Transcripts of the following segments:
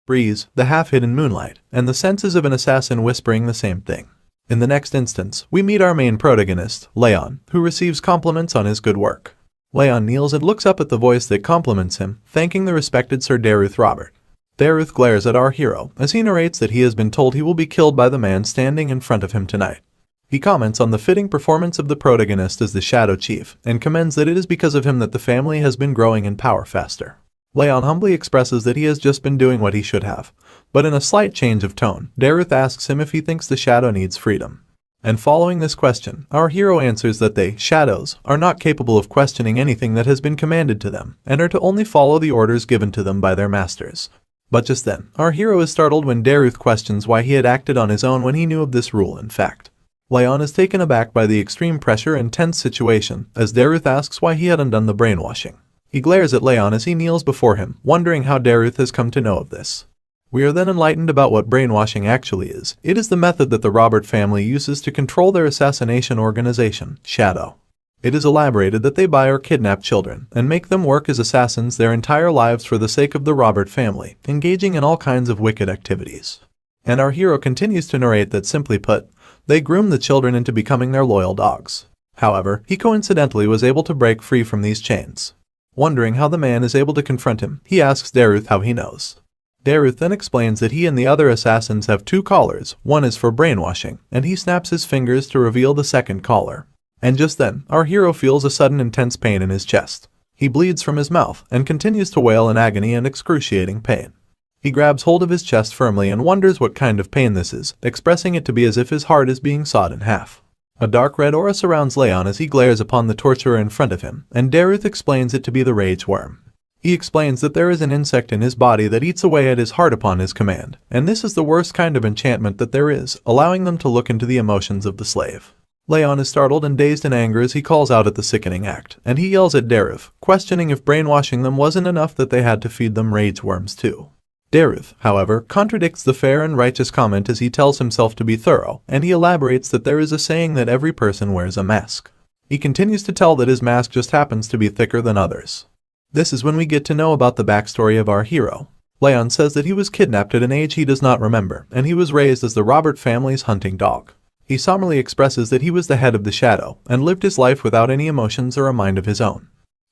breeze, the half-hidden moonlight, and the senses of an assassin whispering the same thing. In the next instance, we meet our main protagonist, Raon, who receives compliments on his good work. Raon kneels and looks up at the voice that compliments him, thanking the respected Sir Derus Robert. Derus glares at our hero as he narrates that he has been told he will be killed by the man standing in front of him tonight. He comments on the fitting performance of the protagonist as the Shadow Chief and commends that it is because of him that the family has been growing in power faster. Raon humbly expresses that he has just been doing what he should have, but in a slight change of tone, Derus asks him if he thinks the Shadow needs freedom. And following this question, our hero answers that they, Shadows, are not capable of questioning anything that has been commanded to them and are to only follow the orders given to them by their masters. But just then, our hero is startled when Derus questions why he had acted on his own when he knew of this rule in fact. Raon is taken aback by the extreme pressure and tense situation as Derus asks why he had undone the brainwashing. He glares at Raon as he kneels before him, wondering how Derus has come to know of this. We are then enlightened about what brainwashing actually is. It is the method that the Robert family uses to control their assassination organization, Shadow. It is elaborated that they buy or kidnap children and make them work as assassins their entire lives for the sake of the Robert family, engaging in all kinds of wicked activities. And our hero continues to narrate that, simply put, they groom the children into becoming their loyal dogs. However, he coincidentally was able to break free from these chains. Wondering how the man is able to confront him, he asks Derus how he knows. Derus then explains that he and the other assassins have two collars, one is for brainwashing, and he snaps his fingers to reveal the second collar. And just then, our hero feels a sudden intense pain in his chest. He bleeds from his mouth and continues to wail in agony and excruciating pain. He grabs hold of his chest firmly and wonders what kind of pain this is, expressing it to be as if his heart is being sawed in half. A dark red aura surrounds Raon as he glares upon the torturer in front of him, and Derus explains it to be the rage worm. He explains that there is an insect in his body that eats away at his heart upon his command, and this is the worst kind of enchantment that there is, allowing them to look into the emotions of the slave. Raon is startled and dazed in anger as he calls out at the sickening act, and he yells at Derus, questioning if brainwashing them wasn't enough that they had to feed them rage worms too. Derus, however, contradicts the fair and righteous comment as he tells himself to be thorough, and he elaborates that there is a saying that every person wears a mask. He continues to tell that his mask just happens to be thicker than others. This is when we get to know about the backstory of our hero. Raon says that he was kidnapped at an age he does not remember, and he was raised as the Robert family's hunting dog. He solemnly expresses that he was the head of the Shadow, and lived his life without any emotions or a mind of his own.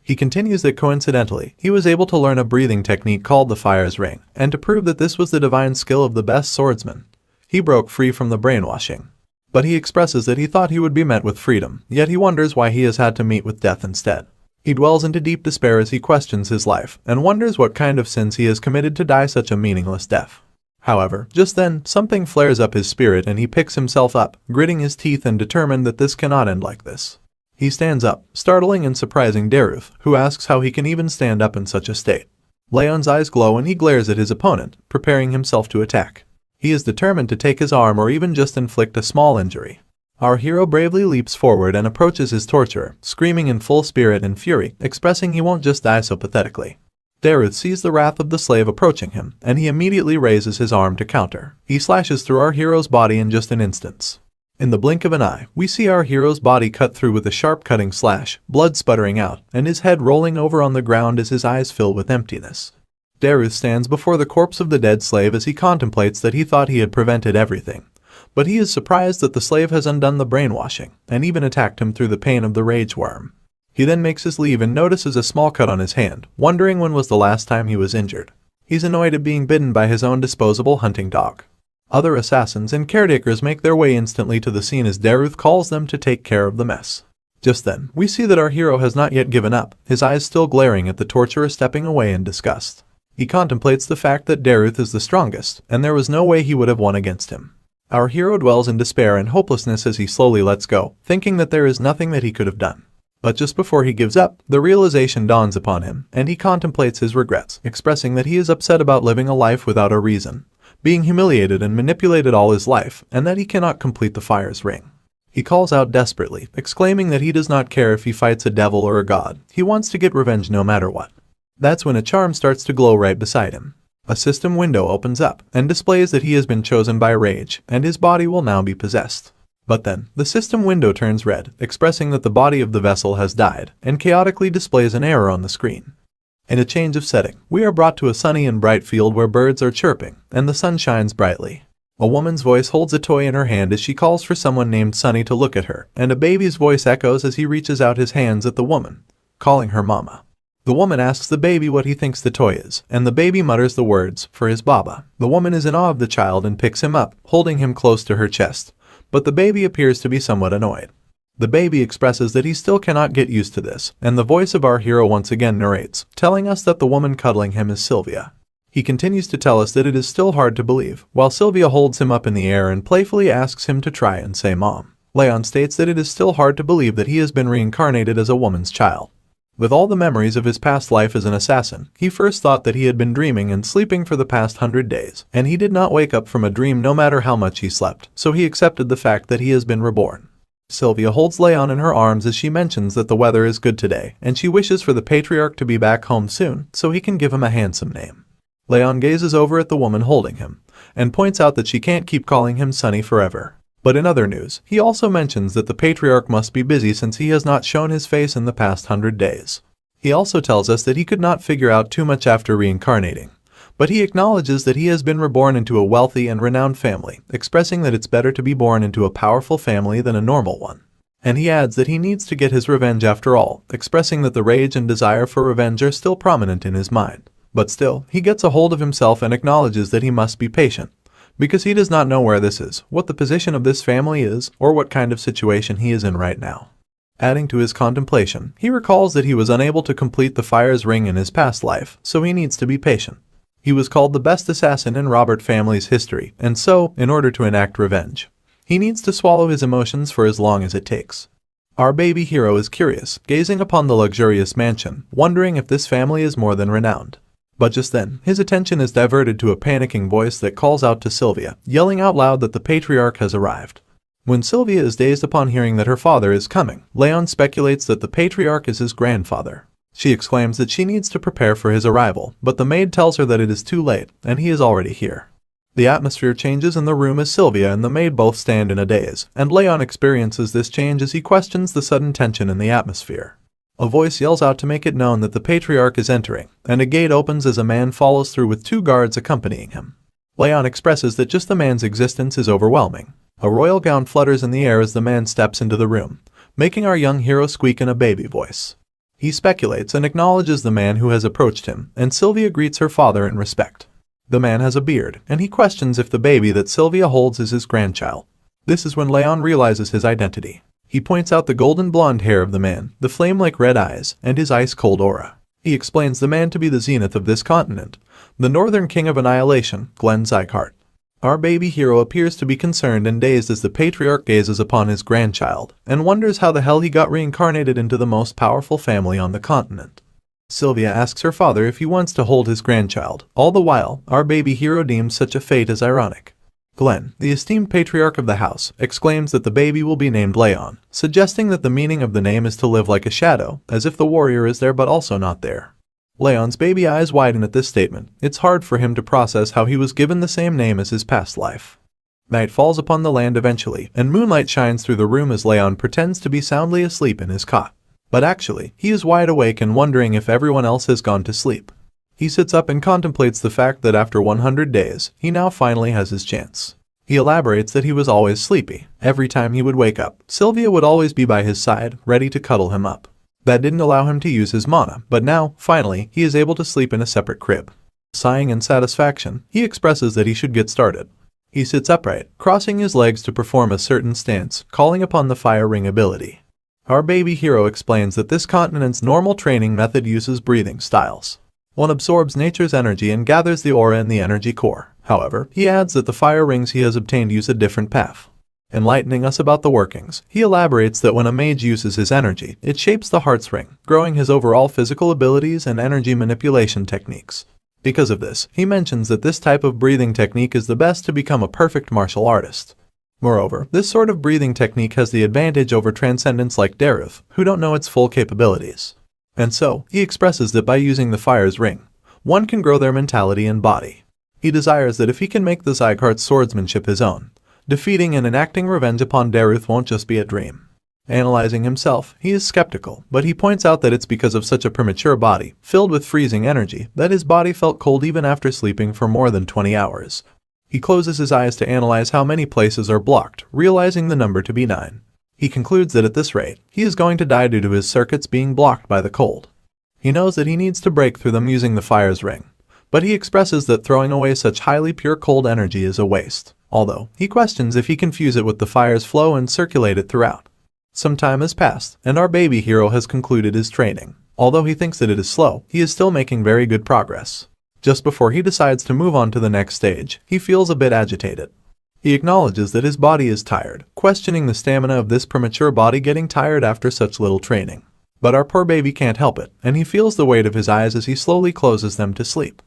He continues that coincidentally, he was able to learn a breathing technique called the Fire's Ring, and to prove that this was the divine skill of the best swordsman, he broke free from the brainwashing. But he expresses that he thought he would be met with freedom, yet he wonders why he has had to meet with death instead. He dwells into deep despair as he questions his life, and wonders what kind of sins he has committed to die such a meaningless death. However, just then, something flares up his spirit and he picks himself up, gritting his teeth and determined that this cannot end like this. He stands up, startling and surprising Derus, who asks how he can even stand up in such a state. Raon's eyes glow and he glares at his opponent, preparing himself to attack. He is determined to take his arm or even just inflict a small injury. Our hero bravely leaps forward and approaches his torturer, screaming in full spirit and fury, expressing he won't just die so pathetically. Derus sees the wrath of the slave approaching him, and he immediately raises his arm to counter. He slashes through our hero's body in just an instant. In the blink of an eye, we see our hero's body cut through with a sharp cutting slash, blood sputtering out, and his head rolling over on the ground as his eyes fill with emptiness. Derus stands before the corpse of the dead slave as he contemplates that he thought he had prevented everything. But he is surprised that the slave has undone the brainwashing, and even attacked him through the pain of the rage worm. He then makes his leave and notices a small cut on his hand, wondering when was the last time he was injured. He's annoyed at being bitten by his own disposable hunting dog. Other assassins and caretakers make their way instantly to the scene as Derus calls them to take care of the mess. Just then, we see that our hero has not yet given up, his eyes still glaring at the torturer stepping away in disgust. He contemplates the fact that Derus is the strongest, and there was no way he would have won against him. Our hero dwells in despair and hopelessness as he slowly lets go, thinking that there is nothing that he could have done. But just before he gives up, the realization dawns upon him, and he contemplates his regrets, expressing that he is upset about living a life without a reason, being humiliated and manipulated all his life, and that he cannot complete the Fire's Ring. He calls out desperately, exclaiming that he does not care if he fights a devil or a god, he wants to get revenge no matter what. That's when a charm starts to glow right beside him. A system window opens up, and displays that he has been chosen by rage, and his body will now be possessed. But then, the system window turns red, expressing that the body of the vessel has died, and chaotically displays an error on the screen. In a change of setting, we are brought to a sunny and bright field where birds are chirping, and the sun shines brightly. A woman's voice holds a toy in her hand as she calls for someone named Sunny to look at her, and a baby's voice echoes as he reaches out his hands at the woman, calling her mama. The woman asks the baby what he thinks the toy is, and the baby mutters the words, for his baba. The woman is in awe of the child and picks him up, holding him close to her chest, but the baby appears to be somewhat annoyed. The baby expresses that he still cannot get used to this, and the voice of our hero once again narrates, telling us that the woman cuddling him is Sylvia. He continues to tell us that it is still hard to believe, while Sylvia holds him up in the air and playfully asks him to try and say mom. Raon states that it is still hard to believe that he has been reincarnated as a woman's child. With all the memories of his past life as an assassin, he first thought that he had been dreaming and sleeping for the past 100 days, and he did not wake up from a dream no matter how much he slept, so he accepted the fact that he has been reborn. Sylvia holds Raon in her arms as she mentions that the weather is good today, and she wishes for the patriarch to be back home soon so he can give him a handsome name. Raon gazes over at the woman holding him, and points out that she can't keep calling him Sunny forever. But in other news, he also mentions that the patriarch must be busy since he has not shown his face in the past 100 days. He also tells us that he could not figure out too much after reincarnating, but he acknowledges that he has been reborn into a wealthy and renowned family, expressing that it's better to be born into a powerful family than a normal one. And he adds that he needs to get his revenge after all, expressing that the rage and desire for revenge are still prominent in his mind. But still, he gets a hold of himself and acknowledges that he must be patient, because he does not know where this is, what the position of this family is, or what kind of situation he is in right now. Adding to his contemplation, he recalls that he was unable to complete the fire's ring in his past life, so he needs to be patient. He was called the best assassin in Robert family's history, and so, in order to enact revenge, he needs to swallow his emotions for as long as it takes. Our baby hero is curious, gazing upon the luxurious mansion, wondering if this family is more than renowned. But just then, his attention is diverted to a panicking voice that calls out to Sylvia, yelling out loud that the patriarch has arrived. When Sylvia is dazed upon hearing that her father is coming, Raon speculates that the patriarch is his grandfather. She exclaims that she needs to prepare for his arrival, but the maid tells her that it is too late, and he is already here. The atmosphere changes in the room as Sylvia and the maid both stand in a daze, and Raon experiences this change as he questions the sudden tension in the atmosphere. A voice yells out to make it known that the patriarch is entering, and a gate opens as a man follows through with 2 guards accompanying him. Raon expresses that just the man's existence is overwhelming. A royal gown flutters in the air as the man steps into the room, making our young hero squeak in a baby voice. He speculates and acknowledges the man who has approached him, and Sylvia greets her father in respect. The man has a beard, and he questions if the baby that Sylvia holds is his grandchild. This is when Raon realizes his identity. He points out the golden blonde hair of the man, the flame-like red eyes, and his ice-cold aura. He explains the man to be the zenith of this continent, the northern king of annihilation, Sieghart. Our baby hero appears to be concerned and dazed as the patriarch gazes upon his grandchild, and wonders how the hell he got reincarnated into the most powerful family on the continent. Sylvia asks her father if he wants to hold his grandchild. All the while, our baby hero deems such a fate as ironic. Glenn, the esteemed patriarch of the house, exclaims that the baby will be named Raon, suggesting that the meaning of the name is to live like a shadow, as if the warrior is there but also not there. Raon's baby eyes widen at this statement. It's hard for him to process how he was given the same name as his past life. Night falls upon the land eventually, and moonlight shines through the room as Raon pretends to be soundly asleep in his cot. But actually, he is wide awake and wondering if everyone else has gone to sleep. He sits up and contemplates the fact that after 100 days, he now finally has his chance. He elaborates that he was always sleepy. Every time he would wake up, Sylvia would always be by his side, ready to cuddle him up. That didn't allow him to use his mana, but now, finally, he is able to sleep in a separate crib. Sighing in satisfaction, he expresses that he should get started. He sits upright, crossing his legs to perform a certain stance, calling upon the fire ring ability. Our baby hero explains that this continent's normal training method uses breathing styles. One absorbs nature's energy and gathers the aura in the energy core. However, he adds that the fire rings he has obtained use a different path. Enlightening us about the workings, he elaborates that when a mage uses his energy, it shapes the heart's ring, growing his overall physical abilities and energy manipulation techniques. Because of this, he mentions that this type of breathing technique is the best to become a perfect martial artist. Moreover, this sort of breathing technique has the advantage over transcendents like Derus, who don't know its full capabilities. And so, he expresses that by using the fire's ring, one can grow their mentality and body. He desires that if he can make the Sieghart's swordsmanship his own, defeating and enacting revenge upon Derus won't just be a dream. Analyzing himself, he is skeptical, but he points out that it's because of such a premature body, filled with freezing energy, that his body felt cold even after sleeping for more than 20 hours. He closes his eyes to analyze how many places are blocked, realizing the number to be 9. He concludes that at this rate, he is going to die due to his circuits being blocked by the cold. He knows that he needs to break through them using the fire's ring, but he expresses that throwing away such highly pure cold energy is a waste, although he questions if he can fuse it with the fire's flow and circulate it throughout. Some time has passed, and our baby hero has concluded his training. Although he thinks that it is slow, he is still making very good progress. Just before he decides to move on to the next stage, he feels a bit agitated. He acknowledges that his body is tired, questioning the stamina of this premature body getting tired after such little training. But our poor baby can't help it, and he feels the weight of his eyes as he slowly closes them to sleep.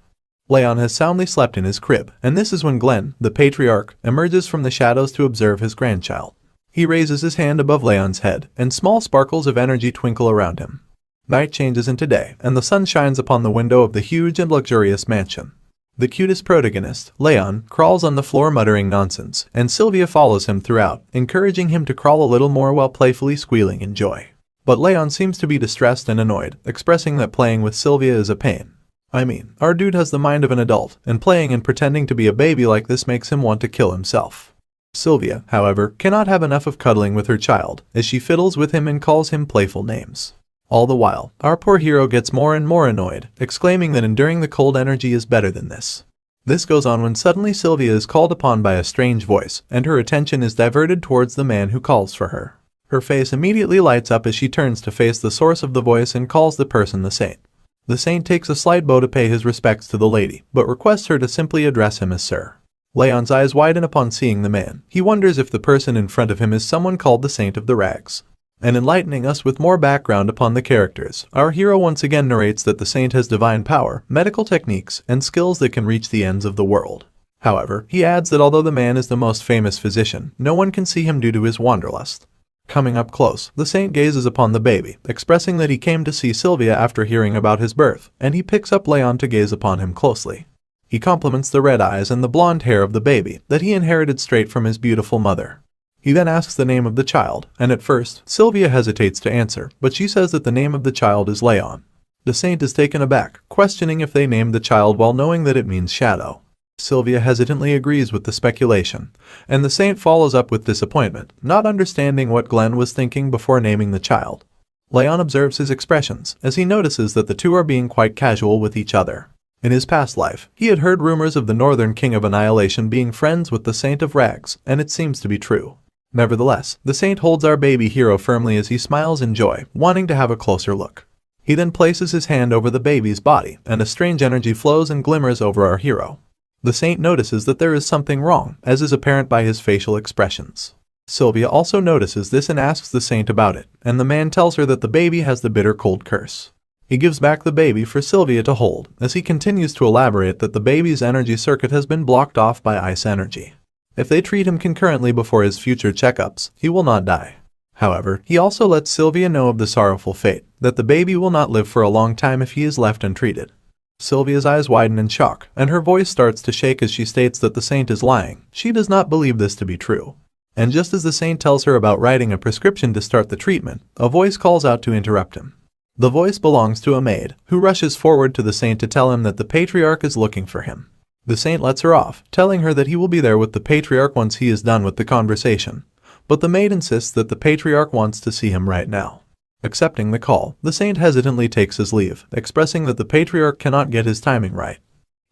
Raon has soundly slept in his crib, and this is when Glenn, the patriarch, emerges from the shadows to observe his grandchild. He raises his hand above Raon's head, and small sparkles of energy twinkle around him. Night changes into day, and the sun shines upon the window of the huge and luxurious mansion. The cutest protagonist, Raon, crawls on the floor muttering nonsense, and Sylvia follows him throughout, encouraging him to crawl a little more while playfully squealing in joy. But Raon seems to be distressed and annoyed, expressing that playing with Sylvia is a pain. I mean, our dude has the mind of an adult, and playing and pretending to be a baby like this makes him want to kill himself. Sylvia, however, cannot have enough of cuddling with her child, as she fiddles with him and calls him playful names. All the while, our poor hero gets more and more annoyed, exclaiming that enduring the cold energy is better than this. This goes on when suddenly Sylvia is called upon by a strange voice, and her attention is diverted towards the man who calls for her. Her face immediately lights up as she turns to face the source of the voice and calls the person the saint. The saint takes a slight bow to pay his respects to the lady, but requests her to simply address him as sir. Raon's eyes widen upon seeing the man. He wonders if the person in front of him is someone called the Saint of the Rags. And enlightening us with more background upon the characters, our hero once again narrates that the saint has divine power, medical techniques, and skills that can reach the ends of the world. However, he adds that although the man is the most famous physician, no one can see him due to his wanderlust. Coming up close, the saint gazes upon the baby, expressing that he came to see Sylvia after hearing about his birth, and he picks up Raon to gaze upon him closely. He compliments the red eyes and the blonde hair of the baby that he inherited straight from his beautiful mother. He then asks the name of the child, and at first, Sylvia hesitates to answer, but she says that the name of the child is Raon. The saint is taken aback, questioning if they named the child while knowing that it means shadow. Sylvia hesitantly agrees with the speculation, and the saint follows up with disappointment, not understanding what Glenn was thinking before naming the child. Raon observes his expressions, as he notices that the two are being quite casual with each other. In his past life, he had heard rumors of the Northern King of Annihilation being friends with the Saint of Rags, and it seems to be true. Nevertheless, the saint holds our baby hero firmly as he smiles in joy, wanting to have a closer look. He then places his hand over the baby's body, and a strange energy flows and glimmers over our hero. The saint notices that there is something wrong, as is apparent by his facial expressions. Sylvia also notices this and asks the saint about it, and the man tells her that the baby has the bitter cold curse. He gives back the baby for Sylvia to hold, as he continues to elaborate that the baby's energy circuit has been blocked off by ice energy. If they treat him concurrently before his future checkups, he will not die. However, he also lets Sylvia know of the sorrowful fate, that the baby will not live for a long time if he is left untreated. Sylvia's eyes widen in shock, and her voice starts to shake as she states that the saint is lying. She does not believe this to be true. And just as the saint tells her about writing a prescription to start the treatment, a voice calls out to interrupt him. The voice belongs to a maid, who rushes forward to the saint to tell him that the patriarch is looking for him. The saint lets her off, telling her that he will be there with the patriarch once he is done with the conversation. But the maid insists that the patriarch wants to see him right now. Accepting the call, the saint hesitantly takes his leave, expressing that the patriarch cannot get his timing right.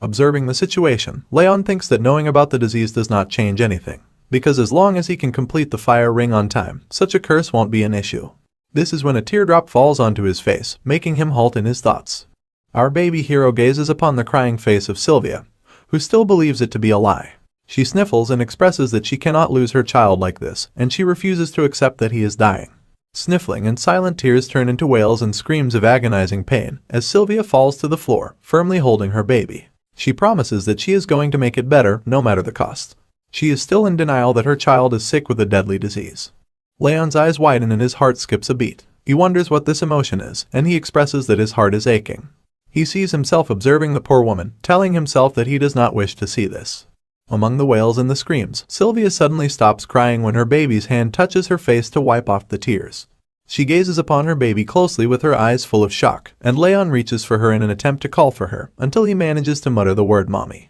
Observing the situation, Raon thinks that knowing about the disease does not change anything, because as long as he can complete the fire ring on time, such a curse won't be an issue. This is when a teardrop falls onto his face, making him halt in his thoughts. Our baby hero gazes upon the crying face of Sylvia, who still believes it to be a lie. She sniffles and expresses that she cannot lose her child like this, and she refuses to accept that he is dying. Sniffling and silent tears turn into wails and screams of agonizing pain as Sylvia falls to the floor, firmly holding her baby. She promises that she is going to make it better, no matter the cost. She is still in denial that her child is sick with a deadly disease. Raon's eyes widen and his heart skips a beat. He wonders what this emotion is, and he expresses that his heart is aching. He sees himself observing the poor woman, telling himself that he does not wish to see this. Among the wails and the screams, Sylvia suddenly stops crying when her baby's hand touches her face to wipe off the tears. She gazes upon her baby closely with her eyes full of shock, and Raon reaches for her in an attempt to call for her, until he manages to mutter the word mommy.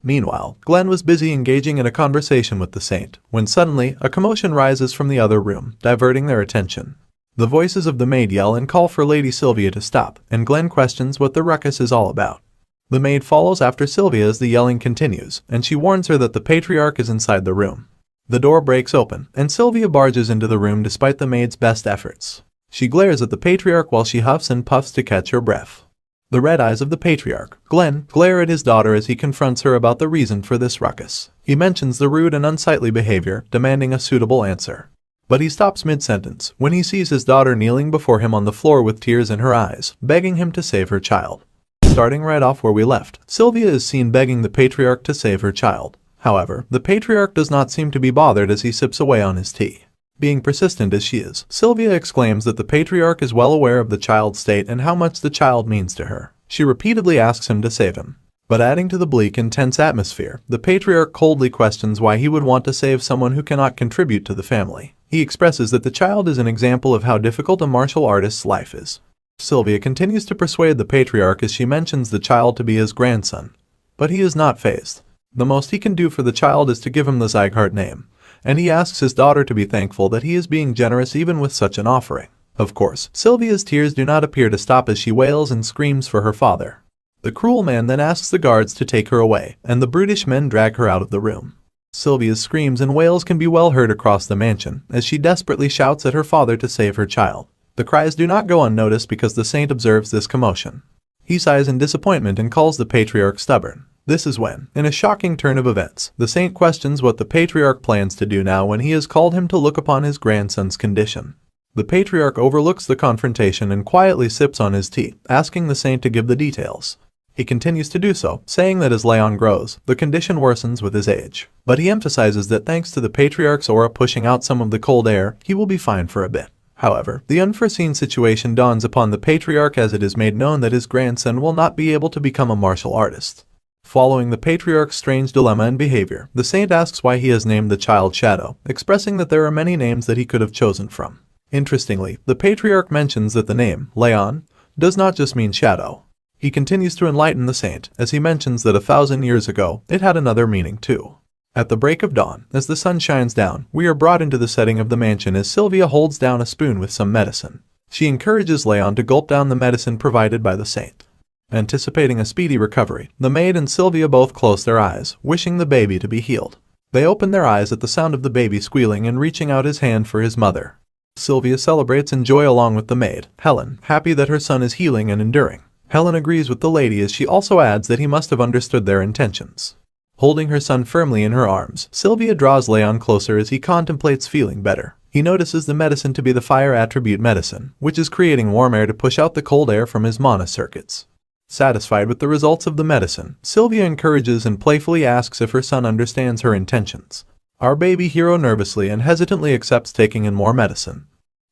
Meanwhile, Glenn was busy engaging in a conversation with the saint, when suddenly, a commotion rises from the other room, diverting their attention. The voices of the maid yell and call for Lady Sylvia to stop, and Glenn questions what the ruckus is all about. The maid follows after Sylvia as the yelling continues, and she warns her that the patriarch is inside the room. The door breaks open, and Sylvia barges into the room despite the maid's best efforts. She glares at the patriarch while she huffs and puffs to catch her breath. The red eyes of the patriarch, Glenn, glare at his daughter as he confronts her about the reason for this ruckus. He mentions the rude and unsightly behavior, demanding a suitable answer. But he stops mid-sentence when he sees his daughter kneeling before him on the floor with tears in her eyes, begging him to save her child. Starting right off where we left, Sylvia is seen begging the patriarch to save her child. However, the patriarch does not seem to be bothered as he sips away on his tea. Being persistent as she is, Sylvia exclaims that the patriarch is well aware of the child's state and how much the child means to her. She repeatedly asks him to save him. But adding to the bleak and tense atmosphere, the patriarch coldly questions why he would want to save someone who cannot contribute to the family. He expresses that the child is an example of how difficult a martial artist's life is. Sylvia continues to persuade the patriarch as she mentions the child to be his grandson. But he is not fazed. The most he can do for the child is to give him the Sieghart name, and he asks his daughter to be thankful that he is being generous even with such an offering. Of course, Sylvia's tears do not appear to stop as she wails and screams for her father. The cruel man then asks the guards to take her away, and the brutish men drag her out of the room. Sylvia's screams and wails can be well heard across the mansion, as she desperately shouts at her father to save her child. The cries do not go unnoticed because the saint observes this commotion. He sighs in disappointment and calls the patriarch stubborn. This is when, in a shocking turn of events, the saint questions what the patriarch plans to do now when he has called him to look upon his grandson's condition. The patriarch overlooks the confrontation and quietly sips on his tea, asking the saint to give the details. He continues to do so, saying that as Raon grows, the condition worsens with his age. But he emphasizes that thanks to the patriarch's aura pushing out some of the cold air, he will be fine for a bit. However, the unforeseen situation dawns upon the patriarch as it is made known that his grandson will not be able to become a martial artist. Following the patriarch's strange dilemma and behavior, the saint asks why he has named the child Shadow, expressing that there are many names that he could have chosen from. Interestingly, the patriarch mentions that the name, Raon, does not just mean shadow. He continues to enlighten the saint, as he mentions that 1,000 years ago, it had another meaning too. At the break of dawn, as the sun shines down, we are brought into the setting of the mansion as Sylvia holds down a spoon with some medicine. She encourages Raon to gulp down the medicine provided by the saint. Anticipating a speedy recovery, the maid and Sylvia both close their eyes, wishing the baby to be healed. They open their eyes at the sound of the baby squealing and reaching out his hand for his mother. Sylvia celebrates in joy along with the maid, Helen, happy that her son is healing and enduring. Helen agrees with the lady as she also adds that he must have understood their intentions. Holding her son firmly in her arms, Sylvia draws Raon closer as he contemplates feeling better. He notices the medicine to be the fire attribute medicine, which is creating warm air to push out the cold air from his mana circuits. Satisfied with the results of the medicine, Sylvia encourages and playfully asks if her son understands her intentions. Our baby hero nervously and hesitantly accepts taking in more medicine.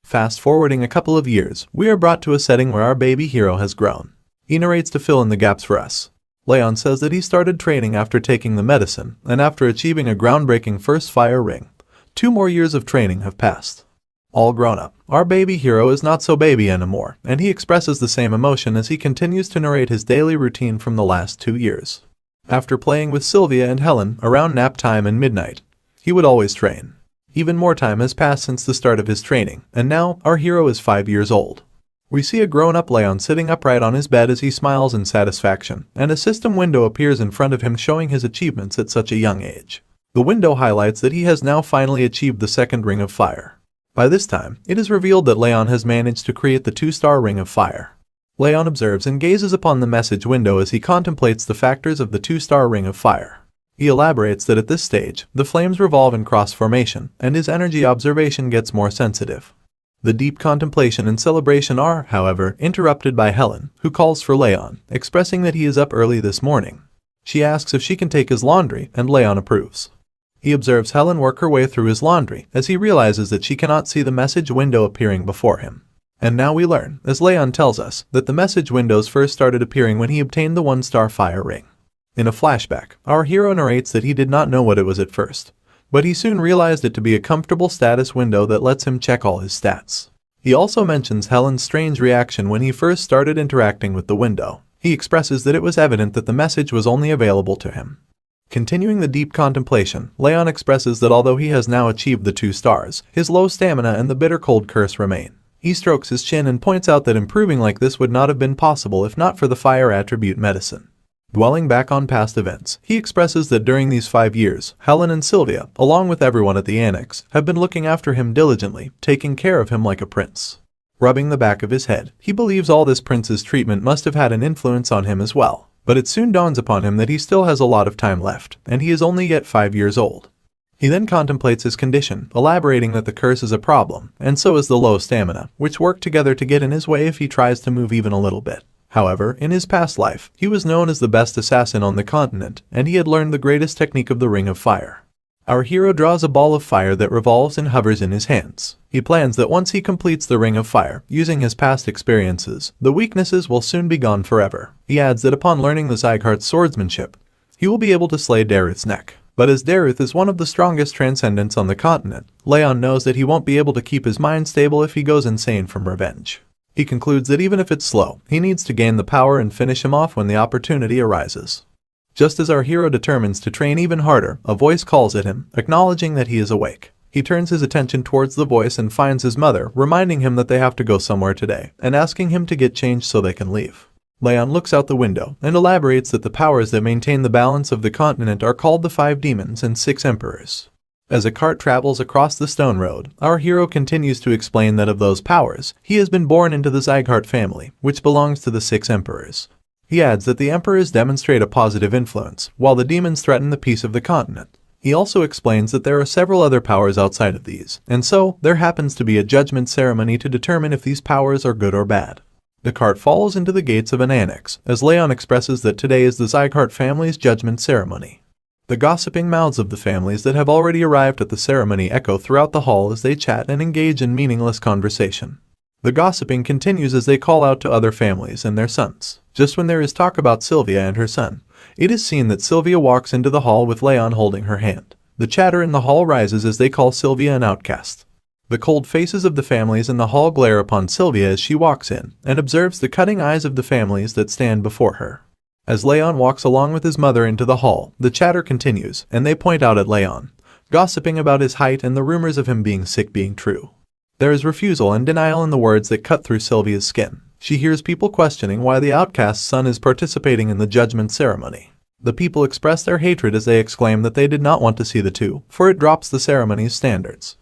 Fast forwarding a couple of years, we are brought to a setting where our baby hero has grown. He narrates to fill in the gaps for us. Raon says that he started training after taking the medicine, and after achieving a groundbreaking first fire ring. 2 more years of training have passed. All grown up, our baby hero is not so baby anymore, and he expresses the same emotion as he continues to narrate his daily routine from the last 2 years. After playing with Sylvia and Helen around nap time and midnight, he would always train. Even more time has passed since the start of his training, and now our hero is 5 years old. We see a grown-up Raon sitting upright on his bed as he smiles in satisfaction, and a system window appears in front of him showing his achievements at such a young age. The window highlights that he has now finally achieved the 2nd Ring of Fire. By this time, it is revealed that Raon has managed to create the 2-star Ring of Fire. Raon observes and gazes upon the message window as he contemplates the factors of the 2-star Ring of Fire. He elaborates that at this stage, the flames revolve in cross formation, and his energy observation gets more sensitive. The deep contemplation and celebration are, however, interrupted by Helen, who calls for Raon, expressing that he is up early this morning. She asks if she can take his laundry, and Raon approves. He observes Helen work her way through his laundry, as he realizes that she cannot see the message window appearing before him. And now we learn, as Raon tells us, that the message windows first started appearing when he obtained the 1-star fire ring. In a flashback, our hero narrates that he did not know what it was at first, but he soon realized it to be a comfortable status window that lets him check all his stats. He also mentions Helen's strange reaction when he first started interacting with the window. He expresses that it was evident that the message was only available to him. Continuing the deep contemplation, Raon expresses that although he has now achieved the 2 stars, his low stamina and the bitter cold curse remain. He strokes his chin and points out that improving like this would not have been possible if not for the fire attribute medicine. Dwelling back on past events, he expresses that during these 5 years, Helen and Sylvia, along with everyone at the annex, have been looking after him diligently, taking care of him like a prince. Rubbing the back of his head, he believes all this prince's treatment must have had an influence on him as well. But it soon dawns upon him that he still has a lot of time left, and he is only yet 5 years old. He then contemplates his condition, elaborating that the curse is a problem, and so is the low stamina, which work together to get in his way if he tries to move even a little bit. However, in his past life, he was known as the best assassin on the continent, and he had learned the greatest technique of the Ring of Fire. Our hero draws a ball of fire that revolves and hovers in his hands. He plans that once he completes the Ring of Fire, using his past experiences, the weaknesses will soon be gone forever. He adds that upon learning the Sieghart's swordsmanship, he will be able to slay Derus' neck. But as Derus is one of the strongest transcendents on the continent, Raon knows that he won't be able to keep his mind stable if he goes insane from revenge. He concludes that even if it's slow, he needs to gain the power and finish him off when the opportunity arises. Just as our hero determines to train even harder, a voice calls at him, acknowledging that he is awake. He turns his attention towards the voice and finds his mother, reminding him that they have to go somewhere today, and asking him to get changed so they can leave. Raon looks out the window and elaborates that the powers that maintain the balance of the continent are called the 5 demons and 6 emperors. As a cart travels across the stone road, our hero continues to explain that of those powers, he has been born into the Sieghart family, which belongs to the 6 emperors. He adds that the emperors demonstrate a positive influence, while the demons threaten the peace of the continent. He also explains that there are several other powers outside of these, and so there happens to be a judgment ceremony to determine if these powers are good or bad. The cart follows into the gates of an annex, as Raon expresses that today is the Sieghart family's judgment ceremony. The gossiping mouths of the families that have already arrived at the ceremony echo throughout the hall as they chat and engage in meaningless conversation. The gossiping continues as they call out to other families and their sons. Just when there is talk about Sylvia and her son, it is seen that Sylvia walks into the hall with Raon holding her hand. The chatter in the hall rises as they call Sylvia an outcast. The cold faces of the families in the hall glare upon Sylvia as she walks in and observes the cutting eyes of the families that stand before her. As Raon walks along with his mother into the hall, the chatter continues, and they point out at Raon, gossiping about his height and the rumors of him being sick being true. There is refusal and denial in the words that cut through Sylvia's skin. She hears people questioning why the outcast's son is participating in the judgment ceremony. The people express their hatred as they exclaim that they did not want to see the two, for it drops the ceremony's standards.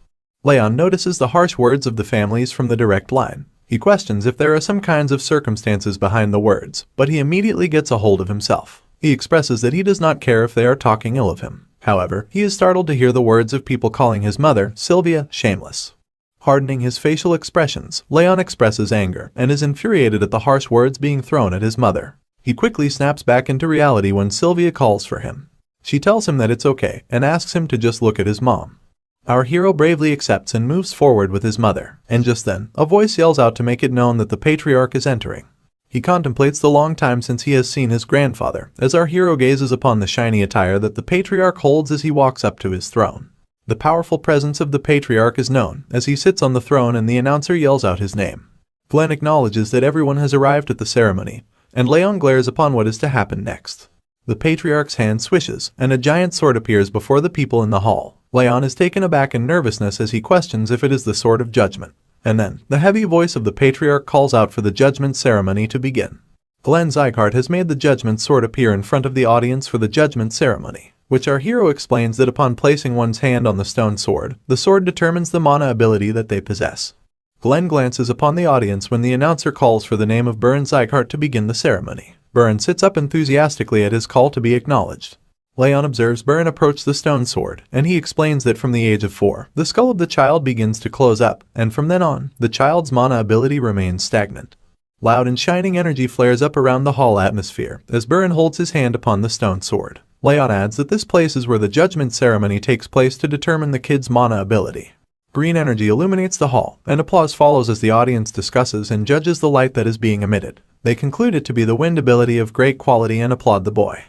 Raon notices the harsh words of the families from the direct line. He questions if there are some kinds of circumstances behind the words, but he immediately gets a hold of himself. He expresses that he does not care if they are talking ill of him. However, he is startled to hear the words of people calling his mother, Sylvia, shameless. Hardening his facial expressions, Raon expresses anger and is infuriated at the harsh words being thrown at his mother. He quickly snaps back into reality when Sylvia calls for him. She tells him that it's okay and asks him to just look at his mom. Our hero bravely accepts and moves forward with his mother, and just then, a voice yells out to make it known that the patriarch is entering. He contemplates the long time since he has seen his grandfather, as our hero gazes upon the shiny attire that the patriarch holds as he walks up to his throne. The powerful presence of the patriarch is known, as he sits on the throne and the announcer yells out his name. Glenn acknowledges that everyone has arrived at the ceremony, and Raon glares upon what is to happen next. The patriarch's hand swishes, and a giant sword appears before the people in the hall. Raon is taken aback in nervousness as he questions if it is the sword of judgment. And then, the heavy voice of the patriarch calls out for the judgment ceremony to begin. Glenn Sieghart has made the judgment sword appear in front of the audience for the judgment ceremony, which our hero explains that upon placing one's hand on the stone sword, the sword determines the mana ability that they possess. Glenn glances upon the audience when the announcer calls for the name of Reincarnated Sieghart to begin the ceremony. Raon sits up enthusiastically at his call to be acknowledged. Raon observes Raon approach the stone sword, and he explains that from the age of 4, the skull of the child begins to close up, and from then on, the child's mana ability remains stagnant. Loud and shining energy flares up around the hall atmosphere as Raon holds his hand upon the stone sword. Raon adds that this place is where the judgment ceremony takes place to determine the kid's mana ability. Green energy illuminates the hall, and applause follows as the audience discusses and judges the light that is being emitted. They conclude it to be the wind ability of great quality and applaud the boy.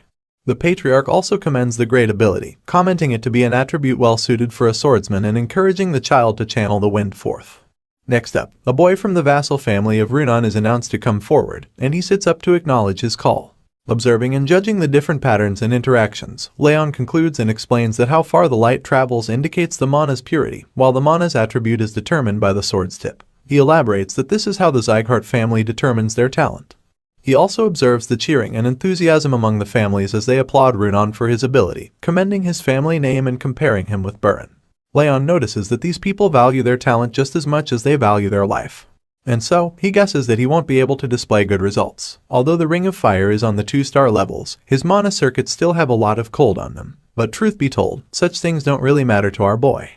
The patriarch also commends the great ability, commenting it to be an attribute well suited for a swordsman and encouraging the child to channel the wind forth. Next up, a boy from the vassal family of Raon is announced to come forward, and he sits up to acknowledge his call. Observing and judging the different patterns and interactions, Raon concludes and explains that how far the light travels indicates the mana's purity, while the mana's attribute is determined by the sword's tip. He elaborates that this is how the Sieghart family determines their talent. He also observes the cheering and enthusiasm among the families as they applaud Raon for his ability, commending his family name and comparing him with Burin. Raon notices that these people value their talent just as much as they value their life. And so, he guesses that he won't be able to display good results. Although the Ring of Fire is on the 2-star levels, his mana circuits still have a lot of cold on them. But truth be told, such things don't really matter to our boy.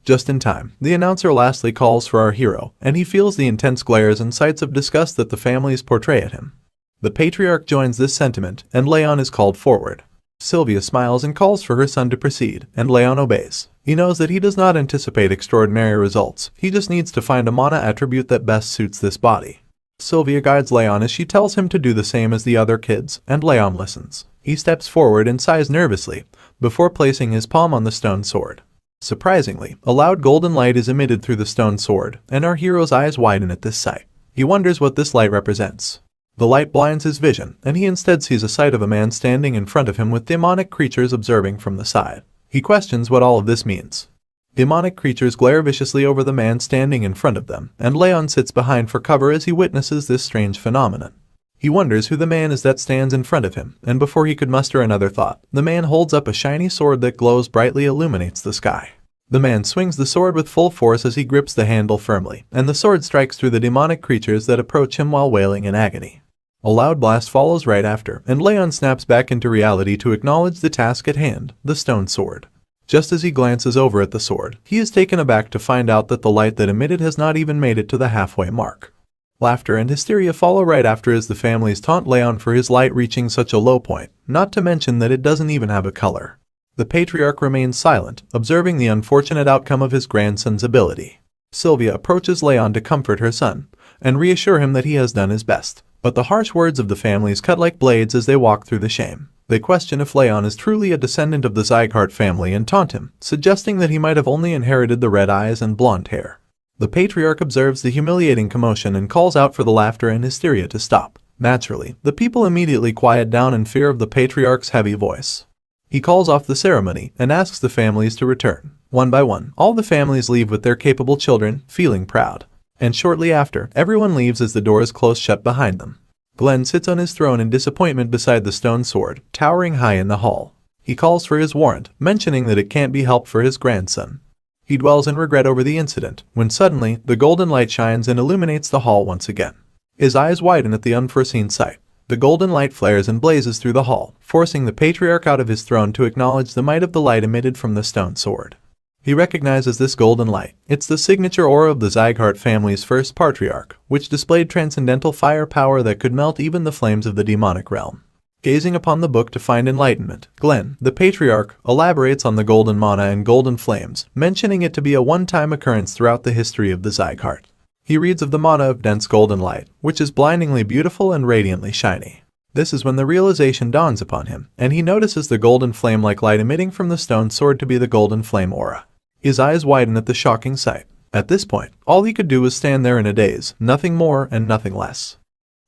Just in time, the announcer lastly calls for our hero, and he feels the intense glares and sights of disgust that the families portray at him. The patriarch joins this sentiment, and Raon is called forward. Sylvia smiles and calls for her son to proceed, and Raon obeys. He knows that he does not anticipate extraordinary results, he just needs to find a mana attribute that best suits this body. Sylvia guides Raon as she tells him to do the same as the other kids, and Raon listens. He steps forward and sighs nervously, before placing his palm on the stone sword. Surprisingly, a loud golden light is emitted through the stone sword, and our hero's eyes widen at this sight. He wonders what this light represents. The light blinds his vision, and he instead sees a sight of a man standing in front of him with demonic creatures observing from the side. He questions what all of this means. Demonic creatures glare viciously over the man standing in front of them, and Raon sits behind for cover as he witnesses this strange phenomenon. He wonders who the man is that stands in front of him, and before he could muster another thought, the man holds up a shiny sword that glows brightly illuminates the sky. The man swings the sword with full force as he grips the handle firmly, and the sword strikes through the demonic creatures that approach him while wailing in agony. A loud blast follows right after, and Raon snaps back into reality to acknowledge the task at hand, the stone sword. Just as he glances over at the sword, he is taken aback to find out that the light that emitted has not even made it to the halfway mark. Laughter and hysteria follow right after as the families taunt Raon for his light reaching such a low point, not to mention that it doesn't even have a color. The patriarch remains silent, observing the unfortunate outcome of his grandson's ability. Sylvia approaches Raon to comfort her son, and reassure him that he has done his best. But the harsh words of the families cut like blades as they walk through the shame. They question if Raon is truly a descendant of the Sieghart family and taunt him, suggesting that he might have only inherited the red eyes and blonde hair. The patriarch observes the humiliating commotion and calls out for the laughter and hysteria to stop. Naturally, the people immediately quiet down in fear of the patriarch's heavy voice. He calls off the ceremony and asks the families to return. One by one, all the families leave with their capable children, feeling proud. And shortly after, everyone leaves as the doors close shut behind them. Glenn sits on his throne in disappointment beside the stone sword, towering high in the hall. He calls for his warrant, mentioning that it can't be helped for his grandson. He dwells in regret over the incident, when suddenly, the golden light shines and illuminates the hall once again. His eyes widen at the unforeseen sight. The golden light flares and blazes through the hall, forcing the patriarch out of his throne to acknowledge the might of the light emitted from the stone sword. He recognizes this golden light. It's the signature aura of the Sieghart family's first patriarch, which displayed transcendental fire power that could melt even the flames of the demonic realm. Gazing upon the book to find enlightenment, Glenn, the patriarch, elaborates on the golden mana and golden flames, mentioning it to be a one-time occurrence throughout the history of the Sieghart. He reads of the mana of dense golden light, which is blindingly beautiful and radiantly shiny. This is when the realization dawns upon him, and he notices the golden flame-like light emitting from the stone sword to be the golden flame aura. His eyes widen at the shocking sight. At this point, all he could do was stand there in a daze, nothing more and nothing less.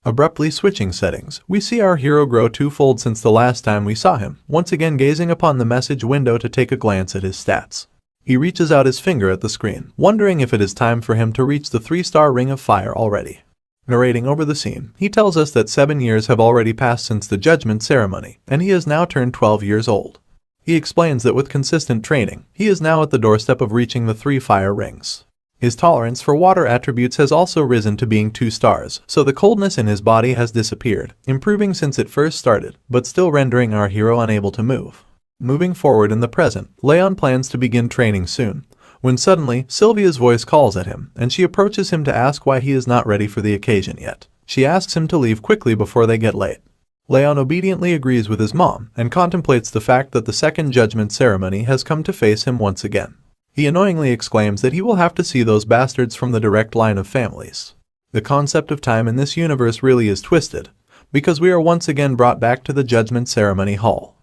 Abruptly switching settings, we see our hero grow twofold since the last time we saw him, once again gazing upon the message window to take a glance at his stats. He reaches out his finger at the screen, wondering if it is time for him to reach the 3-star Ring of Fire already. Narrating over the scene, he tells us that 7 years have already passed since the judgment ceremony, and he has now turned 12 years old. He explains that with consistent training, he is now at the doorstep of reaching the 3 fire rings. His tolerance for water attributes has also risen to being 2 stars, so the coldness in his body has disappeared, improving since it first started, but still rendering our hero unable to move. Moving forward in the present, Raon plans to begin training soon, when suddenly, Sylvia's voice calls at him, and she approaches him to ask why he is not ready for the occasion yet. She asks him to leave quickly before they get late. Raon obediently agrees with his mom, and contemplates the fact that the second judgment ceremony has come to face him once again. He annoyingly exclaims that he will have to see those bastards from the direct line of families. The concept of time in this universe really is twisted, because we are once again brought back to the judgment ceremony hall.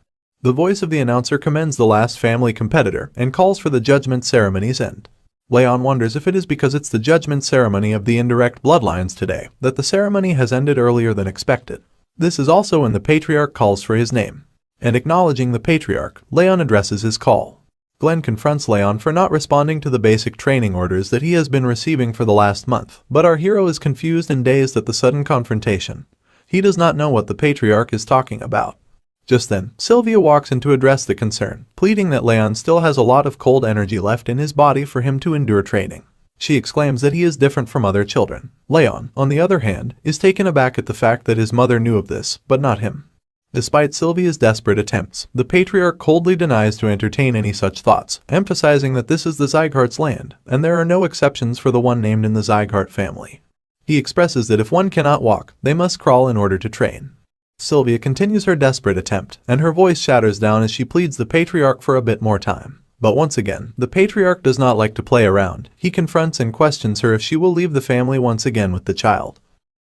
The voice of the announcer commends the last family competitor and calls for the judgment ceremony's end. Raon wonders if it is because it's the judgment ceremony of the indirect bloodlines today that the ceremony has ended earlier than expected. This is also when the patriarch calls for his name. And acknowledging the patriarch, Raon addresses his call. Glenn confronts Raon for not responding to the basic training orders that he has been receiving for the last month, but our hero is confused and dazed at the sudden confrontation. He does not know what the patriarch is talking about. Just then, Sylvia walks in to address the concern, pleading that Raon still has a lot of cold energy left in his body for him to endure training. She exclaims that he is different from other children. Raon, on the other hand, is taken aback at the fact that his mother knew of this, but not him. Despite Sylvia's desperate attempts, the patriarch coldly denies to entertain any such thoughts, emphasizing that this is the Sieghart's land, and there are no exceptions for the one named in the Sieghart family. He expresses that if one cannot walk, they must crawl in order to train. Sylvia continues her desperate attempt, and her voice shatters down as she pleads the patriarch for a bit more time. But once again, the patriarch does not like to play around. He confronts and questions her if she will leave the family once again with the child.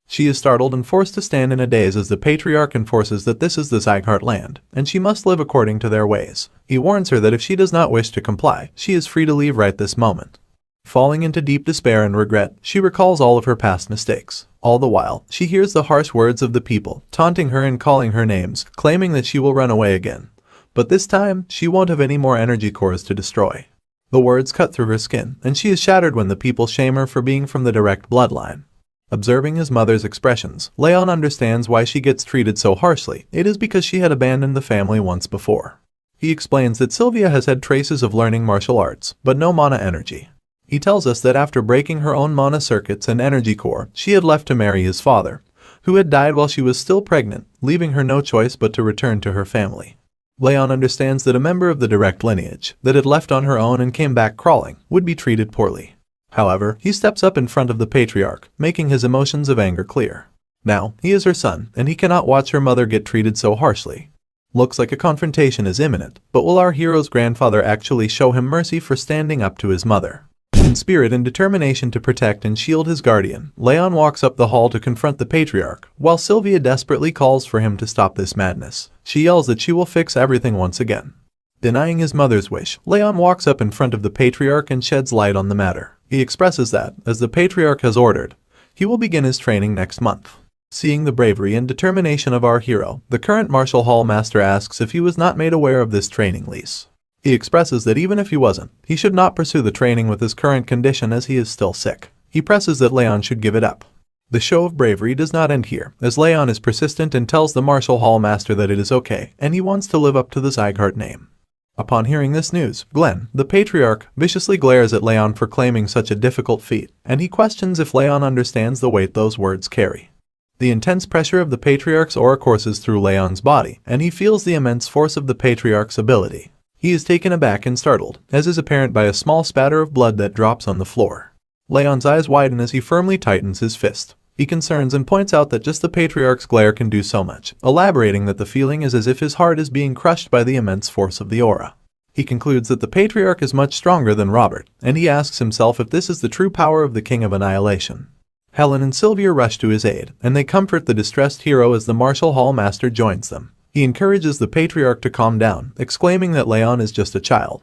She is startled and forced to stand in a daze as the patriarch enforces that this is the Sieghart land, and she must live according to their ways. He warns her that if she does not wish to comply, she is free to leave right this moment. Falling into deep despair and regret, she recalls all of her past mistakes. All the while, she hears the harsh words of the people, taunting her and calling her names, claiming that she will run away again. But this time, she won't have any more energy cores to destroy. The words cut through her skin, and she is shattered when the people shame her for being from the direct bloodline. Observing his mother's expressions, Raon understands why she gets treated so harshly. It is because she had abandoned the family once before. He explains that Sylvia has had traces of learning martial arts, but no mana energy. He tells us that after breaking her own mana circuits and energy core, she had left to marry his father, who had died while she was still pregnant, leaving her no choice but to return to her family. Raon understands that a member of the direct lineage, that had left on her own and came back crawling, would be treated poorly. However, he steps up in front of the patriarch, making his emotions of anger clear. Now, he is her son, and he cannot watch her mother get treated so harshly. Looks like a confrontation is imminent, but will our hero's grandfather actually show him mercy for standing up to his mother? In spirit and determination to protect and shield his guardian, Raon walks up the hall to confront the patriarch, while Sylvia desperately calls for him to stop this madness. She yells that she will fix everything once again. Denying his mother's wish, Raon walks up in front of the patriarch and sheds light on the matter. He expresses that, as the patriarch has ordered, he will begin his training next month. Seeing the bravery and determination of our hero, the current martial hall master asks if he was not made aware of this training lease. He expresses that even if he wasn't, he should not pursue the training with his current condition as he is still sick. He presses that Raon should give it up. The show of bravery does not end here, as Raon is persistent and tells the martial hall master that it is okay, and he wants to live up to the Sieghart name. Upon hearing this news, Glenn, the patriarch, viciously glares at Raon for claiming such a difficult feat, and he questions if Raon understands the weight those words carry. The intense pressure of the patriarch's aura courses through Raon's body, and he feels the immense force of the patriarch's ability. He is taken aback and startled, as is apparent by a small spatter of blood that drops on the floor. Raon's eyes widen as he firmly tightens his fist. He concerns and points out that just the patriarch's glare can do so much, elaborating that the feeling is as if his heart is being crushed by the immense force of the aura. He concludes that the patriarch is much stronger than Robert, and he asks himself if this is the true power of the King of Annihilation. Helen and Sylvia rush to his aid, and they comfort the distressed hero as the martial hall master joins them. He encourages the patriarch to calm down, exclaiming that Raon is just a child.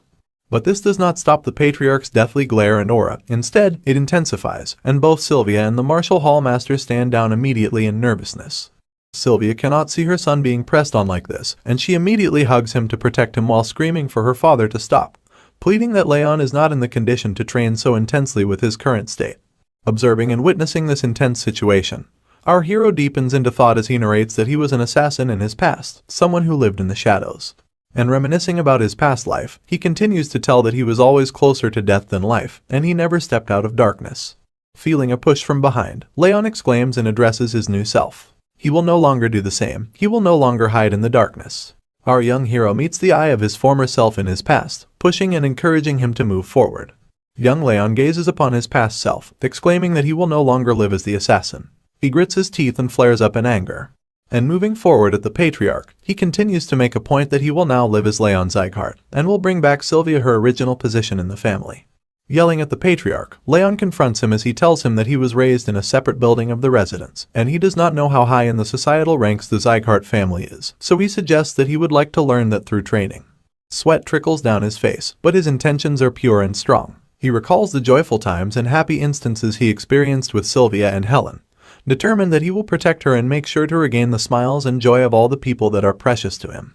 But this does not stop the patriarch's deathly glare and aura. Instead, it intensifies, and both Sylvia and the martial hall master stand down immediately in nervousness. Sylvia cannot see her son being pressed on like this, and she immediately hugs him to protect him while screaming for her father to stop, pleading that Raon is not in the condition to train so intensely with his current state. Observing and witnessing this intense situation, our hero deepens into thought as he narrates that he was an assassin in his past, someone who lived in the shadows. And reminiscing about his past life, he continues to tell that he was always closer to death than life, and he never stepped out of darkness. Feeling a push from behind, Raon exclaims and addresses his new self. He will no longer do the same. He will no longer hide in the darkness. Our young hero meets the eye of his former self in his past, pushing and encouraging him to move forward. Young Raon gazes upon his past self, exclaiming that he will no longer live as the assassin. He grits his teeth and flares up in anger. And moving forward at the patriarch, he continues to make a point that he will now live as Raon Sieghart, and will bring back Sylvia her original position in the family. Yelling at the patriarch, Raon confronts him as he tells him that he was raised in a separate building of the residence, and he does not know how high in the societal ranks the Sieghart family is, so he suggests that he would like to learn that through training. Sweat trickles down his face, but his intentions are pure and strong. He recalls the joyful times and happy instances he experienced with Sylvia and Helen, determined that he will protect her and make sure to regain the smiles and joy of all the people that are precious to him.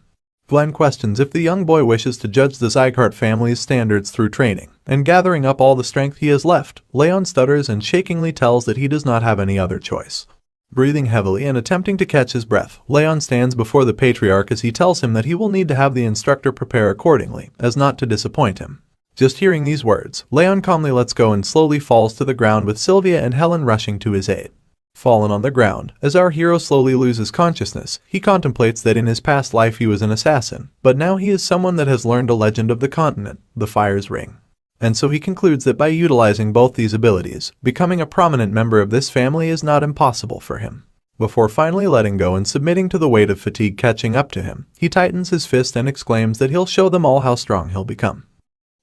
Glenn questions if the young boy wishes to judge the Sieghart family's standards through training, and gathering up all the strength he has left, Raon stutters and shakingly tells that he does not have any other choice. Breathing heavily and attempting to catch his breath, Raon stands before the patriarch as he tells him that he will need to have the instructor prepare accordingly, as not to disappoint him. Just hearing these words, Raon calmly lets go and slowly falls to the ground with Sylvia and Helen rushing to his aid. Fallen on the ground, as our hero slowly loses consciousness, he contemplates that in his past life he was an assassin, but now he is someone that has learned a legend of the continent, the Fire's Ring. And so he concludes that by utilizing both these abilities, becoming a prominent member of this family is not impossible for him. Before finally letting go and submitting to the weight of fatigue catching up to him, he tightens his fist and exclaims that he'll show them all how strong he'll become.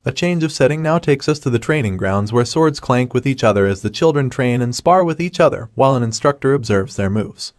A change of setting now takes us to the training grounds where swords clank with each other as the children train and spar with each other while an instructor observes their moves.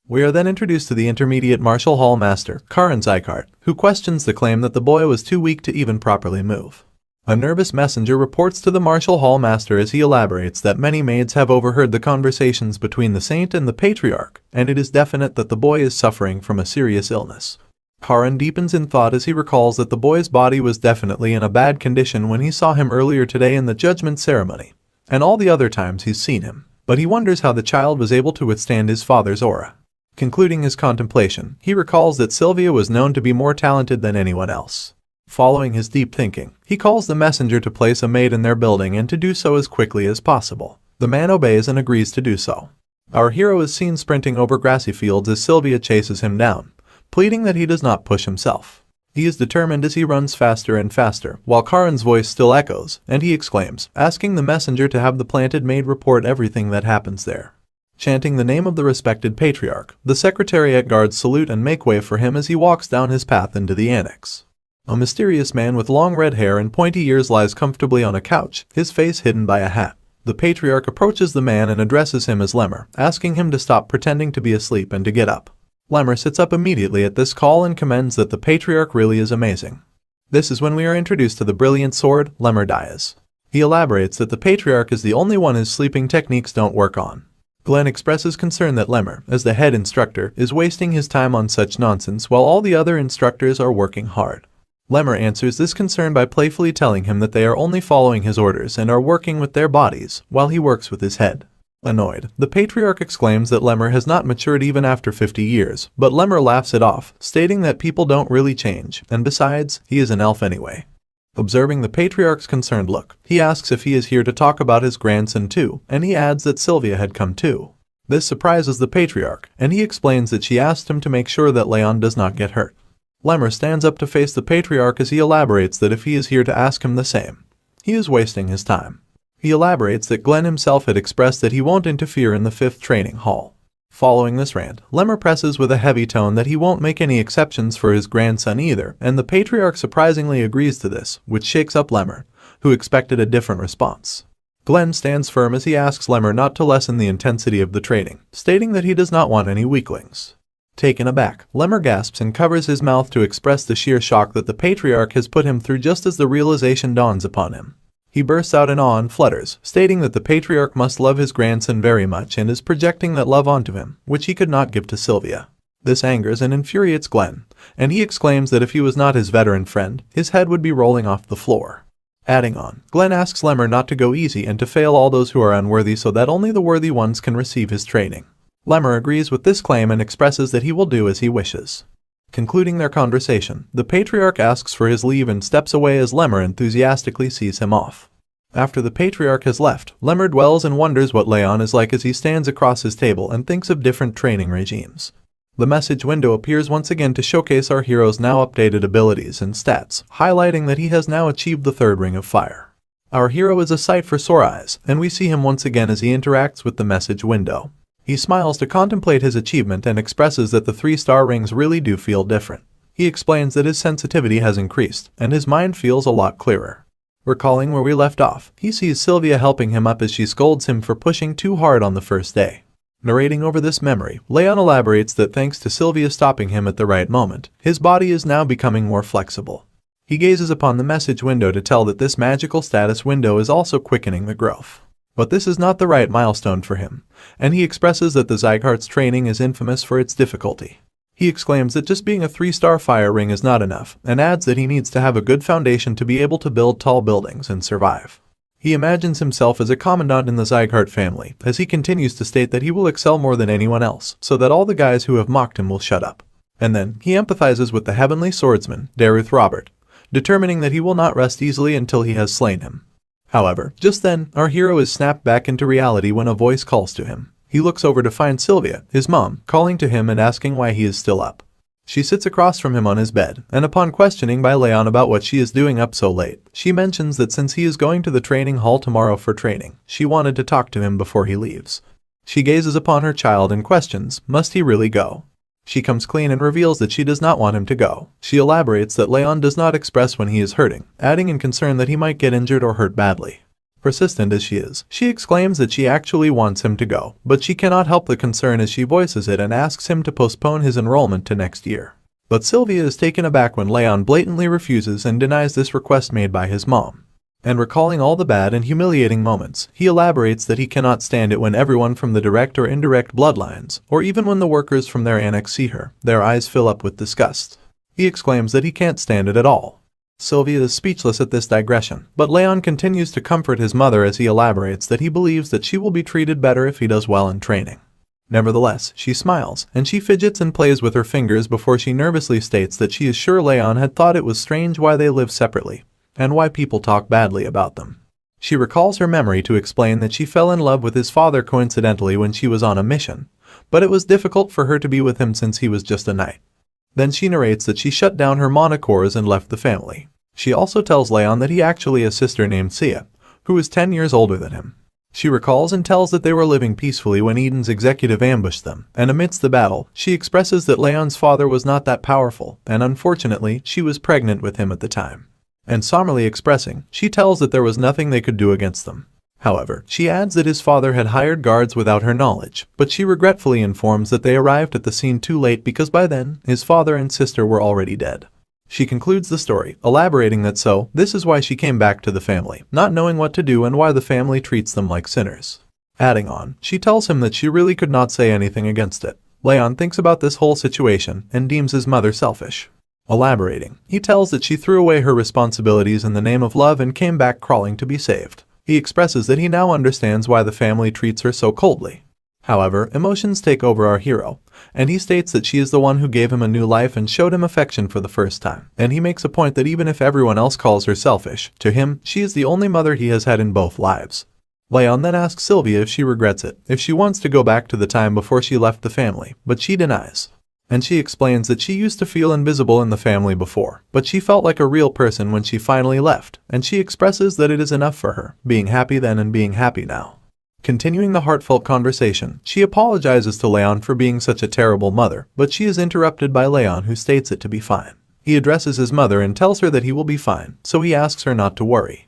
We are then introduced to the intermediate martial hall master, Karan Sieghart, who questions the claim that the boy was too weak to even properly move. A nervous messenger reports to the martial hall master as he elaborates that many maids have overheard the conversations between the saint and the patriarch, and it is definite that the boy is suffering from a serious illness. Karan deepens in thought as he recalls that the boy's body was definitely in a bad condition when he saw him earlier today in the judgment ceremony, and all the other times he's seen him, but he wonders how the child was able to withstand his father's aura. Concluding his contemplation, he recalls that Sylvia was known to be more talented than anyone else. Following his deep thinking, he calls the messenger to place a maid in their building and to do so as quickly as possible. The man obeys and agrees to do so. Our hero is seen sprinting over grassy fields as Sylvia chases him down, pleading that he does not push himself. He is determined as he runs faster and faster, while Karan's voice still echoes, and he exclaims, asking the messenger to have the planted maid report everything that happens there. Chanting the name of the respected patriarch, the secretariat guards salute and make way for him as he walks down his path into the annex. A mysterious man with long red hair and pointy ears lies comfortably on a couch, his face hidden by a hat. The patriarch approaches the man and addresses him as Lemmer, asking him to stop pretending to be asleep and to get up. Lemmer sits up immediately at this call and commends that the patriarch really is amazing. This is when we are introduced to the brilliant sword, Lemmer Dias. He elaborates that the patriarch is the only one his sleeping techniques don't work on. Glenn expresses concern that Lemmer, as the head instructor, is wasting his time on such nonsense while all the other instructors are working hard. Lemmer answers this concern by playfully telling him that they are only following his orders and are working with their bodies, while he works with his head. Annoyed, the patriarch exclaims that Lemmer has not matured even after 50 years, but Lemmer laughs it off, stating that people don't really change, and besides, he is an elf anyway. Observing the patriarch's concerned look, he asks if he is here to talk about his grandson too, and he adds that Sylvia had come too. This surprises the patriarch, and he explains that she asked him to make sure that Raon does not get hurt. Lemmer stands up to face the patriarch as he elaborates that if he is here to ask him the same, he is wasting his time. He elaborates that Glenn himself had expressed that he won't interfere in the 5th training hall. Following this rant, Lemmer presses with a heavy tone that he won't make any exceptions for his grandson either, and the patriarch surprisingly agrees to this, which shakes up Lemmer, who expected a different response. Glenn stands firm as he asks Lemmer not to lessen the intensity of the training, stating that he does not want any weaklings. Taken aback, Lemmer gasps and covers his mouth to express the sheer shock that the patriarch has put him through just as the realization dawns upon him. He bursts out in awe and flutters, stating that the patriarch must love his grandson very much and is projecting that love onto him, which he could not give to Sylvia. This angers and infuriates Glenn, and he exclaims that if he was not his veteran friend, his head would be rolling off the floor. Adding on, Glenn asks Lemmer not to go easy and to fail all those who are unworthy so that only the worthy ones can receive his training. Lemmer agrees with this claim and expresses that he will do as he wishes. Concluding their conversation, the patriarch asks for his leave and steps away as Lemmer enthusiastically sees him off. After the patriarch has left, Lemmer dwells and wonders what Raon is like as he stands across his table and thinks of different training regimes. The message window appears once again to showcase our hero's now updated abilities and stats, highlighting that he has now achieved the 3rd ring of fire. Our hero is a sight for sore eyes, and we see him once again as he interacts with the message window. He smiles to contemplate his achievement and expresses that the 3-star rings really do feel different. He explains that his sensitivity has increased, and his mind feels a lot clearer. Recalling where we left off, he sees Sylvia helping him up as she scolds him for pushing too hard on the first day. Narrating over this memory, Raon elaborates that thanks to Sylvia stopping him at the right moment, his body is now becoming more flexible. He gazes upon the message window to tell that this magical status window is also quickening the growth. But this is not the right milestone for him, and he expresses that the Sieghart's training is infamous for its difficulty. He exclaims that just being a 3-star fire ring is not enough, and adds that he needs to have a good foundation to be able to build tall buildings and survive. He imagines himself as a commandant in the Sieghart family, as he continues to state that he will excel more than anyone else, so that all the guys who have mocked him will shut up. And then, he empathizes with the heavenly swordsman, Derus Robert, determining that he will not rest easily until he has slain him. However, just then, our hero is snapped back into reality when a voice calls to him. He looks over to find Sylvia, his mom, calling to him and asking why he is still up. She sits across from him on his bed, and upon questioning by Raon about what she is doing up so late, she mentions that since he is going to the training hall tomorrow for training, she wanted to talk to him before he leaves. She gazes upon her child and questions, must he really go? She comes clean and reveals that she does not want him to go. She elaborates that Raon does not express when he is hurting, adding in concern that he might get injured or hurt badly. Persistent as she is, she exclaims that she actually wants him to go, but she cannot help the concern as she voices it and asks him to postpone his enrollment to next year. But Sylvia is taken aback when Raon blatantly refuses and denies this request made by his mom. And recalling all the bad and humiliating moments, he elaborates that he cannot stand it when everyone from the direct or indirect bloodlines, or even when the workers from their annex see her, their eyes fill up with disgust. He exclaims that he can't stand it at all. Sylvia is speechless at this digression, but Raon continues to comfort his mother as he elaborates that he believes that she will be treated better if he does well in training. Nevertheless, she smiles, and she fidgets and plays with her fingers before she nervously states that she is sure Raon had thought it was strange why they live separately, and why people talk badly about them. She recalls her memory to explain that she fell in love with his father coincidentally when she was on a mission, but it was difficult for her to be with him since he was just a knight. Then she narrates that she shut down her monocores and left the family. She also tells Raon that he actually has a sister named Sia, who is 10 years older than him. She recalls and tells that they were living peacefully when Eden's executive ambushed them, and amidst the battle, she expresses that Raon's father was not that powerful, and unfortunately, she was pregnant with him at the time. And somberly expressing, she tells that there was nothing they could do against them. However, she adds that his father had hired guards without her knowledge, but she regretfully informs that they arrived at the scene too late because by then, his father and sister were already dead. She concludes the story, elaborating that this is why she came back to the family, not knowing what to do and why the family treats them like sinners. Adding on, she tells him that she really could not say anything against it. Raon thinks about this whole situation and deems his mother selfish. Elaborating, he tells that she threw away her responsibilities in the name of love and came back crawling to be saved. He expresses that he now understands why the family treats her so coldly. However, emotions take over our hero, and he states that she is the one who gave him a new life and showed him affection for the first time. And he makes a point that even if everyone else calls her selfish, to him, she is the only mother he has had in both lives. Raon then asks Sylvia if she regrets it, if she wants to go back to the time before she left the family, but she denies. And she explains that she used to feel invisible in the family before, but she felt like a real person when she finally left, and she expresses that it is enough for her, being happy then and being happy now. Continuing the heartfelt conversation, she apologizes to Raon for being such a terrible mother, but she is interrupted by Raon, who states it to be fine. He addresses his mother and tells her that he will be fine, so he asks her not to worry.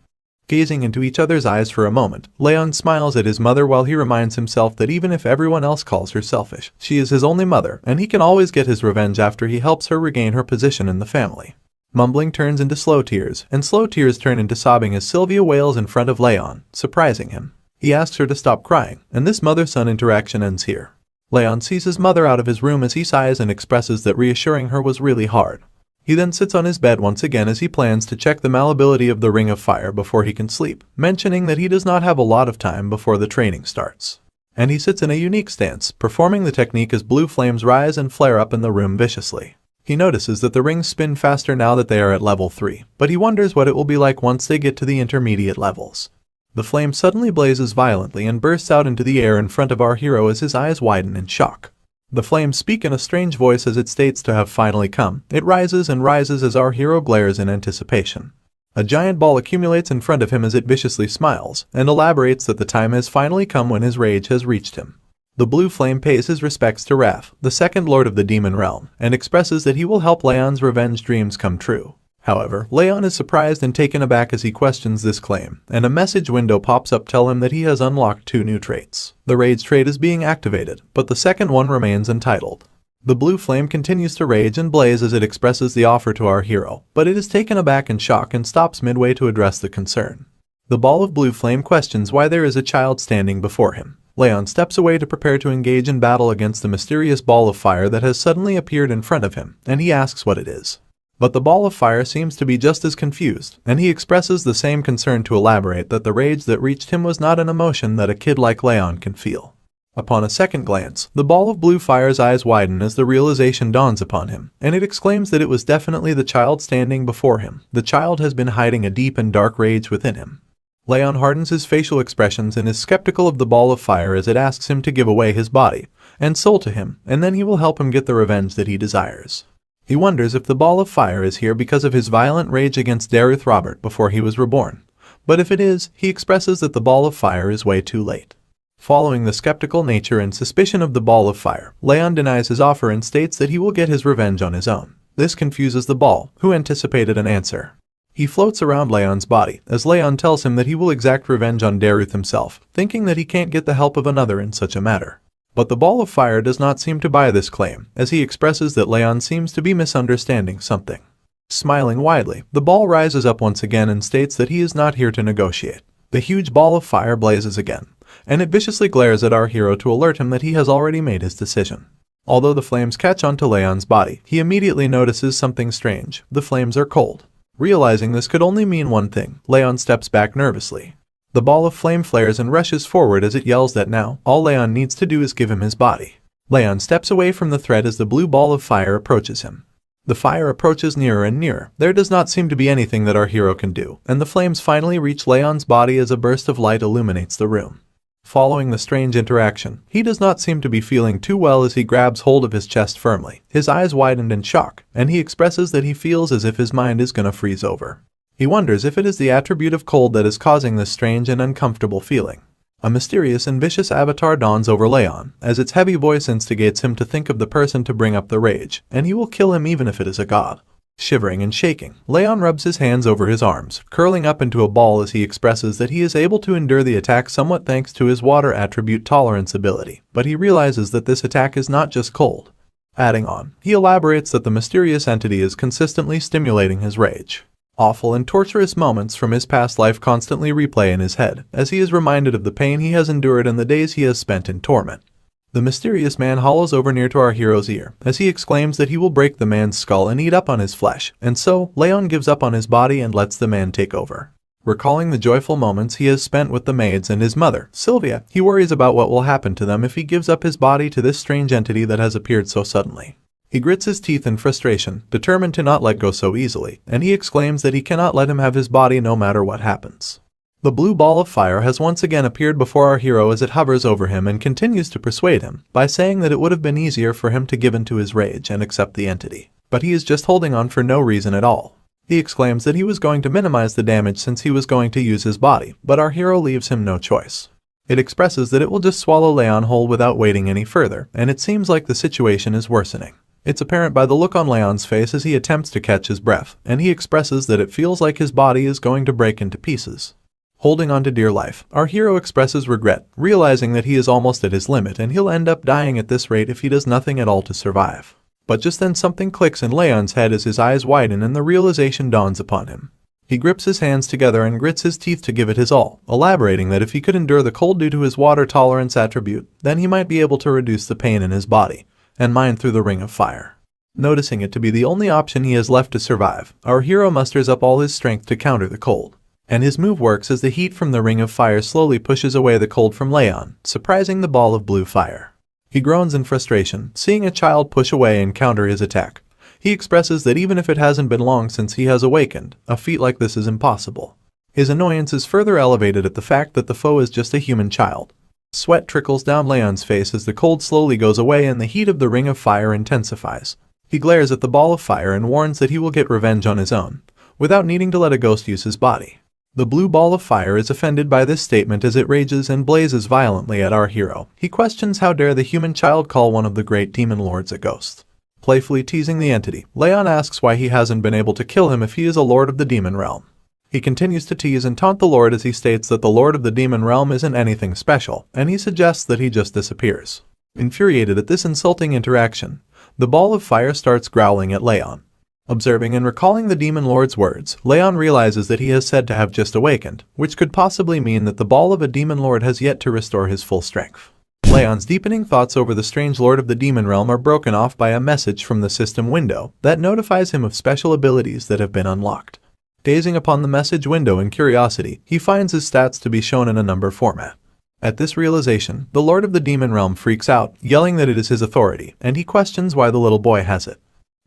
Gazing into each other's eyes for a moment, Raon smiles at his mother while he reminds himself that even if everyone else calls her selfish, she is his only mother, and he can always get his revenge after he helps her regain her position in the family. Mumbling turns into slow tears, and slow tears turn into sobbing as Sylvia wails in front of Raon, surprising him. He asks her to stop crying, and this mother-son interaction ends here. Raon sees his mother out of his room as he sighs and expresses that reassuring her was really hard. He then sits on his bed once again as he plans to check the malleability of the Ring of Fire before he can sleep, mentioning that he does not have a lot of time before the training starts. And he sits in a unique stance, performing the technique as blue flames rise and flare up in the room viciously. He notices that the rings spin faster now that they are at level 3, but he wonders what it will be like once they get to the intermediate levels. The flame suddenly blazes violently and bursts out into the air in front of our hero as his eyes widen in shock. The flames speak in a strange voice as it states to have finally come. It rises and rises as our hero glares in anticipation. A giant ball accumulates in front of him as it viciously smiles, and elaborates that the time has finally come when his rage has reached him. The blue flame pays his respects to Raph, the second lord of the demon realm, and expresses that he will help Raon's revenge dreams come true. However, Raon is surprised and taken aback as he questions this claim, and a message window pops up telling him that he has unlocked 2 new traits. The rage trait is being activated, but the second one remains untitled. The blue flame continues to rage and blaze as it expresses the offer to our hero, but it is taken aback in shock and stops midway to address the concern. The ball of blue flame questions why there is a child standing before him. Raon steps away to prepare to engage in battle against the mysterious ball of fire that has suddenly appeared in front of him, and he asks what it is. But the ball of fire seems to be just as confused, and he expresses the same concern to elaborate that the rage that reached him was not an emotion that a kid like Raon can feel. Upon a second glance, the ball of blue fire's eyes widen as the realization dawns upon him, and it exclaims that it was definitely the child standing before him. The child has been hiding a deep and dark rage within him. Raon hardens his facial expressions and is skeptical of the ball of fire as it asks him to give away his body and soul to him, and then he will help him get the revenge that he desires. He wonders if the ball of fire is here because of his violent rage against Derus Robert before he was reborn. But if it is, he expresses that the ball of fire is way too late. Following the skeptical nature and suspicion of the ball of fire, Raon denies his offer and states that he will get his revenge on his own. This confuses the ball, who anticipated an answer. He floats around Raon's body, as Raon tells him that he will exact revenge on Derus himself, thinking that he can't get the help of another in such a matter. But the ball of fire does not seem to buy this claim, as he expresses that Raon seems to be misunderstanding something. Smiling widely, the ball rises up once again and states that he is not here to negotiate. The huge ball of fire blazes again, and it viciously glares at our hero to alert him that he has already made his decision. Although the flames catch onto Raon's body, he immediately notices something strange. The flames are cold. Realizing this could only mean one thing, Raon steps back nervously. The ball of flame flares and rushes forward as it yells that now, all Raon needs to do is give him his body. Raon steps away from the threat as the blue ball of fire approaches him. The fire approaches nearer and nearer. There does not seem to be anything that our hero can do, and the flames finally reach Raon's body as a burst of light illuminates the room. Following the strange interaction, he does not seem to be feeling too well as he grabs hold of his chest firmly. His eyes widened in shock, and he expresses that he feels as if his mind is gonna freeze over. He wonders if it is the attribute of cold that is causing this strange and uncomfortable feeling. A mysterious and vicious avatar dawns over Raon, as its heavy voice instigates him to think of the person to bring up the rage, and he will kill him even if it is a god. Shivering and shaking, Raon rubs his hands over his arms, curling up into a ball as he expresses that he is able to endure the attack somewhat thanks to his water attribute tolerance ability, but he realizes that this attack is not just cold. Adding on, he elaborates that the mysterious entity is consistently stimulating his rage. Awful and torturous moments from his past life constantly replay in his head, as he is reminded of the pain he has endured and the days he has spent in torment. The mysterious man hollows over near to our hero's ear, as he exclaims that he will break the man's skull and eat up on his flesh, and so, Raon gives up on his body and lets the man take over. Recalling the joyful moments he has spent with the maids and his mother, Sylvia, he worries about what will happen to them if he gives up his body to this strange entity that has appeared so suddenly. He grits his teeth in frustration, determined to not let go so easily, and he exclaims that he cannot let him have his body no matter what happens. The blue ball of fire has once again appeared before our hero as it hovers over him and continues to persuade him by saying that it would have been easier for him to give in to his rage and accept the entity. But he is just holding on for no reason at all. He exclaims that he was going to minimize the damage since he was going to use his body, but our hero leaves him no choice. It expresses that it will just swallow Raon whole without waiting any further, and it seems like the situation is worsening. It's apparent by the look on Raon's face as he attempts to catch his breath, and he expresses that it feels like his body is going to break into pieces. Holding on to dear life, our hero expresses regret, realizing that he is almost at his limit and he'll end up dying at this rate if he does nothing at all to survive. But just then something clicks in Raon's head as his eyes widen and the realization dawns upon him. He grips his hands together and grits his teeth to give it his all, elaborating that if he could endure the cold due to his water tolerance attribute, then he might be able to reduce the pain in his body and mine through the ring of fire. Noticing it to be the only option he has left to survive, our hero musters up all his strength to counter the cold. And his move works as the heat from the ring of fire slowly pushes away the cold from Raon, surprising the ball of blue fire. He groans in frustration, seeing a child push away and counter his attack. He expresses that even if it hasn't been long since he has awakened, a feat like this is impossible. His annoyance is further elevated at the fact that the foe is just a human child. Sweat trickles down Raon's face as the cold slowly goes away and the heat of the ring of fire intensifies. He glares at the ball of fire and warns that he will get revenge on his own, without needing to let a ghost use his body. The blue ball of fire is offended by this statement as it rages and blazes violently at our hero. He questions how dare the human child call one of the great demon lords a ghost. Playfully teasing the entity, Raon asks why he hasn't been able to kill him if he is a lord of the demon realm. He continues to tease and taunt the lord as he states that the lord of the demon realm isn't anything special, and he suggests that he just disappears. Infuriated at this insulting interaction, the ball of fire starts growling at Raon. Observing and recalling the demon lord's words, Raon realizes that he is said to have just awakened, which could possibly mean that the ball of a demon lord has yet to restore his full strength. Raon's deepening thoughts over the strange lord of the demon realm are broken off by a message from the system window that notifies him of special abilities that have been unlocked. Gazing upon the message window in curiosity, he finds his stats to be shown in a number format. At this realization, the lord of the demon realm freaks out, yelling that it is his authority, and he questions why the little boy has it.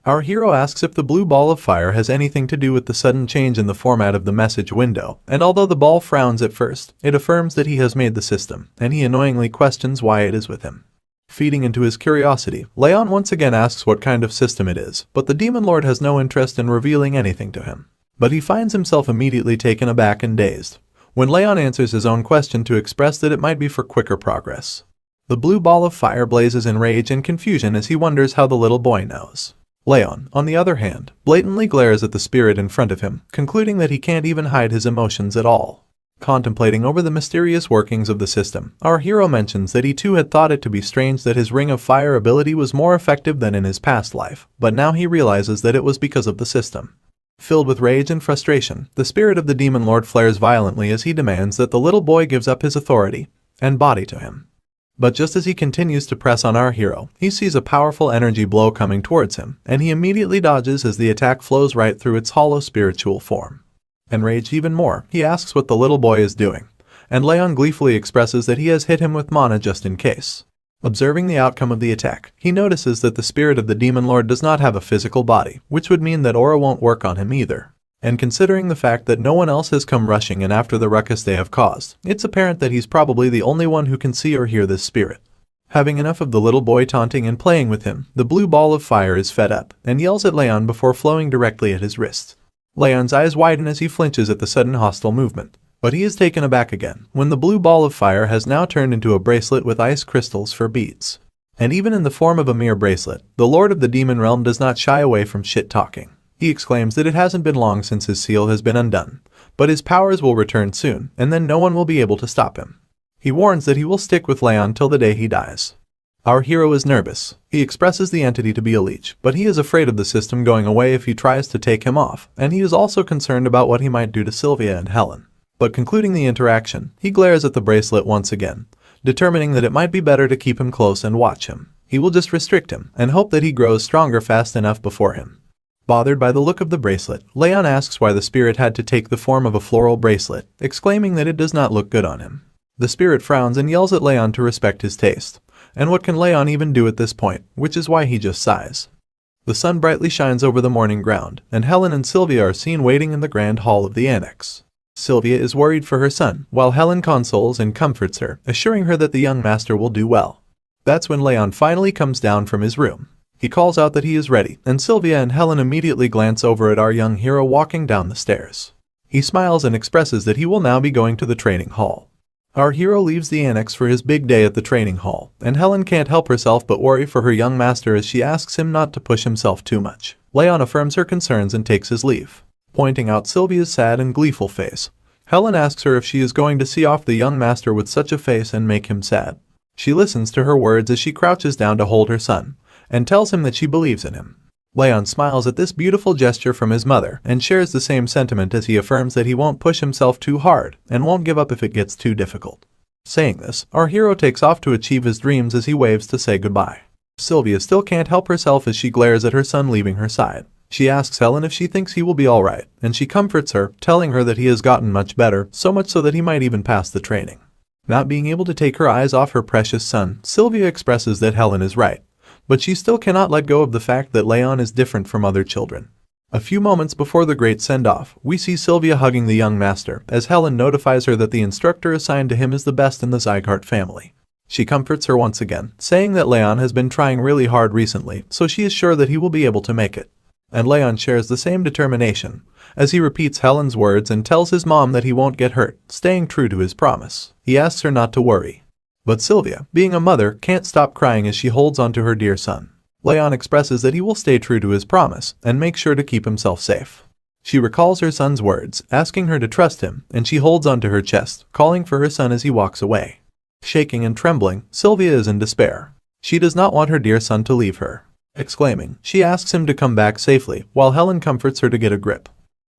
Our hero asks if the blue ball of fire has anything to do with the sudden change in the format of the message window, and although the ball frowns at first, it affirms that he has made the system, and he annoyingly questions why it is with him. Feeding into his curiosity, Raon once again asks what kind of system it is, but the demon lord has no interest in revealing anything to him. But he finds himself immediately taken aback and dazed when Raon answers his own question to express that it might be for quicker progress. The blue ball of fire blazes in rage and confusion as he wonders how the little boy knows. Raon, on the other hand, blatantly glares at the spirit in front of him, concluding that he can't even hide his emotions at all. Contemplating over the mysterious workings of the system, our hero mentions that he too had thought it to be strange that his Ring of Fire ability was more effective than in his past life, but now he realizes that it was because of the system. Filled with rage and frustration, the spirit of the demon lord flares violently as he demands that the little boy gives up his authority and body to him. But just as he continues to press on our hero, he sees a powerful energy blow coming towards him, and he immediately dodges as the attack flows right through its hollow spiritual form. Enraged even more, he asks what the little boy is doing, and Raon gleefully expresses that he has hit him with mana just in case. Observing the outcome of the attack, he notices that the spirit of the demon lord does not have a physical body, which would mean that aura won't work on him either. And considering the fact that no one else has come rushing in after the ruckus they have caused, it's apparent that he's probably the only one who can see or hear this spirit. Having enough of the little boy taunting and playing with him, the blue ball of fire is fed up and yells at Raon before flowing directly at his wrist. Raon's eyes widen as he flinches at the sudden hostile movement, but he is taken aback again when the blue ball of fire has now turned into a bracelet with ice crystals for beads. And even in the form of a mere bracelet, the lord of the demon realm does not shy away from shit-talking. He exclaims that it hasn't been long since his seal has been undone, but his powers will return soon, and then no one will be able to stop him. He warns that he will stick with Raon till the day he dies. Our hero is nervous. He expresses the entity to be a leech, but he is afraid of the system going away if he tries to take him off, and he is also concerned about what he might do to Sylvia and Helen. But concluding the interaction, he glares at the bracelet once again, determining that it might be better to keep him close and watch him. He will just restrict him, and hope that he grows stronger fast enough before him. Bothered by the look of the bracelet, Raon asks why the spirit had to take the form of a floral bracelet, exclaiming that it does not look good on him. The spirit frowns and yells at Raon to respect his taste. And what can Raon even do at this point, which is why he just sighs. The sun brightly shines over the morning ground, and Helen and Sylvia are seen waiting in the grand hall of the annex. Sylvia is worried for her son, while Helen consoles and comforts her, assuring her that the young master will do well. That's when Raon finally comes down from his room. He calls out that he is ready, and Sylvia and Helen immediately glance over at our young hero walking down the stairs. He smiles and expresses that he will now be going to the training hall. Our hero leaves the annex for his big day at the training hall, and Helen can't help herself but worry for her young master as she asks him not to push himself too much. Raon affirms her concerns and takes his leave. Pointing out Sylvia's sad and gleeful face, Helen asks her if she is going to see off the young master with such a face and make him sad. She listens to her words as she crouches down to hold her son, and tells him that she believes in him. Raon smiles at this beautiful gesture from his mother and shares the same sentiment as he affirms that he won't push himself too hard and won't give up if it gets too difficult. Saying this, our hero takes off to achieve his dreams as he waves to say goodbye. Sylvia still can't help herself as she glares at her son leaving her side. She asks Helen if she thinks he will be alright, and she comforts her, telling her that he has gotten much better, so much so that he might even pass the training. Not being able to take her eyes off her precious son, Sylvia expresses that Helen is right. But she still cannot let go of the fact that Raon is different from other children. A few moments before the great send-off, we see Sylvia hugging the young master, as Helen notifies her that the instructor assigned to him is the best in the Sieghart family. She comforts her once again, saying that Raon has been trying really hard recently, so she is sure that he will be able to make it. And Raon shares the same determination, as he repeats Helen's words and tells his mom that he won't get hurt, staying true to his promise. He asks her not to worry. But Sylvia, being a mother, can't stop crying as she holds onto her dear son. Raon expresses that he will stay true to his promise and make sure to keep himself safe. She recalls her son's words, asking her to trust him, and she holds onto her chest, calling for her son as he walks away. Shaking and trembling, Sylvia is in despair. She does not want her dear son to leave her. Exclaiming, she asks him to come back safely, while Helen comforts her to get a grip.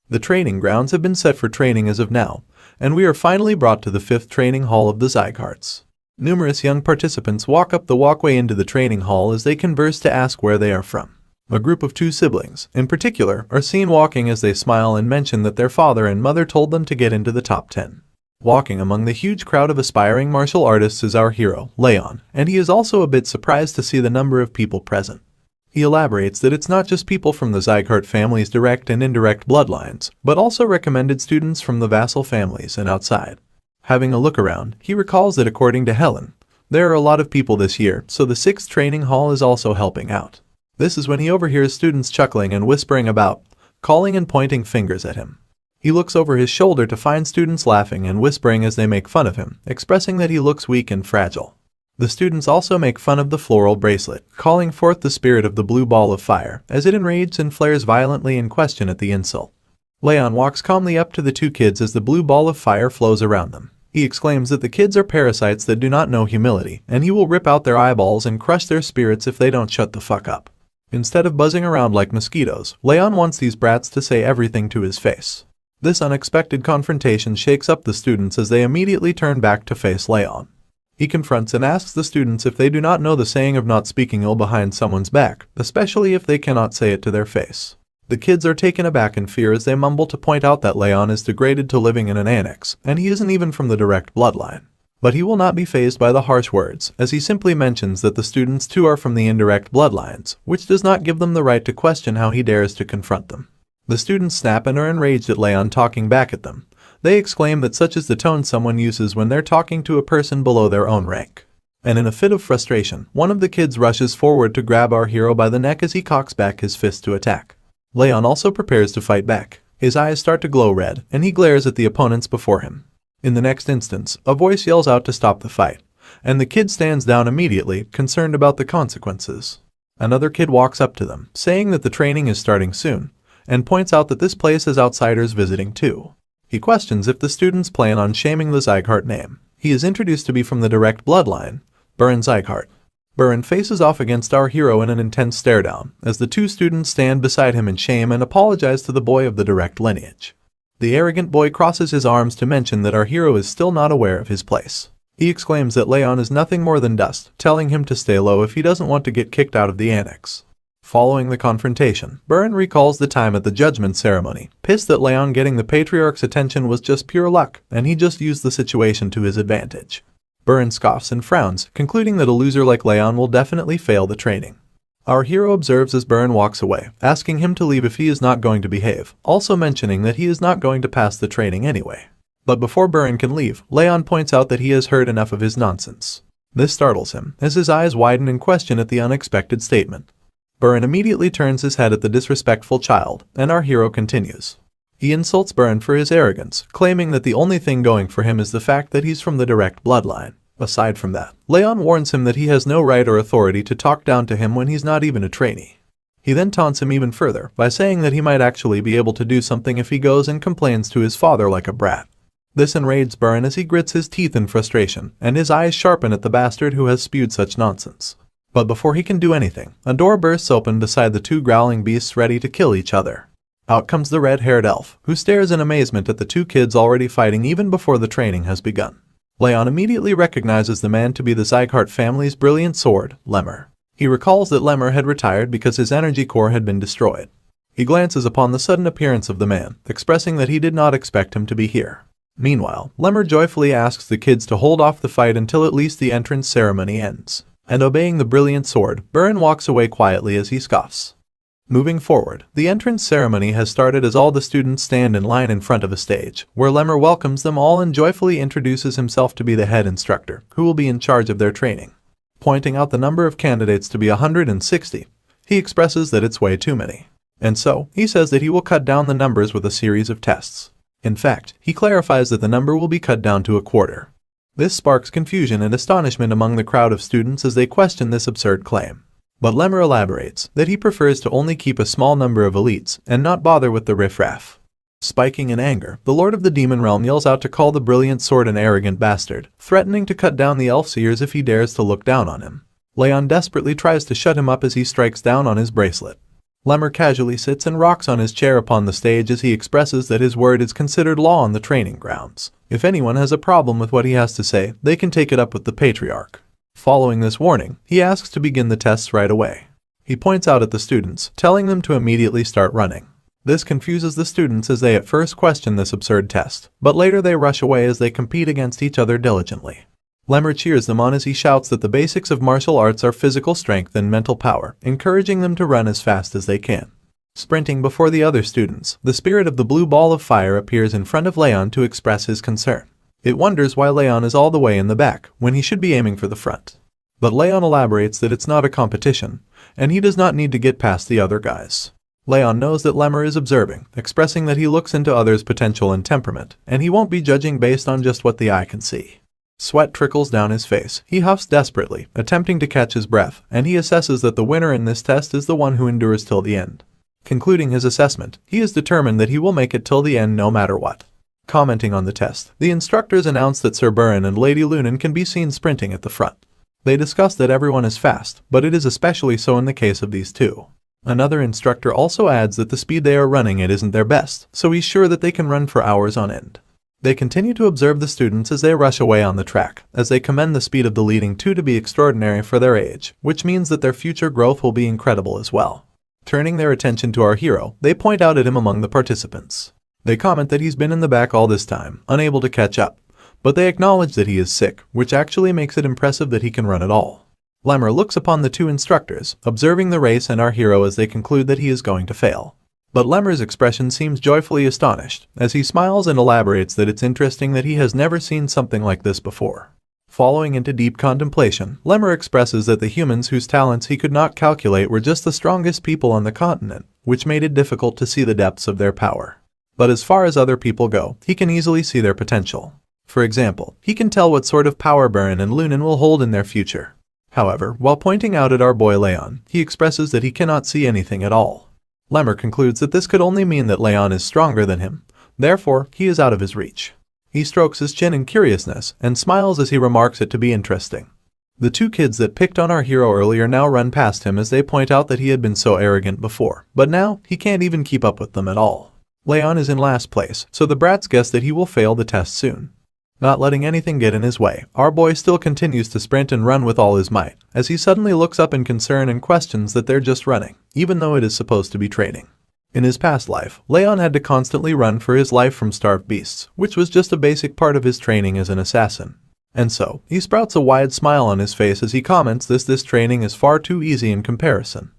The training grounds have been set for training as of now, and we are finally brought to the 5th training hall of the Siegharts. Numerous young participants walk up the walkway into the training hall as they converse to ask where they are from. A group of 2 siblings, in particular, are seen walking as they smile and mention that their father and mother told them to get into the top 10. Walking among the huge crowd of aspiring martial artists is our hero, Raon, and he is also a bit surprised to see the number of people present. He elaborates that it's not just people from the Sieghart family's direct and indirect bloodlines, but also recommended students from the vassal families and outside. Having a look around, he recalls that according to Helen, there are a lot of people this year, so the 6th training hall is also helping out. This is when he overhears students chuckling and whispering about, calling and pointing fingers at him. He looks over his shoulder to find students laughing and whispering as they make fun of him, expressing that he looks weak and fragile. The students also make fun of the floral bracelet, calling forth the spirit of the blue ball of fire, as it enrages and flares violently in question at the insult. Raon walks calmly up to the 2 kids as the blue ball of fire flows around them. He exclaims that the kids are parasites that do not know humility, and he will rip out their eyeballs and crush their spirits if they don't shut the fuck up. Instead of buzzing around like mosquitoes, Raon wants these brats to say everything to his face. This unexpected confrontation shakes up the students as they immediately turn back to face Raon. He confronts and asks the students if they do not know the saying of not speaking ill behind someone's back, especially if they cannot say it to their face. The kids are taken aback in fear as they mumble to point out that Raon is degraded to living in an annex, and he isn't even from the direct bloodline. But he will not be fazed by the harsh words, as he simply mentions that the students too are from the indirect bloodlines, which does not give them the right to question how he dares to confront them. The students snap and are enraged at Raon talking back at them. They exclaim that such is the tone someone uses when they're talking to a person below their own rank. And in a fit of frustration, one of the kids rushes forward to grab our hero by the neck as he cocks back his fist to attack. Raon also prepares to fight back. His eyes start to glow red, and he glares at the opponents before him. In the next instance, a voice yells out to stop the fight, and the kid stands down immediately, concerned about the consequences. Another kid walks up to them, saying that the training is starting soon, and points out that this place has outsiders visiting too. He questions if the students plan on shaming the Sieghart name. He is introduced to be from the direct bloodline, Baron Sieghart. Baron faces off against our hero in an intense stare-down, as the 2 students stand beside him in shame and apologize to the boy of the direct lineage. The arrogant boy crosses his arms to mention that our hero is still not aware of his place. He exclaims that Raon is nothing more than dust, telling him to stay low if he doesn't want to get kicked out of the annex. Following the confrontation, Baron recalls the time at the judgment ceremony, pissed that Raon getting the patriarch's attention was just pure luck, and he just used the situation to his advantage. Baron scoffs and frowns, concluding that a loser like Raon will definitely fail the training. Our hero observes as Baron walks away, asking him to leave if he is not going to behave, also mentioning that he is not going to pass the training anyway. But before Baron can leave, Raon points out that he has heard enough of his nonsense. This startles him, as his eyes widen in question at the unexpected statement. Baron immediately turns his head at the disrespectful child, and our hero continues. He insults Baron for his arrogance, claiming that the only thing going for him is the fact that he's from the direct bloodline. Aside from that, Raon warns him that he has no right or authority to talk down to him when he's not even a trainee. He then taunts him even further by saying that he might actually be able to do something if he goes and complains to his father like a brat. This enrages Baron as he grits his teeth in frustration, and his eyes sharpen at the bastard who has spewed such nonsense. But before he can do anything, a door bursts open beside the 2 growling beasts ready to kill each other. Out comes the red-haired elf, who stares in amazement at the 2 kids already fighting even before the training has begun. Raon immediately recognizes the man to be the Sieghart family's brilliant sword, Lemmer. He recalls that Lemmer had retired because his energy core had been destroyed. He glances upon the sudden appearance of the man, expressing that he did not expect him to be here. Meanwhile, Lemmer joyfully asks the kids to hold off the fight until at least the entrance ceremony ends. And obeying the brilliant sword, Baron walks away quietly as he scoffs. Moving forward, the entrance ceremony has started as all the students stand in line in front of a stage, where Lemmer welcomes them all and joyfully introduces himself to be the head instructor, who will be in charge of their training. Pointing out the number of candidates to be 160, he expresses that it's way too many. And so, he says that he will cut down the numbers with a series of tests. In fact, he clarifies that the number will be cut down to a quarter. This sparks confusion and astonishment among the crowd of students as they question this absurd claim. But Lemmer elaborates that he prefers to only keep a small number of elites and not bother with the riffraff. Spiking in anger, the Lord of the Demon Realm yells out to call the brilliant sword an arrogant bastard, threatening to cut down the elf-seers if he dares to look down on him. Raon desperately tries to shut him up as he strikes down on his bracelet. Lemmer casually sits and rocks on his chair upon the stage as he expresses that his word is considered law on the training grounds. If anyone has a problem with what he has to say, they can take it up with the Patriarch. Following this warning, he asks to begin the tests right away. He points out at the students, telling them to immediately start running. This confuses the students as they at first question this absurd test, but later they rush away as they compete against each other diligently. Lemmer cheers them on as he shouts that the basics of martial arts are physical strength and mental power, encouraging them to run as fast as they can. Sprinting before the other students, the spirit of the blue ball of fire appears in front of Raon to express his concern. It wonders why Raon is all the way in the back, when he should be aiming for the front. But Raon elaborates that it's not a competition, and he does not need to get past the other guys. Raon knows that Lemmer is observing, expressing that he looks into others' potential and temperament, and he won't be judging based on just what the eye can see. Sweat trickles down his face. He huffs desperately, attempting to catch his breath, and he assesses that the winner in this test is the one who endures till the end. Concluding his assessment, he is determined that he will make it till the end no matter what. Commenting on the test, the instructors announce that Sir Burin and Lady Lunan can be seen sprinting at the front. They discuss that everyone is fast, but it is especially so in the case of these two. Another instructor also adds that the speed they are running at isn't their best, so he's sure that they can run for hours on end. They continue to observe the students as they rush away on the track, as they commend the speed of the leading two to be extraordinary for their age, which means that their future growth will be incredible as well. Turning their attention to our hero, they point out at him among the participants. They comment that he's been in the back all this time, unable to catch up, but they acknowledge that he is sick, which actually makes it impressive that he can run at all. Lemmer looks upon the two instructors, observing the race and our hero as they conclude that he is going to fail. But Lemmer's expression seems joyfully astonished, as he smiles and elaborates that it's interesting that he has never seen something like this before. Following into deep contemplation, Lemmer expresses that the humans whose talents he could not calculate were just the strongest people on the continent, which made it difficult to see the depths of their power. But as far as other people go, he can easily see their potential. For example, he can tell what sort of power Burin and Lunan will hold in their future. However, while pointing out at our boy Raon, he expresses that he cannot see anything at all. Lemmer concludes that this could only mean that Raon is stronger than him, therefore he is out of his reach. He strokes his chin in curiousness and smiles as he remarks it to be interesting. The two kids that picked on our hero earlier now run past him as they point out that he had been so arrogant before, but now he can't even keep up with them at all. Raon is in last place, so the brats guess that he will fail the test soon. Not letting anything get in his way, our boy still continues to sprint and run with all his might, as he suddenly looks up in concern and questions that they're just running, even though it is supposed to be training. In his past life, Raon had to constantly run for his life from starved beasts, which was just a basic part of his training as an assassin. And so, he sprouts a wide smile on his face as he comments this training is far too easy in comparison.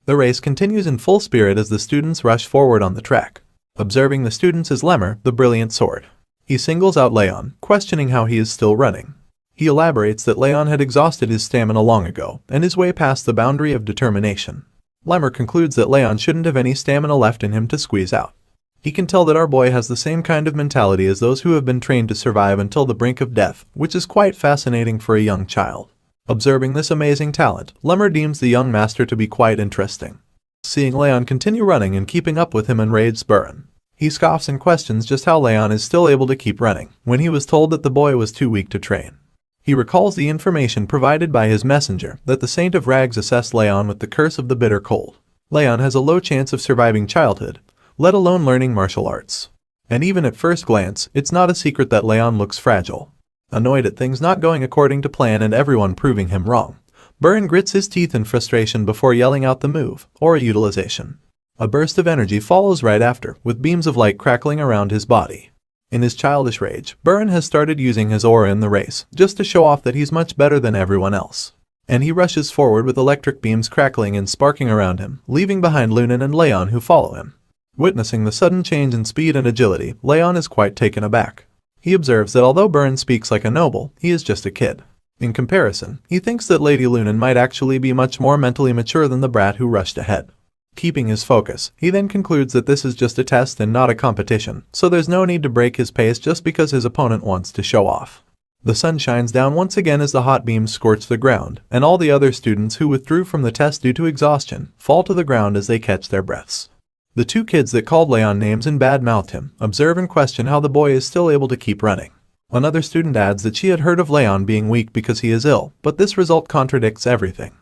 The race continues in full spirit as the students rush forward on the track. Observing the students is Lemmer, the brilliant sword. He singles out Raon, questioning how he is still running. He elaborates that Raon had exhausted his stamina long ago, and is way past the boundary of determination. Lemmer concludes that Raon shouldn't have any stamina left in him to squeeze out. He can tell that our boy has the same kind of mentality as those who have been trained to survive until the brink of death, which is quite fascinating for a young child. Observing this amazing talent, Lemmer deems the young master to be quite interesting. Seeing Raon continue running and keeping up with him enrages Burin. He scoffs and questions just how Raon is still able to keep running, when he was told that the boy was too weak to train. He recalls the information provided by his messenger that the Saint of Rags assessed Raon with the curse of the bitter cold. Raon has a low chance of surviving childhood, let alone learning martial arts. And even at first glance, it's not a secret that Raon looks fragile. Annoyed at things not going according to plan and everyone proving him wrong, Burin grits his teeth in frustration before yelling out the move, or utilization. A burst of energy follows right after, with beams of light crackling around his body. In his childish rage, Burin has started using his aura in the race, just to show off that he's much better than everyone else. And he rushes forward with electric beams crackling and sparking around him, leaving behind Lunan and Raon who follow him. Witnessing the sudden change in speed and agility, Raon is quite taken aback. He observes that although Burin speaks like a noble, he is just a kid. In comparison, he thinks that Lady Lunan might actually be much more mentally mature than the brat who rushed ahead. Keeping his focus, he then concludes that this is just a test and not a competition, so there's no need to break his pace just because his opponent wants to show off. The sun shines down once again as the hot beams scorch the ground, and all the other students who withdrew from the test due to exhaustion fall to the ground as they catch their breaths. The two kids that called Raon names and bad-mouthed him observe and question how the boy is still able to keep running. Another student adds that she had heard of Raon being weak because he is ill, but this result contradicts everything.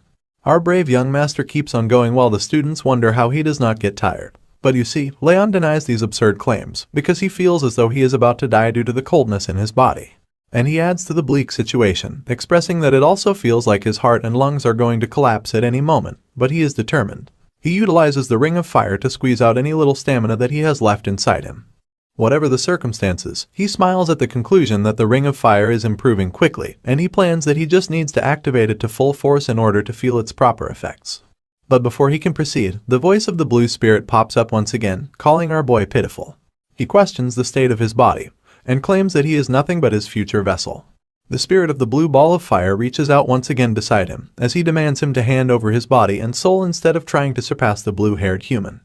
Our brave young master keeps on going while the students wonder how he does not get tired. But you see, Raon denies these absurd claims because he feels as though he is about to die due to the coldness in his body. And he adds to the bleak situation, expressing that it also feels like his heart and lungs are going to collapse at any moment, but he is determined. He utilizes the ring of fire to squeeze out any little stamina that he has left inside him. Whatever the circumstances, he smiles at the conclusion that the ring of fire is improving quickly, and he plans that he just needs to activate it to full force in order to feel its proper effects. But before he can proceed, the voice of the blue spirit pops up once again, calling our boy pitiful. He questions the state of his body, and claims that he is nothing but his future vessel. The spirit of the blue ball of fire reaches out once again beside him, as he demands him to hand over his body and soul instead of trying to surpass the blue-haired human.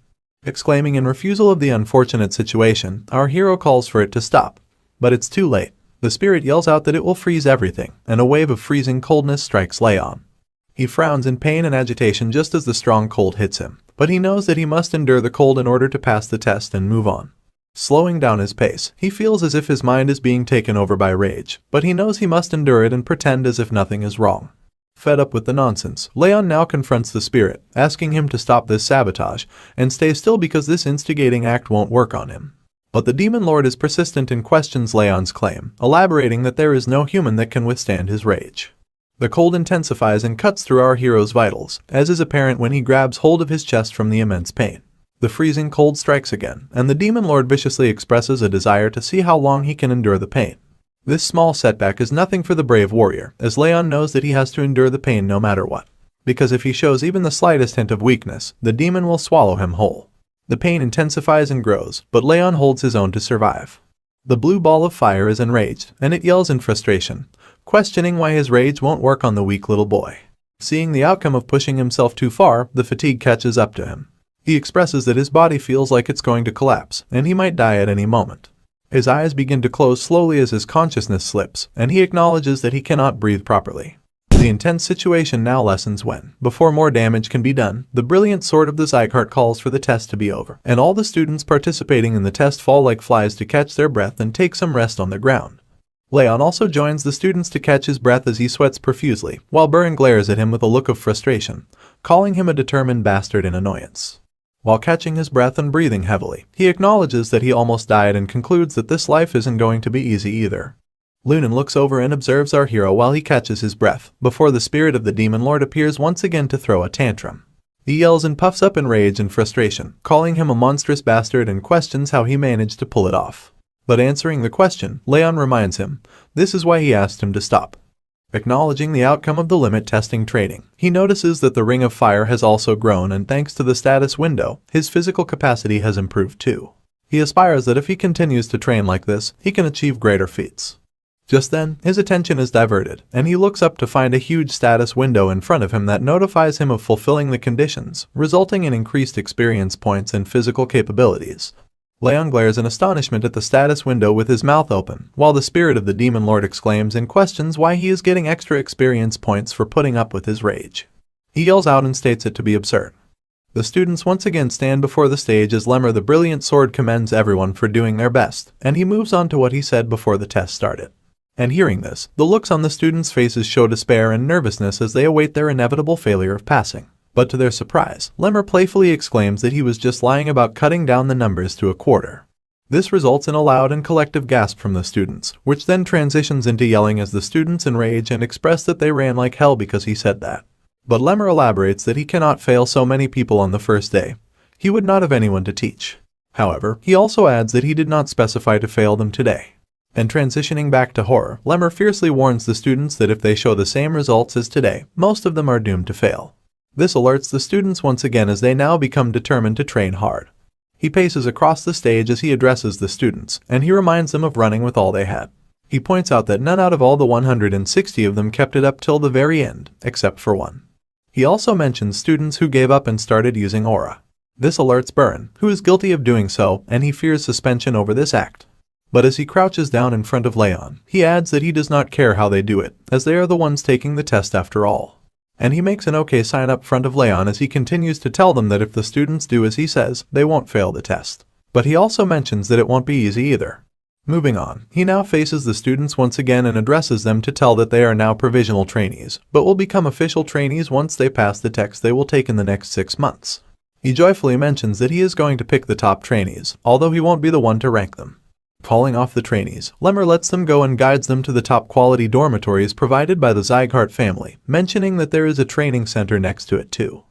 Exclaiming in refusal of the unfortunate situation, our hero calls for it to stop. But it's too late. The spirit yells out that it will freeze everything, and a wave of freezing coldness strikes Raon. He frowns in pain and agitation just as the strong cold hits him, but he knows that he must endure the cold in order to pass the test and move on. Slowing down his pace, he feels as if his mind is being taken over by rage, but he knows he must endure it and pretend as if nothing is wrong. Fed up with the nonsense, Raon now confronts the spirit, asking him to stop this sabotage and stay still because this instigating act won't work on him. But the demon lord is persistent and questions Raon's claim, elaborating that there is no human that can withstand his rage. The cold intensifies and cuts through our hero's vitals, as is apparent when he grabs hold of his chest from the immense pain. The freezing cold strikes again, and the demon lord viciously expresses a desire to see how long he can endure the pain. This small setback is nothing for the brave warrior, as Raon knows that he has to endure the pain no matter what. Because if he shows even the slightest hint of weakness, the demon will swallow him whole. The pain intensifies and grows, but Raon holds his own to survive. The blue ball of fire is enraged, and it yells in frustration, questioning why his rage won't work on the weak little boy. Seeing the outcome of pushing himself too far, the fatigue catches up to him. He expresses that his body feels like it's going to collapse, and he might die at any moment. His eyes begin to close slowly as his consciousness slips, and he acknowledges that he cannot breathe properly. The intense situation now lessens when, before more damage can be done, the brilliant sword of the Sieghart calls for the test to be over, and all the students participating in the test fall like flies to catch their breath and take some rest on the ground. Raon also joins the students to catch his breath as he sweats profusely, while Buren glares at him with a look of frustration, calling him a determined bastard in annoyance. While catching his breath and breathing heavily, he acknowledges that he almost died and concludes that this life isn't going to be easy either. Lunan looks over and observes our hero while he catches his breath, before the spirit of the demon lord appears once again to throw a tantrum. He yells and puffs up in rage and frustration, calling him a monstrous bastard and questions how he managed to pull it off. But answering the question, Raon reminds him, this is why he asked him to stop. Acknowledging the outcome of the limit testing training, he notices that the ring of fire has also grown, and thanks to the status window, his physical capacity has improved too. He aspires that if he continues to train like this, he can achieve greater feats. Just then, his attention is diverted, and he looks up to find a huge status window in front of him that notifies him of fulfilling the conditions, resulting in increased experience points and physical capabilities. Raon glares in astonishment at the status window with his mouth open, while the spirit of the demon lord exclaims and questions why he is getting extra experience points for putting up with his rage. He yells out and states it to be absurd. The students once again stand before the stage as Lemmer the brilliant sword commends everyone for doing their best, and he moves on to what he said before the test started. And hearing this, the looks on the students' faces show despair and nervousness as they await their inevitable failure of passing. But to their surprise, Lemmer playfully exclaims that he was just lying about cutting down the numbers to a quarter. This results in a loud and collective gasp from the students, which then transitions into yelling as the students enrage and express that they ran like hell because he said that. But Lemmer elaborates that he cannot fail so many people on the first day. He would not have anyone to teach. However, he also adds that he did not specify to fail them today. And transitioning back to horror, Lemmer fiercely warns the students that if they show the same results as today, most of them are doomed to fail. This alerts the students once again as they now become determined to train hard. He paces across the stage as he addresses the students, and he reminds them of running with all they had. He points out that none out of all the 160 of them kept it up till the very end, except for one. He also mentions students who gave up and started using aura. This alerts Buren, who is guilty of doing so, and he fears suspension over this act. But as he crouches down in front of Raon, he adds that he does not care how they do it, as they are the ones taking the test after all. And he makes an okay sign up front of Raon as he continues to tell them that if the students do as he says, they won't fail the test. But he also mentions that it won't be easy either. Moving on, he now faces the students once again and addresses them to tell that they are now provisional trainees, but will become official trainees once they pass the tests they will take in the next 6 months. He joyfully mentions that he is going to pick the top trainees, although he won't be the one to rank them. Calling off the trainees, Lemmer lets them go and guides them to the top quality dormitories provided by the Sieghart family, mentioning that there is a training center next to it too.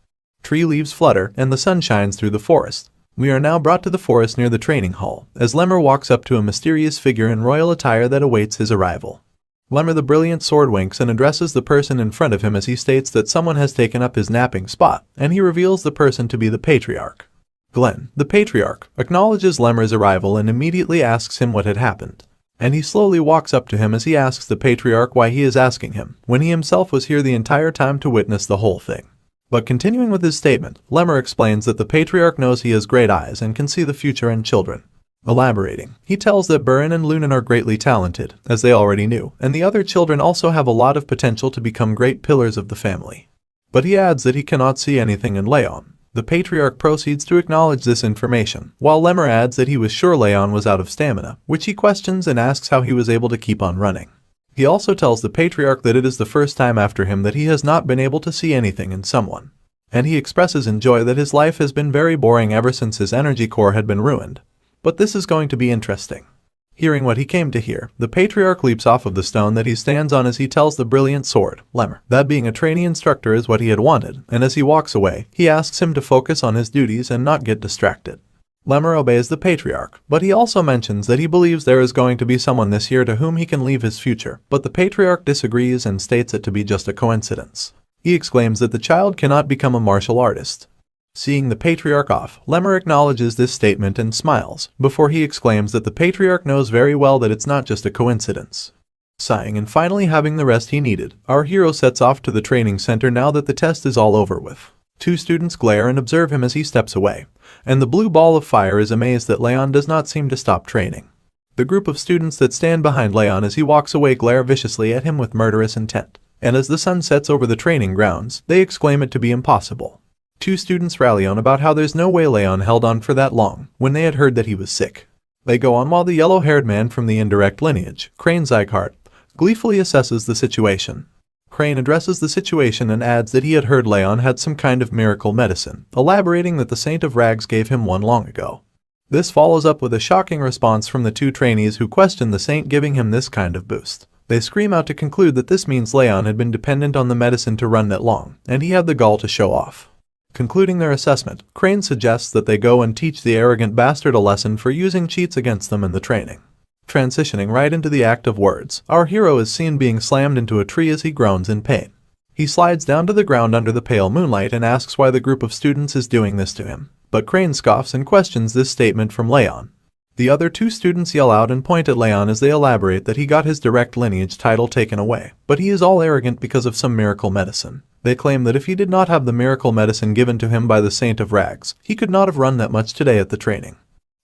Tree leaves flutter and the sun shines through the forest. We are now brought to the forest near the training hall, as Lemmer walks up to a mysterious figure in royal attire that awaits his arrival. Lemmer the Brilliant Sword winks and addresses the person in front of him as he states that someone has taken up his napping spot, and he reveals the person to be the Patriarch. Glenn, the Patriarch, acknowledges Lemmer's arrival and immediately asks him what had happened. And he slowly walks up to him as he asks the Patriarch why he is asking him, when he himself was here the entire time to witness the whole thing. But continuing with his statement, Lemmer explains that the Patriarch knows he has great eyes and can see the future and children. Elaborating, he tells that Burin and Lunan are greatly talented, as they already knew, and the other children also have a lot of potential to become great pillars of the family. But he adds that he cannot see anything in Raon. The Patriarch proceeds to acknowledge this information, while Lemmer adds that he was sure Raon was out of stamina, which he questions and asks how he was able to keep on running. He also tells the Patriarch that it is the first time after him that he has not been able to see anything in someone. And he expresses in joy that his life has been very boring ever since his energy core had been ruined. But this is going to be interesting. Hearing what he came to hear, the Patriarch leaps off of the stone that he stands on as he tells the Brilliant Sword, Lemmer, that being a trainee instructor is what he had wanted, and as he walks away, he asks him to focus on his duties and not get distracted. Lemmer obeys the Patriarch, but he also mentions that he believes there is going to be someone this year to whom he can leave his future, but the Patriarch disagrees and states it to be just a coincidence. He exclaims that the child cannot become a martial artist. Seeing the Patriarch off, Lemmer acknowledges this statement and smiles, before he exclaims that the Patriarch knows very well that it's not just a coincidence. Sighing and finally having the rest he needed, our hero sets off to the training center now that the test is all over with. 2 students glare and observe him as he steps away, and the blue ball of fire is amazed that Raon does not seem to stop training. The group of students that stand behind Raon as he walks away glare viciously at him with murderous intent, and as the sun sets over the training grounds, they exclaim it to be impossible. 2 students rally on about how there's no way Raon held on for that long, when they had heard that he was sick. They go on while the yellow-haired man from the indirect lineage, Reincarnated Sieghart, gleefully assesses the situation. Crane addresses the situation and adds that he had heard Raon had some kind of miracle medicine, elaborating that the Saint of Rags gave him one long ago. This follows up with a shocking response from the 2 trainees who question the Saint giving him this kind of boost. They scream out to conclude that this means Raon had been dependent on the medicine to run that long, and he had the gall to show off. Concluding their assessment, Crane suggests that they go and teach the arrogant bastard a lesson for using cheats against them in the training. Transitioning right into the act of words, our hero is seen being slammed into a tree as he groans in pain. He slides down to the ground under the pale moonlight and asks why the group of students is doing this to him, but Crane scoffs and questions this statement from Raon. The other 2 students yell out and point at Raon as they elaborate that he got his direct lineage title taken away, but he is all arrogant because of some miracle medicine. They claim that if he did not have the miracle medicine given to him by the Saint of Rags, he could not have run that much today at the training.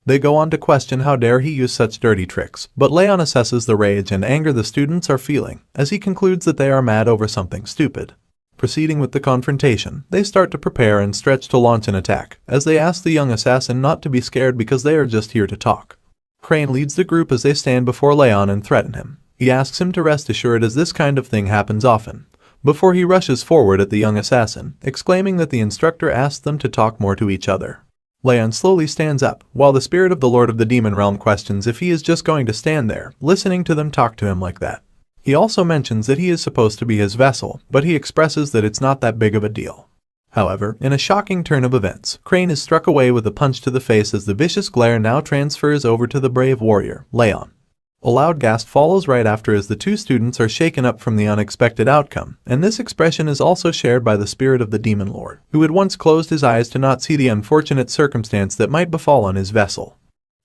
They go on to question how dare he use such dirty tricks, but Raon assesses the rage and anger the students are feeling, as he concludes that they are mad over something stupid. Proceeding with the confrontation, they start to prepare and stretch to launch an attack, as they ask the young assassin not to be scared because they are just here to talk. Crane leads the group as they stand before Raon and threaten him. He asks him to rest assured as this kind of thing happens often, before he rushes forward at the young assassin, exclaiming that the instructor asked them to talk more to each other. Raon slowly stands up, while the spirit of the Lord of the Demon Realm questions if he is just going to stand there, listening to them talk to him like that. He also mentions that he is supposed to be his vessel, but he expresses that it's not that big of a deal. However, in a shocking turn of events, Crane is struck away with a punch to the face as the vicious glare now transfers over to the brave warrior, Raon. A loud gasp follows right after as the 2 students are shaken up from the unexpected outcome, and this expression is also shared by the spirit of the Demon Lord, who had once closed his eyes to not see the unfortunate circumstance that might befall on his vessel.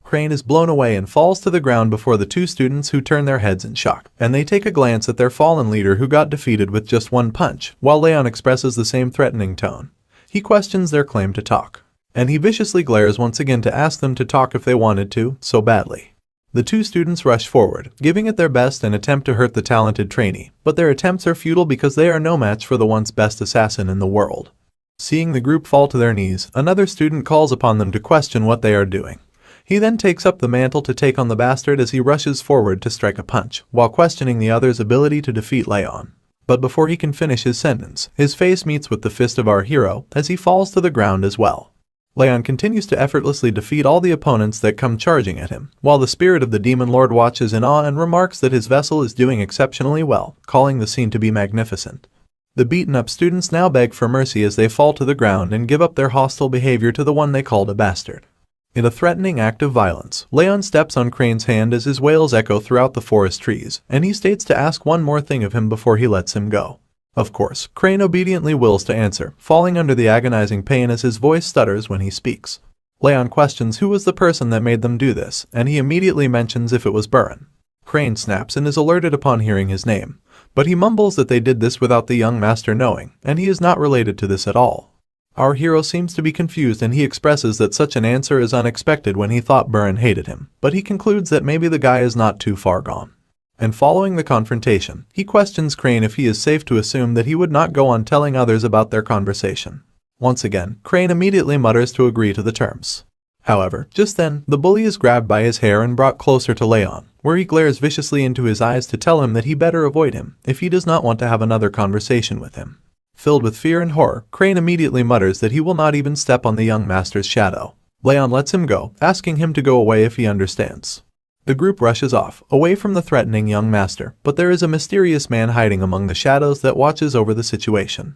Crane is blown away and falls to the ground before the 2 students who turn their heads in shock, and they take a glance at their fallen leader who got defeated with just one punch, while Raon expresses the same threatening tone. He questions their claim to talk, and he viciously glares once again to ask them to talk if they wanted to, so badly. The two students rush forward, giving it their best and attempt to hurt the talented trainee, but their attempts are futile because they are no match for the once best assassin in the world. Seeing the group fall to their knees, another student calls upon them to question what they are doing. He then takes up the mantle to take on the bastard as he rushes forward to strike a punch, while questioning the other's ability to defeat Raon. But before he can finish his sentence, his face meets with the fist of our hero as he falls to the ground as well. Raon continues to effortlessly defeat all the opponents that come charging at him, while the spirit of the demon lord watches in awe and remarks that his vessel is doing exceptionally well, calling the scene to be magnificent. The beaten-up students now beg for mercy as they fall to the ground and give up their hostile behavior to the one they called a bastard. In a threatening act of violence, Raon steps on Crane's hand as his wails echo throughout the forest trees, and he states to ask one more thing of him before he lets him go. Of course, Crane obediently wills to answer, falling under the agonizing pain as his voice stutters when he speaks. Raon questions who was the person that made them do this, and he immediately mentions if it was Buran. Crane snaps and is alerted upon hearing his name, but he mumbles that they did this without the young master knowing, and he is not related to this at all. Our hero seems to be confused and he expresses that such an answer is unexpected when he thought Buran hated him, but he concludes that maybe the guy is not too far gone. And following the confrontation, he questions Crane if he is safe to assume that he would not go on telling others about their conversation. Once again, Crane immediately mutters to agree to the terms. However, just then, the bully is grabbed by his hair and brought closer to Raon, where he glares viciously into his eyes to tell him that he better avoid him if he does not want to have another conversation with him. Filled with fear and horror, Crane immediately mutters that he will not even step on the young master's shadow. Raon lets him go, asking him to go away if he understands. The group rushes off, away from the threatening young master, but there is a mysterious man hiding among the shadows that watches over the situation.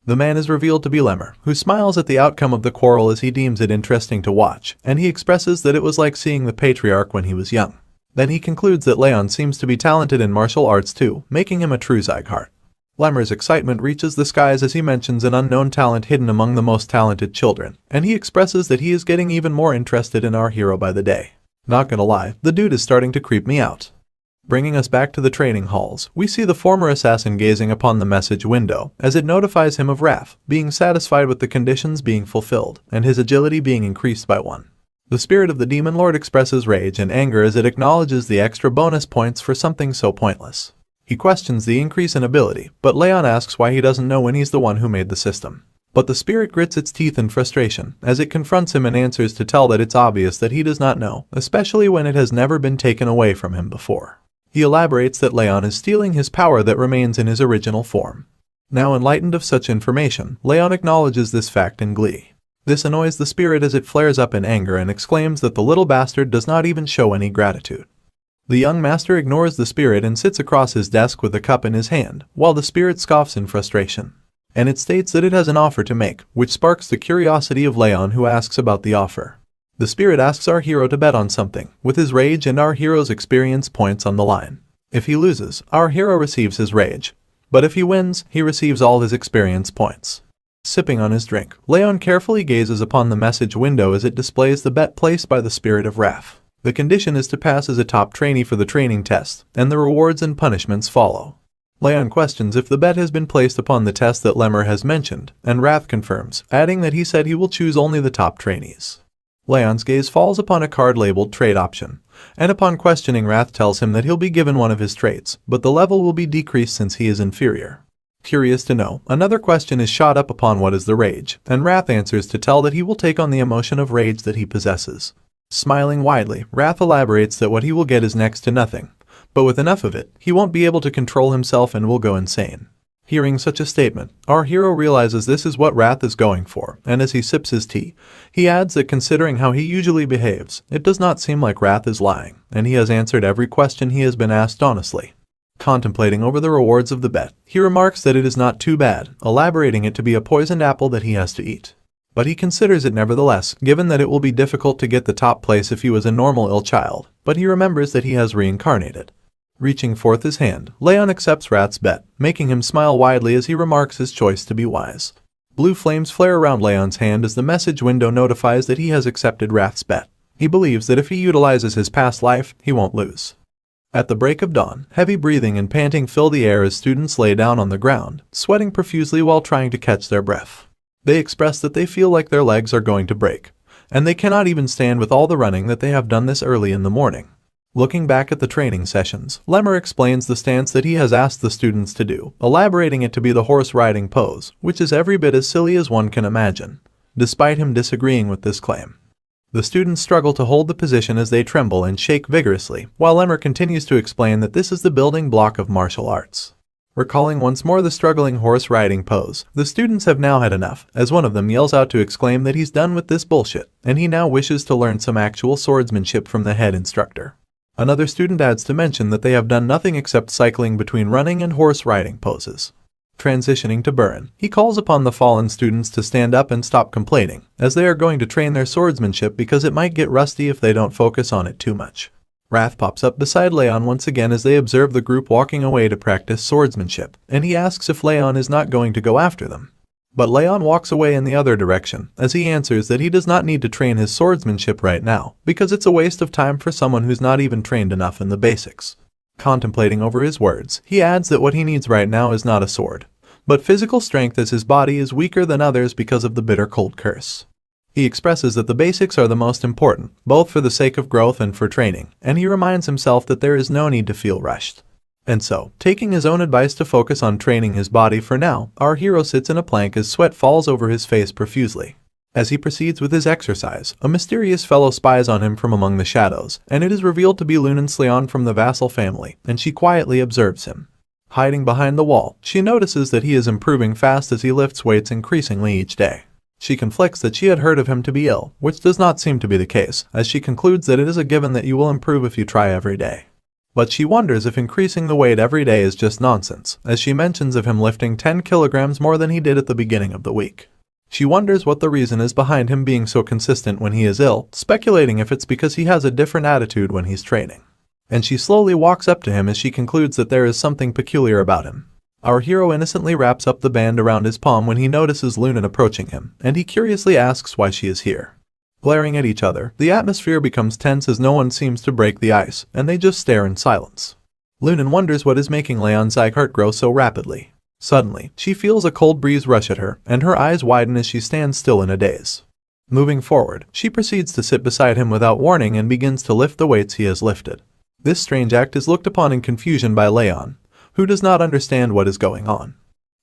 The man is revealed to be Lemmer, who smiles at the outcome of the quarrel as he deems it interesting to watch, and he expresses that it was like seeing the patriarch when he was young. Then he concludes that Raon seems to be talented in martial arts too, making him a true Sieghart. Lemmer's excitement reaches the skies as he mentions an unknown talent hidden among the most talented children, and he expresses that he is getting even more interested in our hero by the day. Not gonna lie, the dude is starting to creep me out. Bringing us back to the training halls, we see the former assassin gazing upon the message window as it notifies him of wrath, being satisfied with the conditions being fulfilled, and his agility being increased by 1. The spirit of the demon lord expresses rage and anger as it acknowledges the extra bonus points for something so pointless. He questions the increase in ability, but Raon asks why he doesn't know when he's the one who made the system. But the spirit grits its teeth in frustration as it confronts him and answers to tell that it's obvious that he does not know, especially when it has never been taken away from him before. He elaborates that Raon is stealing his power that remains in his original form. Now enlightened of such information, Raon acknowledges this fact in glee. This annoys the spirit as it flares up in anger and exclaims that the little bastard does not even show any gratitude. The young master ignores the spirit and sits across his desk with a cup in his hand, while the spirit scoffs in frustration. And it states that it has an offer to make, which sparks the curiosity of Raon, who asks about the offer. The spirit asks our hero to bet on something, with his rage and our hero's experience points on the line. If he loses, our hero receives his rage, but if he wins, he receives all his experience points. Sipping on his drink, Raon carefully gazes upon the message window as it displays the bet placed by the spirit of wrath. The condition is to pass as a top trainee for the training test, and the rewards and punishments follow. Raon questions if the bet has been placed upon the test that Lemmer has mentioned, and Wrath confirms, adding that he said he will choose only the top trainees. Raon's gaze falls upon a card labeled Trade Option, and upon questioning Wrath tells him that he'll be given one of his traits, but the level will be decreased since he is inferior. Curious to know, another question is shot up upon what is the rage, and Wrath answers to tell that he will take on the emotion of rage that he possesses. Smiling widely, Wrath elaborates that what he will get is next to nothing, but with enough of it, he won't be able to control himself and will go insane. Hearing such a statement, our hero realizes this is what Wrath is going for, and as he sips his tea, he adds that considering how he usually behaves, it does not seem like Wrath is lying, and he has answered every question he has been asked honestly. Contemplating over the rewards of the bet, he remarks that it is not too bad, elaborating it to be a poisoned apple that he has to eat. But he considers it nevertheless, given that it will be difficult to get the top place if he was a normal ill child, but he remembers that he has reincarnated. Reaching forth his hand, Raon accepts Wrath's bet, making him smile widely as he remarks his choice to be wise. Blue flames flare around Raon's hand as the message window notifies that he has accepted Wrath's bet. He believes that if he utilizes his past life, he won't lose. At the break of dawn, heavy breathing and panting fill the air as students lay down on the ground, sweating profusely while trying to catch their breath. They express that they feel like their legs are going to break, and they cannot even stand with all the running that they have done this early in the morning. Looking back at the training sessions, Lemmer explains the stance that he has asked the students to do, elaborating it to be the horse riding pose, which is every bit as silly as one can imagine, despite him disagreeing with this claim. The students struggle to hold the position as they tremble and shake vigorously, while Lemmer continues to explain that this is the building block of martial arts. Recalling once more the struggling horse riding pose, the students have now had enough, as one of them yells out to exclaim that he's done with this bullshit, and he now wishes to learn some actual swordsmanship from the head instructor. Another student adds to mention that they have done nothing except cycling between running and horse riding poses. Transitioning to Burin, he calls upon the fallen students to stand up and stop complaining, as they are going to train their swordsmanship because it might get rusty if they don't focus on it too much. Wrath pops up beside Raon once again as they observe the group walking away to practice swordsmanship, and he asks if Raon is not going to go after them. But Raon walks away in the other direction, as he answers that he does not need to train his swordsmanship right now, because it's a waste of time for someone who's not even trained enough in the basics. Contemplating over his words, he adds that what he needs right now is not a sword, but physical strength, as his body is weaker than others because of the bitter cold curse. He expresses that the basics are the most important, both for the sake of growth and for training, and he reminds himself that there is no need to feel rushed. And so, taking his own advice to focus on training his body for now, our hero sits in a plank as sweat falls over his face profusely. As he proceeds with his exercise, a mysterious fellow spies on him from among the shadows, and it is revealed to be Raon from the vassal family, and she quietly observes him. Hiding behind the wall, she notices that he is improving fast as he lifts weights increasingly each day. She conflicts that she had heard of him to be ill, which does not seem to be the case, as she concludes that it is a given that you will improve if you try every day. But she wonders if increasing the weight every day is just nonsense, as she mentions of him lifting 10 kilograms more than he did at the beginning of the week. She wonders what the reason is behind him being so consistent when he is ill, speculating if it's because he has a different attitude when he's training. And she slowly walks up to him as she concludes that there is something peculiar about him. Our hero innocently wraps up the band around his palm when he notices Raon approaching him, and he curiously asks why she is here. Glaring at each other, the atmosphere becomes tense as no one seems to break the ice, and they just stare in silence. Raon wonders what is making House Sieghart grow so rapidly. Suddenly, she feels a cold breeze rush at her, and her eyes widen as she stands still in a daze. Moving forward, she proceeds to sit beside him without warning and begins to lift the weights he has lifted. This strange act is looked upon in confusion by Raon, who does not understand what is going on.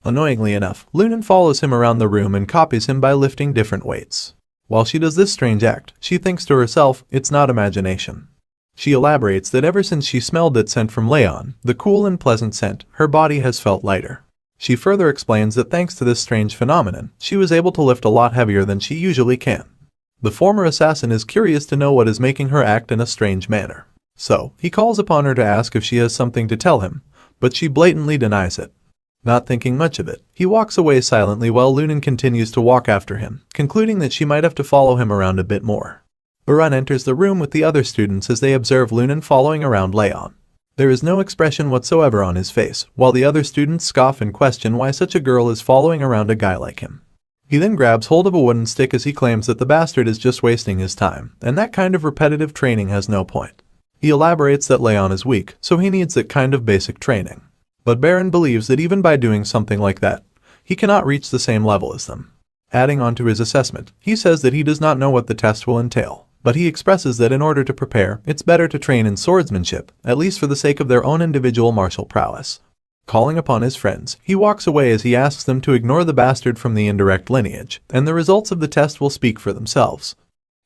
Annoyingly enough, Raon follows him around the room and copies him by lifting different weights. While she does this strange act, she thinks to herself, it's not imagination. She elaborates that ever since she smelled that scent from Raon, the cool and pleasant scent, her body has felt lighter. She further explains that thanks to this strange phenomenon, she was able to lift a lot heavier than she usually can. The former assassin is curious to know what is making her act in a strange manner. So, he calls upon her to ask if she has something to tell him, but she blatantly denies it. Not thinking much of it, he walks away silently while Raon continues to walk after him, concluding that she might have to follow him around a bit more. Raon enters the room with the other students as they observe Raon following around Raon. There is no expression whatsoever on his face, while the other students scoff and question why such a girl is following around a guy like him. He then grabs hold of a wooden stick as he claims that the bastard is just wasting his time, and that kind of repetitive training has no point. He elaborates that Raon is weak, so he needs that kind of basic training. But Baron believes that even by doing something like that, he cannot reach the same level as them. Adding on to his assessment, he says that he does not know what the test will entail, but he expresses that in order to prepare, it's better to train in swordsmanship, at least for the sake of their own individual martial prowess. Calling upon his friends, he walks away as he asks them to ignore the bastard from the indirect lineage, and the results of the test will speak for themselves.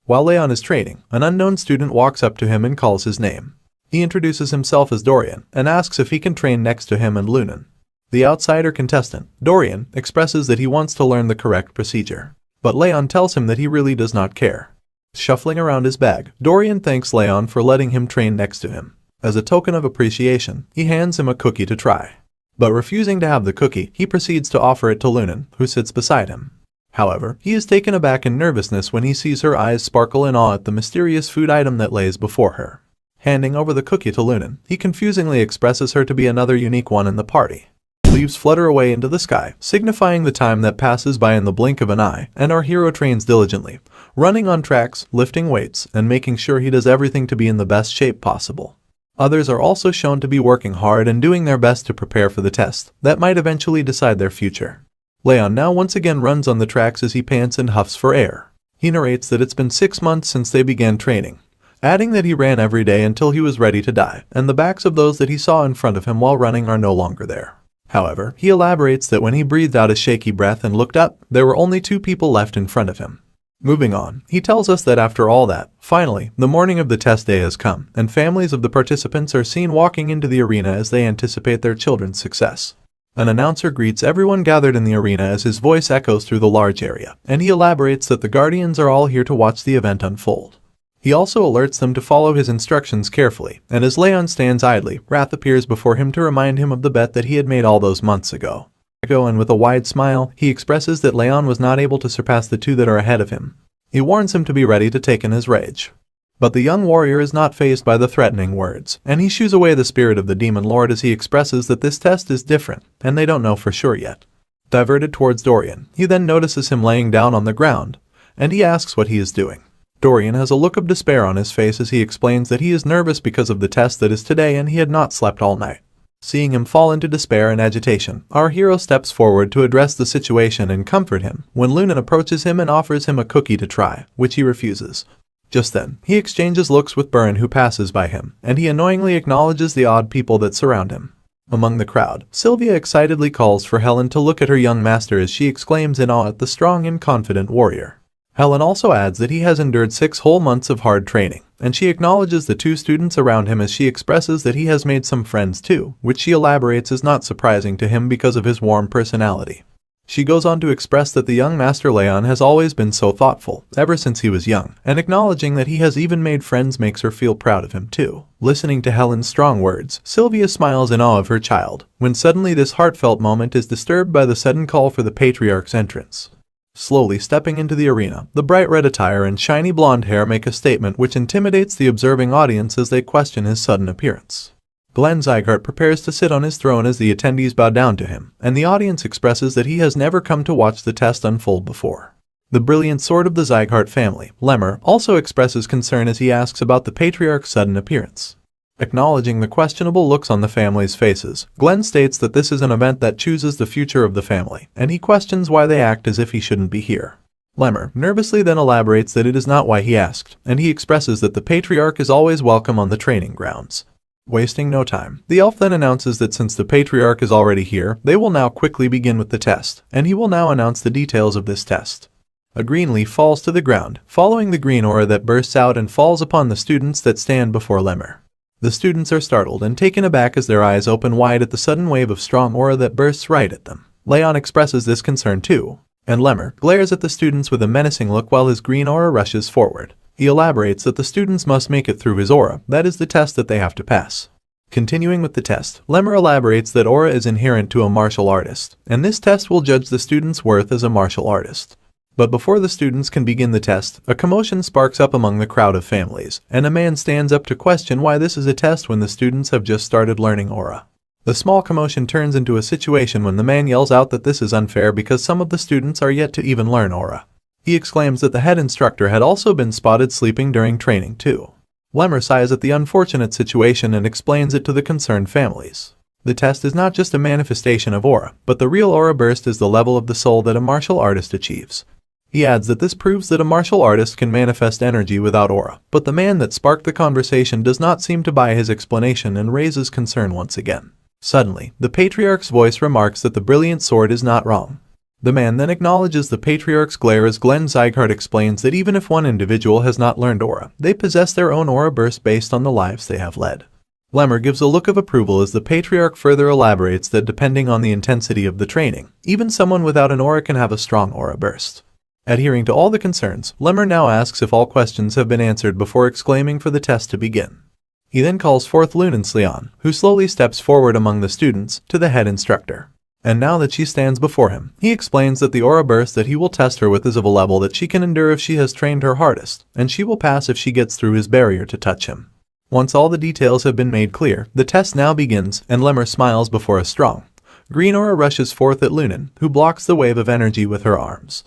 While Raon is training, an unknown student walks up to him and calls his name. He introduces himself as Dorian and asks if he can train next to him and Raon. The outsider contestant, Dorian, expresses that he wants to learn the correct procedure, but Raon tells him that he really does not care. Shuffling around his bag, Dorian thanks Raon for letting him train next to him. As a token of appreciation, he hands him a cookie to try. But refusing to have the cookie, he proceeds to offer it to Raon, who sits beside him. However, he is taken aback in nervousness when he sees her eyes sparkle in awe at the mysterious food item that lays before her. Handing over the cookie to Raon, he confusingly expresses her to be another unique one in the party. Leaves flutter away into the sky, signifying the time that passes by in the blink of an eye, and our hero trains diligently, running on tracks, lifting weights, and making sure he does everything to be in the best shape possible. Others are also shown to be working hard and doing their best to prepare for the test that might eventually decide their future. Raon now once again runs on the tracks as he pants and huffs for air. He narrates that it's been 6 months since they began training, adding that he ran every day until he was ready to die, and the backs of those that he saw in front of him while running are no longer there. However, he elaborates that when he breathed out a shaky breath and looked up, there were only 2 people left in front of him. Moving on, he tells us that after all that, finally, the morning of the test day has come, and families of the participants are seen walking into the arena as they anticipate their children's success. An announcer greets everyone gathered in the arena as his voice echoes through the large area, and he elaborates that the guardians are all here to watch the event unfold. He also alerts them to follow his instructions carefully, and as Leon stands idly, Wrath appears before him to remind him of the bet that he had made all those months ago. And with a wide smile, he expresses that Leon was not able to surpass the 2 that are ahead of him. He warns him to be ready to take in his rage. But the young warrior is not fazed by the threatening words, and he shoos away the spirit of the demon lord as he expresses that this test is different, and they don't know for sure yet. Diverted towards Dorian, he then notices him laying down on the ground, and he asks what he is doing. Dorian has a look of despair on his face as he explains that he is nervous because of the test that is today and he had not slept all night. Seeing him fall into despair and agitation, our hero steps forward to address the situation and comfort him when Lunan approaches him and offers him a cookie to try, which he refuses. Just then, he exchanges looks with Burn who passes by him, and he annoyingly acknowledges the odd people that surround him. Among the crowd, Sylvia excitedly calls for Helen to look at her young master as she exclaims in awe at the strong and confident warrior. Helen also adds that he has endured 6 whole months of hard training, and she acknowledges the 2 students around him as she expresses that he has made some friends too, which she elaborates is not surprising to him because of his warm personality. She goes on to express that the young master Leon has always been so thoughtful, ever since he was young, and acknowledging that he has even made friends makes her feel proud of him too. Listening to Helen's strong words, Sylvia smiles in awe of her child, when suddenly this heartfelt moment is disturbed by the sudden call for the patriarch's entrance. Slowly stepping into the arena, the bright red attire and shiny blonde hair make a statement which intimidates the observing audience as they question his sudden appearance. Glenn Sieghart prepares to sit on his throne as the attendees bow down to him, and the audience expresses that he has never come to watch the test unfold before. The brilliant sword of the Sieghart family, Lemmer, also expresses concern as he asks about the patriarch's sudden appearance. Acknowledging the questionable looks on the family's faces, Glenn states that this is an event that chooses the future of the family, and he questions why they act as if he shouldn't be here. Lemmer nervously then elaborates that it is not why he asked, and he expresses that the patriarch is always welcome on the training grounds. Wasting no time, the elf then announces that since the patriarch is already here, they will now quickly begin with the test, and he will now announce the details of this test. A green leaf falls to the ground, following the green aura that bursts out and falls upon the students that stand before Lemmer. The students are startled and taken aback as their eyes open wide at the sudden wave of strong aura that bursts right at them. Leon expresses this concern too, and Lemmer glares at the students with a menacing look while his green aura rushes forward. He elaborates that the students must make it through his aura, that is the test that they have to pass. Continuing with the test, Lemmer elaborates that aura is inherent to a martial artist, and this test will judge the student's worth as a martial artist. But before the students can begin the test, a commotion sparks up among the crowd of families, and a man stands up to question why this is a test when the students have just started learning aura. The small commotion turns into a situation when the man yells out that this is unfair because some of the students are yet to even learn aura. He exclaims that the head instructor had also been spotted sleeping during training too. Lemmer sighs at the unfortunate situation and explains it to the concerned families. The test is not just a manifestation of aura, but the real aura burst is the level of the soul that a martial artist achieves. He adds that this proves that a martial artist can manifest energy without aura, but the man that sparked the conversation does not seem to buy his explanation and raises concern once again. Suddenly, the patriarch's voice remarks that the brilliant sword is not wrong. The man then acknowledges the patriarch's glare as Glenn Sieghart explains that even if one individual has not learned aura, they possess their own aura burst based on the lives they have led. Lemmer gives a look of approval as the patriarch further elaborates that depending on the intensity of the training, even someone without an aura can have a strong aura burst. Adhering to all the concerns, Lemmer now asks if all questions have been answered before exclaiming for the test to begin. He then calls forth Lunance Leon, who slowly steps forward among the students, to the head instructor. And now that she stands before him, he explains that the aura burst that he will test her with is of a level that she can endure if she has trained her hardest, and she will pass if she gets through his barrier to touch him. Once all the details have been made clear, the test now begins, and Lemmer smiles before a strong green aura rushes forth at Lunan, who blocks the wave of energy with her arms.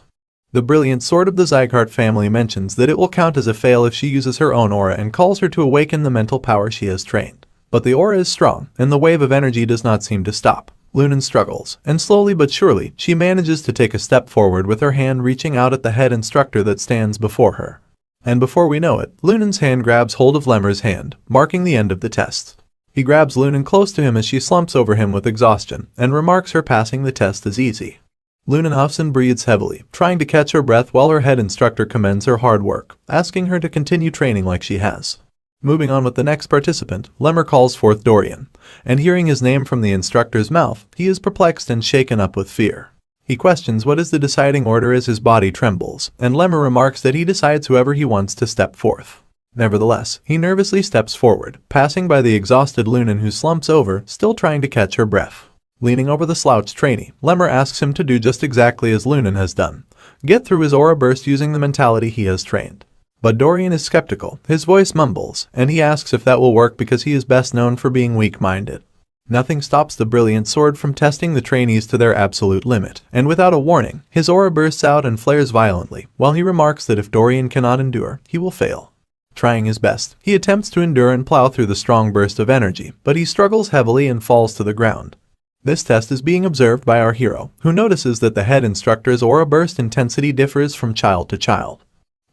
The brilliant sword of the Sieghart family mentions that it will count as a fail if she uses her own aura and calls her to awaken the mental power she has trained. But the aura is strong, and the wave of energy does not seem to stop. Lunan struggles, and slowly but surely, she manages to take a step forward with her hand reaching out at the head instructor that stands before her. And before we know it, Lunen's hand grabs hold of Lemmer's hand, marking the end of the test. He grabs Lunen close to him as she slumps over him with exhaustion, and remarks her passing the test is easy. Lunen huffs and breathes heavily, trying to catch her breath while her head instructor commends her hard work, asking her to continue training like she has. Moving on with the next participant, Lemmer calls forth Dorian, and hearing his name from the instructor's mouth, he is perplexed and shaken up with fear. He questions what is the deciding order as his body trembles, and Lemmer remarks that he decides whoever he wants to step forth. Nevertheless, he nervously steps forward, passing by the exhausted Lunen who slumps over, still trying to catch her breath. Leaning over the slouched trainee, Lemmer asks him to do just exactly as Lunen has done, get through his aura burst using the mentality he has trained. But Dorian is skeptical, his voice mumbles, and he asks if that will work because he is best known for being weak-minded. Nothing stops the brilliant sword from testing the trainees to their absolute limit, and without a warning, his aura bursts out and flares violently, while he remarks that if Dorian cannot endure, he will fail. Trying his best, he attempts to endure and plow through the strong burst of energy, but he struggles heavily and falls to the ground. This test is being observed by our hero, who notices that the head instructor's aura burst intensity differs from child to child.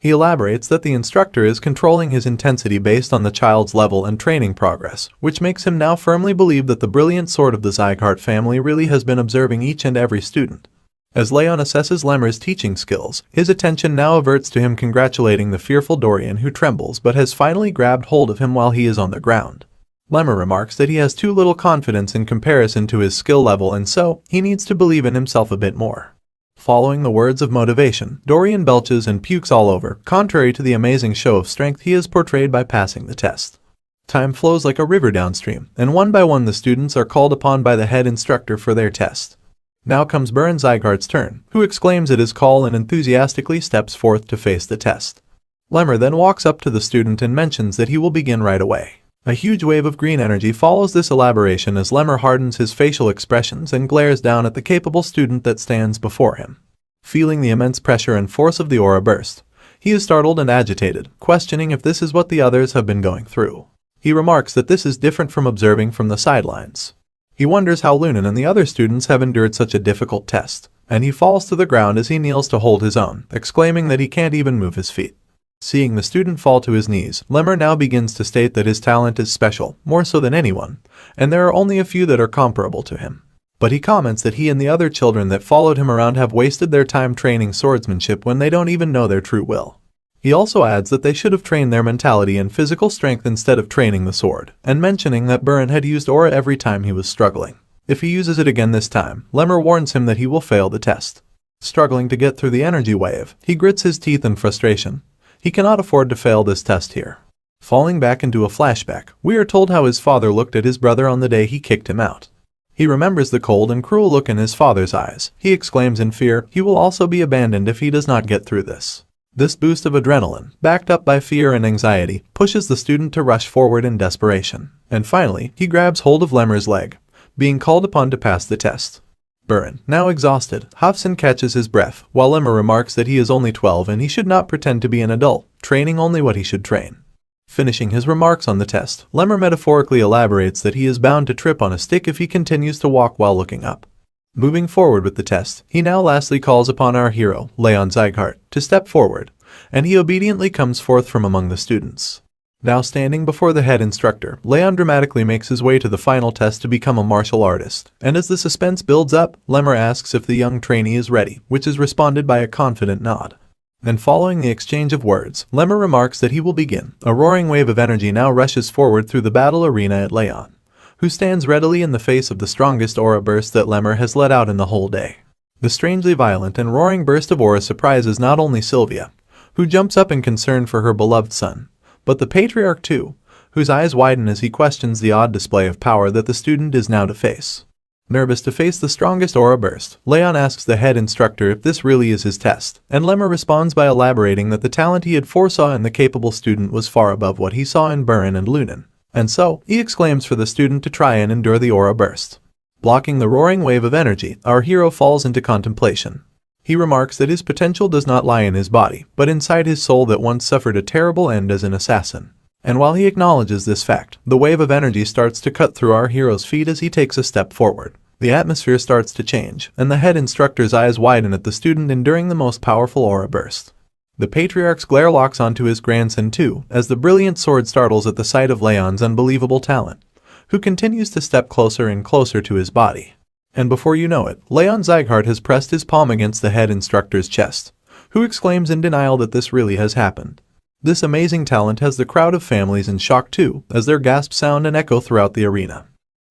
He elaborates that the instructor is controlling his intensity based on the child's level and training progress, which makes him now firmly believe that the brilliant sword of the Sieghart family really has been observing each and every student. As Raon assesses Lemmer's teaching skills, his attention now averts to him congratulating the fearful Dorian who trembles but has finally grabbed hold of him while he is on the ground. Lemmer remarks that he has too little confidence in comparison to his skill level and so, he needs to believe in himself a bit more. Following the words of motivation, Dorian belches and pukes all over, contrary to the amazing show of strength he has portrayed by passing the test. Time flows like a river downstream, and one by one the students are called upon by the head instructor for their test. Now comes Baron Sieghart's turn, who exclaims at his call and enthusiastically steps forth to face the test. Lemmer then walks up to the student and mentions that he will begin right away. A huge wave of green energy follows this elaboration as Lemmer hardens his facial expressions and glares down at the capable student that stands before him. Feeling the immense pressure and force of the aura burst, he is startled and agitated, questioning if this is what the others have been going through. He remarks that this is different from observing from the sidelines. He wonders how Lunen and the other students have endured such a difficult test, and he falls to the ground as he kneels to hold his own, exclaiming that he can't even move his feet. Seeing the student fall to his knees, Lemmer now begins to state that his talent is special, more so than anyone, and there are only a few that are comparable to him. But he comments that he and the other children that followed him around have wasted their time training swordsmanship when they don't even know their true will. He also adds that they should have trained their mentality and physical strength instead of training the sword, and mentioning that Baron had used aura every time he was struggling. If he uses it again this time, Lemmer warns him that he will fail the test. Struggling to get through the energy wave, he grits his teeth in frustration. He cannot afford to fail this test here. Falling back into a flashback, we are told how his father looked at his brother on the day he kicked him out. He remembers the cold and cruel look in his father's eyes. He exclaims in fear he will also be abandoned if he does not get through this. This boost of adrenaline, backed up by fear and anxiety, pushes the student to rush forward in desperation. And finally, he grabs hold of Lemmer's leg, being called upon to pass the test. Baron, now exhausted, huffs and catches his breath, while Lemmer remarks that he is only 12 and he should not pretend to be an adult, training only what he should train. Finishing his remarks on the test, Lemmer metaphorically elaborates that he is bound to trip on a stick if he continues to walk while looking up. Moving forward with the test, he now lastly calls upon our hero, Raon Sieghart, to step forward, and he obediently comes forth from among the students. Now standing before the head instructor, Raon dramatically makes his way to the final test to become a martial artist, and as the suspense builds up, Lemmer asks if the young trainee is ready, which is responded by a confident nod. Then following the exchange of words, Lemmer remarks that he will begin. A roaring wave of energy now rushes forward through the battle arena at Raon, who stands readily in the face of the strongest aura burst that Lemmer has let out in the whole day. The strangely violent and roaring burst of aura surprises not only Sylvia, who jumps up in concern for her beloved son, but the patriarch too, whose eyes widen as he questions the odd display of power that the student is now to face. Nervous to face the strongest aura burst, Raon asks the head instructor if this really is his test, and Lemmer responds by elaborating that the talent he had foresaw in the capable student was far above what he saw in Baron and Lunen. And so, he exclaims for the student to try and endure the aura burst. Blocking the roaring wave of energy, our hero falls into contemplation. He remarks that his potential does not lie in his body, but inside his soul that once suffered a terrible end as an assassin. And while he acknowledges this fact, the wave of energy starts to cut through our hero's feet as he takes a step forward. The atmosphere starts to change, and the head instructor's eyes widen at the student enduring the most powerful aura burst. The patriarch's glare locks onto his grandson too, as the brilliant sword startles at the sight of Leon's unbelievable talent, who continues to step closer and closer to his body. And before you know it, Raon Sieghart has pressed his palm against the head instructor's chest, who exclaims in denial that this really has happened. This amazing talent has the crowd of families in shock too, as their gasps sound and echo throughout the arena.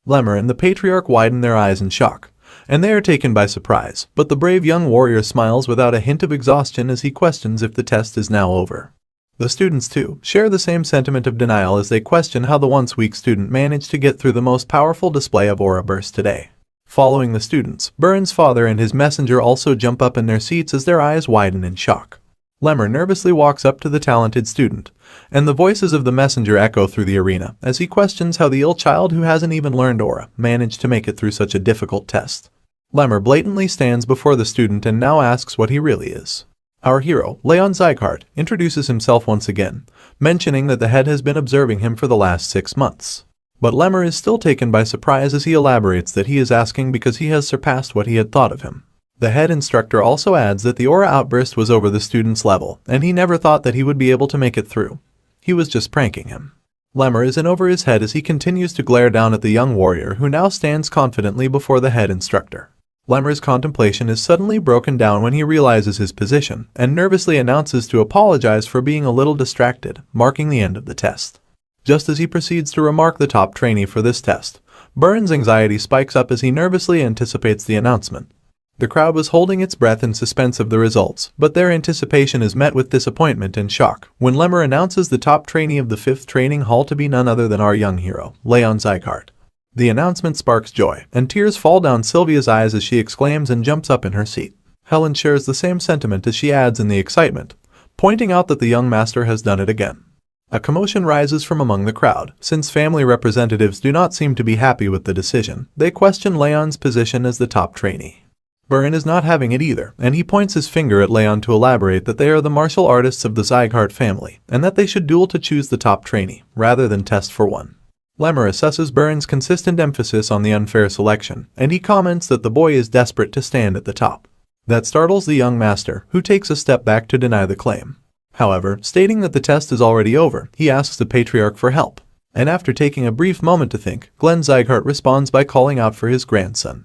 Lemmer and the patriarch widen their eyes in shock, and they are taken by surprise, but the brave young warrior smiles without a hint of exhaustion as he questions if the test is now over. The students too share the same sentiment of denial as they question how the once weak student managed to get through the most powerful display of aura burst today. Following the students, Burren's father and his messenger also jump up in their seats as their eyes widen in shock. Lemmer nervously walks up to the talented student, and the voices of the messenger echo through the arena as he questions how the ill child who hasn't even learned aura managed to make it through such a difficult test. Lemmer blatantly stands before the student and now asks what he really is. Our hero, Raon Sieghart, introduces himself once again, mentioning that the head has been observing him for the last 6 months. But Lemmer is still taken by surprise as he elaborates that he is asking because he has surpassed what he had thought of him. The head instructor also adds that the aura outburst was over the student's level, and he never thought that he would be able to make it through. He was just pranking him. Lemmer is in over his head as he continues to glare down at the young warrior who now stands confidently before the head instructor. Lemmer's contemplation is suddenly broken down when he realizes his position, and nervously announces to apologize for being a little distracted, marking the end of the test. Just as he proceeds to remark the top trainee for this test, Burren's anxiety spikes up as he nervously anticipates the announcement. The crowd was holding its breath in suspense of the results, but their anticipation is met with disappointment and shock when Lemmer announces the top trainee of the 5th training hall to be none other than our young hero, Raon Sieghart. The announcement sparks joy, and tears fall down Sylvia's eyes as she exclaims and jumps up in her seat. Helen shares the same sentiment as she adds in the excitement, pointing out that the young master has done it again. A commotion rises from among the crowd, since family representatives do not seem to be happy with the decision. They question Leon's position as the top trainee. Burren is not having it either, and he points his finger at Raon to elaborate that they are the martial artists of the Sieghart family, and that they should duel to choose the top trainee, rather than test for one. Lemmer assesses Burren's consistent emphasis on the unfair selection, and he comments that the boy is desperate to stand at the top. That startles the young master, who takes a step back to deny the claim. However, stating that the test is already over, he asks the patriarch for help. And after taking a brief moment to think, Glenn Sieghart responds by calling out for his grandson.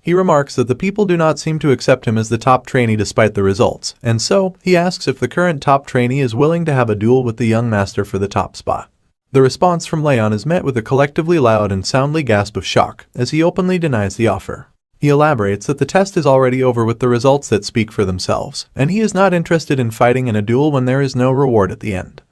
He remarks that the people do not seem to accept him as the top trainee despite the results, and so he asks if the current top trainee is willing to have a duel with the young master for the top spot. The response from Raon is met with a collectively loud and soundly gasp of shock as he openly denies the offer. He elaborates that the test is already over with the results that speak for themselves, and he is not interested in fighting in a duel when there is no reward at the end.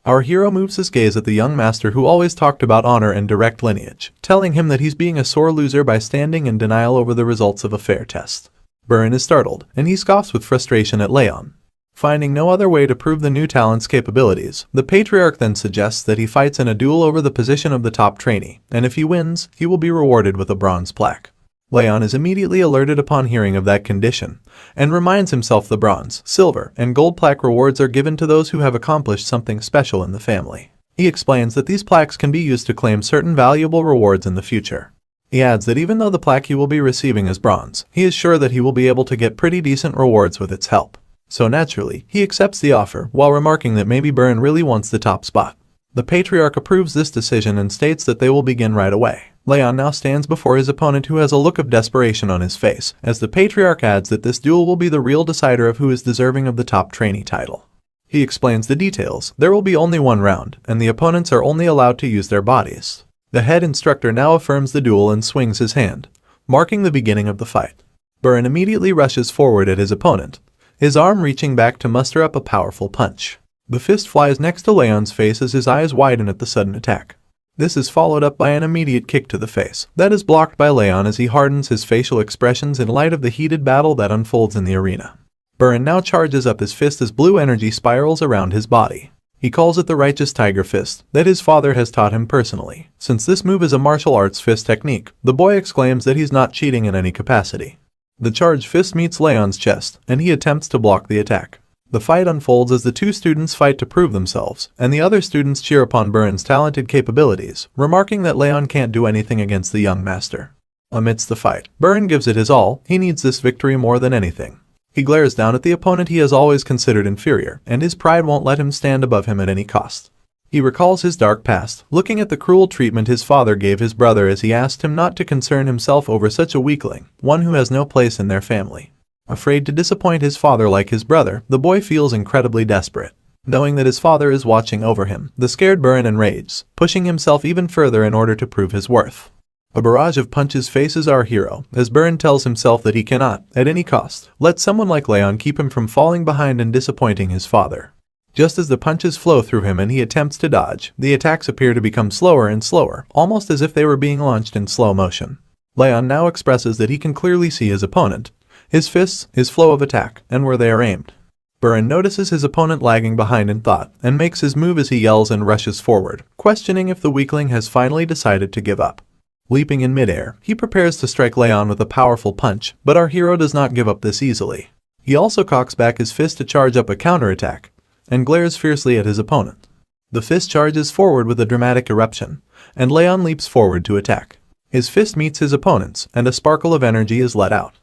Our hero moves his gaze at the young master who always talked about honor and direct lineage, telling him that he's being a sore loser by standing in denial over the results of a fair test. Burren is startled, and he scoffs with frustration at Raon. Finding no other way to prove the new talent's capabilities, the patriarch then suggests that he fights in a duel over the position of the top trainee, and if he wins, he will be rewarded with a bronze plaque. Raon is immediately alerted upon hearing of that condition, and reminds himself the bronze, silver, and gold plaque rewards are given to those who have accomplished something special in the family. He explains that these plaques can be used to claim certain valuable rewards in the future. He adds that even though the plaque he will be receiving is bronze, he is sure that he will be able to get pretty decent rewards with its help. So naturally, he accepts the offer, while remarking that maybe Burren really wants the top spot. The patriarch approves this decision and states that they will begin right away. Raon now stands before his opponent who has a look of desperation on his face, as the patriarch adds that this duel will be the real decider of who is deserving of the top trainee title. He explains the details. There will be only one round, and the opponents are only allowed to use their bodies. The head instructor now affirms the duel and swings his hand, marking the beginning of the fight. Burren immediately rushes forward at his opponent, his arm reaching back to muster up a powerful punch. The fist flies next to Leon's face as his eyes widen at the sudden attack. This is followed up by an immediate kick to the face that is blocked by Raon as he hardens his facial expressions in light of the heated battle that unfolds in the arena. Burren now charges up his fist as blue energy spirals around his body. He calls it the righteous tiger fist that his father has taught him personally. Since this move is a martial arts fist technique, the boy exclaims that he's not cheating in any capacity. The charged fist meets Leon's chest, and he attempts to block the attack. The fight unfolds as the two students fight to prove themselves, and the other students cheer upon Burren's talented capabilities, remarking that Raon can't do anything against the young master. Amidst the fight, Burren gives it his all. He needs this victory more than anything. He glares down at the opponent he has always considered inferior, and his pride won't let him stand above him at any cost. He recalls his dark past, looking at the cruel treatment his father gave his brother as he asked him not to concern himself over such a weakling, one who has no place in their family. Afraid to disappoint his father like his brother, the boy feels incredibly desperate. Knowing that his father is watching over him, the scared Burin enrages, pushing himself even further in order to prove his worth. A barrage of punches faces our hero, as Burin tells himself that he cannot, at any cost, let someone like Raon keep him from falling behind and disappointing his father. Just as the punches flow through him and he attempts to dodge, the attacks appear to become slower and slower, almost as if they were being launched in slow motion. Raon now expresses that he can clearly see his opponent, his fists, his flow of attack, and where they are aimed. Burin notices his opponent lagging behind in thought, and makes his move as he yells and rushes forward, questioning if the weakling has finally decided to give up. Leaping in midair, he prepares to strike Raon with a powerful punch, but our hero does not give up this easily. He also cocks back his fist to charge up a counterattack, and glares fiercely at his opponent. The fist charges forward with a dramatic eruption, and Raon leaps forward to attack. His fist meets his opponent's, and a sparkle of energy is let out.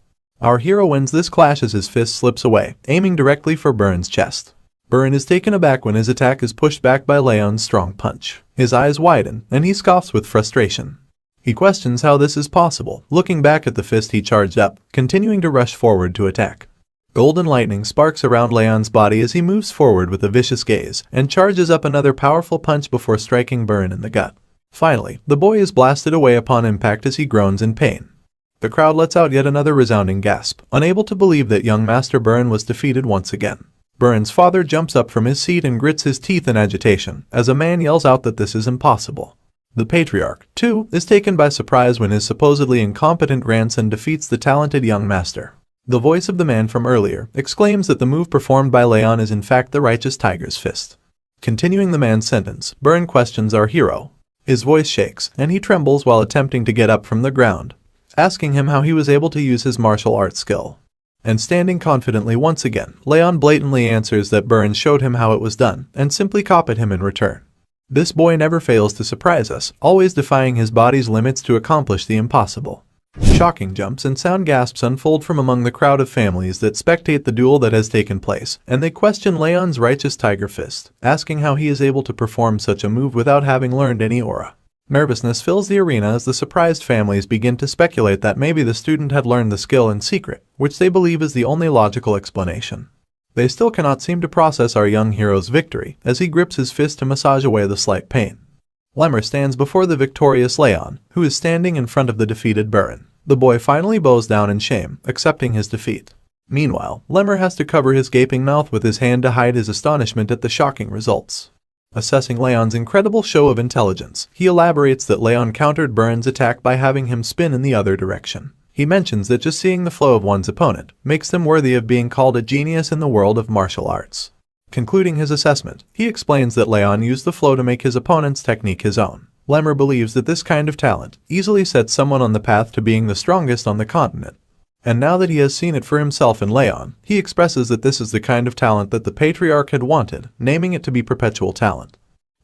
Our hero wins this clash as his fist slips away, aiming directly for Burin's chest. Burin is taken aback when his attack is pushed back by Raon's strong punch. His eyes widen, and he scoffs with frustration. He questions how this is possible, looking back at the fist he charged up, continuing to rush forward to attack. Golden lightning sparks around Raon's body as he moves forward with a vicious gaze, and charges up another powerful punch before striking Burin in the gut. Finally, the boy is blasted away upon impact as he groans in pain. The crowd lets out yet another resounding gasp, unable to believe that young Master Burin was defeated once again. Burin's father jumps up from his seat and grits his teeth in agitation, as a man yells out that this is impossible. The patriarch, too, is taken by surprise when his supposedly incompetent grandson defeats the talented young master. The voice of the man from earlier exclaims that the move performed by Raon is in fact the righteous tiger's fist. Continuing the man's sentence, Burin questions our hero. His voice shakes, and he trembles while attempting to get up from the ground, asking him how he was able to use his martial arts skill. And standing confidently once again, Raon blatantly answers that Burin showed him how it was done, and simply copied him in return. This boy never fails to surprise us, always defying his body's limits to accomplish the impossible. Shocking jumps and sound gasps unfold from among the crowd of families that spectate the duel that has taken place, and they question Raon's righteous tiger fist, asking how he is able to perform such a move without having learned any aura. Nervousness fills the arena as the surprised families begin to speculate that maybe the student had learned the skill in secret, which they believe is the only logical explanation. They still cannot seem to process our young hero's victory, as he grips his fist to massage away the slight pain. Lemmer stands before the victorious Raon, who is standing in front of the defeated Burin. The boy finally bows down in shame, accepting his defeat. Meanwhile, Lemmer has to cover his gaping mouth with his hand to hide his astonishment at the shocking results. Assessing Raon's incredible show of intelligence, he elaborates that Raon countered Burin's attack by having him spin in the other direction. He mentions that just seeing the flow of one's opponent makes them worthy of being called a genius in the world of martial arts. Concluding his assessment, he explains that Raon used the flow to make his opponent's technique his own. Lemmer believes that this kind of talent easily sets someone on the path to being the strongest on the continent. And now that he has seen it for himself in Raon, he expresses that this is the kind of talent that the patriarch had wanted, naming it to be perpetual talent.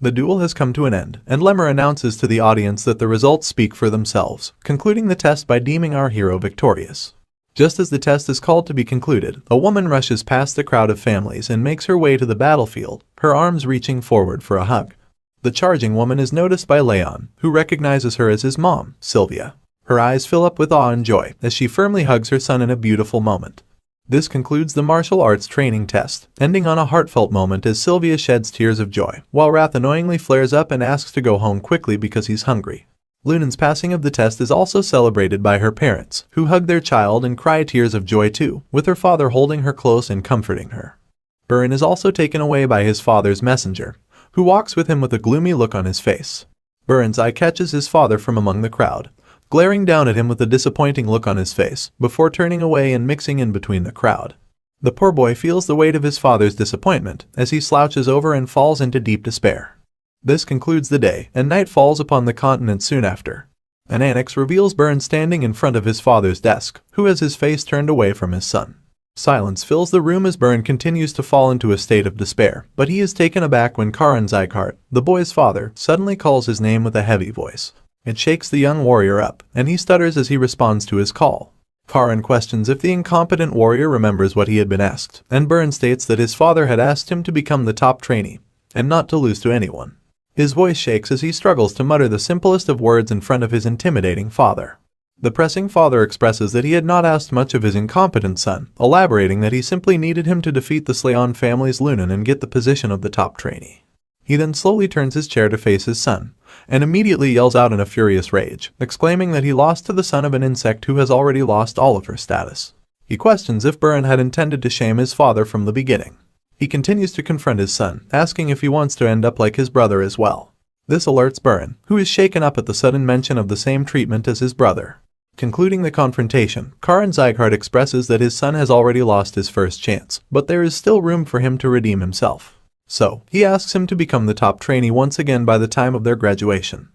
The duel has come to an end, and Lemmer announces to the audience that the results speak for themselves, concluding the test by deeming our hero victorious. Just as the test is called to be concluded, a woman rushes past the crowd of families and makes her way to the battlefield, her arms reaching forward for a hug. The charging woman is noticed by Raon, who recognizes her as his mom, Sylvia. Her eyes fill up with awe and joy as she firmly hugs her son in a beautiful moment. This concludes the martial arts training test, ending on a heartfelt moment as Sylvia sheds tears of joy, while Wrath annoyingly flares up and asks to go home quickly because he's hungry. Lunen's passing of the test is also celebrated by her parents, who hug their child and cry tears of joy too, with her father holding her close and comforting her. Burin is also taken away by his father's messenger, who walks with him with a gloomy look on his face. Burin's eye catches his father from among the crowd, glaring down at him with a disappointing look on his face, before turning away and mixing in between the crowd. The poor boy feels the weight of his father's disappointment as he slouches over and falls into deep despair. This concludes the day, and night falls upon the continent soon after. An annex reveals Burin standing in front of his father's desk, who has his face turned away from his son. Silence fills the room as Burin continues to fall into a state of despair, but he is taken aback when House Sieghart, the boy's father, suddenly calls his name with a heavy voice. It shakes the young warrior up, and he stutters as he responds to his call. Karan questions if the incompetent warrior remembers what he had been asked, and Burn states that his father had asked him to become the top trainee, and not to lose to anyone. His voice shakes as he struggles to mutter the simplest of words in front of his intimidating father. The pressing father expresses that he had not asked much of his incompetent son, elaborating that he simply needed him to defeat the Slayon family's Lunan and get the position of the top trainee. He then slowly turns his chair to face his son, and immediately yells out in a furious rage, exclaiming that he lost to the son of an insect who has already lost all of her status. He questions if Burn had intended to shame his father from the beginning. He continues to confront his son, asking if he wants to end up like his brother as well. This alerts Burn, who is shaken up at the sudden mention of the same treatment as his brother. Concluding the confrontation, House Sieghart expresses that his son has already lost his first chance, but there is still room for him to redeem himself. So, he asks him to become the top trainee once again by the time of their graduation.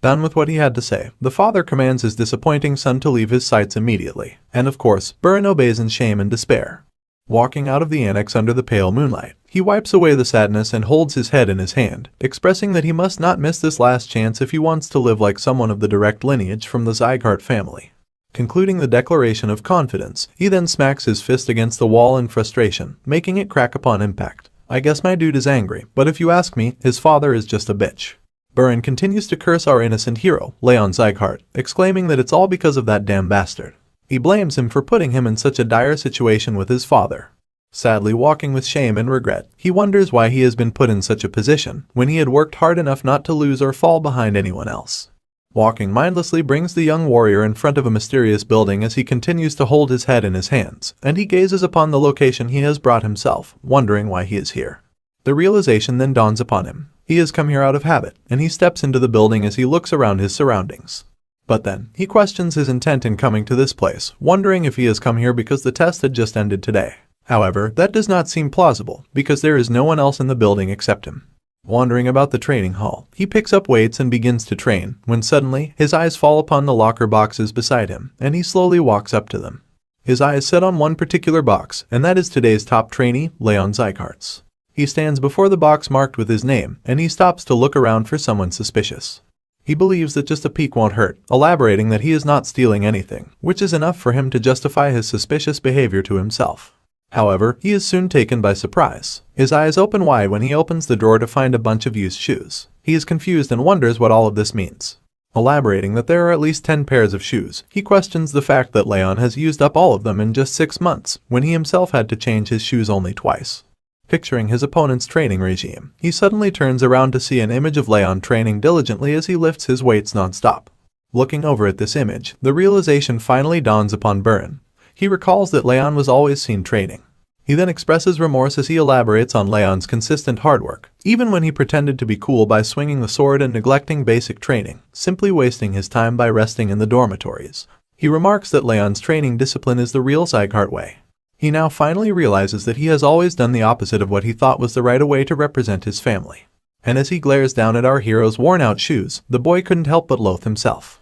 Done with what he had to say, the father commands his disappointing son to leave his sights immediately, and of course, Burn obeys in shame and despair. Walking out of the annex under the pale moonlight, he wipes away the sadness and holds his head in his hand, expressing that he must not miss this last chance if he wants to live like someone of the direct lineage from the Sieghart family. Concluding the declaration of confidence, he then smacks his fist against the wall in frustration, making it crack upon impact. I guess my dude is angry, but if you ask me, his father is just a bitch. Burn continues to curse our innocent hero, Raon Sieghart, exclaiming that it's all because of that damn bastard. He blames him for putting him in such a dire situation with his father. Sadly walking with shame and regret, he wonders why he has been put in such a position, when he had worked hard enough not to lose or fall behind anyone else. Walking mindlessly brings the young warrior in front of a mysterious building as he continues to hold his head in his hands, and he gazes upon the location he has brought himself, wondering why he is here. The realization then dawns upon him. He has come here out of habit, and he steps into the building as he looks around his surroundings. But then, he questions his intent in coming to this place, wondering if he has come here because the test had just ended today. However, that does not seem plausible, because there is no one else in the building except him. Wandering about the training hall, he picks up weights and begins to train, when suddenly, his eyes fall upon the locker boxes beside him, and he slowly walks up to them. His eyes set on one particular box, and that is today's top trainee, Raon Sieghart's. He stands before the box marked with his name, and he stops to look around for someone suspicious. He believes that just a peek won't hurt, elaborating that he is not stealing anything, which is enough for him to justify his suspicious behavior to himself. However, he is soon taken by surprise. His eyes open wide when he opens the drawer to find a bunch of used shoes. He is confused and wonders what all of this means. Elaborating that there are at least 10 pairs of shoes, he questions the fact that Raon has used up all of them in just 6 months, when he himself had to change his shoes only twice. Picturing his opponent's training regime, he suddenly turns around to see an image of Raon training diligently as he lifts his weights non-stop. Looking over at this image, the realization finally dawns upon Burn. He recalls that Raon was always seen training. He then expresses remorse as he elaborates on Raon's consistent hard work, even when he pretended to be cool by swinging the sword and neglecting basic training, simply wasting his time by resting in the dormitories. He remarks that Raon's training discipline is the real Sieghart way. He now finally realizes that he has always done the opposite of what he thought was the right way to represent his family. And as he glares down at our hero's worn-out shoes, the boy couldn't help but loathe himself.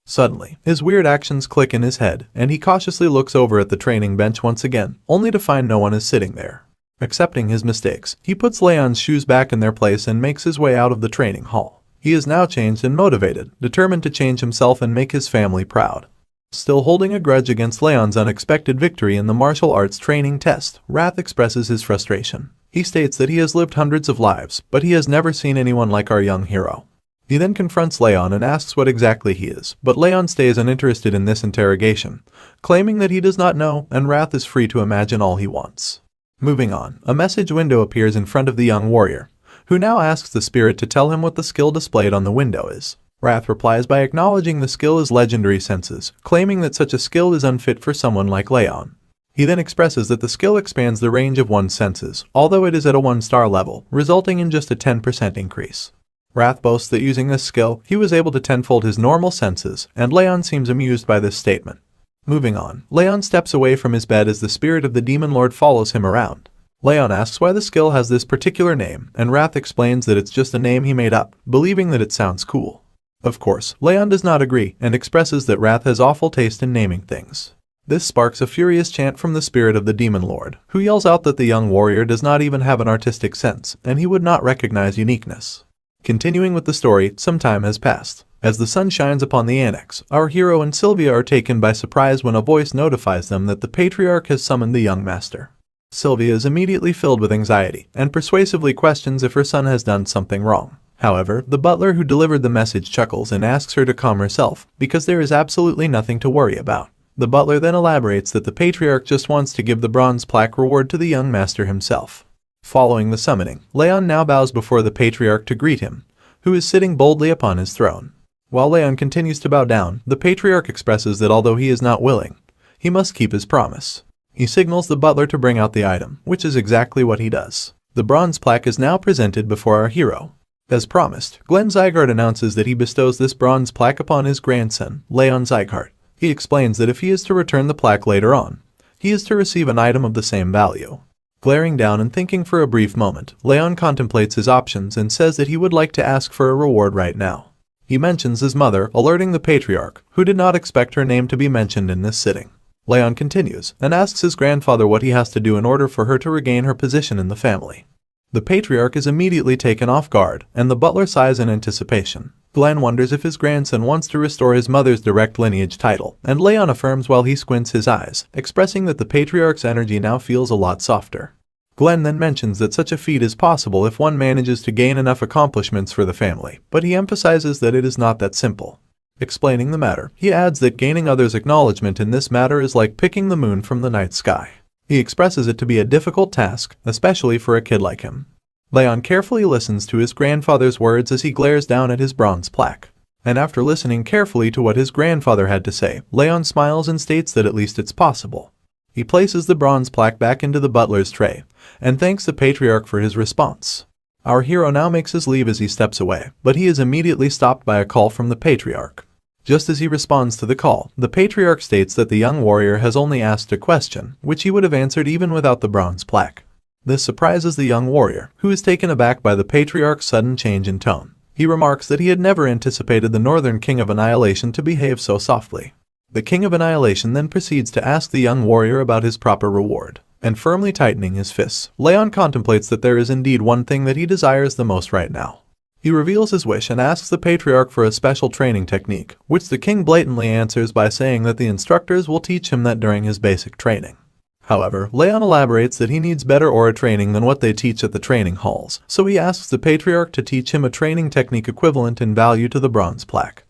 Suddenly, his weird actions click in his head, and he cautiously looks over at the training bench once again, only to find no one is sitting there. Accepting his mistakes, he puts Raon's shoes back in their place and makes his way out of the training hall. He is now changed and motivated, determined to change himself and make his family proud. Still holding a grudge against Raon's unexpected victory in the martial arts training test, Wrath expresses his frustration. He states that he has lived hundreds of lives, but he has never seen anyone like our young hero. He then confronts Raon and asks what exactly he is, but Raon stays uninterested in this interrogation, claiming that he does not know, and Wrath is free to imagine all he wants. Moving on, a message window appears in front of the young warrior, who now asks the spirit to tell him what the skill displayed on the window is. Wrath replies by acknowledging the skill as legendary senses, claiming that such a skill is unfit for someone like Raon. He then expresses that the skill expands the range of one's senses, although it is at a 1-star level, resulting in just a 10% increase. Wrath boasts that using this skill, he was able to tenfold his normal senses, and Raon seems amused by this statement. Moving on, Raon steps away from his bed as the spirit of the demon lord follows him around. Raon asks why the skill has this particular name, and Wrath explains that it's just a name he made up, believing that it sounds cool. Of course, Raon does not agree, and expresses that Wrath has awful taste in naming things. This sparks a furious chant from the spirit of the demon lord, who yells out that the young warrior does not even have an artistic sense, and he would not recognize uniqueness. Continuing with the story, some time has passed. As the sun shines upon the annex, our hero and Sylvia are taken by surprise when a voice notifies them that the patriarch has summoned the young master. Sylvia is immediately filled with anxiety and persuasively questions if her son has done something wrong. However, the butler who delivered the message chuckles and asks her to calm herself because there is absolutely nothing to worry about. The butler then elaborates that the patriarch just wants to give the bronze plaque reward to the young master himself. Following the summoning, Raon now bows before the patriarch to greet him, who is sitting boldly upon his throne. While Raon continues to bow down, the patriarch expresses that although he is not willing, he must keep his promise. He signals the butler to bring out the item, which is exactly what he does. The bronze plaque is now presented before our hero. As promised, Sieghart announces that he bestows this bronze plaque upon his grandson, Raon Sieghart. He explains that if he is to return the plaque later on, he is to receive an item of the same value. Glaring down and thinking for a brief moment, Raon contemplates his options and says that he would like to ask for a reward right now. He mentions his mother, alerting the patriarch, who did not expect her name to be mentioned in this sitting. Raon continues and asks his grandfather what he has to do in order for her to regain her position in the family. The patriarch is immediately taken off guard, and the butler sighs in anticipation. Glenn wonders if his grandson wants to restore his mother's direct lineage title, and Raon affirms while he squints his eyes, expressing that the patriarch's energy now feels a lot softer. Glenn then mentions that such a feat is possible if one manages to gain enough accomplishments for the family, but he emphasizes that it is not that simple. Explaining the matter, he adds that gaining others' acknowledgement in this matter is like picking the moon from the night sky. He expresses it to be a difficult task, especially for a kid like him. Raon carefully listens to his grandfather's words as he glares down at his bronze plaque. And after listening carefully to what his grandfather had to say, Raon smiles and states that at least it's possible. He places the bronze plaque back into the butler's tray, and thanks the patriarch for his response. Our hero now makes his leave as he steps away, but he is immediately stopped by a call from the patriarch. Just as he responds to the call, the patriarch states that the young warrior has only asked a question, which he would have answered even without the bronze plaque. This surprises the young warrior, who is taken aback by the patriarch's sudden change in tone. He remarks that he had never anticipated the Northern King of Annihilation to behave so softly. The King of Annihilation then proceeds to ask the young warrior about his proper reward, and firmly tightening his fists, Raon contemplates that there is indeed one thing that he desires the most right now. He reveals his wish and asks the patriarch for a special training technique, which the king blatantly answers by saying that the instructors will teach him that during his basic training. However, Raon elaborates that he needs better aura training than what they teach at the training halls, so he asks the patriarch to teach him a training technique equivalent in value to the bronze plaque.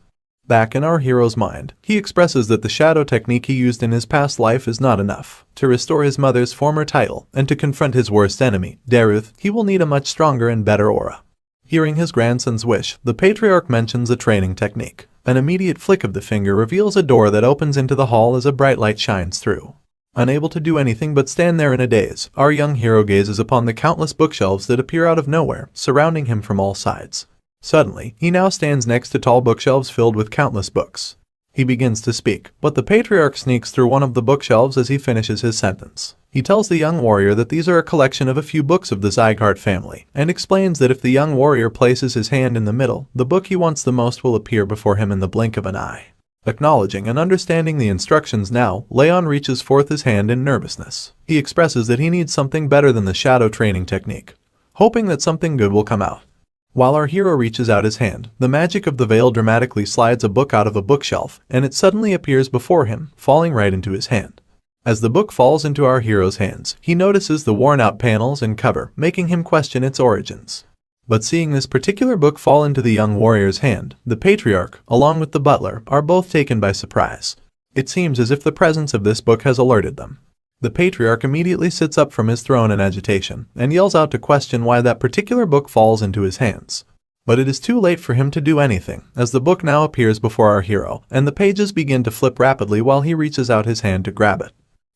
Back in our hero's mind, he expresses that the shadow technique he used in his past life is not enough. To restore his mother's former title, and to confront his worst enemy, Derus, he will need a much stronger and better aura. Hearing his grandson's wish, the patriarch mentions a training technique. An immediate flick of the finger reveals a door that opens into the hall as a bright light shines through. Unable to do anything but stand there in a daze, our young hero gazes upon the countless bookshelves that appear out of nowhere, surrounding him from all sides. Suddenly, he now stands next to tall bookshelves filled with countless books. He begins to speak, but the patriarch sneaks through one of the bookshelves as he finishes his sentence. He tells the young warrior that these are a collection of a few books of the Sieghart family, and explains that if the young warrior places his hand in the middle, the book he wants the most will appear before him in the blink of an eye. Acknowledging and understanding the instructions now, Raon reaches forth his hand in nervousness. He expresses that he needs something better than the shadow training technique, hoping that something good will come out. While our hero reaches out his hand, the magic of the veil dramatically slides a book out of a bookshelf, and it suddenly appears before him, falling right into his hand. As the book falls into our hero's hands, he notices the worn-out panels and cover, making him question its origins. But seeing this particular book fall into the young warrior's hand, the patriarch, along with the butler, are both taken by surprise. It seems as if the presence of this book has alerted them. The patriarch immediately sits up from his throne in agitation, and yells out to question why that particular book falls into his hands. But it is too late for him to do anything, as the book now appears before our hero, and the pages begin to flip rapidly while he reaches out his hand to grab it.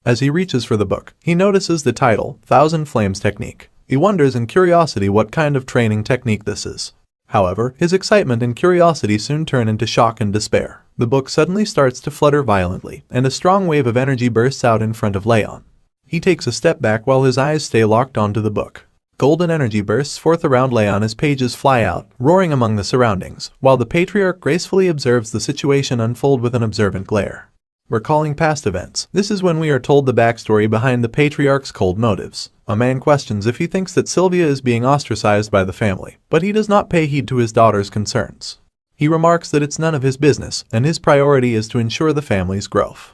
As he reaches for the book, he notices the title, Thousand Flames Technique. He wonders in curiosity what kind of training technique this is. However, his excitement and curiosity soon turn into shock and despair. The book suddenly starts to flutter violently, and a strong wave of energy bursts out in front of Raon. He takes a step back while his eyes stay locked onto the book. Golden energy bursts forth around Raon as pages fly out, roaring among the surroundings, while the patriarch gracefully observes the situation unfold with an observant glare. Recalling past events, this is when we are told the backstory behind the patriarch's cold motives. A man questions if he thinks that Sylvia is being ostracized by the family, but he does not pay heed to his daughter's concerns. He remarks that it's none of his business, and his priority is to ensure the family's growth.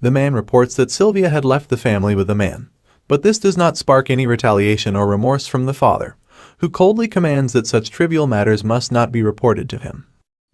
The man reports that Sylvia had left the family with the man, but this does not spark any retaliation or remorse from the father, who coldly commands that such trivial matters must not be reported to him.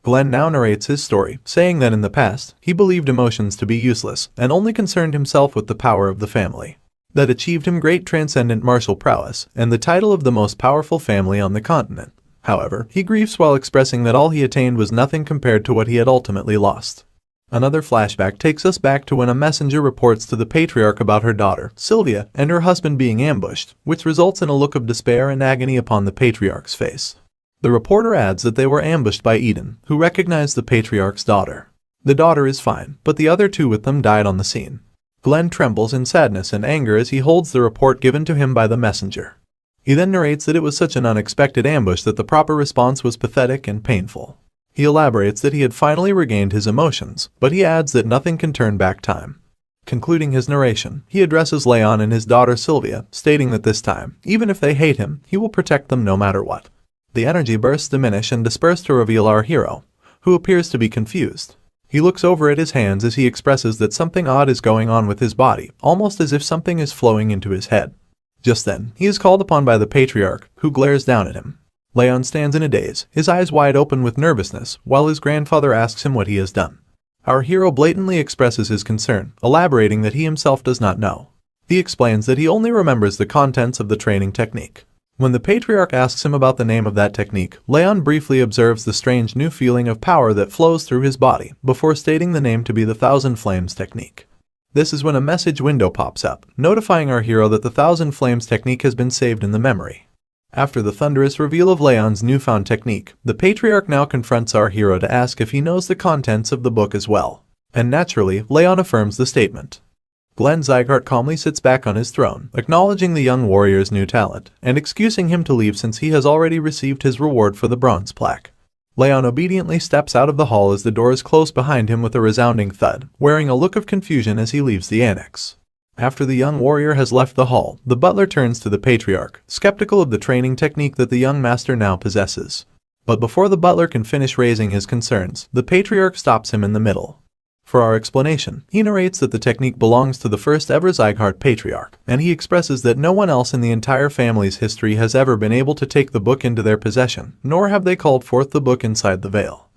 Glenn now narrates his story, saying that in the past, he believed emotions to be useless and only concerned himself with the power of the family. That achieved him great transcendent martial prowess and the title of the most powerful family on the continent. However, he grieves while expressing that all he attained was nothing compared to what he had ultimately lost. Another flashback takes us back to when a messenger reports to the patriarch about her daughter, Sylvia, and her husband being ambushed, which results in a look of despair and agony upon the patriarch's face. The reporter adds that they were ambushed by Eden, who recognized the patriarch's daughter. The daughter is fine, but the other two with them died on the scene. Glenn trembles in sadness and anger as he holds the report given to him by the messenger. He then narrates that it was such an unexpected ambush that the proper response was pathetic and painful. He elaborates that he had finally regained his emotions, but he adds that nothing can turn back time. Concluding his narration, he addresses Raon and his daughter Sylvia, stating that this time, even if they hate him, he will protect them no matter what. The energy bursts diminish and disperse to reveal our hero, who appears to be confused. He looks over at his hands as he expresses that something odd is going on with his body, almost as if something is flowing into his head. Just then, he is called upon by the patriarch, who glares down at him. Raon stands in a daze, his eyes wide open with nervousness, while his grandfather asks him what he has done. Our hero blatantly expresses his concern, elaborating that he himself does not know. He explains that he only remembers the contents of the training technique. When the patriarch asks him about the name of that technique, Raon briefly observes the strange new feeling of power that flows through his body, before stating the name to be the Thousand Flames technique. This is when a message window pops up, notifying our hero that the Thousand Flames technique has been saved in the memory. After the thunderous reveal of Raon's newfound technique, the patriarch now confronts our hero to ask if he knows the contents of the book as well. And naturally, Raon affirms the statement. Glenn Sieghart calmly sits back on his throne, acknowledging the young warrior's new talent, and excusing him to leave since he has already received his reward for the bronze plaque. Raon obediently steps out of the hall as the doors close behind him with a resounding thud, wearing a look of confusion as he leaves the annex. After the young warrior has left the hall, the butler turns to the patriarch, skeptical of the training technique that the young master now possesses. But before the butler can finish raising his concerns, the patriarch stops him in the middle. For our explanation, he narrates that the technique belongs to the first ever Sieghart patriarch, and he expresses that no one else in the entire family's history has ever been able to take the book into their possession, nor have they called forth the book inside the veil.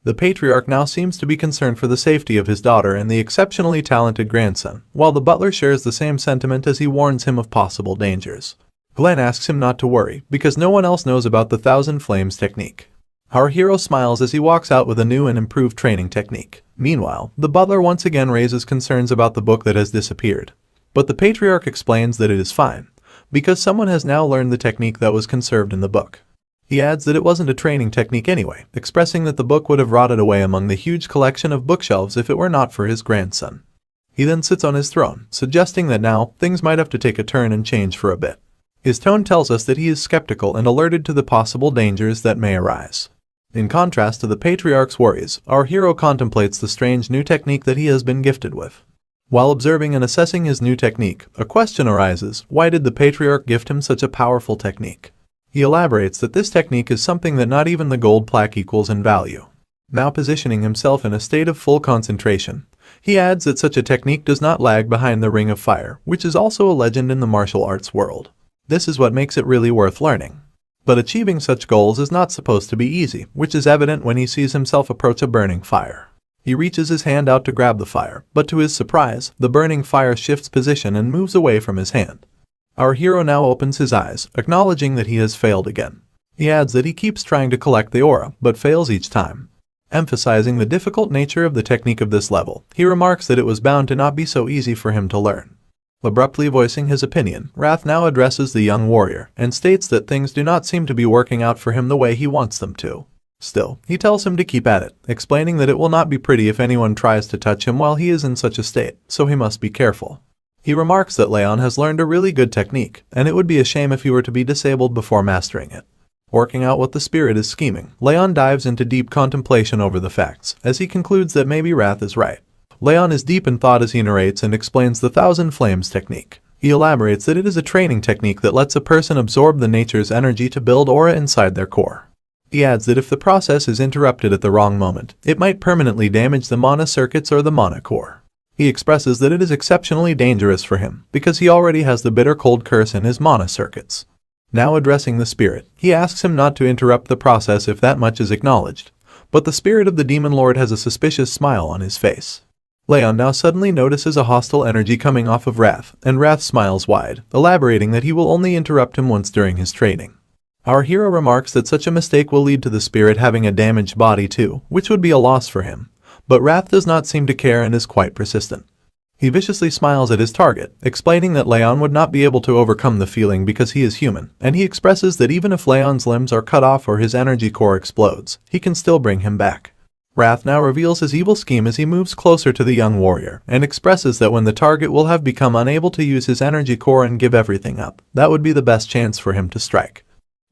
The patriarch now seems to be concerned for the safety of his daughter and the exceptionally talented grandson, while the butler shares the same sentiment as he warns him of possible dangers. Glenn asks him not to worry, because no one else knows about the Thousand Flames technique. Our hero smiles as he walks out with a new and improved training technique. Meanwhile, the butler once again raises concerns about the book that has disappeared. But the patriarch explains that it is fine, because someone has now learned the technique that was conserved in the book. He adds that it wasn't a training technique anyway, expressing that the book would have rotted away among the huge collection of bookshelves if it were not for his grandson. He then sits on his throne, suggesting that now, things might have to take a turn and change for a bit. His tone tells us that he is skeptical and alerted to the possible dangers that may arise. In contrast to the patriarch's worries, our hero contemplates the strange new technique that he has been gifted with. While observing and assessing his new technique, a question arises: why did the patriarch gift him such a powerful technique? He elaborates that this technique is something that not even the gold plaque equals in value. Now positioning himself in a state of full concentration, he adds that such a technique does not lag behind the Ring of Fire, which is also a legend in the martial arts world. This is what makes it really worth learning. But achieving such goals is not supposed to be easy, which is evident when he sees himself approach a burning fire. He reaches his hand out to grab the fire, but to his surprise, the burning fire shifts position and moves away from his hand. Our hero now opens his eyes, acknowledging that he has failed again. He adds that he keeps trying to collect the aura, but fails each time. Emphasizing the difficult nature of the technique of this level, he remarks that it was bound to not be so easy for him to learn. Abruptly voicing his opinion, Wrath now addresses the young warrior and states that things do not seem to be working out for him the way he wants them to. Still, he tells him to keep at it, explaining that it will not be pretty if anyone tries to touch him while he is in such a state, so he must be careful. He remarks that Raon has learned a really good technique, and it would be a shame if he were to be disabled before mastering it. Working out what the spirit is scheming, Raon dives into deep contemplation over the facts, as he concludes that maybe Wrath is right. Raon is deep in thought as he narrates and explains the Thousand Flames technique. He elaborates that it is a training technique that lets a person absorb the nature's energy to build aura inside their core. He adds that if the process is interrupted at the wrong moment, it might permanently damage the mana circuits or the mana core. He expresses that it is exceptionally dangerous for him because he already has the bitter cold curse in his mana circuits. Now addressing the spirit, he asks him not to interrupt the process if that much is acknowledged, but the spirit of the demon lord has a suspicious smile on his face. Raon now suddenly notices a hostile energy coming off of Wrath, and Wrath smiles wide, elaborating that he will only interrupt him once during his training. Our hero remarks that such a mistake will lead to the spirit having a damaged body too, which would be a loss for him, but Wrath does not seem to care and is quite persistent. He viciously smiles at his target, explaining that Raon would not be able to overcome the feeling because he is human, and he expresses that even if Raon's limbs are cut off or his energy core explodes, he can still bring him back. Wrath now reveals his evil scheme as he moves closer to the young warrior, and expresses that when the target will have become unable to use his energy core and give everything up, that would be the best chance for him to strike.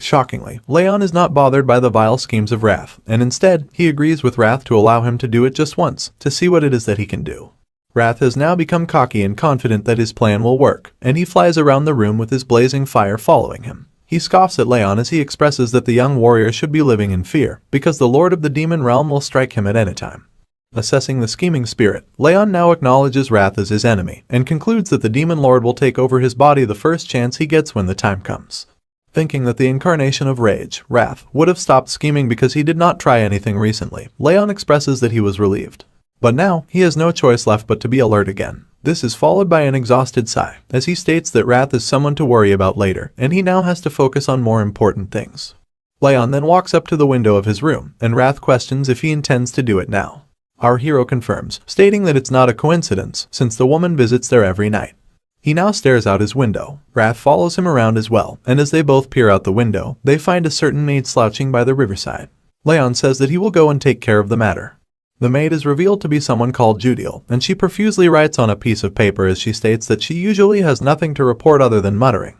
Shockingly, Raon is not bothered by the vile schemes of Wrath, and instead, he agrees with Wrath to allow him to do it just once, to see what it is that he can do. Wrath has now become cocky and confident that his plan will work, and he flies around the room with his blazing fire following him. He scoffs at Raon as he expresses that the young warrior should be living in fear, because the Lord of the Demon Realm will strike him at any time. Assessing the scheming spirit, Raon now acknowledges Wrath as his enemy, and concludes that the Demon Lord will take over his body the first chance he gets when the time comes. Thinking that the incarnation of rage, Wrath, would have stopped scheming because he did not try anything recently, Raon expresses that he was relieved. But now, he has no choice left but to be alert again. This is followed by an exhausted sigh, as he states that Wrath is someone to worry about later, and he now has to focus on more important things. Raon then walks up to the window of his room, and Wrath questions if he intends to do it now. Our hero confirms, stating that it's not a coincidence, since the woman visits there every night. He now stares out his window. Wrath follows him around as well, and as they both peer out the window, they find a certain maid slouching by the riverside. Raon says that he will go and take care of the matter. The maid is revealed to be someone called Judiel, and she profusely writes on a piece of paper as she states that she usually has nothing to report other than muttering.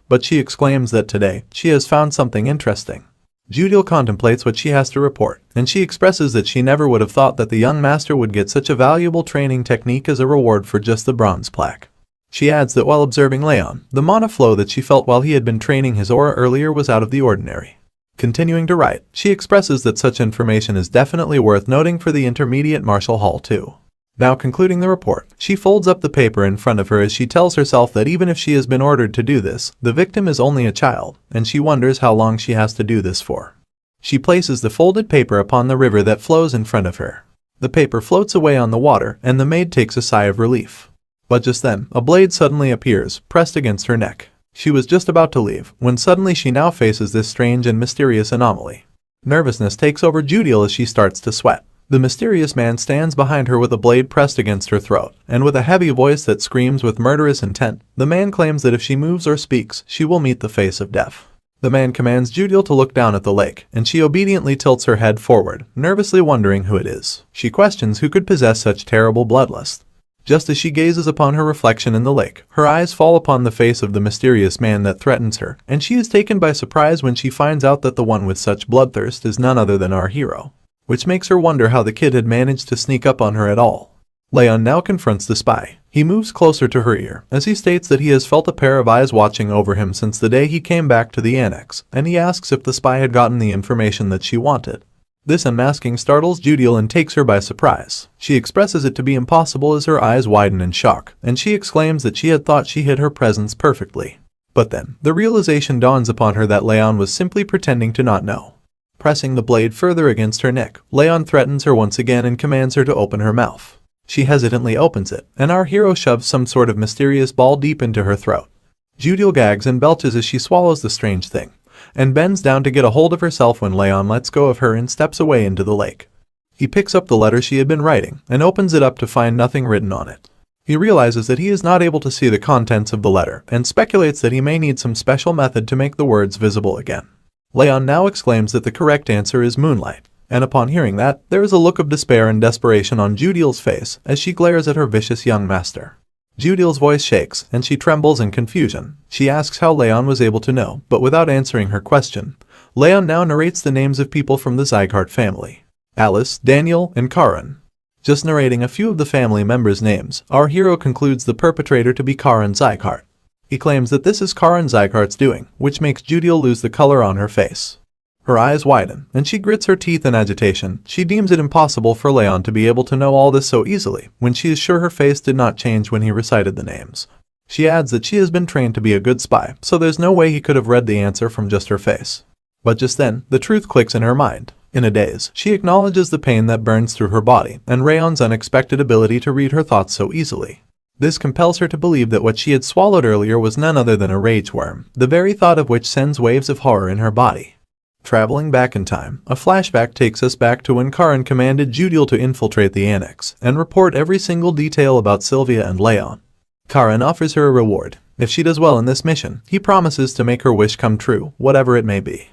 But she exclaims that today, she has found something interesting. Judiel contemplates what she has to report, and she expresses that she never would have thought that the young master would get such a valuable training technique as a reward for just the bronze plaque. She adds that while observing Raon, the mana flow that she felt while he had been training his aura earlier was out of the ordinary. Continuing to write, she expresses that such information is definitely worth noting for the intermediate martial hall too. Now concluding the report, she folds up the paper in front of her as she tells herself that even if she has been ordered to do this, the victim is only a child, and she wonders how long she has to do this for. She places the folded paper upon the river that flows in front of her. The paper floats away on the water, and the maid takes a sigh of relief. But just then, a blade suddenly appears, pressed against her neck. She was just about to leave, when suddenly she now faces this strange and mysterious anomaly. Nervousness takes over Judiel as she starts to sweat. The mysterious man stands behind her with a blade pressed against her throat, and with a heavy voice that screams with murderous intent, the man claims that if she moves or speaks, she will meet the face of death. The man commands Judiel to look down at the lake, and she obediently tilts her head forward, nervously wondering who it is. She questions who could possess such terrible bloodlust. Just as she gazes upon her reflection in the lake, her eyes fall upon the face of the mysterious man that threatens her, and she is taken by surprise when she finds out that the one with such bloodthirst is none other than our hero, which makes her wonder how the kid had managed to sneak up on her at all. Raon now confronts the spy. He moves closer to her ear, as he states that he has felt a pair of eyes watching over him since the day he came back to the annex, and he asks if the spy had gotten the information that she wanted. This unmasking startles Judiel and takes her by surprise. She expresses it to be impossible as her eyes widen in shock, and she exclaims that she had thought she hid her presence perfectly. But then, the realization dawns upon her that Raon was simply pretending to not know. Pressing the blade further against her neck, Raon threatens her once again and commands her to open her mouth. She hesitantly opens it, and our hero shoves some sort of mysterious ball deep into her throat. Judiel gags and belches as she swallows the strange thing, and bends down to get a hold of herself when Raon lets go of her and steps away into the lake. He picks up the letter she had been writing, and opens it up to find nothing written on it. He realizes that he is not able to see the contents of the letter, and speculates that he may need some special method to make the words visible again. Raon now exclaims that the correct answer is moonlight, and upon hearing that, there is a look of despair and desperation on Judiel's face as she glares at her vicious young master. Judiel's voice shakes, and she trembles in confusion. She asks how Raon was able to know, but without answering her question, Raon now narrates the names of people from the Sieghart family: Alice, Daniel, and Karin. Just narrating a few of the family members' names, our hero concludes the perpetrator to be Karin Sieghart. He claims that this is Karin Sieghart's doing, which makes Judiel lose the color on her face. Her eyes widen, and she grits her teeth in agitation. She deems it impossible for Raon to be able to know all this so easily, when she is sure her face did not change when he recited the names. She adds that she has been trained to be a good spy, so there's no way he could have read the answer from just her face. But just then, the truth clicks in her mind. In a daze, she acknowledges the pain that burns through her body, and Raon's unexpected ability to read her thoughts so easily. This compels her to believe that what she had swallowed earlier was none other than a rage worm, the very thought of which sends waves of horror in her body. Traveling back in time, a flashback takes us back to when Karan commanded Judiel to infiltrate the annex and report every single detail about Sylvia and Raon. Karan offers her a reward. If she does well in this mission, he promises to make her wish come true, whatever it may be.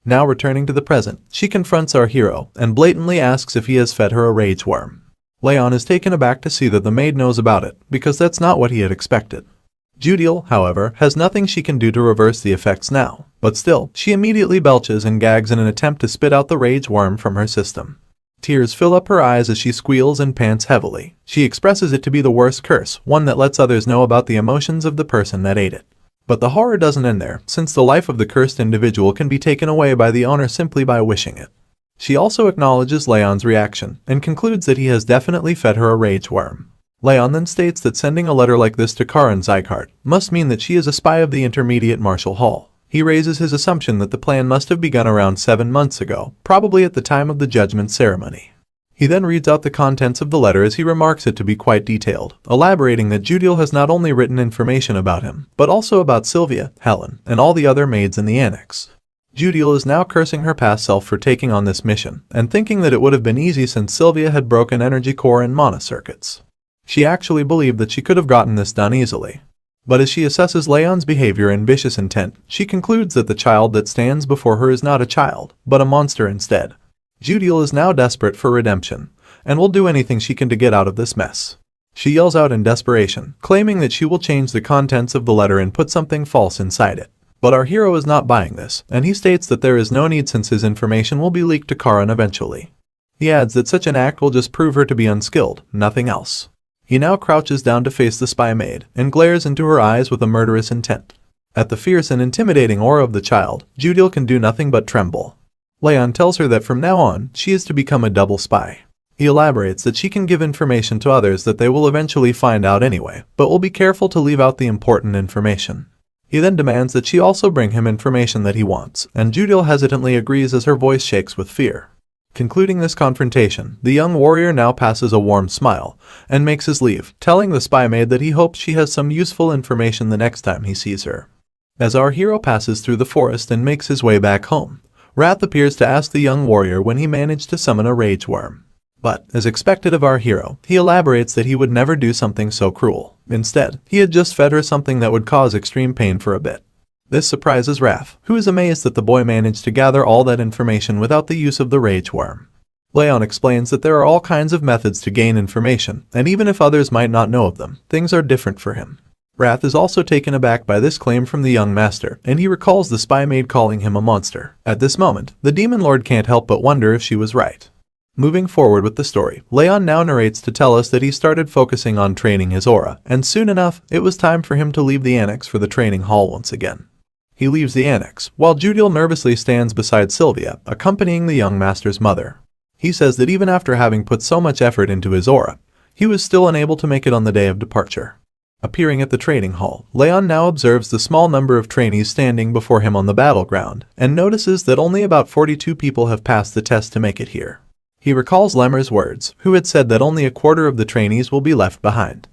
Now returning to the present, she confronts our hero and blatantly asks if he has fed her a rage worm. Raon is taken aback to see that the maid knows about it, because that's not what he had expected. Judiel, however, has nothing she can do to reverse the effects now, but still, she immediately belches and gags in an attempt to spit out the rage worm from her system. Tears fill up her eyes as she squeals and pants heavily. She expresses it to be the worst curse, one that lets others know about the emotions of the person that ate it. But the horror doesn't end there, since the life of the cursed individual can be taken away by the owner simply by wishing it. She also acknowledges Raon's reaction, and concludes that he has definitely fed her a rage worm. Raon then states that sending a letter like this to House Sieghart must mean that she is a spy of the Intermediate Martial Hall. He raises his assumption that the plan must have begun around 7 months ago, probably at the time of the judgment ceremony. He then reads out the contents of the letter as he remarks it to be quite detailed, elaborating that Judiel has not only written information about him, but also about Sylvia, Helen, and all the other maids in the annex. Judiel is now cursing her past self for taking on this mission, and thinking that it would have been easy since Sylvia had broken energy core and mana circuits. She actually believed that she could have gotten this done easily. But as she assesses Raon's behavior and vicious intent, she concludes that the child that stands before her is not a child, but a monster instead. Judiel is now desperate for redemption, and will do anything she can to get out of this mess. She yells out in desperation, claiming that she will change the contents of the letter and put something false inside it. But our hero is not buying this, and he states that there is no need since his information will be leaked to Karan eventually. He adds that such an act will just prove her to be unskilled, nothing else. He now crouches down to face the spy maid, and glares into her eyes with a murderous intent. At the fierce and intimidating aura of the child, Judiel can do nothing but tremble. Raon tells her that from now on, she is to become a double spy. He elaborates that she can give information to others that they will eventually find out anyway, but will be careful to leave out the important information. He then demands that she also bring him information that he wants, and Judiel hesitantly agrees as her voice shakes with fear. Concluding this confrontation, the young warrior now passes a warm smile, and makes his leave, telling the spy maid that he hopes she has some useful information the next time he sees her. As our hero passes through the forest and makes his way back home, Wrath appears to ask the young warrior when he managed to summon a rage worm. But, as expected of our hero, he elaborates that he would never do something so cruel. Instead, he had just fed her something that would cause extreme pain for a bit. This surprises Wrath, who is amazed that the boy managed to gather all that information without the use of the rage worm. Raon explains that there are all kinds of methods to gain information, and even if others might not know of them, things are different for him. Wrath is also taken aback by this claim from the young master, and he recalls the spy maid calling him a monster. At this moment, the demon lord can't help but wonder if she was right. Moving forward with the story, Raon now narrates to tell us that he started focusing on training his aura, and soon enough, it was time for him to leave the annex for the training hall once again. He leaves the annex, while Judiel nervously stands beside Sylvia, accompanying the young master's mother. He says that even after having put so much effort into his aura, he was still unable to make it on the day of departure. Appearing at the training hall, Raon now observes the small number of trainees standing before him on the battleground, and notices that only about 42 people have passed the test to make it here. He recalls Lemmer's words, who had said that only a quarter of the trainees will be left behind.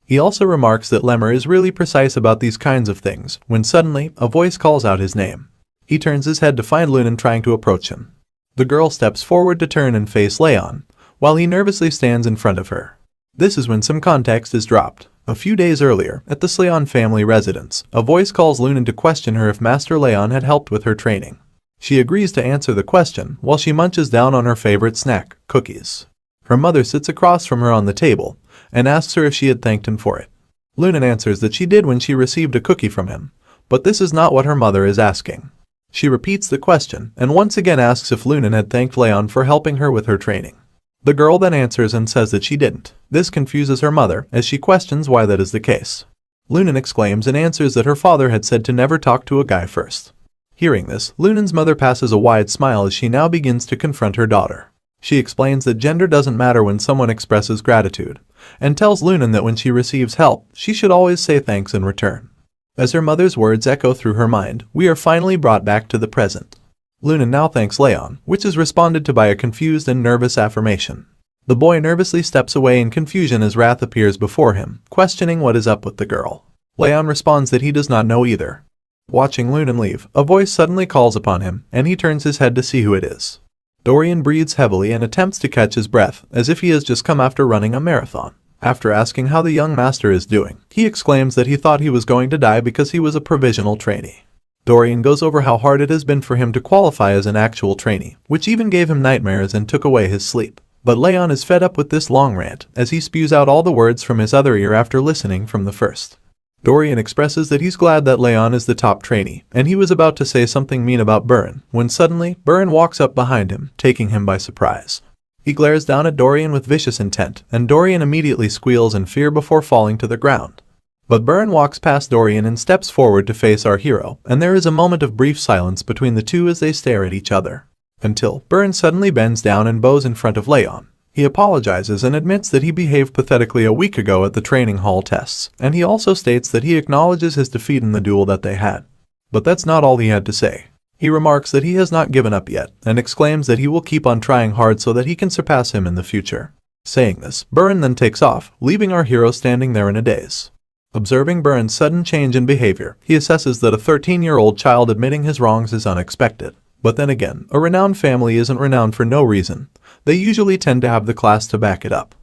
He also remarks that Lemmer is really precise about these kinds of things, when suddenly, a voice calls out his name. He turns his head to find Lunan trying to approach him. The girl steps forward to turn and face Raon, while he nervously stands in front of her. This is when some context is dropped. A few days earlier, at the Sleon family residence, a voice calls Lunan to question her if Master Raon had helped with her training. She agrees to answer the question, while she munches down on her favorite snack, cookies. Her mother sits across from her on the table, and asks her if she had thanked him for it. Lunan answers that she did when she received a cookie from him, but this is not what her mother is asking. She repeats the question, and once again asks if Lunan had thanked Raon for helping her with her training. The girl then answers and says that she didn't. This confuses her mother, as she questions why that is the case. Lunan exclaims and answers that her father had said to never talk to a guy first. Hearing this, Lunan's mother passes a wide smile as she now begins to confront her daughter. She explains that gender doesn't matter when someone expresses gratitude, and tells Lunan that when she receives help, she should always say thanks in return. As her mother's words echo through her mind, we are finally brought back to the present. Lunan now thanks Raon, which is responded to by a confused and nervous affirmation. The boy nervously steps away in confusion as wrath appears before him, questioning what is up with the girl. Raon responds that he does not know either. Watching Lunan leave, a voice suddenly calls upon him, and he turns his head to see who it is. Dorian breathes heavily and attempts to catch his breath, as if he has just come after running a marathon. After asking how the young master is doing, he exclaims that he thought he was going to die because he was a provisional trainee. Dorian goes over how hard it has been for him to qualify as an actual trainee, which even gave him nightmares and took away his sleep. But Raon is fed up with this long rant, as he spews out all the words from his other ear after listening from the first. Dorian expresses that he's glad that Raon is the top trainee, and he was about to say something mean about Burin, when suddenly, Burin walks up behind him, taking him by surprise. He glares down at Dorian with vicious intent, and Dorian immediately squeals in fear before falling to the ground. But Burin walks past Dorian and steps forward to face our hero, and there is a moment of brief silence between the two as they stare at each other. Until Burin suddenly bends down and bows in front of Raon. He apologizes and admits that he behaved pathetically a week ago at the training hall tests, and he also states that he acknowledges his defeat in the duel that they had. But that's not all he had to say. He remarks that he has not given up yet, and exclaims that he will keep on trying hard so that he can surpass him in the future. Saying this, Burin then takes off, leaving our hero standing there in a daze. Observing Burin's sudden change in behavior, he assesses that a 13-year-old child admitting his wrongs is unexpected. But then again, a renowned family isn't renowned for no reason. They usually tend to have the class to back it up.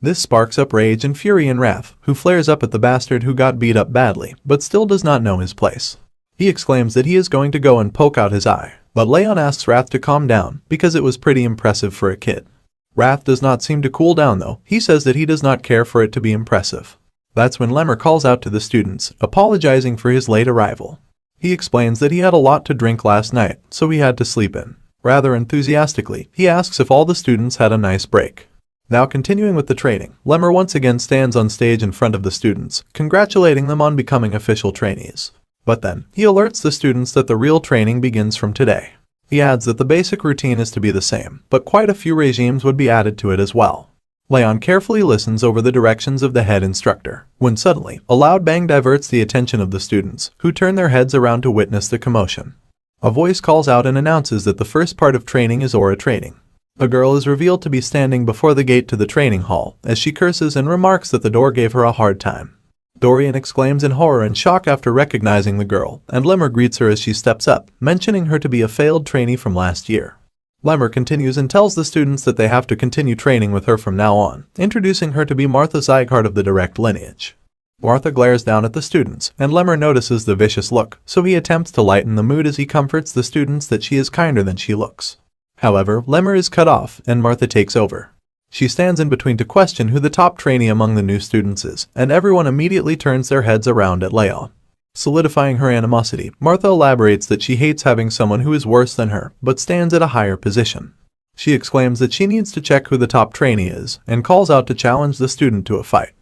This sparks up rage and fury in Wrath, who flares up at the bastard who got beat up badly, but still does not know his place. He exclaims that he is going to go and poke out his eye, but Raon asks Wrath to calm down, because it was pretty impressive for a kid. Wrath does not seem to cool down though. He says that he does not care for it to be impressive. That's when Lemmer calls out to the students, apologizing for his late arrival. He explains that he had a lot to drink last night, so he had to sleep in. Rather enthusiastically, he asks if all the students had a nice break. Now continuing with the training, Lemmer once again stands on stage in front of the students, congratulating them on becoming official trainees. But then, he alerts the students that the real training begins from today. He adds that the basic routine is to be the same, but quite a few regimes would be added to it as well. Raon carefully listens over the directions of the head instructor, when suddenly, a loud bang diverts the attention of the students, who turn their heads around to witness the commotion. A voice calls out and announces that the first part of training is aura training. A girl is revealed to be standing before the gate to the training hall, as she curses and remarks that the door gave her a hard time. Dorian exclaims in horror and shock after recognizing the girl, and Lemmer greets her as she steps up, mentioning her to be a failed trainee from last year. Lemmer continues and tells the students that they have to continue training with her from now on, introducing her to be Martha Sieghart of the direct lineage. Martha glares down at the students, and Lemmer notices the vicious look, so he attempts to lighten the mood as he comforts the students that she is kinder than she looks. However, Lemmer is cut off, and Martha takes over. She stands in between to question who the top trainee among the new students is, and everyone immediately turns their heads around at Raon. Solidifying her animosity, Martha elaborates that she hates having someone who is worse than her, but stands at a higher position. She exclaims that she needs to check who the top trainee is, and calls out to challenge the student to a fight.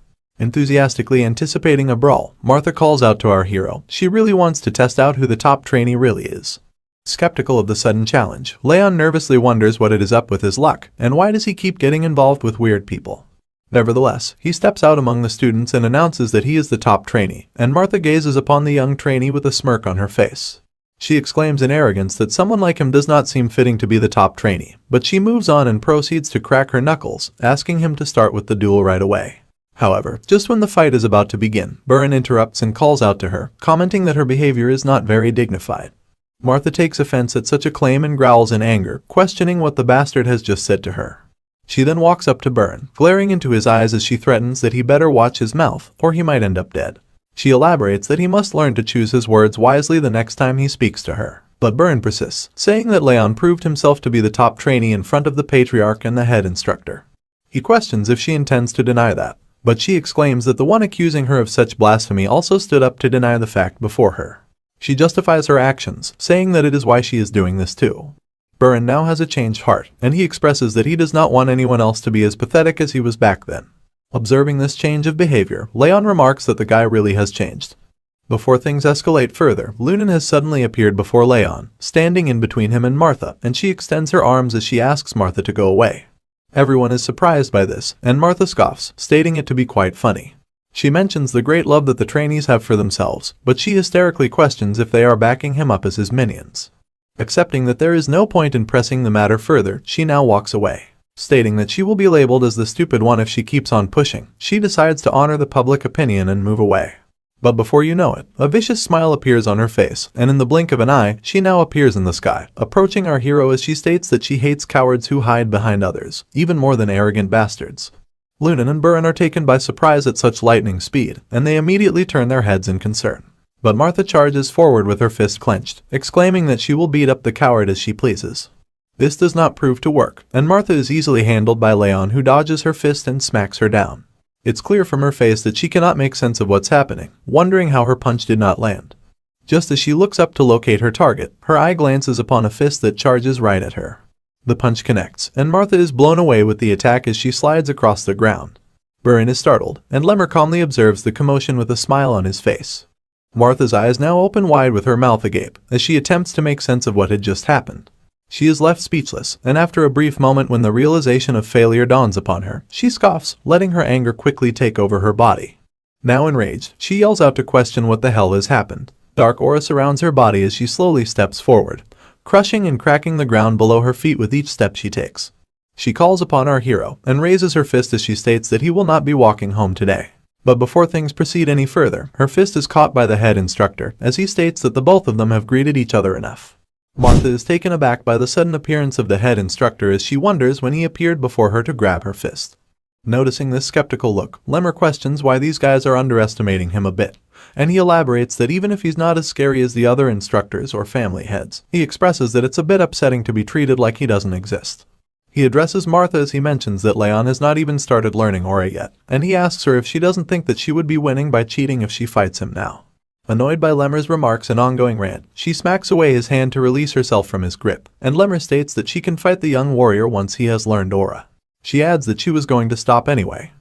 Enthusiastically anticipating a brawl, Martha calls out to our hero. She really wants to test out who the top trainee really is. Skeptical of the sudden challenge, Raon nervously wonders what it is up with his luck, and why does he keep getting involved with weird people. Nevertheless, he steps out among the students and announces that he is the top trainee, and Martha gazes upon the young trainee with a smirk on her face. She exclaims in arrogance that someone like him does not seem fitting to be the top trainee, but she moves on and proceeds to crack her knuckles, asking him to start with the duel right away. However, just when the fight is about to begin, Burin interrupts and calls out to her, commenting that her behavior is not very dignified. Martha takes offense at such a claim and growls in anger, questioning what the bastard has just said to her. She then walks up to Burin, glaring into his eyes as she threatens that he better watch his mouth, or he might end up dead. She elaborates that he must learn to choose his words wisely the next time he speaks to her. But Burin persists, saying that Raon proved himself to be the top trainee in front of the patriarch and the head instructor. He questions if she intends to deny that, but she exclaims that the one accusing her of such blasphemy also stood up to deny the fact before her. She justifies her actions, saying that it is why she is doing this too. Burin now has a changed heart, and he expresses that he does not want anyone else to be as pathetic as he was back then. Observing this change of behavior, Raon remarks that the guy really has changed. Before things escalate further, Lunan has suddenly appeared before Raon, standing in between him and Martha, and she extends her arms as she asks Martha to go away. Everyone is surprised by this, and Martha scoffs, stating it to be quite funny. She mentions the great love that the trainees have for themselves, but she hysterically questions if they are backing him up as his minions. Accepting that there is no point in pressing the matter further, she now walks away. Stating that she will be labeled as the stupid one if she keeps on pushing, she decides to honor the public opinion and move away. But before you know it, a vicious smile appears on her face, and in the blink of an eye, she now appears in the sky, approaching our hero as she states that she hates cowards who hide behind others, even more than arrogant bastards. Lunan and Buran are taken by surprise at such lightning speed, and they immediately turn their heads in concern. But Martha charges forward with her fist clenched, exclaiming that she will beat up the coward as she pleases. This does not prove to work, and Martha is easily handled by Raon, who dodges her fist and smacks her down. It's clear from her face that she cannot make sense of what's happening, wondering how her punch did not land. Just as she looks up to locate her target, her eye glances upon a fist that charges right at her. The punch connects, and Martha is blown away with the attack as she slides across the ground. Buran is startled, and Lemmer calmly observes the commotion with a smile on his face. Martha's eyes now open wide with her mouth agape, as she attempts to make sense of what had just happened. She is left speechless, and after a brief moment when the realization of failure dawns upon her, she scoffs, letting her anger quickly take over her body. Now enraged, she yells out to question what the hell has happened. Dark aura surrounds her body as she slowly steps forward, crushing and cracking the ground below her feet with each step she takes. She calls upon our hero, and raises her fist as she states that he will not be walking home today. But before things proceed any further, her fist is caught by the head instructor, as he states that the both of them have greeted each other enough. Martha is taken aback by the sudden appearance of the head instructor as she wonders when he appeared before her to grab her fist. Noticing this skeptical look, Lemmer questions why these guys are underestimating him a bit, and he elaborates that even if he's not as scary as the other instructors or family heads, he expresses that it's a bit upsetting to be treated like he doesn't exist. He addresses Martha as he mentions that Raon has not even started learning aura yet, and he asks her if she doesn't think that she would be winning by cheating if she fights him now. Annoyed by Lemmer's remarks and ongoing rant, she smacks away his hand to release herself from his grip, and Lemmer states that she can fight the young warrior once he has learned aura. She adds that she was going to stop anyway.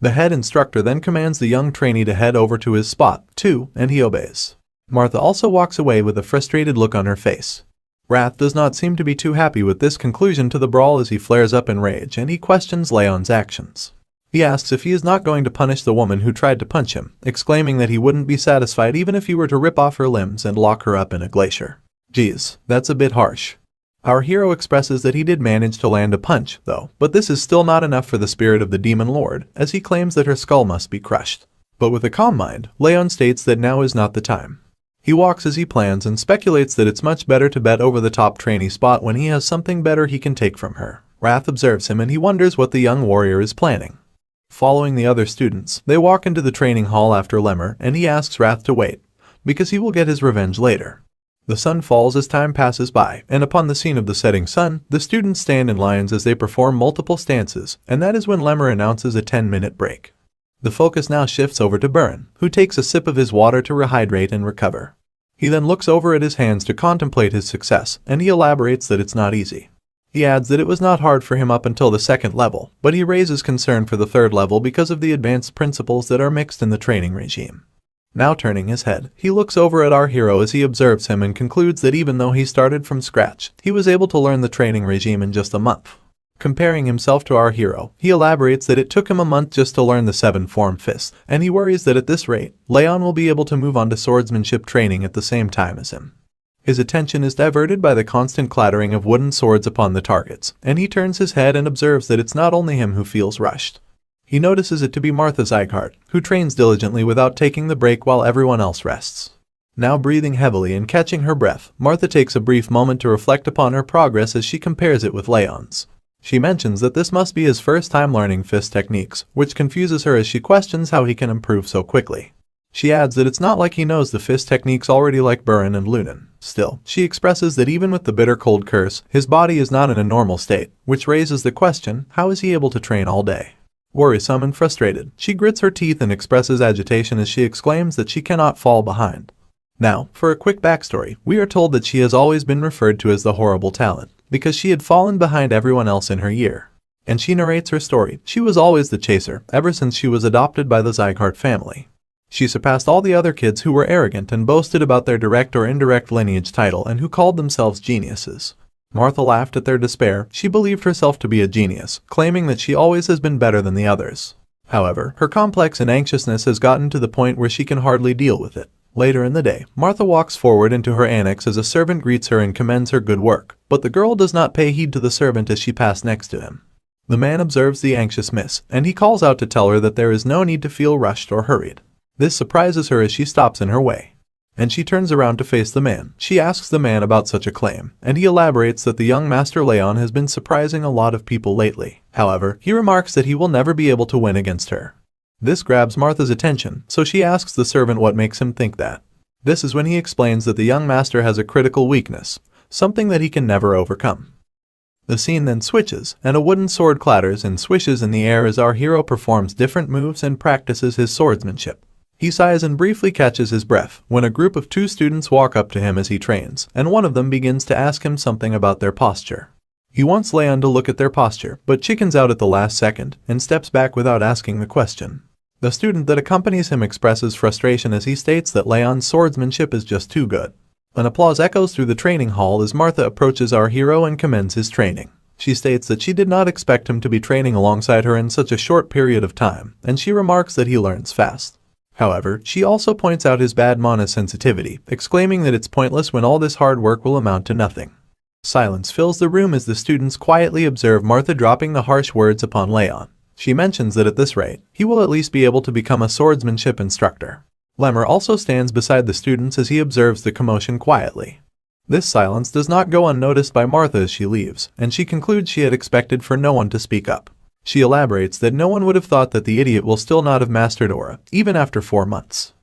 The head instructor then commands the young trainee to head over to his spot, too, and he obeys. Martha also walks away with a frustrated look on her face. Wrath does not seem to be too happy with this conclusion to the brawl as he flares up in rage and he questions Raon's actions. He asks if he is not going to punish the woman who tried to punch him, exclaiming that he wouldn't be satisfied even if he were to rip off her limbs and lock her up in a glacier. Geez, that's a bit harsh. Our hero expresses that he did manage to land a punch, though, but this is still not enough for the spirit of the demon lord, as he claims that her skull must be crushed. But with a calm mind, Raon states that now is not the time. He walks as he plans and speculates that it's much better to bet over the top trainee spot when he has something better he can take from her. Wrath observes him and he wonders what the young warrior is planning. Following the other students, they walk into the training hall after Lemmer, and he asks Wrath to wait, because he will get his revenge later. The sun falls as time passes by, and upon the scene of the setting sun, the students stand in lines as they perform multiple stances, and that is when Lemmer announces a 10-minute break. The focus now shifts over to Buran, who takes a sip of his water to rehydrate and recover. He then looks over at his hands to contemplate his success, and he elaborates that it's not easy. He adds that it was not hard for him up until the second level, but he raises concern for the third level because of the advanced principles that are mixed in the training regime. Now turning his head, he looks over at our hero as he observes him and concludes that even though he started from scratch, he was able to learn the training regime in just a month. Comparing himself to our hero, he elaborates that it took him a month just to learn the 7-form fists, and he worries that at this rate, Raon will be able to move on to swordsmanship training at the same time as him. His attention is diverted by the constant clattering of wooden swords upon the targets, and he turns his head and observes that it's not only him who feels rushed. He notices it to be House Sieghart, who trains diligently without taking the break while everyone else rests. Now breathing heavily and catching her breath, Martha takes a brief moment to reflect upon her progress as she compares it with Raon's. She mentions that this must be his first time learning fist techniques, which confuses her as she questions how he can improve so quickly. She adds that it's not like he knows the fist techniques already like Buran and Lunan. Still, she expresses that even with the bitter cold curse, his body is not in a normal state, which raises the question, how is he able to train all day? Worrisome and frustrated, she grits her teeth and expresses agitation as she exclaims that she cannot fall behind. Now, for a quick backstory, we are told that she has always been referred to as the horrible talent, because she had fallen behind everyone else in her year. And she narrates her story. She was always the chaser, ever since she was adopted by the Sieghart family. She surpassed all the other kids who were arrogant and boasted about their direct or indirect lineage title and who called themselves geniuses. Martha laughed at their despair. She believed herself to be a genius, claiming that she always has been better than the others. However, her complex and anxiousness has gotten to the point where she can hardly deal with it. Later in the day, Martha walks forward into her annex as a servant greets her and commends her good work, but the girl does not pay heed to the servant as she passed next to him. The man observes the anxious miss, and he calls out to tell her that there is no need to feel rushed or hurried. This surprises her as she stops in her way, and she turns around to face the man. She asks the man about such a claim, and he elaborates that the young master Raon has been surprising a lot of people lately. However, he remarks that he will never be able to win against her. This grabs Martha's attention, so she asks the servant what makes him think that. This is when he explains that the young master has a critical weakness, something that he can never overcome. The scene then switches, and a wooden sword clatters and swishes in the air as our hero performs different moves and practices his swordsmanship. He sighs and briefly catches his breath when a group of 2 students walk up to him as he trains, and one of them begins to ask him something about their posture. He wants Raon to look at their posture, but chickens out at the last second and steps back without asking the question. The student that accompanies him expresses frustration as he states that Raon's swordsmanship is just too good. An applause echoes through the training hall as Martha approaches our hero and commends his training. She states that she did not expect him to be training alongside her in such a short period of time, and she remarks that he learns fast. However, she also points out his bad mana sensitivity, exclaiming that it's pointless when all this hard work will amount to nothing. Silence fills the room as the students quietly observe Martha dropping the harsh words upon Raon. She mentions that at this rate, he will at least be able to become a swordsmanship instructor. Lemmer also stands beside the students as he observes the commotion quietly. This silence does not go unnoticed by Martha as she leaves, and she concludes she had expected for no one to speak up. She elaborates that no one would have thought that the idiot will still not have mastered aura, even after 4 months.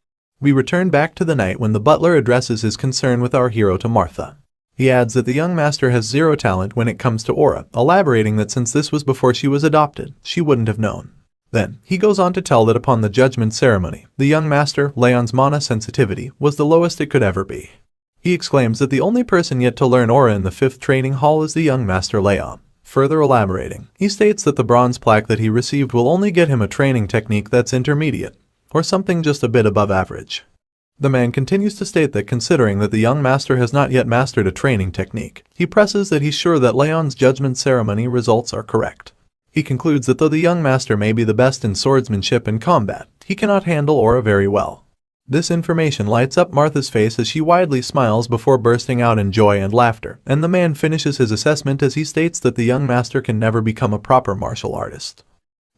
We return back to the night when the butler addresses his concern with our hero to Martha. He adds that the young master has 0 talent when it comes to aura, elaborating that since this was before she was adopted, she wouldn't have known. Then, he goes on to tell that upon the judgment ceremony, the young master, Raon's mana sensitivity, was the lowest it could ever be. He exclaims that the only person yet to learn aura in the 5th training hall is the young master Raon. Further elaborating, he states that the bronze plaque that he received will only get him a training technique that's intermediate, or something just a bit above average. The man continues to state that considering that the young master has not yet mastered a training technique, he presses that he's sure that Raon's judgment ceremony results are correct. He concludes that though the young master may be the best in swordsmanship and combat, he cannot handle aura very well. This information lights up Martha's face as she widely smiles before bursting out in joy and laughter, and the man finishes his assessment as he states that the young master can never become a proper martial artist.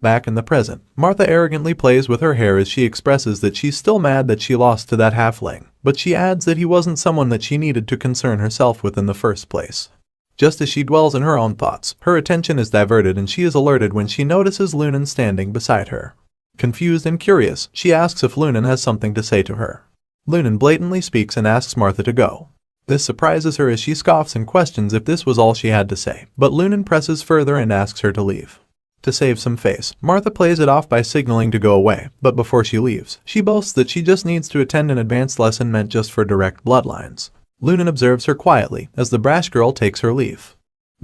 Back in the present, Martha arrogantly plays with her hair as she expresses that she's still mad that she lost to that halfling, but she adds that he wasn't someone that she needed to concern herself with in the first place. Just as she dwells in her own thoughts, her attention is diverted and she is alerted when she notices Lunan standing beside her. Confused and curious, she asks if Lunan has something to say to her. Lunan blatantly speaks and asks Martha to go. This surprises her as she scoffs and questions if this was all she had to say, but Lunan presses further and asks her to leave. To save some face, Martha plays it off by signaling to go away, but before she leaves, she boasts that she just needs to attend an advanced lesson meant just for direct bloodlines. Lunan observes her quietly as the brash girl takes her leave.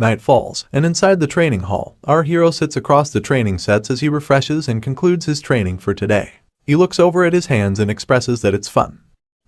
Night falls, and inside the training hall, our hero sits across the training sets as he refreshes and concludes his training for today. He looks over at his hands and expresses that it's fun.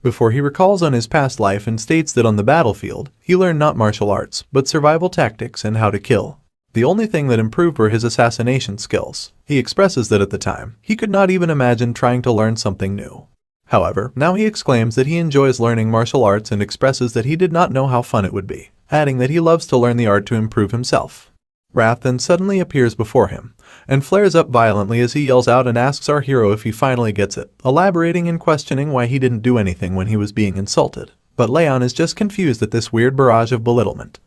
Before he recalls on his past life and states that on the battlefield, he learned not martial arts, but survival tactics and how to kill. The only thing that improved were his assassination skills. He expresses that at the time, he could not even imagine trying to learn something new. However, now he exclaims that he enjoys learning martial arts and expresses that he did not know how fun it would be, adding that he loves to learn the art to improve himself. Wrath then suddenly appears before him, and flares up violently as he yells out and asks our hero if he finally gets it, elaborating and questioning why he didn't do anything when he was being insulted. But Raon is just confused at this weird barrage of belittlement.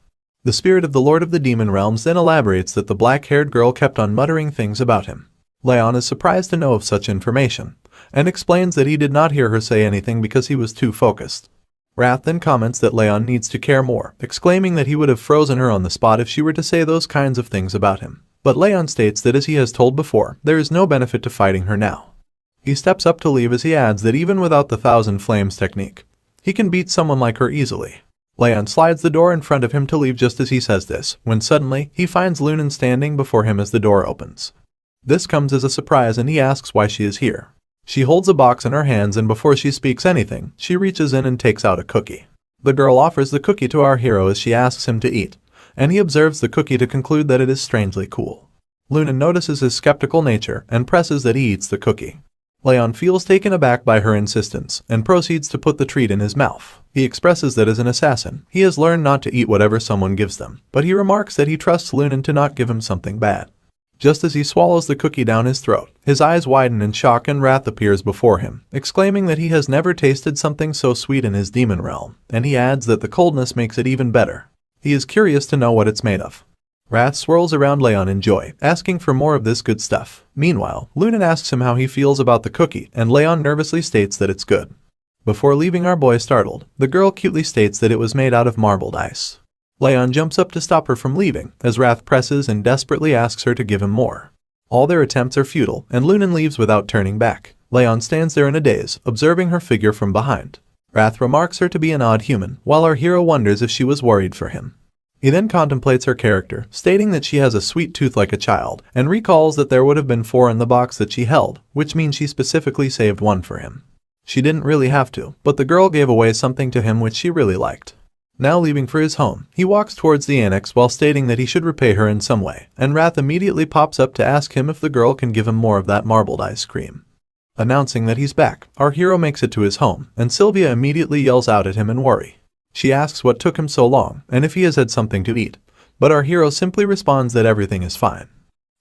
The spirit of the Lord of the Demon Realms then elaborates that the black-haired girl kept on muttering things about him. Raon is surprised to know of such information, and explains that he did not hear her say anything because he was too focused. Wrath then comments that Raon needs to care more, exclaiming that he would have frozen her on the spot if she were to say those kinds of things about him. But Raon states that as he has told before, there is no benefit to fighting her now. He steps up to leave as he adds that even without the Thousand Flames technique, he can beat someone like her easily. Raon slides the door in front of him to leave just as he says this, when suddenly, he finds Lunan standing before him as the door opens. This comes as a surprise and he asks why she is here. She holds a box in her hands and before she speaks anything, she reaches in and takes out a cookie. The girl offers the cookie to our hero as she asks him to eat, and he observes the cookie to conclude that it is strangely cool. Luna notices his skeptical nature and presses that he eats the cookie. Raon feels taken aback by her insistence and proceeds to put the treat in his mouth. He expresses that as an assassin, he has learned not to eat whatever someone gives them, but he remarks that he trusts Luna to not give him something bad. Just as he swallows the cookie down his throat, his eyes widen in shock and wrath appears before him, exclaiming that he has never tasted something so sweet in his demon realm, and he adds that the coldness makes it even better. He is curious to know what it's made of. Wrath swirls around Raon in joy, asking for more of this good stuff. Meanwhile, Luna asks him how he feels about the cookie, and Raon nervously states that it's good. Before leaving our boy startled, the girl cutely states that it was made out of marbled ice. Raon jumps up to stop her from leaving, as Wrath presses and desperately asks her to give him more. All their attempts are futile, and Luna leaves without turning back. Raon stands there in a daze, observing her figure from behind. Wrath remarks her to be an odd human, while our hero wonders if she was worried for him. He then contemplates her character, stating that she has a sweet tooth like a child, and recalls that there would have been 4 in the box that she held, which means she specifically saved 1 for him. She didn't really have to, but the girl gave away something to him which she really liked. Now leaving for his home, he walks towards the annex while stating that he should repay her in some way, and Wrath immediately pops up to ask him if the girl can give him more of that marbled ice cream. Announcing that he's back, our hero makes it to his home, and Sylvia immediately yells out at him in worry. She asks what took him so long, and if he has had something to eat, but our hero simply responds that everything is fine.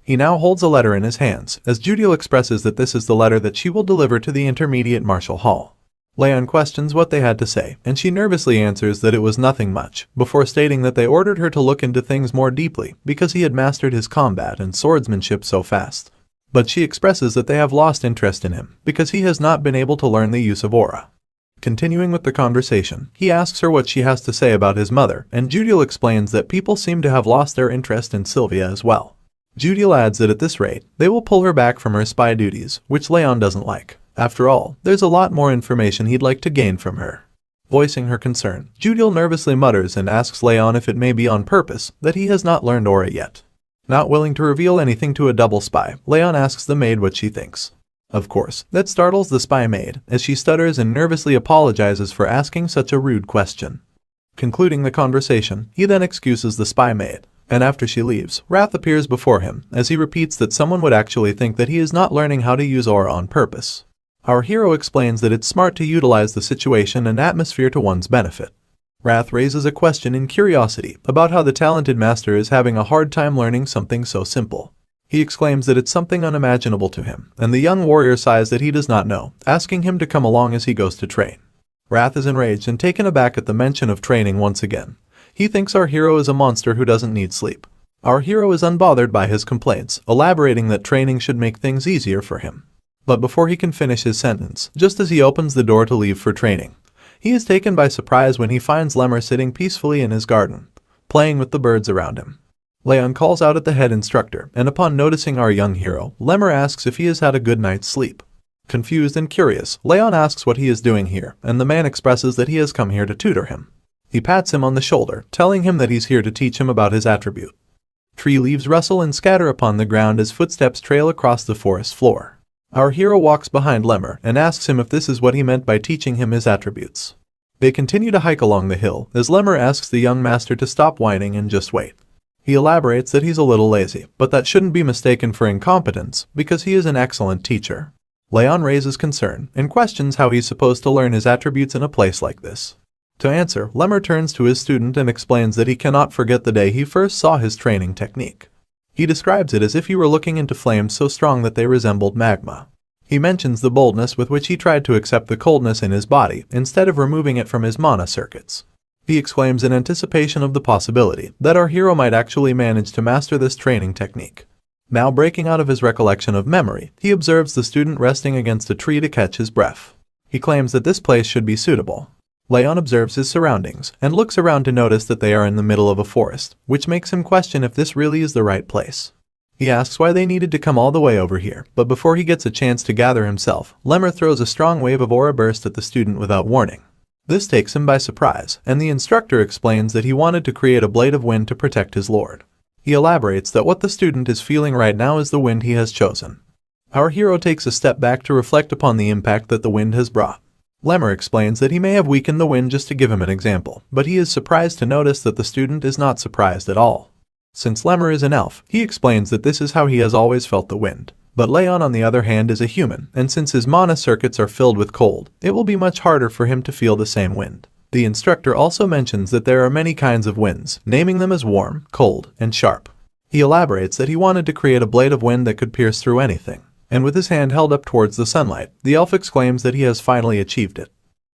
He now holds a letter in his hands, as Judiel expresses that this is the letter that she will deliver to the Intermediate Martial Hall. Raon questions what they had to say, and she nervously answers that it was nothing much, before stating that they ordered her to look into things more deeply because he had mastered his combat and swordsmanship so fast. But she expresses that they have lost interest in him because he has not been able to learn the use of aura. Continuing with the conversation, he asks her what she has to say about his mother, and Judiel explains that people seem to have lost their interest in Sylvia as well. Judiel adds that at this rate, they will pull her back from her spy duties, which Raon doesn't like. After all, there's a lot more information he'd like to gain from her. Voicing her concern, Judiel nervously mutters and asks Raon if it may be on purpose that he has not learned aura yet. Not willing to reveal anything to a double spy, Raon asks the maid what she thinks. Of course, that startles the spy maid, as she stutters and nervously apologizes for asking such a rude question. Concluding the conversation, he then excuses the spy maid, and after she leaves, Wrath appears before him, as he repeats that someone would actually think that he is not learning how to use aura on purpose. Our hero explains that it's smart to utilize the situation and atmosphere to one's benefit. Wrath raises a question in curiosity about how the talented master is having a hard time learning something so simple. He exclaims that it's something unimaginable to him, and the young warrior sighs that he does not know, asking him to come along as he goes to train. Wrath is enraged and taken aback at the mention of training once again. He thinks our hero is a monster who doesn't need sleep. Our hero is unbothered by his complaints, elaborating that training should make things easier for him. But before he can finish his sentence, just as he opens the door to leave for training, he is taken by surprise when he finds Lemmer sitting peacefully in his garden, playing with the birds around him. Raon calls out at the head instructor, and upon noticing our young hero, Lemmer asks if he has had a good night's sleep. Confused and curious, Raon asks what he is doing here, and the man expresses that he has come here to tutor him. He pats him on the shoulder, telling him that he's here to teach him about his attribute. Tree leaves rustle and scatter upon the ground as footsteps trail across the forest floor. Our hero walks behind Lemmer and asks him if this is what he meant by teaching him his attributes. They continue to hike along the hill, as Lemmer asks the young master to stop whining and just wait. He elaborates that he's a little lazy, but that shouldn't be mistaken for incompetence, because he is an excellent teacher. Raon raises concern, and questions how he's supposed to learn his attributes in a place like this. To answer, Lemmer turns to his student and explains that he cannot forget the day he first saw his training technique. He describes it as if he were looking into flames so strong that they resembled magma. He mentions the boldness with which he tried to accept the coldness in his body, instead of removing it from his mana circuits. He exclaims in anticipation of the possibility that our hero might actually manage to master this training technique. Now breaking out of his recollection of memory, he observes the student resting against a tree to catch his breath. He claims that this place should be suitable. Raon observes his surroundings and looks around to notice that they are in the middle of a forest, which makes him question if this really is the right place. He asks why they needed to come all the way over here, but before he gets a chance to gather himself, Lemmer throws a strong wave of aura burst at the student without warning. This takes him by surprise, and the instructor explains that he wanted to create a blade of wind to protect his lord. He elaborates that what the student is feeling right now is the wind he has chosen. Our hero takes a step back to reflect upon the impact that the wind has brought. Lemmer explains that he may have weakened the wind just to give him an example, but he is surprised to notice that the student is not surprised at all. Since Lemmer is an elf, he explains that this is how he has always felt the wind. But Raon on the other hand is a human, and since his mana circuits are filled with cold, it will be much harder for him to feel the same wind. The instructor also mentions that there are many kinds of winds, naming them as warm, cold, and sharp. He elaborates that he wanted to create a blade of wind that could pierce through anything. And with his hand held up towards the sunlight, the elf exclaims that he has finally achieved it.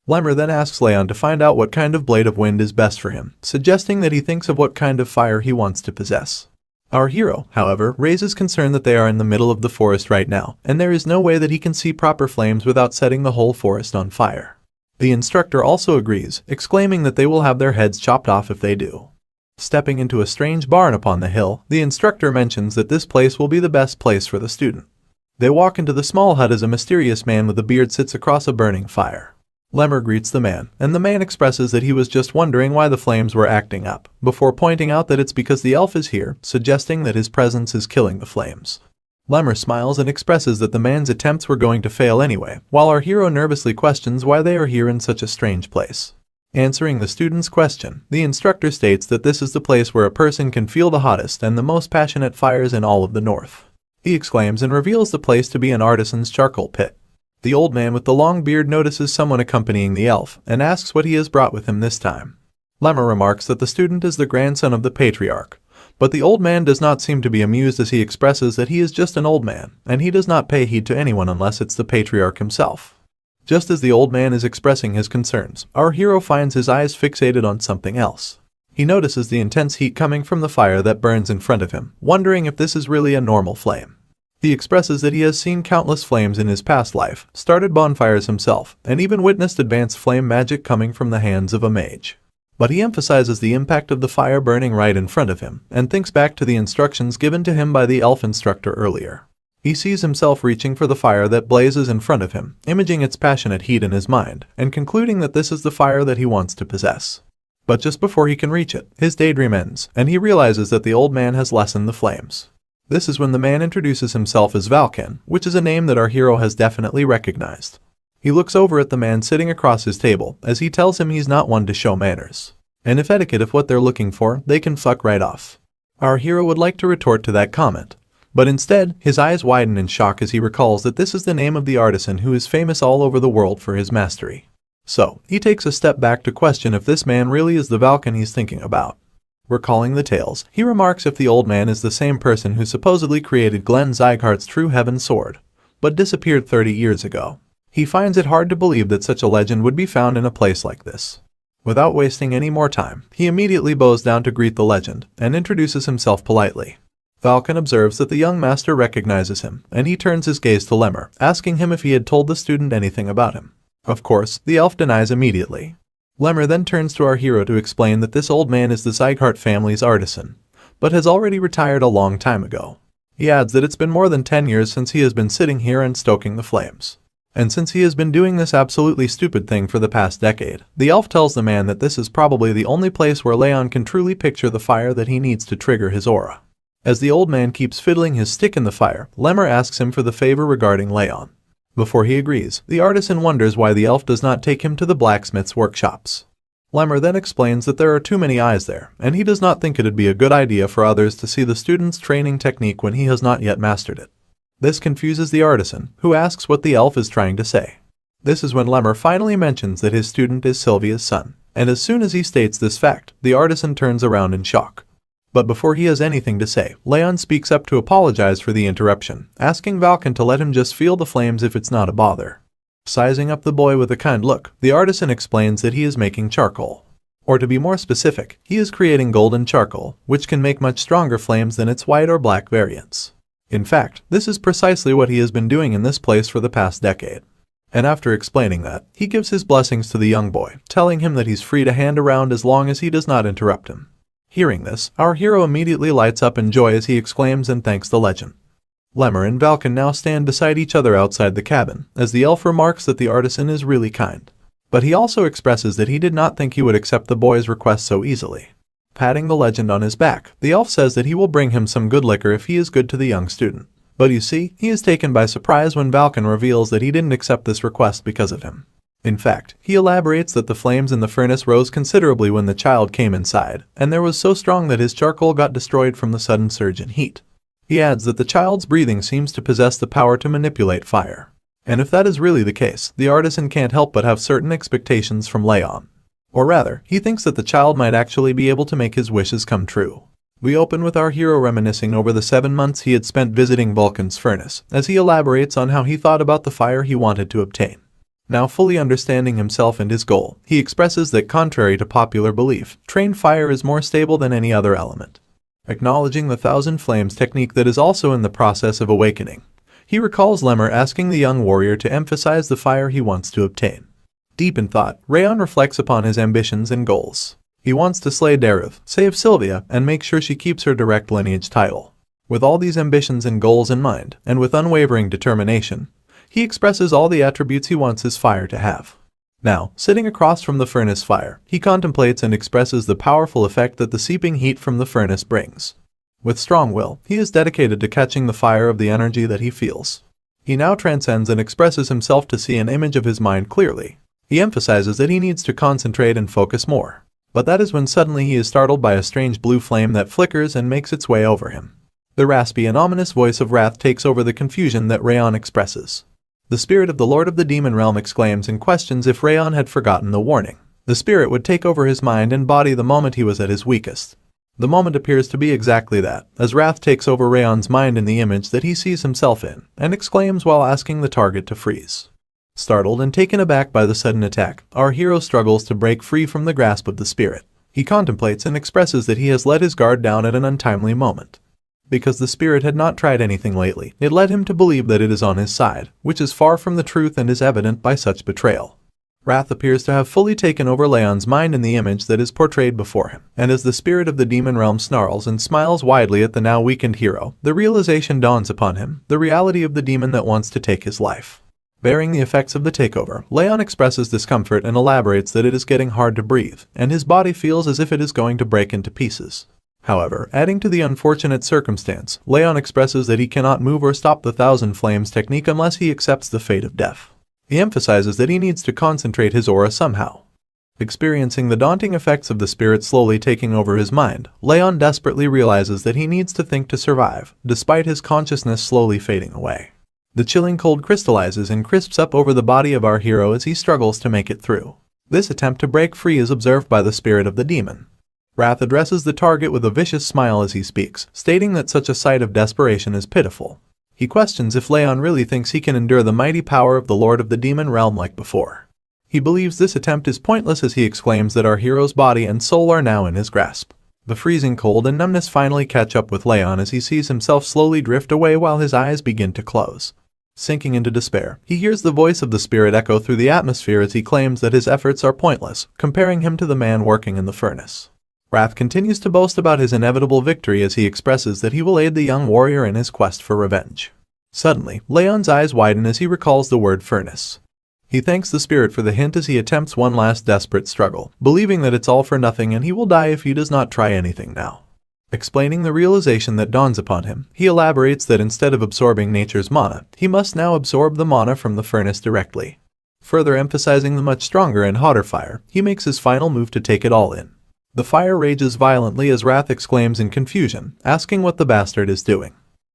Lemmer then asks Raon to find out what kind of blade of wind is best for him, suggesting that he thinks of what kind of fire he wants to possess. Our hero, however, raises concern that they are in the middle of the forest right now, and there is no way that he can see proper flames without setting the whole forest on fire. The instructor also agrees, exclaiming that they will have their heads chopped off if they do. Stepping into a strange barn upon the hill, the instructor mentions that this place will be the best place for the student. They walk into the small hut as a mysterious man with a beard sits across a burning fire. Lemmer greets the man, and the man expresses that he was just wondering why the flames were acting up, before pointing out that it's because the elf is here, suggesting that his presence is killing the flames. Lemmer smiles and expresses that the man's attempts were going to fail anyway, while our hero nervously questions why they are here in such a strange place. Answering the student's question, the instructor states that this is the place where a person can feel the hottest and the most passionate fires in all of the north. He exclaims and reveals the place to be an artisan's charcoal pit. The old man with the long beard notices someone accompanying the elf and asks what he has brought with him this time. Lemmer remarks that the student is the grandson of the patriarch, but the old man does not seem to be amused as he expresses that he is just an old man and he does not pay heed to anyone unless it's the patriarch himself. Just as the old man is expressing his concerns, our hero finds his eyes fixated on something else. He notices the intense heat coming from the fire that burns in front of him, wondering if this is really a normal flame. He expresses that he has seen countless flames in his past life, started bonfires himself, and even witnessed advanced flame magic coming from the hands of a mage. But he emphasizes the impact of the fire burning right in front of him, and thinks back to the instructions given to him by the elf instructor earlier. He sees himself reaching for the fire that blazes in front of him, imaging its passionate heat in his mind, and concluding that this is the fire that he wants to possess. But just before he can reach it, his daydream ends, and he realizes that the old man has lessened the flames. This is when the man introduces himself as Valken, which is a name that our hero has definitely recognized. He looks over at the man sitting across his table, as he tells him he's not one to show manners. And if etiquette is what they're looking for, they can fuck right off. Our hero would like to retort to that comment, but instead, his eyes widen in shock as he recalls that this is the name of the artisan who is famous all over the world for his mastery. So, he takes a step back to question if this man really is the Valken he's thinking about. Recalling the tales, he remarks if the old man is the same person who supposedly created Glenn Sieghart's True Heaven sword, but disappeared 30 years ago. He finds it hard to believe that such a legend would be found in a place like this. Without wasting any more time, he immediately bows down to greet the legend, and introduces himself politely. Valken observes that the young master recognizes him, and he turns his gaze to Lemmer, asking him if he had told the student anything about him. Of course, the elf denies immediately. Lemmer then turns to our hero to explain that this old man is the Sieghart family's artisan, but has already retired a long time ago. He adds that it's been more than 10 years since he has been sitting here and stoking the flames. And since he has been doing this absolutely stupid thing for the past decade, the elf tells the man that this is probably the only place where Raon can truly picture the fire that he needs to trigger his aura. As the old man keeps fiddling his stick in the fire, Lemmer asks him for the favor regarding Raon. Before he agrees, the artisan wonders why the elf does not take him to the blacksmith's workshops. Lemmer then explains that there are too many eyes there, and he does not think it'd be a good idea for others to see the student's training technique when he has not yet mastered it. This confuses the artisan, who asks what the elf is trying to say. This is when Lemmer finally mentions that his student is Sylvia's son, and as soon as he states this fact, the artisan turns around in shock. But before he has anything to say, Raon speaks up to apologize for the interruption, asking Valken to let him just feel the flames if it's not a bother. Sizing up the boy with a kind look, the artisan explains that he is making charcoal. Or to be more specific, he is creating golden charcoal, which can make much stronger flames than its white or black variants. In fact, this is precisely what he has been doing in this place for the past decade. And after explaining that, he gives his blessings to the young boy, telling him that he's free to hand around as long as he does not interrupt him. Hearing this, our hero immediately lights up in joy as he exclaims and thanks the legend. Lemmer and Valken now stand beside each other outside the cabin, as the elf remarks that the artisan is really kind. But he also expresses that he did not think he would accept the boy's request so easily. Patting the legend on his back, the elf says that he will bring him some good liquor if he is good to the young student. But you see, he is taken by surprise when Vulcan reveals that he didn't accept this request because of him. In fact, he elaborates that the flames in the furnace rose considerably when the child came inside, and there was so strong that his charcoal got destroyed from the sudden surge in heat. He adds that the child's breathing seems to possess the power to manipulate fire. And if that is really the case, the artisan can't help but have certain expectations from Raon. Or rather, he thinks that the child might actually be able to make his wishes come true. We open with our hero reminiscing over the 7 months he had spent visiting Vulcan's furnace, as he elaborates on how he thought about the fire he wanted to obtain. Now fully understanding himself and his goal, he expresses that contrary to popular belief, trained fire is more stable than any other element. Acknowledging the thousand flames technique that is also in the process of awakening, he recalls Lemmer asking the young warrior to emphasize the fire he wants to obtain. Deep in thought, Raon reflects upon his ambitions and goals. He wants to slay Derus, save Sylvia, and make sure she keeps her direct lineage title. With all these ambitions and goals in mind, and with unwavering determination, he expresses all the attributes he wants his fire to have. Now, sitting across from the furnace fire, he contemplates and expresses the powerful effect that the seeping heat from the furnace brings. With strong will, he is dedicated to catching the fire of the energy that he feels. He now transcends and expresses himself to see an image of his mind clearly. He emphasizes that he needs to concentrate and focus more. But that is when suddenly he is startled by a strange blue flame that flickers and makes its way over him. The raspy and ominous voice of wrath takes over the confusion that Raon expresses. The spirit of the Lord of the Demon Realm exclaims and questions if Raon had forgotten the warning. The spirit would take over his mind and body the moment he was at his weakest. The moment appears to be exactly that, as wrath takes over Raon's mind in the image that he sees himself in, and exclaims while asking the target to freeze. Startled and taken aback by the sudden attack, our hero struggles to break free from the grasp of the spirit. He contemplates and expresses that he has let his guard down at an untimely moment. Because the spirit had not tried anything lately, it led him to believe that it is on his side, which is far from the truth and is evident by such betrayal. Wrath appears to have fully taken over Leon's mind in the image that is portrayed before him, and as the spirit of the demon realm snarls and smiles widely at the now weakened hero, the realization dawns upon him, the reality of the demon that wants to take his life. Bearing the effects of the takeover, Leon expresses discomfort and elaborates that it is getting hard to breathe, and his body feels as if it is going to break into pieces. However, adding to the unfortunate circumstance, Leon expresses that he cannot move or stop the Thousand Flames technique unless he accepts the fate of death. He emphasizes that he needs to concentrate his aura somehow. Experiencing the daunting effects of the spirit slowly taking over his mind, Leon desperately realizes that he needs to think to survive, despite his consciousness slowly fading away. The chilling cold crystallizes and crisps up over the body of our hero as he struggles to make it through. This attempt to break free is observed by the spirit of the demon. Wrath addresses the target with a vicious smile as he speaks, stating that such a sight of desperation is pitiful. He questions if Leon really thinks he can endure the mighty power of the Lord of the Demon Realm like before. He believes this attempt is pointless as he exclaims that our hero's body and soul are now in his grasp. The freezing cold and numbness finally catch up with Leon as he sees himself slowly drift away while his eyes begin to close. Sinking into despair, he hears the voice of the spirit echo through the atmosphere as he claims that his efforts are pointless, comparing him to the man working in the furnace. Wrath continues to boast about his inevitable victory as he expresses that he will aid the young warrior in his quest for revenge. Suddenly, Leon's eyes widen as he recalls the word furnace. He thanks the spirit for the hint as he attempts one last desperate struggle, believing that it's all for nothing and he will die if he does not try anything now. Explaining the realization that dawns upon him, he elaborates that instead of absorbing nature's mana, he must now absorb the mana from the furnace directly. Further emphasizing the much stronger and hotter fire, he makes his final move to take it all in. The fire rages violently as Wrath exclaims in confusion, asking what the bastard is doing.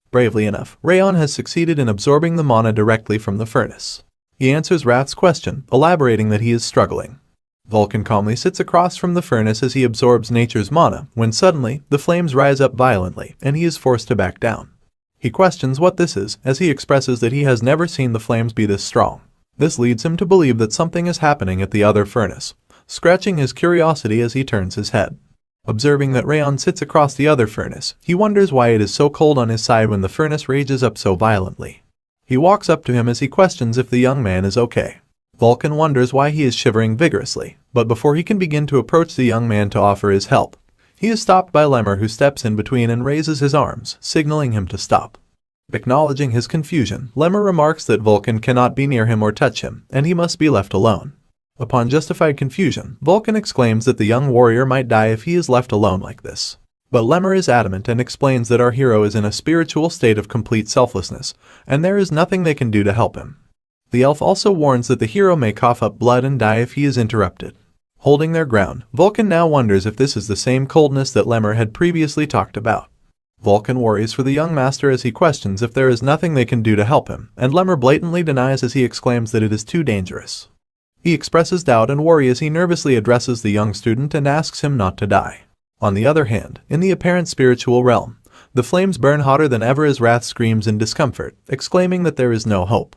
Bravely enough, Raon has succeeded in absorbing the mana directly from the furnace. He answers Wrath's question, elaborating that he is struggling. Vulcan calmly sits across from the furnace as he absorbs nature's mana, when suddenly, the flames rise up violently, and he is forced to back down. He questions what this is, as he expresses that he has never seen the flames be this strong. This leads him to believe that something is happening at the other furnace, scratching his curiosity as he turns his head. Observing that Raon sits across the other furnace, he wonders why it is so cold on his side when the furnace rages up so violently. He walks up to him as he questions if the young man is okay. Vulcan wonders why he is shivering vigorously, but before he can begin to approach the young man to offer his help, he is stopped by Lemmer, who steps in between and raises his arms, signaling him to stop. Acknowledging his confusion, Lemmer remarks that Vulcan cannot be near him or touch him, and he must be left alone. Upon justified confusion, Vulcan exclaims that the young warrior might die if he is left alone like this. But Lemmer is adamant and explains that our hero is in a spiritual state of complete selflessness, and there is nothing they can do to help him. The elf also warns that the hero may cough up blood and die if he is interrupted. Holding their ground, Vulcan now wonders if this is the same coldness that Lemmer had previously talked about. Vulcan worries for the young master as he questions if there is nothing they can do to help him, and Lemmer blatantly denies as he exclaims that it is too dangerous. He expresses doubt and worry as he nervously addresses the young student and asks him not to die. On the other hand, in the apparent spiritual realm, the flames burn hotter than ever as Wrath screams in discomfort, exclaiming that there is no hope.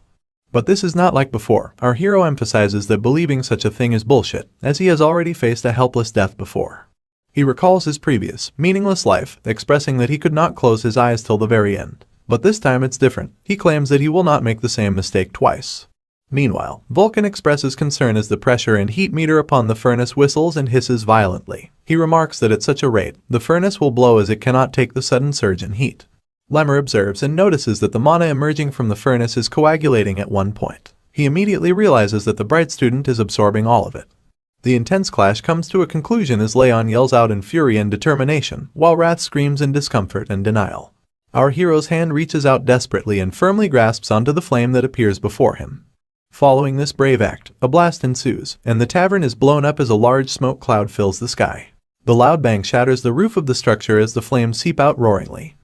But this is not like before. Our hero emphasizes that believing such a thing is bullshit, as he has already faced a helpless death before. He recalls his previous, meaningless life, expressing that he could not close his eyes till the very end. But this time it's different. He claims that he will not make the same mistake twice. Meanwhile, Vulcan expresses concern as the pressure and heat meter upon the furnace whistles and hisses violently. He remarks that at such a rate, the furnace will blow as it cannot take the sudden surge in heat. Lemmer observes and notices that the mana emerging from the furnace is coagulating at one point. He immediately realizes that the bright student is absorbing all of it. The intense clash comes to a conclusion as Raon yells out in fury and determination, while Wrath screams in discomfort and denial. Our hero's hand reaches out desperately and firmly grasps onto the flame that appears before him. Following this brave act, a blast ensues, and the tavern is blown up as a large smoke cloud fills the sky. The loud bang shatters the roof of the structure as the flames seep out roaringly.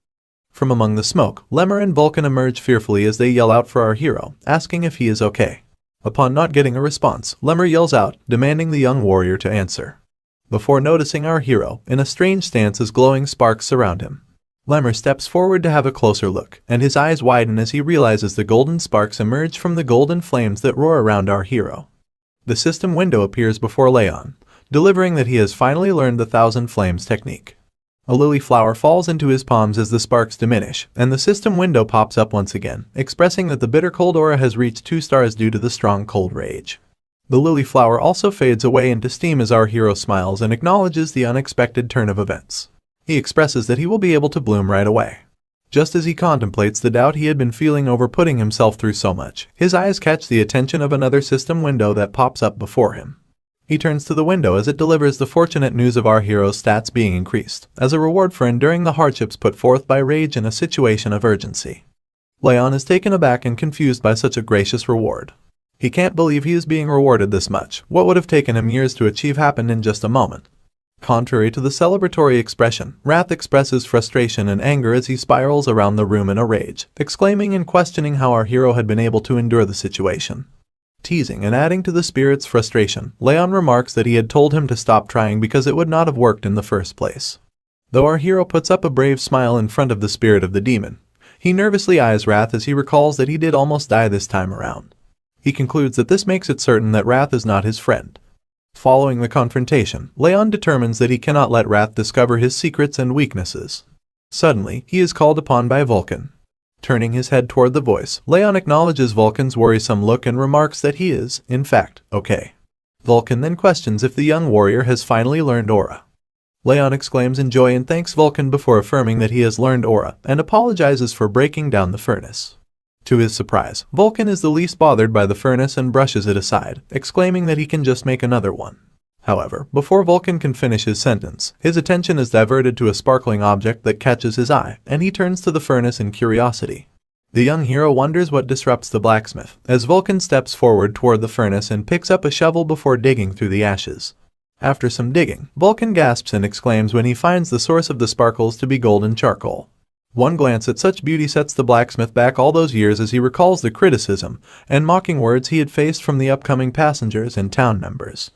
From among the smoke, Lemmer and Vulcan emerge fearfully as they yell out for our hero, asking if he is okay. Upon not getting a response, Lemmer yells out, demanding the young warrior to answer. Before noticing our hero, in a strange stance as glowing sparks surround him. Lemmer steps forward to have a closer look, and his eyes widen as he realizes the golden sparks emerge from the golden flames that roar around our hero. The system window appears before Raon, delivering that he has finally learned the Thousand Flames technique. A lily flower falls into his palms as the sparks diminish, and the system window pops up once again, expressing that the bitter cold aura has reached 2 stars due to the strong cold rage. The lily flower also fades away into steam as our hero smiles and acknowledges the unexpected turn of events. He expresses that he will be able to bloom right away. Just as he contemplates the doubt he had been feeling over putting himself through so much, his eyes catch the attention of another system window that pops up before him. He turns to the window as it delivers the fortunate news of our hero's stats being increased, as a reward for enduring the hardships put forth by rage in a situation of urgency. Raon is taken aback and confused by such a gracious reward. He can't believe he is being rewarded this much. What would have taken him years to achieve happened in just a moment. Contrary to the celebratory expression, Wrath expresses frustration and anger as he spirals around the room in a rage, exclaiming and questioning how our hero had been able to endure the situation. Teasing and adding to the spirit's frustration, Raon remarks that he had told him to stop trying because it would not have worked in the first place. Though our hero puts up a brave smile in front of the spirit of the demon, he nervously eyes Wrath as he recalls that he did almost die this time around. He concludes that this makes it certain that Wrath is not his friend. Following the confrontation, Raon determines that he cannot let Wrath discover his secrets and weaknesses. Suddenly, he is called upon by Vulcan. Turning his head toward the voice, Raon acknowledges Vulcan's worrisome look and remarks that he is, in fact, okay. Vulcan then questions if the young warrior has finally learned aura. Raon exclaims in joy and thanks Vulcan before affirming that he has learned aura and apologizes for breaking down the furnace. To his surprise, Vulcan is the least bothered by the furnace and brushes it aside, exclaiming that he can just make another one. However, before Vulcan can finish his sentence, his attention is diverted to a sparkling object that catches his eye, and he turns to the furnace in curiosity. The young hero wonders what disrupts the blacksmith, as Vulcan steps forward toward the furnace and picks up a shovel before digging through the ashes. After some digging, Vulcan gasps and exclaims when he finds the source of the sparkles to be golden charcoal. One glance at such beauty sets the blacksmith back all those years as he recalls the criticism and mocking words he had faced from the upcoming passengers and town members.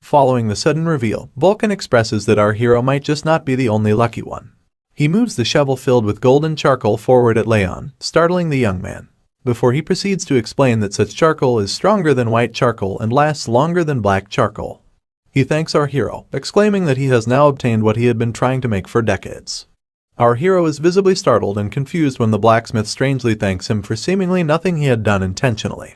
Following the sudden reveal, Vulcan expresses that our hero might just not be the only lucky one. He moves the shovel filled with golden charcoal forward at Raon, startling the young man, before he proceeds to explain that such charcoal is stronger than white charcoal and lasts longer than black charcoal. He thanks our hero, exclaiming that he has now obtained what he had been trying to make for decades. Our hero is visibly startled and confused when the blacksmith strangely thanks him for seemingly nothing he had done intentionally.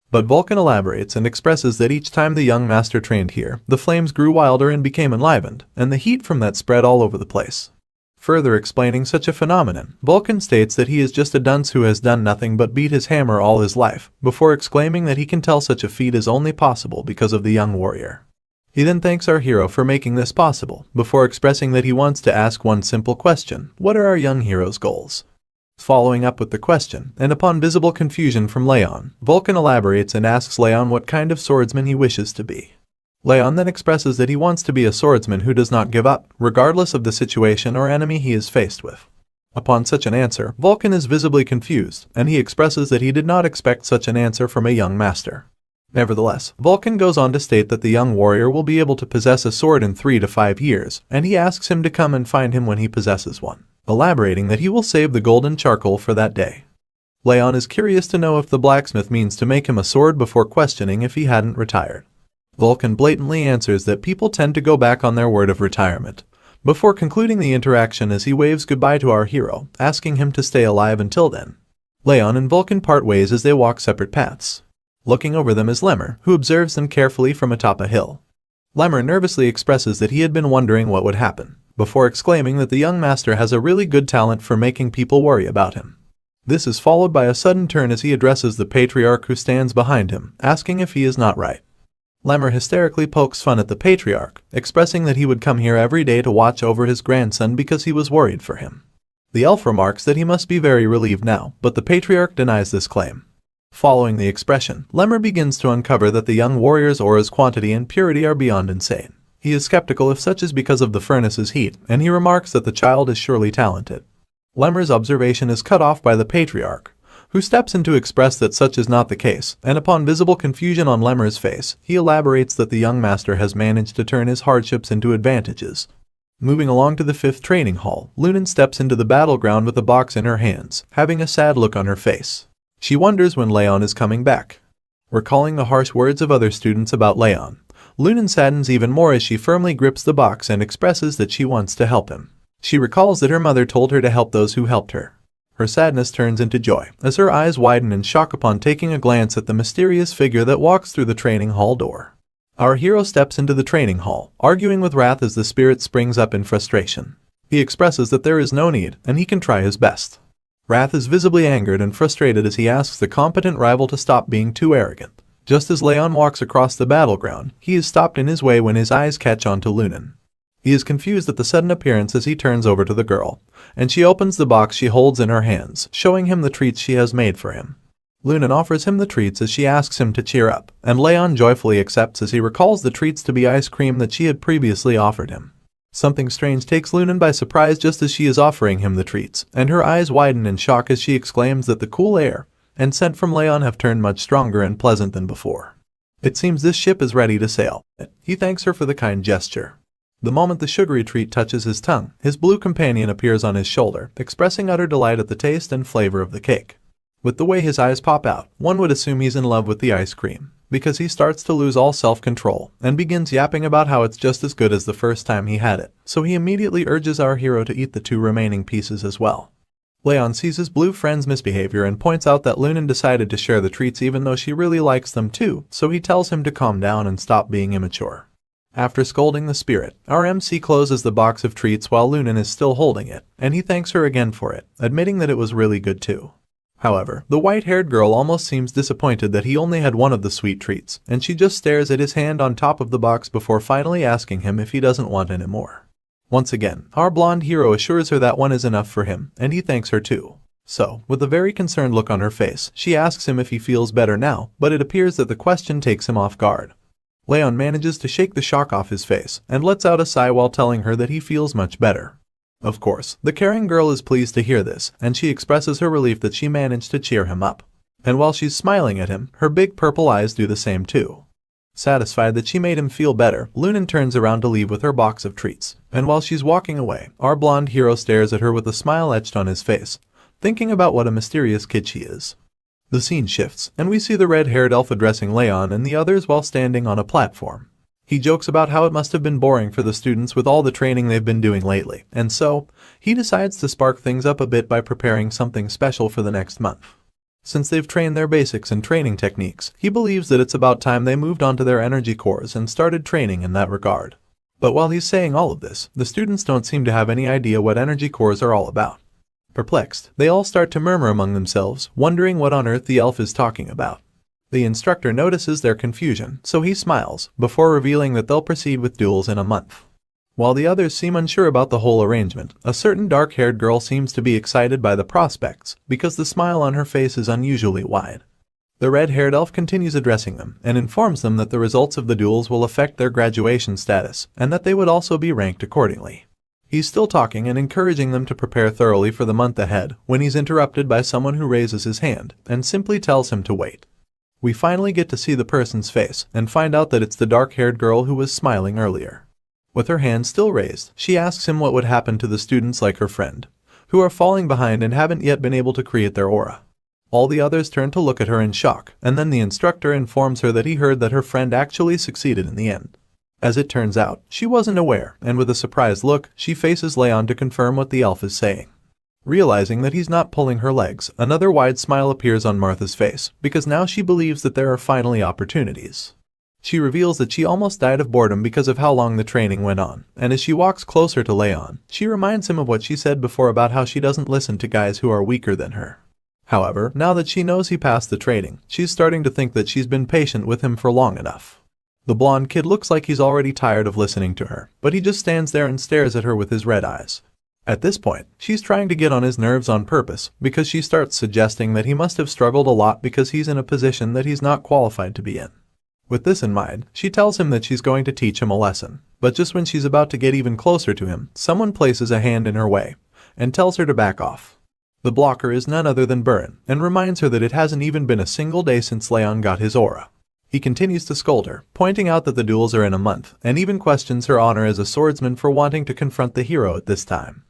But Vulcan elaborates and expresses that each time the young master trained here, the flames grew wilder and became enlivened, and the heat from that spread all over the place. Further explaining such a phenomenon, Vulcan states that he is just a dunce who has done nothing but beat his hammer all his life, before exclaiming that he can tell such a feat is only possible because of the young warrior. He then thanks our hero for making this possible, before expressing that he wants to ask one simple question: what are our young hero's goals? Following up with the question, and upon visible confusion from Raon, Vulcan elaborates and asks Raon what kind of swordsman he wishes to be. Raon then expresses that he wants to be a swordsman who does not give up, regardless of the situation or enemy he is faced with. Upon such an answer, Vulcan is visibly confused, and he expresses that he did not expect such an answer from a young master. Nevertheless, Vulcan goes on to state that the young warrior will be able to possess a sword in 3 to 5 years, and he asks him to come and find him when he possesses one, elaborating that he will save the golden charcoal for that day. Raon is curious to know if the blacksmith means to make him a sword before questioning if he hadn't retired. Vulcan blatantly answers that people tend to go back on their word of retirement, before concluding the interaction as he waves goodbye to our hero, asking him to stay alive until then. Raon and Vulcan part ways as they walk separate paths. Looking over them is Lemmer, who observes them carefully from atop a hill. Lemmer nervously expresses that he had been wondering what would happen, before exclaiming that the young master has a really good talent for making people worry about him. This is followed by a sudden turn as he addresses the patriarch who stands behind him, asking if he is not right. Lemmer hysterically pokes fun at the patriarch, expressing that he would come here every day to watch over his grandson because he was worried for him. The elf remarks that he must be very relieved now, but the patriarch denies this claim. Following the expression, Lemmer begins to uncover that the young warrior's aura's quantity and purity are beyond insane. He is skeptical if such is because of the furnace's heat, and he remarks that the child is surely talented. Lemmer's observation is cut off by the patriarch, who steps in to express that such is not the case, and upon visible confusion on Lemmer's face, he elaborates that the young master has managed to turn his hardships into advantages. Moving along to the 5th training hall, Lunan steps into the battleground with a box in her hands, having a sad look on her face. She wonders when Raon is coming back. Recalling the harsh words of other students about Raon, Lunan saddens even more as she firmly grips the box and expresses that she wants to help him. She recalls that her mother told her to help those who helped her. Her sadness turns into joy, as her eyes widen in shock upon taking a glance at the mysterious figure that walks through the training hall door. Our hero steps into the training hall, arguing with wrath as the spirit springs up in frustration. He expresses that there is no need, and he can try his best. Wrath is visibly angered and frustrated as he asks the competent rival to stop being too arrogant. Just as Raon walks across the battleground, he is stopped in his way when his eyes catch on to Lunan. He is confused at the sudden appearance as he turns over to the girl, and she opens the box she holds in her hands, showing him the treats she has made for him. Lunan offers him the treats as she asks him to cheer up, and Raon joyfully accepts as he recalls the treats to be ice cream that she had previously offered him. Something strange takes Lunan by surprise just as she is offering him the treats, and her eyes widen in shock as she exclaims that the cool air and scent from Raon have turned much stronger and pleasant than before. It seems this ship is ready to sail. He thanks her for the kind gesture. The moment the sugary treat touches his tongue, his blue companion appears on his shoulder, expressing utter delight at the taste and flavor of the cake. With the way his eyes pop out, one would assume he's in love with the ice cream, because he starts to lose all self-control and begins yapping about how it's just as good as the first time he had it, so he immediately urges our hero to eat the 2 remaining pieces as well. Raon sees his blue friend's misbehavior and points out that Lunan decided to share the treats even though she really likes them too, so he tells him to calm down and stop being immature. After scolding the spirit, our MC closes the box of treats while Lunan is still holding it, and he thanks her again for it, admitting that it was really good too. However, the white-haired girl almost seems disappointed that he only had one of the sweet treats, and she just stares at his hand on top of the box before finally asking him if he doesn't want any more. Once again, our blonde hero assures her that one is enough for him, and he thanks her too. So, with a very concerned look on her face, she asks him if he feels better now, but it appears that the question takes him off guard. Raon manages to shake the shock off his face, and lets out a sigh while telling her that he feels much better. Of course, the caring girl is pleased to hear this, and she expresses her relief that she managed to cheer him up. And while she's smiling at him, her big purple eyes do the same too. Satisfied that she made him feel better, Lunan turns around to leave with her box of treats, and while she's walking away, our blonde hero stares at her with a smile etched on his face, thinking about what a mysterious kid she is. The scene shifts, and we see the red-haired elf addressing Raon and the others while standing on a platform. He jokes about how it must have been boring for the students with all the training they've been doing lately, and so, he decides to spark things up a bit by preparing something special for the next month. Since they've trained their basics and training techniques, he believes that it's about time they moved on to their energy cores and started training in that regard. But while he's saying all of this, the students don't seem to have any idea what energy cores are all about. Perplexed, they all start to murmur among themselves, wondering what on earth the elf is talking about. The instructor notices their confusion, so he smiles, before revealing that they'll proceed with duels in a month. While the others seem unsure about the whole arrangement, a certain dark-haired girl seems to be excited by the prospects, because the smile on her face is unusually wide. The red-haired elf continues addressing them, and informs them that the results of the duels will affect their graduation status, and that they would also be ranked accordingly. He's still talking and encouraging them to prepare thoroughly for the month ahead, when he's interrupted by someone who raises his hand, and simply tells him to wait. We finally get to see the person's face, and find out that it's the dark-haired girl who was smiling earlier. With her hand still raised, she asks him what would happen to the students like her friend, who are falling behind and haven't yet been able to create their aura. All the others turn to look at her in shock, and then the instructor informs her that he heard that her friend actually succeeded in the end. As it turns out, she wasn't aware, and with a surprised look, she faces Raon to confirm what the elf is saying. Realizing that he's not pulling her legs, another wide smile appears on Martha's face, because now she believes that there are finally opportunities. She reveals that she almost died of boredom because of how long the training went on, and as she walks closer to Raon, she reminds him of what she said before about how she doesn't listen to guys who are weaker than her. However, now that she knows he passed the training, she's starting to think that she's been patient with him for long enough. The blonde kid looks like he's already tired of listening to her, but he just stands there and stares at her with his red eyes. At this point, she's trying to get on his nerves on purpose, because she starts suggesting that he must have struggled a lot because he's in a position that he's not qualified to be in. With this in mind, she tells him that she's going to teach him a lesson, but just when she's about to get even closer to him, someone places a hand in her way, and tells her to back off. The blocker is none other than Burin, and reminds her that it hasn't even been a single day since Raon got his aura. He continues to scold her, pointing out that the duels are in a month, and even questions her honor as a swordsman for wanting to confront the hero at this time.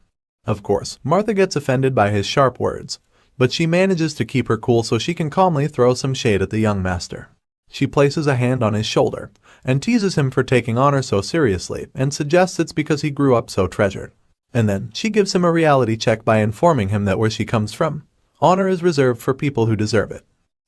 Of course, Martha gets offended by his sharp words, but she manages to keep her cool so she can calmly throw some shade at the young master. She places a hand on his shoulder, and teases him for taking honor so seriously, and suggests it's because he grew up so treasured. And then, she gives him a reality check by informing him that where she comes from, honor is reserved for people who deserve it.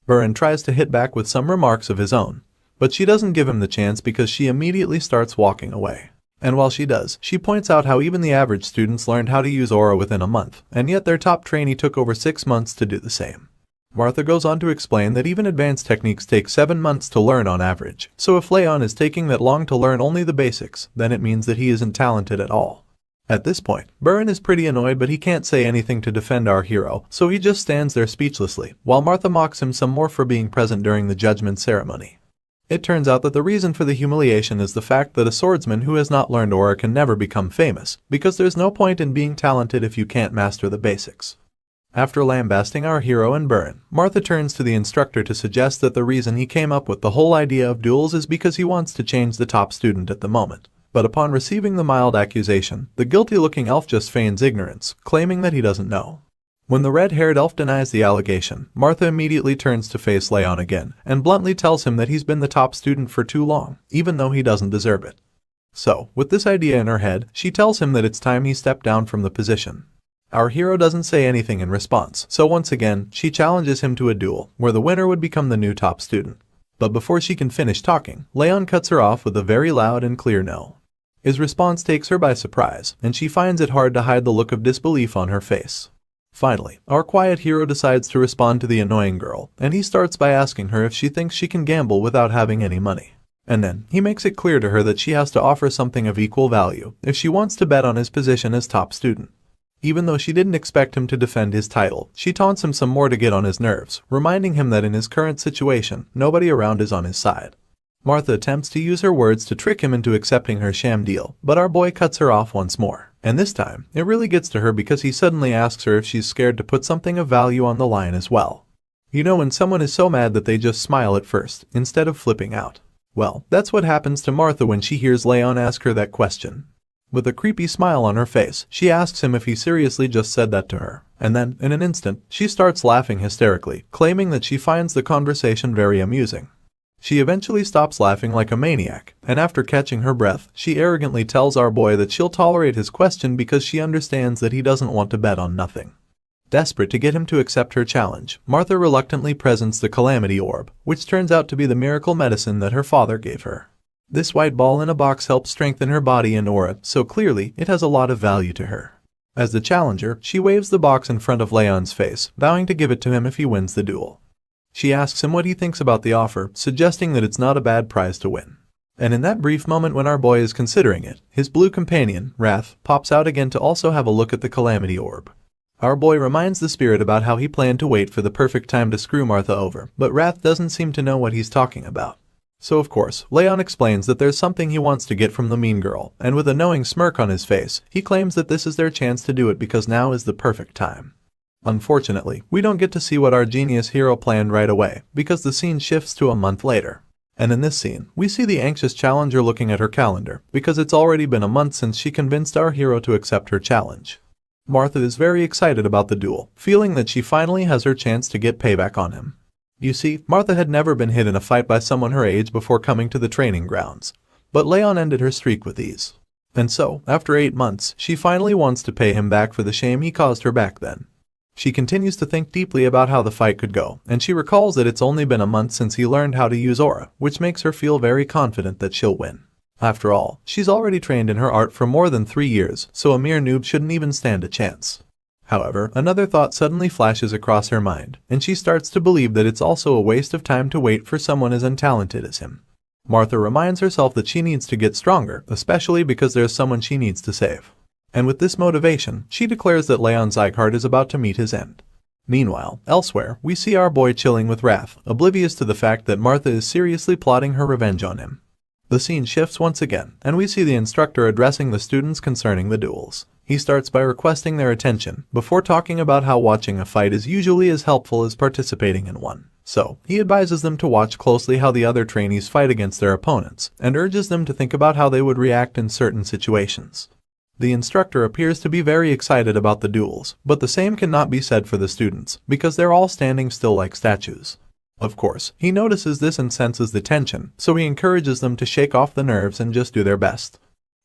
Burin tries to hit back with some remarks of his own, but she doesn't give him the chance because she immediately starts walking away. And while she does, she points out how even the average students learned how to use aura within a month, and yet their top trainee took over 6 months to do the same. Martha goes on to explain that even advanced techniques take 7 months to learn on average, so if Raon is taking that long to learn only the basics, then it means that he isn't talented at all. At this point, Burin is pretty annoyed, but he can't say anything to defend our hero, so he just stands there speechlessly, while Martha mocks him some more for being present during the judgment ceremony. It turns out that the reason for the humiliation is the fact that a swordsman who has not learned aura can never become famous, because there's no point in being talented if you can't master the basics. After lambasting our hero and Burin, Martha turns to the instructor to suggest that the reason he came up with the whole idea of duels is because he wants to change the top student at the moment. But upon receiving the mild accusation, the guilty-looking elf just feigns ignorance, claiming that he doesn't know. When the red-haired elf denies the allegation, Martha immediately turns to face Raon again, and bluntly tells him that he's been the top student for too long, even though he doesn't deserve it. So, with this idea in her head, she tells him that it's time he stepped down from the position. Our hero doesn't say anything in response, so once again, she challenges him to a duel, where the winner would become the new top student. But before she can finish talking, Raon cuts her off with a very loud and clear no. His response takes her by surprise, and she finds it hard to hide the look of disbelief on her face. Finally, our quiet hero decides to respond to the annoying girl, and he starts by asking her if she thinks she can gamble without having any money. And then, he makes it clear to her that she has to offer something of equal value if she wants to bet on his position as top student. Even though she didn't expect him to defend his title, she taunts him some more to get on his nerves, reminding him that in his current situation, nobody around is on his side. Martha attempts to use her words to trick him into accepting her sham deal, but our boy cuts her off once more. And this time, it really gets to her because he suddenly asks her if she's scared to put something of value on the line as well. You know when someone is so mad that they just smile at first, instead of flipping out. Well, that's what happens to Martha when she hears Raon ask her that question. With a creepy smile on her face, she asks him if he seriously just said that to her. And then, in an instant, she starts laughing hysterically, claiming that she finds the conversation very amusing. She eventually stops laughing like a maniac, and after catching her breath, she arrogantly tells our boy that she'll tolerate his question because she understands that he doesn't want to bet on nothing. Desperate to get him to accept her challenge, Martha reluctantly presents the Calamity Orb, which turns out to be the miracle medicine that her father gave her. This white ball in a box helps strengthen her body and aura, so clearly it has a lot of value to her. As the challenger, she waves the box in front of Raon's face, vowing to give it to him if he wins the duel. She asks him what he thinks about the offer, suggesting that it's not a bad prize to win. And in that brief moment when our boy is considering it, his blue companion, Wrath, pops out again to also have a look at the Calamity Orb. Our boy reminds the spirit about how he planned to wait for the perfect time to screw Martha over, but Wrath doesn't seem to know what he's talking about. So of course, Raon explains that there's something he wants to get from the mean girl, and with a knowing smirk on his face, he claims that this is their chance to do it because now is the perfect time. Unfortunately, we don't get to see what our genius hero planned right away, because the scene shifts to a month later. And in this scene, we see the anxious challenger looking at her calendar, because it's already been a month since she convinced our hero to accept her challenge. Martha is very excited about the duel, feeling that she finally has her chance to get payback on him. You see, Martha had never been hit in a fight by someone her age before coming to the training grounds. But Raon ended her streak with ease. And so, after 8 months, she finally wants to pay him back for the shame he caused her back then. She continues to think deeply about how the fight could go, and she recalls that it's only been a month since he learned how to use aura, which makes her feel very confident that she'll win. After all, she's already trained in her art for more than 3 years, so a mere noob shouldn't even stand a chance. However, another thought suddenly flashes across her mind, and she starts to believe that it's also a waste of time to wait for someone as untalented as him. Martha reminds herself that she needs to get stronger, especially because there's someone she needs to save. And with this motivation, she declares that House Sieghart is about to meet his end. Meanwhile, elsewhere, we see our boy chilling with Wrath, oblivious to the fact that Martha is seriously plotting her revenge on him. The scene shifts once again, and we see the instructor addressing the students concerning the duels. He starts by requesting their attention, before talking about how watching a fight is usually as helpful as participating in one. So, he advises them to watch closely how the other trainees fight against their opponents, and urges them to think about how they would react in certain situations. The instructor appears to be very excited about the duels, but the same cannot be said for the students, because they're all standing still like statues. Of course, he notices this and senses the tension, so he encourages them to shake off the nerves and just do their best.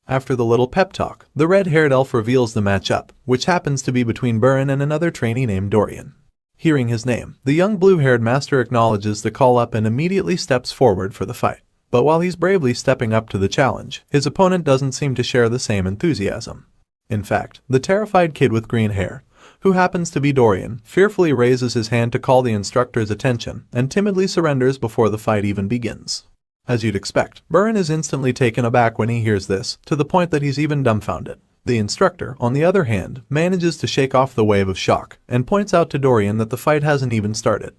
After the little pep talk, the red-haired elf reveals the matchup, which happens to be between Burin and another trainee named Dorian. Hearing his name, the young blue-haired master acknowledges the call-up and immediately steps forward for the fight. But while he's bravely stepping up to the challenge, his opponent doesn't seem to share the same enthusiasm. In fact, the terrified kid with green hair, who happens to be Dorian, fearfully raises his hand to call the instructor's attention and timidly surrenders before the fight even begins. As you'd expect, Burin is instantly taken aback when he hears this, to the point that he's even dumbfounded. The instructor, on the other hand, manages to shake off the wave of shock and points out to Dorian that the fight hasn't even started.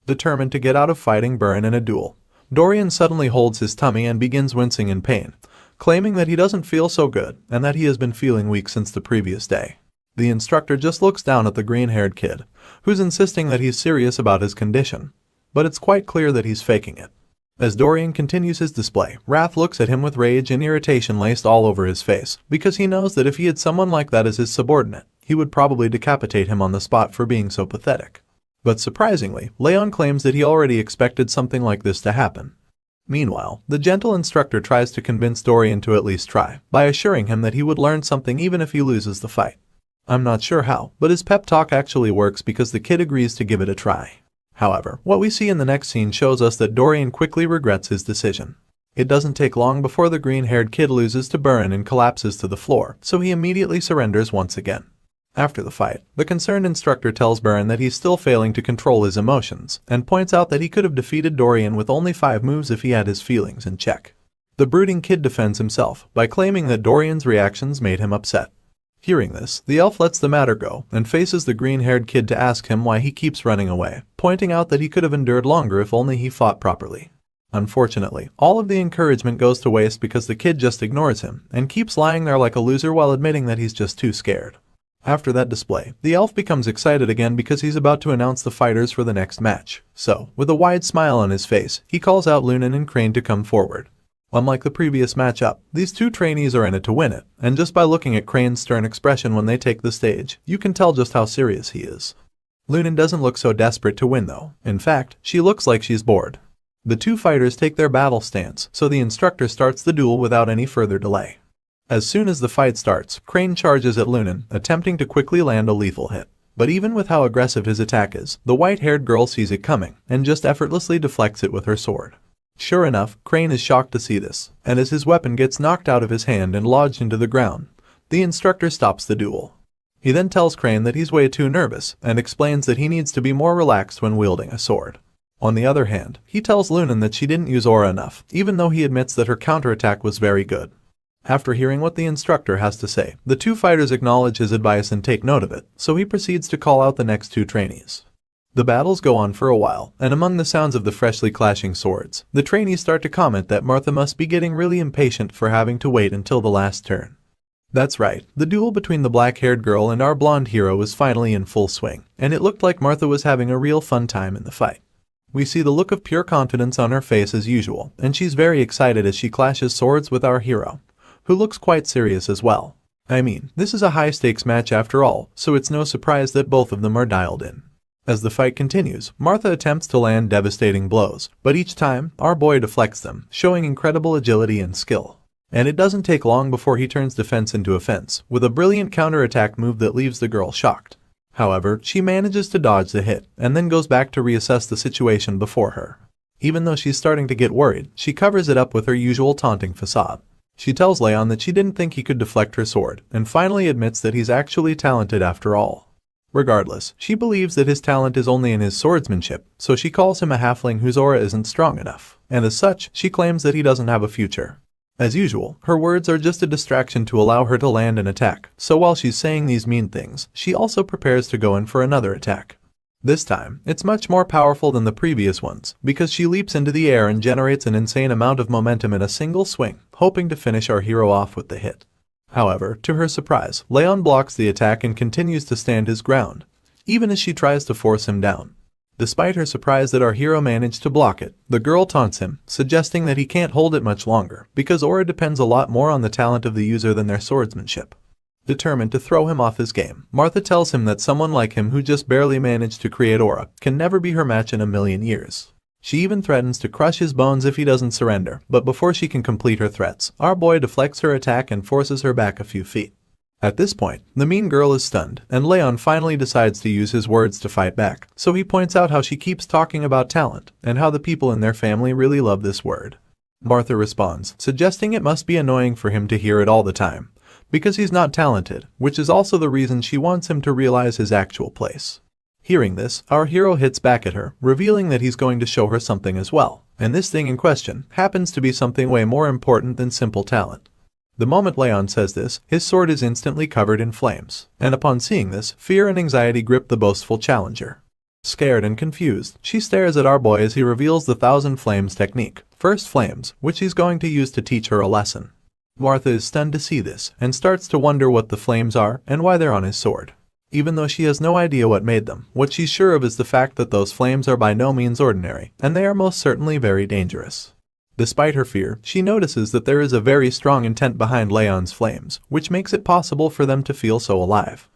Determined to get out of fighting Burin in a duel, Dorian suddenly holds his tummy and begins wincing in pain, claiming that he doesn't feel so good and that he has been feeling weak since the previous day. The instructor just looks down at the green-haired kid, who's insisting that he's serious about his condition, but it's quite clear that he's faking it. As Dorian continues his display, Wrath looks at him with rage and irritation laced all over his face, because he knows that if he had someone like that as his subordinate, he would probably decapitate him on the spot for being so pathetic. But surprisingly, Raon claims that he already expected something like this to happen. Meanwhile, the gentle instructor tries to convince Dorian to at least try, by assuring him that he would learn something even if he loses the fight. I'm not sure how, but his pep talk actually works because the kid agrees to give it a try. However, what we see in the next scene shows us that Dorian quickly regrets his decision. It doesn't take long before the green-haired kid loses to Burin and collapses to the floor, so he immediately surrenders once again. After the fight, the concerned instructor tells Burin that he's still failing to control his emotions, and points out that he could have defeated Dorian with only 5 moves if he had his feelings in check. The brooding kid defends himself by claiming that Dorian's reactions made him upset. Hearing this, the elf lets the matter go and faces the green-haired kid to ask him why he keeps running away, pointing out that he could have endured longer if only he fought properly. Unfortunately, all of the encouragement goes to waste because the kid just ignores him and keeps lying there like a loser while admitting that he's just too scared. After that display, the elf becomes excited again because he's about to announce the fighters for the next match. So, with a wide smile on his face, he calls out Lunan and Crane to come forward. Unlike the previous matchup, these two trainees are in it to win it, and just by looking at Crane's stern expression when they take the stage, you can tell just how serious he is. Lunan doesn't look so desperate to win though. In fact, she looks like she's bored. The two fighters take their battle stance, so the instructor starts the duel without any further delay. As soon as the fight starts, Crane charges at Lunan, attempting to quickly land a lethal hit. But even with how aggressive his attack is, the white-haired girl sees it coming, and just effortlessly deflects it with her sword. Sure enough, Crane is shocked to see this, and as his weapon gets knocked out of his hand and lodged into the ground, the instructor stops the duel. He then tells Crane that he's way too nervous, and explains that he needs to be more relaxed when wielding a sword. On the other hand, he tells Lunan that she didn't use aura enough, even though he admits that her counterattack was very good. After hearing what the instructor has to say, the two fighters acknowledge his advice and take note of it, so he proceeds to call out the next two trainees. The battles go on for a while, and among the sounds of the freshly clashing swords, the trainees start to comment that Martha must be getting really impatient for having to wait until the last turn. That's right, the duel between the black-haired girl and our blonde hero was finally in full swing, and it looked like Martha was having a real fun time in the fight. We see the look of pure confidence on her face as usual, and she's very excited as she clashes swords with our hero, who looks quite serious as well. I mean, this is a high-stakes match after all, so it's no surprise that both of them are dialed in. As the fight continues, Martha attempts to land devastating blows, but each time, our boy deflects them, showing incredible agility and skill. And it doesn't take long before he turns defense into offense, with a brilliant counterattack move that leaves the girl shocked. However, she manages to dodge the hit, and then goes back to reassess the situation before her. Even though she's starting to get worried, she covers it up with her usual taunting facade. She tells Raon that she didn't think he could deflect her sword, and finally admits that he's actually talented after all. Regardless, she believes that his talent is only in his swordsmanship, so she calls him a halfling whose aura isn't strong enough, and as such, she claims that he doesn't have a future. As usual, her words are just a distraction to allow her to land an attack, so while she's saying these mean things, she also prepares to go in for another attack. This time, it's much more powerful than the previous ones, because she leaps into the air and generates an insane amount of momentum in a single swing, hoping to finish our hero off with the hit. However, to her surprise, Raon blocks the attack and continues to stand his ground, even as she tries to force him down. Despite her surprise that our hero managed to block it, the girl taunts him, suggesting that he can't hold it much longer, because aura depends a lot more on the talent of the user than their swordsmanship. Determined to throw him off his game, Martha tells him that someone like him who just barely managed to create aura can never be her match in a million years. She even threatens to crush his bones if he doesn't surrender, but before she can complete her threats, our boy deflects her attack and forces her back a few feet. At this point, the mean girl is stunned, and Raon finally decides to use his words to fight back, so he points out how she keeps talking about talent, and how the people in their family really love this word. Martha responds, suggesting it must be annoying for him to hear it all the time, because he's not talented, which is also the reason she wants him to realize his actual place. Hearing this, our hero hits back at her, revealing that he's going to show her something as well, and this thing in question happens to be something way more important than simple talent. The moment Raon says this, his sword is instantly covered in flames, and upon seeing this, fear and anxiety grip the boastful challenger. Scared and confused, she stares at our boy as he reveals the Thousand Flames technique, First Flames, which he's going to use to teach her a lesson. Martha is stunned to see this, and starts to wonder what the flames are and why they're on his sword. Even though she has no idea what made them, what she's sure of is the fact that those flames are by no means ordinary, and they are most certainly very dangerous. Despite her fear, she notices that there is a very strong intent behind Raon's flames, which makes it possible for them to feel so alive.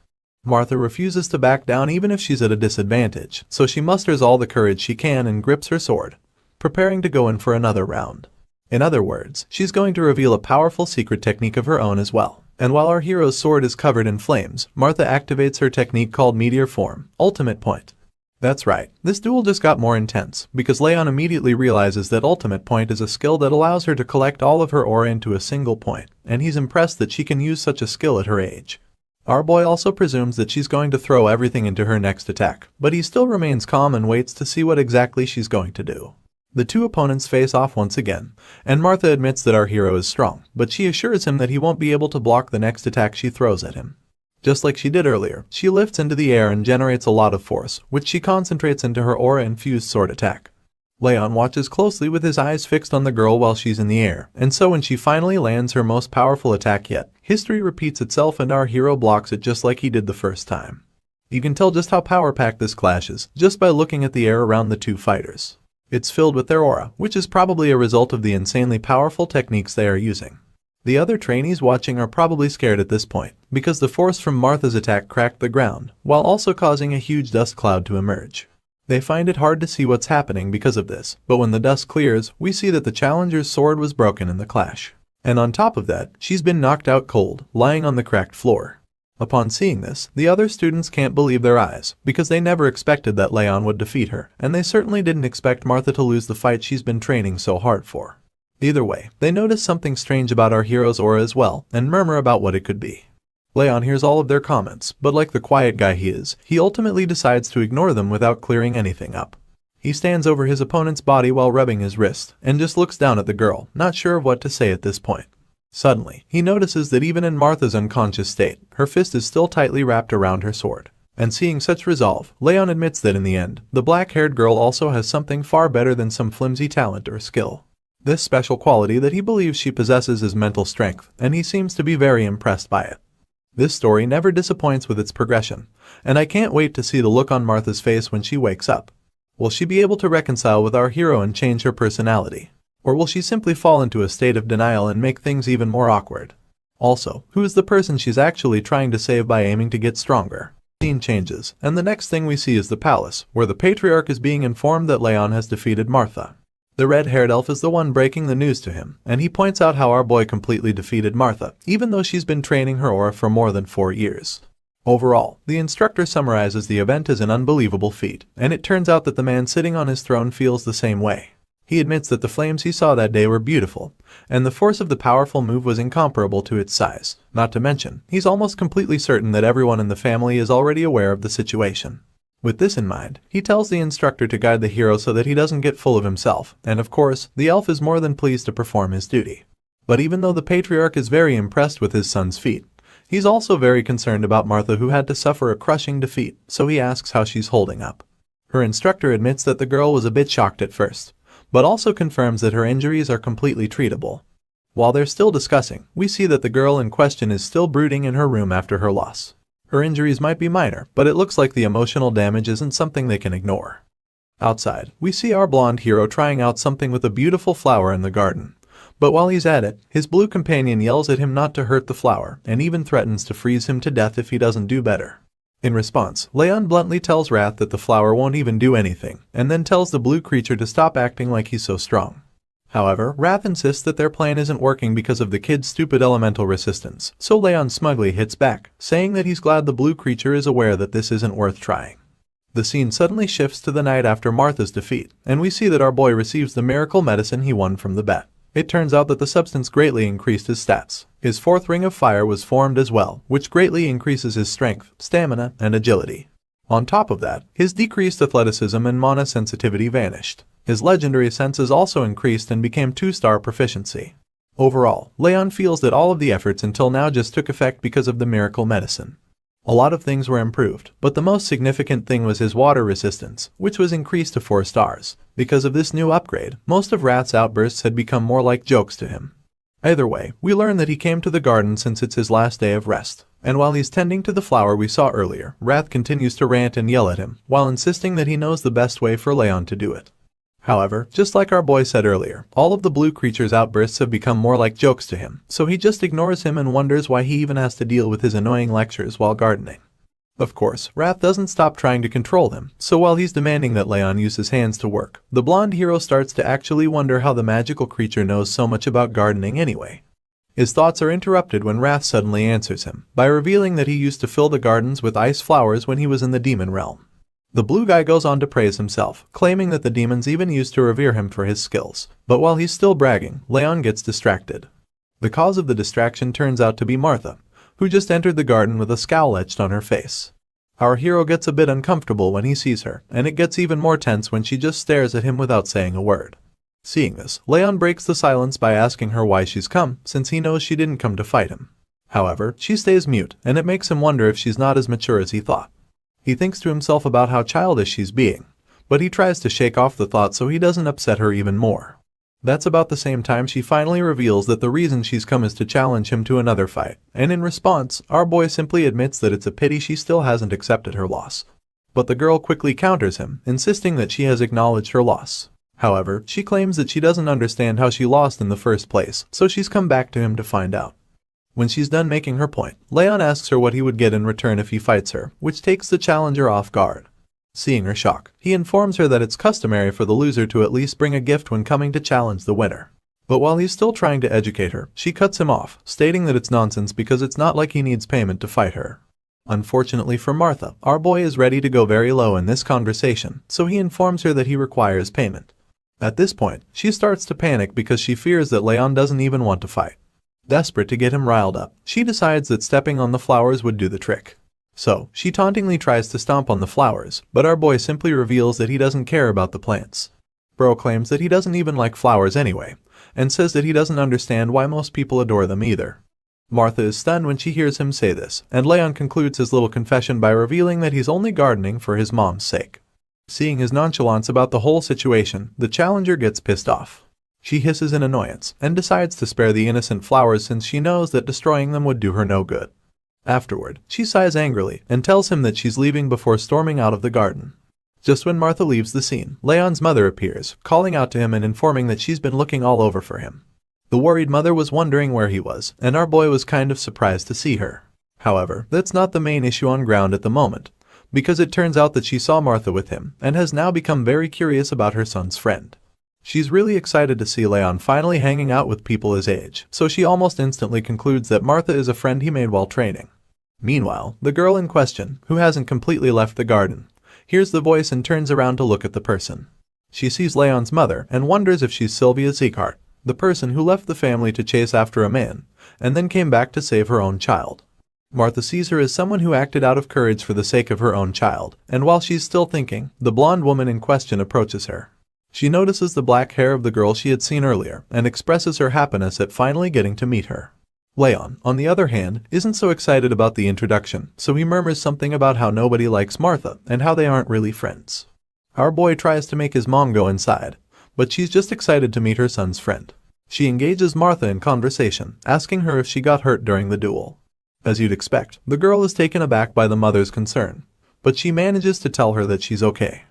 Martha refuses to back down even if she's at a disadvantage, so she musters all the courage she can and grips her sword, preparing to go in for another round. In other words, she's going to reveal a powerful secret technique of her own as well. And while our hero's sword is covered in flames, Martha activates her technique called Meteor Form, Ultimate Point. That's right, this duel just got more intense, because Raon immediately realizes that Ultimate Point is a skill that allows her to collect all of her aura into a single point, and he's impressed that she can use such a skill at her age. Our boy also presumes that she's going to throw everything into her next attack, but he still remains calm and waits to see what exactly she's going to do. The two opponents face off once again, and Martha admits that our hero is strong, but she assures him that he won't be able to block the next attack she throws at him. Just like she did earlier, she lifts into the air and generates a lot of force, which she concentrates into her aura-infused sword attack. Raon watches closely with his eyes fixed on the girl while she's in the air, and so when she finally lands her most powerful attack yet, history repeats itself and our hero blocks it just like he did the first time. You can tell just how power-packed this clash is, just by looking at the air around the two fighters. It's filled with their aura, which is probably a result of the insanely powerful techniques they are using. The other trainees watching are probably scared at this point, because the force from Martha's attack cracked the ground, while also causing a huge dust cloud to emerge. They find it hard to see what's happening because of this, but when the dust clears, we see that the challenger's sword was broken in the clash. And on top of that, she's been knocked out cold, lying on the cracked floor. Upon seeing this, the other students can't believe their eyes, because they never expected that Raon would defeat her, and they certainly didn't expect Martha to lose the fight she's been training so hard for. Either way, they notice something strange about our hero's aura as well, and murmur about what it could be. Raon hears all of their comments, but like the quiet guy he is, he ultimately decides to ignore them without clearing anything up. He stands over his opponent's body while rubbing his wrist, and just looks down at the girl, not sure of what to say at this point. Suddenly, he notices that even in Martha's unconscious state, her fist is still tightly wrapped around her sword. And seeing such resolve, Raon admits that in the end, the black-haired girl also has something far better than some flimsy talent or skill. This special quality that he believes she possesses is mental strength, and he seems to be very impressed by it. This story never disappoints with its progression, and I can't wait to see the look on Martha's face when she wakes up. Will she be able to reconcile with our hero and change her personality? Or will she simply fall into a state of denial and make things even more awkward? Also, who is the person she's actually trying to save by aiming to get stronger? The scene changes, and the next thing we see is the palace, where the patriarch is being informed that Raon has defeated Martha. The red-haired elf is the one breaking the news to him, and he points out how our boy completely defeated Martha, even though she's been training her aura for more than 4 years. Overall, the instructor summarizes the event as an unbelievable feat, and it turns out that the man sitting on his throne feels the same way. He admits that the flames he saw that day were beautiful, and the force of the powerful move was incomparable to its size. Not to mention, he's almost completely certain that everyone in the family is already aware of the situation. With this in mind, he tells the instructor to guide the hero so that he doesn't get full of himself, and of course, the elf is more than pleased to perform his duty. But even though the patriarch is very impressed with his son's feat, he's also very concerned about Martha, who had to suffer a crushing defeat, so he asks how she's holding up. Her instructor admits that the girl was a bit shocked at first, but also confirms that her injuries are completely treatable. While they're still discussing, we see that the girl in question is still brooding in her room after her loss. Her injuries might be minor, but it looks like the emotional damage isn't something they can ignore. Outside, we see our blonde hero trying out something with a beautiful flower in the garden. But while he's at it, his blue companion yells at him not to hurt the flower, and even threatens to freeze him to death if he doesn't do better. In response, Raon bluntly tells Wrath that the flower won't even do anything, and then tells the blue creature to stop acting like he's so strong. However, Wrath insists that their plan isn't working because of the kid's stupid elemental resistance, so Raon smugly hits back, saying that he's glad the blue creature is aware that this isn't worth trying. The scene suddenly shifts to the night after Martha's defeat, and we see that our boy receives the miracle medicine he won from the bet. It turns out that the substance greatly increased his stats. His 4th ring of fire was formed as well, which greatly increases his strength, stamina, and agility. On top of that, his decreased athleticism and mana sensitivity vanished. His legendary senses also increased and became 2-star proficiency. Overall, Raon feels that all of the efforts until now just took effect because of the miracle medicine. A lot of things were improved, but the most significant thing was his water resistance, which was increased to 4 stars. Because of this new upgrade, most of Wrath's outbursts had become more like jokes to him. Either way, we learn that he came to the garden since it's his last day of rest, and while he's tending to the flower we saw earlier, Wrath continues to rant and yell at him, while insisting that he knows the best way for Raon to do it. However, just like our boy said earlier, all of the blue creature's outbursts have become more like jokes to him, so he just ignores him and wonders why he even has to deal with his annoying lectures while gardening. Of course, Wrath doesn't stop trying to control him, so while he's demanding that Raon use his hands to work, the blonde hero starts to actually wonder how the magical creature knows so much about gardening anyway. His thoughts are interrupted when Wrath suddenly answers him, by revealing that he used to fill the gardens with ice flowers when he was in the demon realm. The blue guy goes on to praise himself, claiming that the demons even used to revere him for his skills, but while he's still bragging, Raon gets distracted. The cause of the distraction turns out to be Martha, who just entered the garden with a scowl etched on her face. Our hero gets a bit uncomfortable when he sees her, and it gets even more tense when she just stares at him without saying a word. Seeing this, Raon breaks the silence by asking her why she's come, since he knows she didn't come to fight him. However, she stays mute, and it makes him wonder if she's not as mature as he thought. He thinks to himself about how childish she's being, but he tries to shake off the thought so he doesn't upset her even more. That's about the same time she finally reveals that the reason she's come is to challenge him to another fight, and in response, our boy simply admits that it's a pity she still hasn't accepted her loss. But the girl quickly counters him, insisting that she has acknowledged her loss. However, she claims that she doesn't understand how she lost in the first place, so she's come back to him to find out. When she's done making her point, Raon asks her what he would get in return if he fights her, which takes the challenger off guard. Seeing her shock, he informs her that it's customary for the loser to at least bring a gift when coming to challenge the winner. But while he's still trying to educate her, she cuts him off, stating that it's nonsense because it's not like he needs payment to fight her. Unfortunately for Martha, our boy is ready to go very low in this conversation, so he informs her that he requires payment. At this point, she starts to panic because she fears that Raon doesn't even want to fight. Desperate to get him riled up, she decides that stepping on the flowers would do the trick. So, she tauntingly tries to stomp on the flowers, but our boy simply reveals that he doesn't care about the plants. Bro claims that he doesn't even like flowers anyway, and says that he doesn't understand why most people adore them either. Martha is stunned when she hears him say this, and Leon concludes his little confession by revealing that he's only gardening for his mom's sake. Seeing his nonchalance about the whole situation, the challenger gets pissed off. She hisses in annoyance, and decides to spare the innocent flowers since she knows that destroying them would do her no good. Afterward, she sighs angrily and tells him that she's leaving before storming out of the garden. Just when Martha leaves the scene, Leon's mother appears, calling out to him and informing that she's been looking all over for him. The worried mother was wondering where he was, and our boy was kind of surprised to see her. However, that's not the main issue on ground at the moment, because it turns out that she saw Martha with him and has now become very curious about her son's friend. She's really excited to see Leon finally hanging out with people his age, so she almost instantly concludes that Martha is a friend he made while training. Meanwhile, the girl in question, who hasn't completely left the garden, hears the voice and turns around to look at the person. She sees Leon's mother and wonders if she's Sylvia Sieghart, the person who left the family to chase after a man, and then came back to save her own child. Martha sees her as someone who acted out of courage for the sake of her own child, and while she's still thinking, the blonde woman in question approaches her. She notices the black hair of the girl she had seen earlier and expresses her happiness at finally getting to meet her. Leon, on the other hand, isn't so excited about the introduction, so he murmurs something about how nobody likes Martha and how they aren't really friends. Our boy tries to make his mom go inside, but she's just excited to meet her son's friend. She engages Martha in conversation, asking her if she got hurt during the duel. As you'd expect, the girl is taken aback by the mother's concern, but she manages to tell her that she's okay.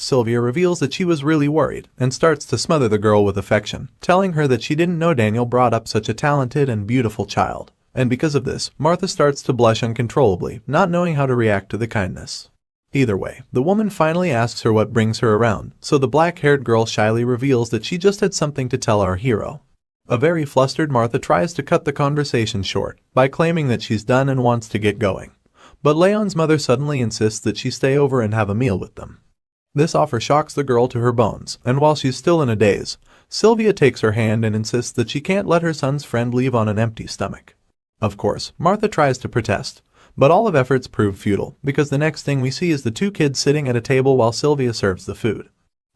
Sylvia reveals that she was really worried and starts to smother the girl with affection, telling her that she didn't know Daniel brought up such a talented and beautiful child. And because of this, Martha starts to blush uncontrollably, not knowing how to react to the kindness. Either way, the woman finally asks her what brings her around, so the black-haired girl shyly reveals that she just had something to tell our hero. A very flustered Martha tries to cut the conversation short by claiming that she's done and wants to get going. But Leon's mother suddenly insists that she stay over and have a meal with them. This offer shocks the girl to her bones, and while she's still in a daze, Sylvia takes her hand and insists that she can't let her son's friend leave on an empty stomach. Of course, Martha tries to protest, but all of efforts prove futile, because the next thing we see is the two kids sitting at a table while Sylvia serves the food.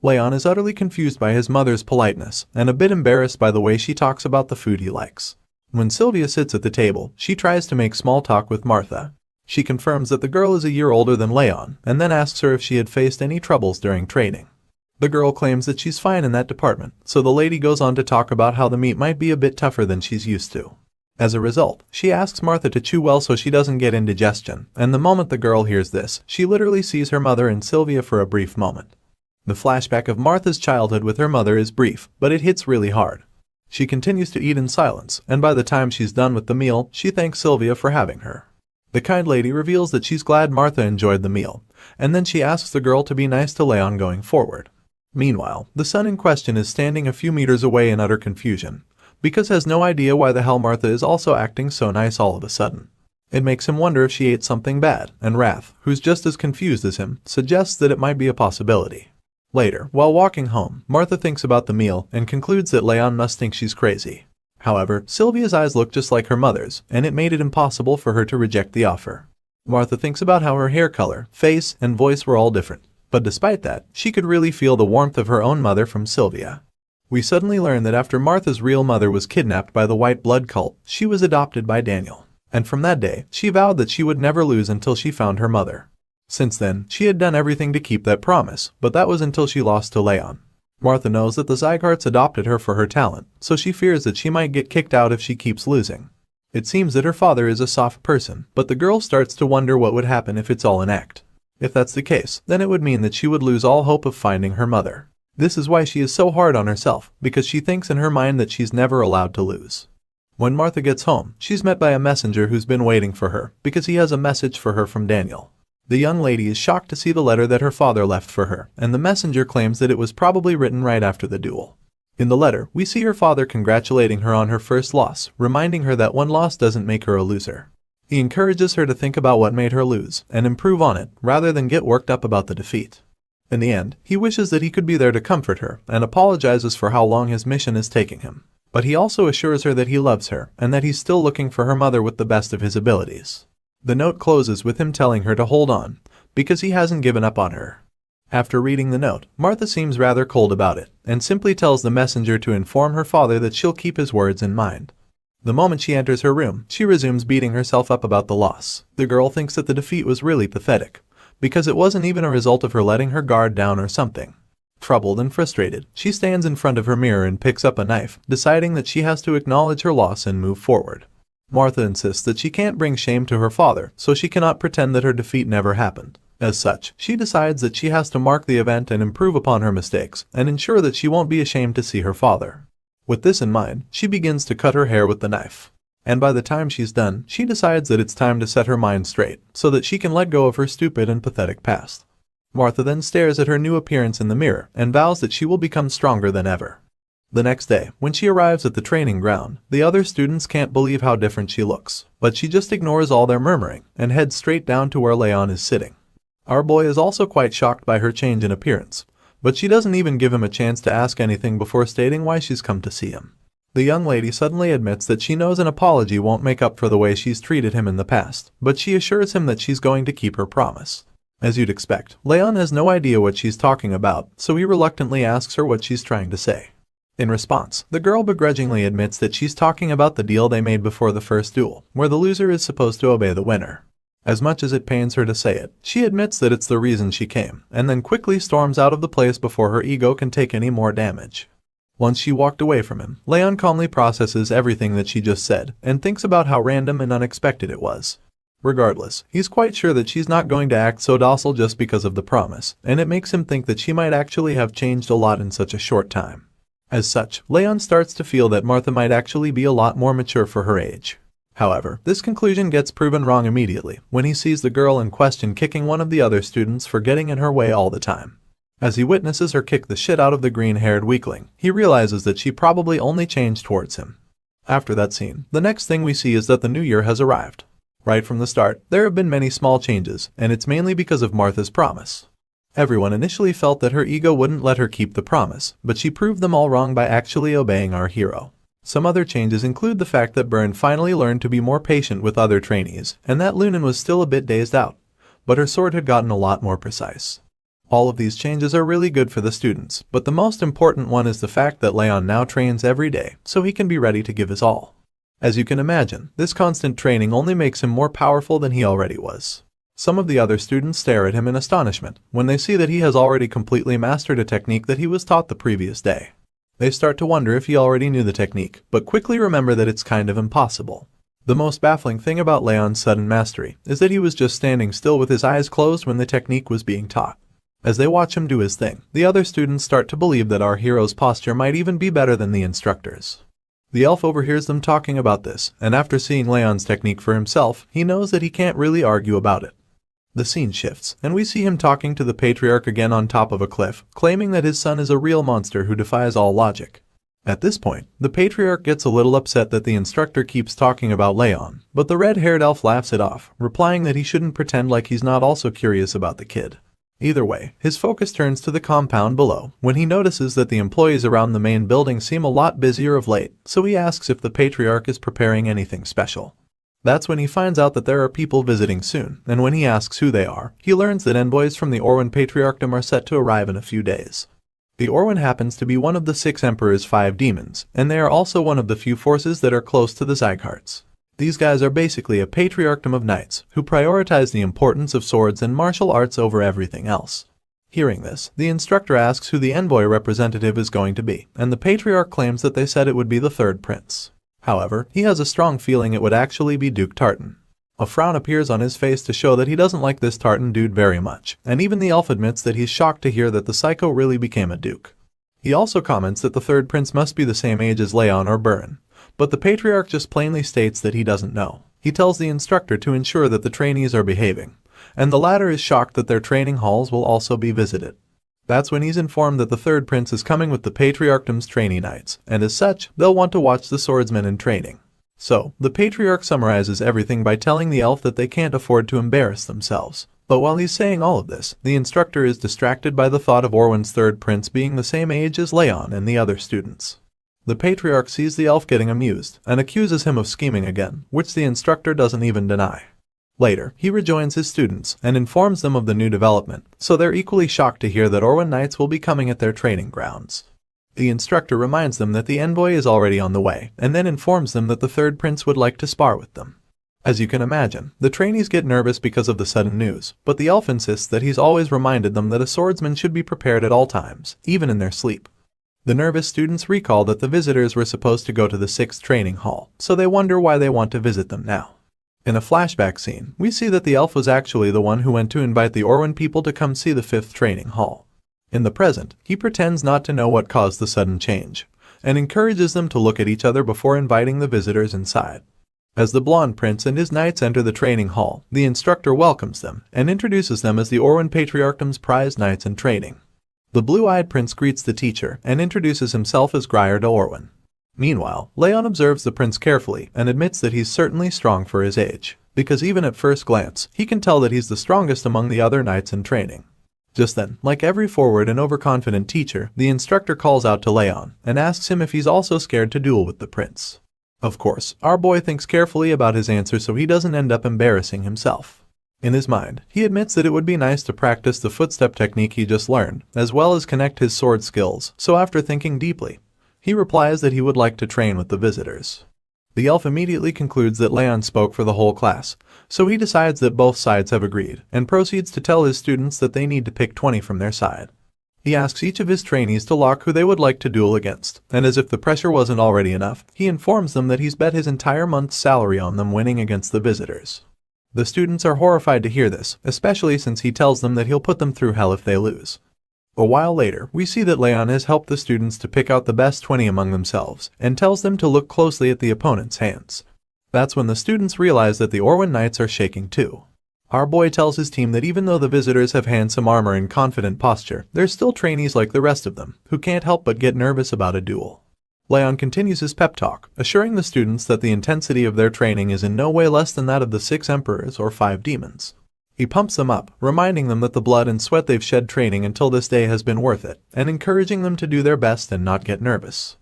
Leon is utterly confused by his mother's politeness, and a bit embarrassed by the way she talks about the food he likes. When Sylvia sits at the table, she tries to make small talk with Martha. She confirms that the girl is a year older than Leon, and then asks her if she had faced any troubles during training. The girl claims that she's fine in that department, so the lady goes on to talk about how the meat might be a bit tougher than she's used to. As a result, she asks Martha to chew well so she doesn't get indigestion, and the moment the girl hears this, she literally sees her mother and Sylvia for a brief moment. The flashback of Martha's childhood with her mother is brief, but it hits really hard. She continues to eat in silence, and by the time she's done with the meal, she thanks Sylvia for having her. The kind lady reveals that she's glad Martha enjoyed the meal, and then she asks the girl to be nice to Leon going forward. Meanwhile, the son in question is standing a few meters away in utter confusion, because has no idea why the hell Martha is also acting so nice all of a sudden. It makes him wonder if she ate something bad, and Wrath, who's just as confused as him, suggests that it might be a possibility. Later, while walking home, Martha thinks about the meal and concludes that Leon must think she's crazy. However, Sylvia's eyes look just like her mother's, and it made it impossible for her to reject the offer. Martha thinks about how her hair color, face, and voice were all different, but despite that, she could really feel the warmth of her own mother from Sylvia. We suddenly learn that after Martha's real mother was kidnapped by the White Blood cult, she was adopted by Daniel, and from that day, she vowed that she would never lose until she found her mother. Since then, she had done everything to keep that promise, but that was until she lost to Leon. Martha knows that the Siegharts adopted her for her talent, so she fears that she might get kicked out if she keeps losing. It seems that her father is a soft person, but the girl starts to wonder what would happen if it's all an act. If that's the case, then it would mean that she would lose all hope of finding her mother. This is why she is so hard on herself, because she thinks in her mind that she's never allowed to lose. When Martha gets home, she's met by a messenger who's been waiting for her, because he has a message for her from Daniel. The young lady is shocked to see the letter that her father left for her, and the messenger claims that it was probably written right after the duel. In the letter, we see her father congratulating her on her first loss, reminding her that one loss doesn't make her a loser. He encourages her to think about what made her lose, and improve on it, rather than get worked up about the defeat. In the end, he wishes that he could be there to comfort her, and apologizes for how long his mission is taking him. But he also assures her that he loves her, and that he's still looking for her mother with the best of his abilities. The note closes with him telling her to hold on, because he hasn't given up on her. After reading the note, Martha seems rather cold about it, and simply tells the messenger to inform her father that she'll keep his words in mind. The moment she enters her room, she resumes beating herself up about the loss. The girl thinks that the defeat was really pathetic, because it wasn't even a result of her letting her guard down or something. Troubled and frustrated, she stands in front of her mirror and picks up a knife, deciding that she has to acknowledge her loss and move forward. Martha insists that she can't bring shame to her father, so she cannot pretend that her defeat never happened. As such, she decides that she has to mark the event and improve upon her mistakes, and ensure that she won't be ashamed to see her father. With this in mind, she begins to cut her hair with the knife. And by the time she's done, she decides that it's time to set her mind straight, so that she can let go of her stupid and pathetic past. Martha then stares at her new appearance in the mirror and vows that she will become stronger than ever. The next day, when she arrives at the training ground, the other students can't believe how different she looks, but she just ignores all their murmuring and heads straight down to where Raon is sitting. Our boy is also quite shocked by her change in appearance, but she doesn't even give him a chance to ask anything before stating why she's come to see him. The young lady suddenly admits that she knows an apology won't make up for the way she's treated him in the past, but she assures him that she's going to keep her promise. As you'd expect, Raon has no idea what she's talking about, so he reluctantly asks her what she's trying to say. In response, the girl begrudgingly admits that she's talking about the deal they made before the first duel, where the loser is supposed to obey the winner. As much as it pains her to say it, she admits that it's the reason she came, and then quickly storms out of the place before her ego can take any more damage. Once she walked away from him, Raon calmly processes everything that she just said, and thinks about how random and unexpected it was. Regardless, he's quite sure that she's not going to act so docile just because of the promise, and it makes him think that she might actually have changed a lot in such a short time. As such, Raon starts to feel that Martha might actually be a lot more mature for her age. However, this conclusion gets proven wrong immediately when he sees the girl in question kicking one of the other students for getting in her way all the time. As he witnesses her kick the shit out of the green-haired weakling, he realizes that she probably only changed towards him. After that scene, the next thing we see is that the new year has arrived. Right from the start, there have been many small changes, and it's mainly because of Martha's promise. Everyone initially felt that her ego wouldn't let her keep the promise, but she proved them all wrong by actually obeying our hero. Some other changes include the fact that Byrne finally learned to be more patient with other trainees, and that Lunan was still a bit dazed out, but her sword had gotten a lot more precise. All of these changes are really good for the students, but the most important one is the fact that Raon now trains every day, so he can be ready to give his all. As you can imagine, this constant training only makes him more powerful than he already was. Some of the other students stare at him in astonishment when they see that he has already completely mastered a technique that he was taught the previous day. They start to wonder if he already knew the technique, but quickly remember that it's kind of impossible. The most baffling thing about Raon's sudden mastery is that he was just standing still with his eyes closed when the technique was being taught. As they watch him do his thing, the other students start to believe that our hero's posture might even be better than the instructor's. The elf overhears them talking about this, and after seeing Raon's technique for himself, he knows that he can't really argue about it. The scene shifts, and we see him talking to the patriarch again on top of a cliff, claiming that his son is a real monster who defies all logic. At this point, the patriarch gets a little upset that the instructor keeps talking about Raon, but the red-haired elf laughs it off, replying that he shouldn't pretend like he's not also curious about the kid. Either way, his focus turns to the compound below when he notices that the employees around the main building seem a lot busier of late, so he asks if the patriarch is preparing anything special. That's when he finds out that there are people visiting soon, and when he asks who they are, he learns that envoys from the Orwen Patriarchdom are set to arrive in a few days. The Orwen happens to be one of the 6 Emperor's 5 demons, and they are also one of the few forces that are close to the Siegharts. These guys are basically a patriarchdom of knights, who prioritize the importance of swords and martial arts over everything else. Hearing this, the instructor asks who the envoy representative is going to be, and the patriarch claims that they said it would be the 3rd prince. However, he has a strong feeling it would actually be Duke Tartan. A frown appears on his face to show that he doesn't like this Tartan dude very much, and even the elf admits that he's shocked to hear that the psycho really became a duke. He also comments that the 3rd prince must be the same age as Raon or Byrne, but the patriarch just plainly states that he doesn't know. He tells the instructor to ensure that the trainees are behaving, and the latter is shocked that their training halls will also be visited. That's when he's informed that the 3rd prince is coming with the Patriarchdom's trainee knights, and as such, they'll want to watch the swordsman in training. So, the patriarch summarizes everything by telling the elf that they can't afford to embarrass themselves. But while he's saying all of this, the instructor is distracted by the thought of Orwen's 3rd prince being the same age as Raon and the other students. The patriarch sees the elf getting amused, and accuses him of scheming again, which the instructor doesn't even deny. Later, he rejoins his students and informs them of the new development, so they're equally shocked to hear that Orwen Knights will be coming at their training grounds. The instructor reminds them that the envoy is already on the way, and then informs them that the third prince would like to spar with them. As you can imagine, the trainees get nervous because of the sudden news, but the elf insists that he's always reminded them that a swordsman should be prepared at all times, even in their sleep. The nervous students recall that the visitors were supposed to go to the 6th training hall, so they wonder why they want to visit them now. In a flashback scene, we see that the elf was actually the one who went to invite the Orwen people to come see the 5th training hall. In the present, he pretends not to know what caused the sudden change, and encourages them to look at each other before inviting the visitors inside. As the blonde prince and his knights enter the training hall, the instructor welcomes them and introduces them as the Orwen Patriarchdom's prized knights in training. The blue-eyed prince greets the teacher and introduces himself as Grier de Orwen. Meanwhile, Raon observes the prince carefully and admits that he's certainly strong for his age, because even at first glance, he can tell that he's the strongest among the other knights in training. Just then, like every forward and overconfident teacher, the instructor calls out to Raon and asks him if he's also scared to duel with the prince. Of course, our boy thinks carefully about his answer so he doesn't end up embarrassing himself. In his mind, he admits that it would be nice to practice the footstep technique he just learned, as well as connect his sword skills, so after thinking deeply, he replies that he would like to train with the visitors. The elf immediately concludes that Raon spoke for the whole class, so he decides that both sides have agreed, and proceeds to tell his students that they need to pick 20 from their side. He asks each of his trainees to lock who they would like to duel against, and as if the pressure wasn't already enough, he informs them that he's bet his entire month's salary on them winning against the visitors. The students are horrified to hear this, especially since he tells them that he'll put them through hell if they lose. A while later, we see that Raon has helped the students to pick out the best 20 among themselves, and tells them to look closely at the opponent's hands. That's when the students realize that the Orwen Knights are shaking too. Our boy tells his team that even though the visitors have handsome armor and confident posture, they're still trainees like the rest of them, who can't help but get nervous about a duel. Raon continues his pep talk, assuring the students that the intensity of their training is in no way less than that of the 6 emperors or 5 demons. He pumps them up, reminding them that the blood and sweat they've shed training until this day has been worth it, and encouraging them to do their best and not get nervous.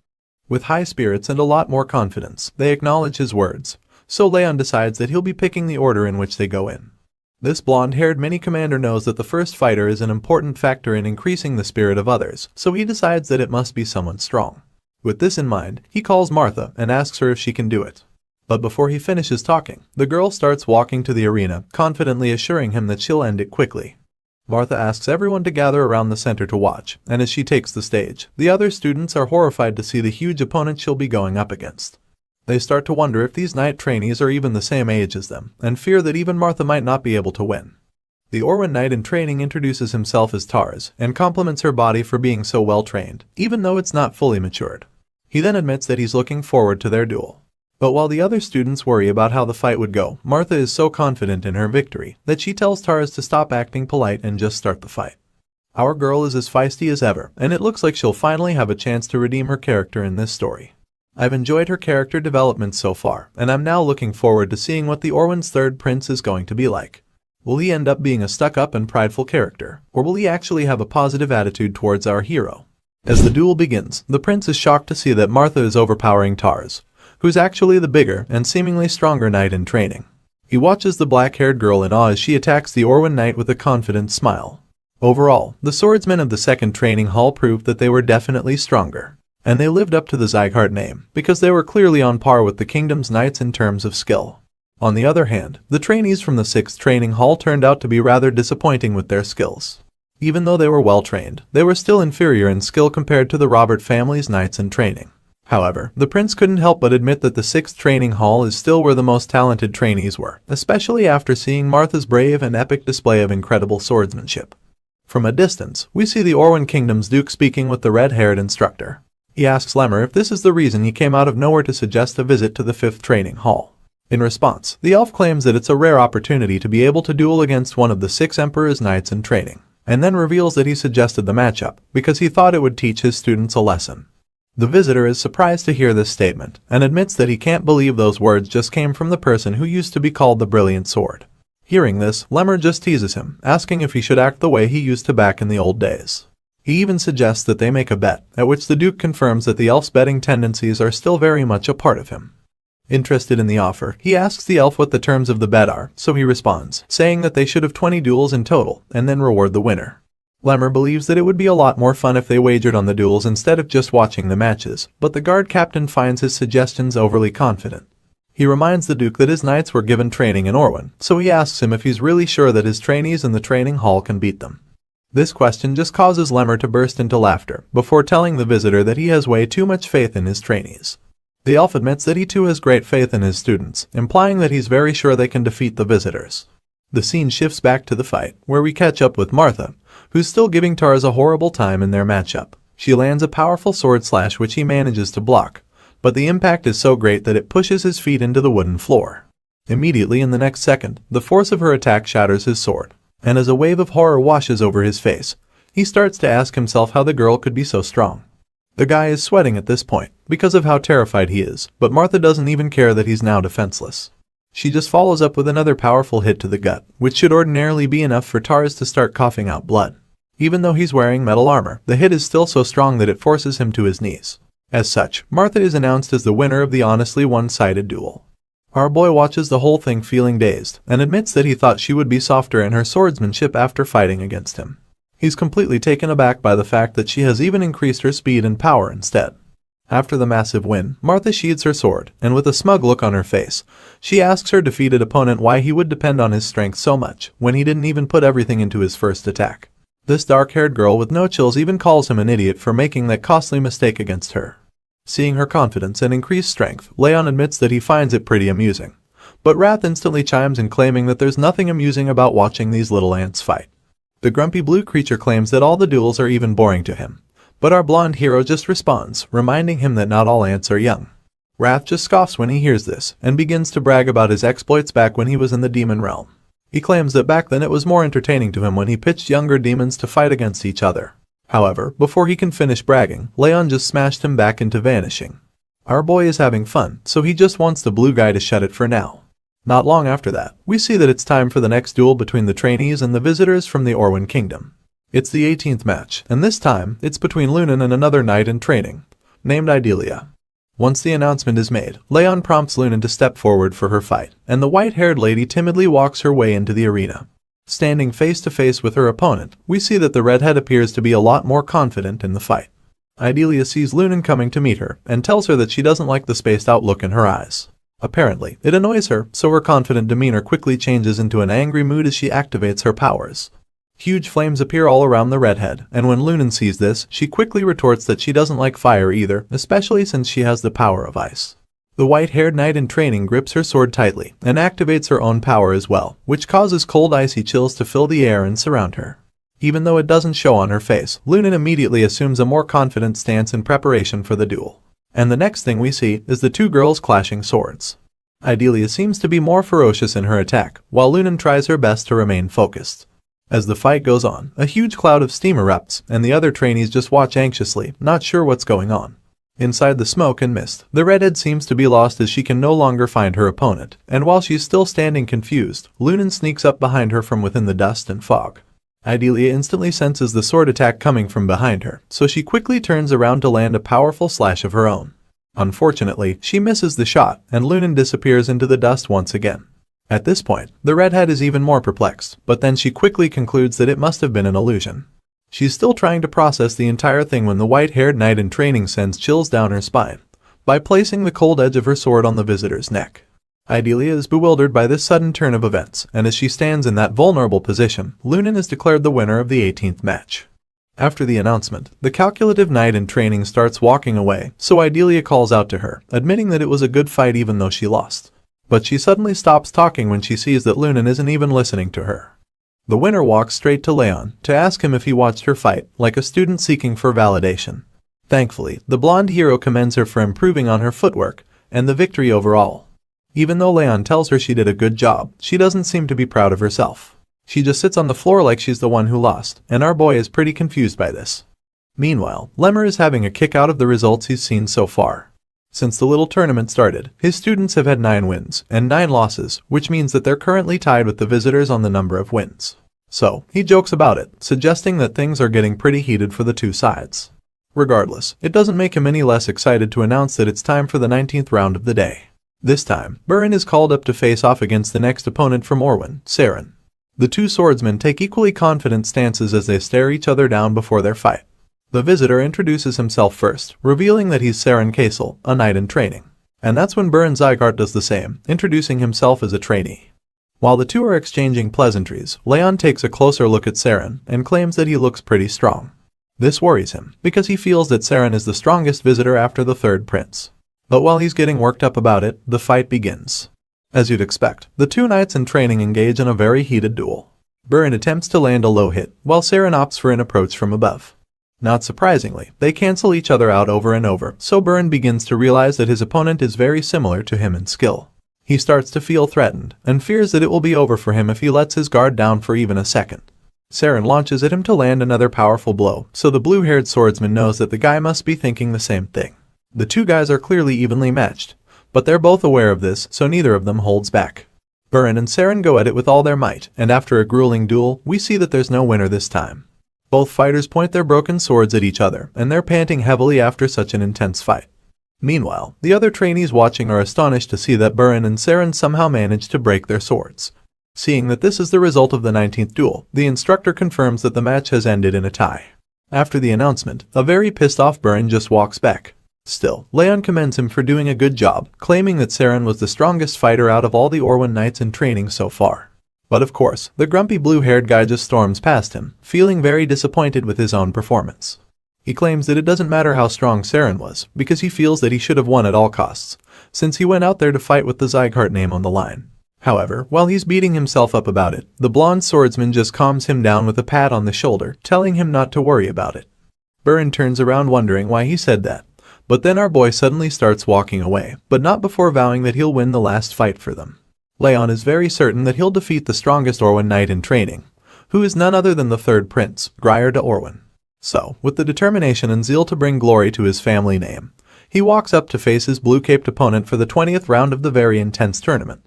With high spirits and a lot more confidence, they acknowledge his words, so Raon decides that he'll be picking the order in which they go in. This blonde-haired mini-commander knows that the first fighter is an important factor in increasing the spirit of others, so he decides that it must be someone strong. With this in mind, he calls Martha and asks her if she can do it. But before he finishes talking, the girl starts walking to the arena, confidently assuring him that she'll end it quickly. Martha asks everyone to gather around the center to watch, and as she takes the stage, the other students are horrified to see the huge opponent she'll be going up against. They start to wonder if these knight trainees are even the same age as them, and fear that even Martha might not be able to win. The Orwen Knight in training introduces himself as Tars, and compliments her body for being so well trained, even though it's not fully matured. He then admits that he's looking forward to their duel. But while the other students worry about how the fight would go, Martha is so confident in her victory that she tells Tars to stop acting polite and just start the fight. Our girl is as feisty as ever, and it looks like she'll finally have a chance to redeem her character in this story. I've enjoyed her character development so far, and I'm now looking forward to seeing what the Orwen's third prince is going to be like. Will he end up being a stuck-up and prideful character, or will he actually have a positive attitude towards our hero? As the duel begins, the prince is shocked to see that Martha is overpowering Tars, who's actually the bigger and seemingly stronger knight in training. He watches the black-haired girl in awe as she attacks the Orwen Knight with a confident smile. Overall, the swordsmen of the 2nd training hall proved that they were definitely stronger, and they lived up to the Sieghart name, because they were clearly on par with the kingdom's knights in terms of skill. On the other hand, the trainees from the 6th training hall turned out to be rather disappointing with their skills. Even though they were well trained, they were still inferior in skill compared to the Robert family's knights in training. However, the prince couldn't help but admit that the 6th training hall is still where the most talented trainees were, especially after seeing Martha's brave and epic display of incredible swordsmanship. From a distance, we see the Orwen Kingdom's duke speaking with the red-haired instructor. He asks Lemmer if this is the reason he came out of nowhere to suggest a visit to the 5th training hall. In response, the elf claims that it's a rare opportunity to be able to duel against one of the 6 emperor's knights in training, and then reveals that he suggested the matchup because he thought it would teach his students a lesson. The visitor is surprised to hear this statement, and admits that he can't believe those words just came from the person who used to be called the Brilliant Sword. Hearing this, Lemmer just teases him, asking if he should act the way he used to back in the old days. He even suggests that they make a bet, at which the Duke confirms that the elf's betting tendencies are still very much a part of him. Interested in the offer, he asks the elf what the terms of the bet are, so he responds, saying that they should have 20 duels in total, and then reward the winner. Lemmer believes that it would be a lot more fun if they wagered on the duels instead of just watching the matches, but the guard captain finds his suggestions overly confident. He reminds the Duke that his knights were given training in Orwyn, so he asks him if he's really sure that his trainees in the training hall can beat them. This question just causes Lemmer to burst into laughter, before telling the visitor that he has way too much faith in his trainees. The elf admits that he too has great faith in his students, implying that he's very sure they can defeat the visitors. The scene shifts back to the fight, where we catch up with Martha, who's still giving Tars a horrible time in their matchup. She lands a powerful sword slash which he manages to block, but the impact is so great that it pushes his feet into the wooden floor. Immediately in the next second, the force of her attack shatters his sword, and as a wave of horror washes over his face, he starts to ask himself how the girl could be so strong. The guy is sweating at this point, because of how terrified he is, but Martha doesn't even care that he's now defenseless. She just follows up with another powerful hit to the gut, which should ordinarily be enough for Tars to start coughing out blood. Even though he's wearing metal armor, the hit is still so strong that it forces him to his knees. As such, Martha is announced as the winner of the honestly one-sided duel. Our boy watches the whole thing feeling dazed, and admits that he thought she would be softer in her swordsmanship after fighting against him. He's completely taken aback by the fact that she has even increased her speed and power instead. After the massive win, Martha sheathes her sword, and with a smug look on her face, she asks her defeated opponent why he would depend on his strength so much, when he didn't even put everything into his first attack. This dark-haired girl with no chills even calls him an idiot for making that costly mistake against her. Seeing her confidence and increased strength, Raon admits that he finds it pretty amusing. But Wrath instantly chimes in claiming that there's nothing amusing about watching these little ants fight. The grumpy blue creature claims that all the duels are even boring to him. But our blonde hero just responds, reminding him that not all ants are young. Wrath just scoffs when he hears this, and begins to brag about his exploits back when he was in the demon realm. He claims that back then it was more entertaining to him when he pitched younger demons to fight against each other. However, before he can finish bragging, Raon just smashed him back into vanishing. Our boy is having fun, so he just wants the blue guy to shut it for now. Not long after that, we see that it's time for the next duel between the trainees and the visitors from the Orwyn Kingdom. It's the 18th match, and this time, it's between Lunan and another knight in training, named Idalia. Once the announcement is made, Raon prompts Lunan to step forward for her fight, and the white-haired lady timidly walks her way into the arena. Standing face to face with her opponent, we see that the redhead appears to be a lot more confident in the fight. Idalia sees Lunan coming to meet her, and tells her that she doesn't like the spaced-out look in her eyes. Apparently, it annoys her, so her confident demeanor quickly changes into an angry mood as she activates her powers. Huge flames appear all around the redhead, and when Lunan sees this, she quickly retorts that she doesn't like fire either, especially since she has the power of ice. The white-haired knight in training grips her sword tightly, and activates her own power as well, which causes cold icy chills to fill the air and surround her. Even though it doesn't show on her face, Lunan immediately assumes a more confident stance in preparation for the duel. And the next thing we see is the two girls clashing swords. Idalia seems to be more ferocious in her attack, while Lunan tries her best to remain focused. As the fight goes on, a huge cloud of steam erupts, and the other trainees just watch anxiously, not sure what's going on. Inside the smoke and mist, the redhead seems to be lost as she can no longer find her opponent, and while she's still standing confused, Lunan sneaks up behind her from within the dust and fog. Idalia instantly senses the sword attack coming from behind her, so she quickly turns around to land a powerful slash of her own. Unfortunately, she misses the shot, and Lunan disappears into the dust once again. At this point, the redhead is even more perplexed, but then she quickly concludes that it must have been an illusion. She's still trying to process the entire thing when the white-haired knight in training sends chills down her spine, by placing the cold edge of her sword on the visitor's neck. Idalia is bewildered by this sudden turn of events, and as she stands in that vulnerable position, Lunan is declared the winner of the 18th match. After the announcement, the calculative knight in training starts walking away, so Idalia calls out to her, admitting that it was a good fight even though she lost. But she suddenly stops talking when she sees that Lunan isn't even listening to her. The winner walks straight to Raon to ask him if he watched her fight, like a student seeking for validation. Thankfully, the blonde hero commends her for improving on her footwork, and the victory overall. Even though Raon tells her she did a good job, she doesn't seem to be proud of herself. She just sits on the floor like she's the one who lost, and our boy is pretty confused by this. Meanwhile, Lemmer is having a kick out of the results he's seen so far. Since the little tournament started, his students have had 9 wins and 9 losses, which means that they're currently tied with the visitors on the number of wins. So, he jokes about it, suggesting that things are getting pretty heated for the two sides. Regardless, it doesn't make him any less excited to announce that it's time for the 19th round of the day. This time, Burin is called up to face off against the next opponent from Orwin, Saren. The two swordsmen take equally confident stances as they stare each other down before their fight. The visitor introduces himself first, revealing that he's Saren Kaisel, a knight in training. And that's when House Sieghart does the same, introducing himself as a trainee. While the two are exchanging pleasantries, Raon takes a closer look at Saren and claims that he looks pretty strong. This worries him, because he feels that Saren is the strongest visitor after the third prince. But while he's getting worked up about it, the fight begins. As you'd expect, the two knights in training engage in a very heated duel. Burin attempts to land a low hit, while Saren opts for an approach from above. Not surprisingly, they cancel each other out over and over, so Burin begins to realize that his opponent is very similar to him in skill. He starts to feel threatened, and fears that it will be over for him if he lets his guard down for even a second. Saren launches at him to land another powerful blow, so the blue-haired swordsman knows that the guy must be thinking the same thing. The two guys are clearly evenly matched, but they're both aware of this, so neither of them holds back. Burin and Saren go at it with all their might, and after a grueling duel, we see that there's no winner this time. Both fighters point their broken swords at each other, and they're panting heavily after such an intense fight. Meanwhile, the other trainees watching are astonished to see that Burin and Saren somehow managed to break their swords. Seeing that this is the result of the 19th duel, the instructor confirms that the match has ended in a tie. After the announcement, a very pissed-off Burin just walks back. Still, Raon commends him for doing a good job, claiming that Saren was the strongest fighter out of all the Orwin knights in training so far. But of course, the grumpy blue-haired guy just storms past him, feeling very disappointed with his own performance. He claims that it doesn't matter how strong Saren was, because he feels that he should have won at all costs, since he went out there to fight with the Sieghart name on the line. However, while he's beating himself up about it, the blonde swordsman just calms him down with a pat on the shoulder, telling him not to worry about it. Burin turns around wondering why he said that. But then our boy suddenly starts walking away, but not before vowing that he'll win the last fight for them. Raon is very certain that he'll defeat the strongest Orwin knight in training, who is none other than the third prince, Grier de Orwin. So, with the determination and zeal to bring glory to his family name, he walks up to face his blue-caped opponent for the 20th round of the very intense tournament.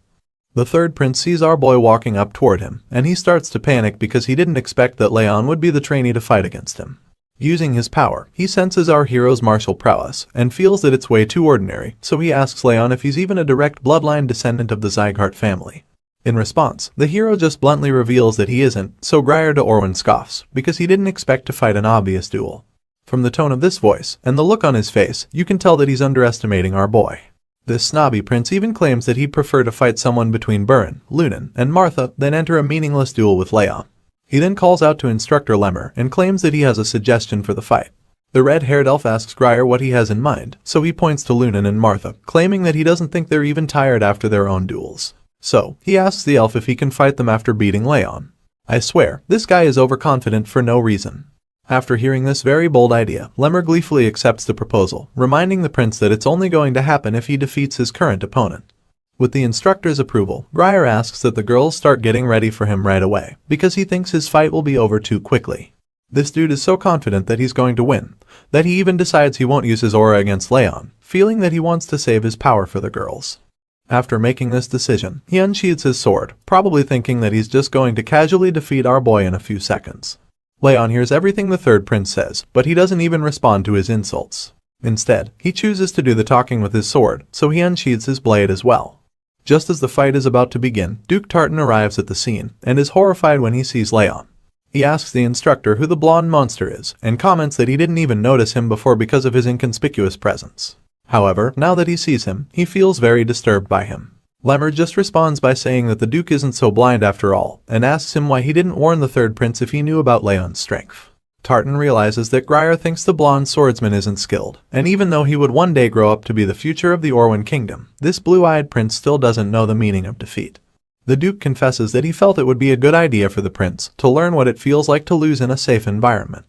The third prince sees our boy walking up toward him, and he starts to panic because he didn't expect that Raon would be the trainee to fight against him. Using his power, he senses our hero's martial prowess and feels that it's way too ordinary, so he asks Raon if he's even a direct bloodline descendant of the Sieghart family. In response, the hero just bluntly reveals that he isn't, so Grier de Orwin scoffs, because he didn't expect to fight an obvious duel. From the tone of this voice, and the look on his face, you can tell that he's underestimating our boy. This snobby prince even claims that he'd prefer to fight someone between Burin, Lunan, and Martha than enter a meaningless duel with Raon. He then calls out to Instructor Lemmer and claims that he has a suggestion for the fight. The red-haired elf asks Grier what he has in mind, so he points to Lunan and Martha, claiming that he doesn't think they're even tired after their own duels. So, he asks the elf if he can fight them after beating Raon. I swear, this guy is overconfident for no reason. After hearing this very bold idea, Lemmer gleefully accepts the proposal, reminding the prince that it's only going to happen if he defeats his current opponent. With the instructor's approval, Grier asks that the girls start getting ready for him right away, because he thinks his fight will be over too quickly. This dude is so confident that he's going to win, that he even decides he won't use his aura against Raon, feeling that he wants to save his power for the girls. After making this decision, he unsheathes his sword, probably thinking that he's just going to casually defeat our boy in a few seconds. Raon hears everything the third prince says, but he doesn't even respond to his insults. Instead, he chooses to do the talking with his sword, so he unsheathes his blade as well. Just as the fight is about to begin, Duke Tartan arrives at the scene, and is horrified when he sees Raon. He asks the instructor who the blonde monster is, and comments that he didn't even notice him before because of his inconspicuous presence. However, now that he sees him, he feels very disturbed by him. Lemmer just responds by saying that the Duke isn't so blind after all, and asks him why he didn't warn the third prince if he knew about Raon's strength. Tartan realizes that Grier thinks the blonde swordsman isn't skilled, and even though he would one day grow up to be the future of the Orwin kingdom, this blue-eyed prince still doesn't know the meaning of defeat. The Duke confesses that he felt it would be a good idea for the prince to learn what it feels like to lose in a safe environment.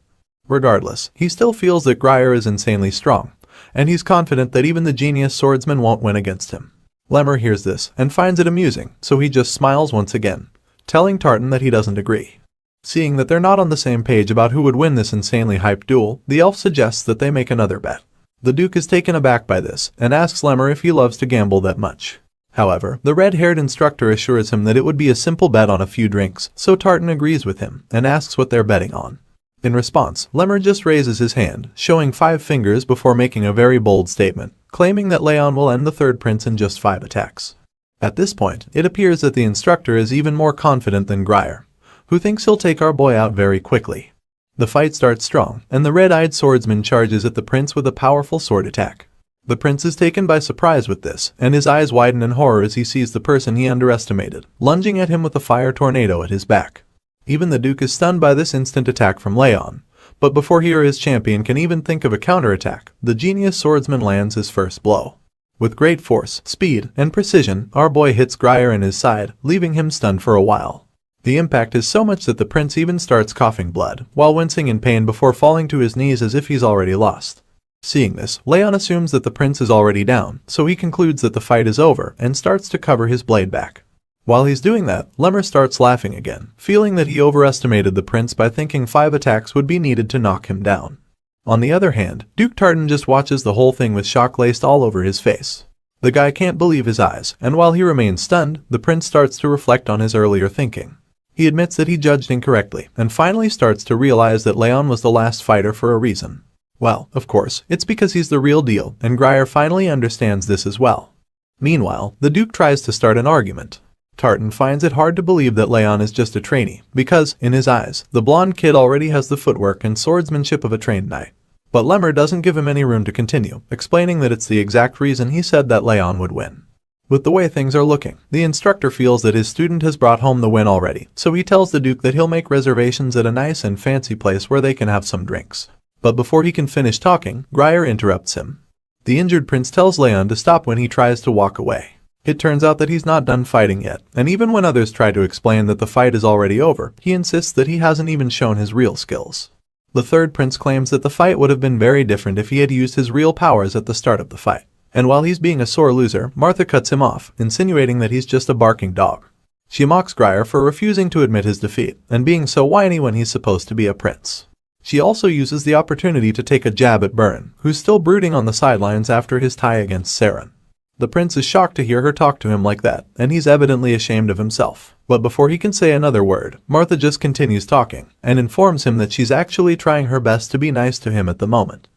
Regardless, he still feels that Grier is insanely strong, and he's confident that even the genius swordsman won't win against him. Lemmer hears this and finds it amusing, so he just smiles once again, telling Tartan that he doesn't agree. Seeing that they're not on the same page about who would win this insanely hyped duel, the elf suggests that they make another bet. The Duke is taken aback by this, and asks Lemmer if he loves to gamble that much. However, the red-haired instructor assures him that it would be a simple bet on a few drinks, so Tartan agrees with him, and asks what they're betting on. In response, Lemmer just raises his hand, showing 5 fingers before making a very bold statement, claiming that Raon will end the third prince in just 5 attacks. At this point, it appears that the instructor is even more confident than Grier, who thinks he'll take our boy out very quickly. The fight starts strong, and the red-eyed swordsman charges at the prince with a powerful sword attack. The prince is taken by surprise with this, and his eyes widen in horror as he sees the person he underestimated, lunging at him with a fire tornado at his back. Even the Duke is stunned by this instant attack from Raon, but before he or his champion can even think of a counterattack, the genius swordsman lands his first blow. With great force, speed, and precision, our boy hits Grier in his side, leaving him stunned for a while. The impact is so much that the prince even starts coughing blood, while wincing in pain before falling to his knees as if he's already lost. Seeing this, Raon assumes that the prince is already down, so he concludes that the fight is over and starts to cover his blade back. While he's doing that, Lemmer starts laughing again, feeling that he overestimated the prince by thinking 5 attacks would be needed to knock him down. On the other hand, Duke Tartan just watches the whole thing with shock laced all over his face. The guy can't believe his eyes, and while he remains stunned, the prince starts to reflect on his earlier thinking. He admits that he judged incorrectly, and finally starts to realize that Raon was the last fighter for a reason. Well, of course, it's because he's the real deal, and Grier finally understands this as well. Meanwhile, the Duke tries to start an argument. Tartan finds it hard to believe that Raon is just a trainee, because, in his eyes, the blonde kid already has the footwork and swordsmanship of a trained knight. But Lemmer doesn't give him any room to continue, explaining that it's the exact reason he said that Raon would win. With the way things are looking, the instructor feels that his student has brought home the win already, so he tells the Duke that he'll make reservations at a nice and fancy place where they can have some drinks. But before he can finish talking, Grier interrupts him. The injured prince tells Raon to stop when he tries to walk away. It turns out that he's not done fighting yet, and even when others try to explain that the fight is already over, he insists that he hasn't even shown his real skills. The third prince claims that the fight would have been very different if he had used his real powers at the start of the fight. And while he's being a sore loser, Martha cuts him off, insinuating that he's just a barking dog. She mocks Grier for refusing to admit his defeat, and being so whiny when he's supposed to be a prince. She also uses the opportunity to take a jab at Byrne, who's still brooding on the sidelines after his tie against Saren. The prince is shocked to hear her talk to him like that, and he's evidently ashamed of himself. But before he can say another word, Martha just continues talking, and informs him that she's actually trying her best to be nice to him at the moment.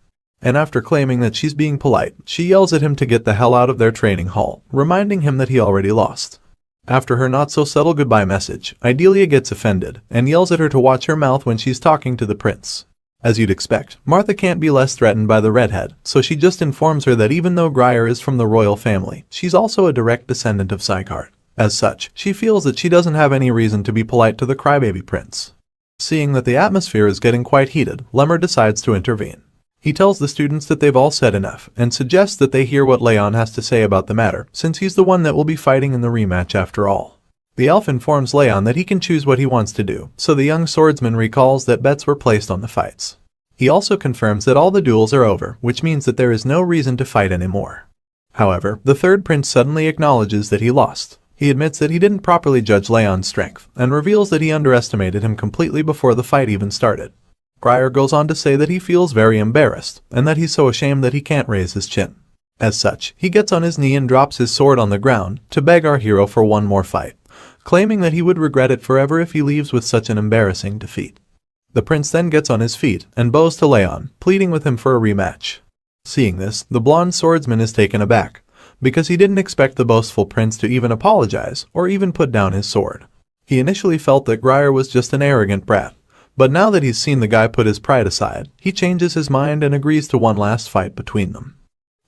And after claiming that she's being polite, she yells at him to get the hell out of their training hall, reminding him that he already lost. After her not-so-subtle goodbye message, Idelia gets offended, and yells at her to watch her mouth when she's talking to the prince. As you'd expect, Martha can't be less threatened by the redhead, so she just informs her that even though Grier is from the royal family, she's also a direct descendant of Sieghart. As such, she feels that she doesn't have any reason to be polite to the crybaby prince. Seeing that the atmosphere is getting quite heated, Lemmer decides to intervene. He tells the students that they've all said enough, and suggests that they hear what Raon has to say about the matter, since he's the one that will be fighting in the rematch after all. The elf informs Raon that he can choose what he wants to do, so the young swordsman recalls that bets were placed on the fights. He also confirms that all the duels are over, which means that there is no reason to fight anymore. However, the third prince suddenly acknowledges that he lost. He admits that he didn't properly judge Raon's strength, and reveals that he underestimated him completely before the fight even started. Grier goes on to say that he feels very embarrassed, and that he's so ashamed that he can't raise his chin. As such, he gets on his knee and drops his sword on the ground to beg our hero for one more fight, claiming that he would regret it forever if he leaves with such an embarrassing defeat. The prince then gets on his feet and bows to Raon, pleading with him for a rematch. Seeing this, the blonde swordsman is taken aback, because he didn't expect the boastful prince to even apologize or even put down his sword. He initially felt that Grier was just an arrogant brat, but now that he's seen the guy put his pride aside, he changes his mind and agrees to one last fight between them.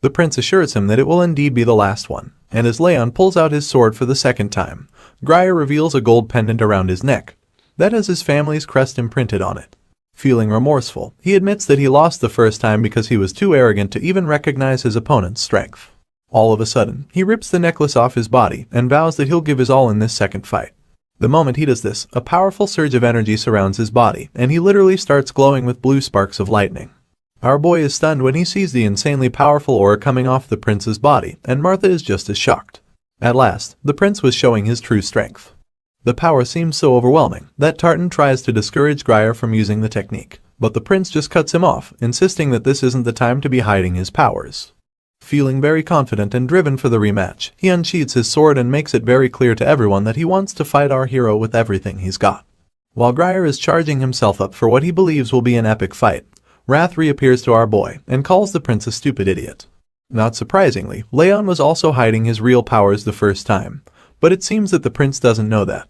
The prince assures him that it will indeed be the last one, and as Raon pulls out his sword for the second time, Grier reveals a gold pendant around his neck that has his family's crest imprinted on it. Feeling remorseful, he admits that he lost the first time because he was too arrogant to even recognize his opponent's strength. All of a sudden, he rips the necklace off his body and vows that he'll give his all in this second fight. The moment he does this, a powerful surge of energy surrounds his body, and he literally starts glowing with blue sparks of lightning. Our boy is stunned when he sees the insanely powerful aura coming off the prince's body, and Martha is just as shocked. At last, the prince was showing his true strength. The power seems so overwhelming that Tartan tries to discourage Grier from using the technique, but the prince just cuts him off, insisting that this isn't the time to be hiding his powers. Feeling very confident and driven for the rematch, he unsheathes his sword and makes it very clear to everyone that he wants to fight our hero with everything he's got. While Grier is charging himself up for what he believes will be an epic fight, Wrath reappears to our boy and calls the prince a stupid idiot. Not surprisingly, Raon was also hiding his real powers the first time, but it seems that the prince doesn't know that.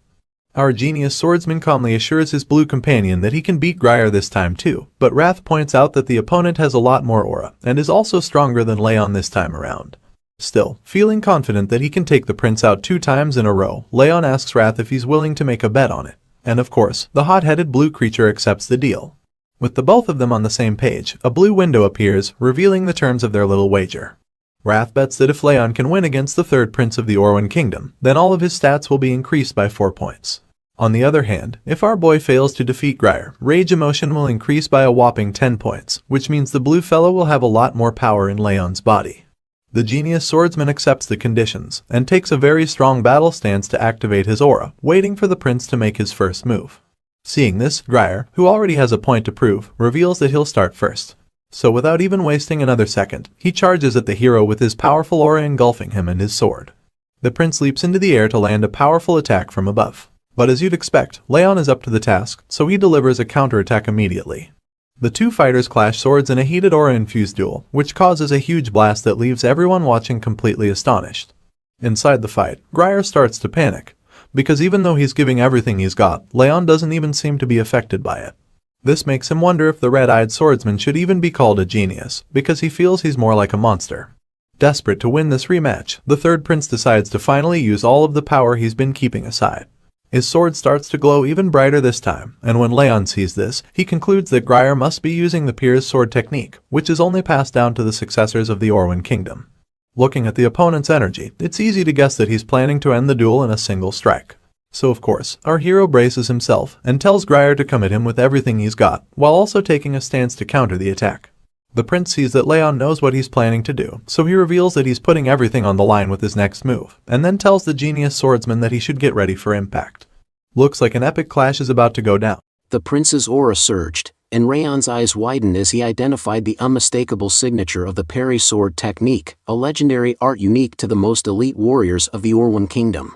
Our genius swordsman calmly assures his blue companion that he can beat Grier this time too, but Wrath points out that the opponent has a lot more aura and is also stronger than Raon this time around. Still, feeling confident that he can take the prince out 2 times in a row, Raon asks Wrath if he's willing to make a bet on it. And of course, the hot-headed blue creature accepts the deal. With the both of them on the same page, a blue window appears, revealing the terms of their little wager. Wrath bets that if Raon can win against the third prince of the Orwan Kingdom, then all of his stats will be increased by 4 points. On the other hand, if our boy fails to defeat Grier, rage emotion will increase by a whopping 10 points, which means the blue fellow will have a lot more power in Raon's body. The genius swordsman accepts the conditions, and takes a very strong battle stance to activate his aura, waiting for the prince to make his first move. Seeing this, Grier, who already has a point to prove, reveals that he'll start first. So without even wasting another second, he charges at the hero with his powerful aura engulfing him and his sword. The prince leaps into the air to land a powerful attack from above. But as you'd expect, Raon is up to the task, so he delivers a counterattack immediately. The two fighters clash swords in a heated aura-infused duel, which causes a huge blast that leaves everyone watching completely astonished. Inside the fight, Grier starts to panic, because even though he's giving everything he's got, Raon doesn't even seem to be affected by it. This makes him wonder if the red-eyed swordsman should even be called a genius, because he feels he's more like a monster. Desperate to win this rematch, the third prince decides to finally use all of the power he's been keeping aside. His sword starts to glow even brighter this time, and when Raon sees this, he concludes that Grier must be using the Pier's sword technique, which is only passed down to the successors of the Orwan Kingdom. Looking at the opponent's energy, it's easy to guess that he's planning to end the duel in a single strike. So of course, our hero braces himself and tells Grier to come at him with everything he's got, while also taking a stance to counter the attack. The prince sees that Raon knows what he's planning to do, so he reveals that he's putting everything on the line with his next move, and then tells the genius swordsman that he should get ready for impact. Looks like an epic clash is about to go down. The prince's aura surged, and Raon's eyes widened as he identified the unmistakable signature of the parry sword technique, a legendary art unique to the most elite warriors of the Orwan Kingdom.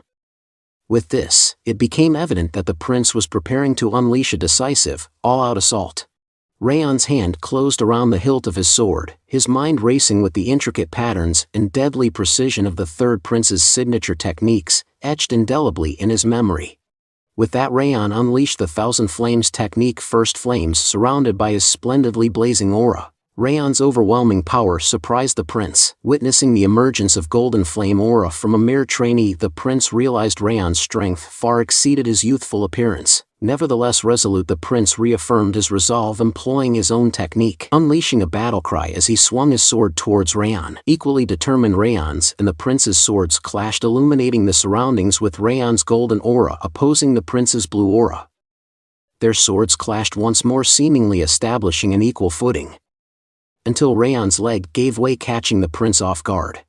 With this, it became evident that the prince was preparing to unleash a decisive, all-out assault. Raon's hand closed around the hilt of his sword, his mind racing with the intricate patterns and deadly precision of the third prince's signature techniques, etched indelibly in his memory. With that, Raon unleashed the Thousand Flames technique, first flames surrounded by his splendidly blazing aura. Raon's overwhelming power surprised the prince. Witnessing the emergence of golden flame aura from a mere trainee, the prince realized Raon's strength far exceeded his youthful appearance. Nevertheless resolute, the prince reaffirmed his resolve, employing his own technique, unleashing a battle cry as he swung his sword towards Raon. Equally determined, Raon's and the prince's swords clashed, illuminating the surroundings with Raon's golden aura opposing the prince's blue aura. Their swords clashed once more, seemingly establishing an equal footing, until Raon's leg gave way, catching the prince off guard.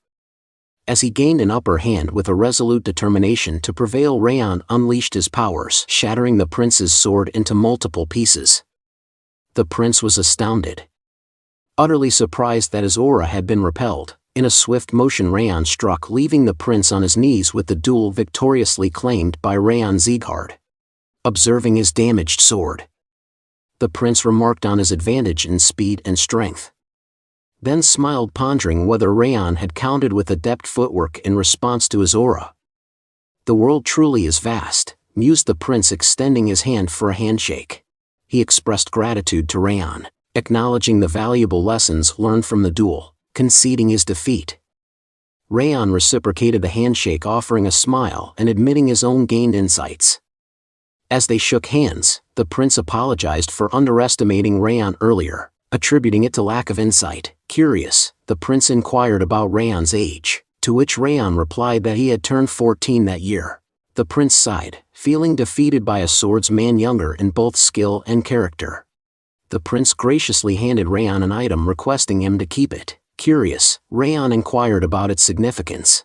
As he gained an upper hand with a resolute determination to prevail, Raon unleashed his powers, shattering the prince's sword into multiple pieces. The prince was astounded, utterly surprised that his aura had been repelled. In a swift motion, Raon struck, leaving the prince on his knees with the duel victoriously claimed by House Sieghart. Observing his damaged sword, the prince remarked on his advantage in speed and strength, then smiled, pondering whether Raon had countered with adept footwork in response to his aura. "The world truly is vast," mused the prince, extending his hand for a handshake. He expressed gratitude to Raon, acknowledging the valuable lessons learned from the duel, conceding his defeat. Raon reciprocated the handshake, offering a smile and admitting his own gained insights. As they shook hands, the prince apologized for underestimating Raon earlier, attributing it to lack of insight. Curious, the prince inquired about Raon's age, to which Raon replied that he had turned 14 that year. The prince sighed, feeling defeated by a swordsman younger in both skill and character. The prince graciously handed Raon an item, requesting him to keep it. Curious, Raon inquired about its significance.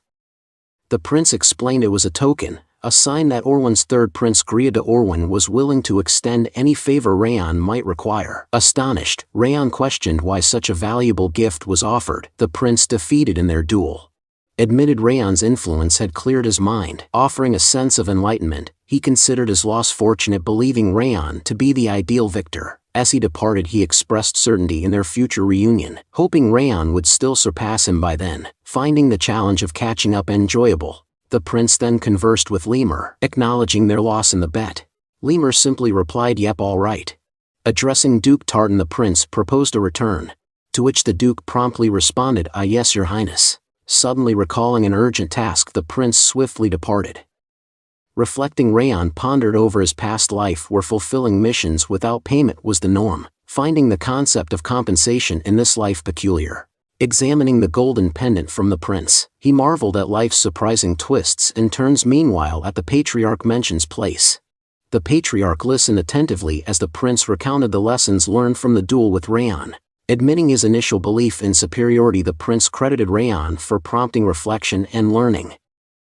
The prince explained it was a token, a sign that Orwan's third prince Grier de Orwan was willing to extend any favor Raon might require. Astonished, Raon questioned why such a valuable gift was offered. The prince, defeated in their duel, admitted Raon's influence had cleared his mind. Offering a sense of enlightenment, He considered his loss fortunate, believing Raon to be the ideal victor. As he departed, he expressed certainty in their future reunion, hoping Raon would still surpass him by then, finding the challenge of catching up enjoyable. The prince then conversed with Lemur, acknowledging their loss in the bet. Lemur simply replied, "Yep, all right." Addressing Duke Tartan, the prince proposed a return, to which the duke promptly responded, "Ah, yes, your highness." Suddenly recalling an urgent task, the prince swiftly departed. Reflecting, Raon pondered over his past life, where fulfilling missions without payment was the norm, finding the concept of compensation in this life peculiar. Examining the golden pendant from the prince, he marveled at life's surprising twists and turns. Meanwhile, at the patriarch mentions place. The patriarch listened attentively as the prince recounted the lessons learned from the duel with Raon. Admitting his initial belief in superiority, the prince credited Raon for prompting reflection and learning,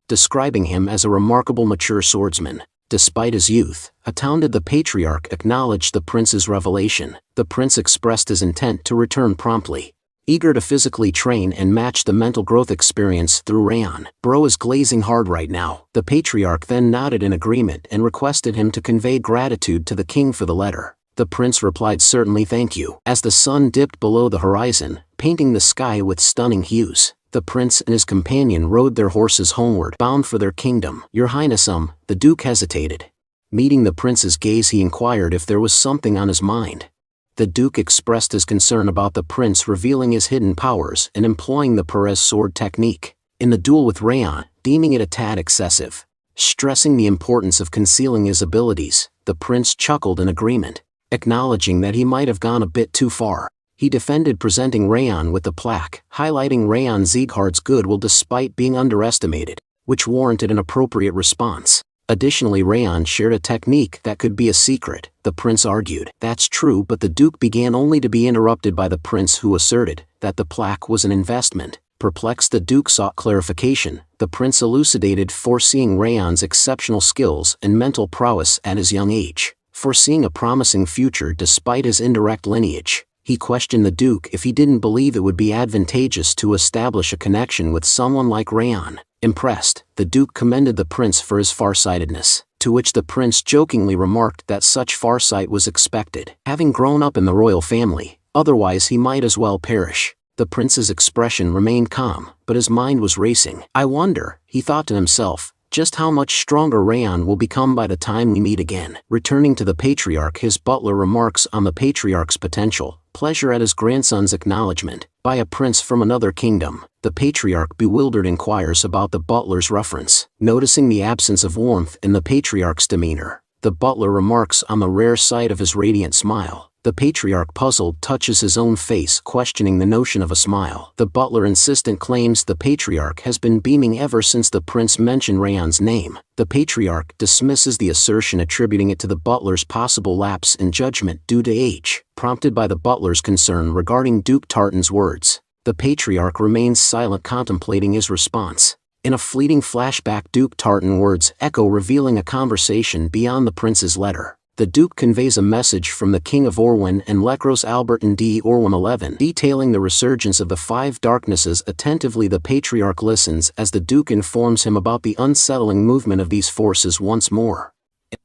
describing him as a remarkable mature swordsman. Despite his youth, astounded, the patriarch acknowledged the prince's revelation. The prince expressed his intent to return promptly, eager to physically train and match the mental growth experience through Raon. "Bro is glazing hard right now." The patriarch then nodded in agreement and requested him to convey gratitude to the king for the letter. The prince replied, "Certainly, thank you." As the sun dipped below the horizon, painting the sky with stunning hues, the prince and his companion rode their horses homeward, bound for their kingdom. "Your highness, the duke hesitated. Meeting the prince's gaze, he inquired if there was something on his mind. The duke expressed his concern about the prince revealing his hidden powers and employing the Perez sword technique in the duel with Raon, deeming it a tad excessive. Stressing the importance of concealing his abilities, the prince chuckled in agreement, acknowledging that he might have gone a bit too far. He defended presenting Raon with the plaque, highlighting Raon Sieghart's goodwill despite being underestimated, which warranted an appropriate response. Additionally, Raon shared a technique that could be a secret. The prince argued, "That's true," but the duke began, only to be interrupted by the prince, who asserted that the plaque was an investment. Perplexed, the duke sought clarification. The prince elucidated, foreseeing Raon's exceptional skills and mental prowess at his young age, foreseeing a promising future despite his indirect lineage. He questioned the duke if he didn't believe it would be advantageous to establish a connection with someone like Raon. Impressed, the duke commended the prince for his farsightedness, to which the prince jokingly remarked that such farsight was expected, having grown up in the royal family, otherwise he might as well perish. The prince's expression remained calm, but his mind was racing. "I wonder," he thought to himself, "just how much stronger Raon will become by the time we meet again." Returning to the patriarch, his butler remarks on the patriarch's potential pleasure at his grandson's acknowledgement by a prince from another kingdom. The patriarch, bewildered, inquires about the butler's reference. Noticing the absence of warmth in the patriarch's demeanor, the butler remarks on the rare sight of his radiant smile. The patriarch, puzzled, touches his own face, questioning the notion of a smile. The butler, insistent, claims the patriarch has been beaming ever since the prince mentioned Raon's name. The patriarch dismisses the assertion, attributing it to the butler's possible lapse in judgment due to age. Prompted by the butler's concern regarding Duke Tartan's words, the patriarch remains silent, contemplating his response. In a fleeting flashback, Duke Tartan's words echo, revealing a conversation beyond the prince's letter. The duke conveys a message from the king of Orwin and Lekros Albertan D. Orwin 11, detailing the resurgence of the five darknesses. Attentively, the patriarch listens as the duke informs him about the unsettling movement of these forces once more.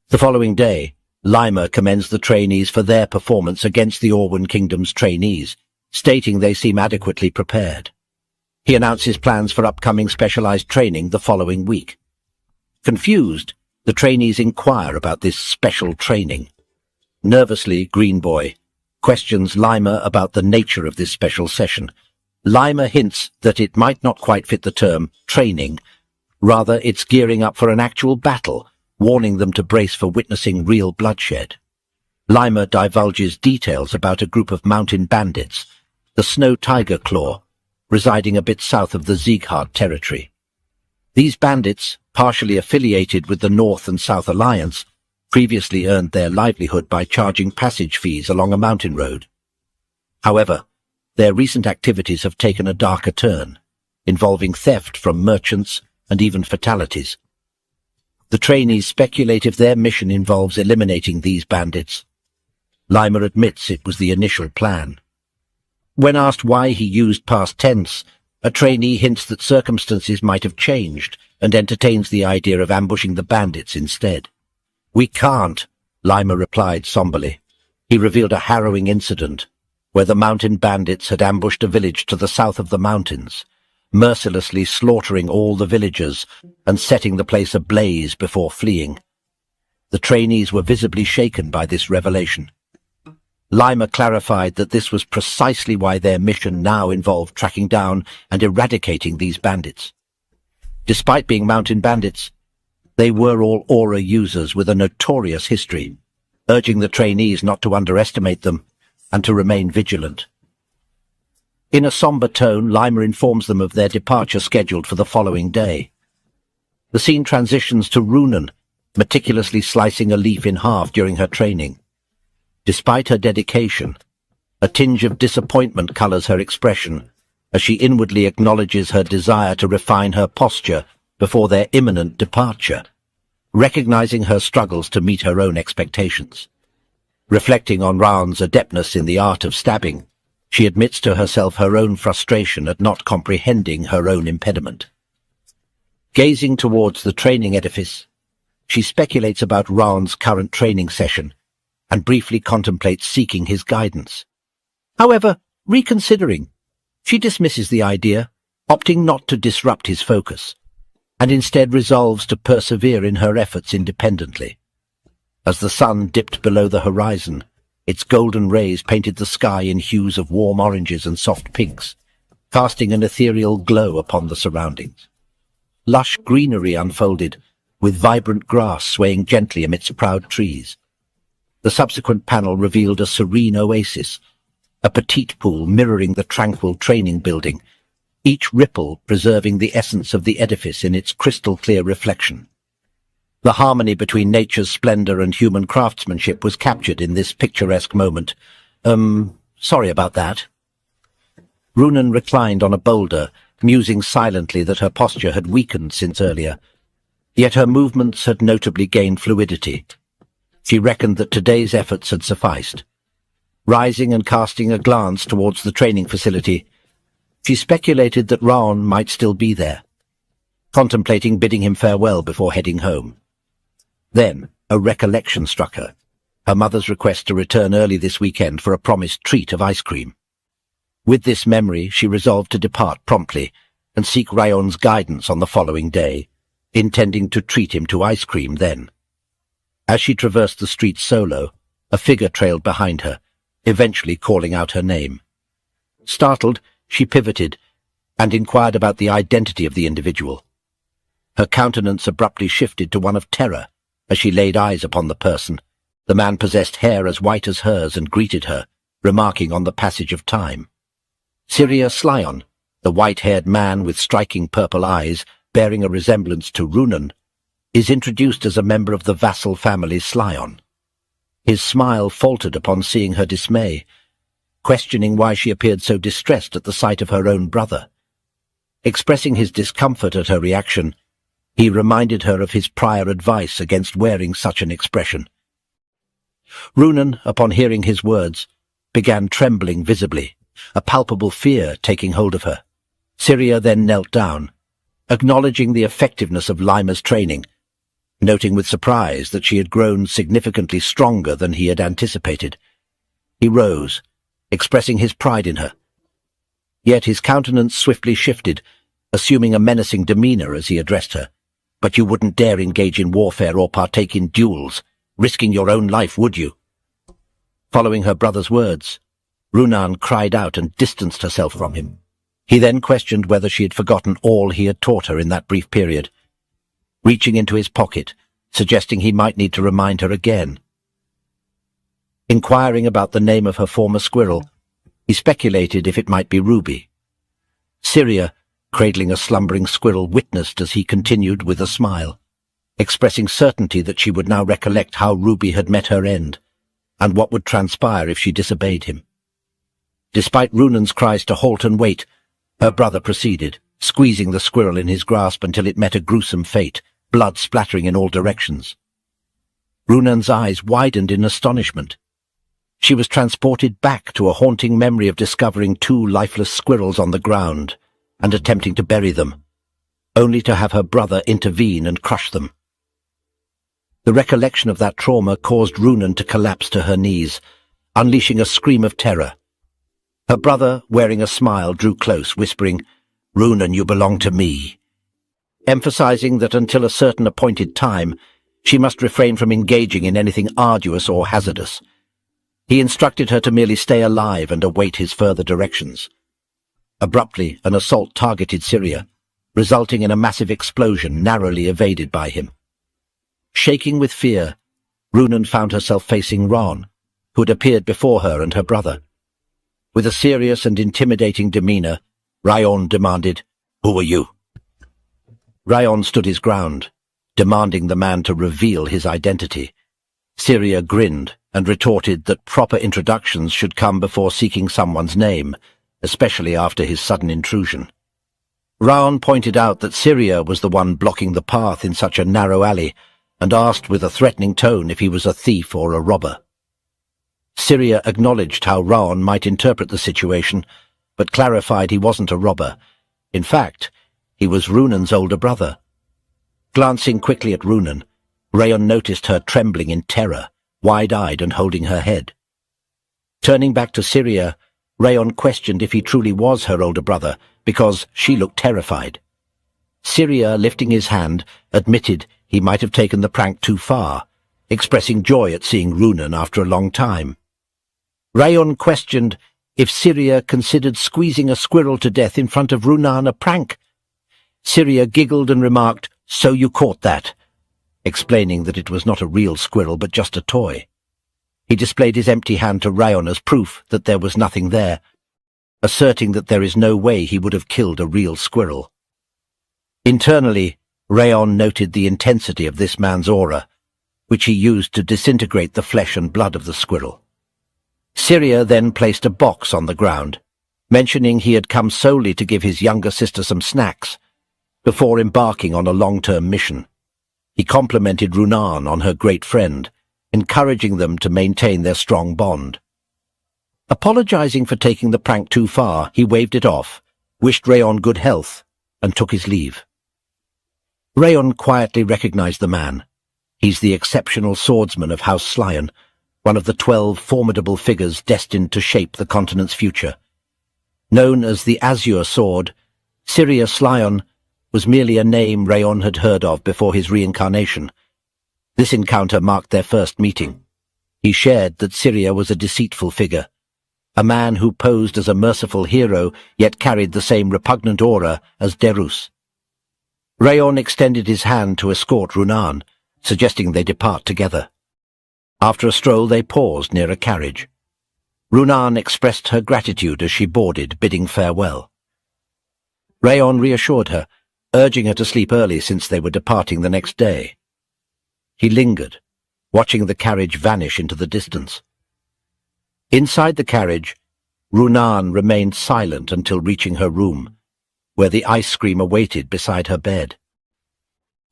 The following day, Lima commends the trainees for their performance against the Orwin Kingdom's trainees, stating they seem adequately prepared. He announces plans for upcoming specialized training the following week. Confused, the trainees inquire about this special training. Nervously, Green Boy questions Lima about the nature of this special session. Lima hints that it might not quite fit the term training. Rather, it's gearing up for an actual battle, warning them to brace for witnessing real bloodshed. Lima divulges details about a group of mountain bandits, the Snow Tiger Claw, residing a bit south of the Sieghart territory. These bandits, partially affiliated with the North and South Alliance, previously earned their livelihood by charging passage fees along a mountain road. However, their recent activities have taken a darker turn, involving theft from merchants and even fatalities. The trainees speculate if their mission involves eliminating these bandits. Lima admits it was the initial plan. When asked why he used past tense, a trainee hints that circumstances might have changed and entertains the idea of ambushing the bandits instead. "We can't," Lima replied somberly. He revealed a harrowing incident where the mountain bandits had ambushed a village to the south of the mountains, mercilessly slaughtering all the villagers and setting the place ablaze before fleeing. The trainees were visibly shaken by this revelation. Lima clarified that this was precisely why their mission now involved tracking down and eradicating these bandits. Despite being mountain bandits, they were all aura users with a notorious history, urging the trainees not to underestimate them and to remain vigilant. In a somber tone, Lima informs them of their departure scheduled for the following day. The scene transitions to Runan, meticulously slicing a leaf in half during her training. Despite her dedication, a tinge of disappointment colors her expression as she inwardly acknowledges her desire to refine her posture before their imminent departure, recognizing her struggles to meet her own expectations. Reflecting on Raon's adeptness in the art of stabbing, she admits to herself her own frustration at not comprehending her own impediment. Gazing towards the training edifice, she speculates about Raon's current training session and briefly contemplates seeking his guidance. However, reconsidering, she dismisses the idea, opting not to disrupt his focus, and instead resolves to persevere in her efforts independently. As the sun dipped below the horizon, its golden rays painted the sky in hues of warm oranges and soft pinks, casting an ethereal glow upon the surroundings. Lush greenery unfolded, with vibrant grass swaying gently amidst proud trees. The subsequent panel revealed a serene oasis, a petite pool mirroring the tranquil training building, each ripple preserving the essence of the edifice in its crystal-clear reflection. The harmony between nature's splendor and human craftsmanship was captured in this picturesque moment. Sorry about that. Runan reclined on a boulder, musing silently that her posture had weakened since earlier. Yet her movements had notably gained fluidity. She reckoned that today's efforts had sufficed. Rising and casting a glance towards the training facility, she speculated that Raon might still be there, contemplating bidding him farewell before heading home. Then a recollection struck her, her mother's request to return early this weekend for a promised treat of ice cream. With this memory, she resolved to depart promptly and seek Raon's guidance on the following day, intending to treat him to ice cream then. As she traversed the street solo, a figure trailed behind her, eventually calling out her name. Startled, she pivoted and inquired about the identity of the individual. Her countenance abruptly shifted to one of terror as she laid eyes upon the person. The man possessed hair as white as hers and greeted her, remarking on the passage of time. Syria Slyon, the white-haired man with striking purple eyes, bearing a resemblance to Runan, is introduced as a member of the vassal family Slyon. His smile faltered upon seeing her dismay, questioning why she appeared so distressed at the sight of her own brother. Expressing his discomfort at her reaction, he reminded her of his prior advice against wearing such an expression. Runan, upon hearing his words, began trembling visibly, a palpable fear taking hold of her. Syria then knelt down, acknowledging the effectiveness of Lima's training, noting with surprise that she had grown significantly stronger than he had anticipated. He rose, expressing his pride in her. Yet his countenance swiftly shifted, assuming a menacing demeanor as he addressed her. "But you wouldn't dare engage in warfare or partake in duels, risking your own life, would you?" Following her brother's words, Runan cried out and distanced herself from him. He then questioned whether she had forgotten all he had taught her in that brief period, reaching into his pocket, suggesting he might need to remind her again. Inquiring about the name of her former squirrel, he speculated if it might be Ruby. Syria, cradling a slumbering squirrel, witnessed as he continued with a smile, expressing certainty that she would now recollect how Ruby had met her end, and what would transpire if she disobeyed him. Despite Runan's cries to halt and wait, her brother proceeded, squeezing the squirrel in his grasp until it met a gruesome fate, blood splattering in all directions. Runan's eyes widened in astonishment. She was transported back to a haunting memory of discovering two lifeless squirrels on the ground and attempting to bury them, only to have her brother intervene and crush them. The recollection of that trauma caused Runan to collapse to her knees, unleashing a scream of terror. Her brother, wearing a smile, drew close, whispering, "Runan, you belong to me," emphasizing that until a certain appointed time, she must refrain from engaging in anything arduous or hazardous. He instructed her to merely stay alive and await his further directions. Abruptly, an assault targeted Syria, resulting in a massive explosion narrowly evaded by him. Shaking with fear, Runan found herself facing Raon, who had appeared before her and her brother. With a serious and intimidating demeanor, Raon demanded, "Who are you?" Raon stood his ground, demanding the man to reveal his identity. Syria grinned and retorted that proper introductions should come before seeking someone's name, especially after his sudden intrusion. Raon pointed out that Syria was the one blocking the path in such a narrow alley, and asked with a threatening tone if he was a thief or a robber. Syria acknowledged how Raon might interpret the situation, but clarified he wasn't a robber. In fact, he was Runan's older brother. Glancing quickly at Runan, Raon noticed her trembling in terror, wide-eyed and holding her head. Turning back to Syria, Raon questioned if he truly was her older brother, because she looked terrified. Syria, lifting his hand, admitted he might have taken the prank too far, expressing joy at seeing Runan after a long time. Raon questioned if Syria considered squeezing a squirrel to death in front of Runan a prank. Syria giggled and remarked, "So you caught that," explaining that it was not a real squirrel but just a toy. He displayed his empty hand to Raon as proof that there was nothing there, asserting that there is no way he would have killed a real squirrel. Internally, Raon noted the intensity of this man's aura, which he used to disintegrate the flesh and blood of the squirrel. Syria then placed a box on the ground, mentioning he had come solely to give his younger sister some snacks, before embarking on a long-term mission. He complimented Runan on her great friend, encouraging them to maintain their strong bond. Apologizing for taking the prank too far, he waved it off, wished Raon good health, and took his leave. Raon quietly recognized the man. He's the exceptional swordsman of House Sieghart, one of the 12 formidable figures destined to shape the continent's future. Known as the Azure Sword, Syria Sieghart was merely a name Raon had heard of before his reincarnation. This encounter marked their first meeting. He shared that Syria was a deceitful figure, a man who posed as a merciful hero yet carried the same repugnant aura as Derus. Raon extended his hand to escort Runan, suggesting they depart together. After a stroll they paused near a carriage. Runan expressed her gratitude as she boarded, bidding farewell. Raon reassured her, urging her to sleep early since they were departing the next day. He lingered, watching the carriage vanish into the distance. Inside the carriage, Runan remained silent until reaching her room, where the ice cream awaited beside her bed.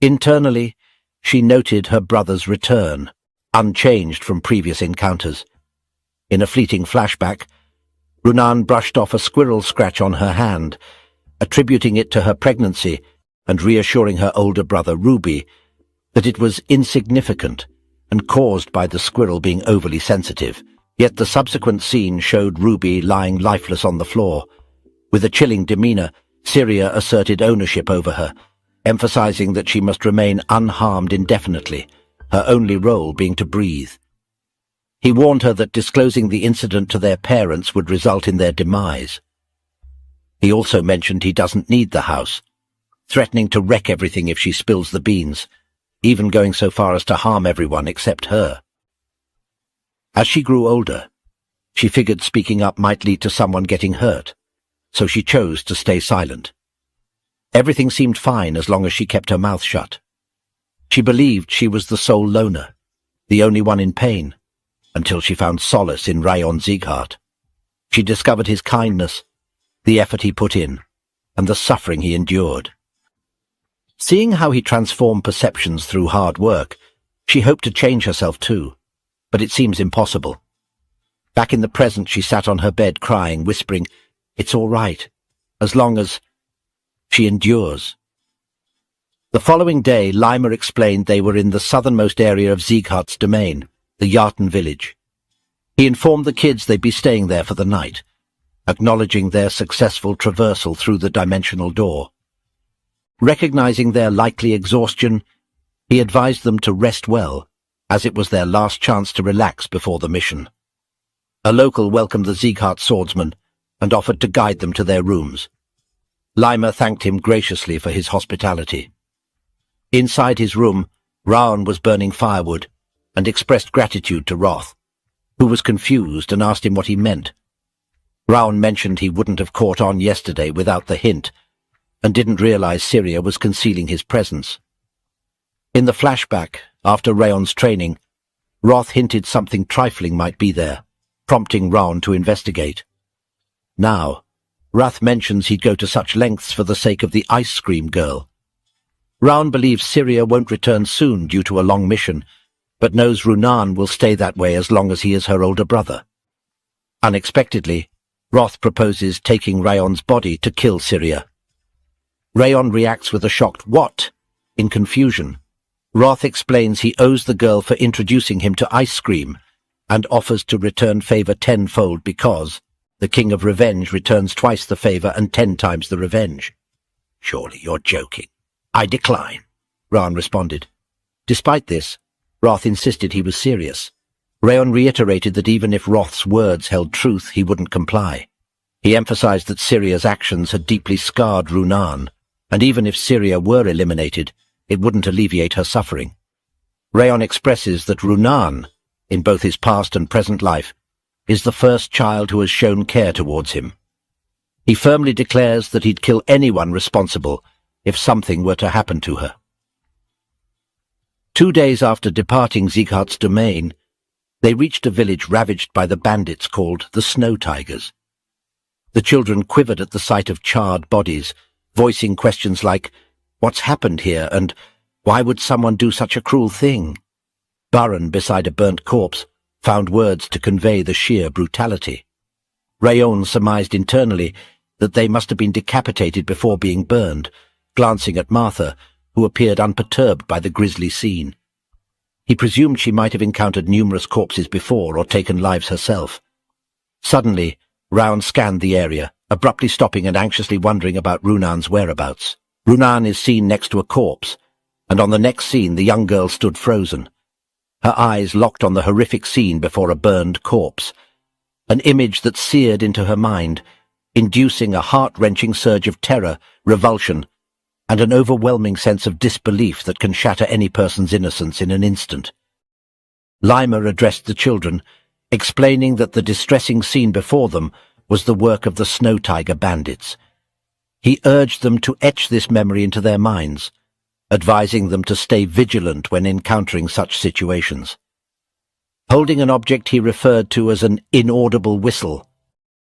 Internally, she noted her brother's return, unchanged from previous encounters. In a fleeting flashback, Runan brushed off a squirrel scratch on her hand, attributing it to her pregnancy and reassuring her older brother Ruby that it was insignificant and caused by the squirrel being overly sensitive. Yet the subsequent scene showed Ruby lying lifeless on the floor. With a chilling demeanor, Syria asserted ownership over her, emphasizing that she must remain unharmed indefinitely, her only role being to breathe. He warned her that disclosing the incident to their parents would result in their demise. He also mentioned he doesn't need the house, threatening to wreck everything if she spills the beans, even going so far as to harm everyone except her. As she grew older, she figured speaking up might lead to someone getting hurt, so she chose to stay silent. Everything seemed fine as long as she kept her mouth shut. She believed she was the sole loner, the only one in pain, until she found solace in House Sieghart. She discovered his kindness, the effort he put in, and the suffering he endured. Seeing how he transformed perceptions through hard work, she hoped to change herself too, but it seems impossible. Back in the present, she sat on her bed crying, whispering, "It's all right, as long as..." She endures. The following day, Lima explained they were in the southernmost area of Sieghart's domain, the Yartan village. He informed the kids they'd be staying there for the night, acknowledging their successful traversal through the dimensional door. Recognizing their likely exhaustion, he advised them to rest well, as it was their last chance to relax before the mission. A local welcomed the Sieghart swordsman and offered to guide them to their rooms. Lima thanked him graciously for his hospitality. Inside his room, Raon was burning firewood and expressed gratitude to Roth, who was confused and asked him what he meant. Raon mentioned he wouldn't have caught on yesterday without the hint, and didn't realize Syria was concealing his presence. In the flashback, after Raon's training, Roth hinted something trifling might be there, prompting Raon to investigate. Now, Roth mentions he'd go to such lengths for the sake of the ice cream girl. Raon believes Syria won't return soon due to a long mission, but knows Runan will stay that way as long as he is her older brother. Unexpectedly, Roth proposes taking Raon's body to kill Syria. Raon reacts with a shocked "What?" in confusion. Roth explains he owes the girl for introducing him to ice cream and offers to return favor tenfold because the King of Revenge returns twice the favor and 10 times the revenge. "Surely you're joking." "I decline," Raon responded. Despite this, Roth insisted he was serious. Raon reiterated that even if Roth's words held truth, he wouldn't comply. He emphasized that Syria's actions had deeply scarred Runan, and even if Syria were eliminated, it wouldn't alleviate her suffering. Raon expresses that Runan, in both his past and present life, is the first child who has shown care towards him. He firmly declares that he'd kill anyone responsible if something were to happen to her. 2 days after departing Sieghart's domain, they reached a village ravaged by the bandits called the Snow Tigers. The children quivered at the sight of charred bodies, voicing questions like, "What's happened here?" and "Why would someone do such a cruel thing?" Baron, beside a burnt corpse, found words to convey the sheer brutality. Raon surmised internally that they must have been decapitated before being burned, glancing at Martha, who appeared unperturbed by the grisly scene. He presumed she might have encountered numerous corpses before or taken lives herself. Suddenly, Raon scanned the area, abruptly stopping and anxiously wondering about Runan's whereabouts. Runan is seen next to a corpse, and on the next scene the young girl stood frozen, her eyes locked on the horrific scene before a burned corpse, an image that seared into her mind, inducing a heart-wrenching surge of terror, revulsion, and an overwhelming sense of disbelief that can shatter any person's innocence in an instant. Lima addressed the children, explaining that the distressing scene before them was the work of the Snow Tiger bandits. He urged them to etch this memory into their minds, advising them to stay vigilant when encountering such situations. Holding an object he referred to as an inaudible whistle,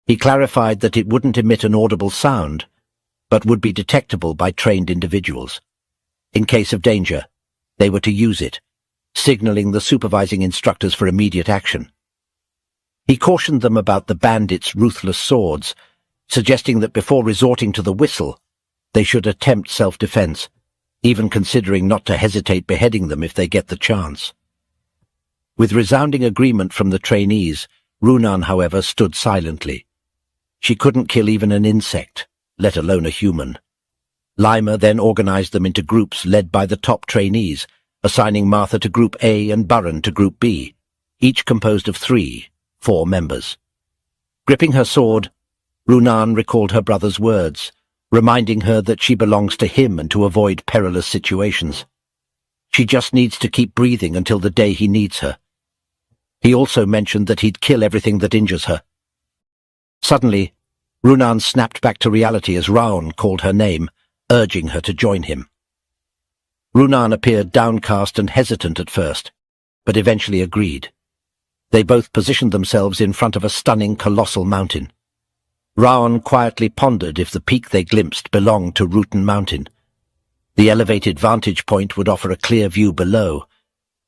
he clarified that it wouldn't emit an audible sound, but would be detectable by trained individuals. In case of danger, they were to use it, signaling the supervising instructors for immediate action. He cautioned them about the bandits' ruthless swords, suggesting that before resorting to the whistle, they should attempt self-defense, even considering not to hesitate beheading them if they get the chance. With resounding agreement from the trainees, Runan, however, stood silently. She couldn't kill even an insect, let alone a human. Lima then organized them into groups led by the top trainees, assigning Martha to Group A and Baron to Group B, each composed of 4 members. Gripping her sword, Runan recalled her brother's words, reminding her that she belongs to him and to avoid perilous situations. She just needs to keep breathing until the day he needs her. He also mentioned that he'd kill everything that injures her. Suddenly, Runan snapped back to reality as Raon called her name, urging her to join him. Runan appeared downcast and hesitant at first, but eventually agreed. They both positioned themselves in front of a stunning colossal mountain. Raon quietly pondered if the peak they glimpsed belonged to Rutan Mountain. The elevated vantage point would offer a clear view below,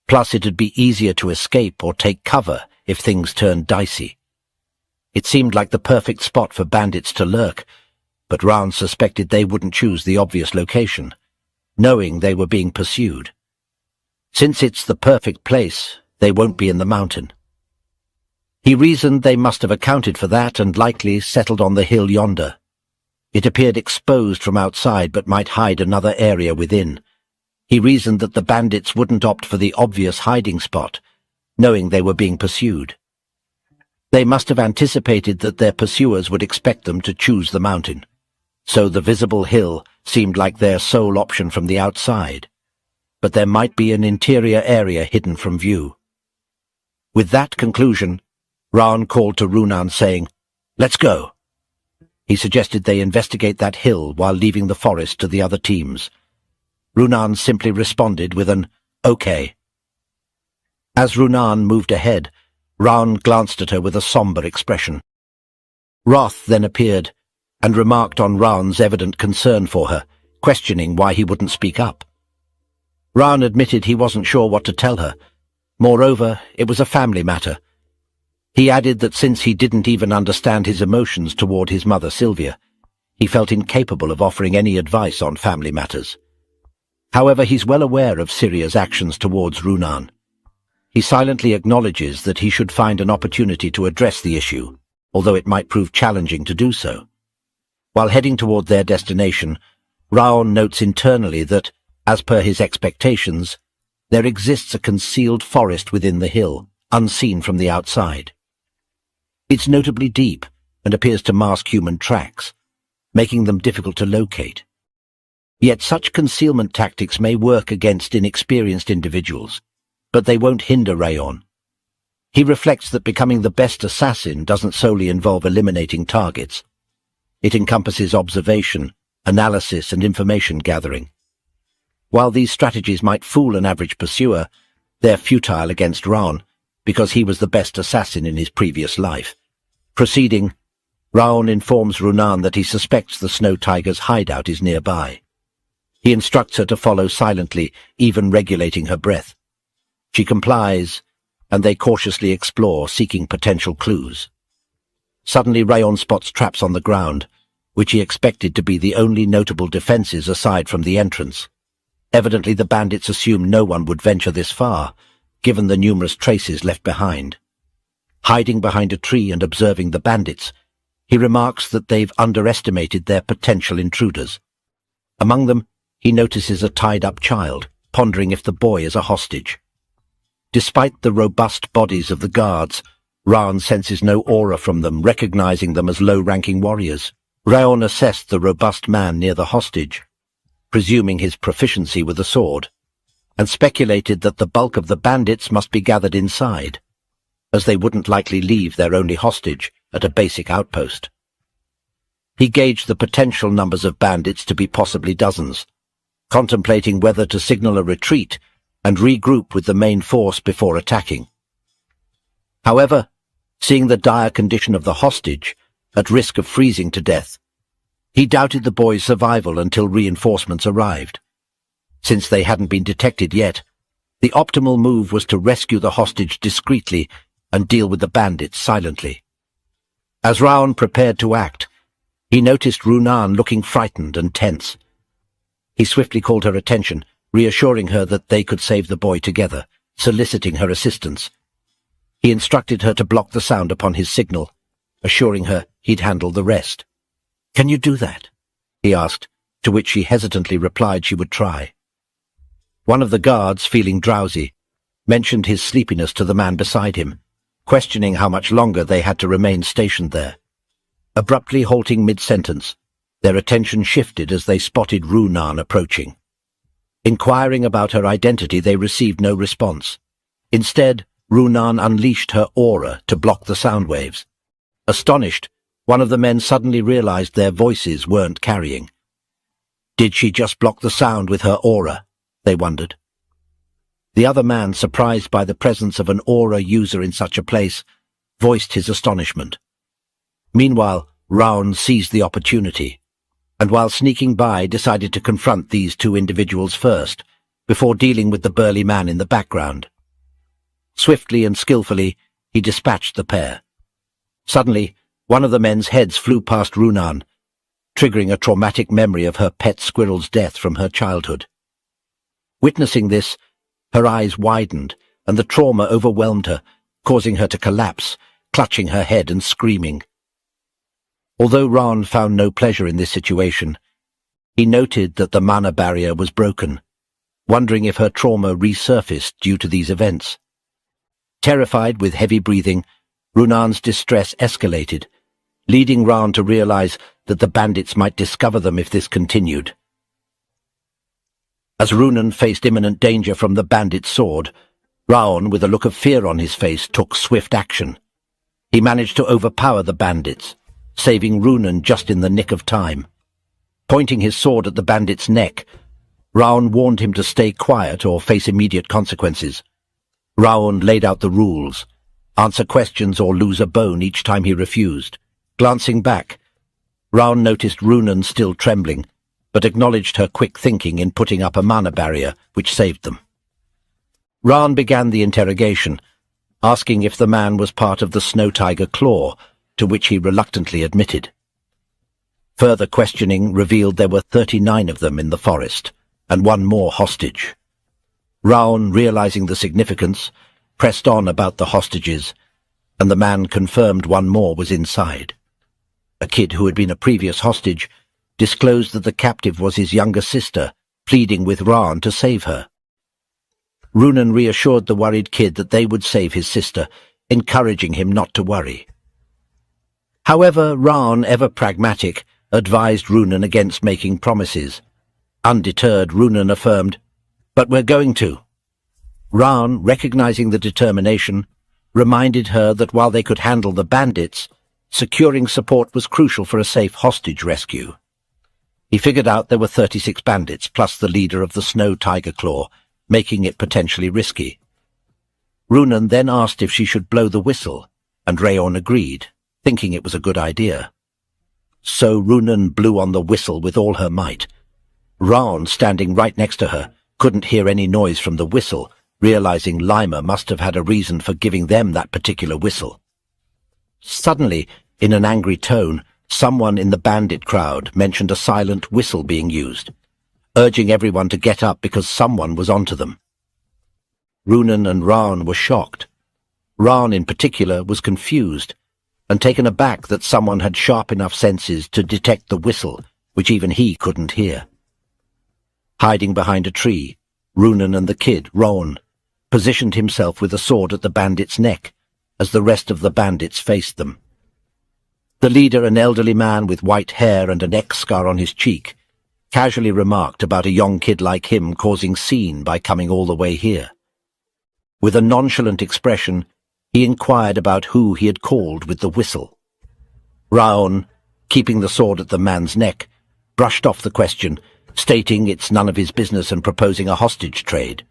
plus it'd be easier to escape or take cover if things turned dicey. It seemed like the perfect spot for bandits to lurk, but Raon suspected they wouldn't choose the obvious location. knowing they were being pursued. Since it's the perfect place, they won't be in the mountain. He reasoned they must have accounted for that and likely settled on the hill yonder. It appeared exposed from outside but might hide another area within. He reasoned that the bandits wouldn't opt for the obvious hiding spot, knowing they were being pursued. They must have anticipated that their pursuers would expect them to choose the mountain, so the visible hill seemed like their sole option from the outside, but there might be an interior area hidden from view. With that conclusion, Raon called to Runan saying, "Let's go." He suggested they investigate that hill while leaving the forest to the other teams. Runan simply responded with an "okay." As Runan moved ahead, Raon glanced at her with a somber expression. Wrath then appeared and remarked on Raon's evident concern for her, questioning why he wouldn't speak up. Raon admitted he wasn't sure what to tell her. Moreover, it was a family matter. He added that since he didn't even understand his emotions toward his mother Sylvia, he felt incapable of offering any advice on family matters. However, he's well aware of Syria's actions towards Runan. He silently acknowledges that he should find an opportunity to address the issue, although it might prove challenging to do so. While heading toward their destination, Raon notes internally that, as per his expectations, there exists a concealed forest within the hill, unseen from the outside. It's notably deep and appears to mask human tracks, making them difficult to locate. Yet such concealment tactics may work against inexperienced individuals, but they won't hinder Raon. He reflects that becoming the best assassin doesn't solely involve eliminating targets. It encompasses observation, analysis, and information gathering. While these strategies might fool an average pursuer, they're futile against Raon, because he was the best assassin in his previous life. Proceeding, Raon informs Runan that he suspects the Snow Tiger's hideout is nearby. He instructs her to follow silently, even regulating her breath. She complies, and they cautiously explore, seeking potential clues. Suddenly Raon spots traps on the ground, which he expected to be the only notable defenses aside from the entrance. Evidently the bandits assumed no one would venture this far, given the numerous traces left behind. Hiding behind a tree and observing the bandits, he remarks that they've underestimated their potential intruders. Among them, he notices a tied-up child, pondering if the boy is a hostage. Despite the robust bodies of the guards, Raon senses no aura from them, recognizing them as low-ranking warriors. Raon assessed the robust man near the hostage, presuming his proficiency with a sword, and speculated that the bulk of the bandits must be gathered inside, as they wouldn't likely leave their only hostage at a basic outpost. He gauged the potential numbers of bandits to be possibly dozens, contemplating whether to signal a retreat and regroup with the main force before attacking. However, seeing the dire condition of the hostage, at risk of freezing to death, he doubted the boy's survival until reinforcements arrived. Since they hadn't been detected yet, the optimal move was to rescue the hostage discreetly and deal with the bandits silently. As Raon prepared to act, he noticed Runan looking frightened and tense. He swiftly called her attention, reassuring her that they could save the boy together, soliciting her assistance. He instructed her to block the sound upon his signal, assuring her he'd handle the rest. "Can you do that?" he asked, to which she hesitantly replied she would try. One of the guards, feeling drowsy, mentioned his sleepiness to the man beside him, questioning how much longer they had to remain stationed there. Abruptly halting mid-sentence, their attention shifted as they spotted Runan approaching. Inquiring about her identity, they received no response. Instead, Runan unleashed her aura to block the sound waves. Astonished, one of the men suddenly realized their voices weren't carrying. Did she just block the sound with her aura? They wondered. The other man, surprised by the presence of an aura user in such a place, voiced his astonishment. Meanwhile, Raon seized the opportunity, and while sneaking by decided to confront these two individuals first, before dealing with the burly man in the background. Swiftly and skillfully, he dispatched the pair. Suddenly, one of the men's heads flew past Runan, triggering a traumatic memory of her pet squirrel's death from her childhood. Witnessing this, her eyes widened, and the trauma overwhelmed her, causing her to collapse, clutching her head and screaming. Although Raon found no pleasure in this situation, he noted that the mana barrier was broken, wondering if her trauma resurfaced due to these events. Terrified with heavy breathing, Runan's distress escalated, leading Raon to realize that the bandits might discover them if this continued. As Runan faced imminent danger from the bandit's sword, Raon, with a look of fear on his face, took swift action. He managed to overpower the bandits, saving Runan just in the nick of time. Pointing his sword at the bandit's neck, Raon warned him to stay quiet or face immediate consequences. Raon laid out the rules: answer questions or lose a bone each time he refused. Glancing back, Raon noticed Runan still trembling, but acknowledged her quick thinking in putting up a mana barrier, which saved them. Raon began the interrogation, asking if the man was part of the Snow Tiger Claw, to which he reluctantly admitted. Further questioning revealed there were 39 of them in the forest, and one more hostage. Raon, realizing the significance, pressed on about the hostages, and the man confirmed one more was inside. A kid who had been a previous hostage disclosed that the captive was his younger sister, pleading with Raon to save her. Runan reassured the worried kid that they would save his sister, encouraging him not to worry. However, Raon, ever pragmatic, advised Runan against making promises. Undeterred, Runan affirmed, "But we're going to." Raon, recognizing the determination, reminded her that while they could handle the bandits, securing support was crucial for a safe hostage rescue. He figured out there were 36 bandits, plus the leader of the Snow Tiger Claw, making it potentially risky. Runan then asked if she should blow the whistle, and Raon agreed, thinking it was a good idea. So Runan blew on the whistle with all her might. Raon, standing right next to her, couldn't hear any noise from the whistle, realizing Lima must have had a reason for giving them that particular whistle. Suddenly, in an angry tone, someone in the bandit crowd mentioned a silent whistle being used, urging everyone to get up because someone was onto them. Runan and Raon were shocked. Raon, in particular, was confused and taken aback that someone had sharp enough senses to detect the whistle, which even he couldn't hear. Hiding behind a tree, Runan and the kid, Raon, positioned himself with a sword at the bandit's neck as the rest of the bandits faced them. The leader, an elderly man with white hair and an X-scar on his cheek, casually remarked about a young kid like him causing scene by coming all the way here. With a nonchalant expression, he inquired about who he had called with the whistle. Raon, keeping the sword at the man's neck, brushed off the question, stating it's none of his business and proposing a hostage trade.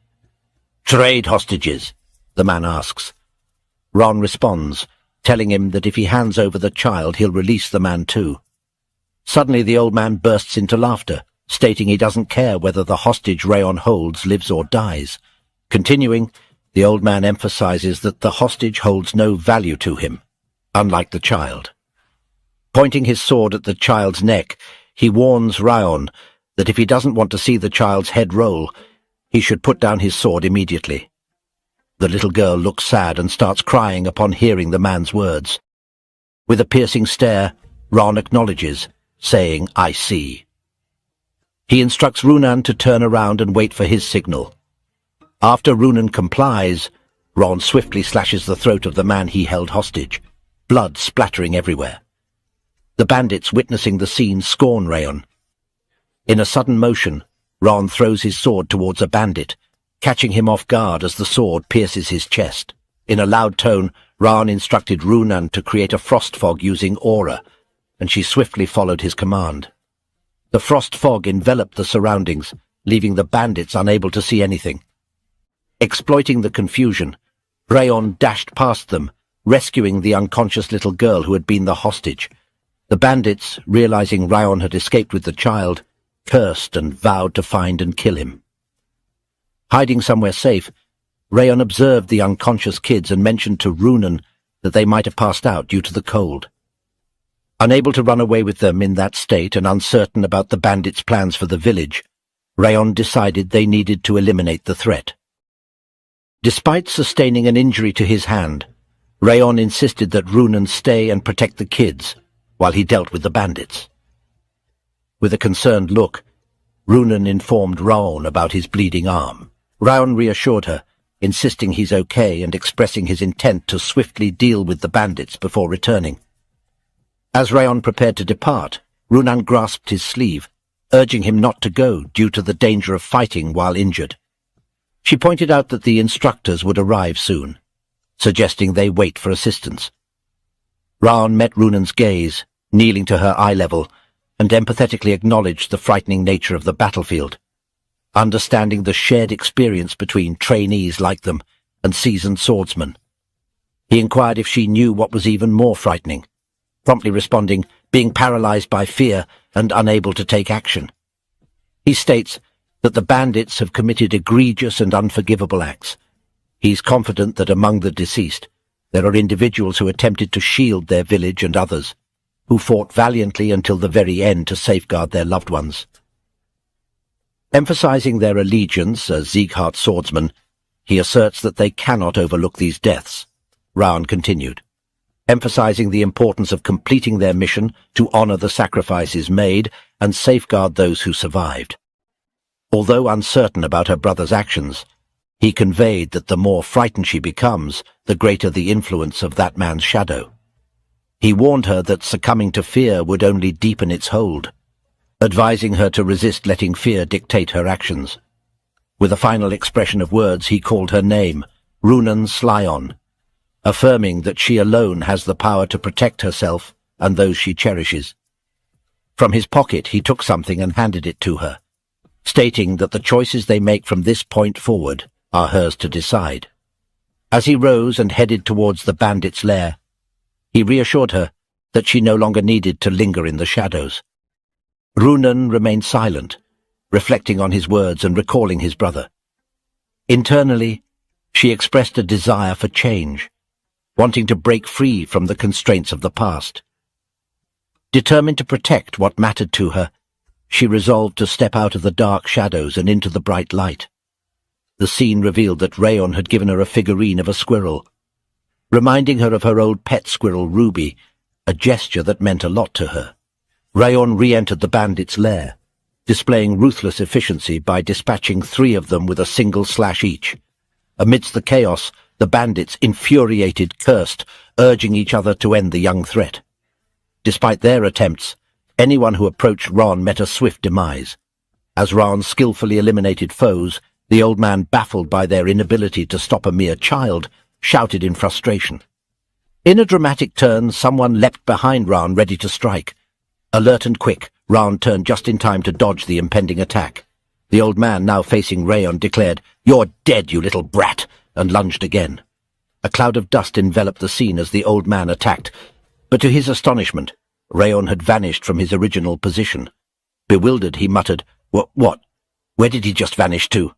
"Trade hostages?" the man asks. Raon responds, telling him that if he hands over the child, he'll release the man too. Suddenly the old man bursts into laughter, stating he doesn't care whether the hostage Raon holds lives or dies. Continuing, the old man emphasizes that the hostage holds no value to him, unlike the child. Pointing his sword at the child's neck, he warns Raon that if he doesn't want to see the child's head roll, he should put down his sword immediately. The little girl looks sad and starts crying upon hearing the man's words. With a piercing stare, Raon acknowledges, saying, "I see." He instructs Runan to turn around and wait for his signal. After Runan complies, Raon swiftly slashes the throat of the man he held hostage, blood splattering everywhere. The bandits witnessing the scene scorn Raon. In a sudden motion, Raon throws his sword towards a bandit, catching him off guard as the sword pierces his chest. In a loud tone, Raon instructed Runan to create a frost fog using aura, and she swiftly followed his command. The frost fog enveloped the surroundings, leaving the bandits unable to see anything. Exploiting the confusion, Raon dashed past them, rescuing the unconscious little girl who had been the hostage. The bandits, realizing Raon had escaped with the child, cursed and vowed to find and kill him. Hiding somewhere safe, Raon observed the unconscious kids and mentioned to Runan that they might have passed out due to the cold. Unable to run away with them in that state and uncertain about the bandits' plans for the village, Raon decided they needed to eliminate the threat. Despite sustaining an injury to his hand, Raon insisted that Runan stay and protect the kids while he dealt with the bandits. With a concerned look, Runan informed Raon about his bleeding arm. Raon reassured her, insisting he's okay and expressing his intent to swiftly deal with the bandits before returning. As Raon prepared to depart, Runan grasped his sleeve, urging him not to go due to the danger of fighting while injured. She pointed out that the instructors would arrive soon, suggesting they wait for assistance. Raon met Runan's gaze, kneeling to her eye level, and empathetically acknowledged the frightening nature of the battlefield, understanding the shared experience between trainees like them and seasoned swordsmen. He inquired if she knew what was even more frightening, promptly responding, being paralyzed by fear and unable to take action. He states that the bandits have committed egregious and unforgivable acts. He's confident that among the deceased, there are individuals who attempted to shield their village and others, who fought valiantly until the very end to safeguard their loved ones. Emphasizing their allegiance as Sieghart swordsmen, he asserts that they cannot overlook these deaths. Raon continued, emphasizing the importance of completing their mission to honor the sacrifices made and safeguard those who survived. Although uncertain about her brother's actions, he conveyed that the more frightened she becomes, the greater the influence of that man's shadow. He warned her that succumbing to fear would only deepen its hold, advising her to resist letting fear dictate her actions. With a final expression of words, he called her name, Runan Slyon, affirming that she alone has the power to protect herself and those she cherishes. From his pocket he took something and handed it to her, stating that the choices they make from this point forward are hers to decide. As he rose and headed towards the bandits' lair, he reassured her that she no longer needed to linger in the shadows. Runan remained silent, reflecting on his words and recalling his brother. Internally, she expressed a desire for change, wanting to break free from the constraints of the past. Determined to protect what mattered to her, she resolved to step out of the dark shadows and into the bright light. The scene revealed that Raon had given her a figurine of a squirrel, reminding her of her old pet squirrel Ruby, a gesture that meant a lot to her. Raon re-entered the bandits' lair, displaying ruthless efficiency by dispatching 3 of them with a single slash each. Amidst the chaos, the bandits, infuriated, cursed, urging each other to end the young threat. Despite their attempts, anyone who approached Raon met a swift demise. As Raon skillfully eliminated foes, the old man, baffled by their inability to stop a mere child, shouted in frustration. In a dramatic turn, someone leapt behind Raon, ready to strike. Alert and quick, Raon turned just in time to dodge the impending attack. The old man, now facing Raon, declared, "You're dead, you little brat," and lunged again. A cloud of dust enveloped the scene as the old man attacked, but to his astonishment, Raon had vanished from his original position. Bewildered, he muttered, What? Where did he just vanish to?"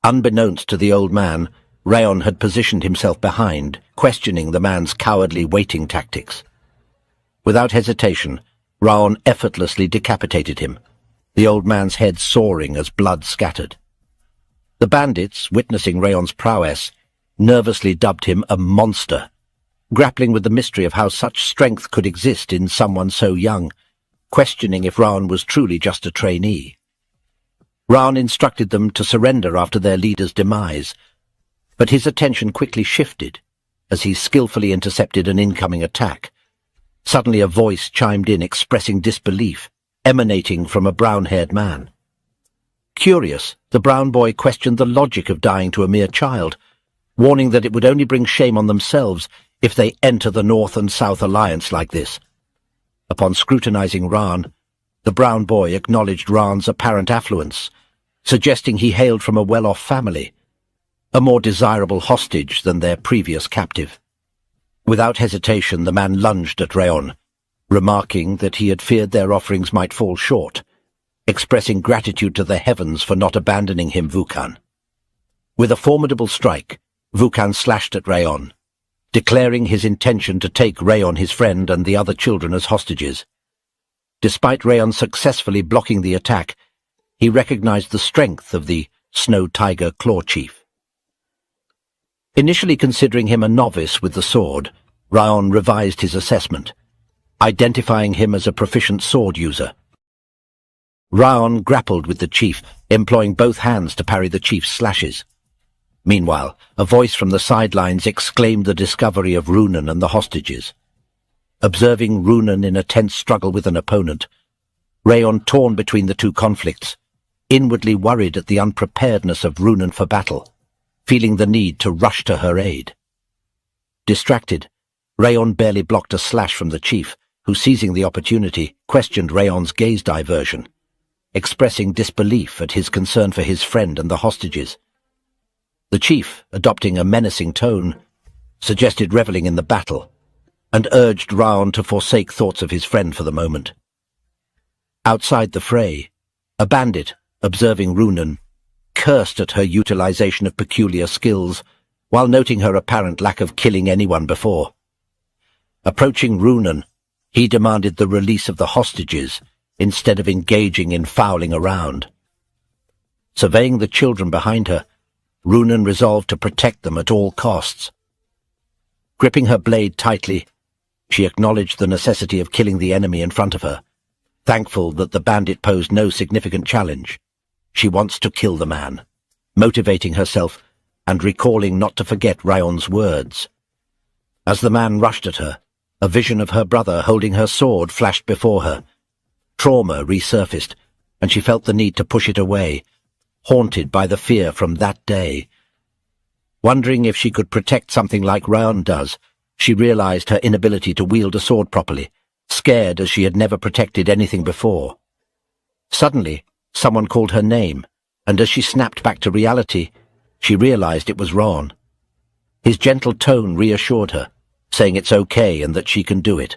Unbeknownst to the old man, Raon had positioned himself behind, questioning the man's cowardly waiting tactics. Without hesitation, Raon effortlessly decapitated him, the old man's head soaring as blood scattered. The bandits, witnessing Raon's prowess, nervously dubbed him a monster, grappling with the mystery of how such strength could exist in someone so young, questioning if Raon was truly just a trainee. Raon instructed them to surrender after their leader's demise, but his attention quickly shifted as he skillfully intercepted an incoming attack. Suddenly a voice chimed in expressing disbelief, emanating from a brown-haired man. Curious, the brown boy questioned the logic of dying to a mere child, warning that it would only bring shame on themselves if they enter the North and South Alliance like this. Upon scrutinizing Raon, the brown boy acknowledged Raon's apparent affluence, suggesting he hailed from a well-off family, a more desirable hostage than their previous captive. Without hesitation, the man lunged at Raon, remarking that he had feared their offerings might fall short, expressing gratitude to the heavens for not abandoning him, Vukan. With a formidable strike, Vukan slashed at Raon, declaring his intention to take Raon, his friend, and the other children as hostages. Despite Raon successfully blocking the attack, he recognized the strength of the Snow Tiger Claw Chief. Initially considering him a novice with the sword, Raon revised his assessment, identifying him as a proficient sword user. Raon grappled with the chief, employing both hands to parry the chief's slashes. Meanwhile, a voice from the sidelines exclaimed the discovery of Runan and the hostages. Observing Runan in a tense struggle with an opponent, Raon, torn between the two conflicts, inwardly worried at the unpreparedness of Runan for battle, feeling the need to rush to her aid. Distracted, Raon barely blocked a slash from the chief, who, seizing the opportunity, questioned Raon's gaze diversion, expressing disbelief at his concern for his friend and the hostages. The chief, adopting a menacing tone, suggested reveling in the battle, and urged Raon to forsake thoughts of his friend for the moment. Outside the fray, a bandit, observing Runan, cursed at her utilization of peculiar skills, while noting her apparent lack of killing anyone before. Approaching Runan, he demanded the release of the hostages instead of engaging in fouling around. Surveying the children behind her, Runan resolved to protect them at all costs. Gripping her blade tightly, she acknowledged the necessity of killing the enemy in front of her, thankful that the bandit posed no significant challenge. She wants to kill the man, motivating herself and recalling not to forget Raon's words. As the man rushed at her, a vision of her brother holding her sword flashed before her. Trauma resurfaced, and she felt the need to push it away, haunted by the fear from that day. Wondering if she could protect something like Raon does, she realized her inability to wield a sword properly, scared as she had never protected anything before. Suddenly, someone called her name, and as she snapped back to reality, she realized it was Raon. His gentle tone reassured her, saying it's okay and that she can do it.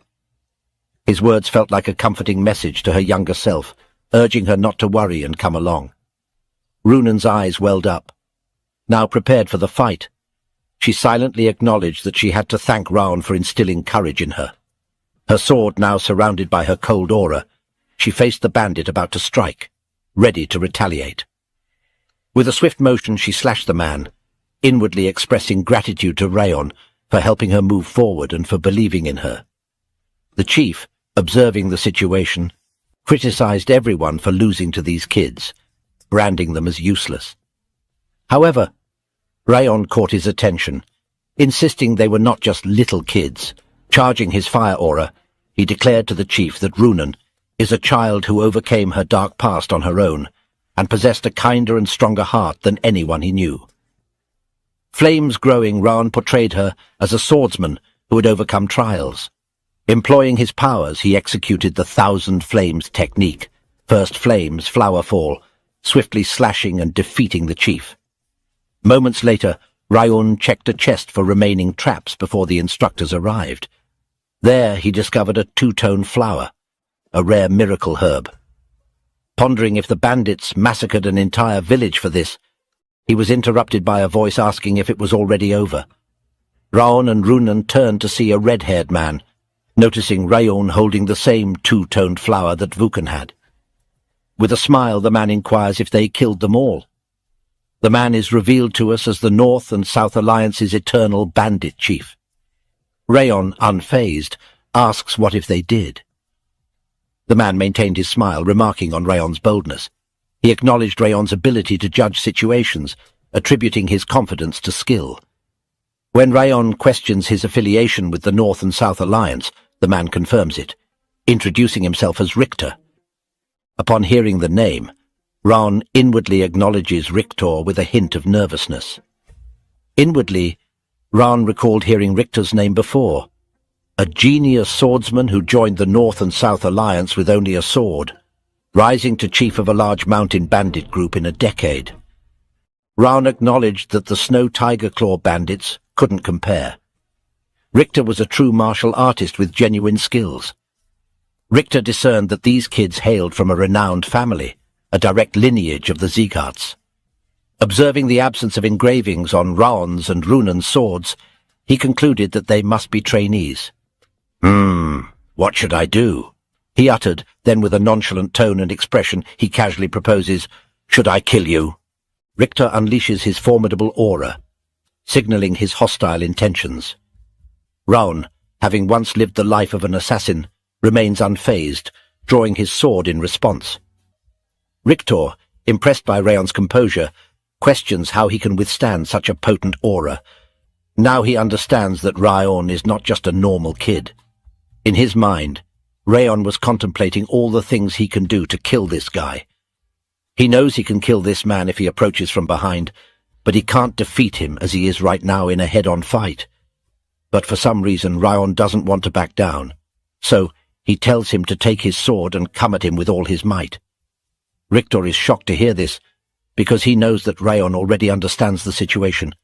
His words felt like a comforting message to her younger self, urging her not to worry and come along. Runan's eyes welled up. Now prepared for the fight, she silently acknowledged that she had to thank Raon for instilling courage in her. Her sword now surrounded by her cold aura, she faced the bandit about to strike, ready to retaliate. With a swift motion she slashed the man, inwardly expressing gratitude to Raon for helping her move forward and for believing in her. The chief, observing the situation, criticized everyone for losing to these kids, branding them as useless. However, Raon caught his attention, insisting they were not just little kids. Charging his fire aura, he declared to the chief that Runan is a child who overcame her dark past on her own and possessed a kinder and stronger heart than anyone he knew. Flames growing, Raon portrayed her as a swordsman who had overcome trials. Employing his powers, he executed the 1,000 Flames technique, first flames, flower fall, swiftly slashing and defeating the chief. Moments later, Raon checked a chest for remaining traps before the instructors arrived. There he discovered a two-tone flower, a rare miracle herb. Pondering if the bandits massacred an entire village for this, he was interrupted by a voice asking if it was already over. Raon and Runan turned to see a red-haired man, noticing Raon holding the same two-toned flower that Vukan had. With a smile, the man inquires if they killed them all. The man is revealed to us as the North and South Alliance's eternal bandit chief. Raon, unfazed, asks what if they did. The man maintained his smile, remarking on Raon's boldness. He acknowledged Raon's ability to judge situations, attributing his confidence to skill. When Raon questions his affiliation with the North and South Alliance, the man confirms it, introducing himself as Richter. Upon hearing the name, Raon inwardly acknowledges Richter with a hint of nervousness. Inwardly, Raon recalled hearing Richter's name before, a genius swordsman who joined the North and South Alliance with only a sword, rising to chief of a large mountain bandit group in a decade. Raon acknowledged that the Snow Tiger Claw bandits couldn't compare. Richter was a true martial artist with genuine skills. Richter discerned that these kids hailed from a renowned family, a direct lineage of the Siegharts. Observing the absence of engravings on Raon's and Runan's swords, he concluded that they must be trainees. What should I do? He uttered, then with a nonchalant tone and expression, he casually proposes, "Should I kill you?" Richter unleashes his formidable aura, signaling his hostile intentions. Raon, having once lived the life of an assassin, remains unfazed, drawing his sword in response. Richter, impressed by Raon's composure, questions how he can withstand such a potent aura. Now he understands that Raon is not just a normal kid. In his mind, Raon was contemplating all the things he can do to kill this guy. He knows he can kill this man if he approaches from behind, but he can't defeat him as he is right now in a head-on fight. But for some reason, Raon doesn't want to back down, so he tells him to take his sword and come at him with all his might. Richter is shocked to hear this, because he knows that Raon already understands the situation,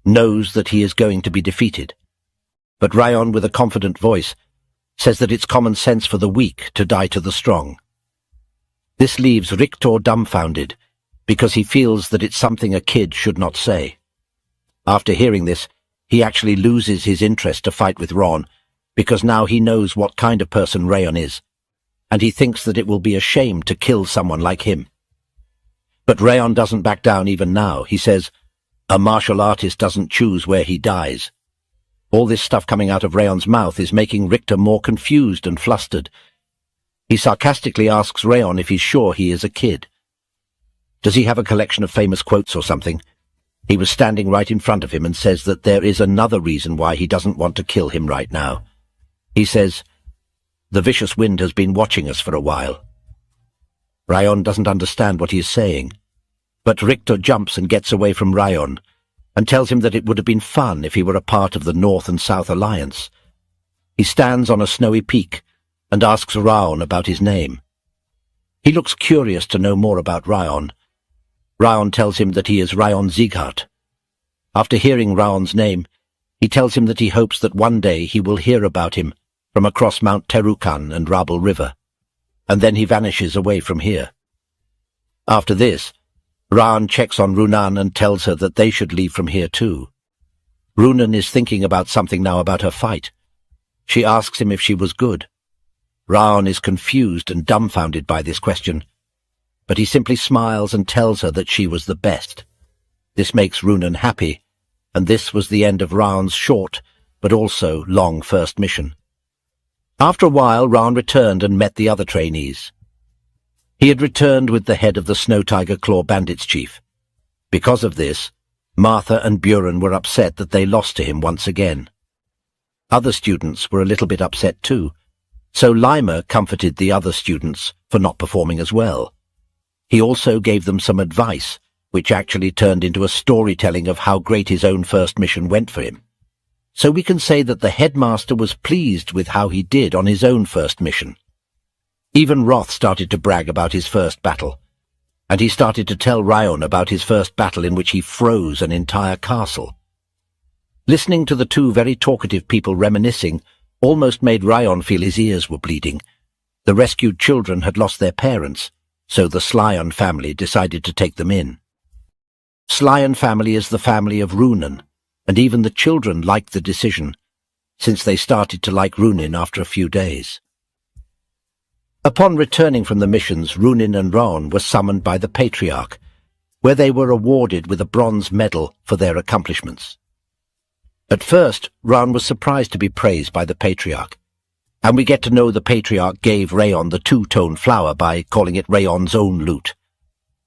knows that he is going to be defeated. But Raon, with a confident voice, says that it's common sense for the weak to die to the strong. This leaves Richter dumbfounded, because he feels that it's something a kid should not say. After hearing this, he actually loses his interest to fight with Raon, because now he knows what kind of person Raon is, and he thinks that it will be a shame to kill someone like him. But Raon doesn't back down even now. He says, "A martial artist doesn't choose where he dies." All this stuff coming out of Raon's mouth is making Richter more confused and flustered. He sarcastically asks Raon if he's sure he is a kid. Does he have a collection of famous quotes or something? He was standing right in front of him and says that there is another reason why he doesn't want to kill him right now. He says, "The vicious wind has been watching us for a while." Raon doesn't understand what he is saying, but Richter jumps and gets away from Raon and tells him that it would have been fun if he were a part of the North and South Alliance. He stands on a snowy peak and asks Raon about his name. He looks curious to know more about Raon. Raon tells him that he is House Sieghart. After hearing Raon's name, he tells him that he hopes that one day he will hear about him from across Mount Terukan and Rabel River, and then he vanishes away from here. After this, Raon checks on Runan and tells her that they should leave from here too. Runan is thinking about something now about her fight. She asks him if she was good. Raon is confused and dumbfounded by this question, but he simply smiles and tells her that she was the best. This makes Runan happy, and this was the end of Raon's short but also long first mission. After a while, Raon returned and met the other trainees. He had returned with the head of the Snow Tiger Claw Bandits chief. Because of this, Martha and Buren were upset that they lost to him once again. Other students were a little bit upset too, so Lima comforted the other students for not performing as well. He also gave them some advice, which actually turned into a storytelling of how great his own first mission went for him. So we can say that the headmaster was pleased with how he did on his own first mission. Even Roth started to brag about his first battle, and he started to tell Raon about his first battle in which he froze an entire castle. Listening to the two very talkative people reminiscing almost made Raon feel his ears were bleeding. The rescued children had lost their parents, so the Slyon family decided to take them in. Slyon family is the family of Runan, and even the children liked the decision, since they started to like Runin after a few days. Upon returning from the missions, Runin and Raon were summoned by the Patriarch, where they were awarded with a bronze medal for their accomplishments. At first, Raon was surprised to be praised by the Patriarch, and we get to know the Patriarch gave Raon the two-tone flower by calling it Raon's own loot,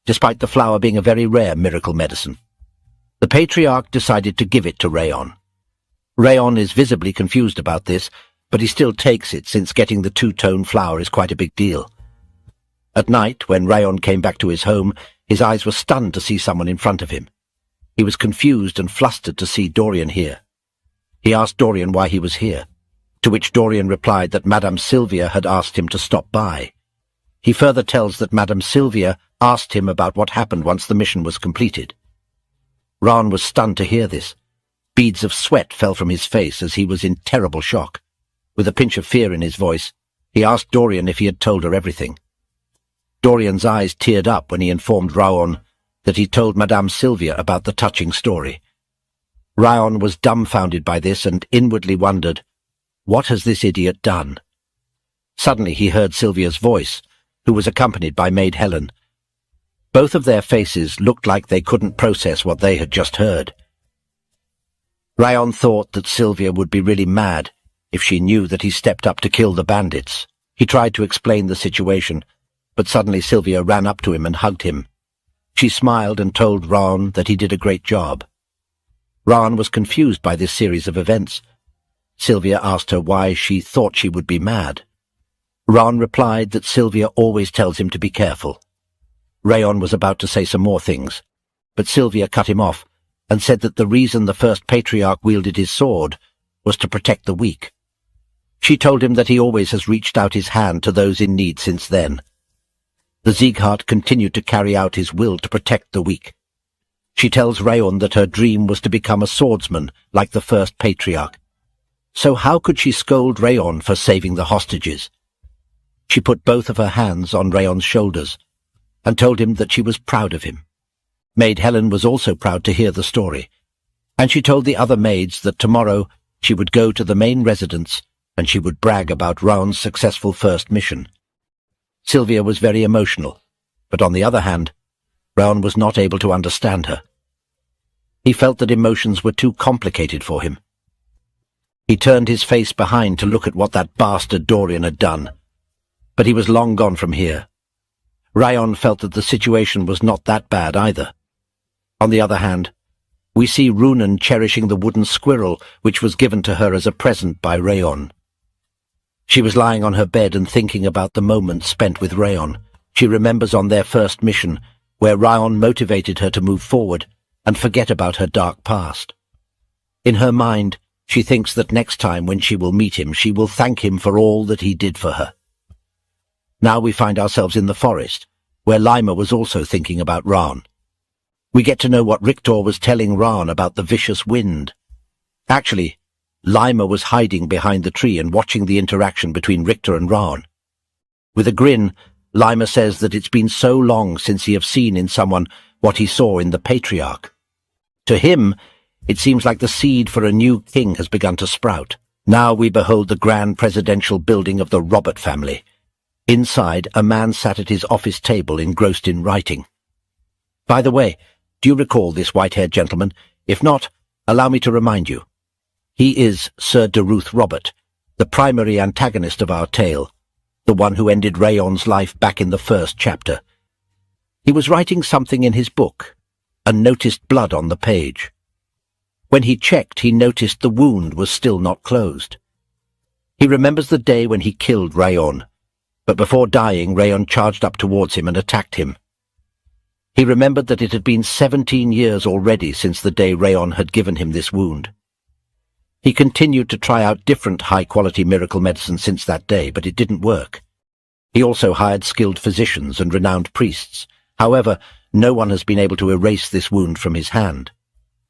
despite the flower being a very rare miracle medicine. The Patriarch decided to give it to Raon. Raon is visibly confused about this, but he still takes it since getting the two-tone flower is quite a big deal. At night, when Raon came back to his home, his eyes were stunned to see someone in front of him. He was confused and flustered to see Dorian here. He asked Dorian why he was here, to which Dorian replied that Madame Sylvia had asked him to stop by. He further tells that Madame Sylvia asked him about what happened once the mission was completed. Raon was stunned to hear this. Beads of sweat fell from his face as he was in terrible shock. With a pinch of fear in his voice, he asked Dorian if he had told her everything. Dorian's eyes teared up when he informed Raon that he told Madame Sylvia about the touching story. Raon was dumbfounded by this and inwardly wondered, what has this idiot done? Suddenly he heard Sylvia's voice, who was accompanied by Maid Helen. Both of their faces looked like they couldn't process what they had just heard. Raon thought that Sylvia would be really mad if she knew that he stepped up to kill the bandits. He tried to explain the situation, but suddenly Sylvia ran up to him and hugged him. She smiled and told Raon that he did a great job. Raon was confused by this series of events. Sylvia asked her why she thought she would be mad. Raon replied that Sylvia always tells him to be careful. Raon was about to say some more things, but Sylvia cut him off and said that the reason the first patriarch wielded his sword was to protect the weak. She told him that he always has reached out his hand to those in need since then. The Sieghart continued to carry out his will to protect the weak. She tells Raon that her dream was to become a swordsman like the first patriarch. So how could she scold Raon for saving the hostages? She put both of her hands on Raon's shoulders and told him that she was proud of him. Maid Helen was also proud to hear the story, and she told the other maids that tomorrow she would go to the main residence and she would brag about Raon's successful first mission. Sylvia was very emotional, but on the other hand, Raon was not able to understand her. He felt that emotions were too complicated for him. He turned his face behind to look at what that bastard Dorian had done, but he was long gone from here. Raon felt that the situation was not that bad either. On the other hand, we see Runan cherishing the wooden squirrel which was given to her as a present by Raon. She was lying on her bed and thinking about the moments spent with Raon. She remembers on their first mission, where Raon motivated her to move forward and forget about her dark past. In her mind, she thinks that next time when she will meet him, she will thank him for all that he did for her. Now we find ourselves in the forest, where Lima was also thinking about Raon. We get to know what Rictor was telling Raon about the vicious wind. Actually, Lima was hiding behind the tree and watching the interaction between Rictor and Raon. With a grin, Lima says that it's been so long since he have seen in someone what he saw in the patriarch. To him, it seems like the seed for a new king has begun to sprout. Now we behold the grand presidential building of the Robert family. Inside, a man sat at his office table engrossed in writing. By the way, do you recall this white-haired gentleman? If not, allow me to remind you. He is Sir Derus Robert, the primary antagonist of our tale, the one who ended Raon's life back in the first chapter. He was writing something in his book, and noticed blood on the page. When he checked, he noticed the wound was still not closed. He remembers the day when he killed Raon, but before dying, Raon charged up towards him and attacked him. He remembered that it had been 17 years already since the day Raon had given him this wound. He continued to try out different high-quality miracle medicine since that day, but it didn't work. He also hired skilled physicians and renowned priests. However, no one has been able to erase this wound from his hand.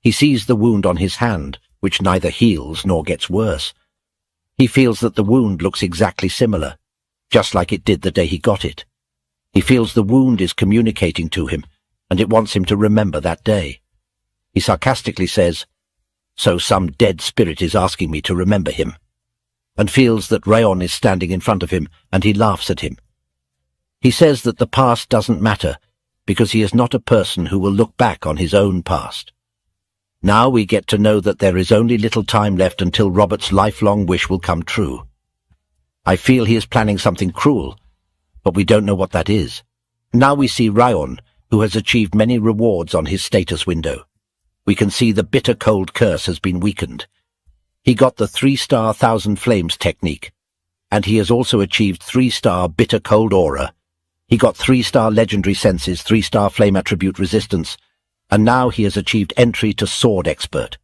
He sees the wound on his hand, which neither heals nor gets worse. He feels that the wound looks exactly similar, just like it did the day he got it. He feels the wound is communicating to him, and it wants him to remember that day. He sarcastically says, "So some dead spirit is asking me to remember him," and feels that Raon is standing in front of him, and he laughs at him. He says that the past doesn't matter, because he is not a person who will look back on his own past. Now we get to know that there is only little time left until Robert's lifelong wish will come true. I feel he is planning something cruel, but we don't know what that is. Now we see Raon, who has achieved many rewards on his status window. We can see the bitter cold curse has been weakened. He got the 3-star Thousand Flames technique, and he has also achieved 3-star bitter cold aura. He got 3-star legendary senses, 3-star flame attribute resistance, and now he has achieved entry to sword expert.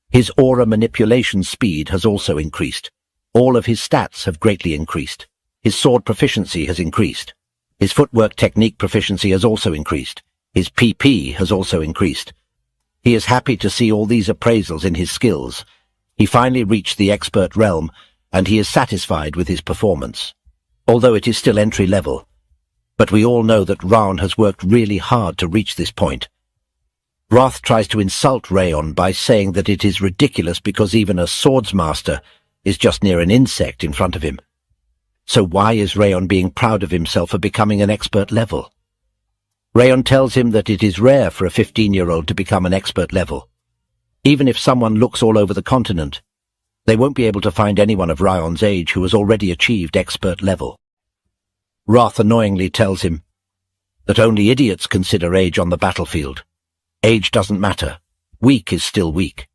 His aura manipulation speed has also increased. All of his stats have greatly increased. His sword proficiency has increased. His footwork technique proficiency has also increased. His PP has also increased. He is happy to see all these appraisals in his skills. He finally reached the expert realm, and he is satisfied with his performance. Although it is still entry level, but we all know that Raon has worked really hard to reach this point. Roth tries to insult Raon by saying that it is ridiculous because even a swordsmaster is just near an insect in front of him. So why is Raon being proud of himself for becoming an expert level? Raon tells him that it is rare for a 15-year-old to become an expert level. Even if someone looks all over the continent, they won't be able to find anyone of Raon's age who has already achieved expert level. Roth annoyingly tells him that only idiots consider age on the battlefield. Age doesn't matter. Weak is still weak.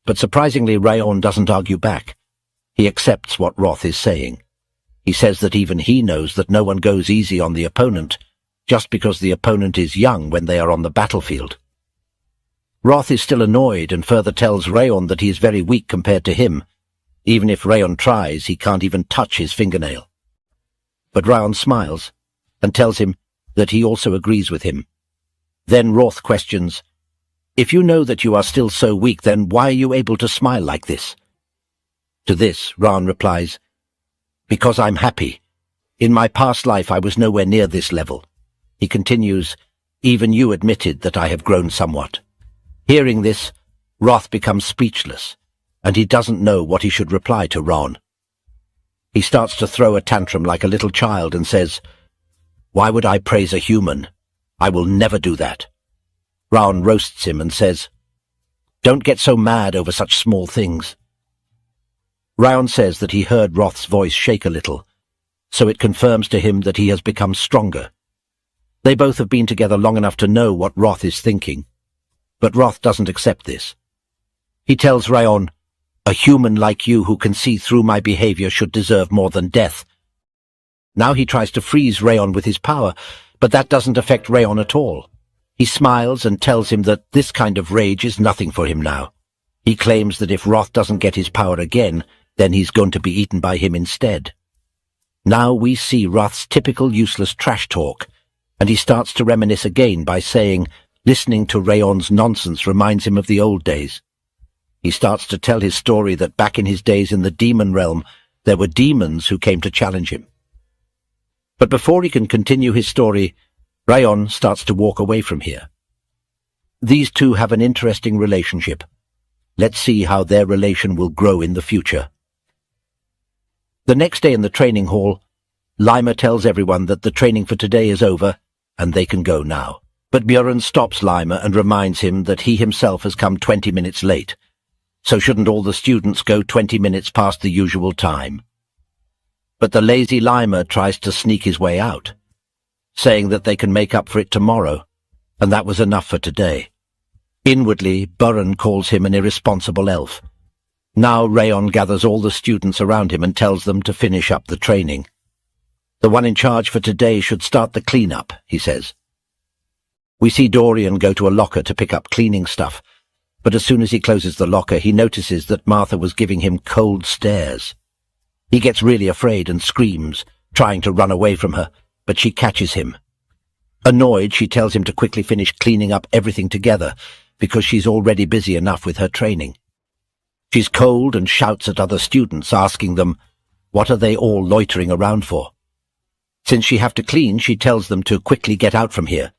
But surprisingly, Raon doesn't argue back. He accepts what Roth is saying. He says that even he knows that no one goes easy on the opponent just because the opponent is young when they are on the battlefield. Roth is still annoyed and further tells Raon that he is very weak compared to him. Even if Raon tries, he can't even touch his fingernail. But Raon smiles and tells him that he also agrees with him. Then Roth questions, "If you know that you are still so weak, then why are you able to smile like this?" To this, Raon replies, "Because I'm happy. In my past life I was nowhere near this level." He continues, "Even you admitted that I have grown somewhat." Hearing this, Roth becomes speechless, and he doesn't know what he should reply to Raon. He starts to throw a tantrum like a little child and says, "Why would I praise a human? I will never do that." Raon roasts him and says, "Don't get so mad over such small things." Raon says that he heard Roth's voice shake a little, so it confirms to him that he has become stronger. They both have been together long enough to know what Roth is thinking, but Roth doesn't accept this. He tells Raon, "A human like you who can see through my behavior should deserve more than death." Now he tries to freeze Raon with his power, but that doesn't affect Raon at all. He smiles and tells him that this kind of rage is nothing for him now. He claims that if Roth doesn't get his power again, then he's going to be eaten by him instead. Now we see Roth's typical useless trash talk, and he starts to reminisce again by saying, listening to Raon's nonsense reminds him of the old days. He starts to tell his story that back in his days in the demon realm, there were demons who came to challenge him. But before he can continue his story, Raon starts to walk away from here. These two have an interesting relationship. Let's see how their relation will grow in the future. The next day in the training hall, Lima tells everyone that the training for today is over and they can go now. But Björn stops Lima and reminds him that he himself has come 20 minutes late. So shouldn't all the students go 20 minutes past the usual time? But the lazy Lima tries to sneak his way out, saying that they can make up for it tomorrow, and that was enough for today. Inwardly, Björn calls him an irresponsible elf. Now Raon gathers all the students around him and tells them to finish up the training. The one in charge for today should start the clean-up, he says. We see Dorian go to a locker to pick up cleaning stuff, but as soon as he closes the locker, he notices that Martha was giving him cold stares. He gets really afraid and screams, trying to run away from her, but she catches him. Annoyed, she tells him to quickly finish cleaning up everything together, because she's already busy enough with her training. She's cold and shouts at other students, asking them, what are they all loitering around for? Since she have to clean, she tells them to quickly get out from here.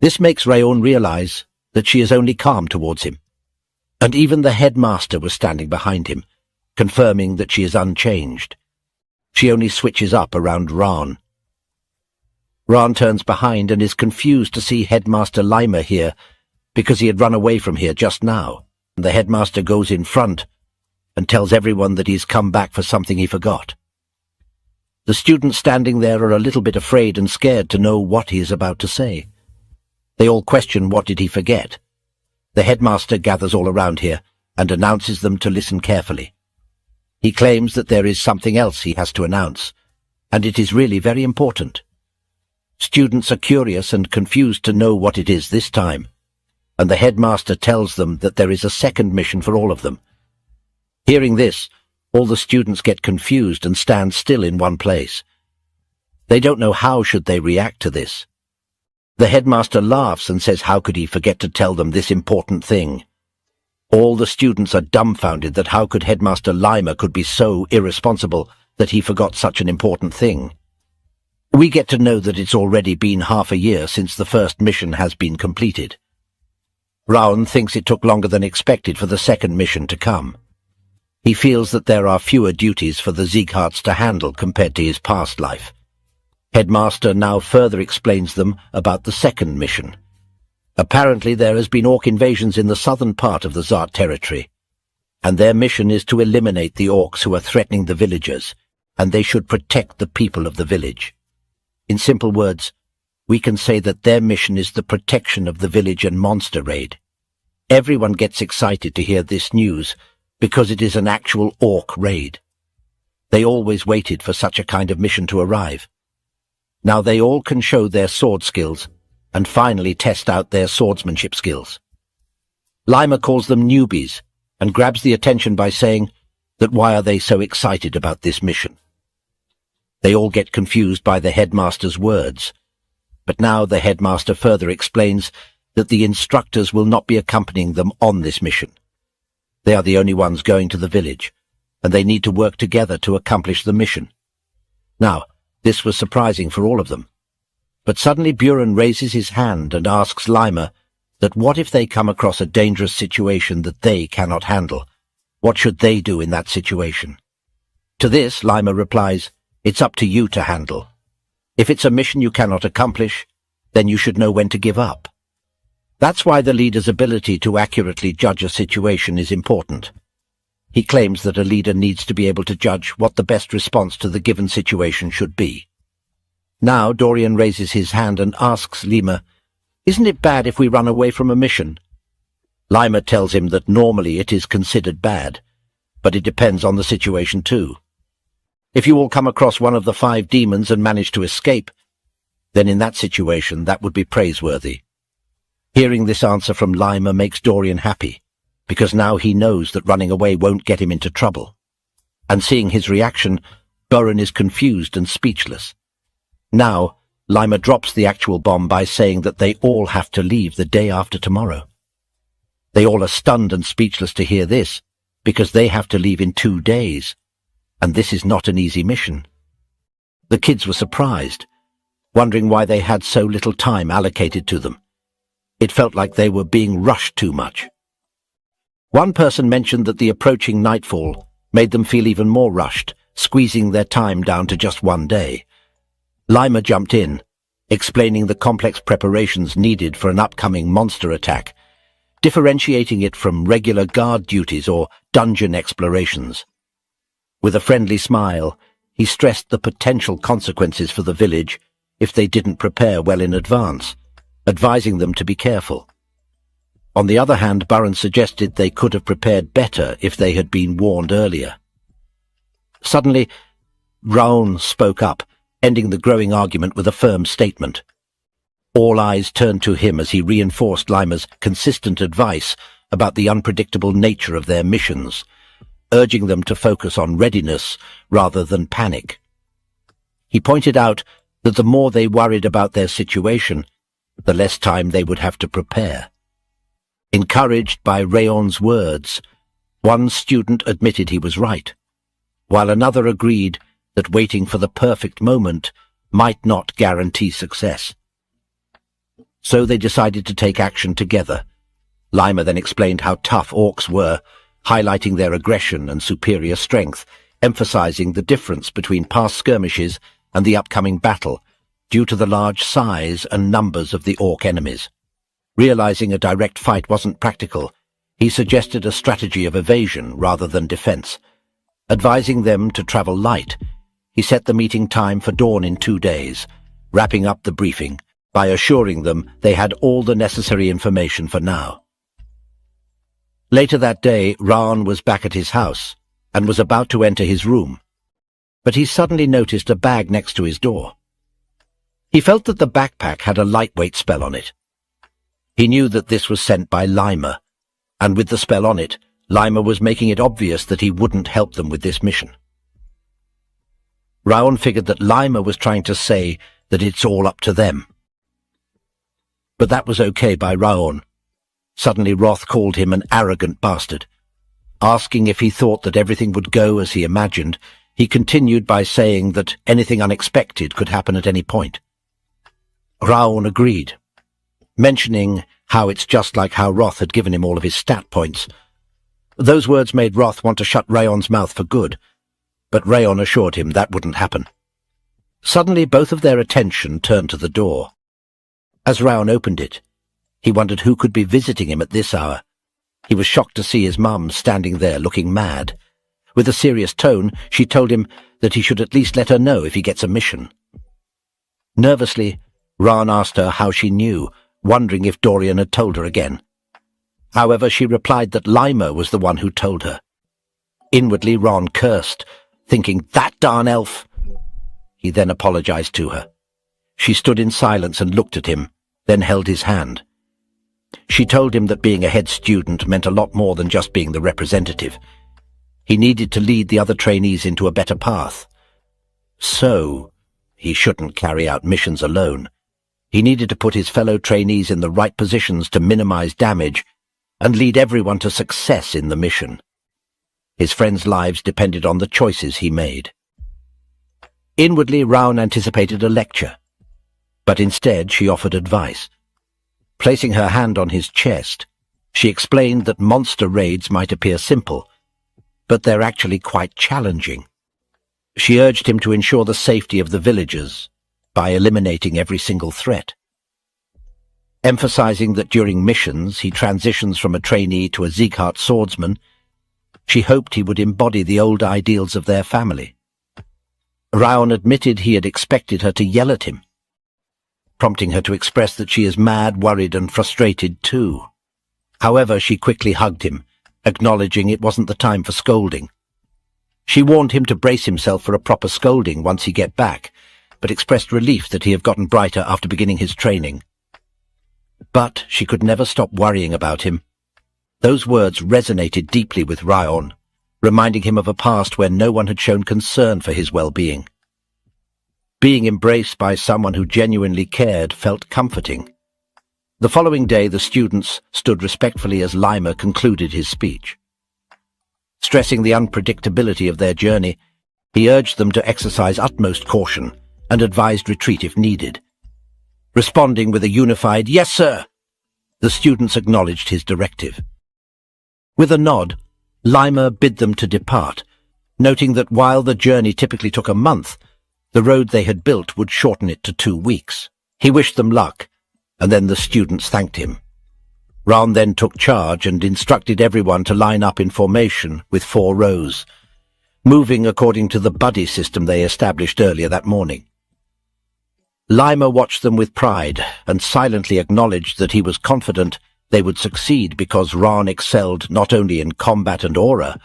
This makes Raon realize that she is only calm towards him, and even the headmaster was standing behind him, confirming that she is unchanged. She only switches up around Raon. Raon turns behind and is confused to see Headmaster Lima here, because he had run away from here just now. The headmaster goes in front and tells everyone that he's come back for something he forgot. The students standing there are a little bit afraid and scared to know what he is about to say. They all question what did he forget. The headmaster gathers all around here and announces them to listen carefully. He claims that there is something else he has to announce, and it is really very important. Students are curious and confused to know what it is this time, and the headmaster tells them that there is a second mission for all of them. Hearing this, all the students get confused and stand still in one place. They don't know how should they react to this. The headmaster laughs and says how could he forget to tell them this important thing. All the students are dumbfounded that how could Headmaster Lima could be so irresponsible that he forgot such an important thing. We get to know that it's already been half a year since the first mission has been completed. Raon thinks it took longer than expected for the second mission to come. He feels that there are fewer duties for the Siegharts to handle compared to his past life. Headmaster now further explains them about the second mission. Apparently there has been orc invasions in the southern part of the Zart territory, and their mission is to eliminate the orcs who are threatening the villagers, and they should protect the people of the village. In simple words, we can say that their mission is the protection of the village and monster raid. Everyone gets excited to hear this news because it is an actual orc raid. They always waited for such a kind of mission to arrive. Now they all can show their sword skills and finally test out their swordsmanship skills. Lima calls them newbies and grabs the attention by saying that why are they so excited about this mission? They all get confused by the headmaster's words, but now the headmaster further explains that the instructors will not be accompanying them on this mission. They are the only ones going to the village, and they need to work together to accomplish the mission. Now, this was surprising for all of them. But suddenly Buren raises his hand and asks Lima that what if they come across a dangerous situation that they cannot handle? What should they do in that situation? To this, Lima replies, "It's up to you to handle. If it's a mission you cannot accomplish, then you should know when to give up." That's why the leader's ability to accurately judge a situation is important. He claims that a leader needs to be able to judge what the best response to the given situation should be. Now Dorian raises his hand and asks Lima, "Isn't it bad if we run away from a mission?" Lima tells him that normally it is considered bad, but it depends on the situation too. If you all come across one of the 5 demons and manage to escape, then in that situation that would be praiseworthy. Hearing this answer from Lima makes Dorian happy, because now he knows that running away won't get him into trouble. And seeing his reaction, Buren is confused and speechless. Now, Lima drops the actual bomb by saying that they all have to leave the day after tomorrow. They all are stunned and speechless to hear this, because they have to leave in 2 days, and this is not an easy mission. The kids were surprised, wondering why they had so little time allocated to them. It felt like they were being rushed too much. One person mentioned that the approaching nightfall made them feel even more rushed, squeezing their time down to just 1 day. Lima jumped in, explaining the complex preparations needed for an upcoming monster attack, differentiating it from regular guard duties or dungeon explorations. With a friendly smile, he stressed the potential consequences for the village if they didn't prepare well in advance, advising them to be careful. On the other hand, Buren suggested they could have prepared better if they had been warned earlier. Suddenly, Raon spoke up, ending the growing argument with a firm statement. All eyes turned to him as he reinforced Lima's consistent advice about the unpredictable nature of their missions, urging them to focus on readiness rather than panic. He pointed out that the more they worried about their situation, the less time they would have to prepare. Encouraged by Raon's words, one student admitted he was right, while another agreed that waiting for the perfect moment might not guarantee success. So they decided to take action together. Lima then explained how tough orcs were, highlighting their aggression and superior strength, emphasizing the difference between past skirmishes and the upcoming battle, due to the large size and numbers of the orc enemies. Realizing a direct fight wasn't practical, he suggested a strategy of evasion rather than defense. Advising them to travel light, he set the meeting time for dawn in 2 days, wrapping up the briefing by assuring them they had all the necessary information for now. Later that day, Raon was back at his house and was about to enter his room, but he suddenly noticed a bag next to his door. He felt that the backpack had a lightweight spell on it. He knew that this was sent by Lima, and with the spell on it, Lima was making it obvious that he wouldn't help them with this mission. Raon figured that Lima was trying to say that it's all up to them. But that was okay by Raon. Suddenly Roth called him an arrogant bastard. Asking if he thought that everything would go as he imagined, he continued by saying that anything unexpected could happen at any point. Raon agreed, mentioning how it's just like how Roth had given him all of his stat points. Those words made Roth want to shut Raon's mouth for good, but Raon assured him that wouldn't happen. Suddenly both of their attention turned to the door. As Raon opened it, he wondered who could be visiting him at this hour. He was shocked to see his mum standing there looking mad. With a serious tone, she told him that he should at least let her know if he gets a mission. Nervously, Raon asked her how she knew, wondering if Dorian had told her again. However, she replied that Lima was the one who told her. Inwardly, Raon cursed, thinking, "That darn elf!" He then apologized to her. She stood in silence and looked at him, then held his hand. She told him that being a head student meant a lot more than just being the representative. He needed to lead the other trainees into a better path. So, he shouldn't carry out missions alone. He needed to put his fellow trainees in the right positions to minimize damage and lead everyone to success in the mission. His friends' lives depended on the choices he made. Inwardly, Raon anticipated a lecture, but instead she offered advice. Placing her hand on his chest, she explained that monster raids might appear simple, but they're actually quite challenging. She urged him to ensure the safety of the villagers by eliminating every single threat. Emphasizing that during missions he transitions from a trainee to a Sieghart swordsman, she hoped he would embody the old ideals of their family. Raon admitted he had expected her to yell at him, prompting her to express that she is mad, worried and frustrated too. However, she quickly hugged him, acknowledging it wasn't the time for scolding. She warned him to brace himself for a proper scolding once he get back, but expressed relief that he had gotten brighter after beginning his training. But she could never stop worrying about him. Those words resonated deeply with Raon, reminding him of a past where no one had shown concern for his well-being. Being embraced by someone who genuinely cared felt comforting. The following day the students stood respectfully as Lima concluded his speech. Stressing the unpredictability of their journey, he urged them to exercise utmost caution and advised retreat if needed. Responding with a unified "Yes, sir," the students acknowledged his directive. With a nod, Lima bid them to depart, noting that while the journey typically took a month, the road they had built would shorten it to 2 weeks. He wished them luck, and then the students thanked him. Raon then took charge and instructed everyone to line up in formation with 4 rows, moving according to the buddy system they established earlier that morning. Lima watched them with pride and silently acknowledged that he was confident they would succeed because Raon excelled not only in combat and aura,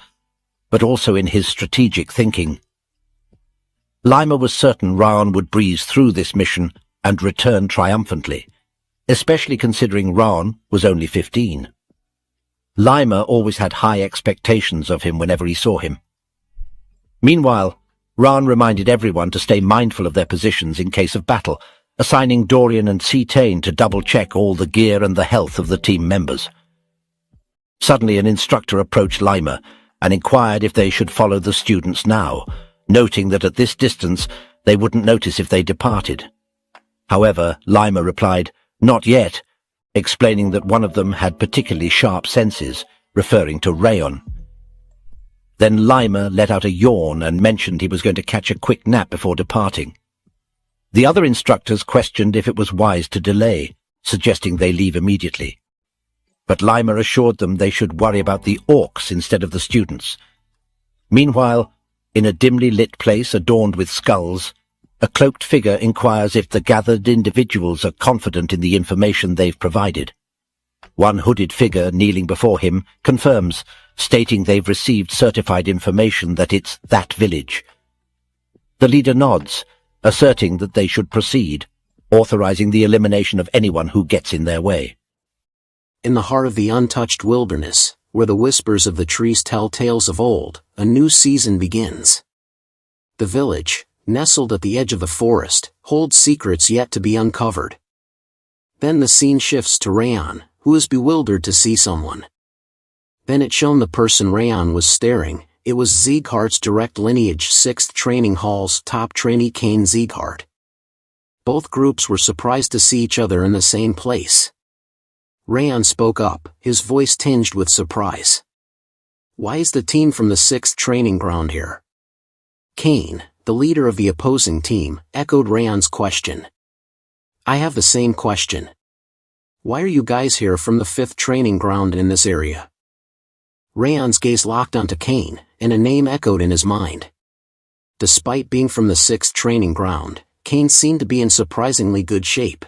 but also in his strategic thinking. Lima was certain Raon would breeze through this mission and return triumphantly, especially considering Raon was only 15. Lima always had high expectations of him whenever he saw him. Meanwhile, Raon reminded everyone to stay mindful of their positions in case of battle, assigning Dorian and Cetane to double-check all the gear and the health of the team members. Suddenly an instructor approached Lima and inquired if they should follow the students now, noting that at this distance they wouldn't notice if they departed. However, Lima replied, "Not yet," explaining that one of them had particularly sharp senses, referring to Raon. Then Lima let out a yawn and mentioned he was going to catch a quick nap before departing. The other instructors questioned if it was wise to delay, suggesting they leave immediately. But Lima assured them they should worry about the orcs instead of the students. Meanwhile, in a dimly lit place adorned with skulls, a cloaked figure inquires if the gathered individuals are confident in the information they've provided. One hooded figure kneeling before him confirms, stating they've received certified information that it's that village. The leader nods, asserting that they should proceed, authorizing the elimination of anyone who gets in their way. In the heart of the untouched wilderness, where the whispers of the trees tell tales of old, a new season begins. The village, nestled at the edge of the forest, holds secrets yet to be uncovered. Then the scene shifts to Raon, who is bewildered to see someone. Then it's shown the person Raon was staring. It was Sieghart's direct lineage 6th Training Hall's top trainee Cain Sieghart. Both groups were surprised to see each other in the same place. Raon spoke up, his voice tinged with surprise. Why is the team from the 6th training ground here? Kane, the leader of the opposing team, echoed Raon's question. I have the same question. Why are you guys here from the 5th training ground in this area? Raon's gaze locked onto Kane, and a name echoed in his mind. Despite being from the 6th training ground, Kane seemed to be in surprisingly good shape.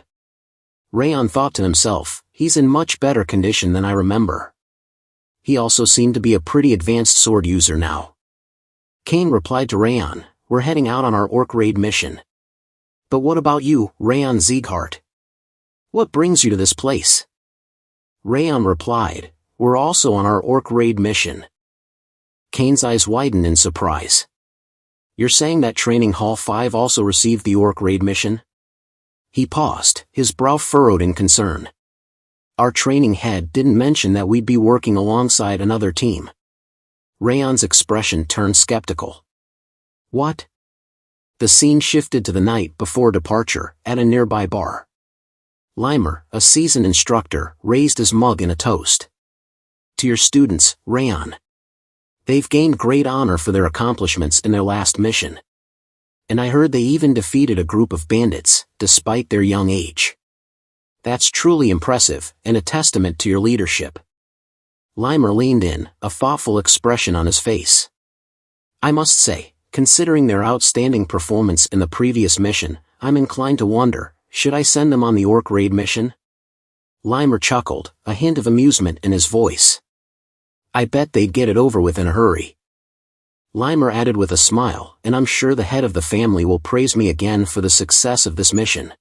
Raon thought to himself, he's in much better condition than I remember. He also seemed to be a pretty advanced sword user now. Kane replied to Raon, we're heading out on our orc raid mission. But what about you, Raon Sieghart? What brings you to this place? Raon replied, we're also on our orc raid mission. Kane's eyes widened in surprise. You're saying that Training Hall 5 also received the orc raid mission? He paused, his brow furrowed in concern. Our training head didn't mention that we'd be working alongside another team. Raon's expression turned skeptical. What? The scene shifted to the night before departure, at a nearby bar. Limer, a seasoned instructor, raised his mug in a toast. To your students, Raon. They've gained great honor for their accomplishments in their last mission. And I heard they even defeated a group of bandits, despite their young age. That's truly impressive, and a testament to your leadership. Limer leaned in, a thoughtful expression on his face. I must say, considering their outstanding performance in the previous mission, I'm inclined to wonder, should I send them on the orc raid mission? Limer chuckled, a hint of amusement in his voice. I bet they'd get it over with in a hurry. Limer added with a smile, and I'm sure the head of the family will praise me again for the success of this mission.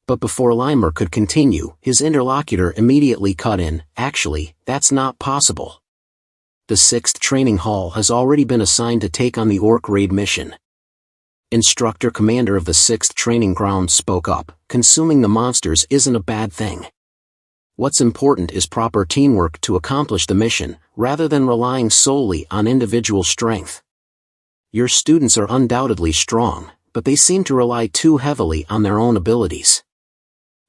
But before Limer could continue, his interlocutor immediately cut in, actually, that's not possible. The 6th training hall has already been assigned to take on the orc raid mission. Instructor commander of the 6th training ground spoke up, consuming the monsters isn't a bad thing. What's important is proper teamwork to accomplish the mission, rather than relying solely on individual strength. Your students are undoubtedly strong, but they seem to rely too heavily on their own abilities.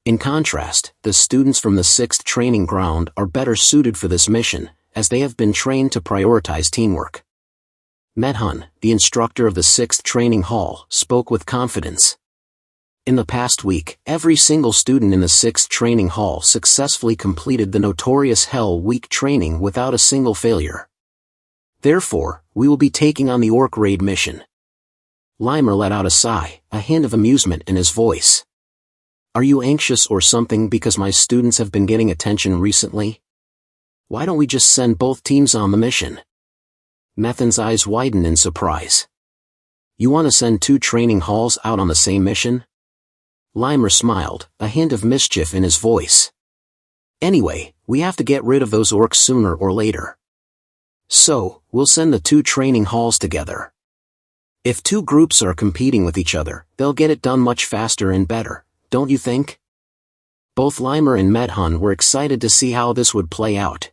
In contrast, the students from the 6th training ground are better suited for this mission, as they have been trained to prioritize teamwork. Manhwa, the instructor of the 6th training hall, spoke with confidence. In the past week, every single student in the 6th training hall successfully completed the notorious Hell Week training without a single failure. Therefore, we will be taking on the orc raid mission. Limer let out a sigh, a hint of amusement in his voice. Are you anxious or something because my students have been getting attention recently? Why don't we just send both teams on the mission? Manhwa's eyes widened in surprise. You want to send 2 training halls out on the same mission? Limer smiled, a hint of mischief in his voice. Anyway, we have to get rid of those orcs sooner or later. So, we'll send the 2 training halls together. If 2 groups are competing with each other, they'll get it done much faster and better, don't you think? Both Limer and Manhwa were excited to see how this would play out.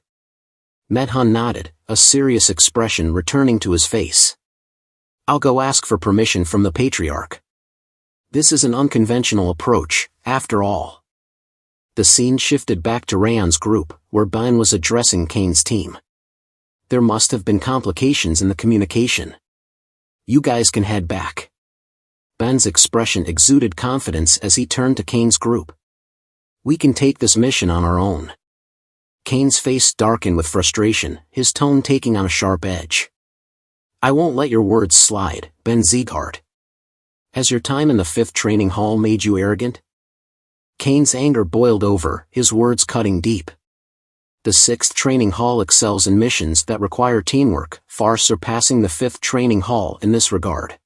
Manhwa nodded, a serious expression returning to his face. I'll go ask for permission from the Patriarch. This is an unconventional approach, after all. The scene shifted back to Raon's group, where Ben was addressing Kane's team. There must have been complications in the communication. You guys can head back. Ben's expression exuded confidence as he turned to Kane's group. We can take this mission on our own. Kane's face darkened with frustration, his tone taking on a sharp edge. I won't let your words slide, Ben Sieghart. Has your time in the 5th training hall made you arrogant? Kane's anger boiled over, his words cutting deep. The 6th training hall excels in missions that require teamwork, far surpassing the 5th training hall in this regard.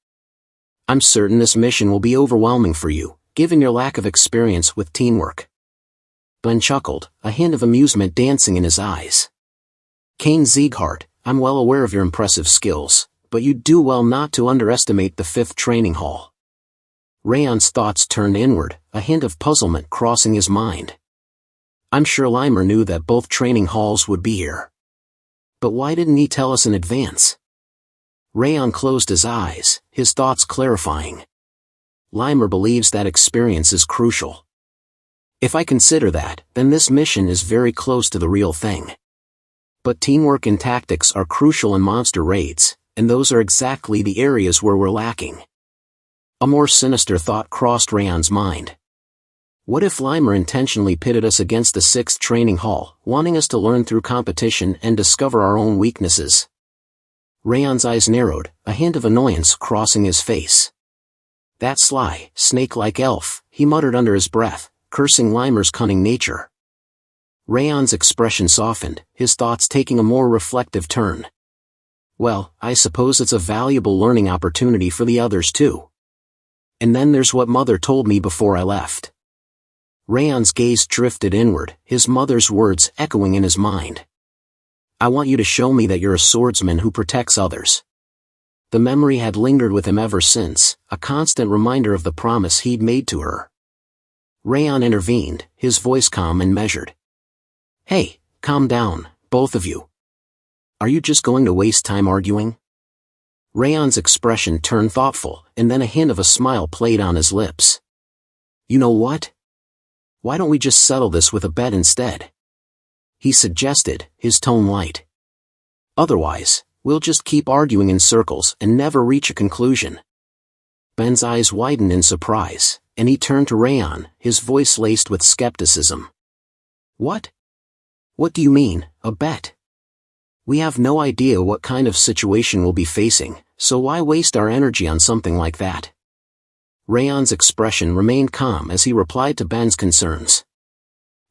I'm certain this mission will be overwhelming for you, given your lack of experience with teamwork. Ben chuckled, a hint of amusement dancing in his eyes. Kane Sieghart, I'm well aware of your impressive skills, but you'd do well not to underestimate the 5th training hall. Raon's thoughts turned inward, a hint of puzzlement crossing his mind. I'm sure Limer knew that both training halls would be here. But why didn't he tell us in advance? Raon closed his eyes, his thoughts clarifying. Limer believes that experience is crucial. If I consider that, then this mission is very close to the real thing. But teamwork and tactics are crucial in monster raids, and those are exactly the areas where we're lacking. A more sinister thought crossed Raon's mind. What if Limer intentionally pitted us against the 6th training hall, wanting us to learn through competition and discover our own weaknesses? Raon's eyes narrowed, a hint of annoyance crossing his face. That sly, snake-like elf, he muttered under his breath, cursing Limer's cunning nature. Raon's expression softened, his thoughts taking a more reflective turn. Well, I suppose it's a valuable learning opportunity for the others too. And then there's what Mother told me before I left. Raon's gaze drifted inward, his mother's words echoing in his mind. I want you to show me that you're a swordsman who protects others. The memory had lingered with him ever since, a constant reminder of the promise he'd made to her. Raon intervened, his voice calm and measured. Hey, calm down, both of you. Are you just going to waste time arguing? Raon's expression turned thoughtful, and then a hint of a smile played on his lips. You know what? Why don't we just settle this with a bet instead? He suggested, his tone light. Otherwise, we'll just keep arguing in circles and never reach a conclusion. Ben's eyes widened in surprise, and he turned to Raon, his voice laced with skepticism. What? What do you mean, a bet? We have no idea what kind of situation we'll be facing, so why waste our energy on something like that? Raon's expression remained calm as he replied to Ben's concerns.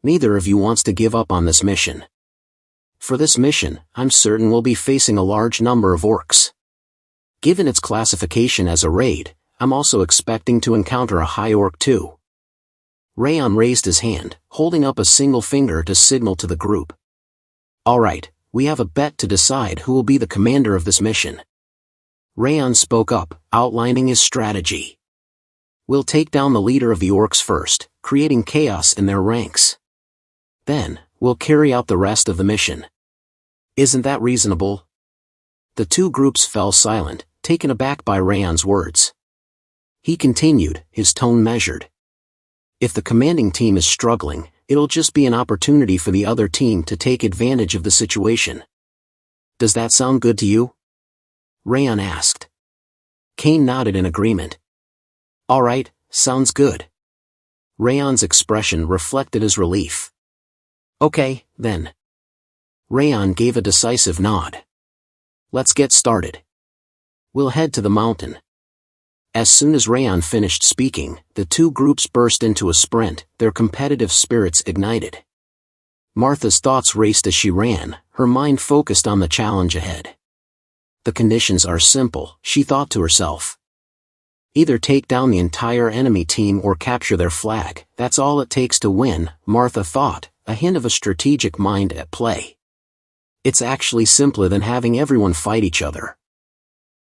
Neither of you wants to give up on this mission. For this mission, I'm certain we'll be facing a large number of orcs. Given its classification as a raid, I'm also expecting to encounter a high orc too. Raon raised his hand, holding up a single finger to signal to the group. All right, we have a bet to decide who will be the commander of this mission. Raon spoke up, outlining his strategy. We'll take down the leader of the orcs first, creating chaos in their ranks. Then, we'll carry out the rest of the mission. Isn't that reasonable? The two groups fell silent, taken aback by Raon's words. He continued, his tone measured. If the commanding team is struggling, it'll just be an opportunity for the other team to take advantage of the situation. Does that sound good to you? Raon asked. Kane nodded in agreement. All right, sounds good. Raon's expression reflected his relief. Okay, then. Raon gave a decisive nod. Let's get started. We'll head to the mountain. As soon as Raon finished speaking, the two groups burst into a sprint, their competitive spirits ignited. Martha's thoughts raced as she ran, her mind focused on the challenge ahead. The conditions are simple, she thought to herself. Either take down the entire enemy team or capture their flag, that's all it takes to win, Martha thought, a hint of a strategic mind at play. It's actually simpler than having everyone fight each other.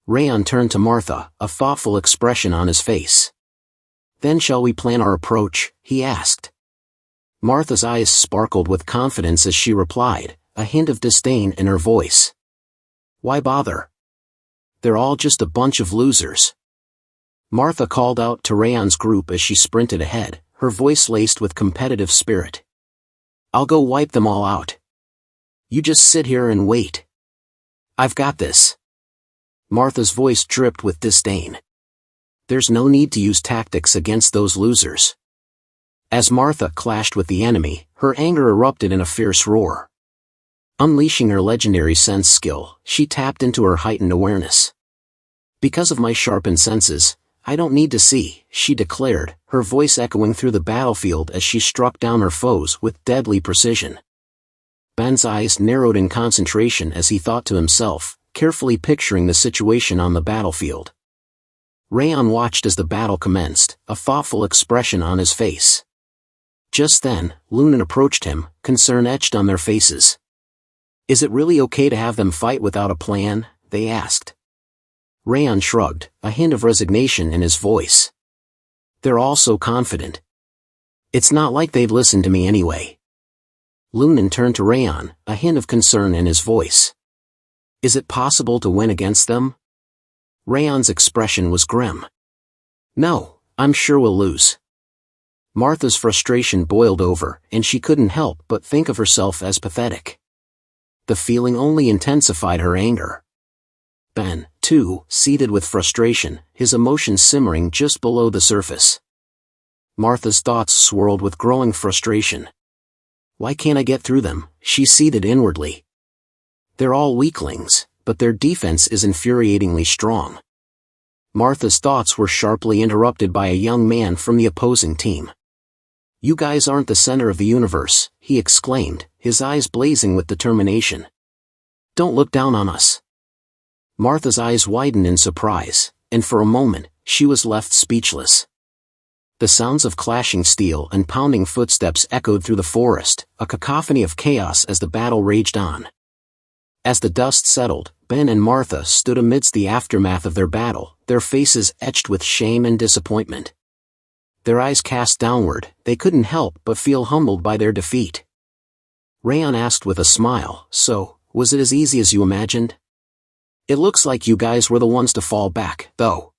Raon turned to Martha, a thoughtful expression on his face. Then shall we plan our approach, he asked. Martha's eyes sparkled with confidence as she replied, a hint of disdain in her voice. Why bother? They're all just a bunch of losers. Martha called out to Raon's group as she sprinted ahead, her voice laced with competitive spirit. I'll go wipe them all out. You just sit here and wait. I've got this. Martha's voice dripped with disdain. There's no need to use tactics against those losers. As Martha clashed with the enemy, her anger erupted in a fierce roar. Unleashing her legendary sense skill, she tapped into her heightened awareness. Because of my sharpened senses, I don't need to see, she declared, her voice echoing through the battlefield as she struck down her foes with deadly precision. Ben's eyes narrowed in concentration as he thought to himself, carefully picturing the situation on the battlefield. Raon watched as the battle commenced, a thoughtful expression on his face. Just then, Lunan approached him, concern etched on their faces. Is it really okay to have them fight without a plan? They asked. Raon shrugged, a hint of resignation in his voice. They're all so confident. It's not like they'd listen to me anyway. Lunan turned to Raon, a hint of concern in his voice. Is it possible to win against them? Raon's expression was grim. No, I'm sure we'll lose. Martha's frustration boiled over, and she couldn't help but think of herself as pathetic. The feeling only intensified her anger. Ben, too, seated with frustration, his emotions simmering just below the surface. Martha's thoughts swirled with growing frustration. Why can't I get through them? She seethed inwardly. They're all weaklings, but their defense is infuriatingly strong. Martha's thoughts were sharply interrupted by a young man from the opposing team. You guys aren't the center of the universe, he exclaimed, his eyes blazing with determination. Don't look down on us. Martha's eyes widened in surprise, and for a moment, she was left speechless. The sounds of clashing steel and pounding footsteps echoed through the forest, a cacophony of chaos as the battle raged on. As the dust settled, Ben and Martha stood amidst the aftermath of their battle, their faces etched with shame and disappointment. Their eyes cast downward, they couldn't help but feel humbled by their defeat. Raon asked with a smile, so, was it as easy as you imagined? It looks like you guys were the ones to fall back, though.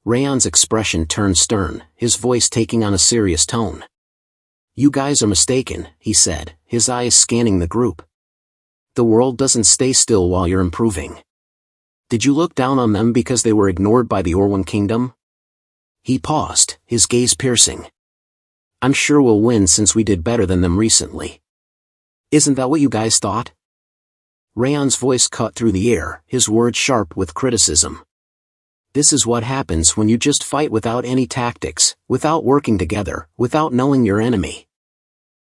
Raon's expression turned stern, his voice taking on a serious tone. You guys are mistaken, he said, his eyes scanning the group. The world doesn't stay still while you're improving. Did you look down on them because they were ignored by the Orwan Kingdom? He paused, his gaze piercing. I'm sure we'll win since we did better than them recently. Isn't that what you guys thought? Raon's voice cut through the air, his words sharp with criticism. This is what happens when you just fight without any tactics, without working together, without knowing your enemy.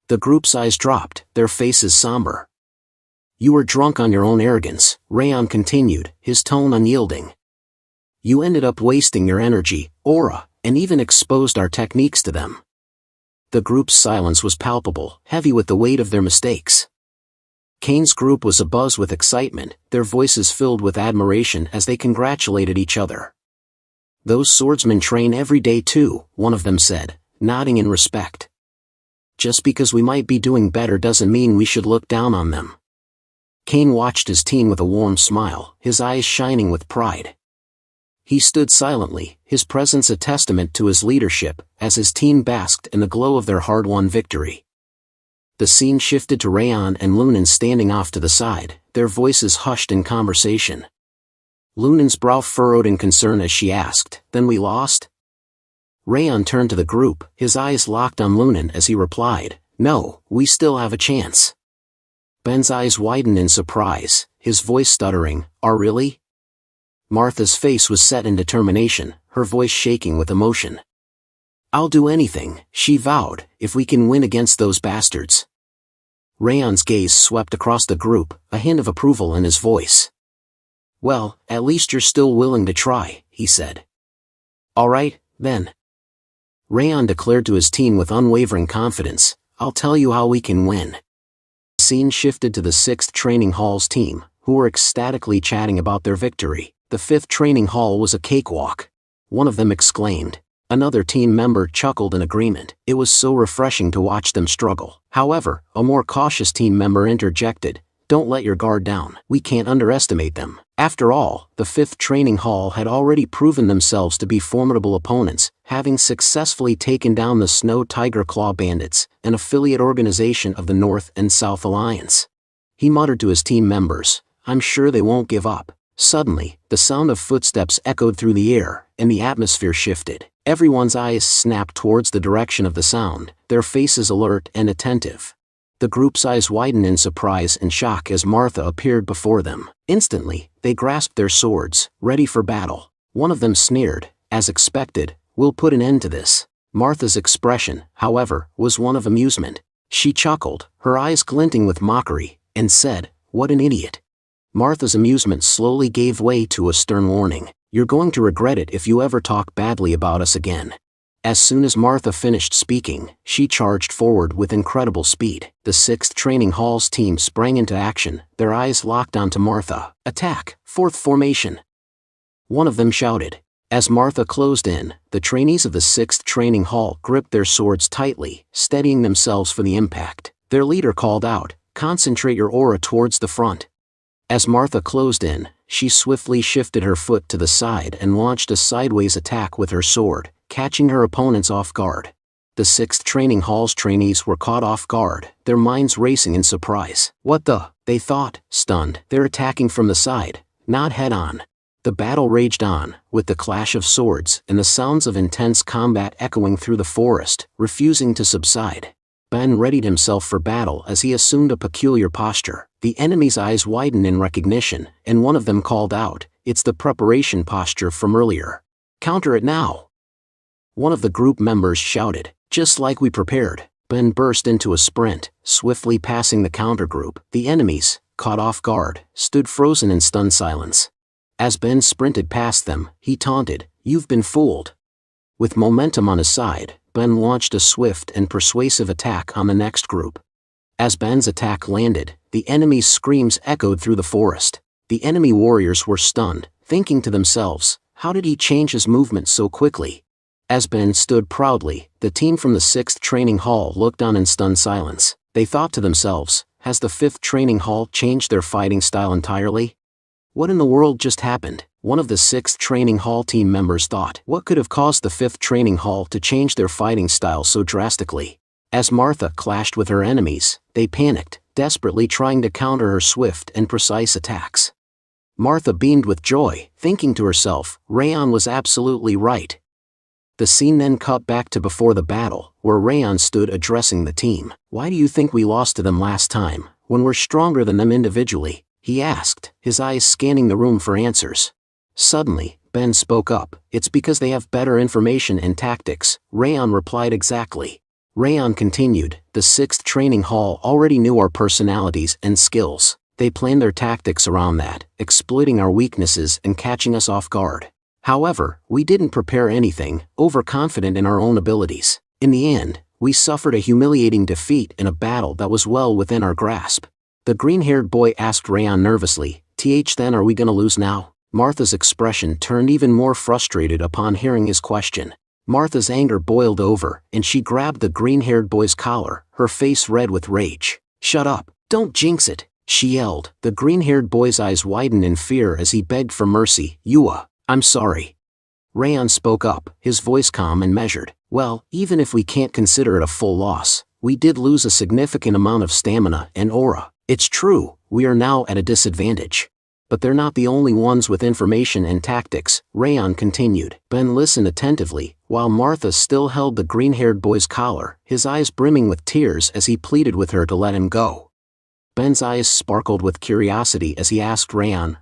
The group's eyes dropped, their faces somber. You were drunk on your own arrogance, Raon continued, his tone unyielding. You ended up wasting your energy, aura, and even exposed our techniques to them. The group's silence was palpable, heavy with the weight of their mistakes. Kane's group was abuzz with excitement, their voices filled with admiration as they congratulated each other. Those swordsmen train every day too, one of them said, nodding in respect. Just because we might be doing better doesn't mean we should look down on them. Kane watched his team with a warm smile, his eyes shining with pride. He stood silently, his presence a testament to his leadership, as his team basked in the glow of their hard-won victory. The scene shifted to Raon and Lunan standing off to the side, their voices hushed in conversation. Lunan's brow furrowed in concern as she asked, "Then we lost?" Raon turned to the group, his eyes locked on Lunan as he replied, "No, we still have a chance." Ben's eyes widened in surprise, his voice stuttering, "Are really?" Martha's face was set in determination, her voice shaking with emotion. "I'll do anything," she vowed, "if we can win against those bastards." Raon's gaze swept across the group, a hint of approval in his voice. "Well, at least you're still willing to try," he said. "All right, then." Raon declared to his team with unwavering confidence, "I'll tell you how we can win." The scene shifted to the 6th Training Hall's team, who were ecstatically chatting about their victory. The 5th Training Hall was a cakewalk. One of them exclaimed. Another team member chuckled in agreement. It was so refreshing to watch them struggle. However, a more cautious team member interjected, "Don't let your guard down. We can't underestimate them." After all, the 5th Training Hall had already proven themselves to be formidable opponents, having successfully taken down the Snow Tiger Claw Bandits, an affiliate organization of the North and South Alliance. He muttered to his team members, "I'm sure they won't give up." Suddenly, the sound of footsteps echoed through the air, and the atmosphere shifted. Everyone's eyes snapped towards the direction of the sound, their faces alert and attentive. The group's eyes widened in surprise and shock as Martha appeared before them. Instantly, they grasped their swords, ready for battle. One of them sneered, "As expected, we'll put an end to this." Martha's expression, however, was one of amusement. She chuckled, her eyes glinting with mockery, and said, "What an idiot." Martha's amusement slowly gave way to a stern warning. "You're going to regret it if you ever talk badly about us again." As soon as Martha finished speaking, she charged forward with incredible speed. The 6th Training Hall's team sprang into action, their eyes locked onto Martha. "Attack, 4th formation!" One of them shouted. As Martha closed in, the trainees of the 6th Training Hall gripped their swords tightly, steadying themselves for the impact. Their leader called out, "Concentrate your aura towards the front." As Martha closed in, she swiftly shifted her foot to the side and launched a sideways attack with her sword, catching her opponents off guard. The 6th Training Hall's trainees were caught off guard, their minds racing in surprise. What the? They thought, stunned. They're attacking from the side, not head-on. The battle raged on, with the clash of swords and the sounds of intense combat echoing through the forest, refusing to subside. Ben readied himself for battle as he assumed a peculiar posture. The enemy's eyes widened in recognition, and one of them called out, "It's the preparation posture from earlier. Counter it now!" One of the group members shouted, "Just like we prepared." Ben burst into a sprint, swiftly passing the counter group. The enemies, caught off guard, stood frozen in stunned silence. As Ben sprinted past them, he taunted, "You've been fooled." With momentum on his side, Ben launched a swift and persuasive attack on the next group. As Ben's attack landed, the enemy's screams echoed through the forest. The enemy warriors were stunned, thinking to themselves, how did he change his movement so quickly? As Ben stood proudly, the team from the 6th Training Hall looked on in stunned silence. They thought to themselves, has the 5th Training Hall changed their fighting style entirely? What in the world just happened? One of the 6th Training Hall team members thought, what could have caused the 5th Training Hall to change their fighting style so drastically? As Martha clashed with her enemies, they panicked, desperately trying to counter her swift and precise attacks. Martha beamed with joy, thinking to herself, Raon was absolutely right. The scene then cut back to before the battle, where Raon stood addressing the team. Why do you think we lost to them last time, when we're stronger than them individually? He asked, his eyes scanning the room for answers. Suddenly, Ben spoke up. It's because they have better information and tactics. Raon replied exactly. Raon continued, the 6th Training Hall already knew our personalities and skills. They planned their tactics around that, exploiting our weaknesses and catching us off guard. However, we didn't prepare anything, overconfident in our own abilities. In the end, we suffered a humiliating defeat in a battle that was well within our grasp. The green-haired boy asked Raon nervously, then are we gonna lose now? Martha's expression turned even more frustrated upon hearing his question. Martha's anger boiled over, and she grabbed the green-haired boy's collar, her face red with rage. Shut up, don't jinx it, she yelled. The green-haired boy's eyes widened in fear as he begged for mercy. I'm sorry. Raon spoke up, his voice calm and measured. Well, even if we can't consider it a full loss, we did lose a significant amount of stamina and aura. It's true, we are now at a disadvantage. But they're not the only ones with information and tactics, Raon continued. Ben listened attentively, while Martha still held the green-haired boy's collar, his eyes brimming with tears as he pleaded with her to let him go. Ben's eyes sparkled with curiosity as he asked Raon,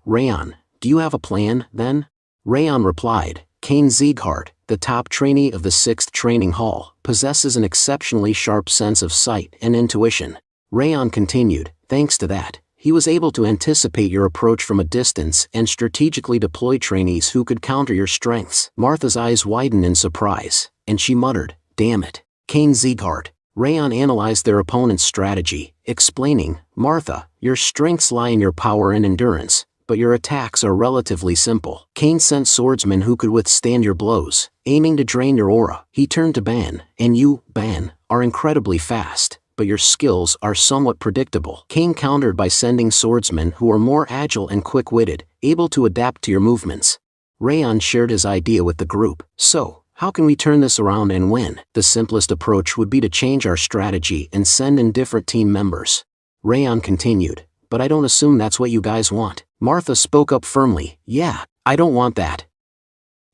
do you have a plan, then? Raon replied, House Sieghart, the top trainee of the 6th Training Hall, possesses an exceptionally sharp sense of sight and intuition. Raon continued, thanks to that, he was able to anticipate your approach from a distance and strategically deploy trainees who could counter your strengths. Martha's eyes widened in surprise, and she muttered, damn it, House Sieghart. Raon analyzed their opponent's strategy, explaining, Martha, your strengths lie in your power and endurance, but your attacks are relatively simple. Kane sent swordsmen who could withstand your blows, aiming to drain your aura. He turned to Ben, and you, Ben, are incredibly fast, but your skills are somewhat predictable. Kane countered by sending swordsmen who are more agile and quick-witted, able to adapt to your movements. Raon shared his idea with the group. So, how can we turn this around and win? The simplest approach would be to change our strategy and send in different team members. Raon continued, but I don't assume that's what you guys want. Martha spoke up firmly, yeah, I don't want that.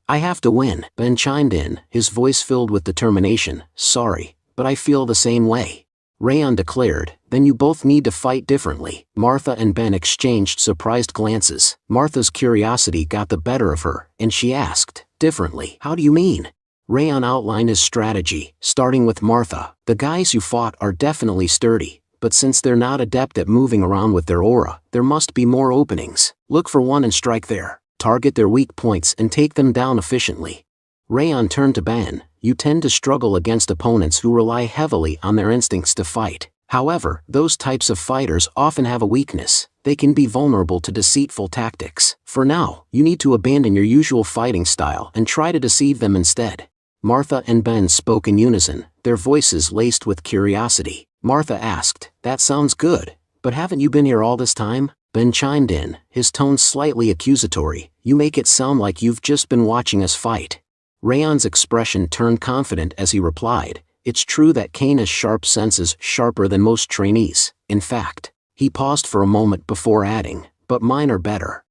I have to win. Ben chimed in, his voice filled with determination, sorry, but I feel the same way. Raon declared, then you both need to fight differently. Martha and Ben exchanged surprised glances. Martha's curiosity got the better of her, and she asked, differently, how do you mean? Raon outlined his strategy, starting with Martha. The guys you fought are definitely sturdy, but since they're not adept at moving around with their aura, there must be more openings. Look for one and strike there. Target their weak points and take them down efficiently. Raon turned to Ben, you tend to struggle against opponents who rely heavily on their instincts to fight. However, those types of fighters often have a weakness. They can be vulnerable to deceitful tactics. For now, you need to abandon your usual fighting style and try to deceive them instead. Martha and Ben spoke in unison, their voices laced with curiosity. Martha asked, that sounds good, but haven't you been here all this time? Ben chimed in, his tone slightly accusatory, you make it sound like you've just been watching us fight. Raon's expression turned confident as he replied, It's true that Kane has sharp senses, sharper than most trainees. In fact, he paused for a moment before adding, but mine are better.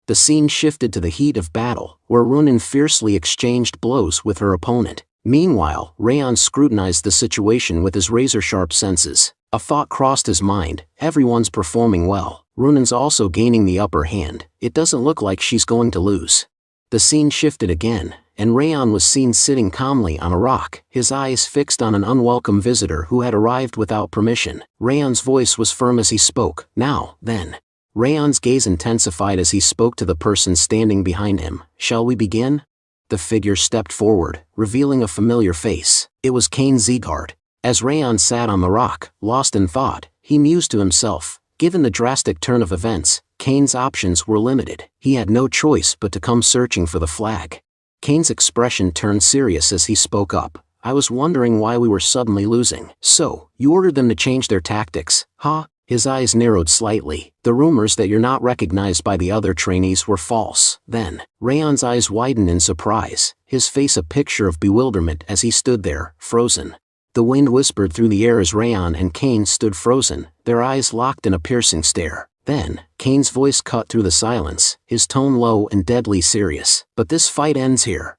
The scene shifted to the heat of battle, where Runan fiercely exchanged blows with her opponent. Meanwhile, Raon scrutinized the situation with his razor-sharp senses. A thought crossed his mind: everyone's performing well. Runan's also gaining the upper hand. It doesn't look like she's going to lose. The scene shifted again, and Raon was seen sitting calmly on a rock, his eyes fixed on an unwelcome visitor who had arrived without permission. Raon's voice was firm as he spoke. Now, then. Raon's gaze intensified as he spoke to the person standing behind him. Shall we begin? The figure stepped forward, revealing a familiar face. It was House Sieghart. As Raon sat on the rock, lost in thought, he mused to himself. Given the drastic turn of events, Kane's options were limited. He had no choice but to come searching for the flag. Kane's expression turned serious as he spoke up. I was wondering why we were suddenly losing. So, you ordered them to change their tactics, huh? His eyes narrowed slightly. The rumors that you're not recognized by the other trainees were false. Then, Raon's eyes widened in surprise, his face a picture of bewilderment as he stood there, frozen. The wind whispered through the air as Raon and Kane stood frozen, their eyes locked in a piercing stare. Then, Kane's voice cut through the silence, his tone low and deadly serious. But this fight ends here.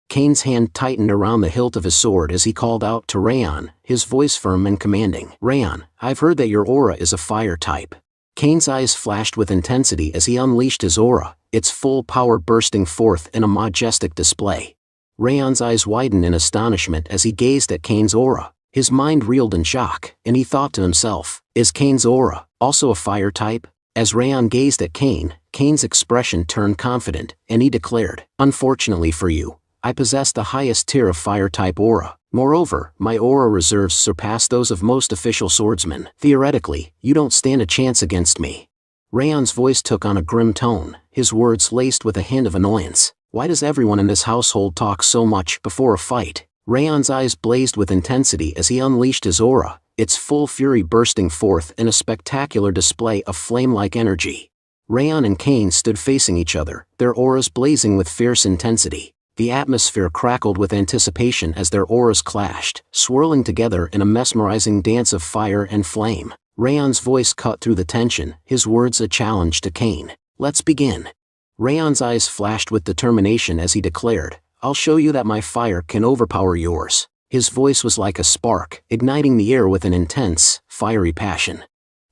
Kane's hand tightened around the hilt of his sword as he called out to Raon, his voice firm and commanding. Raon, I've heard that your aura is a fire type. Kane's eyes flashed with intensity as he unleashed his aura, its full power bursting forth in a majestic display. Raon's eyes widened in astonishment as he gazed at Kane's aura. His mind reeled in shock, and he thought to himself, is Kane's aura also a fire type? As Raon gazed at Kane, Kane's expression turned confident, and he declared, unfortunately for you, I possess the highest tier of fire-type aura. Moreover, my aura reserves surpass those of most official swordsmen. Theoretically, you don't stand a chance against me. Raon's voice took on a grim tone, his words laced with a hint of annoyance. Why does everyone in this household talk so much before a fight? Raon's eyes blazed with intensity as he unleashed his aura, its full fury bursting forth in a spectacular display of flame-like energy. Raon and Kane stood facing each other, their auras blazing with fierce intensity. The atmosphere crackled with anticipation as their auras clashed, swirling together in a mesmerizing dance of fire and flame. Raon's voice cut through the tension, his words a challenge to Kane. Let's begin. Raon's eyes flashed with determination as he declared, I'll show you that my fire can overpower yours. His voice was like a spark, igniting the air with an intense, fiery passion.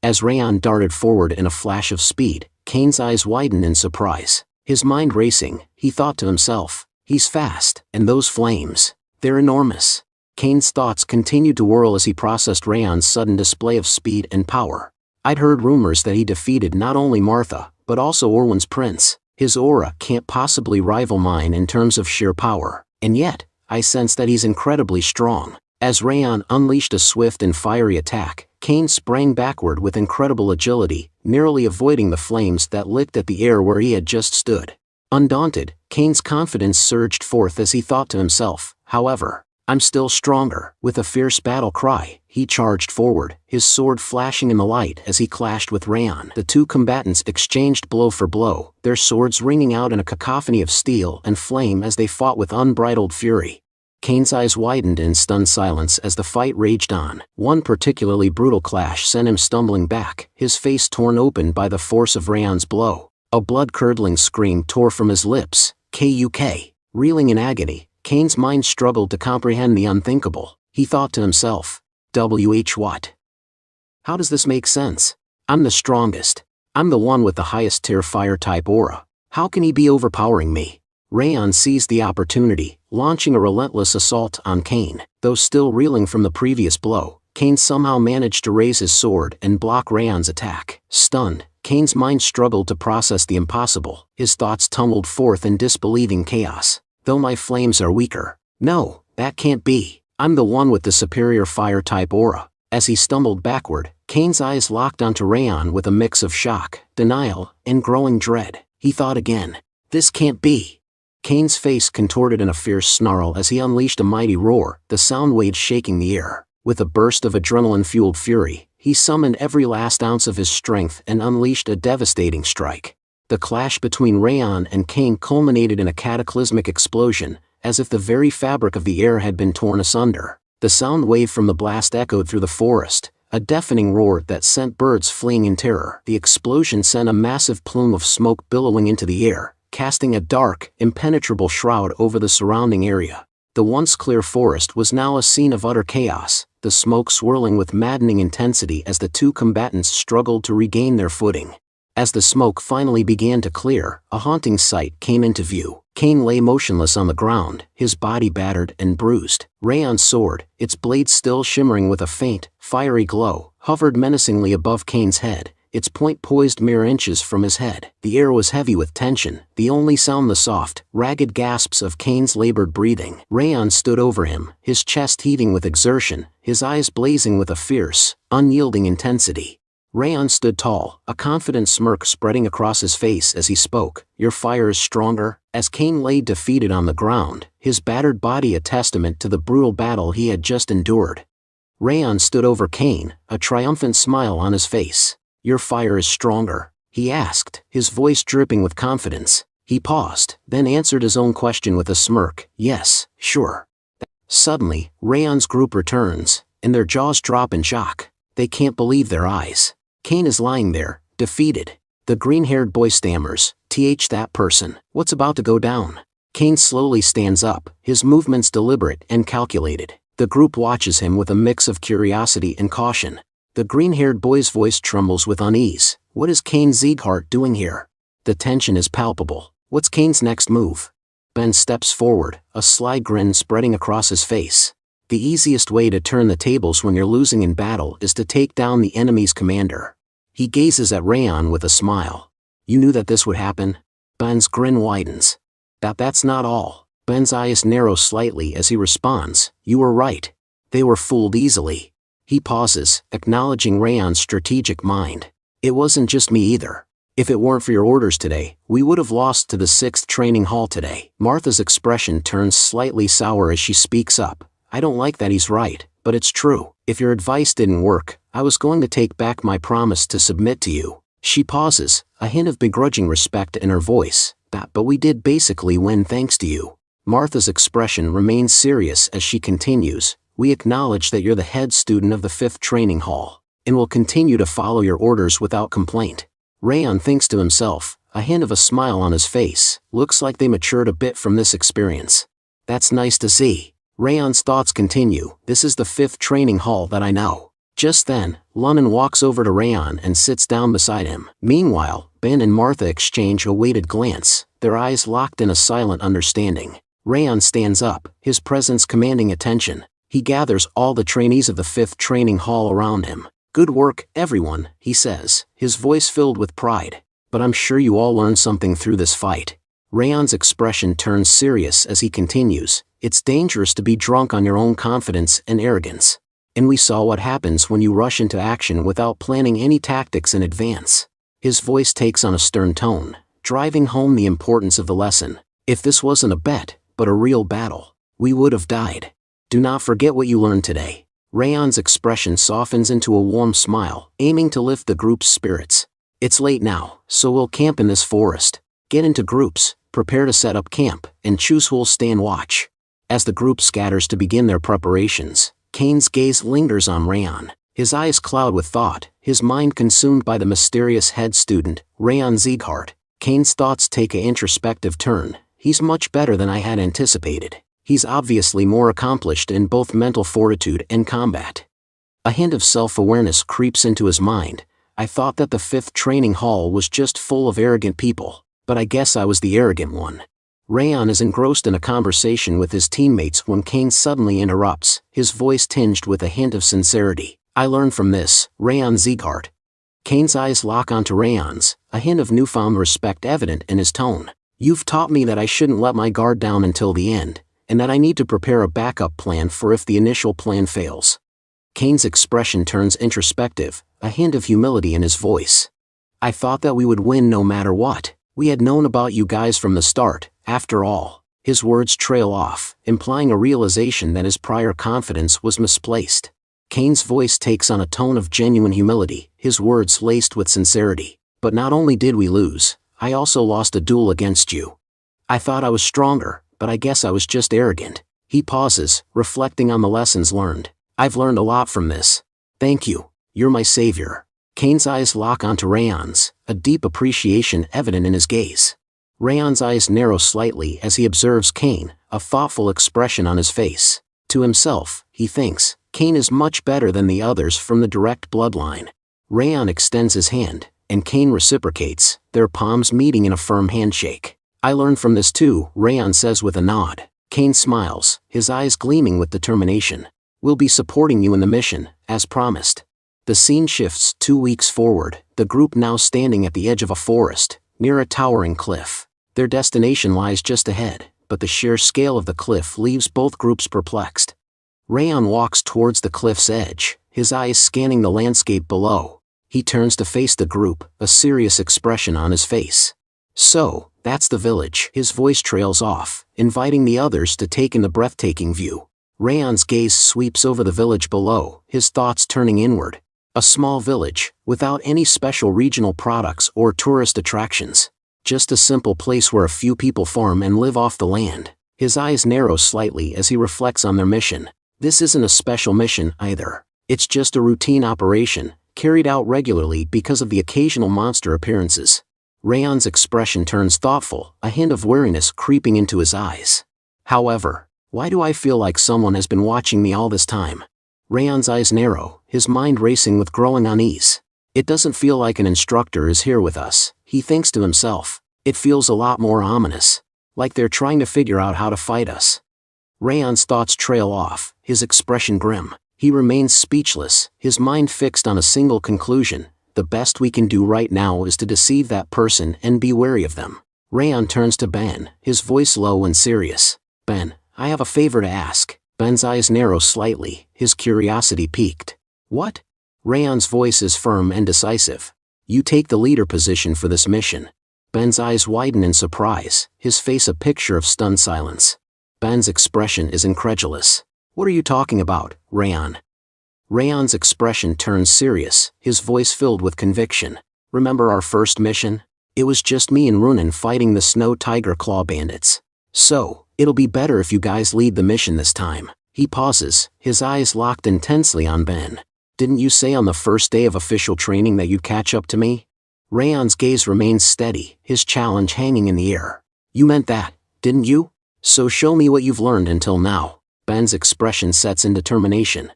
As Raon darted forward in a flash of speed, Kane's eyes widened in surprise. His mind racing, he thought to himself, he's fast, and those flames, they're enormous. Kane's thoughts continued to whirl as he processed Raon's sudden display of speed and power. I'd heard rumors that he defeated not only Martha, but also Orwan's prince. His aura can't possibly rival mine in terms of sheer power, and yet, I sense that he's incredibly strong. As Raon unleashed a swift and fiery attack, Kane sprang backward with incredible agility, narrowly avoiding the flames that licked at the air where he had just stood. Undaunted, Kane's confidence surged forth as he thought to himself, however, I'm still stronger. With a fierce battle cry, he charged forward, his sword flashing in the light as he clashed with Raon. The two combatants exchanged blow for blow, their swords ringing out in a cacophony of steel and flame as they fought with unbridled fury. Kane's eyes widened in stunned silence as the fight raged on. One particularly brutal clash sent him stumbling back, his face torn open by the force of Raon's blow. A blood-curdling scream tore from his lips. Kuk. Reeling in agony, Kane's mind struggled to comprehend the unthinkable. He thought to himself, what? How does this make sense? I'm the strongest. I'm the one with the highest tier fire-type aura. How can he be overpowering me? Raon seized the opportunity, launching a relentless assault on Kane. Though still reeling from the previous blow, Kane somehow managed to raise his sword and block Raon's attack. Stunned, Kane's mind struggled to process the impossible. His thoughts tumbled forth in disbelieving chaos. Though my flames are weaker. No, that can't be. I'm the one with the superior fire-type aura. As he stumbled backward, Kane's eyes locked onto Raon with a mix of shock, denial, and growing dread. He thought again. This can't be. Kane's face contorted in a fierce snarl as he unleashed a mighty roar, the sound waves shaking the air. With a burst of adrenaline-fueled fury, he summoned every last ounce of his strength and unleashed a devastating strike. The clash between Raon and Kane culminated in a cataclysmic explosion, as if the very fabric of the air had been torn asunder. The sound wave from the blast echoed through the forest, a deafening roar that sent birds fleeing in terror. The explosion sent a massive plume of smoke billowing into the air, casting a dark, impenetrable shroud over the surrounding area. The once clear forest was now a scene of utter chaos, the smoke swirling with maddening intensity as the two combatants struggled to regain their footing. As the smoke finally began to clear, a haunting sight came into view. Cain lay motionless on the ground, his body battered and bruised. Raon's sword, its blade still shimmering with a faint, fiery glow, hovered menacingly above Cain's head, its point poised mere inches from his head. The air was heavy with tension, the only sound the soft, ragged gasps of Cain's labored breathing. Raon stood over him, his chest heaving with exertion, his eyes blazing with a fierce, unyielding intensity. Raon stood tall, a confident smirk spreading across his face as he spoke. "Your fire is stronger." As Cain lay defeated on the ground, his battered body a testament to the brutal battle he had just endured. Raon stood over Cain, a triumphant smile on his face. "Your fire is stronger?" he asked, his voice dripping with confidence. He paused, then answered his own question with a smirk. "Yes, sure." Suddenly, Raon's group returns, and their jaws drop in shock. They can't believe their eyes. Cain is lying there, defeated. The green-haired boy stammers, that person. What's about to go down?" Cain slowly stands up, his movements deliberate and calculated. The group watches him with a mix of curiosity and caution. The green-haired boy's voice trembles with unease. What is House Sieghart doing here? The tension is palpable. What's Cain's next move? Ben steps forward, a sly grin spreading across his face. The easiest way to turn the tables when you're losing in battle is to take down the enemy's commander. He gazes at Raon with a smile. "You knew that this would happen?" Ben's grin widens. That's not all." Ben's eyes narrow slightly as he responds. "You were right. They were fooled easily." He pauses, acknowledging Raon's strategic mind. "It wasn't just me either. If it weren't for your orders today, we would have lost to the 6th training hall today." Martha's expression turns slightly sour as she speaks up. "I don't like that he's right, but it's true. If your advice didn't work, I was going to take back my promise to submit to you." She pauses, a hint of begrudging respect in her voice. But we did basically win thanks to you." Martha's expression remains serious as she continues. "We acknowledge that you're the head student of the 5th training hall, and will continue to follow your orders without complaint." Raon thinks to himself, a hint of a smile on his face. Looks like they matured a bit from this experience. That's nice to see. Raon's thoughts continue. "This is the 5th training hall that I know." Just then, Lunnon walks over to Raon and sits down beside him. Meanwhile, Ben and Martha exchange a weighted glance, their eyes locked in a silent understanding. Raon stands up, his presence commanding attention. He gathers all the trainees of the 5th training hall around him. "Good work, everyone," he says, his voice filled with pride. "But I'm sure you all learned something through this fight." Raon's expression turns serious as he continues. "It's dangerous to be drunk on your own confidence and arrogance. And we saw what happens when you rush into action without planning any tactics in advance." His voice takes on a stern tone, driving home the importance of the lesson. "If this wasn't a bet, but a real battle, we would have died. Do not forget what you learned today." Raon's expression softens into a warm smile, aiming to lift the group's spirits. "It's late now, so we'll camp in this forest. Get into groups, prepare to set up camp, and choose who'll stand watch." As the group scatters to begin their preparations, Cain's gaze lingers on Raon. His eyes cloud with thought, his mind consumed by the mysterious head student, Raon Sieghart. Cain's thoughts take an introspective turn. "He's much better than I had anticipated. He's obviously more accomplished in both mental fortitude and combat." A hint of self-awareness creeps into his mind. "I thought that the 5th training hall was just full of arrogant people, but I guess I was the arrogant one." Raon is engrossed in a conversation with his teammates when Cain suddenly interrupts, his voice tinged with a hint of sincerity. "I learned from this, Raon Sieghart." Cain's eyes lock onto Raon's, a hint of newfound respect evident in his tone. "You've taught me that I shouldn't let my guard down until the end, and that I need to prepare a backup plan for if the initial plan fails." Cain's expression turns introspective, a hint of humility in his voice. "I thought that we would win no matter what. We had known about you guys from the start, after all." His words trail off, implying a realization that his prior confidence was misplaced. Cain's voice takes on a tone of genuine humility, his words laced with sincerity. "But not only did we lose, I also lost a duel against you. I thought I was stronger, but I guess I was just arrogant." He pauses, reflecting on the lessons learned. I've learned a lot from this. Thank you. You're my savior. Kane's eyes lock onto Raon's, a deep appreciation evident in his gaze. Raon's eyes narrow slightly as he observes Kane, a thoughtful expression on his face. To himself, he thinks, Kane is much better than the others from the direct bloodline. Raon extends his hand, and Kane reciprocates, their palms meeting in a firm handshake. I learned from this too, Raon says with a nod. Kane smiles, his eyes gleaming with determination. We'll be supporting you in the mission, as promised. The scene shifts 2 weeks forward, the group now standing at the edge of a forest, near a towering cliff. Their destination lies just ahead, but the sheer scale of the cliff leaves both groups perplexed. Raon walks towards the cliff's edge, his eyes scanning the landscape below. He turns to face the group, a serious expression on his face. So, that's the village. His voice trails off, inviting the others to take in the breathtaking view. Raon's gaze sweeps over the village below, his thoughts turning inward. A small village, without any special regional products or tourist attractions. Just a simple place where a few people farm and live off the land. His eyes narrow slightly as he reflects on their mission. This isn't a special mission either. It's just a routine operation, carried out regularly because of the occasional monster appearances. Raon's expression turns thoughtful, a hint of weariness creeping into his eyes. However, why do I feel like someone has been watching me all this time? Raon's eyes narrow, his mind racing with growing unease. It doesn't feel like an instructor is here with us, he thinks to himself. It feels a lot more ominous. Like they're trying to figure out how to fight us. Raon's thoughts trail off, his expression grim. He remains speechless, his mind fixed on a single conclusion. The best we can do right now is to deceive that person and be wary of them. Raon turns to Ben, his voice low and serious. Ben, I have a favor to ask. Ben's eyes narrow slightly, his curiosity piqued. What? Raon's voice is firm and decisive. You take the leader position for this mission. Ben's eyes widen in surprise, his face a picture of stunned silence. Ben's expression is incredulous. What are you talking about, Raon? Raon's expression turns serious, his voice filled with conviction. Remember our first mission? It was just me and Runan fighting the Snow Tiger Claw bandits. So, it'll be better if you guys lead the mission this time. He pauses, his eyes locked intensely on Ben. Didn't you say on the first day of official training that you'd catch up to me? Raon's gaze remains steady, his challenge hanging in the air. You meant that, didn't you? So show me what you've learned until now. Ben's expression sets in determination.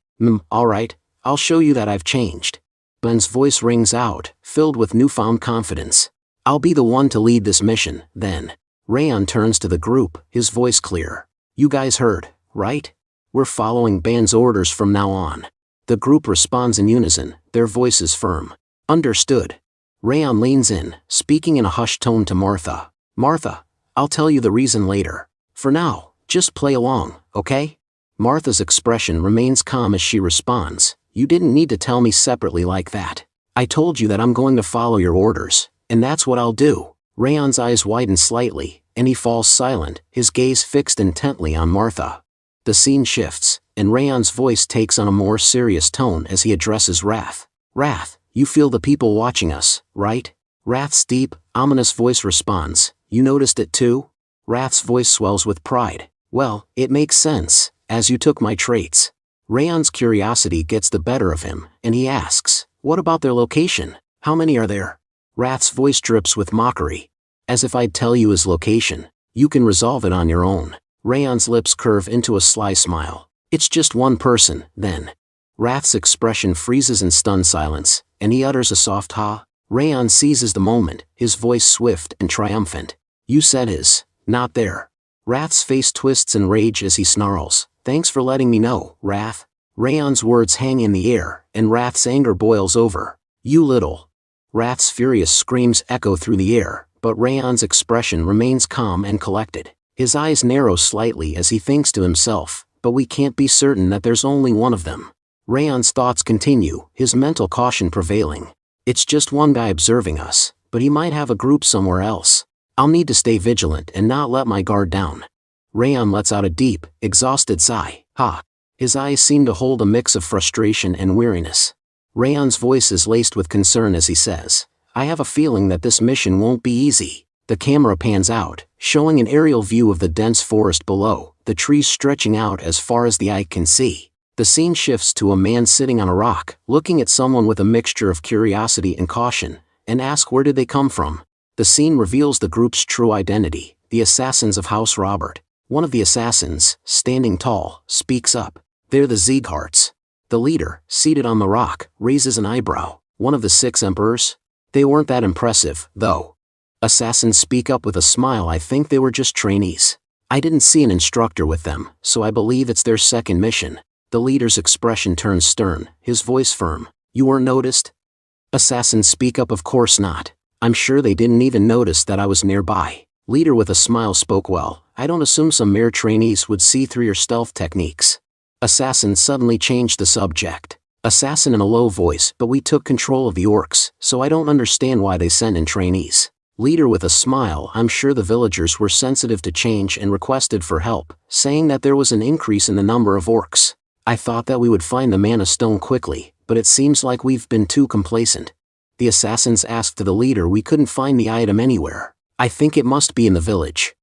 Alright, I'll show you that I've changed. Ben's voice rings out, filled with newfound confidence. I'll be the one to lead this mission, then. Raon turns to the group, his voice clear. You guys heard, right? We're following Ben's orders from now on. The group responds in unison, their voices firm. Understood. Raon leans in, speaking in a hushed tone to Martha. Martha, I'll tell you the reason later. For now, just play along, okay? Martha's expression remains calm as she responds. You didn't need to tell me separately like that. I told you that I'm going to follow your orders, and that's what I'll do. Raon's eyes widen slightly, and he falls silent, his gaze fixed intently on Martha. The scene shifts, and Raon's voice takes on a more serious tone as he addresses Wrath. Wrath, you feel the people watching us, right? Wrath's deep, ominous voice responds. You noticed it too? Wrath's voice swells with pride. Well, it makes sense, as you took my traits. Raon's curiosity gets the better of him, and he asks, what about their location? How many are there? Wrath's voice drips with mockery. As if I'd tell you his location. You can resolve it on your own. Raon's lips curve into a sly smile. It's just one person, then. Wrath's expression freezes in stunned silence, and he utters a soft ha. Raon seizes the moment, his voice swift and triumphant. You said his, not there. Wrath's face twists in rage as he snarls. Thanks for letting me know, Wrath. Raon's words hang in the air, and Wrath's anger boils over. You little. Wrath's furious screams echo through the air, but Raon's expression remains calm and collected. His eyes narrow slightly as he thinks to himself, but we can't be certain that there's only one of them. Raon's thoughts continue, his mental caution prevailing. It's just one guy observing us, but he might have a group somewhere else. I'll need to stay vigilant and not let my guard down. Raon lets out a deep, exhausted sigh. Ha! His eyes seem to hold a mix of frustration and weariness. Raon's voice is laced with concern as he says, I have a feeling that this mission won't be easy. The camera pans out, showing an aerial view of the dense forest below, the trees stretching out as far as the eye can see. The scene shifts to a man sitting on a rock, looking at someone with a mixture of curiosity and caution, and asks where did they come from. The scene reveals the group's true identity, the assassins of House Sieghart. One of the assassins, standing tall, speaks up. They're the Siegharts. The leader, seated on the rock, raises an eyebrow. One of the 6 emperors? They weren't that impressive, though. Assassins speak up with a smile. I think they were just trainees. I didn't see an instructor with them, so I believe it's their second mission. The leader's expression turns stern, his voice firm. You weren't noticed? Assassins speak up. Of course not. I'm sure they didn't even notice that I was nearby. Leader with a smile spoke. Well, I don't assume some mere trainees would see through your stealth techniques. Assassin suddenly changed the subject. Assassin in a low voice. But we took control of the orcs, so I don't understand why they sent in trainees. Leader with a smile. I'm sure the villagers were sensitive to change and requested for help, saying that there was an increase in the number of orcs. I thought that we would find the mana stone quickly, but it seems like we've been too complacent. The assassins asked the leader. We couldn't find the item anywhere. I think it must be in the village.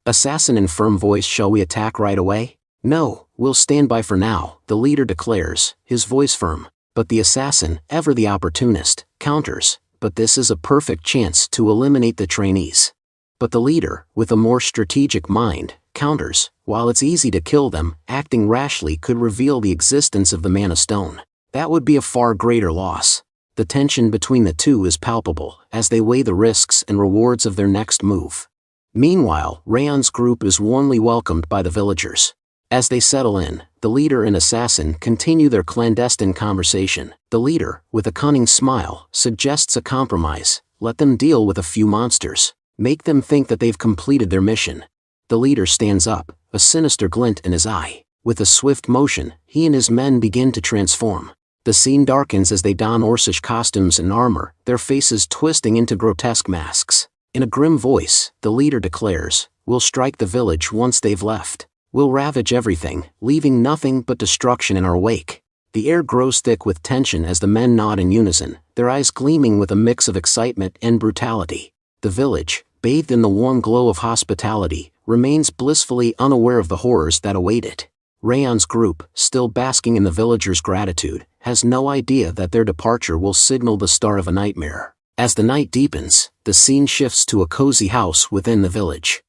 Assassin in firm voice. Shall we attack right away? No, we'll stand by for now, the leader declares, his voice firm. But the assassin, ever the opportunist, counters. But this is a perfect chance to eliminate the trainees. But the leader, with a more strategic mind, counters. While it's easy to kill them, acting rashly could reveal the existence of the mana stone. That would be a far greater loss. The tension between the two is palpable, as they weigh the risks and rewards of their next move. Meanwhile, Raon's group is warmly welcomed by the villagers. As they settle in, the leader and assassin continue their clandestine conversation. The leader, with a cunning smile, suggests a compromise. Let them deal with a few monsters. Make them think that they've completed their mission. The leader stands up, a sinister glint in his eye. With a swift motion, he and his men begin to transform. The scene darkens as they don orcish costumes and armor, their faces twisting into grotesque masks. In a grim voice, the leader declares, "We'll strike the village once they've left. We'll ravage everything, leaving nothing but destruction in our wake." The air grows thick with tension as the men nod in unison, their eyes gleaming with a mix of excitement and brutality. The village, bathed in the warm glow of hospitality, remains blissfully unaware of the horrors that await it. Raon's group, still basking in the villagers' gratitude, has no idea that their departure will signal the start of a nightmare. As the night deepens, the scene shifts to a cozy house within the village.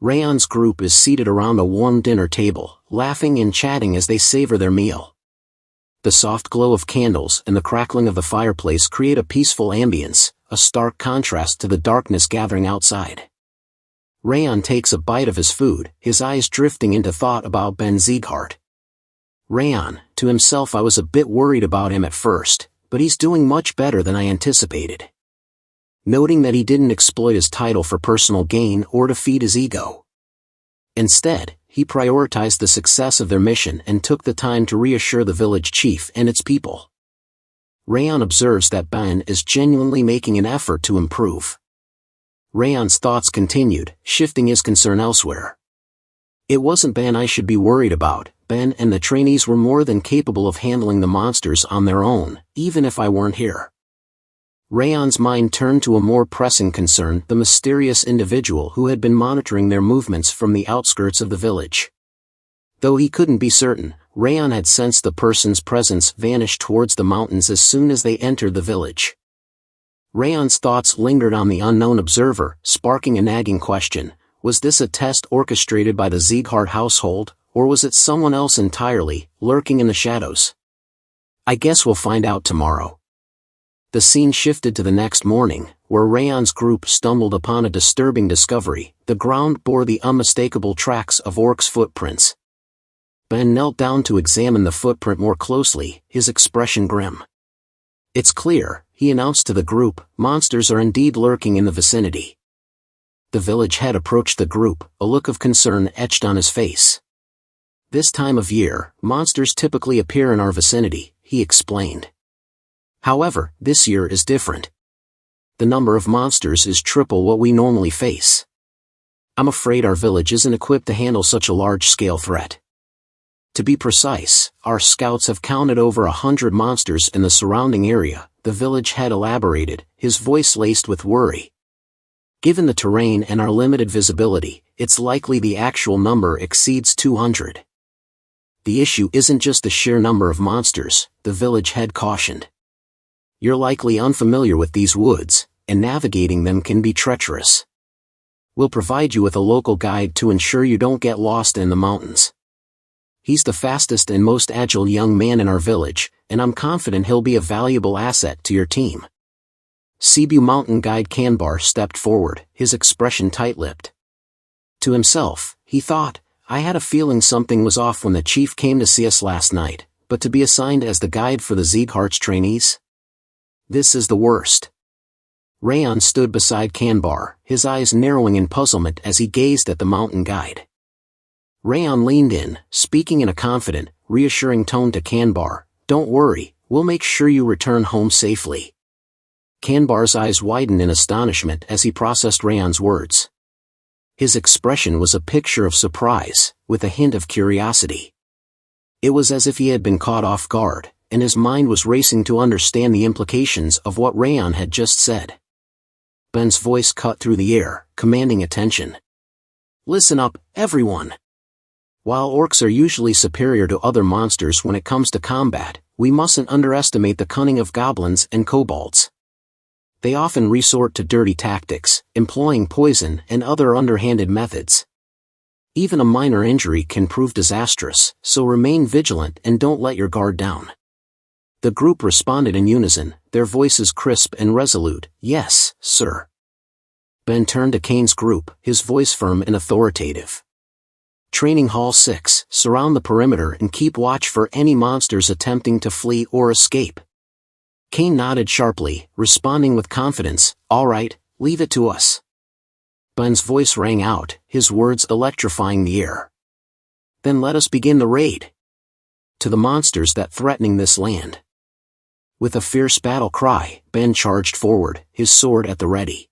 Raon's group is seated around a warm dinner table, laughing and chatting as they savor their meal. The soft glow of candles and the crackling of the fireplace create a peaceful ambience, a stark contrast to the darkness gathering outside. Raon takes a bite of his food, his eyes drifting into thought about Ben Sieghart. Raon, to himself, I was a bit worried about him at first, but he's doing much better than I anticipated. Noting that he didn't exploit his title for personal gain or to feed his ego. Instead, he prioritized the success of their mission and took the time to reassure the village chief and its people. Raon observes that Ben is genuinely making an effort to improve. Raon's thoughts continued, shifting his concern elsewhere. It wasn't Ben I should be worried about. Ben and the trainees were more than capable of handling the monsters on their own, even if I weren't here. Raon's mind turned to a more pressing concern, the mysterious individual who had been monitoring their movements from the outskirts of the village. Though he couldn't be certain, Raon had sensed the person's presence vanish towards the mountains as soon as they entered the village. Raon's thoughts lingered on the unknown observer, sparking a nagging question. Was this a test orchestrated by the Sieghart household, or was it someone else entirely, lurking in the shadows? I guess we'll find out tomorrow. The scene shifted to the next morning, where Raon's group stumbled upon a disturbing discovery. The ground bore the unmistakable tracks of orcs' footprints. Ben knelt down to examine the footprint more closely, his expression grim. It's clear, he announced to the group, monsters are indeed lurking in the vicinity. The village head approached the group, a look of concern etched on his face. This time of year, monsters typically appear in our vicinity, he explained. However, this year is different. The number of monsters is triple what we normally face. I'm afraid our village isn't equipped to handle such a large-scale threat. To be precise, our scouts have counted over 100 monsters in the surrounding area, the village head elaborated, his voice laced with worry. Given the terrain and our limited visibility, it's likely the actual number exceeds 200. The issue isn't just the sheer number of monsters, the village head cautioned. You're likely unfamiliar with these woods, and navigating them can be treacherous. We'll provide you with a local guide to ensure you don't get lost in the mountains. He's the fastest and most agile young man in our village, and I'm confident he'll be a valuable asset to your team. Cebu mountain guide Kanbar stepped forward, his expression tight-lipped. To himself, he thought, I had a feeling something was off when the chief came to see us last night, but to be assigned as the guide for the Sieghart's trainees? This is the worst. Raon stood beside Kanbar, his eyes narrowing in puzzlement as he gazed at the mountain guide. Raon leaned in, speaking in a confident, reassuring tone to Kanbar, Don't worry, we'll make sure you return home safely. Kanbar's eyes widened in astonishment as he processed Raon's words. His expression was a picture of surprise, with a hint of curiosity. It was as if he had been caught off guard, and his mind was racing to understand the implications of what Raon had just said. Ben's voice cut through the air, commanding attention. Listen up, everyone. While orcs are usually superior to other monsters when it comes to combat, we mustn't underestimate the cunning of goblins and kobolds. They often resort to dirty tactics, employing poison and other underhanded methods. Even a minor injury can prove disastrous, so remain vigilant and don't let your guard down. The group responded in unison, their voices crisp and resolute, Yes, sir. Ben turned to Kane's group, his voice firm and authoritative. Training Hall 6, surround the perimeter and keep watch for any monsters attempting to flee or escape. Kane nodded sharply, responding with confidence, All right, leave it to us. Ben's voice rang out, his words electrifying the air. Then let us begin the raid. To the monsters that threatening this land. With a fierce battle cry, Ben charged forward, his sword at the ready.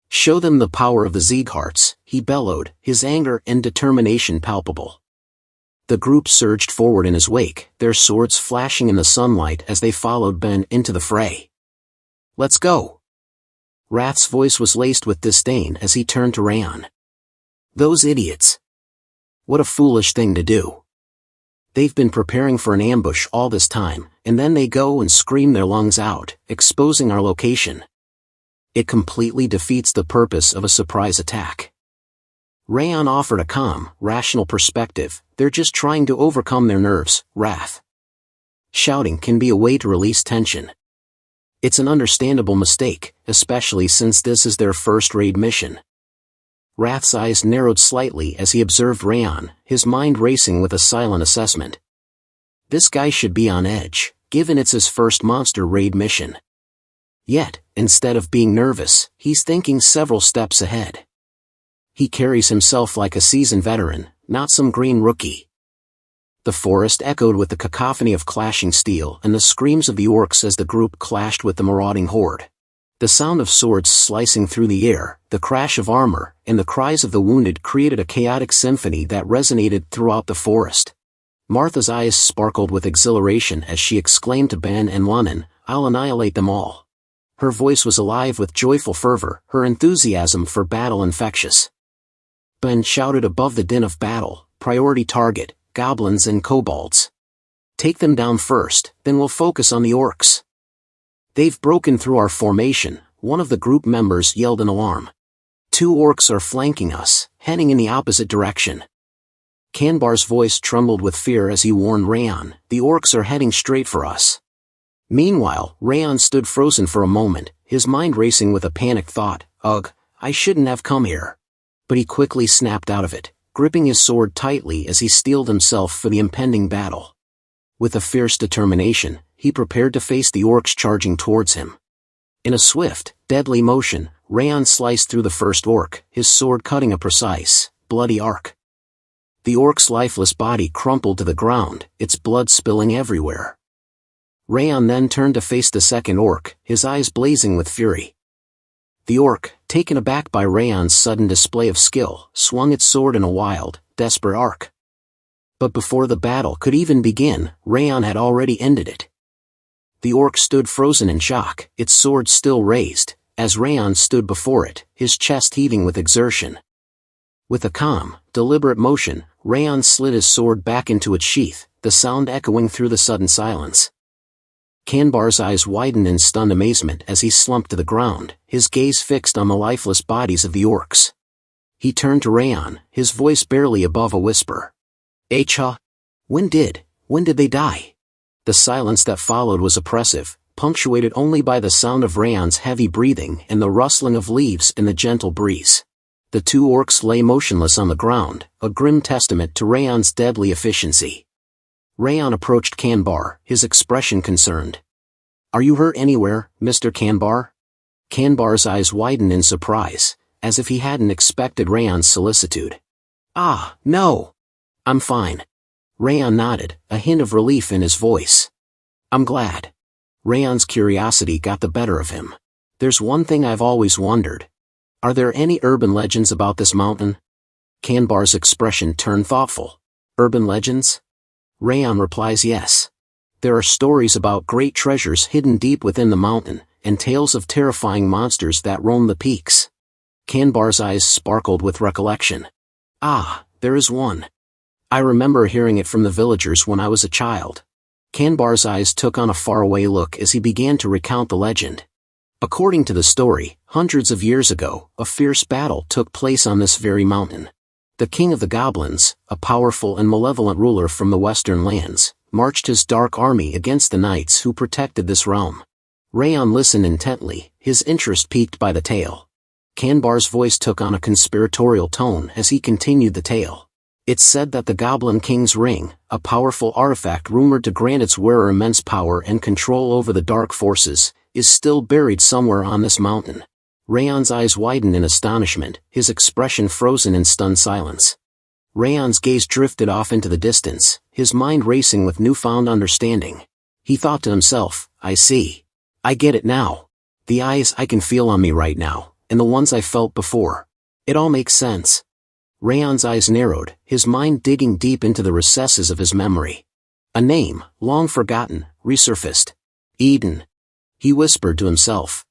Show them the power of the Siegharts, he bellowed, his anger and determination palpable. The group surged forward in his wake, their swords flashing in the sunlight as they followed Ben into the fray. Let's go. Wrath's voice was laced with disdain as he turned to Raon. Those idiots. What a foolish thing to do. They've been preparing for an ambush all this time, and then they go and scream their lungs out, exposing our location. It completely defeats the purpose of a surprise attack. Raon offered a calm, rational perspective, they're just trying to overcome their nerves, Wrath. Shouting can be a way to release tension. It's an understandable mistake, especially since this is their first raid mission. Wrath's eyes narrowed slightly as he observed Raon, his mind racing with a silent assessment. This guy should be on edge, given it's his first monster raid mission. Yet, instead of being nervous, he's thinking several steps ahead. He carries himself like a seasoned veteran, not some green rookie. The forest echoed with the cacophony of clashing steel and the screams of the orcs as the group clashed with the marauding horde. The sound of swords slicing through the air, the crash of armor, and the cries of the wounded created a chaotic symphony that resonated throughout the forest. Martha's eyes sparkled with exhilaration as she exclaimed to Ben and Lunnan, I'll annihilate them all. Her voice was alive with joyful fervor, her enthusiasm for battle infectious. Ben shouted above the din of battle, priority target, goblins and kobolds. Take them down first, then we'll focus on the orcs. They've broken through our formation, one of the group members yelled in alarm. 2 orcs are flanking us, heading in the opposite direction. Kanbar's voice trembled with fear as he warned Raon, the orcs are heading straight for us. Meanwhile, Raon stood frozen for a moment, his mind racing with a panicked thought, Ugh, I shouldn't have come here. But he quickly snapped out of it, gripping his sword tightly as he steeled himself for the impending battle. With a fierce determination, he prepared to face the orcs charging towards him. In a swift, deadly motion, Raon sliced through the first orc, his sword cutting a precise, bloody arc. The orc's lifeless body crumpled to the ground, its blood spilling everywhere. Raon then turned to face the second orc, his eyes blazing with fury. The orc, taken aback by Raon's sudden display of skill, swung its sword in a wild, desperate arc. But before the battle could even begin, Raon had already ended it. The orc stood frozen in shock, its sword still raised, as Raon stood before it, his chest heaving with exertion. With a calm, deliberate motion, Raon slid his sword back into its sheath, the sound echoing through the sudden silence. Kanbar's eyes widened in stunned amazement as he slumped to the ground, his gaze fixed on the lifeless bodies of the orcs. He turned to Raon, his voice barely above a whisper. "Acha? When did they die?" The silence that followed was oppressive, punctuated only by the sound of Raon's heavy breathing and the rustling of leaves in the gentle breeze. The two orcs lay motionless on the ground, a grim testament to Raon's deadly efficiency. Raon approached Kanbar, his expression concerned. "Are you hurt anywhere, Mr. Kanbar?" Kanbar's eyes widened in surprise, as if he hadn't expected Raon's solicitude. "Ah, no. I'm fine." Raon nodded, a hint of relief in his voice. "I'm glad." Raon's curiosity got the better of him. "There's one thing I've always wondered. Are there any urban legends about this mountain?" Kanbar's expression turned thoughtful. "Urban legends?" Raon replies yes. "There are stories about great treasures hidden deep within the mountain, and tales of terrifying monsters that roam the peaks." Kanbar's eyes sparkled with recollection. "Ah, there is one. I remember hearing it from the villagers when I was a child." Kanbar's eyes took on a faraway look as he began to recount the legend. According to the story, hundreds of years ago, a fierce battle took place on this very mountain. The king of the goblins, a powerful and malevolent ruler from the western lands, marched his dark army against the knights who protected this realm. Raon listened intently, his interest piqued by the tale. Kanbar's voice took on a conspiratorial tone as he continued the tale. "It's said that the Goblin King's ring, a powerful artifact rumored to grant its wearer immense power and control over the dark forces, is still buried somewhere on this mountain." Raon's eyes widened in astonishment, his expression frozen in stunned silence. Raon's gaze drifted off into the distance, his mind racing with newfound understanding. He thought to himself, "I see. I get it now. The eyes I can feel on me right now, and the ones I felt before. It all makes sense." Raon's eyes narrowed, his mind digging deep into the recesses of his memory. A name, long forgotten, resurfaced. Eden. He whispered to himself.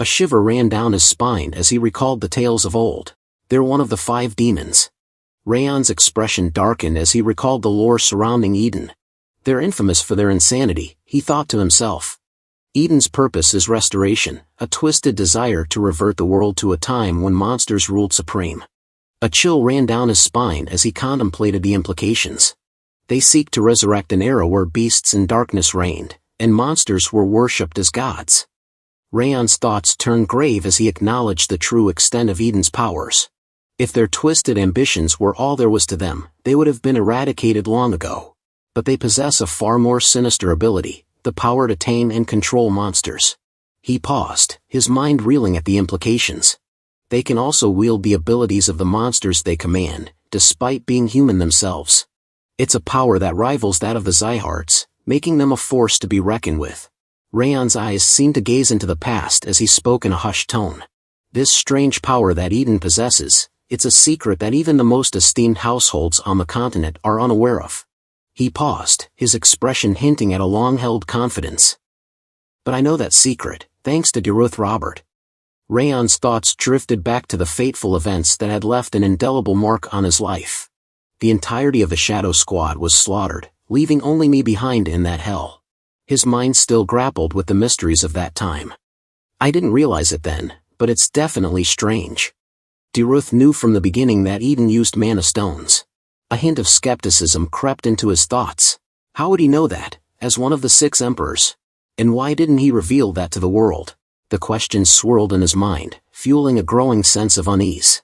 A shiver ran down his spine as he recalled the tales of old. They're one of the 5 demons. Raon's expression darkened as he recalled the lore surrounding Eden. They're infamous for their insanity, he thought to himself. Eden's purpose is restoration, a twisted desire to revert the world to a time when monsters ruled supreme. A chill ran down his spine as he contemplated the implications. They seek to resurrect an era where beasts and darkness reigned, and monsters were worshipped as gods. Raon's thoughts turned grave as he acknowledged the true extent of Eden's powers. If their twisted ambitions were all there was to them, they would have been eradicated long ago. But they possess a far more sinister ability, the power to tame and control monsters. He paused, his mind reeling at the implications. They can also wield the abilities of the monsters they command, despite being human themselves. It's a power that rivals that of the Siegharts, making them a force to be reckoned with. Raon's eyes seemed to gaze into the past as he spoke in a hushed tone. This strange power that Eden possesses, it's a secret that even the most esteemed households on the continent are unaware of. He paused, his expression hinting at a long-held confidence. "But I know that secret, thanks to Derus Robert." Raon's thoughts drifted back to the fateful events that had left an indelible mark on his life. The entirety of the Shadow Squad was slaughtered, leaving only me behind in that hell. His mind still grappled with the mysteries of that time. "I didn't realize it then, but it's definitely strange." Derus knew from the beginning that Eden used mana stones. A hint of skepticism crept into his thoughts. How would he know that, as one of the 6 emperors? And why didn't he reveal that to the world? The questions swirled in his mind, fueling a growing sense of unease.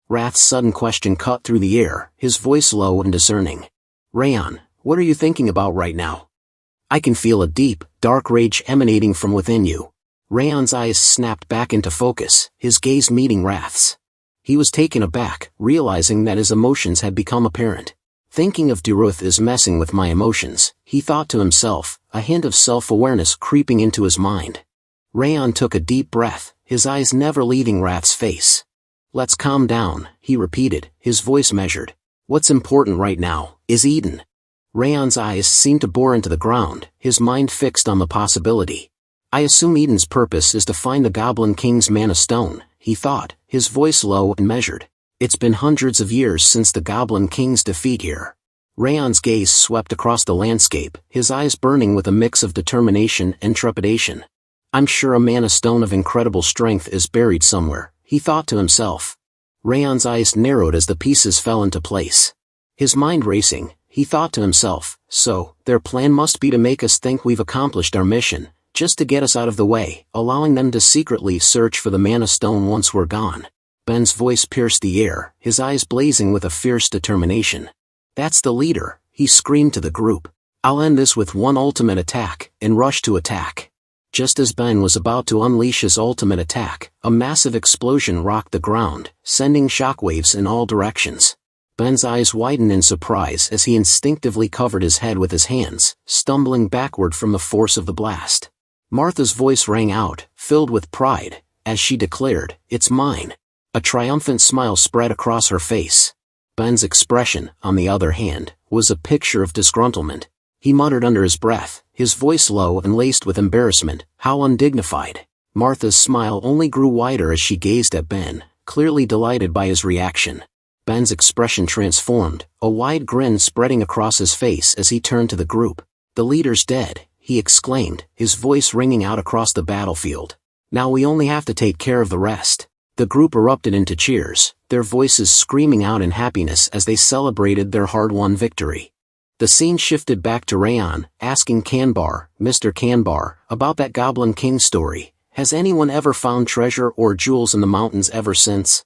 Wrath's sudden question cut through the air, his voice low and discerning. "Raon, what are you thinking about right now?" "I can feel a deep, dark rage emanating from within you." Raon's eyes snapped back into focus, his gaze meeting Wrath's. He was taken aback, realizing that his emotions had become apparent. "Thinking of Derus is messing with my emotions," he thought to himself, a hint of self-awareness creeping into his mind. Raon took a deep breath, his eyes never leaving Wrath's face. "Let's calm down," he repeated, his voice measured. "What's important right now is Eden." Raon's eyes seemed to bore into the ground, his mind fixed on the possibility. I assume Eden's purpose is to find the Goblin King's Mana Stone, he thought, his voice low and measured. It's been hundreds of years since the Goblin King's defeat here. Raon's gaze swept across the landscape, his eyes burning with a mix of determination and trepidation. I'm sure a Mana Stone of incredible strength is buried somewhere, he thought to himself. Raon's eyes narrowed as the pieces fell into place. His mind racing, he thought to himself, so, their plan must be to make us think we've accomplished our mission, just to get us out of the way, allowing them to secretly search for the Mana Stone once we're gone. Ben's voice pierced the air, his eyes blazing with a fierce determination. That's the leader, he screamed to the group. I'll end this with one ultimate attack, and rush to attack. Just as Ben was about to unleash his ultimate attack, a massive explosion rocked the ground, sending shockwaves in all directions. Ben's eyes widened in surprise as he instinctively covered his head with his hands, stumbling backward from the force of the blast. Martha's voice rang out, filled with pride, as she declared, "It's mine." A triumphant smile spread across her face. Ben's expression, on the other hand, was a picture of disgruntlement. He muttered under his breath, his voice low and laced with embarrassment, "How undignified." Martha's smile only grew wider as she gazed at Ben, clearly delighted by his reaction. Ben's expression transformed, a wide grin spreading across his face as he turned to the group. "The leader's dead," he exclaimed, his voice ringing out across the battlefield. "Now we only have to take care of the rest." The group erupted into cheers, their voices screaming out in happiness as they celebrated their hard-won victory. The scene shifted back to Raon, asking Kanbar, Mr. Kanbar, about that Goblin King story. Has anyone ever found treasure or jewels in the mountains ever since?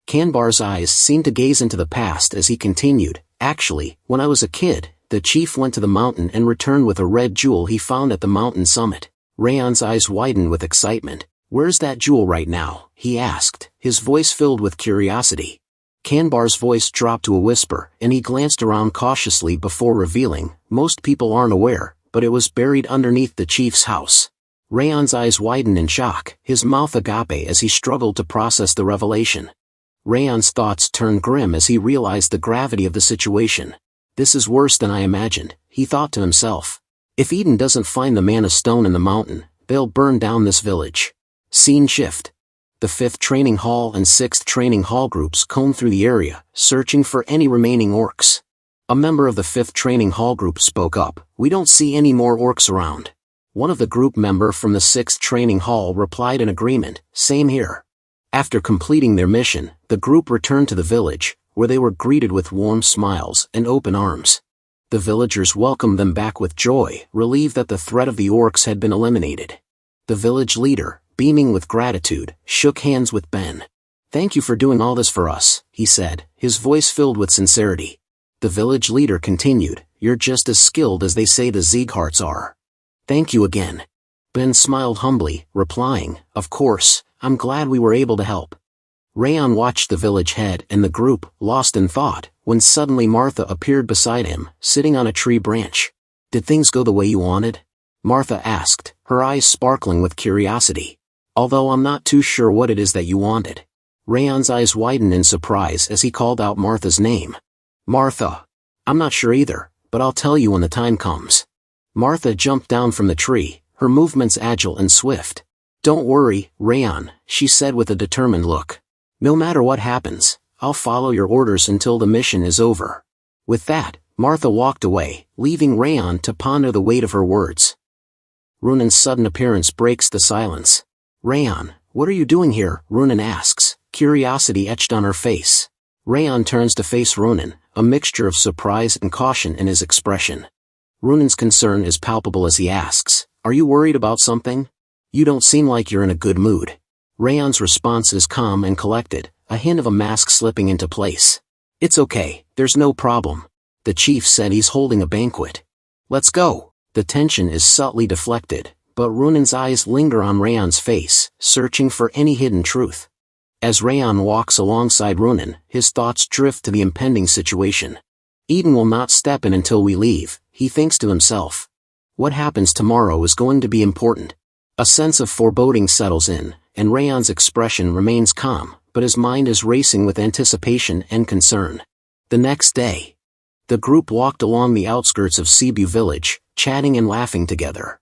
Kanbar's eyes seemed to gaze into the past as he continued, "Actually, when I was a kid, the chief went to the mountain and returned with a red jewel he found at the mountain summit." Raon's eyes widened with excitement. "Where's that jewel right now?" he asked, his voice filled with curiosity. Kanbar's voice dropped to a whisper, and he glanced around cautiously before revealing, "Most people aren't aware, but it was buried underneath the chief's house." Raon's eyes widened in shock, his mouth agape as he struggled to process the revelation. Raon's thoughts turned grim as he realized the gravity of the situation. "This is worse than I imagined," he thought to himself. "If Eden doesn't find the Mana Stone in the mountain, they'll burn down this village." Scene shift. The 5th Training Hall and 6th Training Hall groups combed through the area, searching for any remaining orcs. A member of the 5th Training Hall group spoke up, "We don't see any more orcs around." One of the group member from the 6th Training Hall replied in agreement, "Same here." After completing their mission, the group returned to the village, where they were greeted with warm smiles and open arms. The villagers welcomed them back with joy, relieved that the threat of the orcs had been eliminated. The village leader, beaming with gratitude, shook hands with Ben. "Thank you for doing all this for us," he said, his voice filled with sincerity. The village leader continued, "You're just as skilled as they say the Siegharts are." "Thank you again." Ben smiled humbly, replying, "Of course, I'm glad we were able to help." Raon watched the village head and the group, lost in thought, when suddenly Martha appeared beside him, sitting on a tree branch. "Did things go the way you wanted?" Martha asked, her eyes sparkling with curiosity. "Although I'm not too sure what it is that you wanted." Raon's eyes widened in surprise as he called out Martha's name. "Martha. I'm not sure either, but I'll tell you when the time comes." Martha jumped down from the tree, her movements agile and swift. "Don't worry, Raon," she said with a determined look. "No matter what happens, I'll follow your orders until the mission is over." With that, Martha walked away, leaving Raon to ponder the weight of her words. Runan's sudden appearance breaks the silence. "Raon, what are you doing here?" Runan asks, curiosity etched on her face. Raon turns to face Runan, a mixture of surprise and caution in his expression. Runan's concern is palpable as he asks, "Are you worried about something? You don't seem like you're in a good mood." Raon's response is calm and collected, a hint of a mask slipping into place. "It's okay, there's no problem. The chief said he's holding a banquet. Let's go." The tension is subtly deflected, but Runan's eyes linger on Raon's face, searching for any hidden truth. As Raon walks alongside Runan, his thoughts drift to the impending situation. "Eden will not step in until we leave," he thinks to himself. "What happens tomorrow is going to be important." A sense of foreboding settles in, and Raon's expression remains calm, but his mind is racing with anticipation and concern. The next day, the group walked along the outskirts of Cebu village, chatting and laughing together.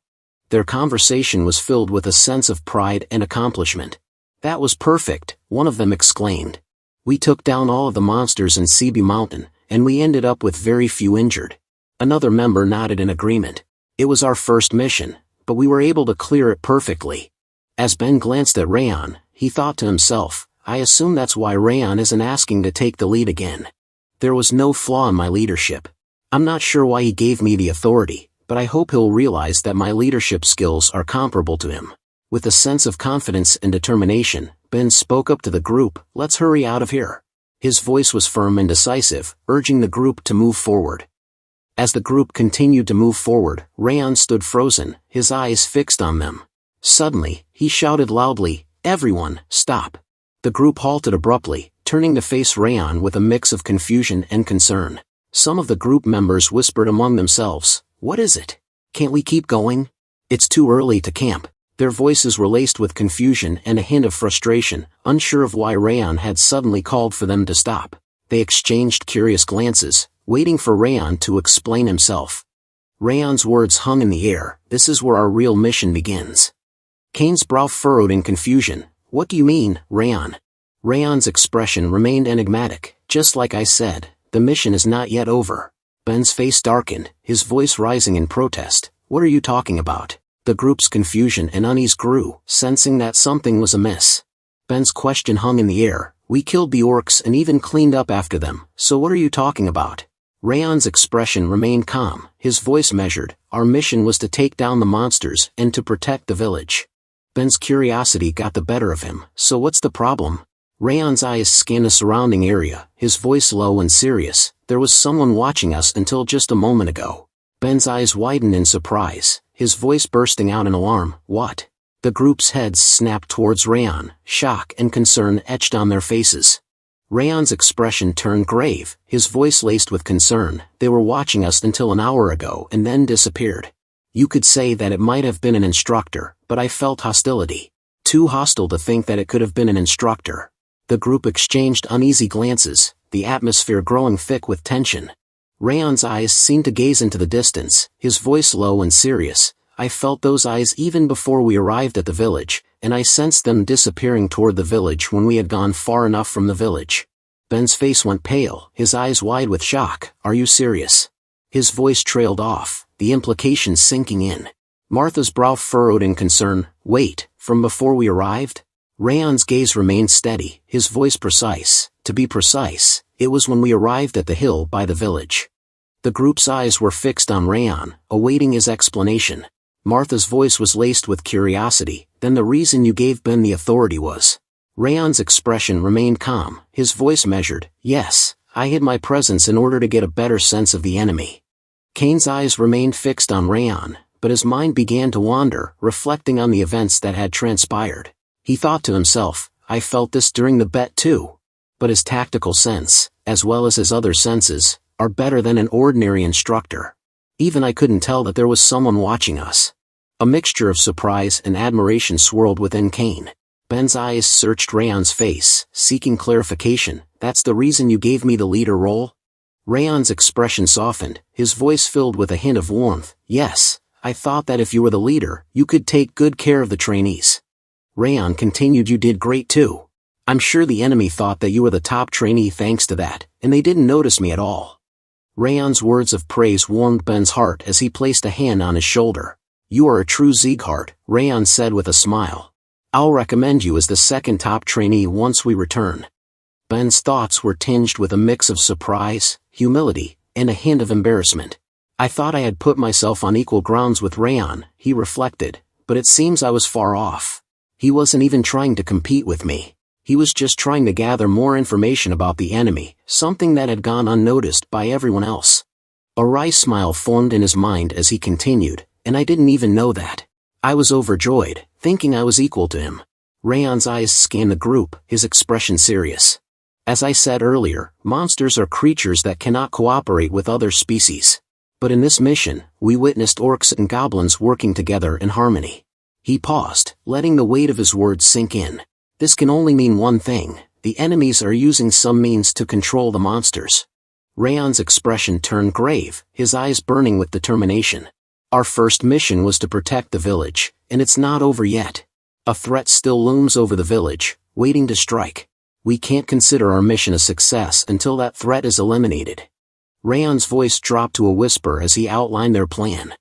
Their conversation was filled with a sense of pride and accomplishment. "That was perfect," one of them exclaimed. "We took down all of the monsters in Cebu Mountain, and we ended up with very few injured." Another member nodded in agreement. "It was our first mission, but we were able to clear it perfectly." As Ben glanced at Raon, he thought to himself, "I assume that's why Raon isn't asking to take the lead again. There was no flaw in my leadership. I'm not sure why he gave me the authority, but I hope he'll realize that my leadership skills are comparable to him." With a sense of confidence and determination, Ben spoke up to the group, "Let's hurry out of here." His voice was firm and decisive, urging the group to move forward. As the group continued to move forward, Raon stood frozen, his eyes fixed on them. Suddenly, he shouted loudly, "Everyone, stop!" The group halted abruptly, turning to face Raon with a mix of confusion and concern. Some of the group members whispered among themselves, "What is it? Can't we keep going? It's too early to camp." Their voices were laced with confusion and a hint of frustration, unsure of why Raon had suddenly called for them to stop. They exchanged curious glances, waiting for Raon to explain himself. Raon's words hung in the air, "This is where our real mission begins." Kane's brow furrowed in confusion. "What do you mean, Raon?" Raon's expression remained enigmatic. "Just like I said, the mission is not yet over." Ben's face darkened, his voice rising in protest. "What are you talking about?" The group's confusion and unease grew, sensing that something was amiss. Ben's question hung in the air. "We killed the orcs and even cleaned up after them, so what are you talking about?" Raon's expression remained calm, his voice measured. "Our mission was to take down the monsters and to protect the village." Ben's curiosity got the better of him. "So what's the problem?" Raon's eyes scanned the surrounding area, his voice low and serious. "There was someone watching us until just a moment ago." Ben's eyes widened in surprise, his voice bursting out in alarm. "What?" The group's heads snapped towards Raon, shock and concern etched on their faces. Raon's expression turned grave, his voice laced with concern. "They were watching us until an hour ago and then disappeared. You could say that it might have been an instructor, but I felt hostility. Too hostile to think that it could have been an instructor." The group exchanged uneasy glances, the atmosphere growing thick with tension. Raon's eyes seemed to gaze into the distance, his voice low and serious. "I felt those eyes even before we arrived at the village, and I sensed them disappearing toward the village when we had gone far enough from the village." Ben's face went pale, his eyes wide with shock. "Are you serious?" His voice trailed off, the implications sinking in. Martha's brow furrowed in concern. "Wait, from before we arrived?" Raon's gaze remained steady, his voice precise. "To be precise, it was when we arrived at the hill by the village." The group's eyes were fixed on Raon, awaiting his explanation. Martha's voice was laced with curiosity. "Then the reason you gave Ben the authority was?" Raon's expression remained calm, his voice measured. "Yes, I hid my presence in order to get a better sense of the enemy." Kane's eyes remained fixed on Raon, but his mind began to wander, reflecting on the events that had transpired. He thought to himself, "I felt this during the bet too." But his tactical sense, as well as his other senses, are better than an ordinary instructor. Even I couldn't tell that there was someone watching us. A mixture of surprise and admiration swirled within Kane. Ben's eyes searched Raon's face, seeking clarification. "That's the reason you gave me the leader role?" Raon's expression softened, his voice filled with a hint of warmth. "Yes, I thought that if you were the leader, you could take good care of the trainees." Raon continued. "You did great too. I'm sure the enemy thought that you were the top trainee thanks to that, and they didn't notice me at all." Raon's words of praise warmed Ben's heart as he placed a hand on his shoulder. "You are a true Sieghart," Raon said with a smile. "I'll recommend you as the second top trainee once we return." Ben's thoughts were tinged with a mix of surprise, humility, and a hint of embarrassment. "I thought I had put myself on equal grounds with Raon," he reflected, "but it seems I was far off. He wasn't even trying to compete with me. He was just trying to gather more information about the enemy, something that had gone unnoticed by everyone else." A wry smile formed in his mind as he continued, "And I didn't even know that. I was overjoyed, thinking I was equal to him." Raon's eyes scanned the group, his expression serious. "As I said earlier, monsters are creatures that cannot cooperate with other species. But in this mission, we witnessed orcs and goblins working together in harmony." He paused, letting the weight of his words sink in. "This can only mean one thing: the enemies are using some means to control the monsters." Raon's expression turned grave, his eyes burning with determination. Our first mission was to protect the village, and it's not over yet. A threat still looms over the village, waiting to strike. We can't consider our mission a success until that threat is eliminated. Raon's voice dropped to a whisper as he outlined their plan.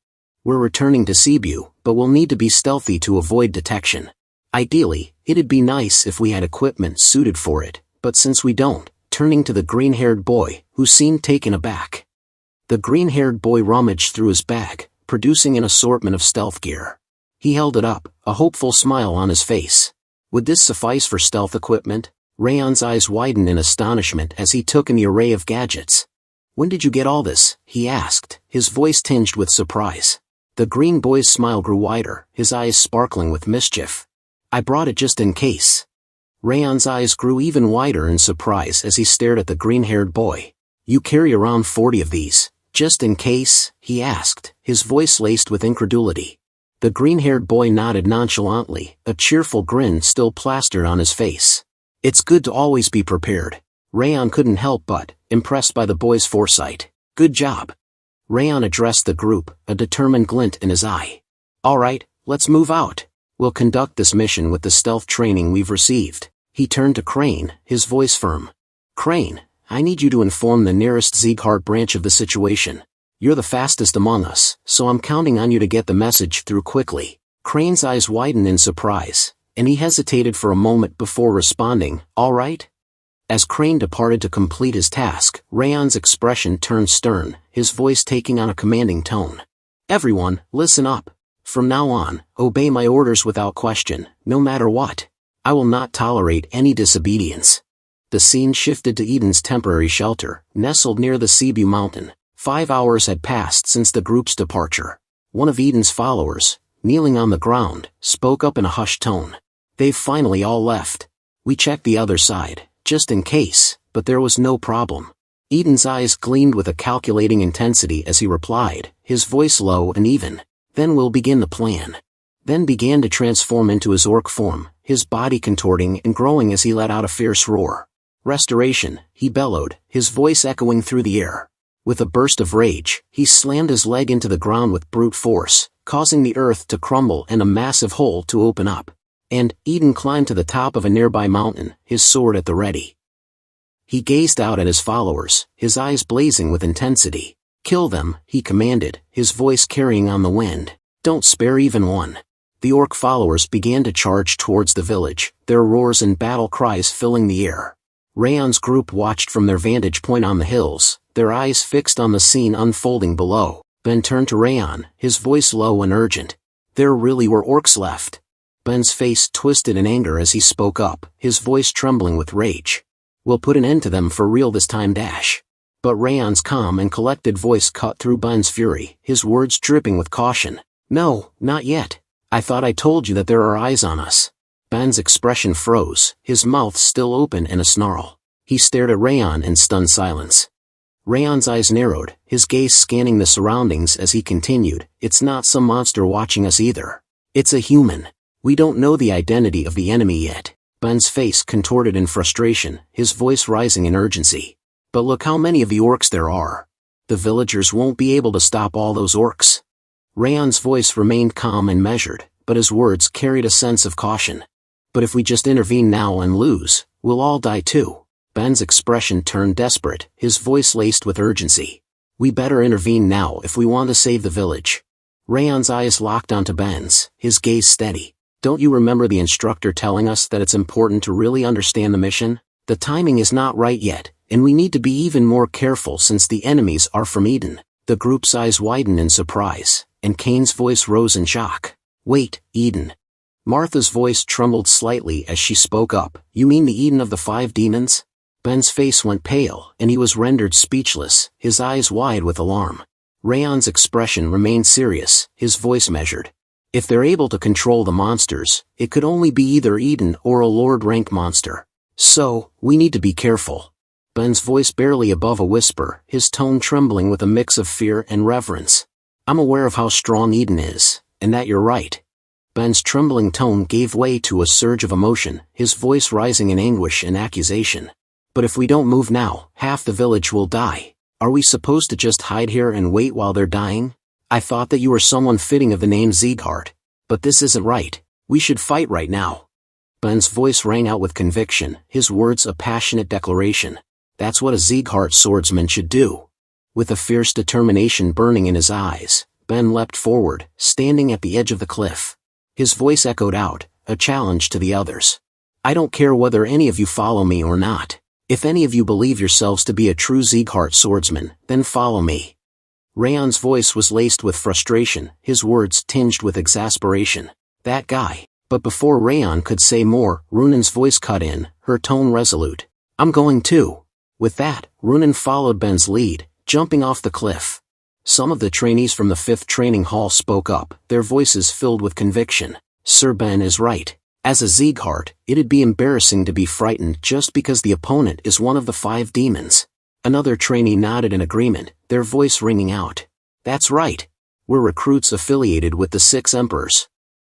We're returning to Cebu, but we'll need to be stealthy to avoid detection. Ideally, it'd be nice if we had equipment suited for it, but since we don't, turning to the green-haired boy, who seemed taken aback. The green-haired boy rummaged through his bag, producing an assortment of stealth gear. He held it up, a hopeful smile on his face. Would this suffice for stealth equipment? Raon's eyes widened in astonishment as he took in the array of gadgets. When did you get all this? He asked, his voice tinged with surprise. The green boy's smile grew wider, his eyes sparkling with mischief. I brought it just in case. Raon's eyes grew even wider in surprise as he stared at the green-haired boy. You carry around 40 of these, just in case? He asked, his voice laced with incredulity. The green-haired boy nodded nonchalantly, a cheerful grin still plastered on his face. It's good to always be prepared. Raon couldn't help but, impressed by the boy's foresight. Good job. Raon addressed the group, a determined glint in his eye. All right, let's move out. We'll conduct this mission with the stealth training we've received. He turned to Crane, his voice firm. Crane, I need you to inform the nearest Sieghart branch of the situation. You're the fastest among us, so I'm counting on you to get the message through quickly. Crane's eyes widened in surprise, and he hesitated for a moment before responding, all right? As Crane departed to complete his task, Raon's expression turned stern, his voice taking on a commanding tone. Everyone, listen up. From now on, obey my orders without question, no matter what. I will not tolerate any disobedience. The scene shifted to Eden's temporary shelter, nestled near the Cebu mountain. 5 hours had passed since the group's departure. One of Eden's followers, kneeling on the ground, spoke up in a hushed tone. They've finally all left. We checked the other side, just in case, but there was no problem. Eden's eyes gleamed with a calculating intensity as he replied, his voice low and even. Then we'll begin the plan. Then began to transform into his orc form, his body contorting and growing as he let out a fierce roar. Restoration, he bellowed, his voice echoing through the air. With a burst of rage, he slammed his leg into the ground with brute force, causing the earth to crumble and a massive hole to open up. And Eden climbed to the top of a nearby mountain, his sword at the ready. He gazed out at his followers, his eyes blazing with intensity. Kill them, he commanded, his voice carrying on the wind. Don't spare even one. The orc followers began to charge towards the village, their roars and battle cries filling the air. Raon's group watched from their vantage point on the hills, their eyes fixed on the scene unfolding below. Ben turned to Raon, his voice low and urgent. There really were orcs left. Ben's face twisted in anger as he spoke up, his voice trembling with rage. We'll put an end to them for real this time. But Raon's calm and collected voice cut through Ben's fury, his words dripping with caution. No, not yet. I thought I told you that there are eyes on us. Ben's expression froze, his mouth still open in a snarl. He stared at Raon in stunned silence. Raon's eyes narrowed, his gaze scanning the surroundings as he continued, it's not some monster watching us either. It's a human. We don't know the identity of the enemy yet. Ben's face contorted in frustration, his voice rising in urgency. But look how many of the orcs there are. The villagers won't be able to stop all those orcs. Raon's voice remained calm and measured, but his words carried a sense of caution. But if we just intervene now and lose, we'll all die too. Ben's expression turned desperate, his voice laced with urgency. We better intervene now if we want to save the village. Raon's eyes locked onto Ben's, his gaze steady. Don't you remember the instructor telling us that it's important to really understand the mission? The timing is not right yet, and we need to be even more careful since the enemies are from Eden. The group's eyes widened in surprise, and Kane's voice rose in shock. Wait, Eden. Martha's voice trembled slightly as she spoke up. You mean the Eden of the 5 demons? Ben's face went pale, and he was rendered speechless, his eyes wide with alarm. Raon's expression remained serious, his voice measured. If they're able to control the monsters, it could only be either Eden or a Lord rank monster. So, we need to be careful. Ben's voice barely above a whisper, his tone trembling with a mix of fear and reverence. I'm aware of how strong Eden is, and that you're right. Ben's trembling tone gave way to a surge of emotion, his voice rising in anguish and accusation. But if we don't move now, half the village will die. Are we supposed to just hide here and wait while they're dying? I thought that you were someone fitting of the name Sieghart. But this isn't right. We should fight right now. Ben's voice rang out with conviction, his words a passionate declaration. That's what a Sieghart swordsman should do. With a fierce determination burning in his eyes, Ben leapt forward, standing at the edge of the cliff. His voice echoed out, a challenge to the others. I don't care whether any of you follow me or not. If any of you believe yourselves to be a true Sieghart swordsman, then follow me. Raon's voice was laced with frustration, his words tinged with exasperation. That guy. But before Raon could say more, Runan's voice cut in, her tone resolute. I'm going too. With that, Runan followed Ben's lead, jumping off the cliff. Some of the trainees from the 5th training hall spoke up, their voices filled with conviction. Sir Ben is right. As a Sieghart, it'd be embarrassing to be frightened just because the opponent is one of the 5 demons. Another trainee nodded in agreement, their voice ringing out. That's right. We're recruits affiliated with the 6 emperors.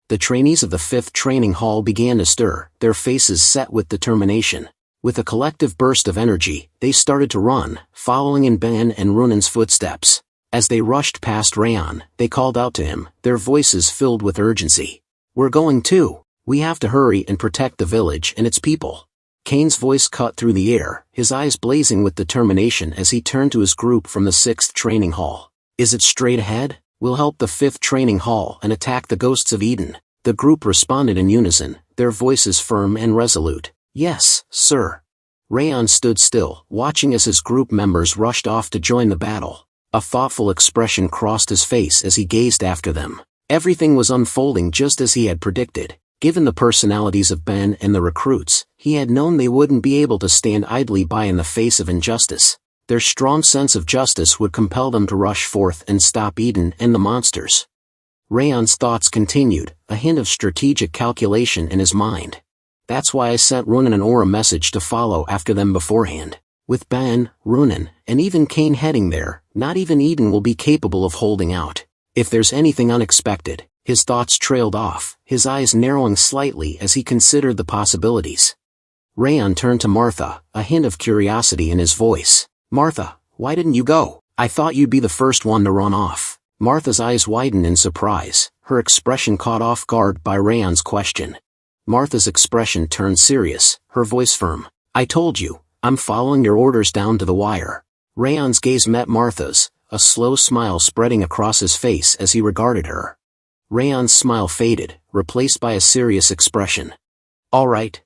The trainees of the 5th training hall began to stir, their faces set with determination. With a collective burst of energy, they started to run, following in Ben and Runan's footsteps. As they rushed past Raon, they called out to him, their voices filled with urgency. We're going too. We have to hurry and protect the village and its people. Kane's voice cut through the air, his eyes blazing with determination as he turned to his group from the 6th training hall. Is it straight ahead? We'll help the 5th training hall and attack the ghosts of Eden. The group responded in unison, their voices firm and resolute. Yes, sir. Raon stood still, watching as his group members rushed off to join the battle. A thoughtful expression crossed his face as he gazed after them. Everything was unfolding just as he had predicted. Given the personalities of Ben and the recruits, he had known they wouldn't be able to stand idly by in the face of injustice. Their strong sense of justice would compel them to rush forth and stop Eden and the monsters. Raon's thoughts continued, a hint of strategic calculation in his mind. That's why I sent Runan and Aura a message to follow after them beforehand. With Ben, Runan, and even Kane heading there, not even Eden will be capable of holding out. If there's anything unexpected, his thoughts trailed off, his eyes narrowing slightly as he considered the possibilities. Raon turned to Martha, a hint of curiosity in his voice. Martha, why didn't you go? I thought you'd be the first one to run off. Martha's eyes widened in surprise, her expression caught off guard by Raon's question. Martha's expression turned serious, her voice firm. I told you, I'm following your orders down to the wire. Raon's gaze met Martha's, a slow smile spreading across his face as he regarded her. Raon's smile faded, replaced by a serious expression. All right.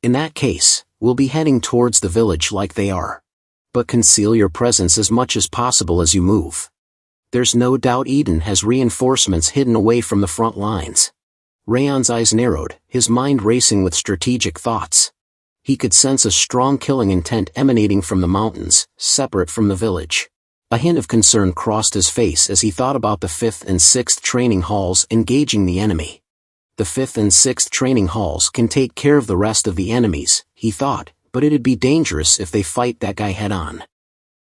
In that case, we'll be heading towards the village like they are. But conceal your presence as much as possible as you move. There's no doubt Eden has reinforcements hidden away from the front lines. Raon's eyes narrowed, his mind racing with strategic thoughts. He could sense a strong killing intent emanating from the mountains, separate from the village. A hint of concern crossed his face as he thought about the 5th and 6th training halls engaging the enemy. The 5th and 6th training halls can take care of the rest of the enemies, he thought, but it'd be dangerous if they fight that guy head-on.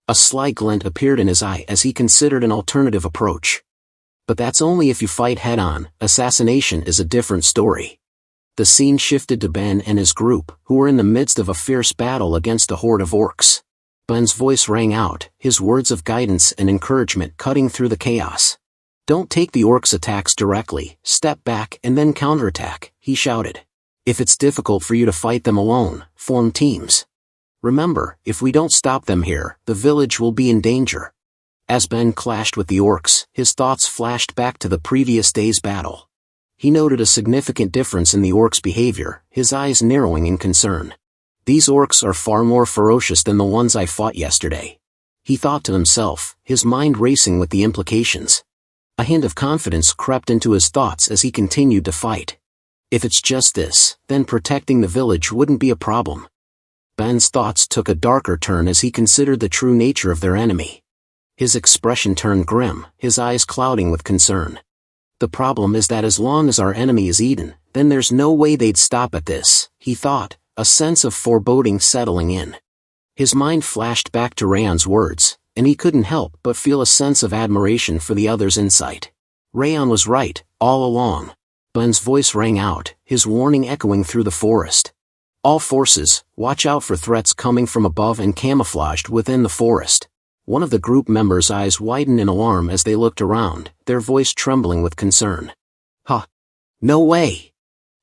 A sly glint appeared in his eye as he considered an alternative approach. But that's only if you fight head-on, assassination is a different story. The scene shifted to Ben and his group, who were in the midst of a fierce battle against a horde of orcs. Ben's voice rang out, his words of guidance and encouragement cutting through the chaos. Don't take the orcs' attacks directly, step back and then counterattack, he shouted. If it's difficult for you to fight them alone, form teams. Remember, if we don't stop them here, the village will be in danger. As Ben clashed with the orcs, his thoughts flashed back to the previous day's battle. He noted a significant difference in the orcs' behavior, his eyes narrowing in concern. These orcs are far more ferocious than the ones I fought yesterday. He thought to himself, his mind racing with the implications. A hint of confidence crept into his thoughts as he continued to fight. If it's just this, then protecting the village wouldn't be a problem. Ben's thoughts took a darker turn as he considered the true nature of their enemy. His expression turned grim, his eyes clouding with concern. The problem is that as long as our enemy is Eden, then there's no way they'd stop at this, he thought, a sense of foreboding settling in. His mind flashed back to Raon's words, and he couldn't help but feel a sense of admiration for the other's insight. Raon was right, all along. Ben's voice rang out, his warning echoing through the forest. All forces, watch out for threats coming from above and camouflaged within the forest. One of the group members' eyes widened in alarm as they looked around, their voice trembling with concern. Huh. No way!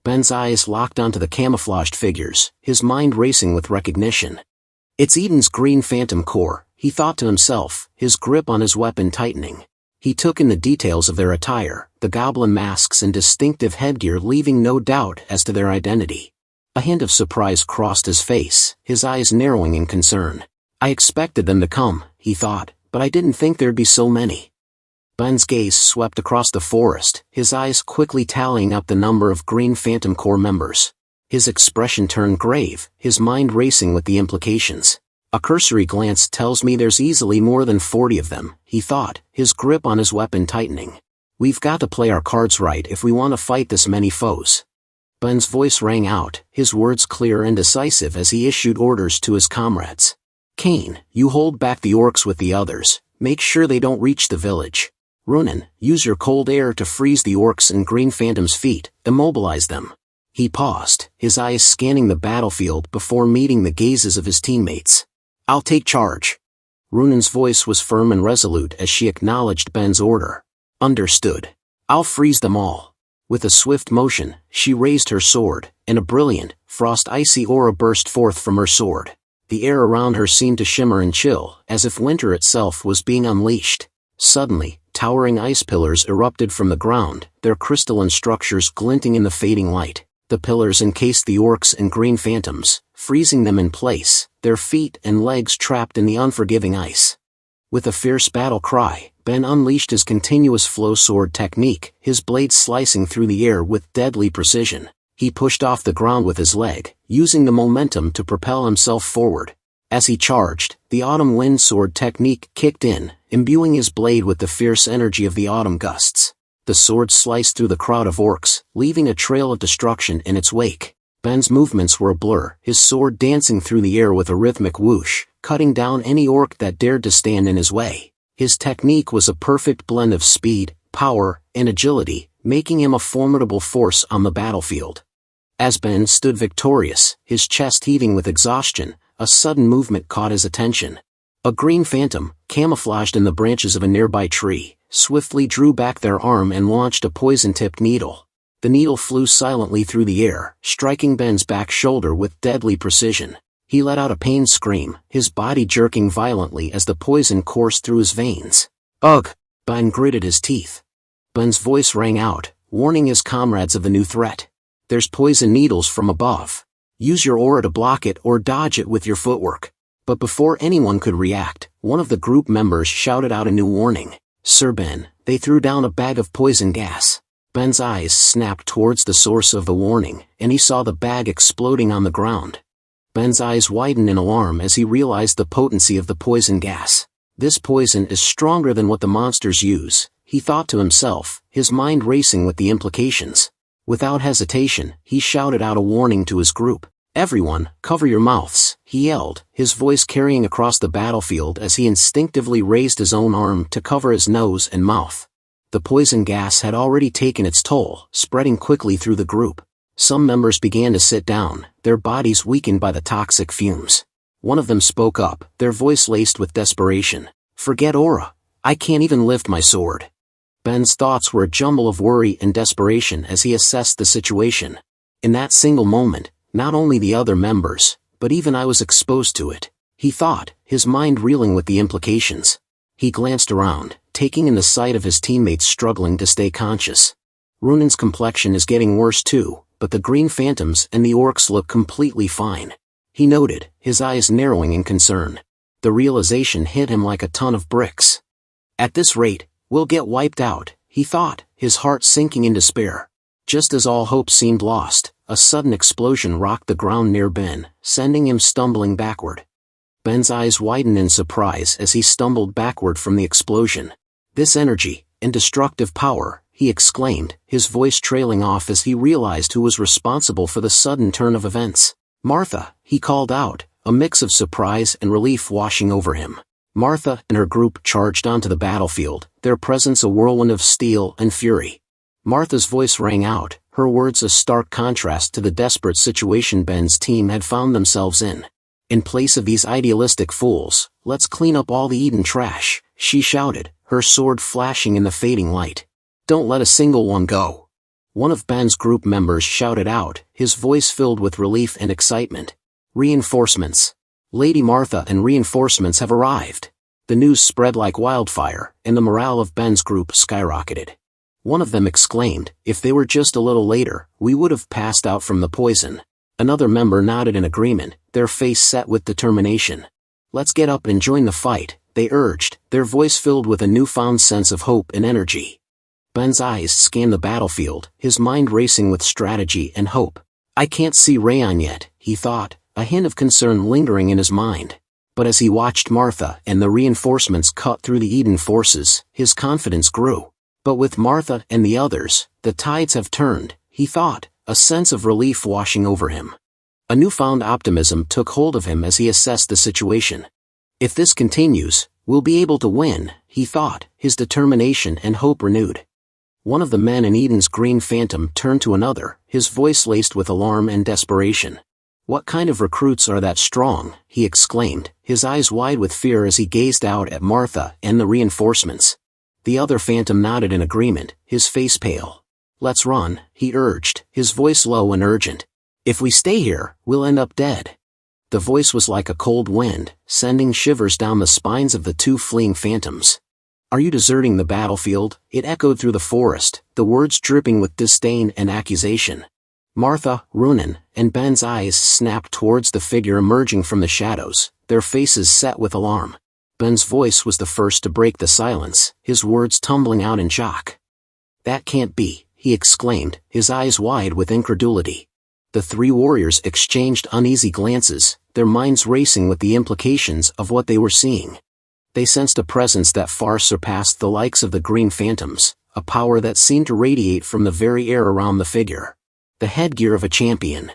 Ben's eyes locked onto the camouflaged figures, his mind racing with recognition. It's Eden's Green Phantom Corps, he thought to himself, his grip on his weapon tightening. He took in the details of their attire, the goblin masks and distinctive headgear, leaving no doubt as to their identity. A hint of surprise crossed his face, his eyes narrowing in concern. I expected them to come, he thought, but I didn't think there'd be so many. Ben's gaze swept across the forest, his eyes quickly tallying up the number of Green Phantom Corps members. His expression turned grave, his mind racing with the implications. A cursory glance tells me there's easily more than 40 of them, he thought, his grip on his weapon tightening. We've got to play our cards right if we want to fight this many foes. Ben's voice rang out, his words clear and decisive as he issued orders to his comrades. Kane, you hold back the orcs with the others, make sure they don't reach the village. Ronan, use your cold air to freeze the orcs and Green Phantom's feet, immobilize them. He paused, his eyes scanning the battlefield before meeting the gazes of his teammates. I'll take charge. Runan's voice was firm and resolute as she acknowledged Ben's order. Understood. I'll freeze them all. With a swift motion, she raised her sword, and a brilliant, frost-icy aura burst forth from her sword. The air around her seemed to shimmer and chill, as if winter itself was being unleashed. Suddenly, towering ice pillars erupted from the ground, their crystalline structures glinting in the fading light. The pillars encased the orcs and Green Phantoms, freezing them in place, their feet and legs trapped in the unforgiving ice. With a fierce battle cry, Ben unleashed his continuous flow sword technique, his blade slicing through the air with deadly precision. He pushed off the ground with his leg, using the momentum to propel himself forward. As he charged, the autumn wind sword technique kicked in, imbuing his blade with the fierce energy of the autumn gusts. The sword sliced through the crowd of orcs, leaving a trail of destruction in its wake. Ben's movements were a blur, his sword dancing through the air with a rhythmic whoosh, cutting down any orc that dared to stand in his way. His technique was a perfect blend of speed, power, and agility, making him a formidable force on the battlefield. As Ben stood victorious, his chest heaving with exhaustion, a sudden movement caught his attention. A Green Phantom, camouflaged in the branches of a nearby tree, swiftly drew back their arm and launched a poison-tipped needle. The needle flew silently through the air, striking Ben's back shoulder with deadly precision. He let out a pained scream, his body jerking violently as the poison coursed through his veins. Ugh! Ben gritted his teeth. Ben's voice rang out, warning his comrades of the new threat. There's poison needles from above. Use your aura to block it or dodge it with your footwork. But before anyone could react, one of the group members shouted out a new warning. Sir Ben, they threw down a bag of poison gas. Ben's eyes snapped towards the source of the warning, and he saw the bag exploding on the ground. Ben's eyes widened in alarm as he realized the potency of the poison gas. This poison is stronger than what the monsters use, he thought to himself, his mind racing with the implications. Without hesitation, he shouted out a warning to his group. Everyone, cover your mouths, he yelled, his voice carrying across the battlefield as he instinctively raised his own arm to cover his nose and mouth. The poison gas had already taken its toll, spreading quickly through the group. Some members began to sit down, their bodies weakened by the toxic fumes. One of them spoke up, their voice laced with desperation. Forget aura. I can't even lift my sword. Ben's thoughts were a jumble of worry and desperation as he assessed the situation. In that single moment, not only the other members, but even I was exposed to it, he thought, his mind reeling with the implications. He glanced around, taking in the sight of his teammates struggling to stay conscious. Runan's complexion is getting worse too, but the Green Phantoms and the orcs look completely fine. He noted, his eyes narrowing in concern. The realization hit him like a ton of bricks. At this rate, we'll get wiped out, he thought, his heart sinking in despair. Just as all hope seemed lost, a sudden explosion rocked the ground near Ben, sending him stumbling backward. Ben's eyes widened in surprise as he stumbled backward from the explosion. This energy, and destructive power, he exclaimed, his voice trailing off as he realized who was responsible for the sudden turn of events. Martha, he called out, a mix of surprise and relief washing over him. Martha and her group charged onto the battlefield, their presence a whirlwind of steel and fury. Martha's voice rang out, her words a stark contrast to the desperate situation Ben's team had found themselves in. In place of these idealistic fools, let's clean up all the Eden trash, she shouted, her sword flashing in the fading light. Don't let a single one go. One of Ben's group members shouted out, his voice filled with relief and excitement. Reinforcements. Lady Martha and reinforcements have arrived. The news spread like wildfire, and the morale of Ben's group skyrocketed. One of them exclaimed, if they were just a little later, we would have passed out from the poison. Another member nodded in agreement, their face set with determination. Let's get up and join the fight, they urged, their voice filled with a newfound sense of hope and energy. Ben's eyes scanned the battlefield, his mind racing with strategy and hope. I can't see Raon yet, he thought, a hint of concern lingering in his mind. But as he watched Martha and the reinforcements cut through the Eden forces, his confidence grew. But with Martha and the others, the tides have turned, he thought, a sense of relief washing over him. A newfound optimism took hold of him as he assessed the situation. If this continues, we'll be able to win, he thought, his determination and hope renewed. One of the men in Eden's green phantom turned to another, his voice laced with alarm and desperation. What kind of recruits are that strong, he exclaimed, his eyes wide with fear as he gazed out at Martha and the reinforcements. The other phantom nodded in agreement, his face pale. Let's run, he urged, his voice low and urgent. If we stay here, we'll end up dead. The voice was like a cold wind, sending shivers down the spines of the two fleeing phantoms. Are you deserting the battlefield? It echoed through the forest, the words dripping with disdain and accusation. Martha, Ronan, and Ben's eyes snapped towards the figure emerging from the shadows, their faces set with alarm. Ben's voice was the first to break the silence, his words tumbling out in shock. That can't be, he exclaimed, his eyes wide with incredulity. The three warriors exchanged uneasy glances, their minds racing with the implications of what they were seeing. They sensed a presence that far surpassed the likes of the green phantoms, a power that seemed to radiate from the very air around the figure. The headgear of a champion.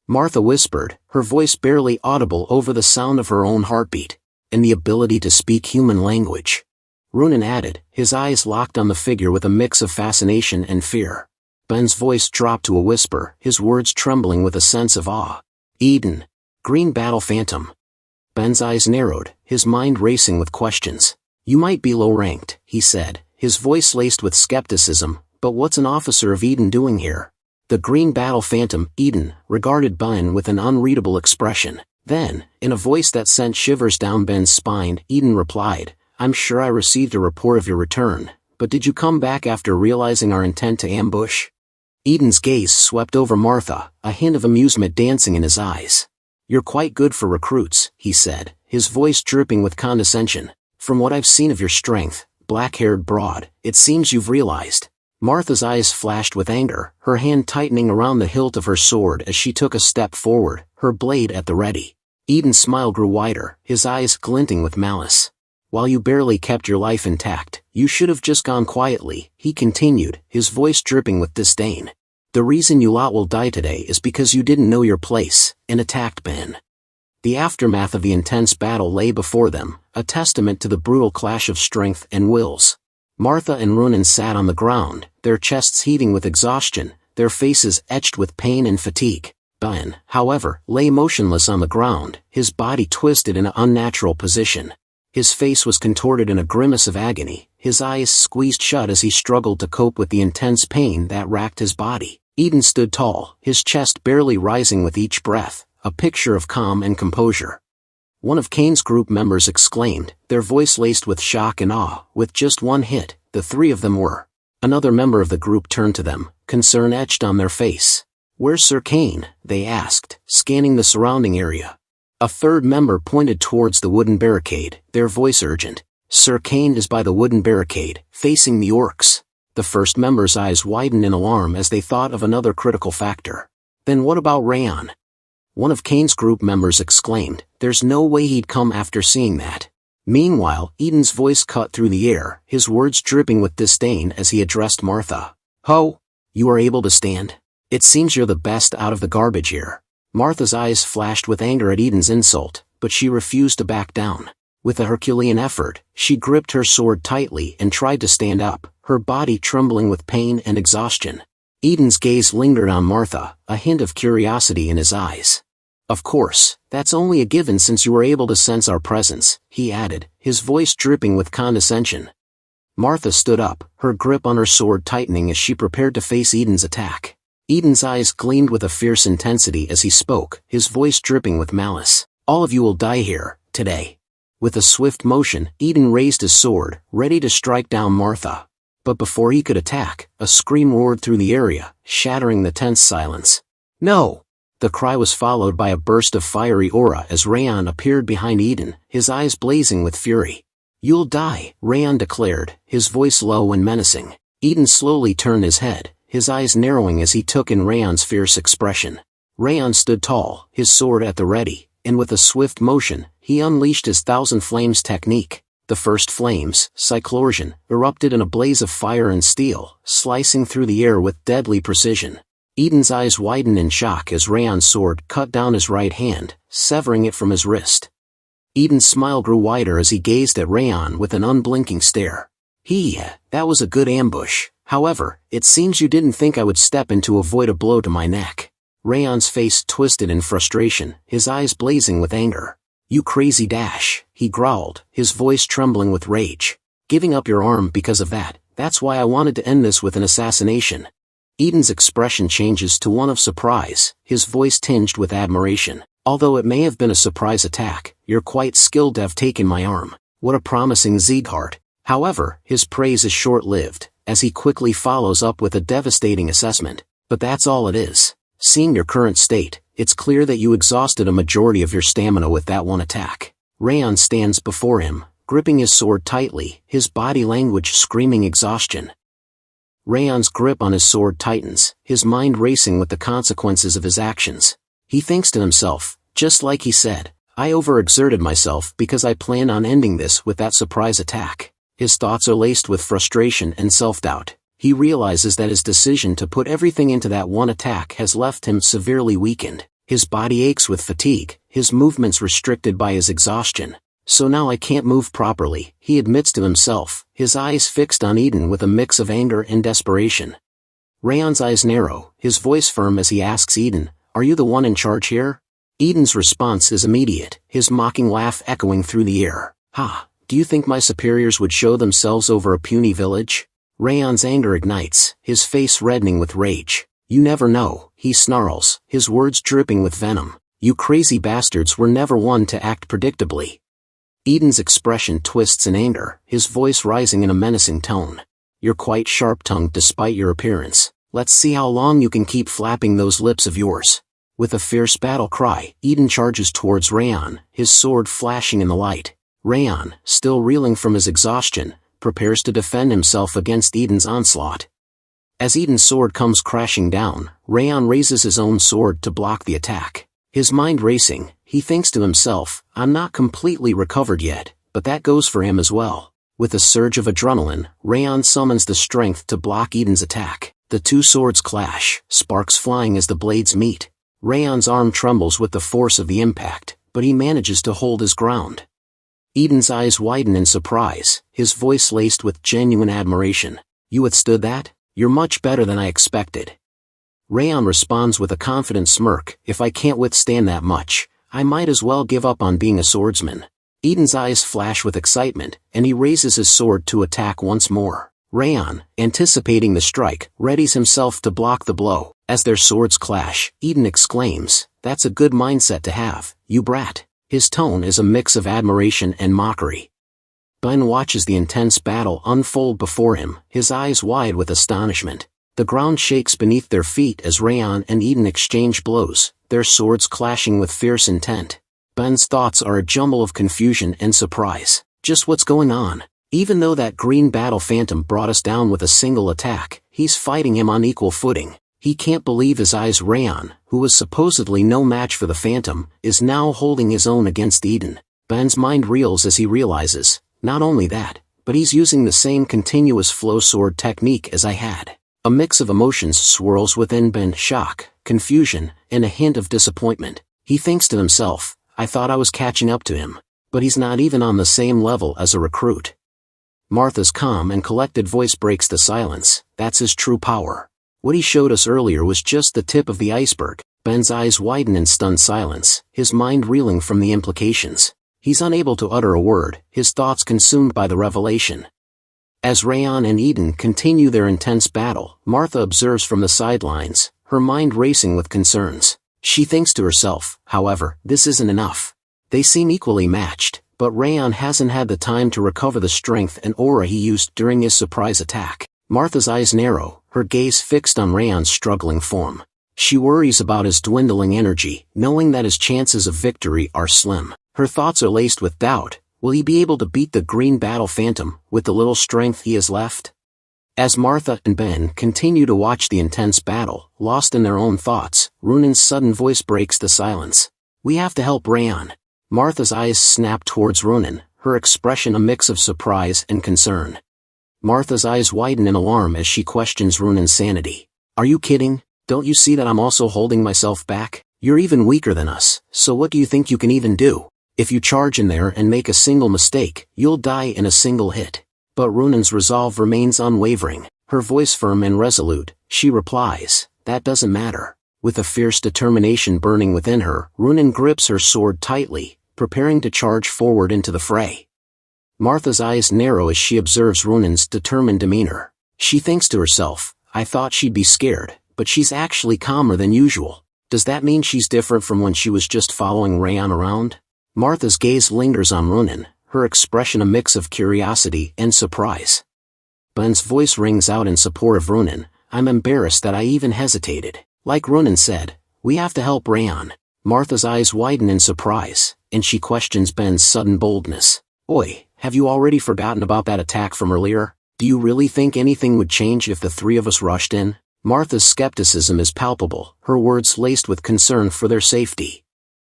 Martha whispered, her voice barely audible over the sound of her own heartbeat, and the ability to speak human language. Ronan added, his eyes locked on the figure with a mix of fascination and fear. Ben's voice dropped to a whisper, his words trembling with a sense of awe. Eden. Green battle phantom. Ben's eyes narrowed, his mind racing with questions. You might be low-ranked, he said, his voice laced with skepticism, but what's an officer of Eden doing here? The green battle phantom, Eden, regarded Ben with an unreadable expression. Then, in a voice that sent shivers down Ben's spine, Eden replied, I'm sure I received a report of your return, but did you come back after realizing our intent to ambush? Eden's gaze swept over Martha, a hint of amusement dancing in his eyes. You're quite good for recruits, he said, his voice dripping with condescension. From what I've seen of your strength, black-haired broad, it seems you've realized. Martha's eyes flashed with anger, her hand tightening around the hilt of her sword as she took a step forward, her blade at the ready. Eden's smile grew wider, his eyes glinting with malice. While you barely kept your life intact, you should have just gone quietly, he continued, his voice dripping with disdain. The reason you lot will die today is because you didn't know your place, and attacked Ben. The aftermath of the intense battle lay before them, a testament to the brutal clash of strength and wills. Martha and Ronan sat on the ground, their chests heaving with exhaustion, their faces etched with pain and fatigue. Ben, however, lay motionless on the ground, his body twisted in an unnatural position. His face was contorted in a grimace of agony, his eyes squeezed shut as he struggled to cope with the intense pain that racked his body. Eden stood tall, his chest barely rising with each breath, a picture of calm and composure. One of Kane's group members exclaimed, their voice laced with shock and awe, with just one hit, the three of them were. Another member of the group turned to them, concern etched on their face. Where's Sir Kane? They asked, scanning the surrounding area. A third member pointed towards the wooden barricade, their voice urgent. Sir Kane is by the wooden barricade, facing the orcs. The first member's eyes widened in alarm as they thought of another critical factor. Then what about Raon? One of Kane's group members exclaimed, there's no way he'd come after seeing that. Meanwhile, Eden's voice cut through the air, his words dripping with disdain as he addressed Martha. Ho! You are able to stand? It seems you're the best out of the garbage here. Martha's eyes flashed with anger at Eden's insult, but she refused to back down. With a Herculean effort, she gripped her sword tightly and tried to stand up, her body trembling with pain and exhaustion. Eden's gaze lingered on Martha, a hint of curiosity in his eyes. Of course, that's only a given since you were able to sense our presence, he added, his voice dripping with condescension. Martha stood up, her grip on her sword tightening as she prepared to face Eden's attack. Eden's eyes gleamed with a fierce intensity as he spoke, his voice dripping with malice. All of you will die here, today. With a swift motion, Eden raised his sword, ready to strike down Martha. But before he could attack, a scream roared through the area, shattering the tense silence. No! The cry was followed by a burst of fiery aura as Raon appeared behind Eden, his eyes blazing with fury. You'll die, Raon declared, his voice low and menacing. Eden slowly turned his head, his eyes narrowing as he took in Raon's fierce expression. Raon stood tall, his sword at the ready, and with a swift motion, he unleashed his Thousand Flames technique. The first flames, cyclorsion, erupted in a blaze of fire and steel, slicing through the air with deadly precision. Eden's eyes widened in shock as Raon's sword cut down his right hand, severing it from his wrist. Eden's smile grew wider as he gazed at Raon with an unblinking stare. That was a good ambush. However, it seems you didn't think I would step in to avoid a blow to my neck. Raon's face twisted in frustration, his eyes blazing with anger. You crazy dash, he growled, his voice trembling with rage. Giving up your arm because of that, that's why I wanted to end this with an assassination. Eden's expression changes to one of surprise, his voice tinged with admiration. Although it may have been a surprise attack, you're quite skilled to have taken my arm. What a promising Sieghart. However, his praise is short-lived, as he quickly follows up with a devastating assessment. But that's all it is. Seeing your current state, it's clear that you exhausted a majority of your stamina with that one attack. Raon stands before him, gripping his sword tightly, his body language screaming exhaustion. Raon's grip on his sword tightens, his mind racing with the consequences of his actions. He thinks to himself, just like he said, I overexerted myself because I planned on ending this with that surprise attack. His thoughts are laced with frustration and self-doubt. He realizes that his decision to put everything into that one attack has left him severely weakened. His body aches with fatigue, his movements restricted by his exhaustion. So now I can't move properly, he admits to himself, his eyes fixed on Eden with a mix of anger and desperation. Raon's eyes narrow, his voice firm as he asks Eden, are you the one in charge here? Eden's response is immediate, his mocking laugh echoing through the air. Ha, do you think my superiors would show themselves over a puny village? Raon's anger ignites, his face reddening with rage. You never know, he snarls, his words dripping with venom. You crazy bastards were never one to act predictably. Eden's expression twists in anger, his voice rising in a menacing tone. You're quite sharp-tongued despite your appearance. Let's see how long you can keep flapping those lips of yours. With a fierce battle cry, Eden charges towards Raon, his sword flashing in the light. Raon, still reeling from his exhaustion, prepares to defend himself against Eden's onslaught. As Eden's sword comes crashing down, Raon raises his own sword to block the attack. His mind racing, he thinks to himself, I'm not completely recovered yet, but that goes for him as well. With a surge of adrenaline, Raon summons the strength to block Eden's attack. The two swords clash, sparks flying as the blades meet. Raon's arm trembles with the force of the impact, but he manages to hold his ground. Eden's eyes widen in surprise, his voice laced with genuine admiration. You withstood that? You're much better than I expected. Raon responds with a confident smirk, if I can't withstand that much, I might as well give up on being a swordsman. Eden's eyes flash with excitement, and he raises his sword to attack once more. Raon, anticipating the strike, readies himself to block the blow. As their swords clash, Eden exclaims, that's a good mindset to have, you brat. His tone is a mix of admiration and mockery. Ben watches the intense battle unfold before him, his eyes wide with astonishment. The ground shakes beneath their feet as Raon and Eden exchange blows, their swords clashing with fierce intent. Ben's thoughts are a jumble of confusion and surprise. Just what's going on? Even though that green battle phantom brought us down with a single attack, he's fighting him on equal footing. He can't believe his eyes. Raon, who was supposedly no match for the phantom, is now holding his own against Eden. Ben's mind reels as he realizes, not only that, but he's using the same continuous flow sword technique as I had. A mix of emotions swirls within Ben, shock, confusion, and a hint of disappointment. He thinks to himself, I thought I was catching up to him, but he's not even on the same level as a recruit. Martha's calm and collected voice breaks the silence. That's his true power. What he showed us earlier was just the tip of the iceberg. Ben's eyes widen in stunned silence, his mind reeling from the implications. He's unable to utter a word, his thoughts consumed by the revelation. As Raon and Eden continue their intense battle, Martha observes from the sidelines, her mind racing with concerns. She thinks to herself, however, this isn't enough. They seem equally matched, but Raon hasn't had the time to recover the strength and aura he used during his surprise attack. Martha's eyes narrow, her gaze fixed on Raon's struggling form. She worries about his dwindling energy, knowing that his chances of victory are slim. Her thoughts are laced with doubt. Will he be able to beat the green battle phantom with the little strength he has left? As Martha and Ben continue to watch the intense battle, lost in their own thoughts, Runan's sudden voice breaks the silence. We have to help Raon. Martha's eyes snap towards Runan, her expression a mix of surprise and concern. Martha's eyes widen in alarm as she questions Runan's sanity. Are you kidding? Don't you see that I'm also holding myself back? You're even weaker than us, so what do you think you can even do? If you charge in there and make a single mistake, you'll die in a single hit. But Runan's resolve remains unwavering, her voice firm and resolute. She replies, that doesn't matter. With a fierce determination burning within her, Runan grips her sword tightly, preparing to charge forward into the fray. Martha's eyes narrow as she observes Runan's determined demeanor. She thinks to herself, I thought she'd be scared, but she's actually calmer than usual. Does that mean she's different from when she was just following Raon around? Martha's gaze lingers on Runan, her expression a mix of curiosity and surprise. Ben's voice rings out in support of Runan. I'm embarrassed that I even hesitated. Like Runan said, we have to help Raon. Martha's eyes widen in surprise, and she questions Ben's sudden boldness. Oi, have you already forgotten about that attack from earlier? Do you really think anything would change if the three of us rushed in? Martha's skepticism is palpable, her words laced with concern for their safety.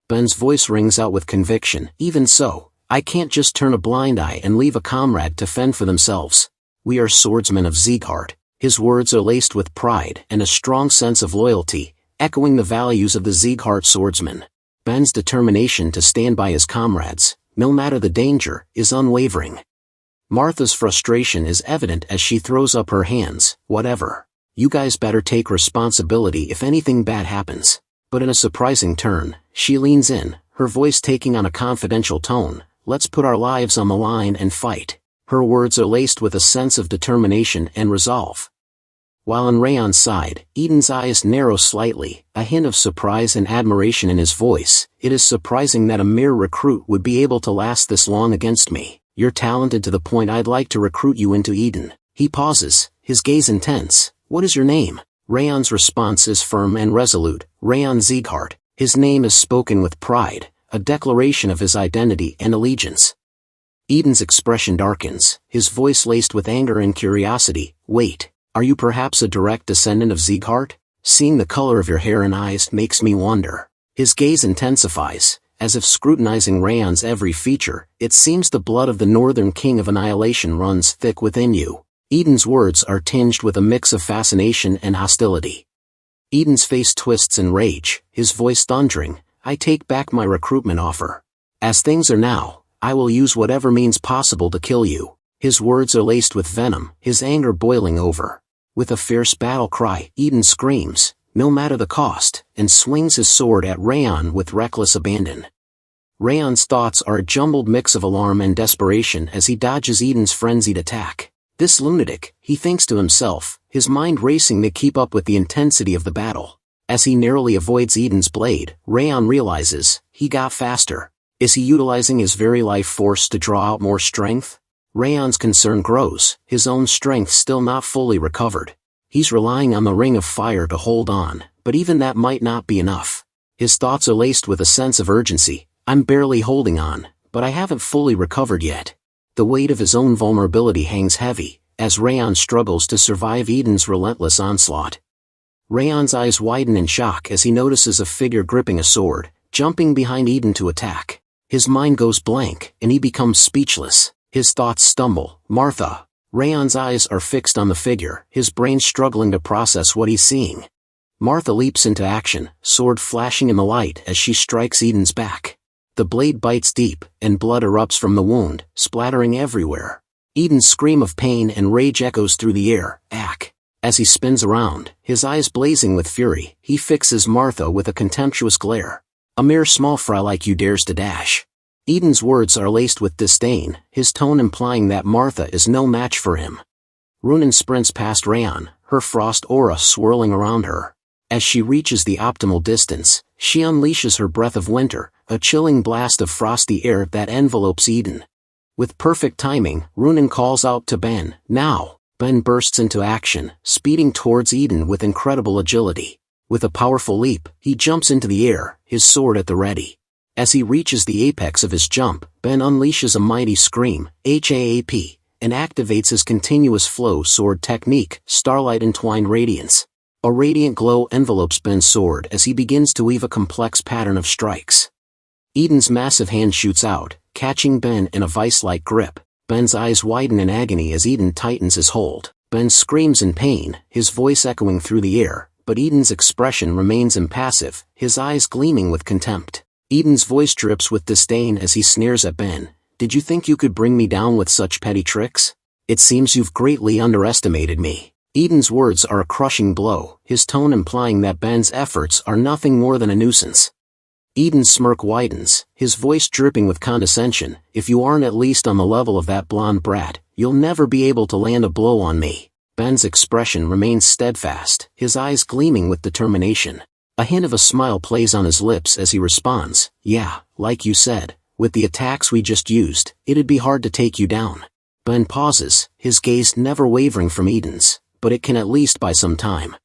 Ben's voice rings out with conviction. Even so, I can't just turn a blind eye and leave a comrade to fend for themselves. We are swordsmen of Sieghart. His words are laced with pride and a strong sense of loyalty, echoing the values of the Sieghart swordsman. Ben's determination to stand by his comrades, no matter the danger, is unwavering. Martha's frustration is evident as she throws up her hands. Whatever. You guys better take responsibility if anything bad happens. But in a surprising turn, she leans in, her voice taking on a confidential tone. Let's put our lives on the line and fight. Her words are laced with a sense of determination and resolve. While on Raon's side, Eden's eyes narrow slightly, a hint of surprise and admiration in his voice. It is surprising that a mere recruit would be able to last this long against me. You're talented to the point I'd like to recruit you into Eden. He pauses, his gaze intense. What is your name? Raon's response is firm and resolute. Raon Sieghart. His name is spoken with pride, a declaration of his identity and allegiance. Eden's expression darkens, his voice laced with anger and curiosity. Wait, are you perhaps a direct descendant of Sieghart? Seeing the color of your hair and eyes makes me wonder. His gaze intensifies, as if scrutinizing Raon's every feature. It seems the blood of the northern king of annihilation runs thick within you. Eden's words are tinged with a mix of fascination and hostility. Eden's face twists in rage, his voice thundering. I take back my recruitment offer. As things are now, I will use whatever means possible to kill you. His words are laced with venom, his anger boiling over. With a fierce battle cry, Eden screams, no matter the cost, and swings his sword at Raon with reckless abandon. Raon's thoughts are a jumbled mix of alarm and desperation as he dodges Eden's frenzied attack. This lunatic, he thinks to himself, his mind racing to keep up with the intensity of the battle. As he narrowly avoids Eden's blade, Raon realizes, he got faster. Is he utilizing his very life force to draw out more strength? Raon's concern grows, his own strength still not fully recovered. He's relying on the ring of fire to hold on, but even that might not be enough. His thoughts are laced with a sense of urgency. I'm barely holding on, but I haven't fully recovered yet. The weight of his own vulnerability hangs heavy, as Raon struggles to survive Eden's relentless onslaught. Raon's eyes widen in shock as he notices a figure gripping a sword, jumping behind Eden to attack. His mind goes blank, and he becomes speechless. His thoughts stumble. Martha. Raon's eyes are fixed on the figure, his brain struggling to process what he's seeing. Martha leaps into action, sword flashing in the light as she strikes Eden's back. The blade bites deep, and blood erupts from the wound, splattering everywhere. Eden's scream of pain and rage echoes through the air. Ack! As he spins around, his eyes blazing with fury, he fixes Martha with a contemptuous glare. A mere small fry like you dares to dash. Eden's words are laced with disdain, his tone implying that Martha is no match for him. Runan sprints past Raon, her frost aura swirling around her. As she reaches the optimal distance, she unleashes her breath of winter, a chilling blast of frosty air that envelopes Eden. With perfect timing, Runan calls out to Ben, "Now!" Ben bursts into action, speeding towards Eden with incredible agility. With a powerful leap, he jumps into the air, his sword at the ready. As he reaches the apex of his jump, Ben unleashes a mighty scream, HAAP, and activates his continuous flow sword technique, Starlight Entwined Radiance. A radiant glow envelopes Ben's sword as he begins to weave a complex pattern of strikes. Eden's massive hand shoots out, catching Ben in a vice-like grip. Ben's eyes widen in agony as Eden tightens his hold. Ben screams in pain, his voice echoing through the air, but Eden's expression remains impassive, his eyes gleaming with contempt. Eden's voice drips with disdain as he sneers at Ben. "Did you think you could bring me down with such petty tricks? It seems you've greatly underestimated me." Eden's words are a crushing blow, his tone implying that Ben's efforts are nothing more than a nuisance. Eden's smirk widens, his voice dripping with condescension. "If you aren't at least on the level of that blonde brat, you'll never be able to land a blow on me." Ben's expression remains steadfast, his eyes gleaming with determination. A hint of a smile plays on his lips as he responds, "Yeah, like you said, with the attacks we just used, it'd be hard to take you down." Ben pauses, his gaze never wavering from Eden's, but it can at least buy some time.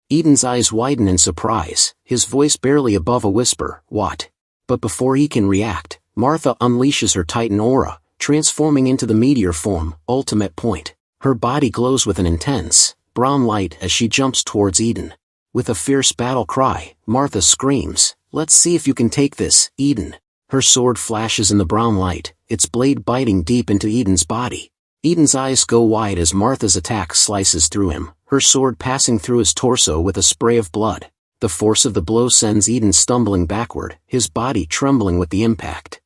Eden's eyes widen in surprise, his voice barely above a whisper, "What?" But before he can react, Martha unleashes her Titan aura, transforming into the meteor form, Ultimate Point. Her body glows with an intense, brown light as she jumps towards Eden. With a fierce battle cry, Martha screams, "Let's see if you can take this, Eden." Her sword flashes in the brown light, its blade biting deep into Eden's body. Eden's eyes go wide as Martha's attack slices through him, her sword passing through his torso with a spray of blood. The force of the blow sends Eden stumbling backward, his body trembling with the impact.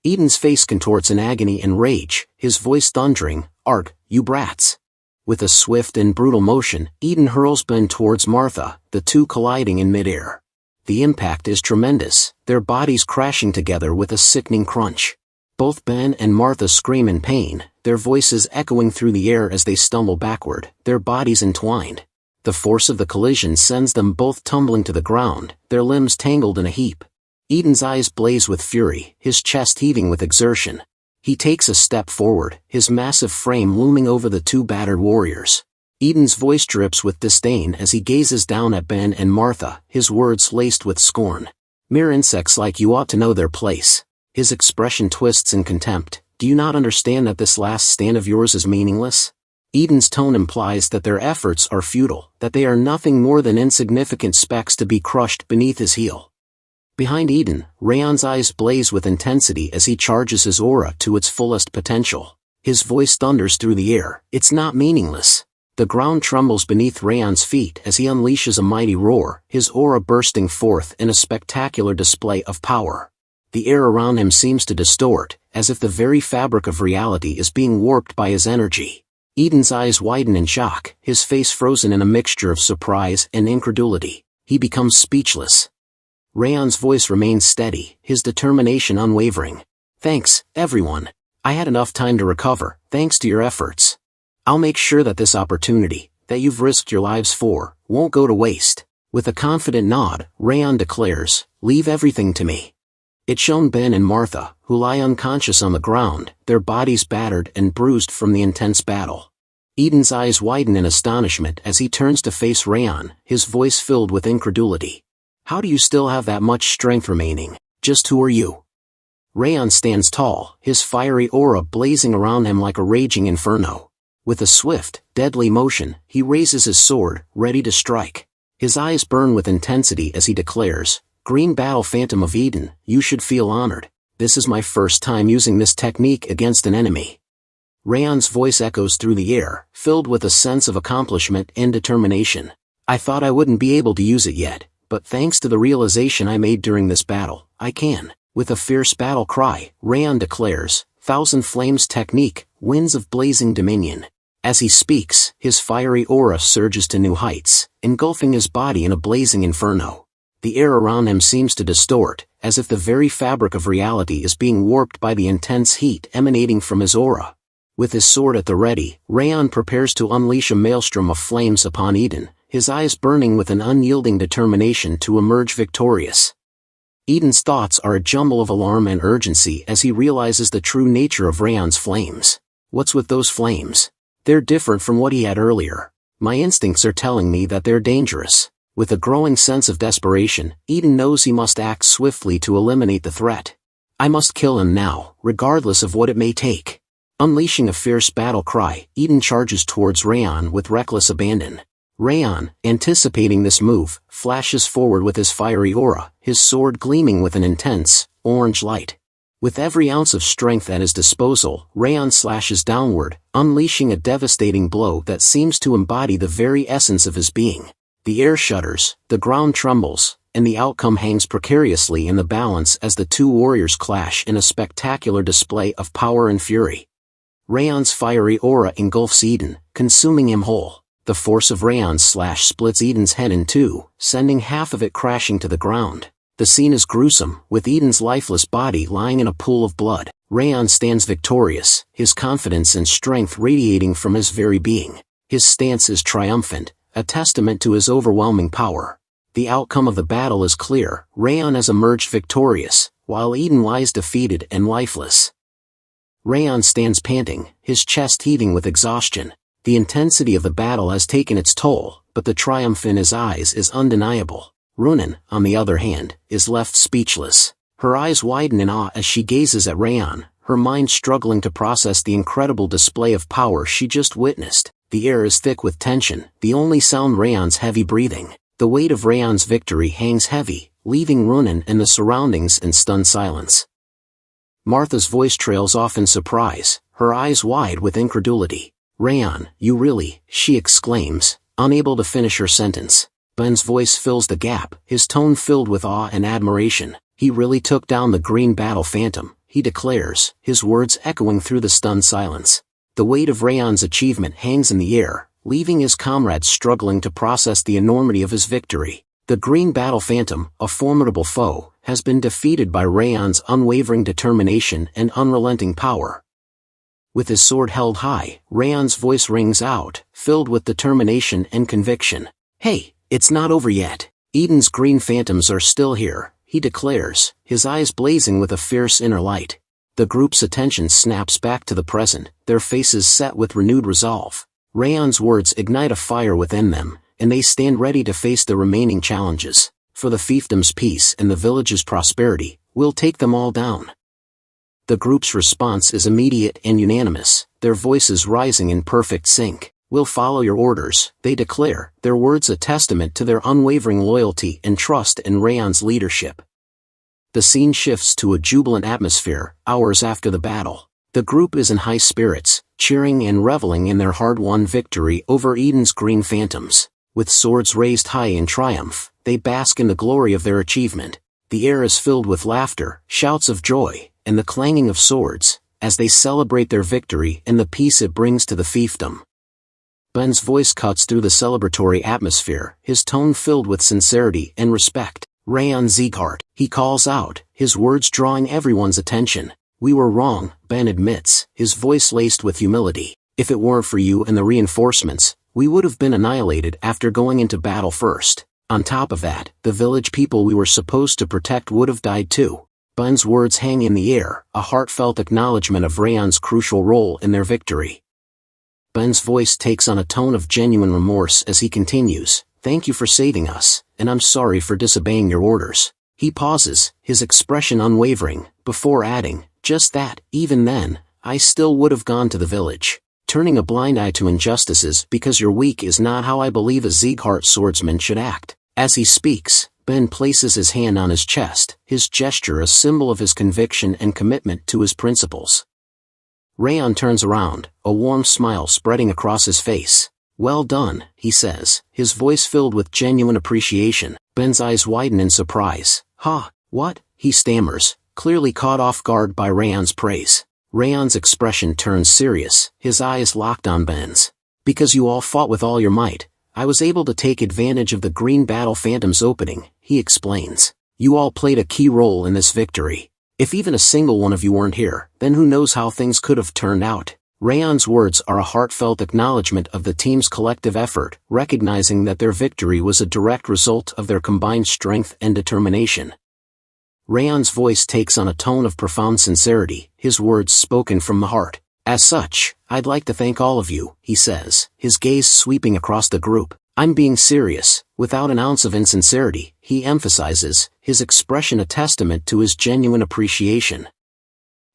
Eden's face contorts in agony and rage, his voice thundering, "Arg, you brats!" With a swift and brutal motion, Eden hurls Ben towards Martha, the two colliding in midair. The impact is tremendous, their bodies crashing together with a sickening crunch. Both Ben and Martha scream in pain, their voices echoing through the air as they stumble backward, their bodies entwined. The force of the collision sends them both tumbling to the ground, their limbs tangled in a heap. Eden's eyes blaze with fury, his chest heaving with exertion. He takes a step forward, his massive frame looming over the two battered warriors. Eden's voice drips with disdain as he gazes down at Ben and Martha, his words laced with scorn. "Mere insects like you ought to know their place." His expression twists in contempt. "Do you not understand that this last stand of yours is meaningless?" Eden's tone implies that their efforts are futile, that they are nothing more than insignificant specks to be crushed beneath his heel. Behind Eden, Raon's eyes blaze with intensity as he charges his aura to its fullest potential. His voice thunders through the air, "It's not meaningless." The ground trembles beneath Raon's feet as he unleashes a mighty roar, his aura bursting forth in a spectacular display of power. The air around him seems to distort, as if the very fabric of reality is being warped by his energy. Eden's eyes widen in shock, his face frozen in a mixture of surprise and incredulity. He becomes speechless. Raon's voice remains steady, his determination unwavering. "Thanks, everyone. I had enough time to recover, thanks to your efforts. I'll make sure that this opportunity, that you've risked your lives for, won't go to waste." With a confident nod, Raon declares, "Leave everything to me." It shown Ben and Martha, who lie unconscious on the ground, their bodies battered and bruised from the intense battle. Eden's eyes widen in astonishment as he turns to face Raon, his voice filled with incredulity. "How do you still have that much strength remaining? Just who are you?" Raon stands tall, his fiery aura blazing around him like a raging inferno. With a swift, deadly motion, he raises his sword, ready to strike. His eyes burn with intensity as he declares, "Green Battle Phantom of Eden, you should feel honored. This is my first time using this technique against an enemy." Raon's voice echoes through the air, filled with a sense of accomplishment and determination. "I thought I wouldn't be able to use it yet, but thanks to the realization I made during this battle, I can." With a fierce battle cry, Raon declares, "Thousand Flames Technique, Winds of Blazing Dominion." As he speaks, his fiery aura surges to new heights, engulfing his body in a blazing inferno. The air around him seems to distort, as if the very fabric of reality is being warped by the intense heat emanating from his aura. With his sword at the ready, Raon prepares to unleash a maelstrom of flames upon Eden, his eyes burning with an unyielding determination to emerge victorious. Eden's thoughts are a jumble of alarm and urgency as he realizes the true nature of Raon's flames. What's with those flames? They're different from what he had earlier. My instincts are telling me that they're dangerous. With a growing sense of desperation, Eden knows he must act swiftly to eliminate the threat. I must kill him now, regardless of what it may take. Unleashing a fierce battle cry, Eden charges towards Raon with reckless abandon. Raon, anticipating this move, flashes forward with his fiery aura, his sword gleaming with an intense, orange light. With every ounce of strength at his disposal, Raon slashes downward, unleashing a devastating blow that seems to embody the very essence of his being. The air shudders, the ground trembles, and the outcome hangs precariously in the balance as the two warriors clash in a spectacular display of power and fury. Raon's fiery aura engulfs Eden, consuming him whole. The force of Raon's slash splits Eden's head in two, sending half of it crashing to the ground. The scene is gruesome, with Eden's lifeless body lying in a pool of blood. Raon stands victorious, his confidence and strength radiating from his very being. His stance is triumphant, a testament to his overwhelming power. The outcome of the battle is clear. Raon has emerged victorious, while Eden lies defeated and lifeless. Raon stands panting, his chest heaving with exhaustion. The intensity of the battle has taken its toll, but the triumph in his eyes is undeniable. Runan, on the other hand, is left speechless. Her eyes widen in awe as she gazes at Raon, her mind struggling to process the incredible display of power she just witnessed. The air is thick with tension, the only sound Raon's heavy breathing. The weight of Raon's victory hangs heavy, leaving Runan and the surroundings in stunned silence. Martha's voice trails off in surprise, her eyes wide with incredulity. Raon, you really, she exclaims, unable to finish her sentence. Ben's voice fills the gap, his tone filled with awe and admiration. He really took down the green battle phantom, he declares, his words echoing through the stunned silence. The weight of Raon's achievement hangs in the air, leaving his comrades struggling to process the enormity of his victory. The green battle phantom, a formidable foe, has been defeated by Raon's unwavering determination and unrelenting power. With his sword held high, Raon's voice rings out, filled with determination and conviction. Hey, it's not over yet. Eden's green phantoms are still here, he declares, his eyes blazing with a fierce inner light. The group's attention snaps back to the present, their faces set with renewed resolve. Raon's words ignite a fire within them, and they stand ready to face the remaining challenges. For the fiefdom's peace and the village's prosperity, we'll take them all down. The group's response is immediate and unanimous, their voices rising in perfect sync. We'll follow your orders, they declare, their words a testament to their unwavering loyalty and trust in Raon's leadership. The scene shifts to a jubilant atmosphere, hours after the battle. The group is in high spirits, cheering and reveling in their hard-won victory over Eden's green phantoms. With swords raised high in triumph, they bask in the glory of their achievement. The air is filled with laughter, shouts of joy, and the clanging of swords, as they celebrate their victory and the peace it brings to the fiefdom. Ben's voice cuts through the celebratory atmosphere, his tone filled with sincerity and respect. House Sieghart, he calls out, his words drawing everyone's attention. We were wrong, Ben admits, his voice laced with humility. If it weren't for you and the reinforcements, we would have been annihilated after going into battle first. On top of that, the village people we were supposed to protect would have died too. Ben's words hang in the air, a heartfelt acknowledgement of Raon's crucial role in their victory. Ben's voice takes on a tone of genuine remorse as he continues, thank you for saving us, and I'm sorry for disobeying your orders. He pauses, his expression unwavering, before adding, just that, even then, I still would have gone to the village. Turning a blind eye to injustices because you're weak is not how I believe a Sieghart swordsman should act. As he speaks, Ben places his hand on his chest, his gesture a symbol of his conviction and commitment to his principles. Raon turns around, a warm smile spreading across his face. Well done, he says, his voice filled with genuine appreciation. Ben's eyes widen in surprise. What? He stammers, clearly caught off guard by Raon's praise. Raon's expression turns serious, his eyes locked on Ben's. Because you all fought with all your might, I was able to take advantage of the Green Battle Phantom's opening, he explains. You all played a key role in this victory. If even a single one of you weren't here, then who knows how things could have turned out. Raon's words are a heartfelt acknowledgement of the team's collective effort, recognizing that their victory was a direct result of their combined strength and determination. Raon's voice takes on a tone of profound sincerity, his words spoken from the heart. As such, I'd like to thank all of you, he says, his gaze sweeping across the group. I'm being serious, without an ounce of insincerity, he emphasizes, his expression a testament to his genuine appreciation.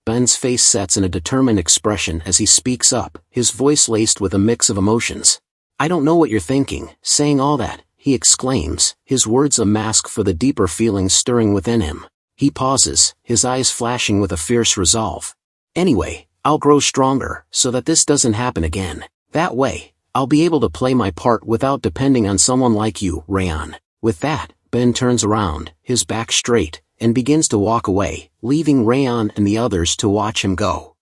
Ben's face sets in a determined expression as he speaks up, his voice laced with a mix of emotions. I don't know what you're thinking, saying all that, he exclaims, his words a mask for the deeper feelings stirring within him. He pauses, his eyes flashing with a fierce resolve. Anyway, I'll grow stronger, so that this doesn't happen again. That way, I'll be able to play my part without depending on someone like you, Raon. With that, Ben turns around, his back straight, and begins to walk away, leaving Raon and the others to watch him go.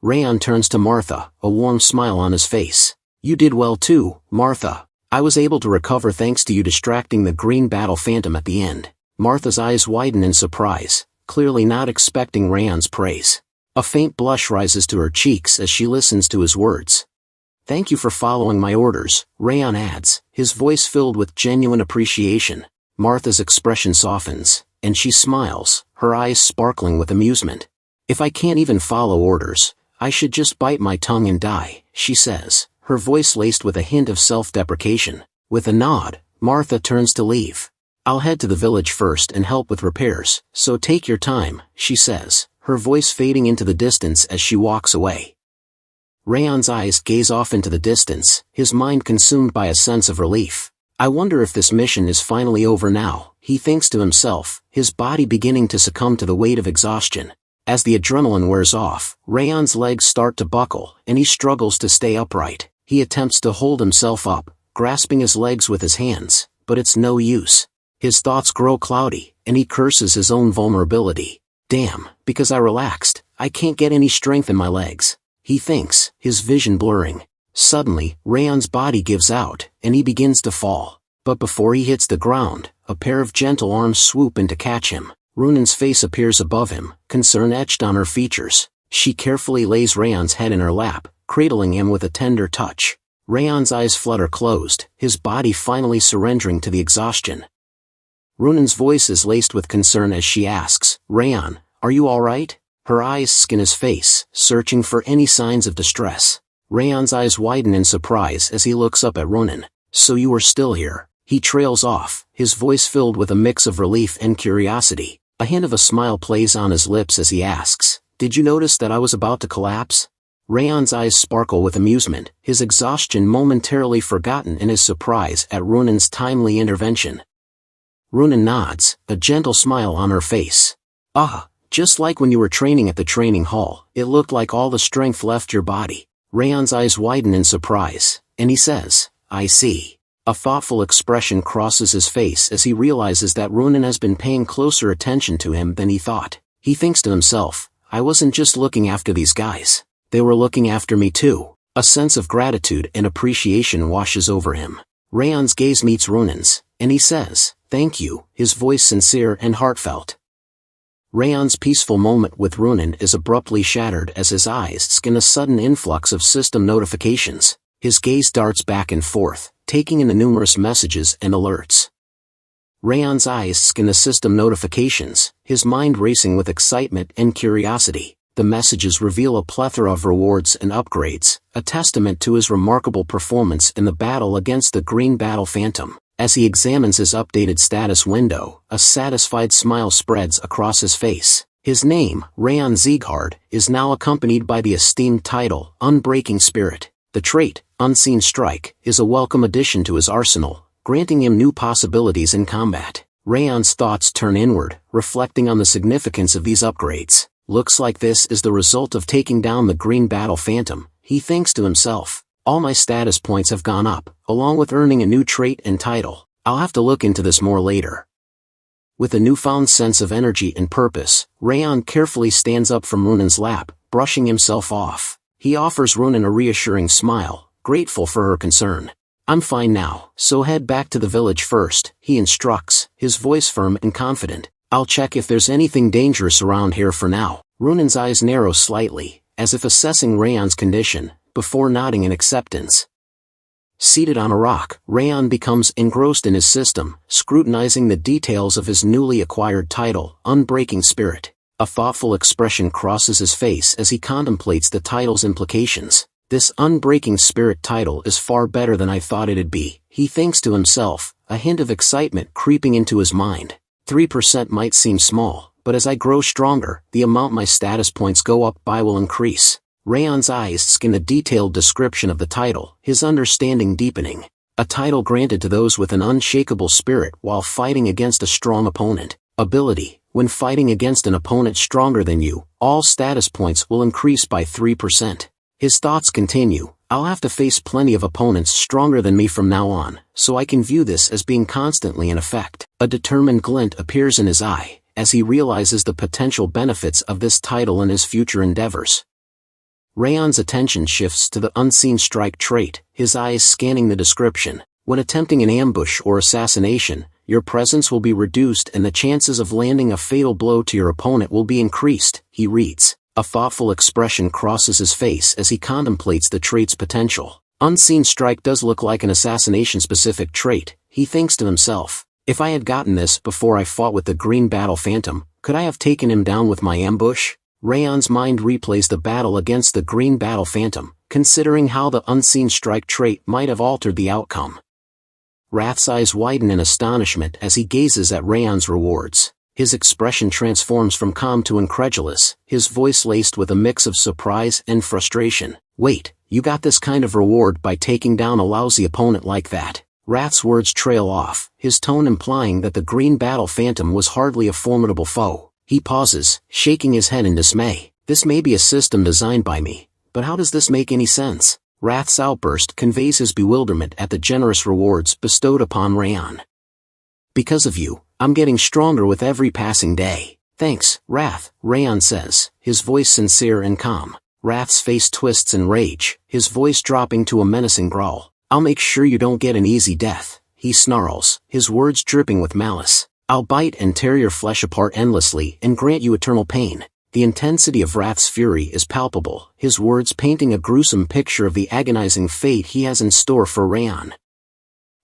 Raon turns to Martha, a warm smile on his face. You did well too, Martha. I was able to recover thanks to you distracting the Green Battle Phantom at the end. Martha's eyes widen in surprise, clearly not expecting Raon's praise. A faint blush rises to her cheeks as she listens to his words. Thank you for following my orders, Raon adds, his voice filled with genuine appreciation. Martha's expression softens, and she smiles, her eyes sparkling with amusement. If I can't even follow orders, I should just bite my tongue and die, she says, her voice laced with a hint of self-deprecation. With a nod, Martha turns to leave. I'll head to the village first and help with repairs, so take your time, she says, her voice fading into the distance as she walks away. Raon's eyes gaze off into the distance, his mind consumed by a sense of relief. I wonder if this mission is finally over now, he thinks to himself, his body beginning to succumb to the weight of exhaustion. As the adrenaline wears off, Raon's legs start to buckle, and he struggles to stay upright. He attempts to hold himself up, grasping his legs with his hands, but it's no use. His thoughts grow cloudy, and he curses his own vulnerability. Damn, because I relaxed, I can't get any strength in my legs, he thinks, his vision blurring. Suddenly, Raon's body gives out, and he begins to fall. But before he hits the ground, a pair of gentle arms swoop in to catch him. Runan's face appears above him, concern etched on her features. She carefully lays Raon's head in her lap, cradling him with a tender touch. Raon's eyes flutter closed, his body finally surrendering to the exhaustion. Runan's voice is laced with concern as she asks, Raon, are you alright? Her eyes scan his face, searching for any signs of distress. Raon's eyes widen in surprise as he looks up at Runan. So you are still here. He trails off, his voice filled with a mix of relief and curiosity. A hint of a smile plays on his lips as he asks, did you notice that I was about to collapse? Raon's eyes sparkle with amusement, his exhaustion momentarily forgotten in his surprise at Runan's timely intervention. Runan nods, a gentle smile on her face. Ah, just like when you were training at the training hall, it looked like all the strength left your body. Raon's eyes widen in surprise, and he says, I see. A thoughtful expression crosses his face as he realizes that Runan has been paying closer attention to him than he thought. He thinks to himself, I wasn't just looking after these guys. They were looking after me too. A sense of gratitude and appreciation washes over him. Raon's gaze meets Runan's, and he says, thank you, his voice sincere and heartfelt. Raon's peaceful moment with Runan is abruptly shattered as his eyes scan a sudden influx of system notifications. His gaze darts back and forth, taking in the numerous messages and alerts. Raon's eyes scan the system notifications, his mind racing with excitement and curiosity. The messages reveal a plethora of rewards and upgrades, a testament to his remarkable performance in the battle against the Green Battle Phantom. As he examines his updated status window, a satisfied smile spreads across his face. His name, House Sieghart, is now accompanied by the esteemed title, Unbreaking Spirit. The trait, Unseen Strike, is a welcome addition to his arsenal, granting him new possibilities in combat. Raon's thoughts turn inward, reflecting on the significance of these upgrades. Looks like this is the result of taking down the Green Battle Phantom, he thinks to himself. All my status points have gone up, along with earning a new trait and title. I'll have to look into this more later. With a newfound sense of energy and purpose, Raon carefully stands up from Runan's lap, brushing himself off. He offers Runan a reassuring smile, grateful for her concern. I'm fine now, so head back to the village first, he instructs, his voice firm and confident. I'll check if there's anything dangerous around here for now. Runan's eyes narrow slightly, as if assessing Raon's condition, before nodding in acceptance. Seated on a rock, Raon becomes engrossed in his system, scrutinizing the details of his newly acquired title, Unbreaking Spirit. A thoughtful expression crosses his face as he contemplates the title's implications. This Unbreaking Spirit title is far better than I thought it'd be, he thinks to himself, a hint of excitement creeping into his mind. 3% might seem small, but as I grow stronger, the amount my status points go up by will increase. Raon's eyes scan a detailed description of the title, his understanding deepening. A title granted to those with an unshakable spirit while fighting against a strong opponent. Ability: when fighting against an opponent stronger than you, all status points will increase by 3%. His thoughts continue. I'll have to face plenty of opponents stronger than me from now on, so I can view this as being constantly in effect. A determined glint appears in his eye, as he realizes the potential benefits of this title in his future endeavors. Raon's attention shifts to the Unseen Strike trait, his eyes scanning the description. When attempting an ambush or assassination, your presence will be reduced and the chances of landing a fatal blow to your opponent will be increased, he reads. A thoughtful expression crosses his face as he contemplates the trait's potential. Unseen Strike does look like an assassination-specific trait, he thinks to himself. If I had gotten this before I fought with the Green Battle Phantom, could I have taken him down with my ambush? Raon's mind replays the battle against the Green Battle Phantom, considering how the Unseen Strike trait might have altered the outcome. Wrath's eyes widen in astonishment as he gazes at Raon's rewards. His expression transforms from calm to incredulous, his voice laced with a mix of surprise and frustration. Wait, you got this kind of reward by taking down a lousy opponent like that? Wrath's words trail off, his tone implying that the Green Battle Phantom was hardly a formidable foe. He pauses, shaking his head in dismay. This may be a system designed by me, but how does this make any sense? Wrath's outburst conveys his bewilderment at the generous rewards bestowed upon Raon. Because of you, I'm getting stronger with every passing day. Thanks, Wrath, Raon says, his voice sincere and calm. Wrath's face twists in rage, his voice dropping to a menacing growl. I'll make sure you don't get an easy death, he snarls, his words dripping with malice. I'll bite and tear your flesh apart endlessly and grant you eternal pain. The intensity of Wrath's fury is palpable, his words painting a gruesome picture of the agonizing fate he has in store for Raon.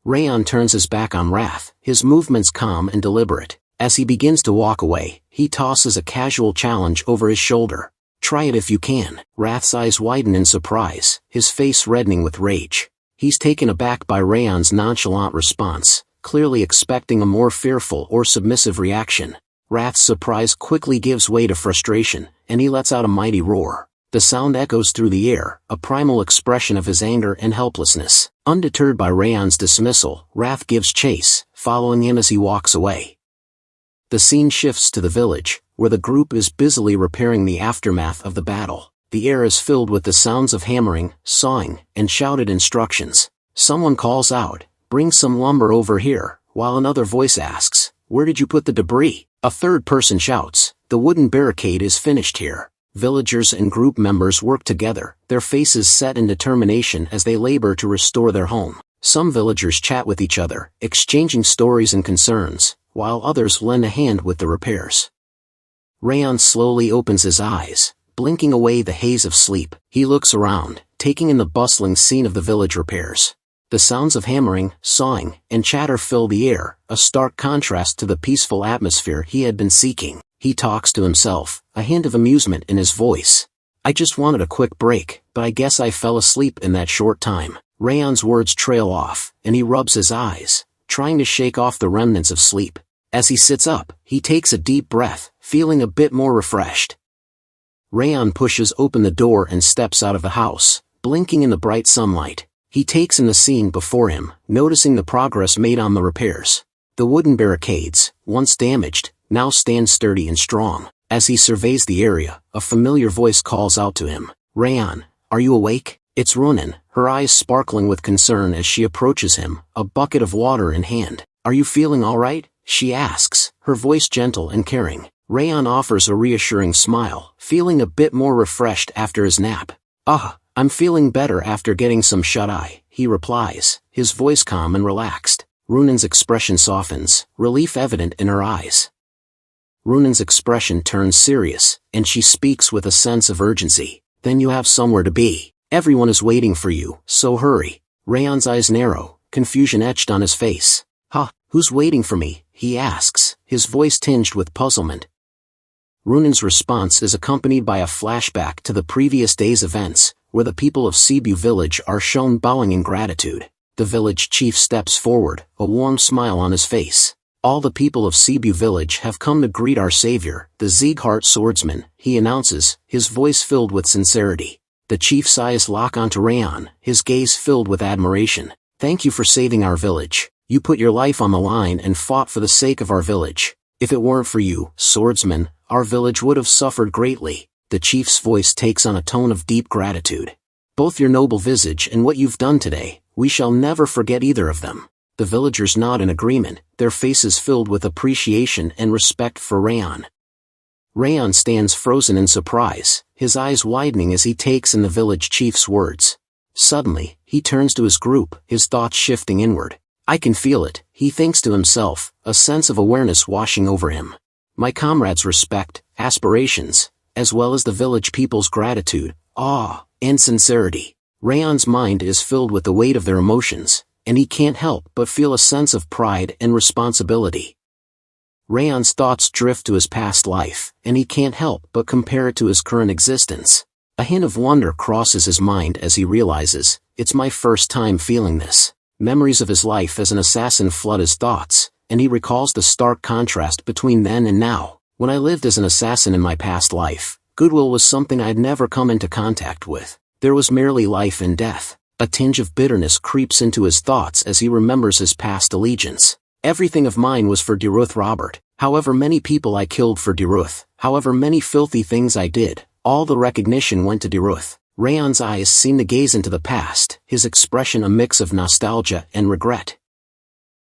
Raon turns his back on Wrath, his movements calm and deliberate. As he begins to walk away, he tosses a casual challenge over his shoulder. Try it if you can. Wrath's eyes widen in surprise, his face reddening with rage. He's taken aback by Raon's nonchalant response, clearly expecting a more fearful or submissive reaction. Wrath's surprise quickly gives way to frustration, and he lets out a mighty roar. The sound echoes through the air, a primal expression of his anger and helplessness. Undeterred by Raon's dismissal, Wrath gives chase, following him as he walks away. The scene shifts to the village, where the group is busily repairing the aftermath of the battle. The air is filled with the sounds of hammering, sawing, and shouted instructions. Someone calls out, "Bring some lumber over here," while another voice asks, "Where did you put the debris?" A third person shouts, "The wooden barricade is finished here." Villagers and group members work together, their faces set in determination as they labor to restore their home. Some villagers chat with each other, exchanging stories and concerns, while others lend a hand with the repairs. Raon slowly opens his eyes, blinking away the haze of sleep. He looks around, taking in the bustling scene of the village repairs. The sounds of hammering, sawing, and chatter fill the air, a stark contrast to the peaceful atmosphere he had been seeking. He talks to himself, a hint of amusement in his voice. "I just wanted a quick break, but I guess I fell asleep in that short time." Raon's words trail off, and he rubs his eyes, trying to shake off the remnants of sleep. As he sits up, he takes a deep breath, feeling a bit more refreshed. Raon pushes open the door and steps out of the house, blinking in the bright sunlight. He takes in the scene before him, noticing the progress made on the repairs. The wooden barricades, once damaged, now stand sturdy and strong. As he surveys the area, a familiar voice calls out to him. "Raon, are you awake?" It's Runan, her eyes sparkling with concern as she approaches him, a bucket of water in hand. "Are you feeling all right?" she asks, her voice gentle and caring. Raon offers a reassuring smile, feeling a bit more refreshed after his nap. I'm feeling better after getting some shut-eye, he replies, his voice calm and relaxed. Runan's expression softens, relief evident in her eyes. Runan's expression turns serious, and she speaks with a sense of urgency. Then you have somewhere to be. Everyone is waiting for you, so hurry. Raon's eyes narrow, confusion etched on his face. Huh, who's waiting for me? He asks, his voice tinged with puzzlement. Runan's response is accompanied by a flashback to the previous day's events, where the people of Cebu village are shown bowing in gratitude. The village chief steps forward, a warm smile on his face. All the people of Cebu village have come to greet our savior, the Sieghart swordsman, he announces, his voice filled with sincerity. The chief's eyes lock onto Raon, his gaze filled with admiration. Thank you for saving our village. You put your life on the line and fought for the sake of our village. If it weren't for you, swordsman, our village would have suffered greatly. The chief's voice takes on a tone of deep gratitude. Both your noble visage and what you've done today, we shall never forget either of them. The villagers nod in agreement, their faces filled with appreciation and respect for Raon. Raon stands frozen in surprise, his eyes widening as he takes in the village chief's words. Suddenly, he turns to his group, his thoughts shifting inward. I can feel it, he thinks to himself, a sense of awareness washing over him. My comrades' respect, aspirations, as well as the village people's gratitude, awe, and sincerity. Raon's mind is filled with the weight of their emotions, and he can't help but feel a sense of pride and responsibility. Raon's thoughts drift to his past life, and he can't help but compare it to his current existence. A hint of wonder crosses his mind as he realizes, it's my first time feeling this. Memories of his life as an assassin flood his thoughts, and he recalls the stark contrast between then and now. When I lived as an assassin in my past life, goodwill was something I'd never come into contact with. There was merely life and death. A tinge of bitterness creeps into his thoughts as he remembers his past allegiance. Everything of mine was for Derus Robert. However many people I killed for Derus, however many filthy things I did, all the recognition went to Derus. Raon's eyes seem to gaze into the past, his expression a mix of nostalgia and regret.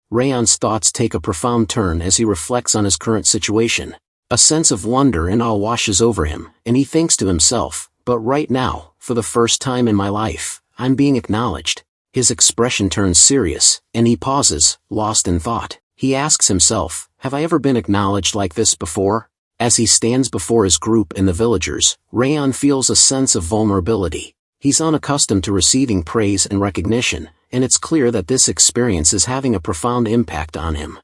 Raon's thoughts take a profound turn as he reflects on his current situation. A sense of wonder and awe washes over him, and he thinks to himself, but right now, for the first time in my life, I'm being acknowledged. His expression turns serious, and he pauses, lost in thought. He asks himself, have I ever been acknowledged like this before? As he stands before his group and the villagers, Raon feels a sense of vulnerability. He's unaccustomed to receiving praise and recognition, and it's clear that this experience is having a profound impact on him.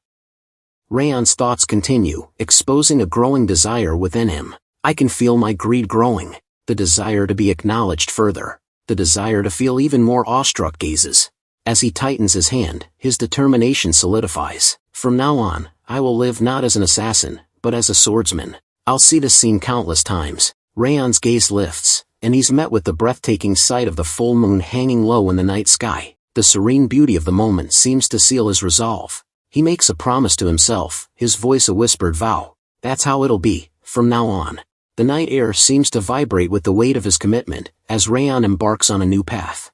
Raon's thoughts continue, exposing a growing desire within him. I can feel my greed growing. The desire to be acknowledged further. The desire to feel even more awestruck gazes. As he tightens his hand, his determination solidifies. From now on, I will live not as an assassin, but as a swordsman. I'll see this scene countless times. Raon's gaze lifts, and he's met with the breathtaking sight of the full moon hanging low in the night sky. The serene beauty of the moment seems to seal his resolve. He makes a promise to himself, his voice a whispered vow. That's how it'll be, from now on. The night air seems to vibrate with the weight of his commitment, as Raon embarks on a new path.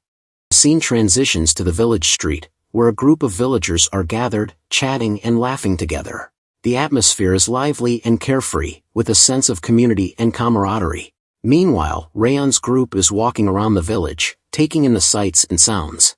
The scene transitions to the village street, where a group of villagers are gathered, chatting and laughing together. The atmosphere is lively and carefree, with a sense of community and camaraderie. Meanwhile, Raon's group is walking around the village, taking in the sights and sounds.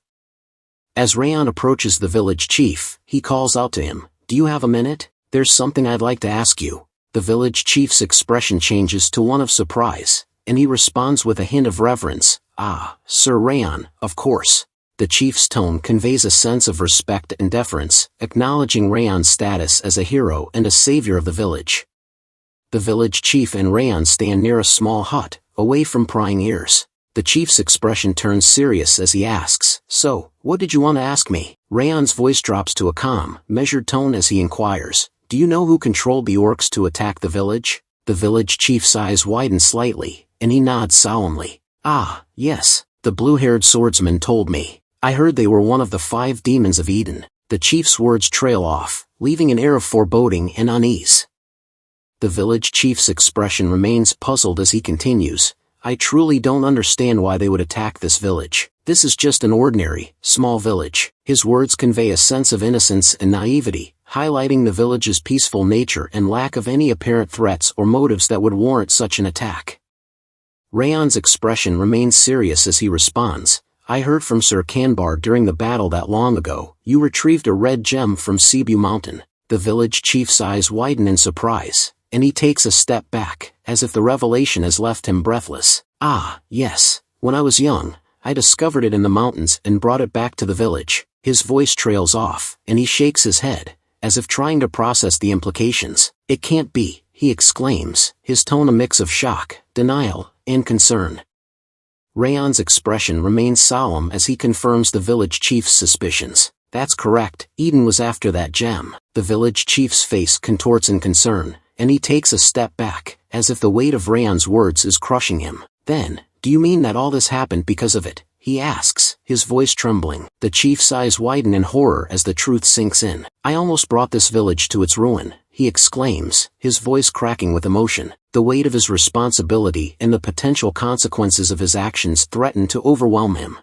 As Raon approaches the village chief, he calls out to him, "Do you have a minute? There's something I'd like to ask you." The village chief's expression changes to one of surprise, and he responds with a hint of reverence, "Ah, Sir Raon, of course." The chief's tone conveys a sense of respect and deference, acknowledging Raon's status as a hero and a savior of the village. The village chief and Raon stand near a small hut, away from prying ears. The chief's expression turns serious as he asks, "So, what did you want to ask me?" Raon's voice drops to a calm, measured tone as he inquires, "Do you know who controlled the orcs to attack the village?" The village chief's eyes widen slightly, and he nods solemnly. "Ah, yes, the blue-haired swordsman told me. I heard they were one of the 5 demons of Eden." The chief's words trail off, leaving an air of foreboding and unease. The village chief's expression remains puzzled as he continues, "I truly don't understand why they would attack this village. This is just an ordinary, small village." His words convey a sense of innocence and naivety, highlighting the village's peaceful nature and lack of any apparent threats or motives that would warrant such an attack. Raon's expression remains serious as he responds, I heard from Sir Kanbar during the battle that long ago, you retrieved a red gem from Cebu Mountain. The village chief's eyes widen in surprise, and he takes a step back, as if the revelation has left him breathless. Ah, yes, when I was young, I discovered it in the mountains and brought it back to the village. His voice trails off, and he shakes his head, as if trying to process the implications. It can't be, he exclaims, his tone a mix of shock, denial, and concern. Raon's expression remains solemn as he confirms the village chief's suspicions. That's correct, Eden was after that gem. The village chief's face contorts in concern, and he takes a step back, as if the weight of Raon's words is crushing him. Then, do you mean that all this happened because of it? He asks, his voice trembling. The chief's eyes widen in horror as the truth sinks in. I almost brought this village to its ruin, he exclaims, his voice cracking with emotion. The weight of his responsibility and the potential consequences of his actions threaten to overwhelm him.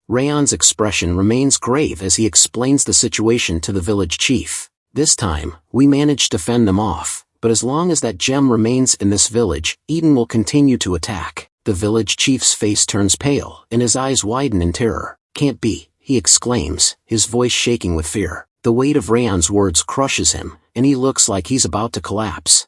Raon's expression remains grave as he explains the situation to the village chief. This time, we managed to fend them off, but as long as that gem remains in this village, Eden will continue to attack. The village chief's face turns pale, and his eyes widen in terror. Can't be, he exclaims, his voice shaking with fear. The weight of Raon's words crushes him, and he looks like he's about to collapse.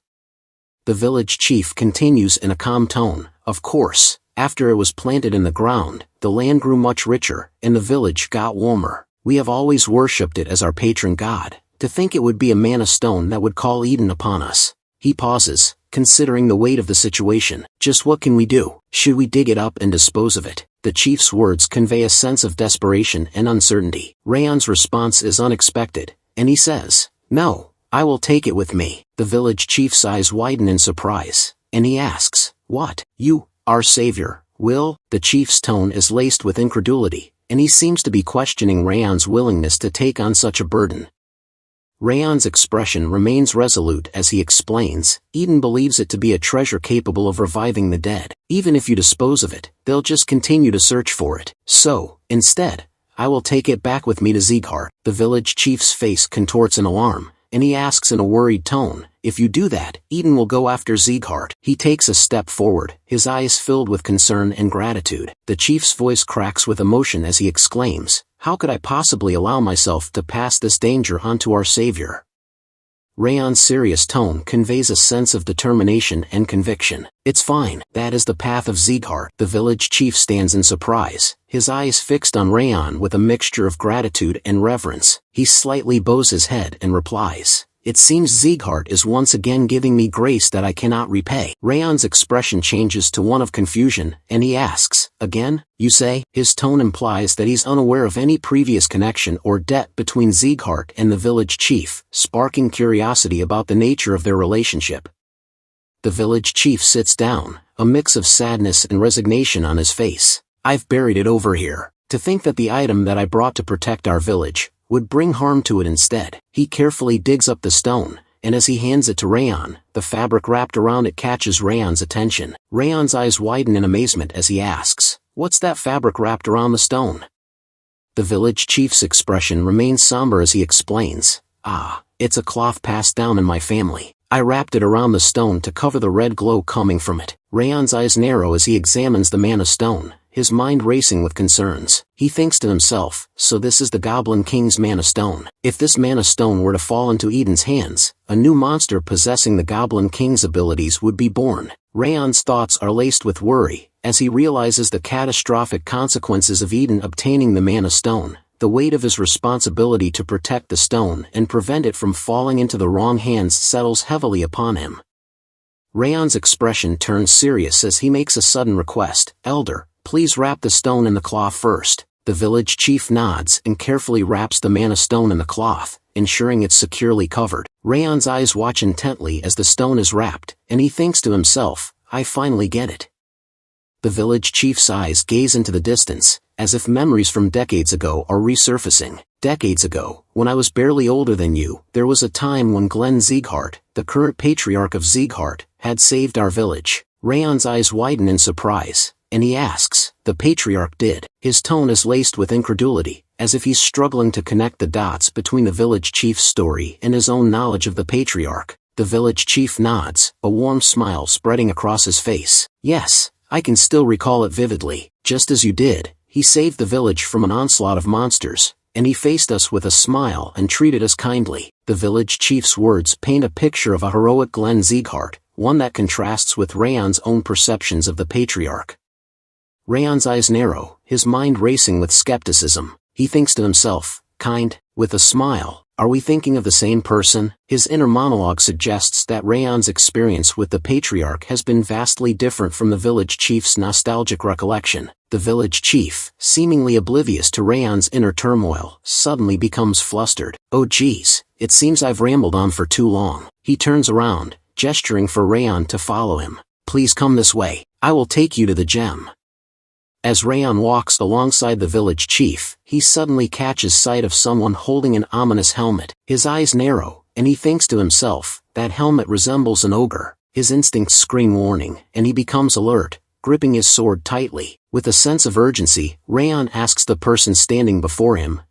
The village chief continues in a calm tone, of course. After it was planted in the ground, the land grew much richer, and the village got warmer. We have always worshipped it as our patron god. To think it would be a manna stone that would call Eden upon us. He pauses, considering the weight of the situation. Just what can we do? Should we dig it up and dispose of it? The chief's words convey a sense of desperation and uncertainty. Raon's response is unexpected, and he says, No, I will take it with me. The village chief's eyes widen in surprise, and he asks, What? You, our savior, will? The chief's tone is laced with incredulity, and he seems to be questioning Raon's willingness to take on such a burden. Raon's expression remains resolute as he explains, Eden believes it to be a treasure capable of reviving the dead. Even if you dispose of it, they'll just continue to search for it. So, instead, I will take it back with me to Sieghart. The village chief's face contorts in alarm, and he asks in a worried tone, If you do that, Eden will go after Sieghart. He takes a step forward, his eyes filled with concern and gratitude. The chief's voice cracks with emotion as he exclaims, How could I possibly allow myself to pass this danger on to our savior? Raon's serious tone conveys a sense of determination and conviction. It's fine, that is the path of Sieghart. The village chief stands in surprise, his eyes fixed on Raon with a mixture of gratitude and reverence. He slightly bows his head and replies, It seems Sieghart is once again giving me grace that I cannot repay. Raon's expression changes to one of confusion, and he asks, Again, you say? His tone implies that he's unaware of any previous connection or debt between Sieghart and the village chief, sparking curiosity about the nature of their relationship. The village chief sits down, a mix of sadness and resignation on his face. I've buried it over here. To think that the item that I brought to protect our village would bring harm to it instead. He carefully digs up the stone, and as he hands it to Raon, the fabric wrapped around it catches Raon's attention. Raon's eyes widen in amazement as he asks, What's that fabric wrapped around the stone? The village chief's expression remains somber as he explains, It's a cloth passed down in my family. I wrapped it around the stone to cover the red glow coming from it. Raon's eyes narrow as he examines the manna stone, his mind racing with concerns. He thinks to himself, so this is the Goblin King's Mana Stone. If this Mana Stone were to fall into Eden's hands, a new monster possessing the Goblin King's abilities would be born. Raon's thoughts are laced with worry, as he realizes the catastrophic consequences of Eden obtaining the Mana Stone. The weight of his responsibility to protect the stone and prevent it from falling into the wrong hands settles heavily upon him. Raon's expression turns serious as he makes a sudden request, Elder, please wrap the stone in the cloth first. The village chief nods and carefully wraps the Mana Stone in the cloth, ensuring it's securely covered. Raon's eyes watch intently as the stone is wrapped, and he thinks to himself, I finally get it. The village chief's eyes gaze into the distance, as if memories from decades ago are resurfacing. Decades ago, when I was barely older than you, there was a time when Glenn Sieghart, the current patriarch of Sieghart, had saved our village. Raon's eyes widen in surprise, and he asks, the patriarch did. His tone is laced with incredulity, as if he's struggling to connect the dots between the village chief's story and his own knowledge of the patriarch. The village chief nods, a warm smile spreading across his face. Yes, I can still recall it vividly. Just as you did, he saved the village from an onslaught of monsters, and he faced us with a smile and treated us kindly. The village chief's words paint a picture of a heroic Sieghart, one that contrasts with Raon's own perceptions of the patriarch. Raon's eyes narrow, his mind racing with skepticism. He thinks to himself, kind, with a smile. Are we thinking of the same person? His inner monologue suggests that Raon's experience with the patriarch has been vastly different from the village chief's nostalgic recollection. The village chief, seemingly oblivious to Raon's inner turmoil, suddenly becomes flustered. Oh geez, it seems I've rambled on for too long. He turns around, gesturing for Raon to follow him. Please come this way, I will take you to the gem. As Raon walks alongside the village chief, he suddenly catches sight of someone holding an ominous helmet. His eyes narrow, and he thinks to himself, that helmet resembles an ogre. His instincts scream warning, and he becomes alert, gripping his sword tightly. With a sense of urgency, Raon asks the person standing before him,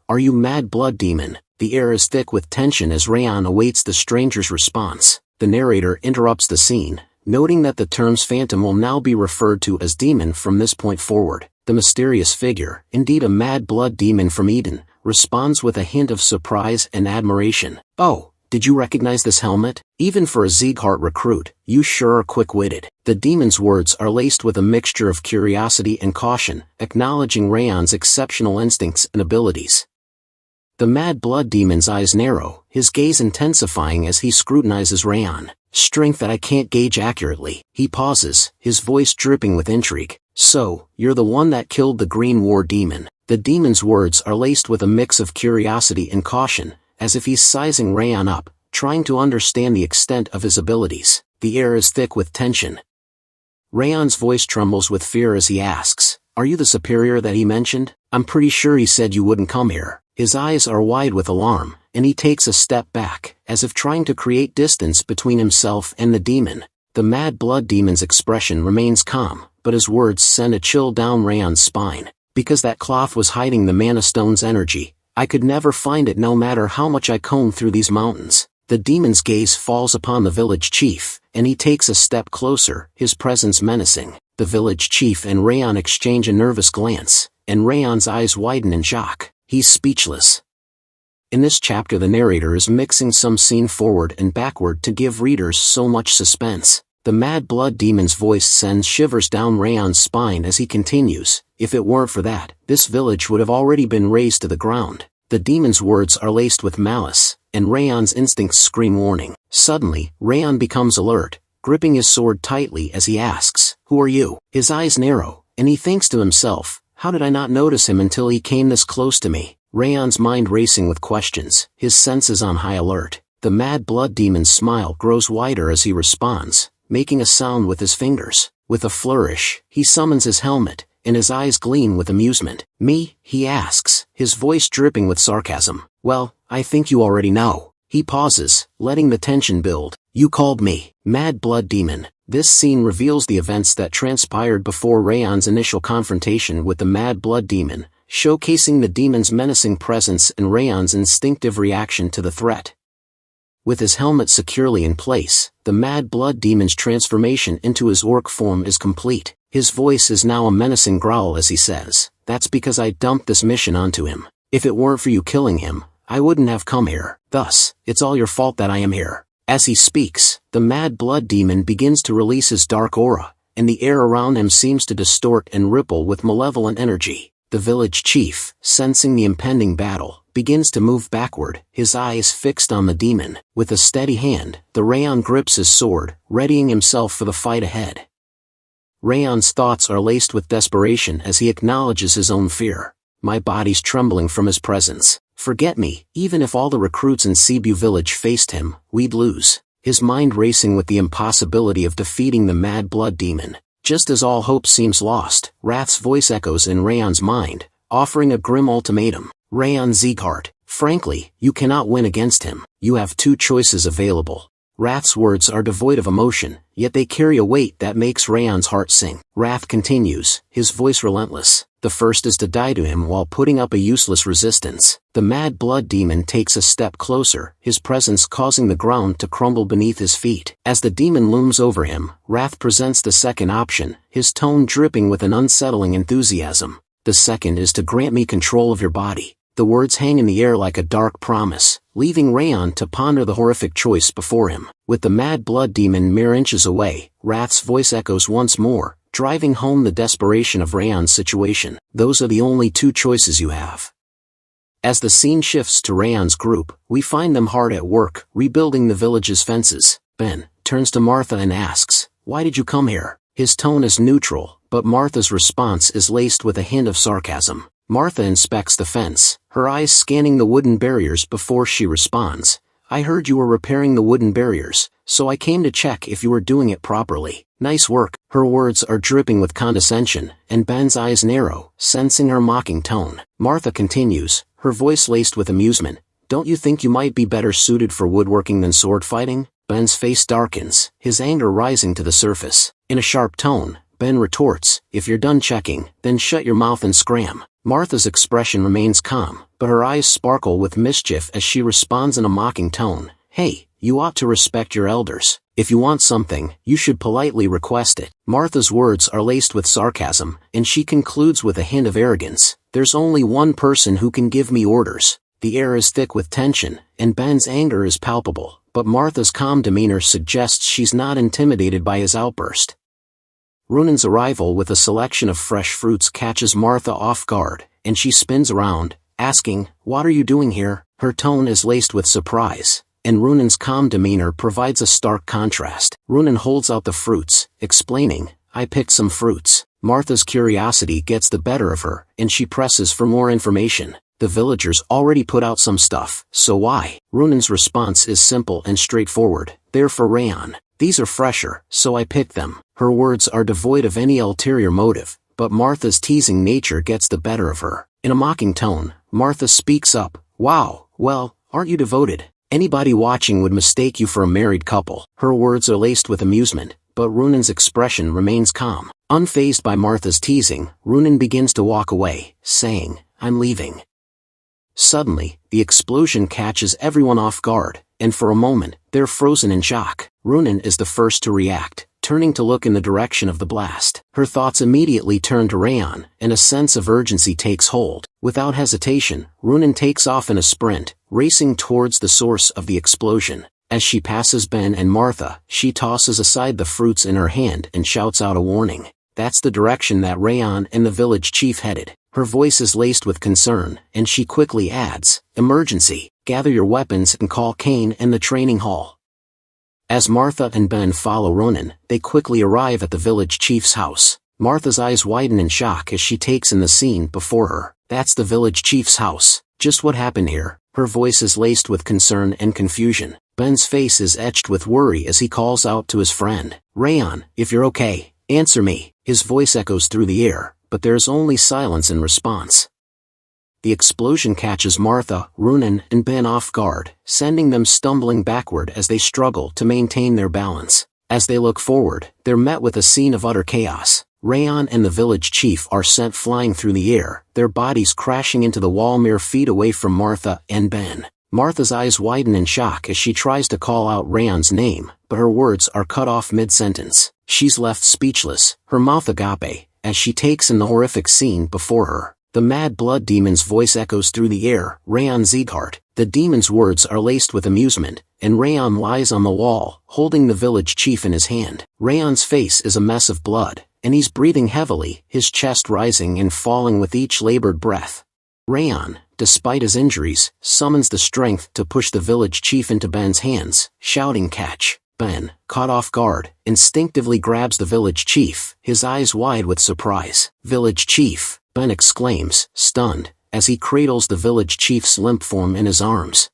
are you mad blood demon? The air is thick with tension as Raon awaits the stranger's response. The narrator interrupts the scene, noting that the terms phantom will now be referred to as demon from this point forward. The mysterious figure, indeed a mad blood demon from Eden, responds with a hint of surprise and admiration. Oh, did you recognize this helmet? Even for a Sieghart recruit, you sure are quick-witted. The demon's words are laced with a mixture of curiosity and caution, acknowledging Raon's exceptional instincts and abilities. The mad blood demon's eyes narrow, his gaze intensifying as he scrutinizes Raon. Strength that I can't gauge accurately. He pauses, his voice dripping with intrigue. So, you're the one that killed the Green War demon. The demon's words are laced with a mix of curiosity and caution, as if he's sizing Raon up, trying to understand the extent of his abilities. The air is thick with tension. Raon's voice trembles with fear as he asks, are you the superior that he mentioned? I'm pretty sure he said you wouldn't come here. His eyes are wide with alarm, and he takes a step back, as if trying to create distance between himself and the demon. The mad blood demon's expression remains calm, but his words send a chill down Raon's spine. Because that cloth was hiding the Mana Stone's energy, I could never find it no matter how much I combed through these mountains. The demon's gaze falls upon the village chief, and he takes a step closer, his presence menacing. The village chief and Raon exchange a nervous glance, and Raon's eyes widen in shock. He's speechless. In this chapter the narrator is mixing some scene forward and backward to give readers so much suspense. The mad blood demon's voice sends shivers down Raon's spine as he continues, if it weren't for that, this village would have already been razed to the ground. The demon's words are laced with malice, and Raon's instincts scream warning. Suddenly, Raon becomes alert, gripping his sword tightly as he asks, who are you? His eyes narrow, and he thinks to himself, how did I not notice him until he came this close to me? Raon's mind racing with questions, his senses on high alert. The mad blood demon's smile grows wider as he responds, making a sound with his fingers. With a flourish, he summons his helmet, and his eyes gleam with amusement. Me? He asks, his voice dripping with sarcasm. Well, I think you already know. He pauses, letting the tension build. You called me, mad blood demon. This scene reveals the events that transpired before Raon's initial confrontation with the mad blood demon, showcasing the demon's menacing presence and Raon's instinctive reaction to the threat. With his helmet securely in place, the mad blood demon's transformation into his orc form is complete. His voice is now a menacing growl as he says, that's because I dumped this mission onto him. If it weren't for you killing him, I wouldn't have come here. Thus, it's all your fault that I am here. As he speaks, the mad blood demon begins to release his dark aura, and the air around him seems to distort and ripple with malevolent energy. The village chief, sensing the impending battle, begins to move backward, his eyes fixed on the demon. With a steady hand, the Raon grips his sword, readying himself for the fight ahead. Raon's thoughts are laced with desperation as he acknowledges his own fear. My body's trembling from his presence. Forget me, even if all the recruits in Cebu village faced him, we'd lose. His mind racing with the impossibility of defeating the mad blood demon. Just as all hope seems lost, Wrath's voice echoes in Raon's mind, offering a grim ultimatum. Raon Sieghart, frankly, you cannot win against him. You have two choices available. Wrath's words are devoid of emotion, yet they carry a weight that makes Raon's heart sing. Wrath continues, his voice relentless. The first is to die to him while putting up a useless resistance. The mad blood demon takes a step closer, his presence causing the ground to crumble beneath his feet. As the demon looms over him, Wrath presents the second option, his tone dripping with an unsettling enthusiasm. The second is to grant me control of your body. The words hang in the air like a dark promise, leaving Raon to ponder the horrific choice before him. With the mad blood demon mere inches away, Wrath's voice echoes once more, driving home the desperation of Raon's situation. Those are the only two choices you have. As the scene shifts to Raon's group, we find them hard at work, rebuilding the village's fences. Ben turns to Martha and asks, "Why did you come here?" His tone is neutral, but Martha's response is laced with a hint of sarcasm. Martha inspects the fence, her eyes scanning the wooden barriers before she responds, "I heard you were repairing the wooden barriers, so I came to check if you were doing it properly. Nice work." Her words are dripping with condescension, and Ben's eyes narrow, sensing her mocking tone. Martha continues, her voice laced with amusement, "Don't you think you might be better suited for woodworking than sword fighting?" Ben's face darkens, his anger rising to the surface. In a sharp tone, Ben retorts, "If you're done checking, then shut your mouth and scram." Martha's expression remains calm, but her eyes sparkle with mischief as she responds in a mocking tone, "Hey, you ought to respect your elders. If you want something, you should politely request it." Martha's words are laced with sarcasm, and she concludes with a hint of arrogance, "There's only one person who can give me orders." The air is thick with tension, and Ben's anger is palpable, but Martha's calm demeanor suggests she's not intimidated by his outburst. Runan's arrival with a selection of fresh fruits catches Martha off guard, and she spins around, asking, "What are you doing here?" Her tone is laced with surprise, and Runan's calm demeanor provides a stark contrast. Runan holds out the fruits, explaining, "I picked some fruits." Martha's curiosity gets the better of her, and she presses for more information. "The villagers already put out some stuff, so why?" Runan's response is simple and straightforward, "They're for Raon. These are fresher, so I picked them." Her words are devoid of any ulterior motive, but Martha's teasing nature gets the better of her. In a mocking tone, Martha speaks up, "Wow, well, aren't you devoted? Anybody watching would mistake you for a married couple." Her words are laced with amusement, but Runan's expression remains calm. Unfazed by Martha's teasing, Runan begins to walk away, saying, "I'm leaving." Suddenly, the explosion catches everyone off guard, and for a moment, they're frozen in shock. Runan is the first to react, turning to look in the direction of the blast. Her thoughts immediately turn to Raon, and a sense of urgency takes hold. Without hesitation, Runan takes off in a sprint, racing towards the source of the explosion. As she passes Ben and Martha, she tosses aside the fruits in her hand and shouts out a warning. That's the direction that Raon and the village chief headed. Her voice is laced with concern, and she quickly adds, "Emergency, gather your weapons and call Kane and the training hall." As Martha and Ben follow Runan, they quickly arrive at the village chief's house. Martha's eyes widen in shock as she takes in the scene before her. That's the village chief's house. Just what happened here? Her voice is laced with concern and confusion. Ben's face is etched with worry as he calls out to his friend, "Raon, if you're okay, answer me." His voice echoes through the air, but there's only silence in response. The explosion catches Martha, Runan, and Ben off guard, sending them stumbling backward as they struggle to maintain their balance. As they look forward, they're met with a scene of utter chaos. Raon and the village chief are sent flying through the air, their bodies crashing into the wall mere feet away from Martha and Ben. Martha's eyes widen in shock as she tries to call out Raon's name, but her words are cut off mid-sentence. She's left speechless, her mouth agape, as she takes in the horrific scene before her. The mad blood demon's voice echoes through the air, "House Sieghart." The demon's words are laced with amusement, and Raon lies on the wall, holding the village chief in his hand. Raon's face is a mess of blood, and he's breathing heavily, his chest rising and falling with each labored breath. Raon, despite his injuries, summons the strength to push the village chief into Ben's hands, shouting, "Catch!" Ben, caught off guard, instinctively grabs the village chief, his eyes wide with surprise. "Village chief!" Ben exclaims, stunned, as he cradles the village chief's limp form in his arms.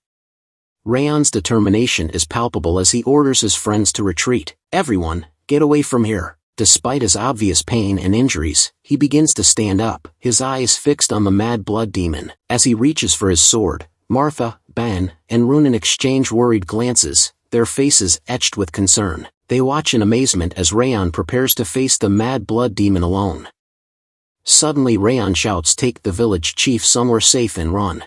Raon's determination is palpable as he orders his friends to retreat. "Everyone, get away from here." Despite his obvious pain and injuries, he begins to stand up, his eyes fixed on the mad blood demon. As he reaches for his sword, Martha, Ben, and Runan exchange worried glances, their faces etched with concern. They watch in amazement as Raon prepares to face the mad blood demon alone. Suddenly Raon shouts, "Take the village chief somewhere safe and run."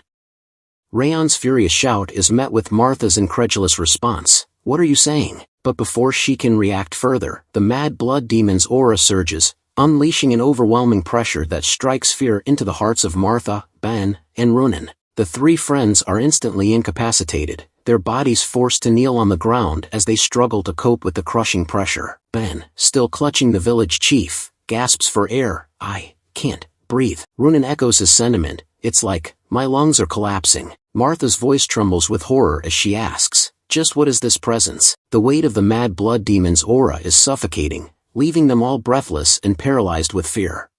Raon's furious shout is met with Martha's incredulous response, "What are you saying?" But before she can react further, the mad blood demon's aura surges, unleashing an overwhelming pressure that strikes fear into the hearts of Martha, Ben, and Runen. The three friends are instantly incapacitated, their bodies forced to kneel on the ground as they struggle to cope with the crushing pressure. Ben, still clutching the village chief, gasps for air. "I can't breathe." Runen echoes his sentiment, "It's like, my lungs are collapsing." Martha's voice trembles with horror as she asks, "Just what is this presence?" The weight of the mad blood demon's aura is suffocating, leaving them all breathless and paralyzed with fear.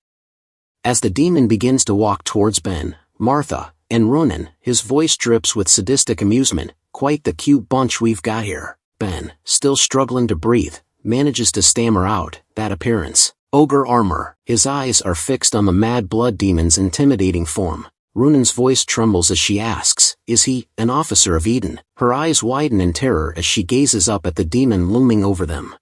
As the demon begins to walk towards Ben, Martha, and Runen, his voice drips with sadistic amusement, "Quite the cute bunch we've got here." Ben, still struggling to breathe, manages to stammer out, "That appearance. Ogre armor." His eyes are fixed on the mad blood demon's intimidating form. Runen's voice trembles as she asks, "Is he an officer of Eden?" Her eyes widen in terror as she gazes up at the demon looming over them.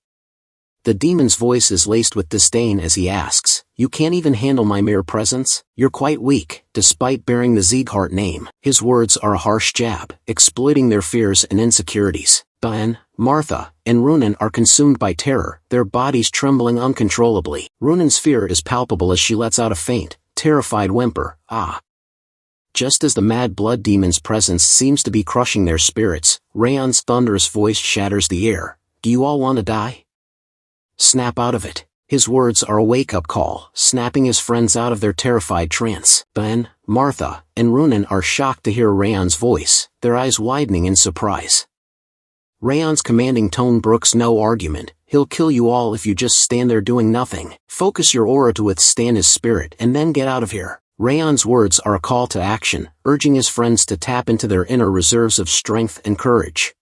The demon's voice is laced with disdain as he asks, "You can't even handle my mere presence? You're quite weak." Despite bearing the Sieghart name, his words are a harsh jab, exploiting their fears and insecurities. Ben, Martha, and Runen are consumed by terror, their bodies trembling uncontrollably. Runen's fear is palpable as she lets out a faint, terrified whimper, "Ah." Just as the mad blood demon's presence seems to be crushing their spirits, Raon's thunderous voice shatters the air. "Do you all want to die? Snap out of it." His words are a wake-up call, snapping his friends out of their terrified trance. Ben, Martha, and Runen are shocked to hear Raon's voice, their eyes widening in surprise. Raon's commanding tone brooks no argument. "He'll kill you all if you just stand there doing nothing. Focus your aura to withstand his spirit and then get out of here." Raon's words are a call to action, urging his friends to tap into their inner reserves of strength and courage.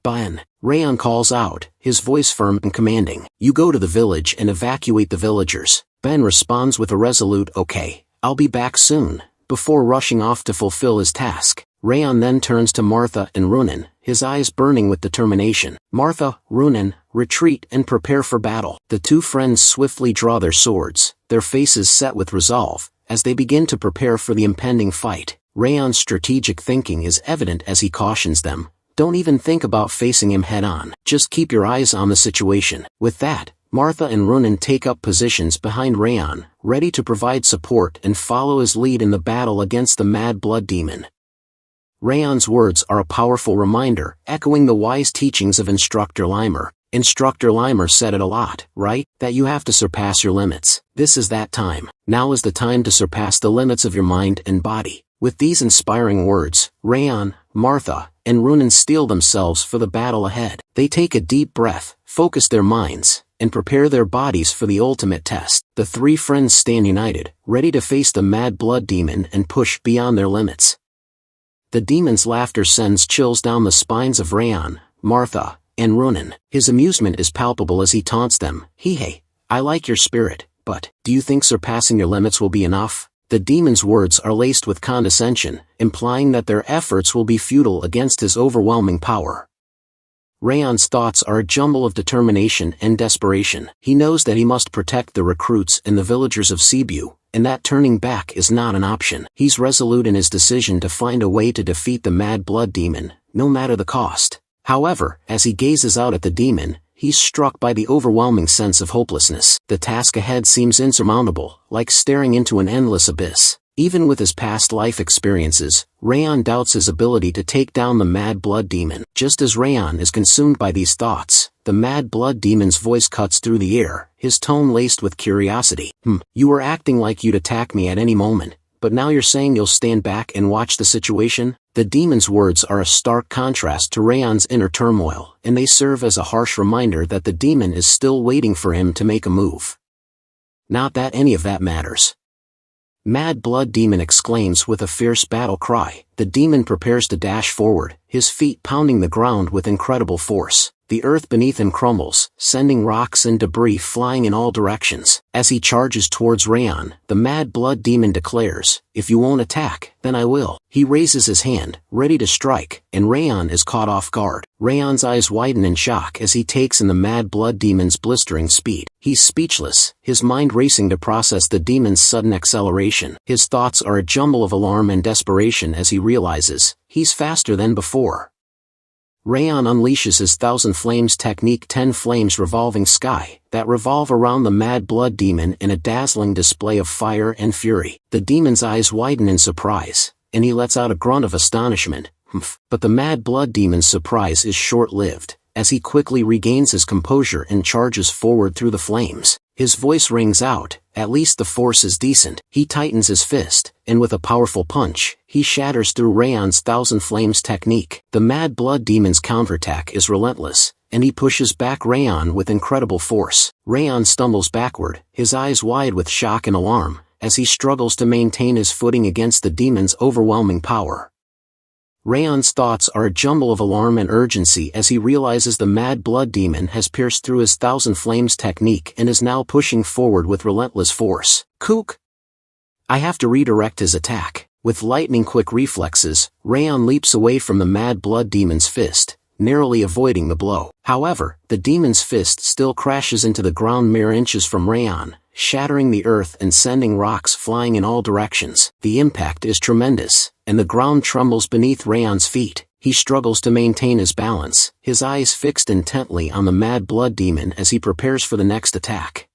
"Ben," Raon calls out, his voice firm and commanding, "You go to the village and evacuate the villagers." Ben responds with a resolute, "Okay, I'll be back soon," before rushing off to fulfill his task. Raon then turns to Martha and Runen, his eyes burning with determination. "Martha, Runen, retreat and prepare for battle." The two friends swiftly draw their swords, their faces set with resolve, as they begin to prepare for the impending fight. Raon's strategic thinking is evident as he cautions them, "Don't even think about facing him head-on. Just keep your eyes on the situation." With that, Martha and Runen take up positions behind Raon, ready to provide support and follow his lead in the battle against the mad blood demon. Raon's words are a powerful reminder, echoing the wise teachings of Instructor Limer. Instructor Limer said it a lot, right? That you have to surpass your limits. This is that time. Now is the time to surpass the limits of your mind and body. With these inspiring words, Raon, Martha, and Runen steel themselves for the battle ahead. They take a deep breath, focus their minds, and prepare their bodies for the ultimate test. The three friends stand united, ready to face the mad blood demon and push beyond their limits. The demon's laughter sends chills down the spines of Raon, Martha, and Runen. His amusement is palpable as he taunts them, "Hey, I like your spirit, but do you think surpassing your limits will be enough?" The demon's words are laced with condescension, implying that their efforts will be futile against his overwhelming power. Raon's thoughts are a jumble of determination and desperation. He knows that he must protect the recruits and the villagers of Cebu, and that turning back is not an option. He's resolute in his decision to find a way to defeat the mad blood demon, no matter the cost. However, as he gazes out at the demon, he's struck by the overwhelming sense of hopelessness. The task ahead seems insurmountable, like staring into an endless abyss. Even with his past life experiences, Raon doubts his ability to take down the mad blood demon. Just as Raon is consumed by these thoughts, the mad blood demon's voice cuts through the air, his tone laced with curiosity. You were acting like you'd attack me at any moment, but now you're saying you'll stand back and watch the situation?" The demon's words are a stark contrast to Raon's inner turmoil, and they serve as a harsh reminder that the demon is still waiting for him to make a move. Not that any of that matters. Mad blood demon exclaims with a fierce battle cry, The demon prepares to dash forward, his feet pounding the ground with incredible force. The earth beneath him crumbles, sending rocks and debris flying in all directions. As he charges towards Raon, the mad blood demon declares, "If you won't attack, then I will." He raises his hand, ready to strike, and Raon is caught off guard. Raon's eyes widen in shock as he takes in the mad blood demon's blistering speed. He's speechless, his mind racing to process the demon's sudden acceleration. His thoughts are a jumble of alarm and desperation as he realizes, he's faster than before. Raon unleashes his Thousand Flames technique, 10 flames revolving sky, that revolve around the mad blood demon in a dazzling display of fire and fury. The demon's eyes widen in surprise, and he lets out a grunt of astonishment. But the mad blood demon's surprise is short-lived, as he quickly regains his composure and charges forward through the flames. His voice rings out, "At least the force is decent." He tightens his fist, and with a powerful punch, he shatters through Raon's Thousand Flames technique. The mad blood demon's counterattack is relentless, and he pushes back Raon with incredible force. Raon stumbles backward, his eyes wide with shock and alarm, as he struggles to maintain his footing against the demon's overwhelming power. Raon's thoughts are a jumble of alarm and urgency as he realizes the mad blood demon has pierced through his Thousand Flames technique and is now pushing forward with relentless force. Kook! I have to redirect his attack. With lightning-quick reflexes, Raon leaps away from the mad blood demon's fist, narrowly avoiding the blow. However, the demon's fist still crashes into the ground mere inches from Raon, shattering the earth and sending rocks flying in all directions. The impact is tremendous, and the ground trembles beneath Raon's feet. He struggles to maintain his balance, his eyes fixed intently on the mad blood demon as he prepares for the next attack.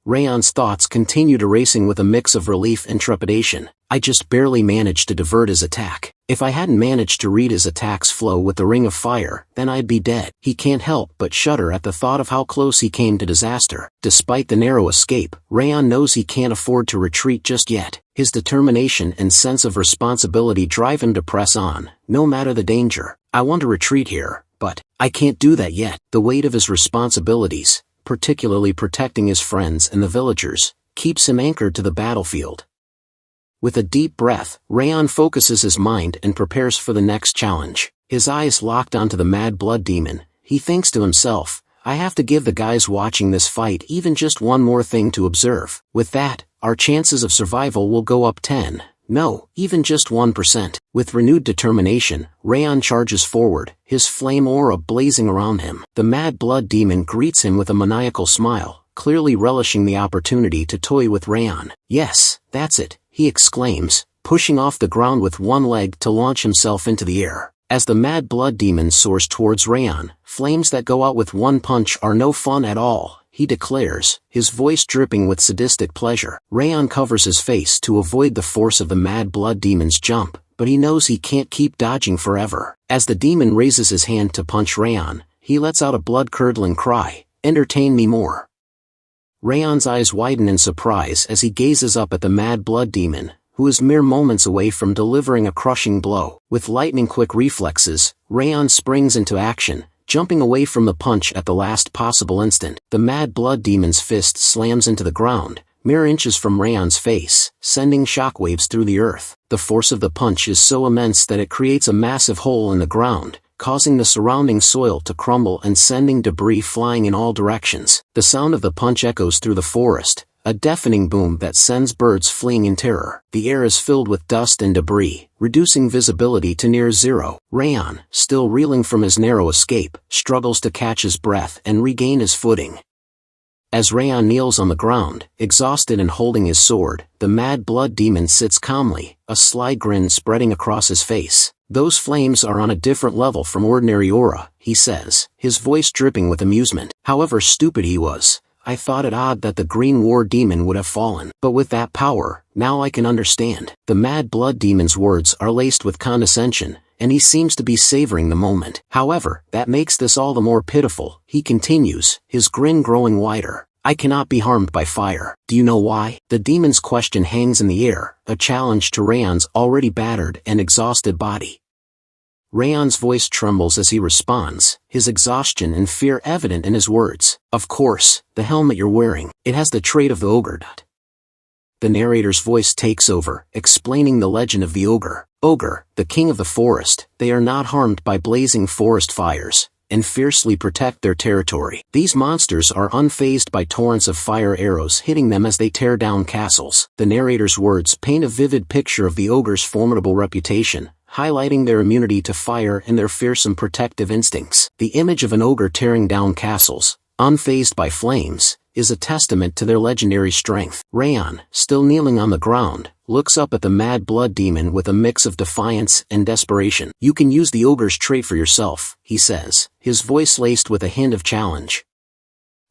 Raon's thoughts continue to racing with a mix of relief and trepidation. I just barely managed to divert his attack. If I hadn't managed to read his attack's flow with the ring of fire, then I'd be dead. He can't help but shudder at the thought of how close he came to disaster. Despite the narrow escape, Raon knows he can't afford to retreat just yet. His determination and sense of responsibility drive him to press on, no matter the danger. I want to retreat here, but I can't do that yet. The weight of his responsibilities, particularly protecting his friends and the villagers, keeps him anchored to the battlefield. With a deep breath, Raon focuses his mind and prepares for the next challenge. His eyes locked onto the mad blood demon, he thinks to himself, I have to give the guys watching this fight even just one more thing to observe. With that, our chances of survival will go up 10. No, even just 1%. With renewed determination, Raon charges forward, his flame aura blazing around him. The mad blood demon greets him with a maniacal smile, clearly relishing the opportunity to toy with Raon. Yes, that's it, he exclaims, pushing off the ground with one leg to launch himself into the air. As the mad blood demon soars towards Raon, flames that go out with one punch are no fun at all, he declares, his voice dripping with sadistic pleasure. Raon covers his face to avoid the force of the mad blood demon's jump, but he knows he can't keep dodging forever. As the demon raises his hand to punch Raon, he lets out a blood-curdling cry, "Entertain me more." Raon's eyes widen in surprise as he gazes up at the mad blood demon, who is mere moments away from delivering a crushing blow. With lightning-quick reflexes, Raon springs into action, jumping away from the punch at the last possible instant. The mad blood demon's fist slams into the ground, mere inches from Raon's face, sending shockwaves through the earth. The force of the punch is so immense that it creates a massive hole in the ground, causing the surrounding soil to crumble and sending debris flying in all directions. The sound of the punch echoes through the forest, a deafening boom that sends birds fleeing in terror. The air is filled with dust and debris, reducing visibility to near zero. Raon, still reeling from his narrow escape, struggles to catch his breath and regain his footing. As Raon kneels on the ground, exhausted and holding his sword, the mad blood demon sits calmly, a sly grin spreading across his face. Those flames are on a different level from ordinary aura, he says, his voice dripping with amusement. However stupid he was, I thought it odd that the green war demon would have fallen. But with that power, now I can understand. The mad blood demon's words are laced with condescension, and he seems to be savoring the moment. However, that makes this all the more pitiful, he continues, his grin growing wider. I cannot be harmed by fire. Do you know why? The demon's question hangs in the air, a challenge to Raon's already battered and exhausted body. Raon's voice trembles as he responds, his exhaustion and fear evident in his words. Of course, the helmet you're wearing, it has the trait of the ogre. The narrator's voice takes over, explaining the legend of the ogre. Ogre, the king of the forest, they are not harmed by blazing forest fires, and fiercely protect their territory. These monsters are unfazed by torrents of fire arrows hitting them as they tear down castles. The narrator's words paint a vivid picture of the ogre's formidable reputation, highlighting their immunity to fire and their fearsome protective instincts. The image of an ogre tearing down castles, unfazed by flames, is a testament to their legendary strength. Raon, still kneeling on the ground, looks up at the mad blood demon with a mix of defiance and desperation. "You can use the ogre's trait for yourself," he says, his voice laced with a hint of challenge.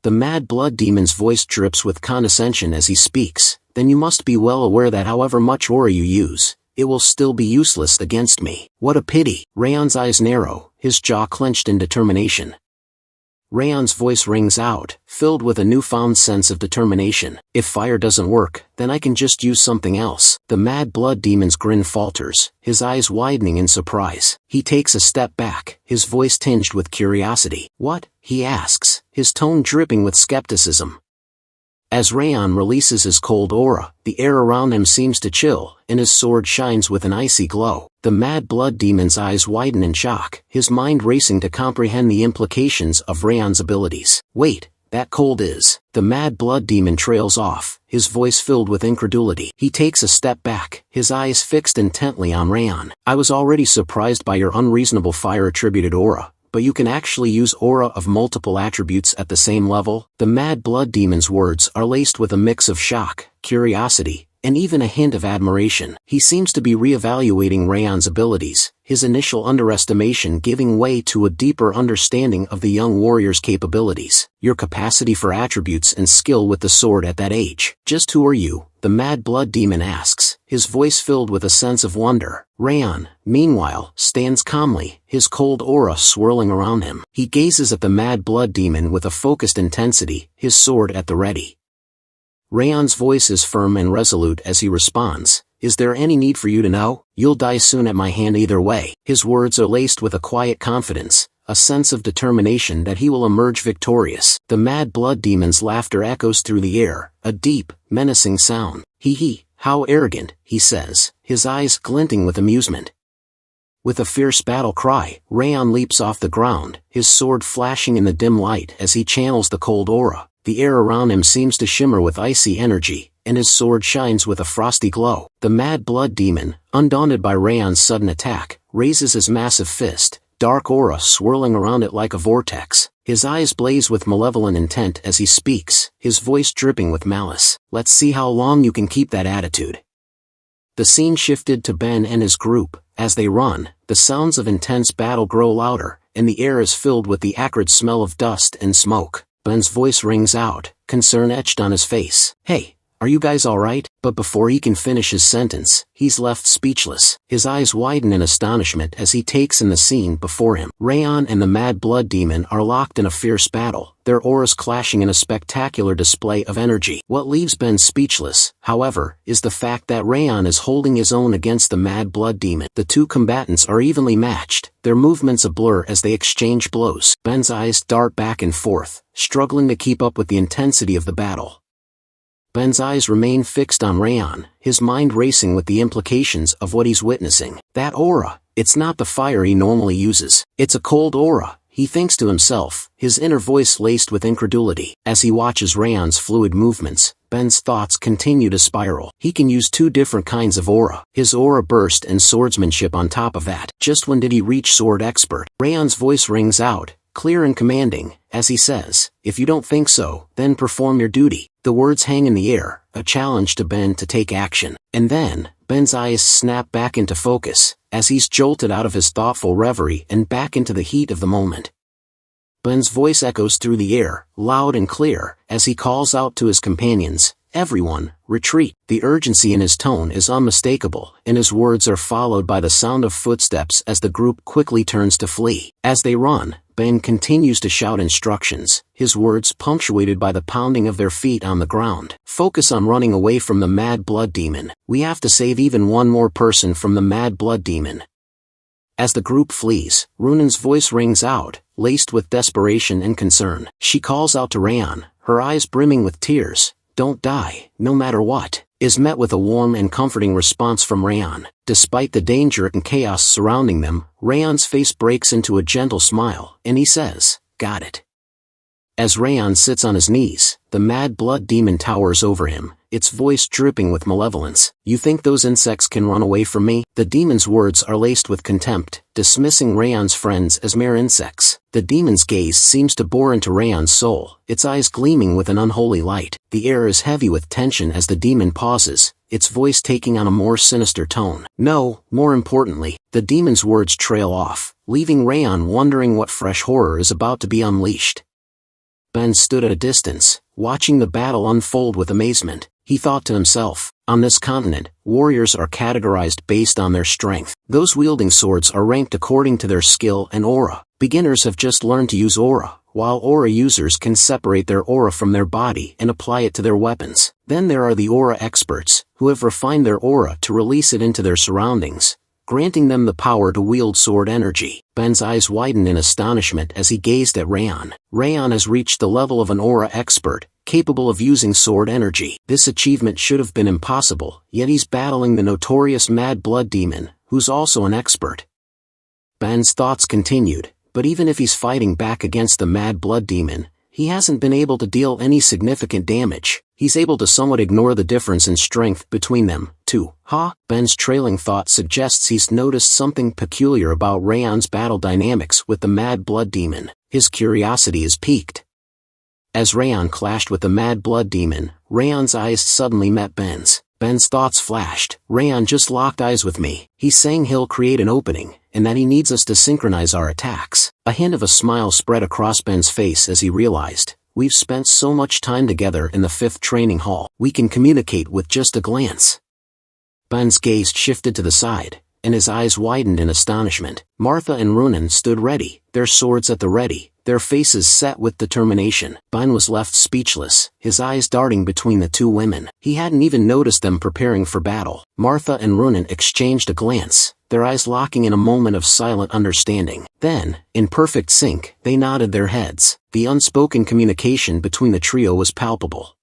The mad blood demon's voice drips with condescension as he speaks. "Then you must be well aware that however much aura you use, it will still be useless against me." "What a pity." Raon's eyes narrow, his jaw clenched in determination. Raon's voice rings out, filled with a newfound sense of determination. "If fire doesn't work, then I can just use something else." The mad blood demon's grin falters, his eyes widening in surprise. He takes a step back, his voice tinged with curiosity. "What?" he asks, his tone dripping with skepticism. As Raon releases his cold aura, the air around him seems to chill, and his sword shines with an icy glow. The mad blood demon's eyes widen in shock, his mind racing to comprehend the implications of Raon's abilities. "Wait, that cold is..." The mad blood demon trails off, his voice filled with incredulity. He takes a step back, his eyes fixed intently on Raon. "I was already surprised by your unreasonable fire-attributed aura, but you can actually use aura of multiple attributes at the same level?" The mad blood demon's words are laced with a mix of shock, curiosity, and even a hint of admiration. He seems to be re-evaluating Raon's abilities, his initial underestimation giving way to a deeper understanding of the young warrior's capabilities. "Your capacity for attributes and skill with the sword at that age. Just who are you?" the mad blood demon asks, his voice filled with a sense of wonder. Raon, meanwhile, stands calmly, his cold aura swirling around him. He gazes at the mad blood demon with a focused intensity, his sword at the ready. Raon's voice is firm and resolute as he responds, "Is there any need for you to know? You'll die soon at my hand either way." His words are laced with a quiet confidence, a sense of determination that he will emerge victorious. The mad blood demon's laughter echoes through the air, a deep, menacing sound. "Hee, how arrogant," he says, his eyes glinting with amusement. With a fierce battle cry, Raon leaps off the ground, his sword flashing in the dim light as he channels the cold aura. The air around him seems to shimmer with icy energy, and his sword shines with a frosty glow. The mad blood demon, undaunted by Raon's sudden attack, raises his massive fist, dark aura swirling around it like a vortex. His eyes blaze with malevolent intent as he speaks, his voice dripping with malice. "Let's see how long you can keep that attitude." The scene shifted to Ben and his group. As they run, the sounds of intense battle grow louder, and the air is filled with the acrid smell of dust and smoke. Ben's voice rings out, concern etched on his face. "Hey, are you guys alright?" But before he can finish his sentence, he's left speechless. His eyes widen in astonishment as he takes in the scene before him. Raon and the mad blood demon are locked in a fierce battle, their auras clashing in a spectacular display of energy. What leaves Ben speechless, however, is the fact that Raon is holding his own against the mad blood demon. The two combatants are evenly matched, their movements a blur as they exchange blows. Ben's eyes dart back and forth, struggling to keep up with the intensity of the battle. Ben's eyes remain fixed on Raon, his mind racing with the implications of what he's witnessing. "That aura, it's not the fire he normally uses. It's a cold aura," he thinks to himself, his inner voice laced with incredulity. As he watches Raon's fluid movements, Ben's thoughts continue to spiral. He can use two different kinds of aura, his aura burst and swordsmanship on top of that. Just when did he reach sword expert? Raon's voice rings out, clear and commanding, as he says, "If you don't think so, then perform your duty." The words hang in the air, a challenge to Ben to take action. And then, Ben's eyes snap back into focus, as he's jolted out of his thoughtful reverie and back into the heat of the moment. Ben's voice echoes through the air, loud and clear, as he calls out to his companions, "Everyone, retreat." The urgency in his tone is unmistakable, and his words are followed by the sound of footsteps as the group quickly turns to flee. As they run, Ben continues to shout instructions, his words punctuated by the pounding of their feet on the ground. "Focus on running away from the mad blood demon. We have to save even one more person from the mad blood demon." As the group flees, Runan's voice rings out, laced with desperation and concern. She calls out to Raon, her eyes brimming with tears, "Don't die, no matter what." is met with a warm and comforting response from Raon. Despite the danger and chaos surrounding them, Raon's face breaks into a gentle smile, and he says, "Got it." As Raon sits on his knees, the mad blood demon towers over him, its voice dripping with malevolence. "You think those insects can run away from me?" The demon's words are laced with contempt, dismissing Raon's friends as mere insects. The demon's gaze seems to bore into Raon's soul, its eyes gleaming with an unholy light. The air is heavy with tension as the demon pauses, its voice taking on a more sinister tone. No, more importantly, the demon's words trail off, leaving Raon wondering what fresh horror is about to be unleashed. Ben stood at a distance, watching the battle unfold with amazement. He thought to himself, on this continent, warriors are categorized based on their strength. Those wielding swords are ranked according to their skill and aura. Beginners have just learned to use aura, while aura users can separate their aura from their body and apply it to their weapons. Then there are the aura experts, who have refined their aura to release it into their surroundings, granting them the power to wield sword energy. Ben's eyes widened in astonishment as he gazed at Raon. Raon has reached the level of an aura expert, capable of using sword energy. This achievement should have been impossible, yet he's battling the notorious Mad Blood Demon, who's also an expert. Ben's thoughts continued, but even if he's fighting back against the Mad Blood Demon, he hasn't been able to deal any significant damage. He's able to somewhat ignore the difference in strength between them, too. Ben's trailing thought suggests he's noticed something peculiar about Raon's battle dynamics with the Mad Blood Demon. His curiosity is piqued. As Raon clashed with the Mad Blood Demon, Raon's eyes suddenly met Ben's. Ben's thoughts flashed. Raon just locked eyes with me. He's saying he'll create an opening, and that he needs us to synchronize our attacks. A hint of a smile spread across Ben's face as he realized, we've spent so much time together in the 5th training hall. We can communicate with just a glance. Ben's gaze shifted to the side, and his eyes widened in astonishment. Martha and Runan stood ready, their swords at the ready, their faces set with determination. Ben was left speechless, his eyes darting between the two women. He hadn't even noticed them preparing for battle. Martha and Runan exchanged a glance, their eyes locking in a moment of silent understanding. Then, in perfect sync, they nodded their heads. The unspoken communication between the trio was palpable.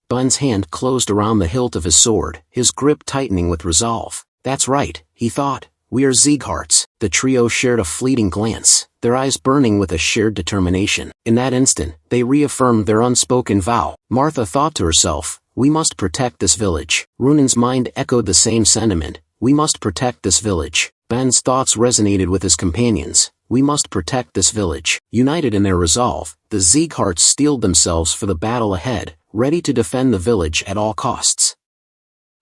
Ben's hand closed around the hilt of his sword, his grip tightening with resolve. That's right, he thought. We are Siegharts. The trio shared a fleeting glance, their eyes burning with a shared determination. In that instant, they reaffirmed their unspoken vow. Martha thought to herself, we must protect this village. Runan's mind echoed the same sentiment, we must protect this village. Ben's thoughts resonated with his companions, we must protect this village. United in their resolve, the Siegharts steeled themselves for the battle ahead, ready to defend the village at all costs.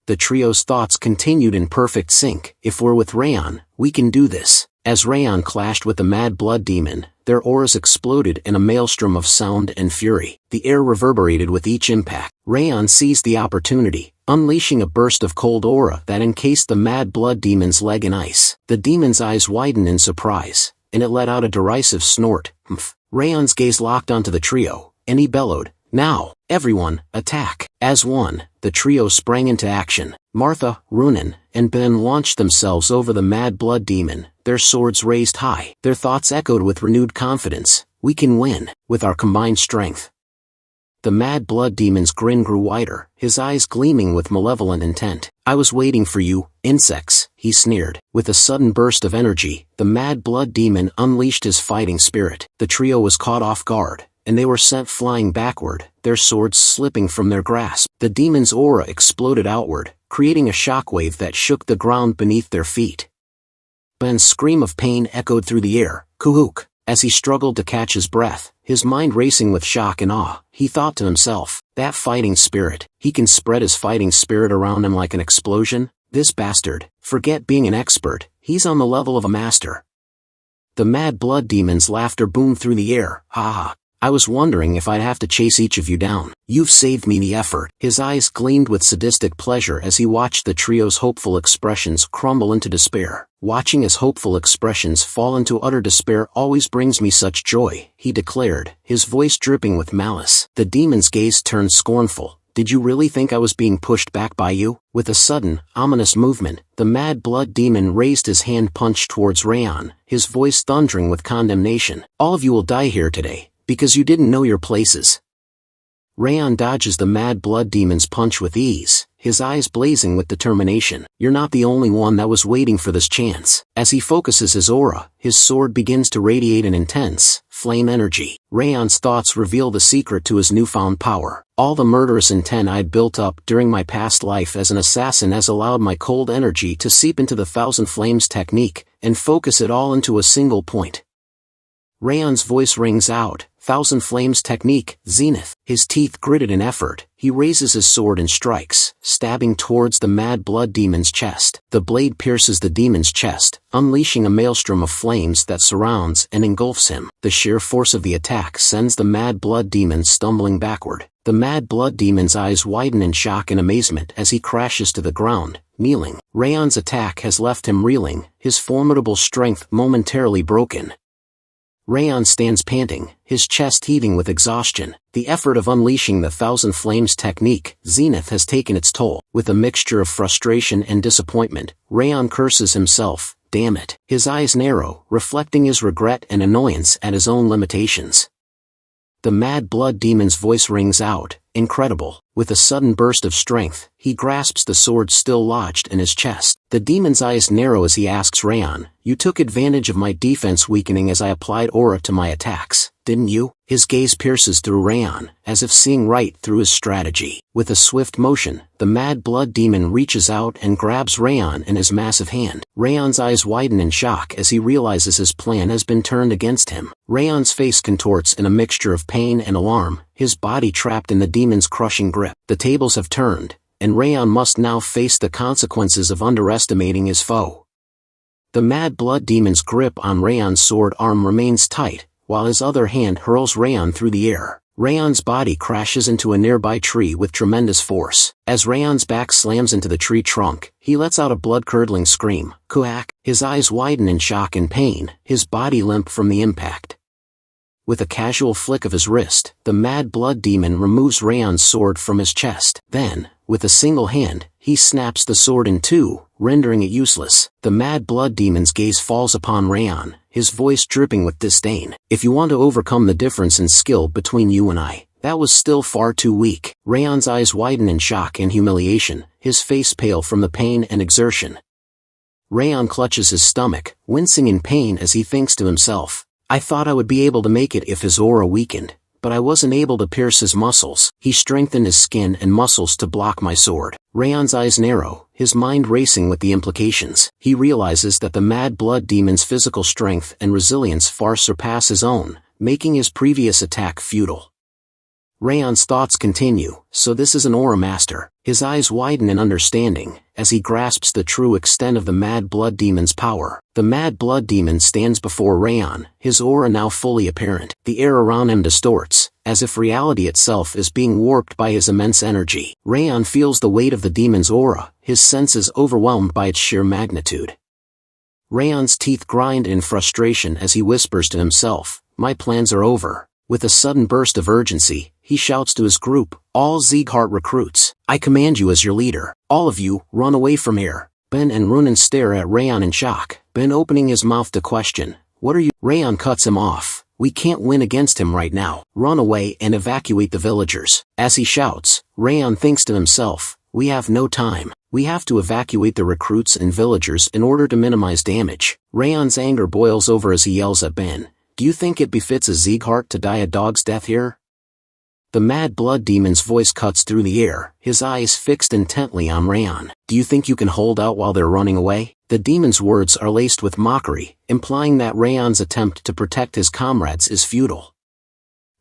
The trio's thoughts continued in perfect sync. If we're with Raon, we can do this. As Raon clashed with the Mad Blood Demon, their auras exploded in a maelstrom of sound and fury. The air reverberated with each impact. Raon seized the opportunity, unleashing a burst of cold aura that encased the Mad Blood Demon's leg in ice. The demon's eyes widened in surprise, and it let out a derisive snort. Raon's gaze locked onto the trio, and he bellowed, now, everyone, attack. As one, the trio sprang into action. Martha, Runan, and Ben launched themselves over the Mad Blood Demon, their swords raised high. Their thoughts echoed with renewed confidence. We can win, with our combined strength. The Mad Blood Demon's grin grew wider, his eyes gleaming with malevolent intent. I was waiting for you, insects, he sneered. With a sudden burst of energy, the Mad Blood Demon unleashed his fighting spirit. The trio was caught off guard, and they were sent flying backward, their swords slipping from their grasp. The demon's aura exploded outward, creating a shockwave that shook the ground beneath their feet. Ben's scream of pain echoed through the air, Kuhuk. As he struggled to catch his breath, his mind racing with shock and awe, he thought to himself, that fighting spirit, he can spread his fighting spirit around him like an explosion? This bastard, forget being an expert, he's on the level of a master. The Mad Blood Demon's laughter boomed through the air, ha ha. I was wondering if I'd have to chase each of you down. You've saved me the effort. His eyes gleamed with sadistic pleasure as he watched the trio's hopeful expressions crumble into despair. Watching his hopeful expressions fall into utter despair always brings me such joy, he declared, his voice dripping with malice. The demon's gaze turned scornful. Did you really think I was being pushed back by you? With a sudden, ominous movement, the Mad Blood Demon raised his hand punched towards Raon, his voice thundering with condemnation. All of you will die here today, because you didn't know your places. Raon dodges the mad blood demon's punch with ease, his eyes blazing with determination. You're not the only one that was waiting for this chance. As he focuses his aura, his sword begins to radiate an intense, flame energy. Raon's thoughts reveal the secret to his newfound power. All the murderous intent I'd built up during my past life as an assassin has allowed my cold energy to seep into the Thousand Flames technique, and focus it all into a single point. Raon's voice rings out, Thousand Flames technique, Zenith. His teeth gritted in effort, he raises his sword and strikes, stabbing towards the mad blood demon's chest. The blade pierces the demon's chest, unleashing a maelstrom of flames that surrounds and engulfs him. The sheer force of the attack sends the mad blood demon stumbling backward. The mad blood demon's eyes widen in shock and amazement as he crashes to the ground, kneeling. Raon's attack has left him reeling, his formidable strength momentarily broken. Raon stands panting, his chest heaving with exhaustion. The effort of unleashing the Thousand Flames technique, Zenith, has taken its toll. With a mixture of frustration and disappointment, Raon curses himself, damn it. His eyes narrow, reflecting his regret and annoyance at his own limitations. The mad blood demon's voice rings out, incredible. With a sudden burst of strength, he grasps the sword still lodged in his chest. The demon's eyes narrow as he asks Raon, you took advantage of my defense weakening as I applied aura to my attacks, didn't you? His gaze pierces through Raon, as if seeing right through his strategy. With a swift motion, the mad blood demon reaches out and grabs Raon in his massive hand. Raon's eyes widen in shock as he realizes his plan has been turned against him. Raon's face contorts in a mixture of pain and alarm, his body trapped in the demon's crushing grip. The tables have turned, and Raon must now face the consequences of underestimating his foe. The mad blood demon's grip on Raon's sword arm remains tight, while his other hand hurls Raon through the air. Raon's body crashes into a nearby tree with tremendous force. As Raon's back slams into the tree trunk, he lets out a blood-curdling scream, "Kuak!" His eyes widen in shock and pain, his body limp from the impact. With a casual flick of his wrist, the mad blood demon removes Raon's sword from his chest. Then, with a single hand, he snaps the sword in two, rendering it useless. The mad blood demon's gaze falls upon Raon, his voice dripping with disdain. If you want to overcome the difference in skill between you and I, that was still far too weak. Raon's eyes widen in shock and humiliation, his face pale from the pain and exertion. Raon clutches his stomach, wincing in pain as he thinks to himself, I thought I would be able to make it if his aura weakened, but I wasn't able to pierce his muscles. He strengthened his skin and muscles to block my sword. Raon's eyes narrow, his mind racing with the implications. He realizes that the mad blood demon's physical strength and resilience far surpass his own, making his previous attack futile. Raon's thoughts continue, so this is an aura master. His eyes widen in understanding, as he grasps the true extent of the mad blood demon's power. The mad blood demon stands before Raon, his aura now fully apparent. The air around him distorts, as if reality itself is being warped by his immense energy. Raon feels the weight of the demon's aura, his senses overwhelmed by its sheer magnitude. Raon's teeth grind in frustration as he whispers to himself, my plans are over. With a sudden burst of urgency, he shouts to his group, all Sieghart recruits, I command you as your leader. All of you, run away from here. Ben and Runan stare at Raon in shock, Ben opening his mouth to question, what are you? Raon cuts him off, we can't win against him right now. Run away and evacuate the villagers. As he shouts, Raon thinks to himself, we have no time. We have to evacuate the recruits and villagers in order to minimize damage. Raon's anger boils over as he yells at Ben, do you think it befits a Sieghart to die a dog's death here? The mad blood demon's voice cuts through the air, his eyes fixed intently on Raon. Do you think you can hold out while they're running away? The demon's words are laced with mockery, implying that Raon's attempt to protect his comrades is futile.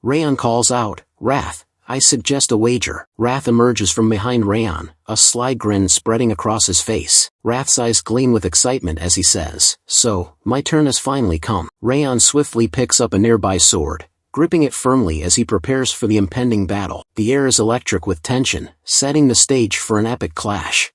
Raon calls out, Wrath, I suggest a wager. Wrath emerges from behind Raon, a sly grin spreading across his face. Wrath's eyes gleam with excitement as he says, so, my turn has finally come. Raon swiftly picks up a nearby sword, gripping it firmly as he prepares for the impending battle. The air is electric with tension, setting the stage for an epic clash.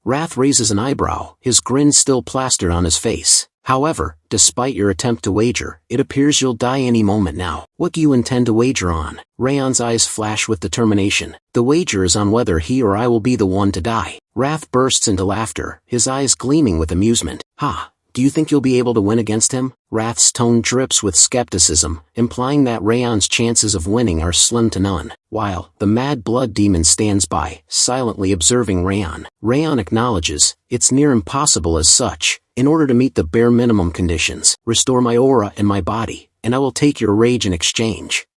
Wrath raises an eyebrow, his grin still plastered on his face. However, despite your attempt to wager, it appears you'll die any moment now. What do you intend to wager on? Raon's eyes flash with determination. The wager is on whether he or I will be the one to die. Wrath bursts into laughter, his eyes gleaming with amusement. Ha! Do you think you'll be able to win against him? Wrath's tone drips with skepticism, implying that Raon's chances of winning are slim to none, while the Mad Blood Demon stands by, silently observing Raon. Raon acknowledges, it's near impossible as such, in order to meet the bare minimum conditions. Restore my aura and my body, and I will take your rage in exchange.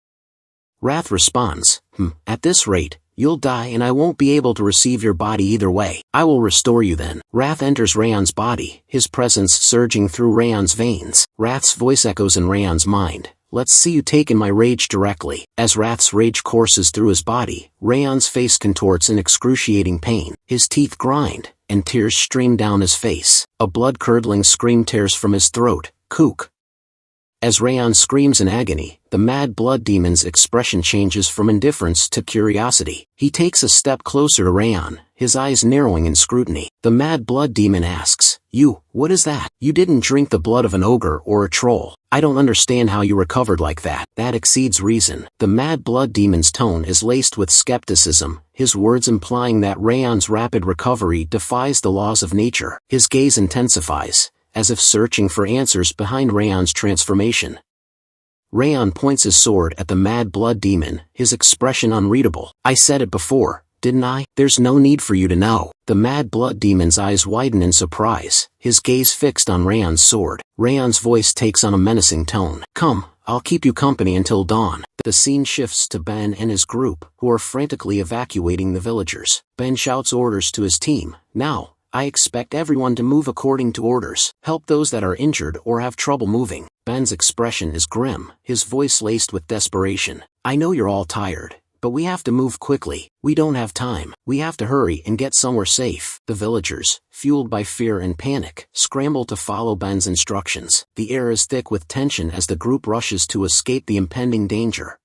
Wrath responds, at this rate, you'll die and I won't be able to receive your body either way. I will restore you then. Wrath enters Raon's body, his presence surging through Raon's veins. Wrath's voice echoes in Raon's mind. Let's see you take in my rage directly. As Wrath's rage courses through his body, Raon's face contorts in excruciating pain. His teeth grind, and tears stream down his face. A blood-curdling scream tears from his throat. Kook. As Raon screams in agony, the Mad Blood Demon's expression changes from indifference to curiosity. He takes a step closer to Raon, his eyes narrowing in scrutiny. The Mad Blood Demon asks, what is that? You didn't drink the blood of an ogre or a troll. I don't understand how you recovered like that. That exceeds reason. The Mad Blood Demon's tone is laced with skepticism, his words implying that Raon's rapid recovery defies the laws of nature. His gaze intensifies, as if searching for answers behind Raon's transformation. Raon points his sword at the Mad Blood Demon, his expression unreadable. I said it before, didn't I? There's no need for you to know. The Mad Blood Demon's eyes widen in surprise, his gaze fixed on Raon's sword. Raon's voice takes on a menacing tone. Come, I'll keep you company until dawn. The scene shifts to Ben and his group, who are frantically evacuating the villagers. Ben shouts orders to his team. Now, I expect everyone to move according to orders. Help those that are injured or have trouble moving. Ben's expression is grim, his voice laced with desperation. I know you're all tired, but we have to move quickly. We don't have time. We have to hurry and get somewhere safe. The villagers, fueled by fear and panic, scramble to follow Ben's instructions. The air is thick with tension as the group rushes to escape the impending danger.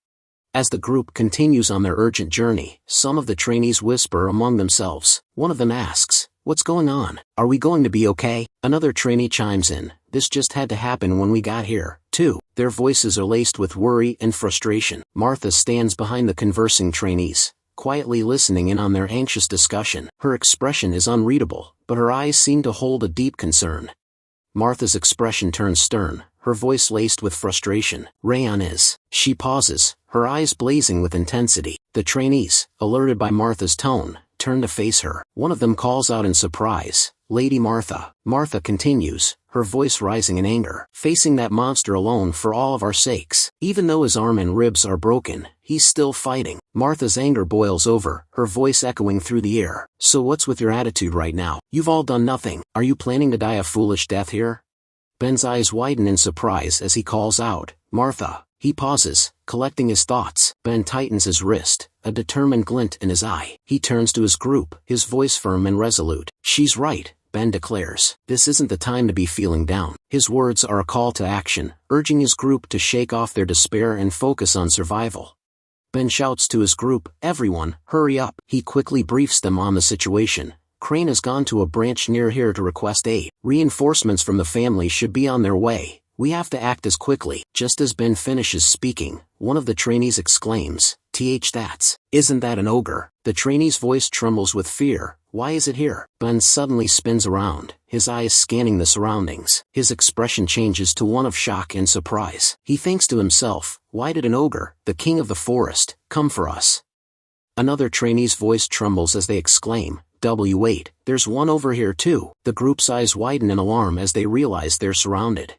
As the group continues on their urgent journey, some of the trainees whisper among themselves. One of them asks, what's going on? Are we going to be okay? Another trainee chimes in. This just had to happen when we got here, too. Their voices are laced with worry and frustration. Martha stands behind the conversing trainees, quietly listening in on their anxious discussion. Her expression is unreadable, but her eyes seem to hold a deep concern. Martha's expression turns stern, her voice laced with frustration. Raon is. She pauses, her eyes blazing with intensity. The trainees, alerted by Martha's tone, turn to face her. One of them calls out in surprise, Lady Martha. Martha continues, her voice rising in anger. Facing that monster alone for all of our sakes. Even though his arm and ribs are broken, he's still fighting. Martha's anger boils over, her voice echoing through the air. So what's with your attitude right now? You've all done nothing. Are you planning to die a foolish death here? Ben's eyes widen in surprise as he calls out, Martha. He pauses, collecting his thoughts. Ben tightens his wrist, a determined glint in his eye. He turns to his group, his voice firm and resolute. She's right, Ben declares. This isn't the time to be feeling down. His words are a call to action, urging his group to shake off their despair and focus on survival. Ben shouts to his group, everyone, hurry up. He quickly briefs them on the situation. Crane has gone to a branch near here to request aid. Reinforcements from the family should be on their way. We have to act as quickly. Just as Ben finishes speaking, one of the trainees exclaims, isn't that an ogre? The trainee's voice trembles with fear. Why is it here? Ben suddenly spins around, his eyes scanning the surroundings. His expression changes to one of shock and surprise. He thinks to himself, why did an ogre, the king of the forest, come for us? Another trainee's voice trembles as they exclaim, wait, there's one over here too. The group's eyes widen in alarm as they realize they're surrounded.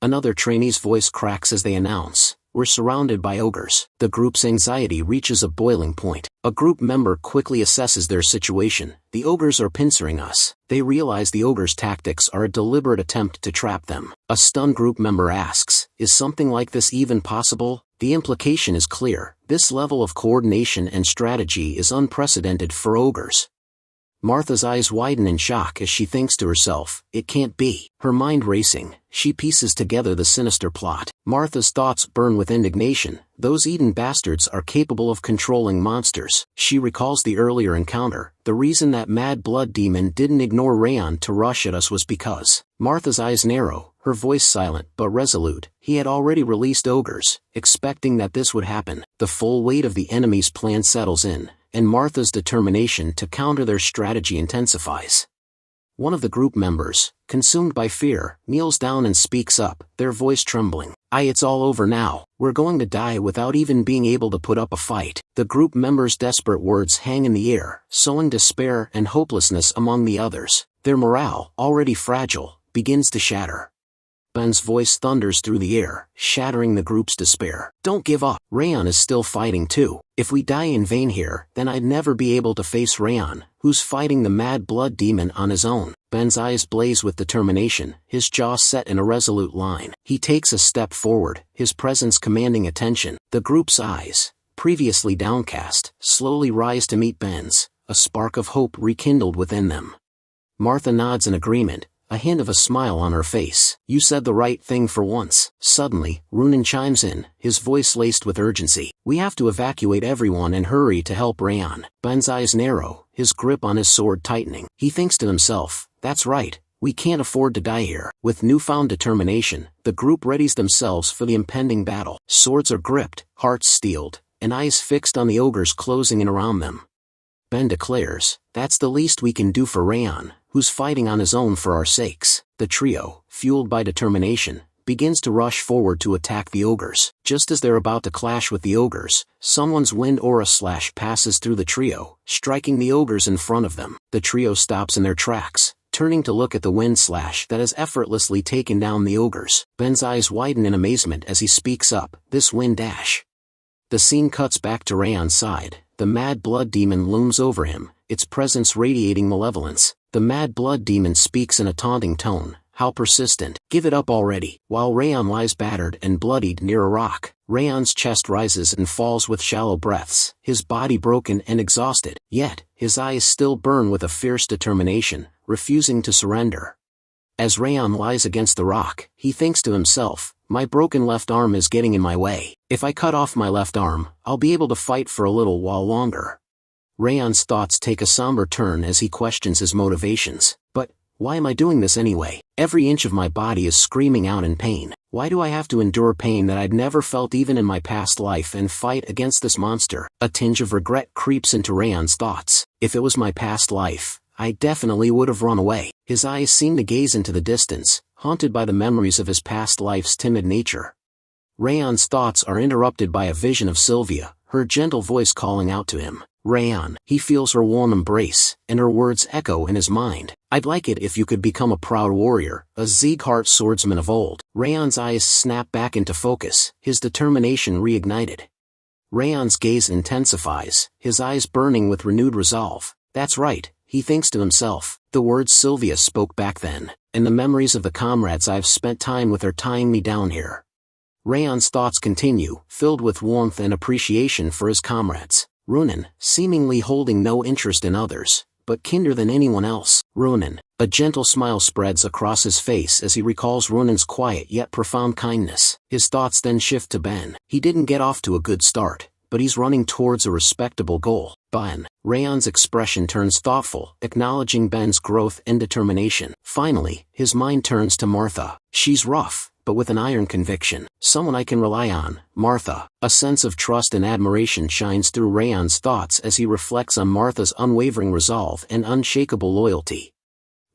Another trainee's voice cracks as they announce, we're surrounded by ogres. The group's anxiety reaches a boiling point. A group member quickly assesses their situation. The ogres are pincering us. They realize the ogres' tactics are a deliberate attempt to trap them. A stunned group member asks, is something like this even possible? The implication is clear. This level of coordination and strategy is unprecedented for ogres. Martha's eyes widen in shock as she thinks to herself, it can't be. Her mind racing, she pieces together the sinister plot. Martha's thoughts burn with indignation. Those Eden bastards are capable of controlling monsters. She recalls the earlier encounter. The reason that Mad Blood Demon didn't ignore Raon to rush at us was because. Martha's eyes narrow, her voice silent but resolute. He had already released ogres, expecting that this would happen. The full weight of the enemy's plan settles in, and Martha's determination to counter their strategy intensifies. One of the group members, consumed by fear, kneels down and speaks up, their voice trembling. It's all over now. We're going to die without even being able to put up a fight." The group members' desperate words hang in the air, sowing despair and hopelessness among the others. Their morale, already fragile, begins to shatter. Ben's voice thunders through the air, shattering the group's despair. "Don't give up. Raon is still fighting too. If we die in vain here, then I'd never be able to face Raon, who's fighting the mad blood demon on his own." Ben's eyes blaze with determination, his jaw set in a resolute line. He takes a step forward, his presence commanding attention. The group's eyes, previously downcast, slowly rise to meet Ben's, a spark of hope rekindled within them. Martha nods in agreement, a hint of a smile on her face. "You said the right thing for once." Suddenly, Runan chimes in, his voice laced with urgency. "We have to evacuate everyone and hurry to help Raon." Ben's eyes narrow, his grip on his sword tightening. He thinks to himself, "That's right, we can't afford to die here." With newfound determination, the group readies themselves for the impending battle. Swords are gripped, hearts steeled, and eyes fixed on the ogres closing in around them. Ben declares, "That's the least we can do for Raon, who's fighting on his own for our sakes." The trio, fueled by determination, begins to rush forward to attack the ogres. Just as they're about to clash with the ogres, someone's wind aura slash passes through the trio, striking the ogres in front of them. The trio stops in their tracks, turning to look at the wind slash that has effortlessly taken down the ogres. Ben's eyes widen in amazement as he speaks up, "This wind dash." The scene cuts back to Raon's side. The mad blood demon looms over him, its presence radiating malevolence. The mad blood demon speaks in a taunting tone, "How persistent. Give it up already." While Raon lies battered and bloodied near a rock, Raon's chest rises and falls with shallow breaths, his body broken and exhausted, yet, his eyes still burn with a fierce determination, refusing to surrender. As Raon lies against the rock, he thinks to himself, "My broken left arm is getting in my way. If I cut off my left arm, I'll be able to fight for a little while longer." Raon's thoughts take a somber turn as he questions his motivations. "But, why am I doing this anyway? Every inch of my body is screaming out in pain. Why do I have to endure pain that I'd never felt even in my past life and fight against this monster?" A tinge of regret creeps into Raon's thoughts. "If it was my past life, I definitely would have run away." His eyes seem to gaze into the distance, haunted by the memories of his past life's timid nature. Raon's thoughts are interrupted by a vision of Sylvia, her gentle voice calling out to him. Raon. He feels her warm embrace, and her words echo in his mind. "I'd like it if you could become a proud warrior, a Sieghart swordsman of old." Raon's eyes snap back into focus, his determination reignited. Raon's gaze intensifies, his eyes burning with renewed resolve. "That's right," he thinks to himself. "The words Sylvia spoke back then, and the memories of the comrades I've spent time with are tying me down here." Raon's thoughts continue, filled with warmth and appreciation for his comrades. Runan, seemingly holding no interest in others, but kinder than anyone else. Runan. A gentle smile spreads across his face as he recalls Runan's quiet yet profound kindness. His thoughts then shift to Ben. He didn't get off to a good start, but he's running towards a respectable goal. Ben. Raon's expression turns thoughtful, acknowledging Ben's growth and determination. Finally, his mind turns to Martha. She's rough, but with an iron conviction. Someone I can rely on, Martha. A sense of trust and admiration shines through Raon's thoughts as he reflects on Martha's unwavering resolve and unshakable loyalty.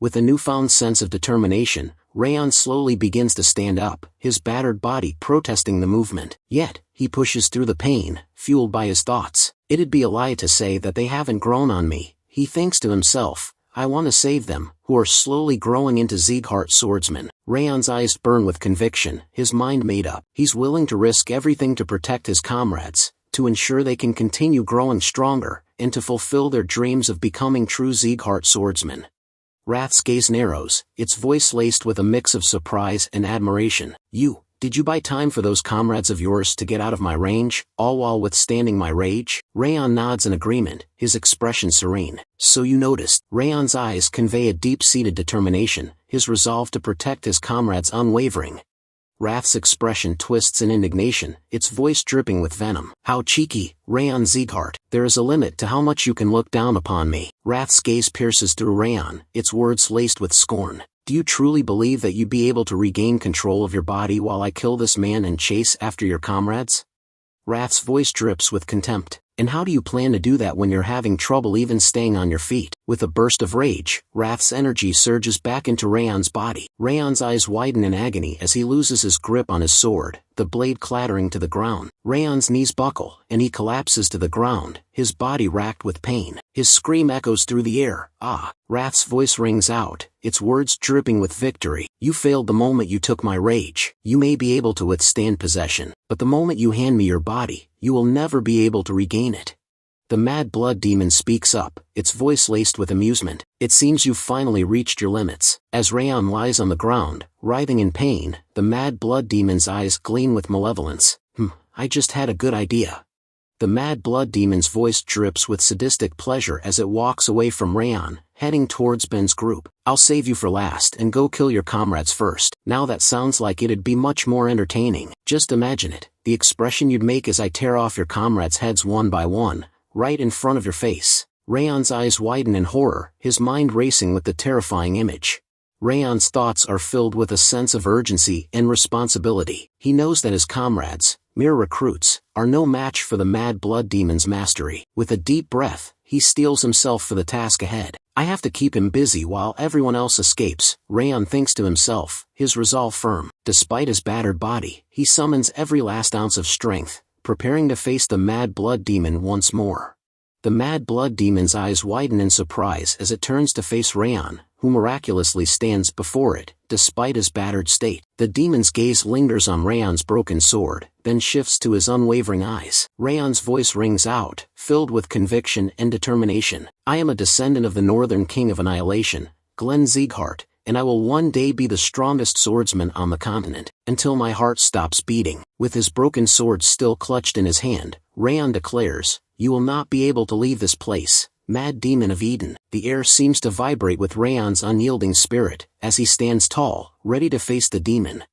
With a newfound sense of determination, Raon slowly begins to stand up, his battered body protesting the movement. Yet, he pushes through the pain, fueled by his thoughts. "It'd be a lie to say that they haven't grown on me," he thinks to himself. "I want to save them, who are slowly growing into Sieghart swordsmen." Raon's eyes burn with conviction, his mind made up. He's willing to risk everything to protect his comrades, to ensure they can continue growing stronger, and to fulfill their dreams of becoming true Sieghart swordsmen. Rath's gaze narrows, its voice laced with a mix of surprise and admiration. Did you buy time for those comrades of yours to get out of my range, all while withstanding my rage?" Raon nods in agreement, his expression serene. "So you noticed." Raon's eyes convey a deep-seated determination, his resolve to protect his comrades unwavering. Rath's expression twists in indignation, its voice dripping with venom. "How cheeky, Raon Sieghart. There is a limit to how much you can look down upon me." Rath's gaze pierces through Raon, its words laced with scorn. "Do you truly believe that you'd be able to regain control of your body while I kill this man and chase after your comrades?" Rath's voice drips with contempt. And how do you plan to do that when you're having trouble even staying on your feet? With a burst of rage, Wrath's energy surges back into Raon's body. Raon's eyes widen in agony as he loses his grip on his sword, the blade clattering to the ground. Raon's knees buckle, and he collapses to the ground, his body racked with pain. His scream echoes through the air. Ah! Wrath's voice rings out, its words dripping with victory. You failed the moment you took my rage. You may be able to withstand possession, but the moment you hand me your body, you will never be able to regain it. The Mad Blood Demon speaks up, its voice laced with amusement. It seems you've finally reached your limits. As Raon lies on the ground, writhing in pain, the Mad Blood Demon's eyes gleam with malevolence. I just had a good idea. The Mad Blood Demon's voice drips with sadistic pleasure as it walks away from Raon, heading towards Ben's group. I'll save you for last and go kill your comrades first. Now that sounds like it'd be much more entertaining. Just imagine it, the expression you'd make as I tear off your comrades' heads one by one, right in front of your face. Raon's eyes widen in horror, his mind racing with the terrifying image. Raon's thoughts are filled with a sense of urgency and responsibility. He knows that his comrades, mere recruits, are no match for the Mad Blood Demon's mastery. With a deep breath, he steels himself for the task ahead. I have to keep him busy while everyone else escapes, Raon thinks to himself, his resolve firm. Despite his battered body, he summons every last ounce of strength, preparing to face the Mad Blood Demon once more. The Mad Blood Demon's eyes widen in surprise as it turns to face Raon, who miraculously stands before it, despite his battered state. The demon's gaze lingers on Raon's broken sword, then shifts to his unwavering eyes. Raon's voice rings out, filled with conviction and determination. I am a descendant of the Northern King of Annihilation, Glenn Sieghart, and I will one day be the strongest swordsman on the continent, until my heart stops beating. With his broken sword still clutched in his hand, Raon declares, you will not be able to leave this place, Mad Demon of Eden. The air seems to vibrate with Raon's unyielding spirit, as he stands tall, ready to face the demon.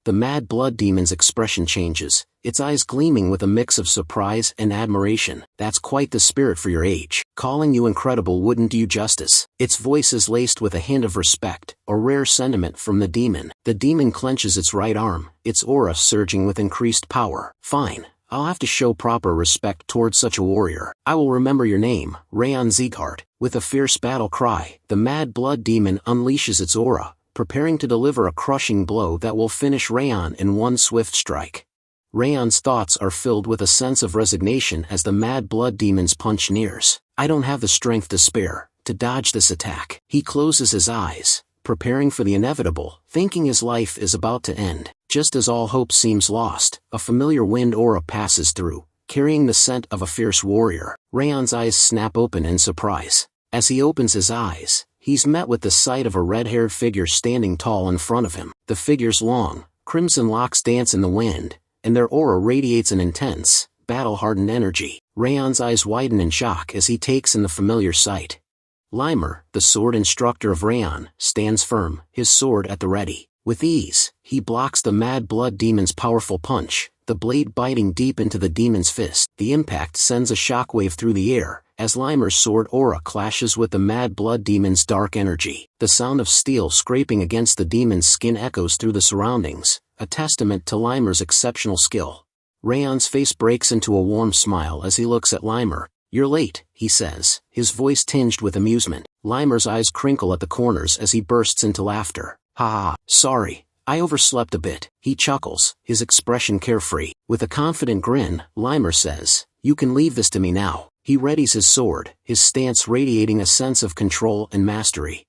The Mad Blood Demon's expression changes, its eyes gleaming with a mix of surprise and admiration. That's quite the spirit for your age. Calling you incredible wouldn't do you justice. Its voice is laced with a hint of respect, a rare sentiment from the demon. The demon clenches its right arm, its aura surging with increased power. Fine. I'll have to show proper respect towards such a warrior. I will remember your name, Raon Sieghart. With a fierce battle cry, the Mad Blood Demon unleashes its aura, preparing to deliver a crushing blow that will finish Raon in one swift strike. Raon's thoughts are filled with a sense of resignation as the Mad Blood Demon's punch nears. I don't have the strength to spare, to dodge this attack. He closes his eyes, preparing for the inevitable, thinking his life is about to end. Just as all hope seems lost, a familiar wind aura passes through, carrying the scent of a fierce warrior. Raon's eyes snap open in surprise. As he opens his eyes, he's met with the sight of a red-haired figure standing tall in front of him. The figure's long, crimson locks dance in the wind, and their aura radiates an intense, battle-hardened energy. Raon's eyes widen in shock as he takes in the familiar sight. Limer, the sword instructor of Raon, stands firm, his sword at the ready. With ease, he blocks the Mad Blood Demon's powerful punch, the blade biting deep into the demon's fist. The impact sends a shockwave through the air, as Limer's sword aura clashes with the Mad Blood Demon's dark energy. The sound of steel scraping against the demon's skin echoes through the surroundings, a testament to Limer's exceptional skill. Raon's face breaks into a warm smile as he looks at Limer. You're late, he says, his voice tinged with amusement. Limer's eyes crinkle at the corners as he bursts into laughter. Ha! Sorry, I overslept a bit. He chuckles, his expression carefree. With a confident grin, Limer says, you can leave this to me now. He readies his sword, his stance radiating a sense of control and mastery.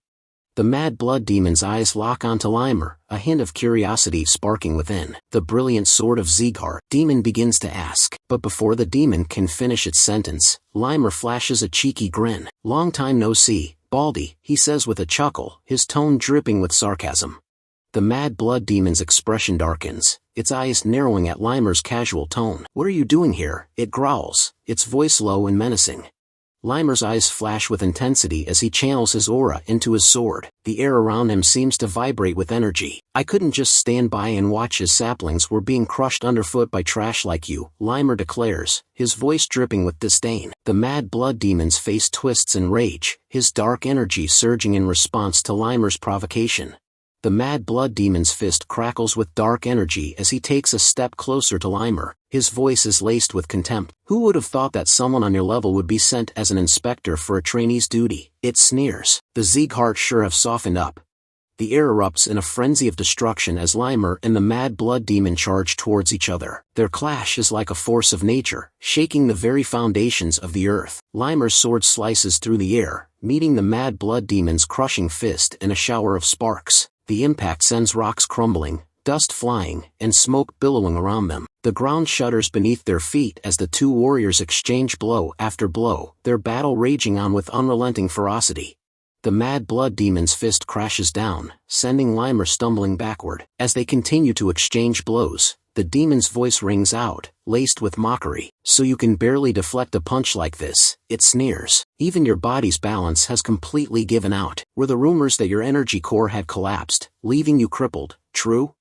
The Mad Blood Demon's eyes lock onto Limer, a hint of curiosity sparking within. The brilliant sword of Sieghart, demon begins to ask. But before the demon can finish its sentence, Limer flashes a cheeky grin. Long time no see, Baldy, he says with a chuckle, his tone dripping with sarcasm. The Mad Blood Demon's expression darkens, its eyes narrowing at Limer's casual tone. What are you doing here? It growls, its voice low and menacing. Limer's eyes flash with intensity as he channels his aura into his sword. The air around him seems to vibrate with energy. I couldn't just stand by and watch his saplings were being crushed underfoot by trash like you, Limer declares, his voice dripping with disdain. The Mad Blood Demon's face twists in rage, his dark energy surging in response to Limer's provocation. The Mad Blood Demon's fist crackles with dark energy as he takes a step closer to Limer. His voice is laced with contempt. Who would have thought that someone on your level would be sent as an inspector for a trainee's duty? It sneers. The Sieghart sure have softened up. The air erupts in a frenzy of destruction as Limer and the Mad Blood Demon charge towards each other. Their clash is like a force of nature, shaking the very foundations of the earth. Limer's sword slices through the air, meeting the Mad Blood Demon's crushing fist in a shower of sparks. The impact sends rocks crumbling, dust flying, and smoke billowing around them. The ground shudders beneath their feet as the two warriors exchange blow after blow, their battle raging on with unrelenting ferocity. The Mad Blood Demon's fist crashes down, sending Limer stumbling backward. As they continue to exchange blows, the demon's voice rings out, laced with mockery. So you can barely deflect a punch like this, it sneers. Even your body's balance has completely given out. Were the rumors that your energy core had collapsed, leaving you crippled, true?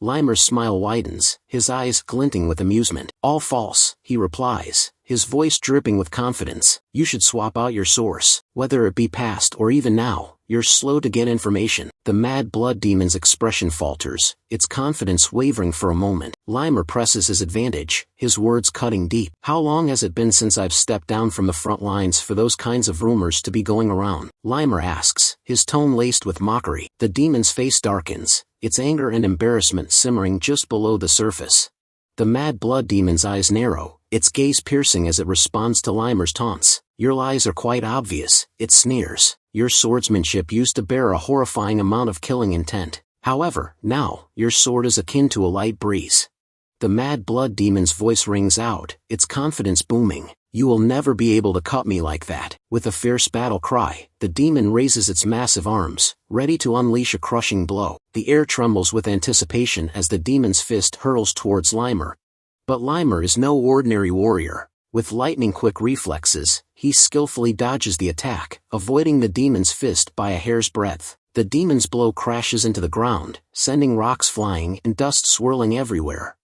Limer's smile widens, his eyes glinting with amusement. All false, he replies, his voice dripping with confidence. You should swap out your source. Whether it be past or even now, you're slow to get information. The Mad Blood Demon's expression falters, its confidence wavering for a moment. Limer presses his advantage, his words cutting deep. How long has it been since I've stepped down from the front lines for those kinds of rumors to be going around? Limer asks, his tone laced with mockery. The demon's face darkens, its anger and embarrassment simmering just below the surface. The Mad Blood Demon's eyes narrow, its gaze piercing as it responds to Limer's taunts. Your lies are quite obvious, it sneers. Your swordsmanship used to bear a horrifying amount of killing intent. However, now, your sword is akin to a light breeze. The Mad Blood Demon's voice rings out, its confidence booming. You will never be able to cut me like that. With a fierce battle cry, the demon raises its massive arms, ready to unleash a crushing blow. The air trembles with anticipation as the demon's fist hurls towards Limer. But Limer is no ordinary warrior. With lightning-quick reflexes, he skillfully dodges the attack, avoiding the demon's fist by a hair's breadth. The demon's blow crashes into the ground, sending rocks flying and dust swirling everywhere.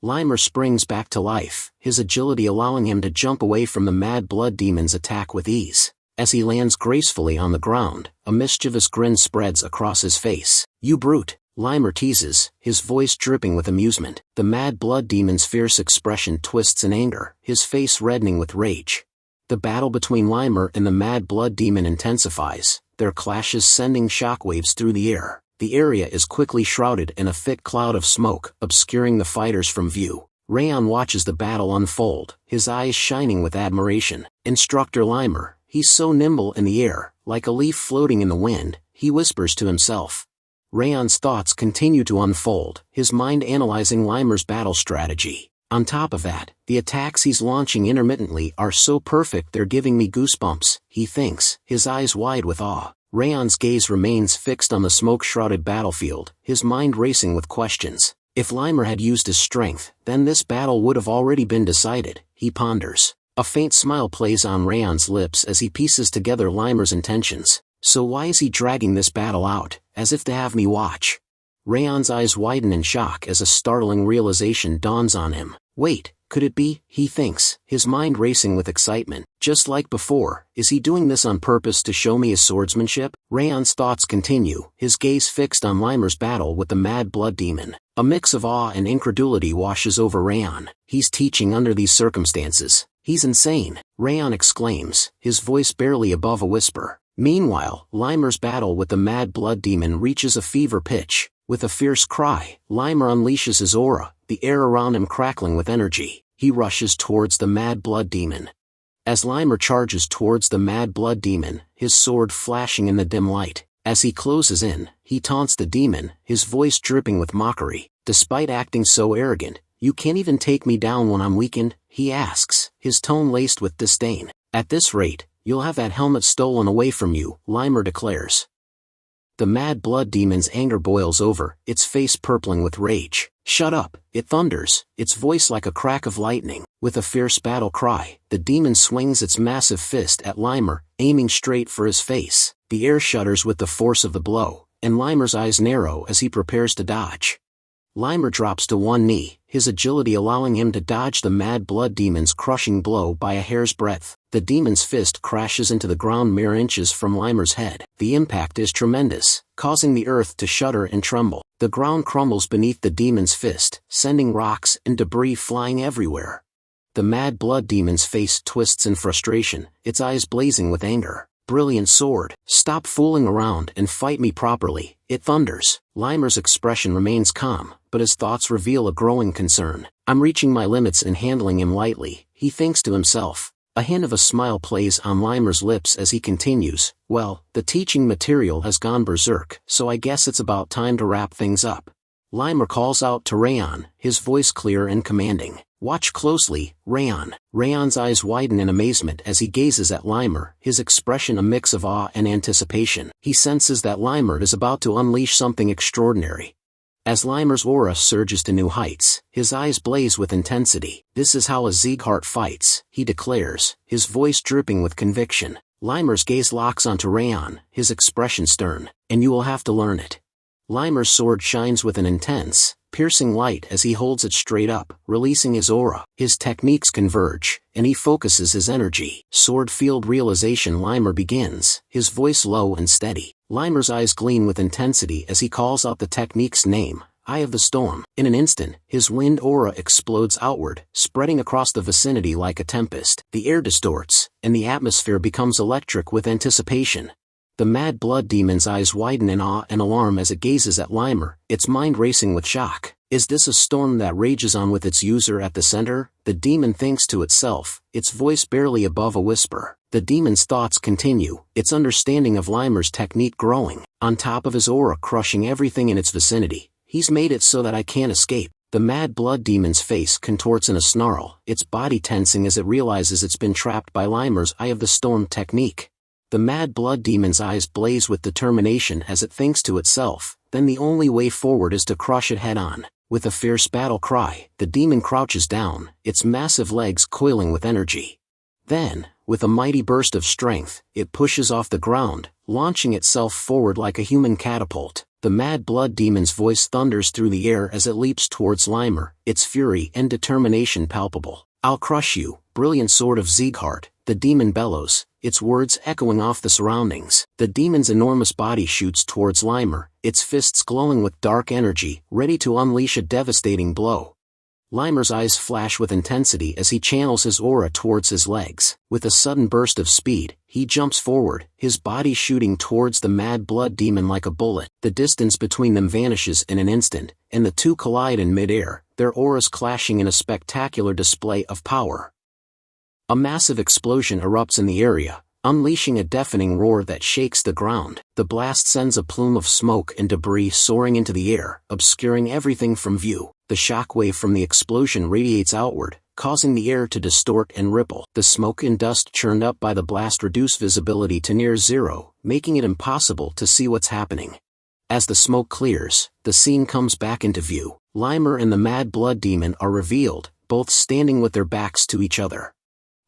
Limer springs back to life, his agility allowing him to jump away from the Mad Blood Demon's attack with ease. As he lands gracefully on the ground, a mischievous grin spreads across his face. You brute, Limer teases, his voice dripping with amusement. The Mad Blood Demon's fierce expression twists in anger, his face reddening with rage. The battle between Limer and the Mad Blood Demon intensifies, their clashes sending shockwaves through the air. The area is quickly shrouded in a thick cloud of smoke, obscuring the fighters from view. Raon watches the battle unfold, his eyes shining with admiration. Instructor Limer, he's so nimble in the air, like a leaf floating in the wind, he whispers to himself. Raon's thoughts continue to unfold, his mind analyzing Limer's battle strategy. On top of that, the attacks he's launching intermittently are so perfect they're giving me goosebumps, he thinks, his eyes wide with awe. Raon's gaze remains fixed on the smoke-shrouded battlefield, his mind racing with questions. If Limer had used his strength, then this battle would have already been decided, he ponders. A faint smile plays on Raon's lips as he pieces together Limer's intentions. So why is he dragging this battle out, as if to have me watch? Raon's eyes widen in shock as a startling realization dawns on him. Wait, could it be, he thinks, his mind racing with excitement. Just like before, is he doing this on purpose to show me his swordsmanship? Raon's thoughts continue, his gaze fixed on Limer's battle with the Mad Blood Demon. A mix of awe and incredulity washes over Raon. He's teaching under these circumstances. He's insane, Raon exclaims, his voice barely above a whisper. Meanwhile, Limer's battle with the Mad Blood Demon reaches a fever pitch. With a fierce cry, Limer unleashes his aura, the air around him crackling with energy. He rushes towards the Mad Blood Demon. As Limer charges towards the Mad Blood Demon, his sword flashing in the dim light. As he closes in, he taunts the demon, his voice dripping with mockery. Despite acting so arrogant, you can't even take me down when I'm weakened, he asks, his tone laced with disdain. At this rate, you'll have that helmet stolen away from you, Limer declares. The Mad Blood Demon's anger boils over, its face purpling with rage. Shut up, it thunders, its voice like a crack of lightning. With a fierce battle cry, the demon swings its massive fist at Limer, aiming straight for his face. The air shudders with the force of the blow, and Limer's eyes narrow as he prepares to dodge. Limer drops to one knee, his agility allowing him to dodge the mad blood demon's crushing blow by a hair's breadth. The demon's fist crashes into the ground mere inches from Limer's head. The impact is tremendous, causing the earth to shudder and tremble. The ground crumbles beneath the demon's fist, sending rocks and debris flying everywhere. The mad blood demon's face twists in frustration, its eyes blazing with anger. "Brilliant sword, stop fooling around and fight me properly," it thunders. Limer's expression remains calm, but his thoughts reveal a growing concern. "I'm reaching my limits and handling him lightly," he thinks to himself. A hint of a smile plays on Limer's lips as he continues, "Well, the teaching material has gone berserk, so I guess it's about time to wrap things up." Limer calls out to Raon, his voice clear and commanding. "Watch closely, Raon." Raon's eyes widen in amazement as he gazes at Limer, his expression a mix of awe and anticipation. He senses that Limer is about to unleash something extraordinary. As Limer's aura surges to new heights, his eyes blaze with intensity. "This is how a Sieghart fights," he declares, his voice dripping with conviction. Limer's gaze locks onto Raon, his expression stern. "And you will have to learn it." Limer's sword shines with an intense, piercing light as he holds it straight up, releasing his aura. His techniques converge, and he focuses his energy. Sword field realization. Limer begins, his voice low and steady. Limer's eyes gleam with intensity as he calls out the technique's name, Eye of the Storm. In an instant, his wind aura explodes outward, spreading across the vicinity like a tempest. The air distorts, and the atmosphere becomes electric with anticipation. The mad blood demon's eyes widen in awe and alarm as it gazes at Limer, its mind racing with shock. Is this a storm that rages on with its user at the center? The demon thinks to itself, its voice barely above a whisper. The demon's thoughts continue, its understanding of Limer's technique growing. On top of his aura crushing everything in its vicinity, he's made it so that I can't escape. The mad blood demon's face contorts in a snarl, its body tensing as it realizes it's been trapped by Limer's Eye of the Storm technique. The mad blood demon's eyes blaze with determination as it thinks to itself, then the only way forward is to crush it head-on. With a fierce battle cry, the demon crouches down, its massive legs coiling with energy. Then, with a mighty burst of strength, it pushes off the ground, launching itself forward like a human catapult. The mad blood demon's voice thunders through the air as it leaps towards Limer, its fury and determination palpable. "I'll crush you, brilliant sword of Sieghart," the demon bellows, its words echoing off the surroundings. The demon's enormous body shoots towards Limer, its fists glowing with dark energy, ready to unleash a devastating blow. Limer's eyes flash with intensity as he channels his aura towards his legs. With a sudden burst of speed, he jumps forward, his body shooting towards the mad blood demon like a bullet. The distance between them vanishes in an instant, and the two collide in midair, their auras clashing in a spectacular display of power. A massive explosion erupts in the area, unleashing a deafening roar that shakes the ground. The blast sends a plume of smoke and debris soaring into the air, obscuring everything from view. The shockwave from the explosion radiates outward, causing the air to distort and ripple. The smoke and dust churned up by the blast reduce visibility to near zero, making it impossible to see what's happening. As the smoke clears, the scene comes back into view. Limer and the mad blood demon are revealed, both standing with their backs to each other.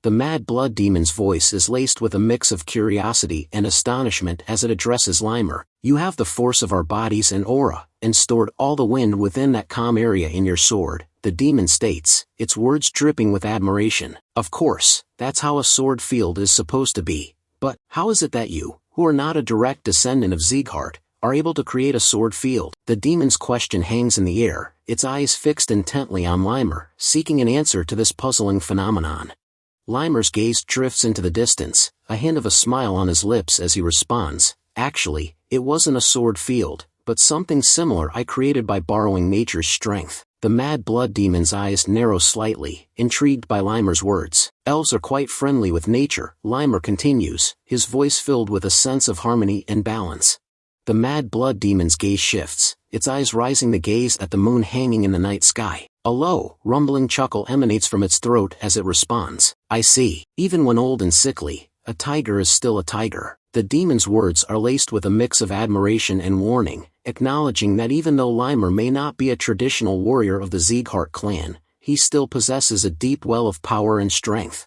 The mad blood demon's voice is laced with a mix of curiosity and astonishment as it addresses Limer. "You have the force of our bodies and aura, and stored all the wind within that calm area in your sword," the demon states, its words dripping with admiration. "Of course, that's how a sword field is supposed to be. But, how is it that you, who are not a direct descendant of Sieghart, are able to create a sword field?" The demon's question hangs in the air, its eyes fixed intently on Limer, seeking an answer to this puzzling phenomenon. Limer's gaze drifts into the distance, a hint of a smile on his lips as he responds, "Actually, it wasn't a sword field, but something similar I created by borrowing nature's strength." The mad blood demon's eyes narrow slightly, intrigued by Limer's words. "Elves are quite friendly with nature," Limer continues, his voice filled with a sense of harmony and balance. The mad blood demon's gaze shifts, its eyes rising to gaze at the moon hanging in the night sky. A low, rumbling chuckle emanates from its throat as it responds, "I see. Even when old and sickly, a tiger is still a tiger." The demon's words are laced with a mix of admiration and warning, acknowledging that even though Limer may not be a traditional warrior of the Sieghart clan, he still possesses a deep well of power and strength.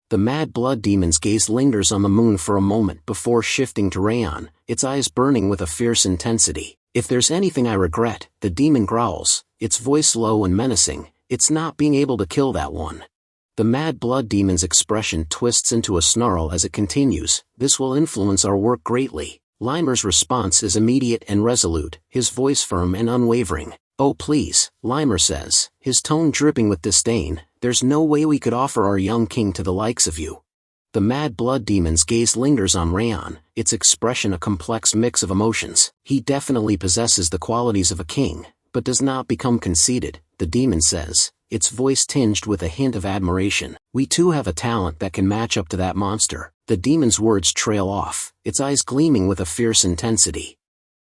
The mad blood demon's gaze lingers on the moon for a moment before shifting to Raon, its eyes burning with a fierce intensity. "If there's anything I regret," the demon growls, its voice low and menacing. It's not being able to kill that one. The mad blood demon's expression twists into a snarl as it continues. This will influence our work greatly. Limer's response is immediate and resolute, his voice firm and unwavering. Oh please, Limer says, his tone dripping with disdain, there's no way we could offer our young king to the likes of you. The mad blood demon's gaze lingers on Raon, its expression a complex mix of emotions. He definitely possesses the qualities of a king, but does not become conceited, the demon says, its voice tinged with a hint of admiration. We too have a talent that can match up to that monster. The demon's words trail off, its eyes gleaming with a fierce intensity.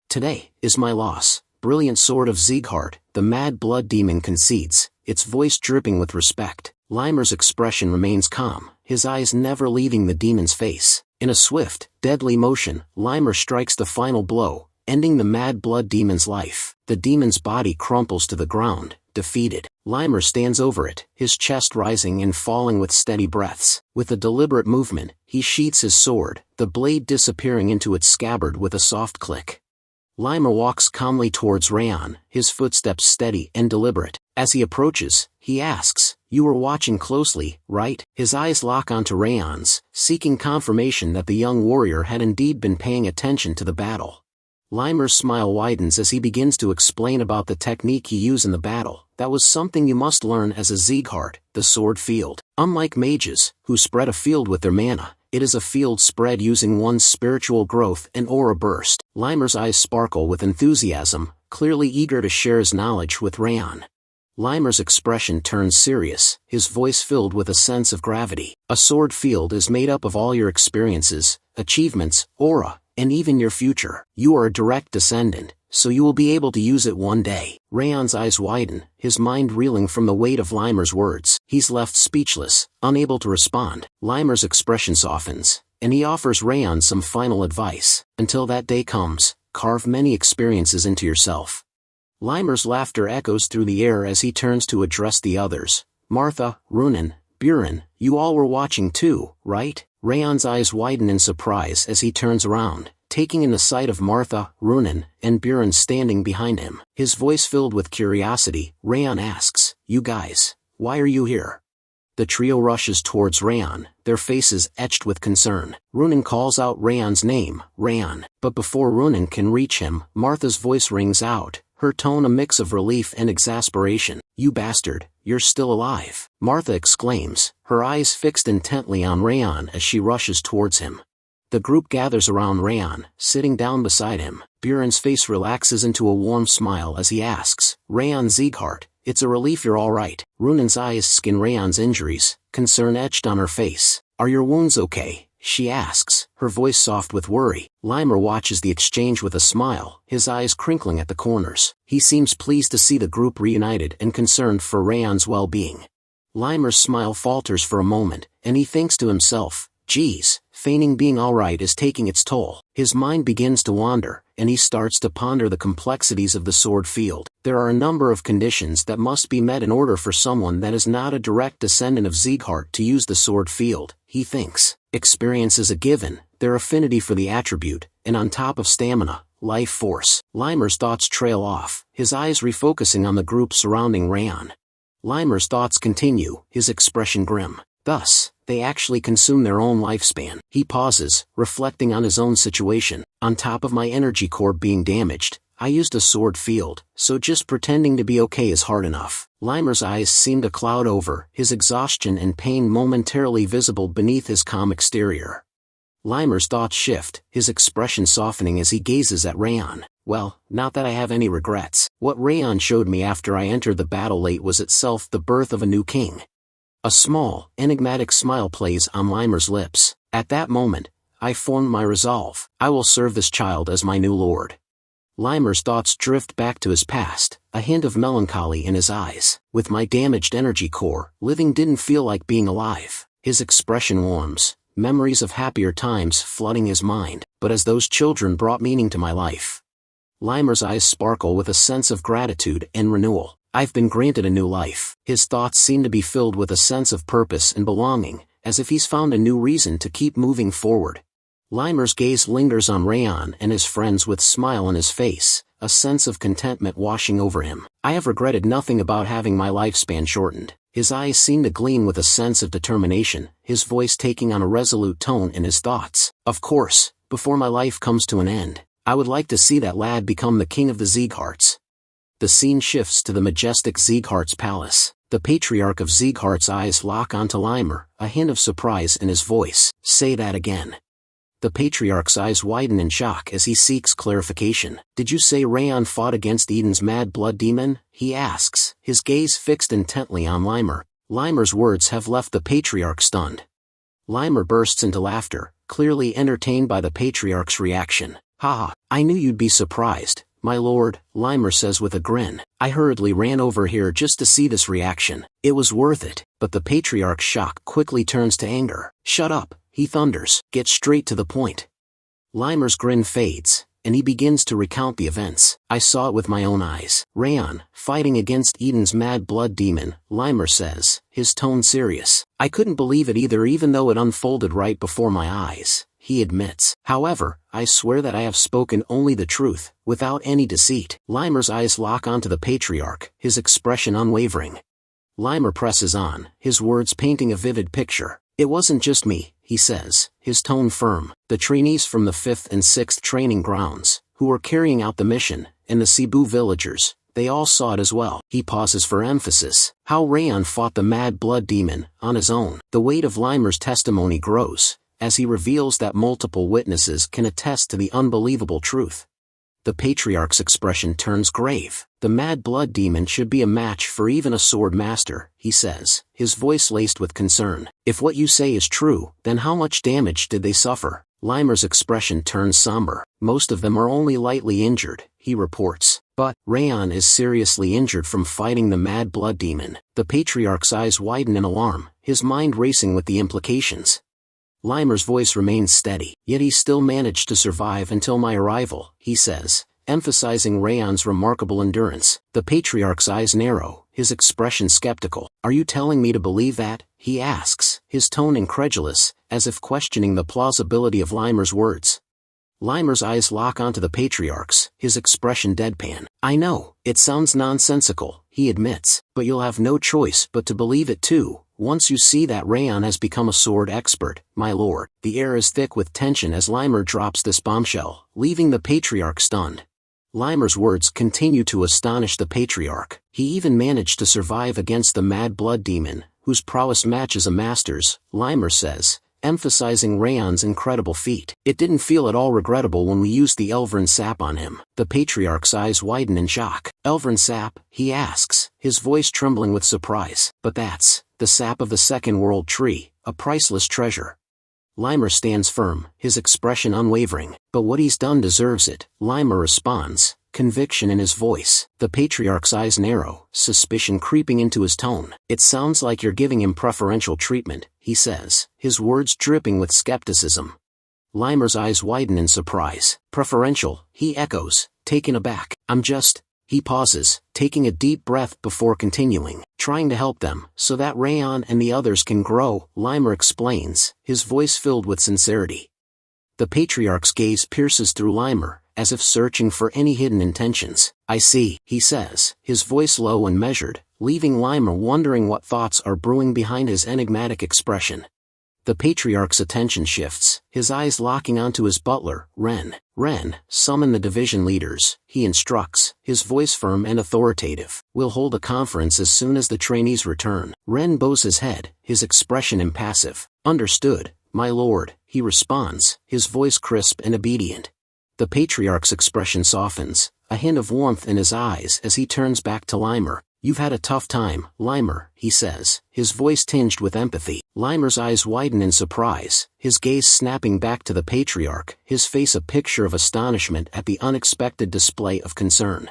Today is my loss. Brilliant sword of Sieghart, the mad blood demon concedes, its voice dripping with respect. Limer's expression remains calm, his eyes never leaving the demon's face. In a swift, deadly motion, Limer strikes the final blow, ending the mad blood demon's life. The demon's body crumples to the ground, defeated. Limer stands over it, his chest rising and falling with steady breaths. With a deliberate movement, he sheaths his sword, the blade disappearing into its scabbard with a soft click. Limer walks calmly towards Raon, his footsteps steady and deliberate. As he approaches, he asks, "You were watching closely, right?" His eyes lock onto Raon's, seeking confirmation that the young warrior had indeed been paying attention to the battle. Limer's smile widens as he begins to explain about the technique he used in the battle. That was something you must learn as a Sieghart, the sword field. Unlike mages, who spread a field with their mana, it is a field spread using one's spiritual growth and aura burst. Limer's eyes sparkle with enthusiasm, clearly eager to share his knowledge with Raon. Limer's expression turns serious, his voice filled with a sense of gravity. A sword field is made up of all your experiences, achievements, aura, and even your future. You are a direct descendant, so you will be able to use it one day. Raon's eyes widen, his mind reeling from the weight of Limer's words. He's left speechless, unable to respond. Limer's expression softens, and he offers Raon some final advice. Until that day comes, carve many experiences into yourself. Limer's laughter echoes through the air as he turns to address the others. Martha, Runen, Buren, you all were watching too, right? Raon's eyes widen in surprise as he turns around, taking in the sight of Martha, Runen, and Buren standing behind him. His voice filled with curiosity, Raon asks, "You guys, why are you here?" The trio rushes towards Raon, their faces etched with concern. Runen calls out Raon's name, Raon. But before Runen can reach him, Martha's voice rings out, her tone a mix of relief and exasperation. "You bastard, you're still alive!" Martha exclaims, her eyes fixed intently on Raon as she rushes towards him. The group gathers around Raon, sitting down beside him. Buren's face relaxes into a warm smile as he asks, "Raon Sieghart, it's a relief you're all right." Runen's eyes scan Raon's injuries, concern etched on her face. "Are your wounds okay?" she asks, her voice soft with worry. Limer watches the exchange with a smile, his eyes crinkling at the corners. He seems pleased to see the group reunited and concerned for Raon's well-being. Limer's smile falters for a moment, and he thinks to himself, "Geez, feigning being alright is taking its toll." His mind begins to wander, and he starts to ponder the complexities of the sword field. There are a number of conditions that must be met in order for someone that is not a direct descendant of Sieghart to use the sword field, he thinks. Experience is a given, their affinity for the attribute, and on top of stamina, life force. Limer's thoughts trail off, his eyes refocusing on the group surrounding Raon. Limer's thoughts continue, his expression grim. Thus, they actually consume their own lifespan. He pauses, reflecting on his own situation. On top of my energy core being damaged, I used a sword field, so just pretending to be okay is hard enough. Limer's eyes seem to cloud over, his exhaustion and pain momentarily visible beneath his calm exterior. Limer's thoughts shift, his expression softening as he gazes at Raon. Well, not that I have any regrets. What Raon showed me after I entered the battle late was itself the birth of a new king. A small, enigmatic smile plays on Limer's lips. At that moment, I formed my resolve. I will serve this child as my new lord. Limer's thoughts drift back to his past, a hint of melancholy in his eyes. With my damaged energy core, living didn't feel like being alive. His expression warms, memories of happier times flooding his mind. But as those children brought meaning to my life. Limer's eyes sparkle with a sense of gratitude and renewal. I've been granted a new life. His thoughts seem to be filled with a sense of purpose and belonging, as if he's found a new reason to keep moving forward. Limer's gaze lingers on Raon and his friends with smile on his face, a sense of contentment washing over him. I have regretted nothing about having my lifespan shortened. His eyes seemed to gleam with a sense of determination, his voice taking on a resolute tone in his thoughts. Of course, before my life comes to an end, I would like to see that lad become the king of the Siegharts. The scene shifts to the majestic Sieghart's palace. The patriarch of Sieghart's eyes lock onto Limer, a hint of surprise in his voice. Say that again. The patriarch's eyes widen in shock as he seeks clarification. Did you say Raon fought against Eden's mad blood demon? He asks, his gaze fixed intently on Limer. Limer's words have left the patriarch stunned. Limer bursts into laughter, clearly entertained by the patriarch's reaction. "Ha! I knew you'd be surprised, my lord," Limer says with a grin. "I hurriedly ran over here just to see this reaction. It was worth it." But the patriarch's shock quickly turns to anger. "Shut up," he thunders. "Get straight to the point." Limer's grin fades, and he begins to recount the events. "I saw it with my own eyes. Raon, fighting against Eden's mad blood demon," Limer says, his tone serious. "I couldn't believe it either, even though it unfolded right before my eyes," he admits. "However, I swear that I have spoken only the truth, without any deceit." Limer's eyes lock onto the patriarch, his expression unwavering. Limer presses on, his words painting a vivid picture. "It wasn't just me," he says, his tone firm. "The trainees from the 5th and 6th training grounds, who were carrying out the mission, and the Cebu villagers, they all saw it as well." He pauses for emphasis. How Raon fought the mad blood demon, on his own. The weight of Limer's testimony grows, as he reveals that multiple witnesses can attest to the unbelievable truth. The patriarch's expression turns grave. "The mad blood demon should be a match for even a sword master," he says, his voice laced with concern. "If what you say is true, then how much damage did they suffer?" Limer's expression turns somber. "Most of them are only lightly injured," he reports. "But Raon is seriously injured from fighting the mad blood demon." The patriarch's eyes widen in alarm, his mind racing with the implications. Limer's voice remains steady. "Yet he still managed to survive until my arrival," he says, emphasizing Raon's remarkable endurance. The patriarch's eyes narrow, his expression skeptical. "Are you telling me to believe that?" he asks, his tone incredulous, as if questioning the plausibility of Limer's words. Limer's eyes lock onto the patriarch's, his expression deadpan. "I know, it sounds nonsensical," he admits, "but you'll have no choice but to believe it too, once you see that Raon has become a sword expert, my lord." The air is thick with tension as Limer drops this bombshell, leaving the patriarch stunned. Limer's words continue to astonish the patriarch. "He even managed to survive against the mad blood demon, whose prowess matches a master's," Limer says, emphasizing Raon's incredible feat. "It didn't feel at all regrettable when we used the Elvern sap on him." The patriarch's eyes widen in shock. "Elvern sap?" he asks, his voice trembling with surprise. "But that's the sap of the Second World Tree, a priceless treasure." Limer stands firm, his expression unwavering. "But what he's done deserves it," Limer responds, conviction in his voice. The patriarch's eyes narrow, suspicion creeping into his tone. "It sounds like you're giving him preferential treatment," he says, his words dripping with skepticism. Limer's eyes widen in surprise. "Preferential?" he echoes, taken aback. "I'm just..." He pauses, taking a deep breath before continuing. "Trying to help them, so that Raon and the others can grow," Limer explains, his voice filled with sincerity. The patriarch's gaze pierces through Limer, as if searching for any hidden intentions. "I see," he says, his voice low and measured, leaving Limer wondering what thoughts are brewing behind his enigmatic expression. The patriarch's attention shifts, his eyes locking onto his butler, Ren. "Ren, summon the division leaders," he instructs, his voice firm and authoritative. "We'll hold a conference as soon as the trainees return." Ren bows his head, his expression impassive. "Understood, my lord," he responds, his voice crisp and obedient. The patriarch's expression softens, a hint of warmth in his eyes as he turns back to Limer. "You've had a tough time, Limer," he says, his voice tinged with empathy. Limer's eyes widen in surprise, his gaze snapping back to the patriarch, his face a picture of astonishment at the unexpected display of concern.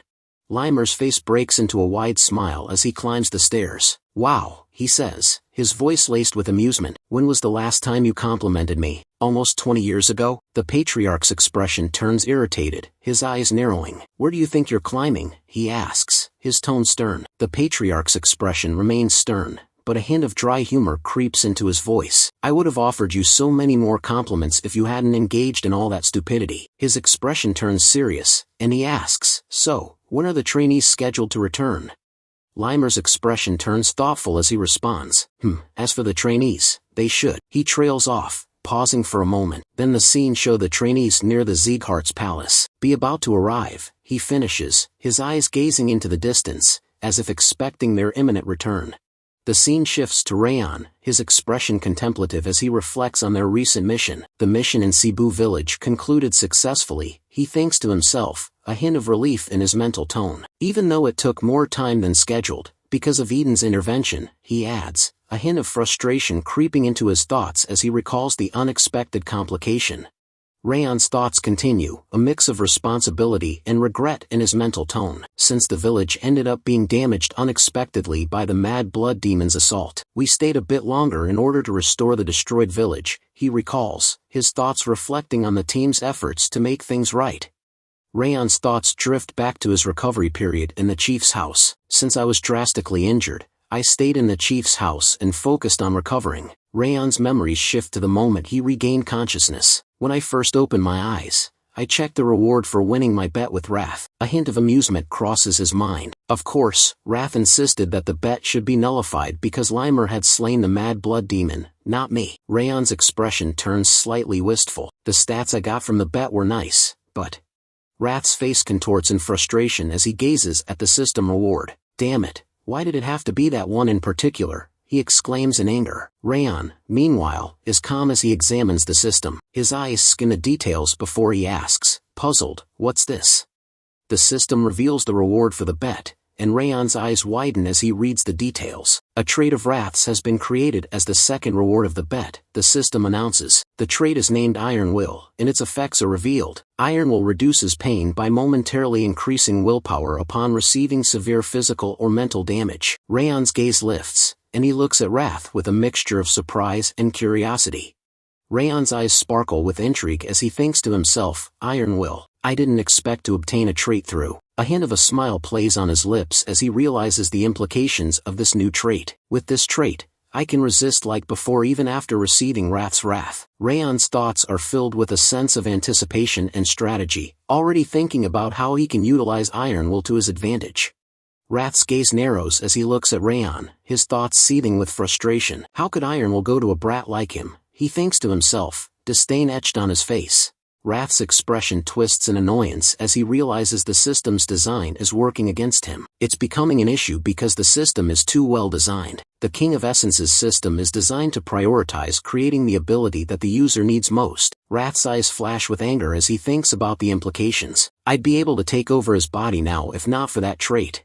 Limer's face breaks into a wide smile as he climbs the stairs. "Wow," he says, his voice laced with amusement. "When was the last time you complimented me?" "Almost 20 years ago?" The patriarch's expression turns irritated, his eyes narrowing. "Where do you think you're climbing?" he asks, his tone stern. The patriarch's expression remains stern, but a hint of dry humor creeps into his voice. "I would have offered you so many more compliments if you hadn't engaged in all that stupidity." His expression turns serious, and he asks, So, when are the trainees scheduled to return? Limer's expression turns thoughtful as he responds, as for the trainees, they should. He trails off, pausing for a moment. Then the scene shows the trainees near the Sieghart's palace. Be about to arrive, he finishes, his eyes gazing into the distance, as if expecting their imminent return. The scene shifts to Raon, his expression contemplative as he reflects on their recent mission. The mission in Cebu village concluded successfully, he thinks to himself, a hint of relief in his mental tone. Even though it took more time than scheduled, because of Eden's intervention, he adds, a hint of frustration creeping into his thoughts as he recalls the unexpected complication. Raon's thoughts continue, a mix of responsibility and regret in his mental tone. Since the village ended up being damaged unexpectedly by the Mad Blood Demon's assault, we stayed a bit longer in order to restore the destroyed village, he recalls, his thoughts reflecting on the team's efforts to make things right. Raon's thoughts drift back to his recovery period in the chief's house. Since I was drastically injured, I stayed in the chief's house and focused on recovering. Raon's memories shift to the moment he regained consciousness. When I first opened my eyes, I checked the reward for winning my bet with Wrath. A hint of amusement crosses his mind. Of course, Wrath insisted that the bet should be nullified because Limer had slain the Mad Blood Demon, not me. Raon's expression turns slightly wistful. The stats I got from the bet were nice, but... Wrath's face contorts in frustration as he gazes at the system reward. Damn it, why did it have to be that one in particular? He exclaims in anger. Raon, meanwhile, is calm as he examines the system. His eyes scan the details before he asks, puzzled, what's this? The system reveals the reward for the bet, and Raon's eyes widen as he reads the details. A trait of Wrath's has been created as the second reward of the bet, the system announces. The trait is named Iron Will, and its effects are revealed. Iron Will reduces pain by momentarily increasing willpower upon receiving severe physical or mental damage. Raon's gaze lifts, and he looks at Wrath with a mixture of surprise and curiosity. Raon's eyes sparkle with intrigue as he thinks to himself, Iron Will, I didn't expect to obtain a trait through. A hint of a smile plays on his lips as he realizes the implications of this new trait. With this trait, I can resist like before even after receiving Wrath's wrath. Raon's thoughts are filled with a sense of anticipation and strategy, already thinking about how he can utilize Iron Will to his advantage. Wrath's gaze narrows as he looks at Raon, his thoughts seething with frustration. How could Iron Will go to a brat like him? He thinks to himself, disdain etched on his face. Wrath's expression twists in annoyance as he realizes the system's design is working against him. It's becoming an issue because the system is too well designed. The King of Essence's system is designed to prioritize creating the ability that the user needs most. Wrath's eyes flash with anger as he thinks about the implications. I'd be able to take over his body now if not for that trait.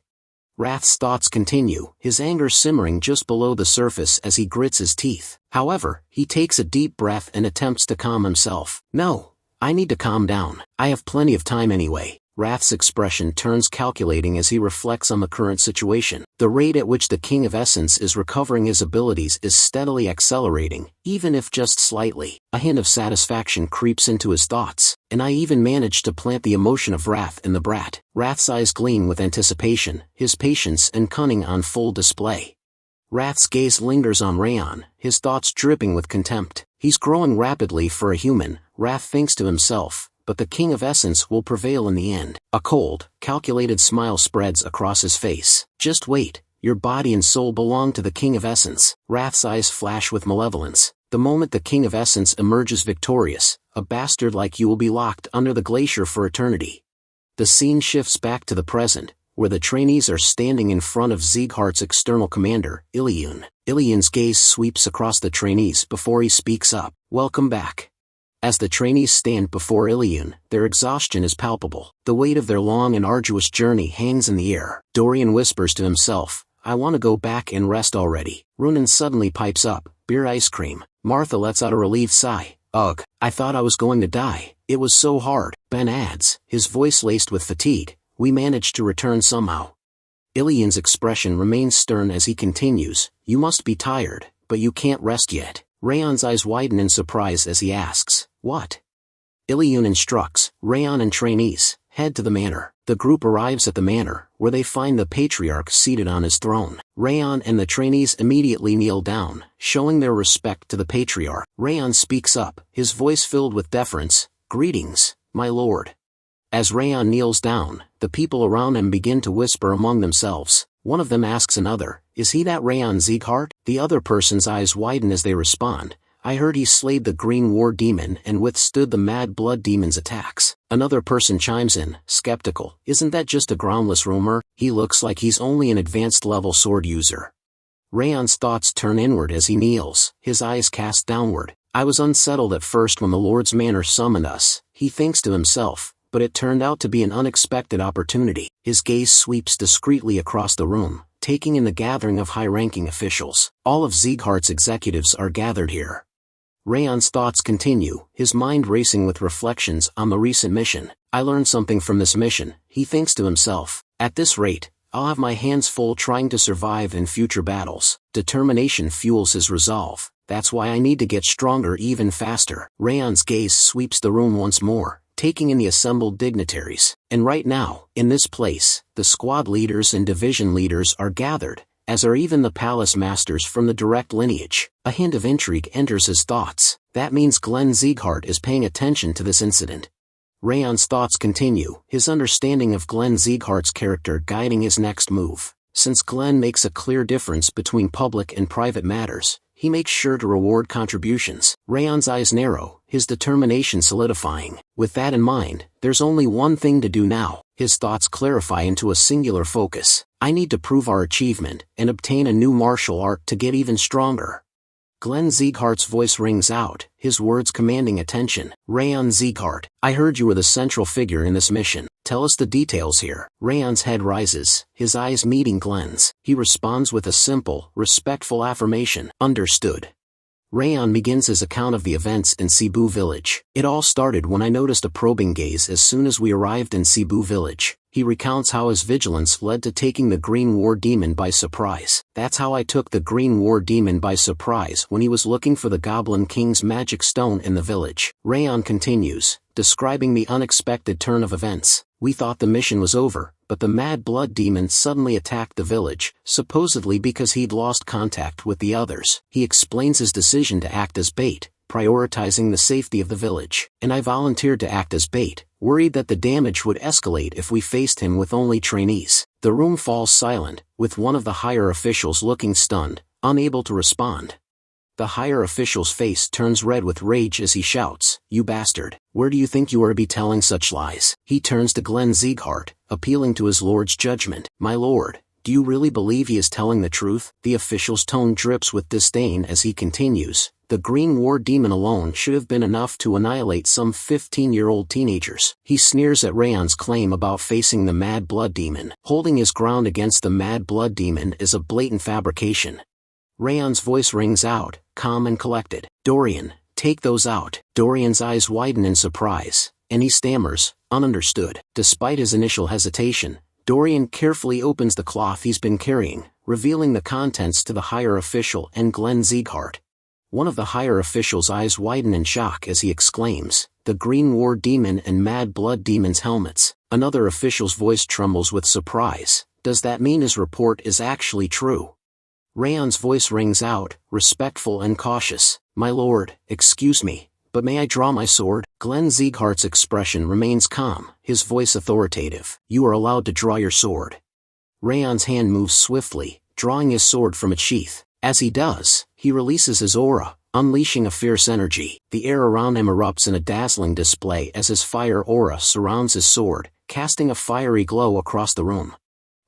Wrath's thoughts continue, his anger simmering just below the surface as he grits his teeth. However, he takes a deep breath and attempts to calm himself. No. I need to calm down. I have plenty of time anyway. Wrath's expression turns calculating as he reflects on the current situation. The rate at which the King of Essence is recovering his abilities is steadily accelerating, even if just slightly. A hint of satisfaction creeps into his thoughts, and I even managed to plant the emotion of wrath in the brat. Wrath's eyes gleam with anticipation, his patience and cunning on full display. Wrath's gaze lingers on Raon, his thoughts dripping with contempt. He's growing rapidly for a human, Wrath thinks to himself, but the King of Essence will prevail in the end. A cold, calculated smile spreads across his face. Just wait, your body and soul belong to the King of Essence. Wrath's eyes flash with malevolence. The moment the King of Essence emerges victorious, a bastard like you will be locked under the glacier for eternity. The scene shifts back to the present, where the trainees are standing in front of Sieghart's external commander, Iliun. Iliun's gaze sweeps across the trainees before he speaks up. Welcome back. As the trainees stand before Iliun, their exhaustion is palpable. The weight of their long and arduous journey hangs in the air. Dorian whispers to himself, I want to go back and rest already. Runan suddenly pipes up, beer ice cream. Martha lets out a relieved sigh. Ugh, I thought I was going to die. It was so hard. Ben adds, his voice laced with fatigue, we managed to return somehow. Iliun's expression remains stern as he continues, you must be tired, but you can't rest yet. Raon's eyes widen in surprise as he asks, what? Iliun instructs, Raon and trainees, head to the manor. The group arrives at the manor, where they find the patriarch seated on his throne. Raon and the trainees immediately kneel down, showing their respect to the patriarch. Raon speaks up, his voice filled with deference, greetings, my lord. As Raon kneels down, the people around him begin to whisper among themselves. One of them asks another, "Is he that Raon Sieghart?" The other person's eyes widen as they respond, "I heard he slayed the Green War Demon and withstood the Mad Blood Demon's attacks." Another person chimes in, skeptical, "Isn't that just a groundless rumor? He looks like he's only an advanced level sword user." Raon's thoughts turn inward as he kneels, his eyes cast downward. "I was unsettled at first when the Lord's Manor summoned us," he thinks to himself, "but it turned out to be an unexpected opportunity." His gaze sweeps discreetly across the room, taking in the gathering of high-ranking officials. All of Sieghart's executives are gathered here. Raon's thoughts continue, his mind racing with reflections on the recent mission. "I learned something from this mission," he thinks to himself. "At this rate, I'll have my hands full trying to survive in future battles." Determination fuels his resolve. "That's why I need to get stronger even faster." Raon's gaze sweeps the room once more, taking in the assembled dignitaries. And right now, in this place, the squad leaders and division leaders are gathered, as are even the palace masters from the direct lineage. A hint of intrigue enters his thoughts. That means Glenn Sieghart is paying attention to this incident. Raon's thoughts continue, his understanding of Glenn Sieghart's character guiding his next move. Since Glenn makes a clear difference between public and private matters, he makes sure to reward contributions. Raon's eyes narrow, his determination solidifying. With that in mind, there's only one thing to do now. His thoughts clarify into a singular focus. "I need to prove our achievement and obtain a new martial art to get even stronger." Glenn Sieghart's voice rings out, his words commanding attention. "Raon Sieghart, I heard you were the central figure in this mission. Tell us the details here." Raon's head rises, his eyes meeting Glenn's. He responds with a simple, respectful affirmation. "Understood." Raon begins his account of the events in Cebu village. "It all started when I noticed a probing gaze as soon as we arrived in Cebu village." He recounts how his vigilance led to taking the Green War Demon by surprise. "That's how I took the Green War Demon by surprise when he was looking for the Goblin King's magic stone in the village." Raon continues, describing the unexpected turn of events. "We thought the mission was over, but the Mad Blood Demon suddenly attacked the village, supposedly because he'd lost contact with the others." He explains his decision to act as bait, prioritizing the safety of the village. "And I volunteered to act as bait, worried that the damage would escalate if we faced him with only trainees." The room falls silent, with one of the higher officials looking stunned, unable to respond. The higher official's face turns red with rage as he shouts, "You bastard, where do you think you are to be telling such lies?" He turns to Glenn Sieghart, appealing to his lord's judgment. "My lord, do you really believe he is telling the truth?" The official's tone drips with disdain as he continues, "The Green War Demon alone should have been enough to annihilate some 15-year-old teenagers." He sneers at Raon's claim about facing the Mad Blood Demon. Holding his ground against the Mad Blood Demon is a blatant fabrication. Raon's voice rings out, calm and collected. "Dorian, take those out." Dorian's eyes widen in surprise, and he stammers, "Ununderstood." Despite his initial hesitation, Dorian carefully opens the cloth he's been carrying, revealing the contents to the higher official and Glenn Sieghart. One of the higher official's eyes widen in shock as he exclaims, "The Green War Demon and Mad Blood Demon's helmets." Another official's voice trembles with surprise. "Does that mean his report is actually true?" Raon's voice rings out, respectful and cautious. "My lord, excuse me, but may I draw my sword?" Glenn Sieghart's expression remains calm, his voice authoritative. "You are allowed to draw your sword." Raon's hand moves swiftly, drawing his sword from its sheath. As he does, he releases his aura, unleashing a fierce energy. The air around him erupts in a dazzling display as his fire aura surrounds his sword, casting a fiery glow across the room.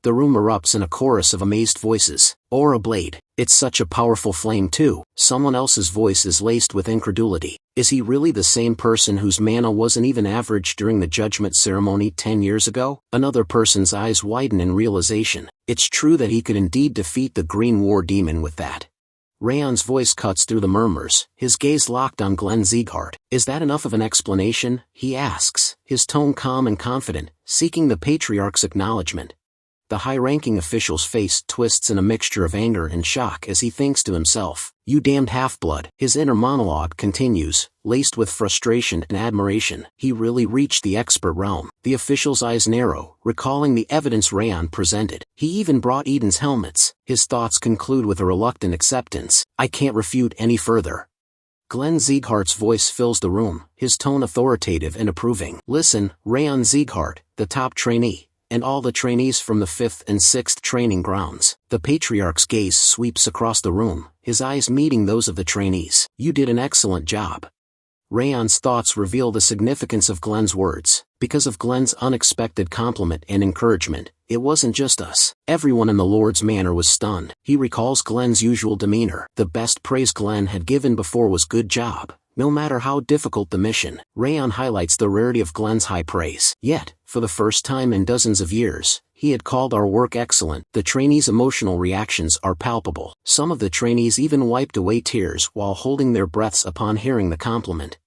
The room erupts in a chorus of amazed voices. "Aura Blade, it's such a powerful flame too." Someone else's voice is laced with incredulity. "Is he really the same person whose mana wasn't even average during the judgment ceremony 10 years ago?" Another person's eyes widen in realization. "It's true that he could indeed defeat the Green War Demon with that." Raon's voice cuts through the murmurs, his gaze locked on Glenn Sieghart. "Is that enough of an explanation?" he asks, his tone calm and confident, seeking the patriarch's acknowledgement. The high-ranking official's face twists in a mixture of anger and shock as he thinks to himself, "You damned half-blood." His inner monologue continues, laced with frustration and admiration. He really reached the expert realm. The official's eyes narrow, recalling the evidence Raon presented. He even brought Eden's helmets. His thoughts conclude with a reluctant acceptance. "I can't refute any further." Glenn Sieghart's voice fills the room, his tone authoritative and approving. Listen, Raon Sieghart, the top trainee, and all the trainees from the 5th and 6th training grounds. The Patriarch's gaze sweeps across the room, his eyes meeting those of the trainees. You did an excellent job. Raon's thoughts reveal the significance of Glenn's words. Because of Glenn's unexpected compliment and encouragement, it wasn't just us. Everyone in the Lord's Manor was stunned. He recalls Glenn's usual demeanor. The best praise Glenn had given before was good job, no matter how difficult the mission. Raon highlights the rarity of Glenn's high praise. Yet, for the first time in dozens of years, he had called our work excellent. The trainees' emotional reactions are palpable. Some of the trainees even wiped away tears while holding their breaths upon hearing the compliment.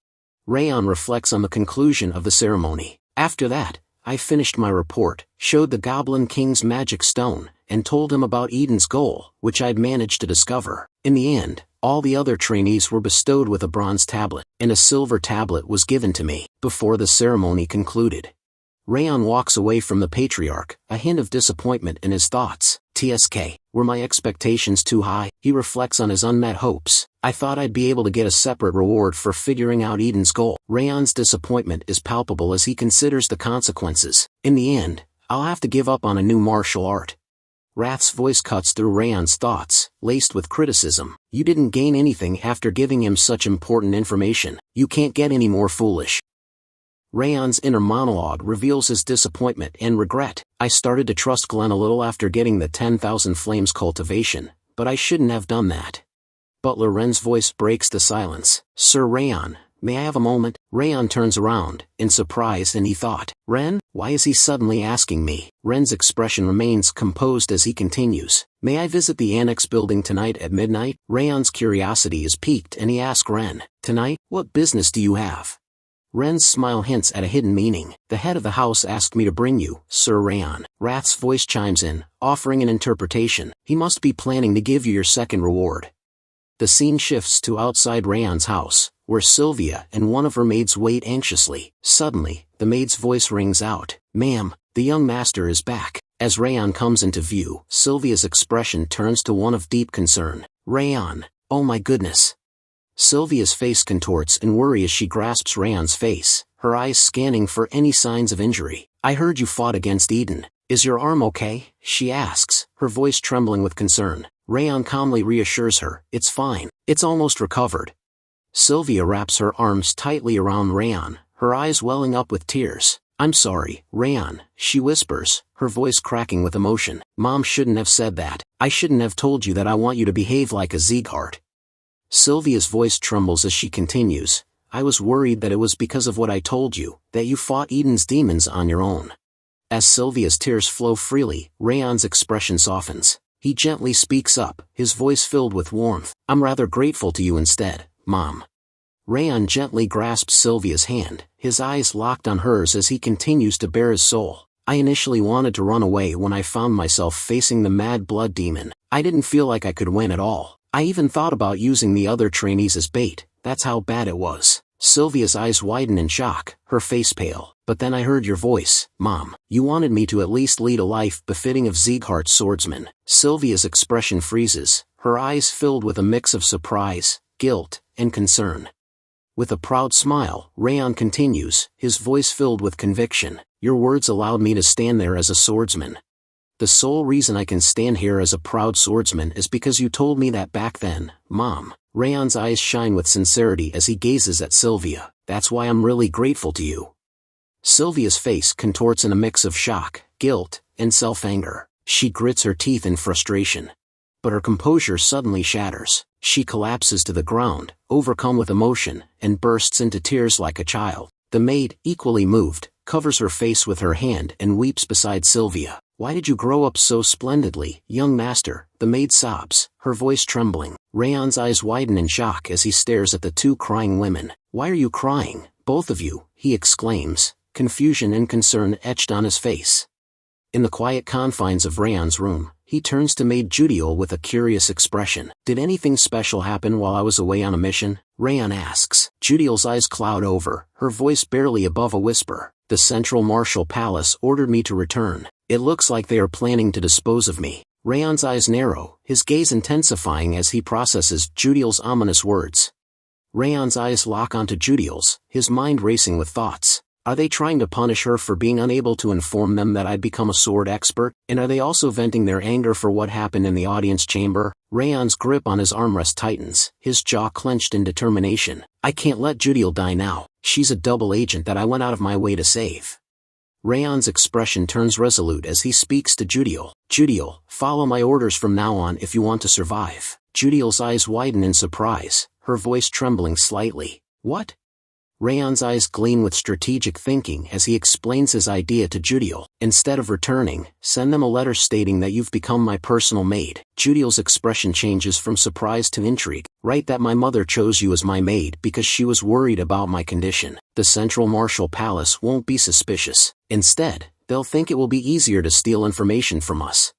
Raon reflects on the conclusion of the ceremony. After that, I finished my report, showed the Goblin King's magic stone, and told him about Eden's goal, which I'd managed to discover. In the end, all the other trainees were bestowed with a bronze tablet, and a silver tablet was given to me. Before the ceremony concluded, Raon walks away from the Patriarch, a hint of disappointment in his thoughts. TSK, were my expectations too high? He reflects on his unmet hopes. I thought I'd be able to get a separate reward for figuring out Eden's goal. Raon's disappointment is palpable as he considers the consequences. In the end, I'll have to give up on a new martial art. Wrath's voice cuts through Raon's thoughts, laced with criticism. You didn't gain anything after giving him such important information. You can't get any more foolish. Raon's inner monologue reveals his disappointment and regret. I started to trust Glenn a little after getting the 10,000 flames cultivation, but I shouldn't have done that. Butler Ren's voice breaks the silence. Sir Raon, may I have a moment? Raon turns around, in surprise, and he thought, Ren, why is he suddenly asking me? Ren's expression remains composed as he continues. May I visit the annex building tonight at midnight? Raon's curiosity is piqued and he asks Ren, tonight, what business do you have? Ren's smile hints at a hidden meaning. The head of the house asked me to bring you, Sir Raon. Wrath's voice chimes in, offering an interpretation. He must be planning to give you your second reward. The scene shifts to outside Raon's house, where Sylvia and one of her maids wait anxiously. Suddenly, the maid's voice rings out. Ma'am, the young master is back. As Raon comes into view, Sylvia's expression turns to one of deep concern. Raon, oh my goodness. Sylvia's face contorts in worry as she grasps Raon's face, her eyes scanning for any signs of injury. I heard you fought against Eden. Is your arm okay? She asks, her voice trembling with concern. Raon calmly reassures her, it's fine, it's almost recovered. Sylvia wraps her arms tightly around Raon, her eyes welling up with tears. I'm sorry, Raon, she whispers, her voice cracking with emotion. Mom shouldn't have said that. I shouldn't have told you that I want you to behave like a Sieghart. Sylvia's voice trembles as she continues. I was worried that it was because of what I told you, that you fought Eden's demons on your own. As Sylvia's tears flow freely, Raon's expression softens. He gently speaks up, his voice filled with warmth. I'm rather grateful to you instead, Mom. Raon gently grasps Sylvia's hand, his eyes locked on hers as he continues to bare his soul. I initially wanted to run away when I found myself facing the mad blood demon. I didn't feel like I could win at all. I even thought about using the other trainees as bait, that's how bad it was. Sylvia's eyes widen in shock, her face pale. But then I heard your voice, Mom. You wanted me to at least lead a life befitting of Sieghart's swordsman. Sylvia's expression freezes, her eyes filled with a mix of surprise, guilt, and concern. With a proud smile, Raon continues, his voice filled with conviction. Your words allowed me to stand there as a swordsman. The sole reason I can stand here as a proud swordsman is because you told me that back then, Mom. Raon's eyes shine with sincerity as he gazes at Sylvia. That's why I'm really grateful to you. Sylvia's face contorts in a mix of shock, guilt, and self-anger. She grits her teeth in frustration. But her composure suddenly shatters. She collapses to the ground, overcome with emotion, and bursts into tears like a child. The maid, equally moved, covers her face with her hand and weeps beside Sylvia. Why did you grow up so splendidly, young master? The maid sobs, her voice trembling. Raon's eyes widen in shock as he stares at the two crying women. Why are you crying, both of you? He exclaims, confusion and concern etched on his face. In the quiet confines of Raon's room, he turns to Maid Judiel with a curious expression. Did anything special happen while I was away on a mission? Raon asks. Judiel's eyes cloud over, her voice barely above a whisper. The Central Martial Palace ordered me to return. It looks like they are planning to dispose of me. Raon's eyes narrow, his gaze intensifying as he processes Judiel's ominous words. Raon's eyes lock onto Judiel's, his mind racing with thoughts. Are they trying to punish her for being unable to inform them that I'd become a sword expert? And are they also venting their anger for what happened in the audience chamber? Raon's grip on his armrest tightens, his jaw clenched in determination. I can't let Judiel die now. She's a double agent that I went out of my way to save. Raon's expression turns resolute as he speaks to Judiel. Judiel, follow my orders from now on if you want to survive. Judiel's eyes widen in surprise, her voice trembling slightly. What? Raon's eyes gleam with strategic thinking as he explains his idea to Judiel. Instead of returning, send them a letter stating that you've become my personal maid. Judiel's expression changes from surprise to intrigue. Write that my mother chose you as my maid because she was worried about my condition. The Central Martial Palace won't be suspicious. Instead, they'll think it will be easier to steal information from us.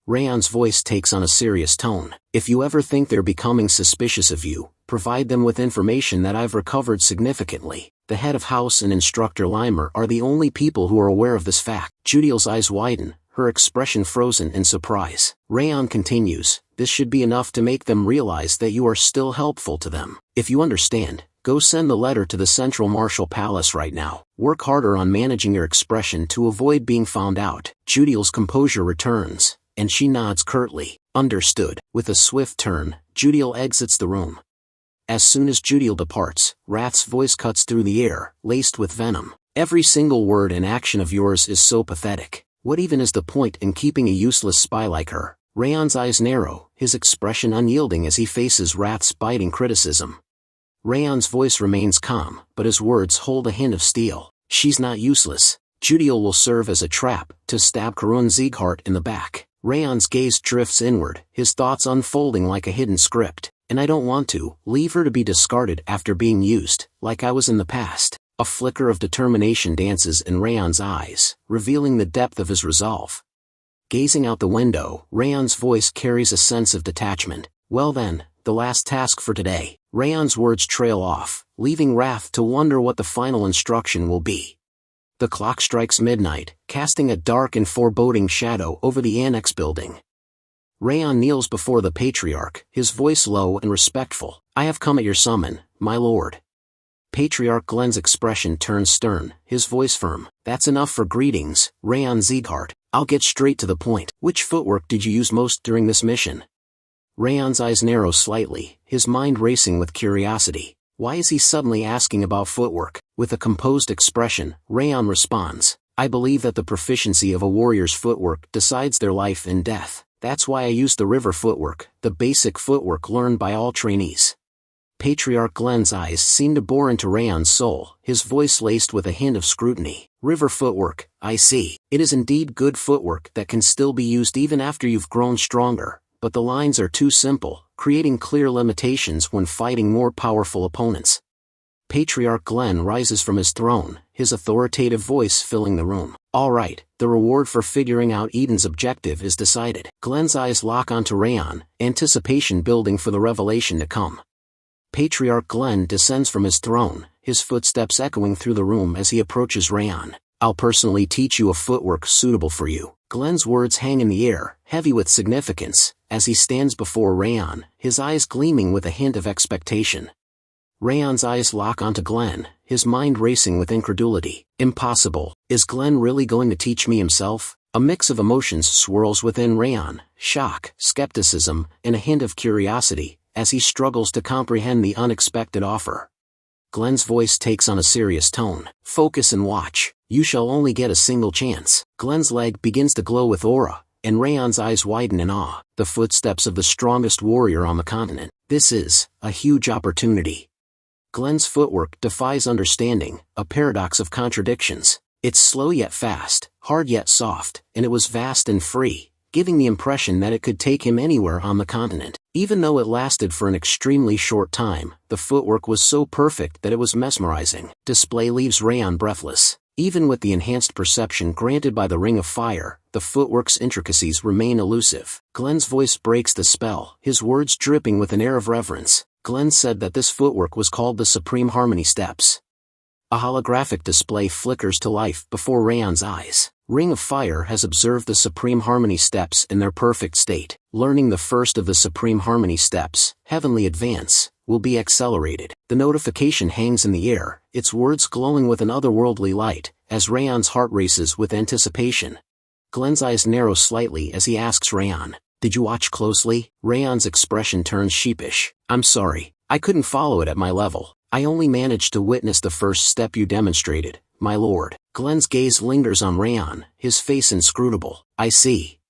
Raon's voice takes on a serious tone. If you ever think they're becoming suspicious of you, provide them with information that I've recovered significantly. The head of house and Instructor Limer are the only people who are aware of this fact. Judiel's eyes widen, her expression frozen in surprise. Raon continues, this should be enough to make them realize that you are still helpful to them. If you understand, go send the letter to the Central Martial Palace right now. Work harder on managing your expression to avoid being found out. Judiel's composure returns, and she nods curtly. Understood. With a swift turn, Judiel exits the room. As soon as Judiel departs, Wrath's voice cuts through the air, laced with venom. Every single word and action of yours is so pathetic. What even is the point in keeping a useless spy like her? Raon's eyes narrow, his expression unyielding as he faces Wrath's biting criticism. Raon's voice remains calm, but his words hold a hint of steel. She's not useless. Judiel will serve as a trap to stab House Sieghart in the back. Raon's gaze drifts inward, his thoughts unfolding like a hidden script. And I don't want to leave her to be discarded after being used, like I was in the past. A flicker of determination dances in Raon's eyes, revealing the depth of his resolve. Gazing out the window, Raon's voice carries a sense of detachment. Well then, the last task for today. Raon's words trail off, leaving Wrath to wonder what the final instruction will be. The clock strikes midnight, casting a dark and foreboding shadow over the annex building. Raon kneels before the Patriarch, his voice low and respectful. I have come at your summon, my lord. Patriarch Glenn's expression turns stern, his voice firm. That's enough for greetings, Raon Sieghart. I'll get straight to the point. Which footwork did you use most during this mission? Raon's eyes narrow slightly, his mind racing with curiosity. Why is he suddenly asking about footwork? With a composed expression, Raon responds, I believe that the proficiency of a warrior's footwork decides their life and death. That's why I used the river footwork, the basic footwork learned by all trainees. Patriarch Glenn's eyes seem to bore into Raon's soul, his voice laced with a hint of scrutiny. River footwork, I see. It is indeed good footwork that can still be used even after you've grown stronger, but the lines are too simple, creating clear limitations when fighting more powerful opponents. Patriarch Glenn rises from his throne, his authoritative voice filling the room. All right, the reward for figuring out Eden's objective is decided. Glenn's eyes lock onto Raon, anticipation building for the revelation to come. Patriarch Glenn descends from his throne, his footsteps echoing through the room as he approaches Raon. I'll personally teach you a footwork suitable for you. Glenn's words hang in the air, heavy with significance, as he stands before Raon, his eyes gleaming with a hint of expectation. Raon's eyes lock onto Glenn, his mind racing with incredulity. Impossible. Is Glenn really going to teach me himself? A mix of emotions swirls within Raon, shock, skepticism, and a hint of curiosity, as he struggles to comprehend the unexpected offer. Glenn's voice takes on a serious tone. Focus and watch. You shall only get a single chance. Glenn's leg begins to glow with aura, and Raon's eyes widen in awe. The footsteps of the strongest warrior on the continent. This is a huge opportunity. Glenn's footwork defies understanding, a paradox of contradictions. It's slow yet fast, hard yet soft, and it was vast and free, giving the impression that it could take him anywhere on the continent. Even though it lasted for an extremely short time, the footwork was so perfect that it was mesmerizing. Display leaves Raon breathless. Even with the enhanced perception granted by the Ring of Fire, the footwork's intricacies remain elusive. Glenn's voice breaks the spell, his words dripping with an air of reverence. Glenn said that this footwork was called the Supreme Harmony Steps. A holographic display flickers to life before Raon's eyes. Ring of Fire has observed the Supreme Harmony Steps in their perfect state. Learning the first of the Supreme Harmony Steps, Heavenly Advance, will be accelerated. The notification hangs in the air, its words glowing with an otherworldly light, as Raon's heart races with anticipation. Glenn's eyes narrow slightly as he asks Raon, "Did you watch closely?" Raon's expression turns sheepish. "I'm sorry, I couldn't follow it at my level. I only managed to witness the first step you demonstrated, my lord." Glenn's gaze lingers on Raon, his face inscrutable. "I see."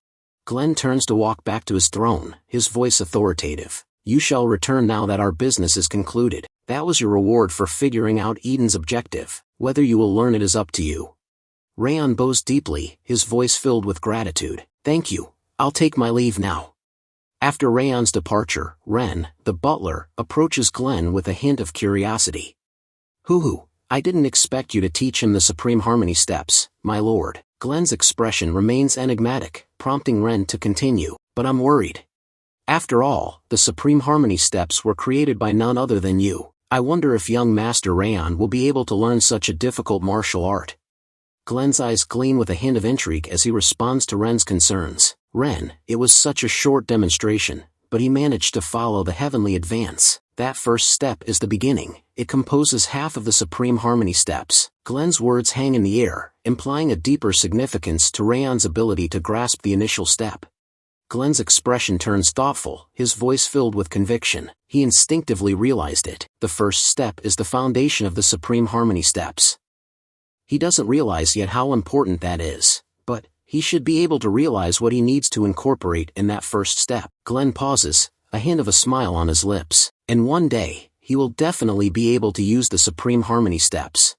Glenn turns to walk back to his throne, his voice authoritative. "You shall return now that our business is concluded. That was your reward for figuring out Eden's objective. Whether you will learn it is up to you." Raon bows deeply, his voice filled with gratitude. "Thank you. I'll take my leave now." After Raon's departure, Ren, the butler, approaches Glenn with a hint of curiosity. "Hoo-hoo, I didn't expect you to teach him the Supreme Harmony steps, my lord." Glenn's expression remains enigmatic, prompting Ren to continue. "But I'm worried. After all, the Supreme Harmony steps were created by none other than you. I wonder if young Master Raon will be able to learn such a difficult martial art." Glenn's eyes gleam with a hint of intrigue as he responds to Ren's concerns. "Ren, it was such a short demonstration, but he managed to follow the heavenly advance. That first step is the beginning. It composes half of the Supreme Harmony steps." Glenn's words hang in the air, implying a deeper significance to Raon's ability to grasp the initial step. Glenn's expression turns thoughtful, his voice filled with conviction. He instinctively realized it. The first step is the foundation of the Supreme Harmony steps. He doesn't realize yet how important that is, but he should be able to realize what he needs to incorporate in that first step. Glenn pauses, a hint of a smile on his lips. And one day, he will definitely be able to use the Supreme Harmony steps.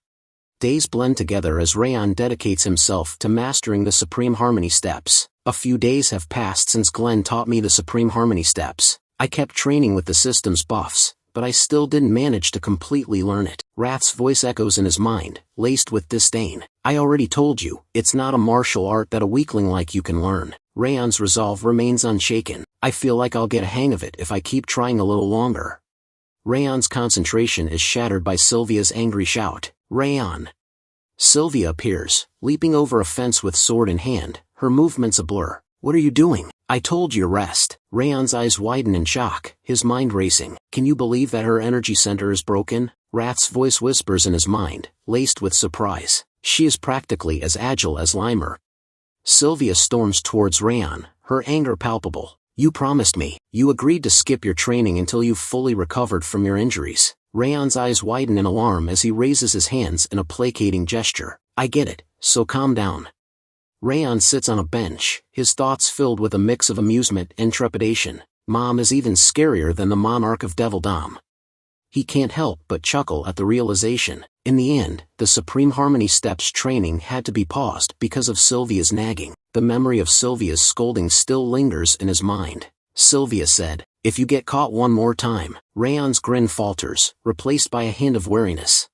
Days blend together as Raon dedicates himself to mastering the Supreme Harmony steps. A few days have passed since Glenn taught me the Supreme Harmony steps. I kept training with the system's buffs, but I still didn't manage to completely learn it. Rath's voice echoes in his mind, laced with disdain. "I already told you, it's not a martial art that a weakling like you can learn." Raon's resolve remains unshaken. "I feel like I'll get a hang of it if I keep trying a little longer." Raon's concentration is shattered by Sylvia's angry shout. "Raon!" Sylvia appears, leaping over a fence with sword in hand, her movements a blur. "What are you doing?" "I told you rest." Raon's eyes widen in shock, his mind racing. "Can you believe that her energy center is broken?" Rath's voice whispers in his mind, laced with surprise. "She is practically as agile as Limer." Sylvia storms towards Raon, her anger palpable. "You promised me. You agreed to skip your training until you've fully recovered from your injuries." Raon's eyes widen in alarm as he raises his hands in a placating gesture. "I get it, so calm down." Raon sits on a bench, his thoughts filled with a mix of amusement and trepidation. Mom is even scarier than the monarch of Devilldom. He can't help but chuckle at the realization. In the end, the Supreme Harmony steps training had to be paused because of Sylvia's nagging. The memory of Sylvia's scolding still lingers in his mind. Sylvia said, "If you get caught one more time." Raon's grin falters, replaced by a hint of wariness.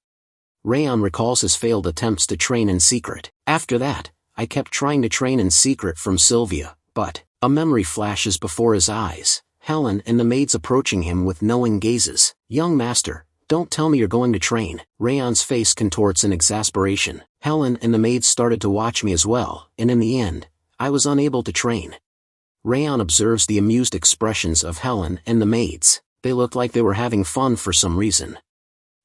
Raon recalls his failed attempts to train in secret. "After that, I kept trying to train in secret from Sylvia, but..." A memory flashes before his eyes. Helen and the maids approaching him with knowing gazes. "Young master, don't tell me you're going to train." Raon's face contorts in exasperation. "Helen and the maids started to watch me as well, and in the end, I was unable to train." Raon observes the amused expressions of Helen and the maids. They looked like they were having fun for some reason.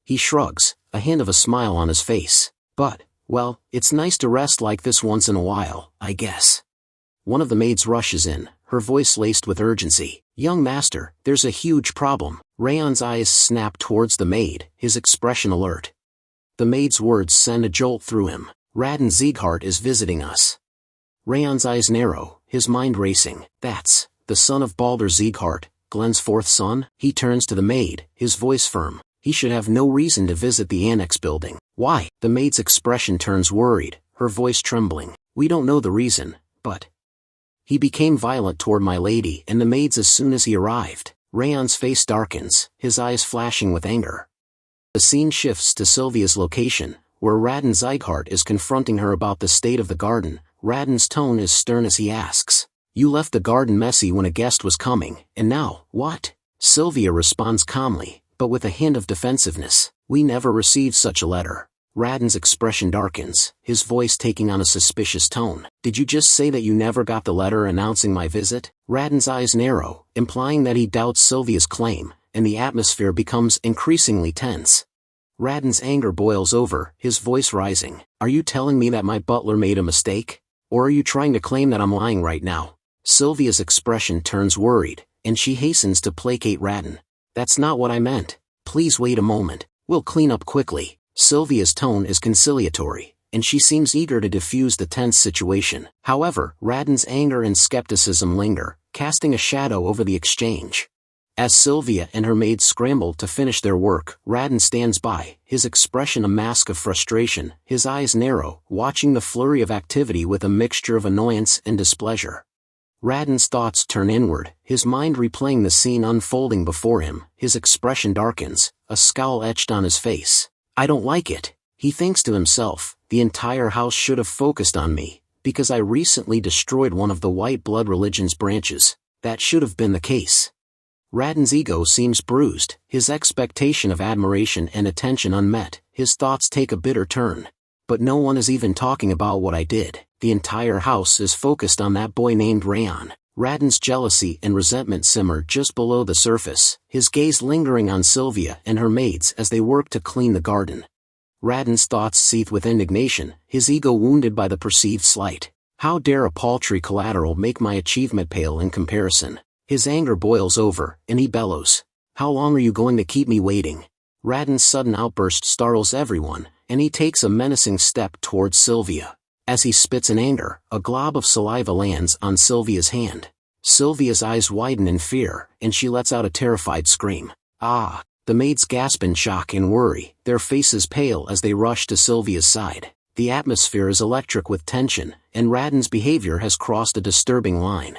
He shrugs, a hint of a smile on his face. "But, well, it's nice to rest like this once in a while, I guess." One of the maids rushes in, her voice laced with urgency. "Young master, there's a huge problem." Raon's eyes snap towards the maid, his expression alert. The maid's words send a jolt through him. "Raon Sieghart is visiting us." Raon's eyes narrow, his mind racing. "That's the son of Baldur Sieghart, Glenn's fourth son?" He turns to the maid, his voice firm. "He should have no reason to visit the annex building." "Why?" The maid's expression turns worried, her voice trembling. "We don't know the reason, but he became violent toward my lady and the maids as soon as he arrived." Raon's face darkens, his eyes flashing with anger. The scene shifts to Sylvia's location, where Raon Sieghart is confronting her about the state of the garden. Raon's tone is stern as he asks, "You left the garden messy when a guest was coming, and now, what?" Sylvia responds calmly, but with a hint of defensiveness. "We never received such a letter." Raon's expression darkens, his voice taking on a suspicious tone. "Did you just say that you never got the letter announcing my visit?" Raon's eyes narrow, implying that he doubts Sylvia's claim, and the atmosphere becomes increasingly tense. Raden's anger boils over, his voice rising. Are you telling me that my butler made a mistake? Or are you trying to claim that I'm lying right now? Sylvia's expression turns worried, and she hastens to placate Raden. That's not what I meant. Please wait a moment. We'll clean up quickly. Sylvia's tone is conciliatory, and she seems eager to diffuse the tense situation. However, Raden's anger and skepticism linger, casting a shadow over the exchange. As Sylvia and her maid scramble to finish their work, Raden stands by, his expression a mask of frustration, his eyes narrow, watching the flurry of activity with a mixture of annoyance and displeasure. Raden's thoughts turn inward, his mind replaying the scene unfolding before him, his expression darkens, a scowl etched on his face. I don't like it, he thinks to himself, the entire house should have focused on me, because I recently destroyed one of the white blood religion's branches. That should have been the case. Raden's ego seems bruised, his expectation of admiration and attention unmet, his thoughts take a bitter turn. But no one is even talking about what I did. The entire house is focused on that boy named Raon. Raden's jealousy and resentment simmer just below the surface, his gaze lingering on Sylvia and her maids as they work to clean the garden. Raden's thoughts seethe with indignation, his ego wounded by the perceived slight. How dare a paltry collateral make my achievement pale in comparison? His anger boils over, and he bellows. How long are you going to keep me waiting? Raden's sudden outburst startles everyone, and he takes a menacing step towards Sylvia. As he spits in anger, a glob of saliva lands on Sylvia's hand. Sylvia's eyes widen in fear, and she lets out a terrified scream. Ah! The maids gasp in shock and worry, their faces pale as they rush to Sylvia's side. The atmosphere is electric with tension, and Raden's behavior has crossed a disturbing line.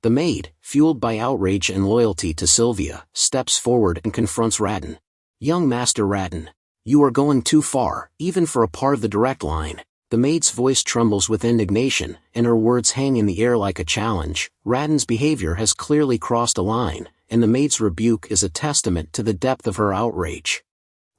The maid, fueled by outrage and loyalty to Sylvia, steps forward and confronts Raden. Young Master Raden, you are going too far, even for a part of the direct line. The maid's voice trembles with indignation, and her words hang in the air like a challenge. Raden's behavior has clearly crossed a line, and the maid's rebuke is a testament to the depth of her outrage.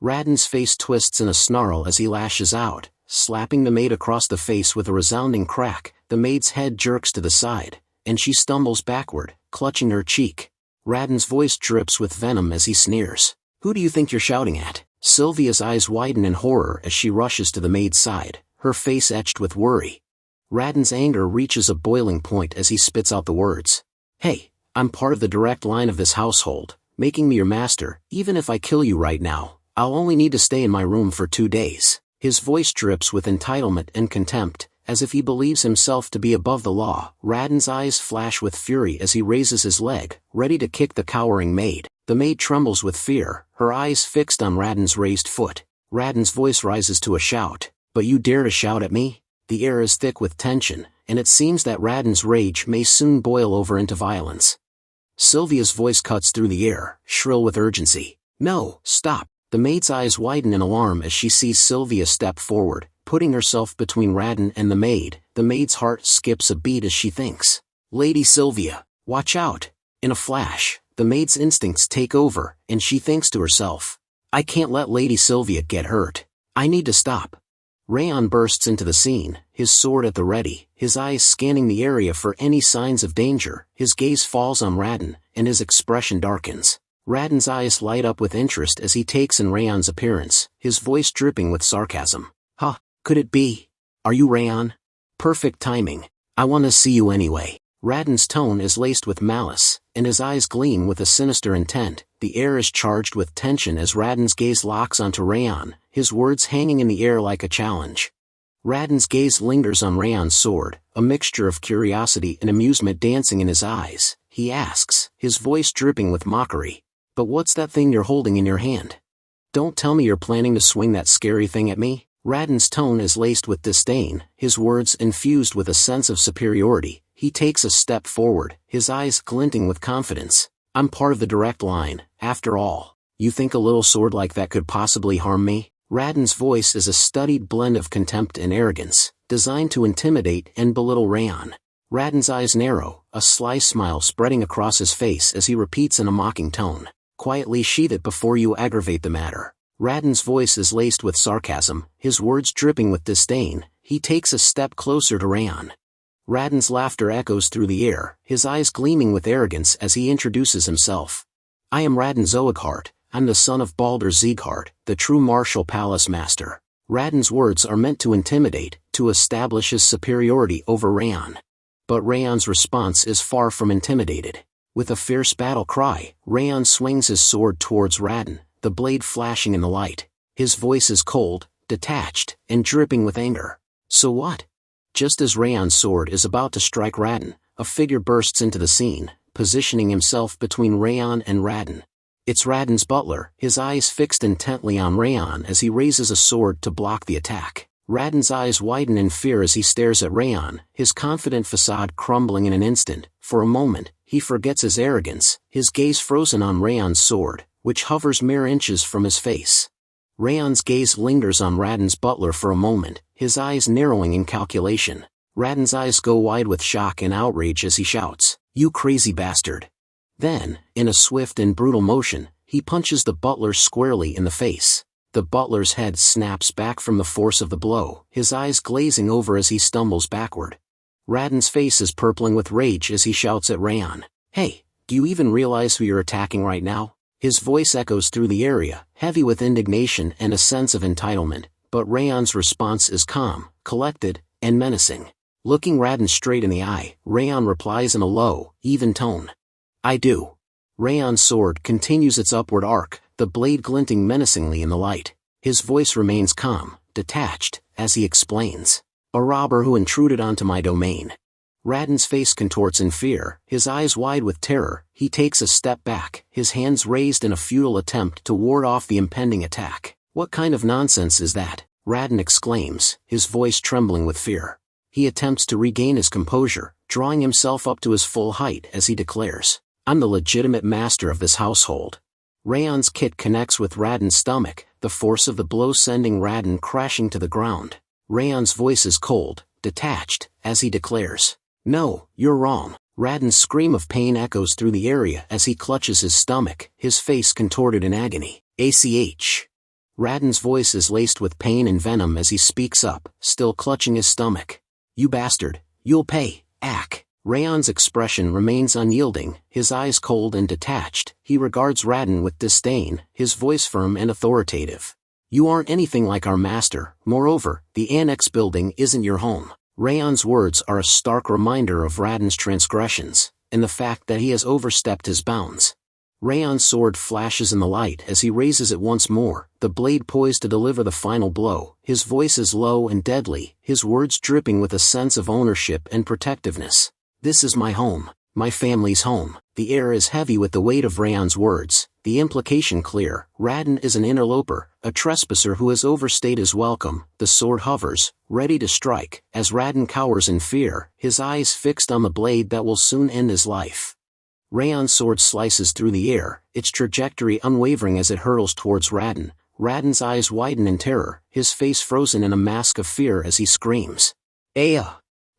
Raden's face twists in a snarl as he lashes out, slapping the maid across the face with a resounding crack. The maid's head jerks to the side, and she stumbles backward, clutching her cheek. Raden's voice drips with venom as he sneers. Who do you think you're shouting at? Sylvia's eyes widen in horror as she rushes to the maid's side, her face etched with worry. Raden's anger reaches a boiling point as he spits out the words. Hey, I'm part of the direct line of this household, making me your master. Even if I kill you right now, I'll only need to stay in my room for 2 days. His voice drips with entitlement and contempt, as if he believes himself to be above the law. Raden's eyes flash with fury as he raises his leg, ready to kick the cowering maid. The maid trembles with fear, her eyes fixed on Raden's raised foot. Raden's voice rises to a shout. But you dare to shout at me? The air is thick with tension, and it seems that Raden's rage may soon boil over into violence. Sylvia's voice cuts through the air, shrill with urgency. No, stop. The maid's eyes widen in alarm as she sees Sylvia step forward, putting herself between Raden and the maid. The maid's heart skips a beat as she thinks. Lady Sylvia, watch out. In a flash, the maid's instincts take over, and she thinks to herself, I can't let Lady Sylvia get hurt. I need to stop. Raon bursts into the scene, his sword at the ready, his eyes scanning the area for any signs of danger. His gaze falls on Raden, and his expression darkens. Raden's eyes light up with interest as he takes in Raon's appearance, his voice dripping with sarcasm. Huh, could it be? Are you Raon? Perfect timing. I want to see you anyway. Raden's tone is laced with malice, and his eyes gleam with a sinister intent. The air is charged with tension as Raden's gaze locks onto Raon, his words hanging in the air like a challenge. Raden's gaze lingers on Raon's sword, a mixture of curiosity and amusement dancing in his eyes. He asks, his voice dripping with mockery. But what's that thing you're holding in your hand? Don't tell me you're planning to swing that scary thing at me? Raden's tone is laced with disdain, his words infused with a sense of superiority. He takes a step forward, his eyes glinting with confidence. I'm part of the direct line, after all. You think a little sword like that could possibly harm me? Raden's voice is a studied blend of contempt and arrogance, designed to intimidate and belittle Raon. Raden's eyes narrow, a sly smile spreading across his face as he repeats in a mocking tone. Quietly sheath it before you aggravate the matter. Raden's voice is laced with sarcasm, his words dripping with disdain. He takes a step closer to Raon. Raden's laughter echoes through the air, his eyes gleaming with arrogance as he introduces himself. I am Raon Sieghart. I'm the son of Baldur Sieghart, the true martial palace master. Raon's words are meant to intimidate, to establish his superiority over Raon. But Raon's response is far from intimidated. With a fierce battle cry, Raon swings his sword towards Raon, the blade flashing in the light. His voice is cold, detached, and dripping with anger. So what? Just as Raon's sword is about to strike Raon, a figure bursts into the scene, positioning himself between Raon and Raon. It's Raon's butler, his eyes fixed intently on Raon as he raises a sword to block the attack. Raon's eyes widen in fear as he stares at Raon, his confident facade crumbling in an instant. For a moment, he forgets his arrogance, his gaze frozen on Raon's sword, which hovers mere inches from his face. Raon's gaze lingers on Raon's butler for a moment, his eyes narrowing in calculation. Raon's eyes go wide with shock and outrage as he shouts, "You crazy bastard!" Then, in a swift and brutal motion, he punches the butler squarely in the face. The butler's head snaps back from the force of the blow, his eyes glazing over as he stumbles backward. Raon's face is purpling with rage as he shouts at Raon, "Hey, do you even realize who you're attacking right now?" His voice echoes through the area, heavy with indignation and a sense of entitlement, but Raon's response is calm, collected, and menacing. Looking Raon straight in the eye, Raon replies in a low, even tone, "I do." Raon's sword continues its upward arc, the blade glinting menacingly in the light. His voice remains calm, detached, as he explains, "A robber who intruded onto my domain." Raon's face contorts in fear, his eyes wide with terror. He takes a step back, his hands raised in a futile attempt to ward off the impending attack. "What kind of nonsense is that?" Raon exclaims, his voice trembling with fear. He attempts to regain his composure, drawing himself up to his full height as he declares, "I'm the legitimate master of this household." Raon's kick connects with Raon's stomach, the force of the blow sending Raon crashing to the ground. Raon's voice is cold, detached, as he declares, "No, you're wrong." Raon's scream of pain echoes through the area as he clutches his stomach, his face contorted in agony. "ACH." Raon's voice is laced with pain and venom as he speaks up, still clutching his stomach. "You bastard, you'll pay, ack." Raon's expression remains unyielding, his eyes cold and detached. He regards Raon with disdain, his voice firm and authoritative. "You aren't anything like our master. Moreover, the annex building isn't your home." Raon's words are a stark reminder of Raon's transgressions, and the fact that he has overstepped his bounds. Raon's sword flashes in the light as he raises it once more, the blade poised to deliver the final blow. His voice is low and deadly, his words dripping with a sense of ownership and protectiveness. "This is my home, my family's home." The air is heavy with the weight of Raon's words, the implication clear. Raon is an interloper, a trespasser who has overstayed his welcome. The sword hovers, ready to strike, as Raon cowers in fear, his eyes fixed on the blade that will soon end his life. Raon's sword slices through the air, its trajectory unwavering as it hurtles towards Raon. Raon's eyes widen in terror, his face frozen in a mask of fear as he screams, "Aya!"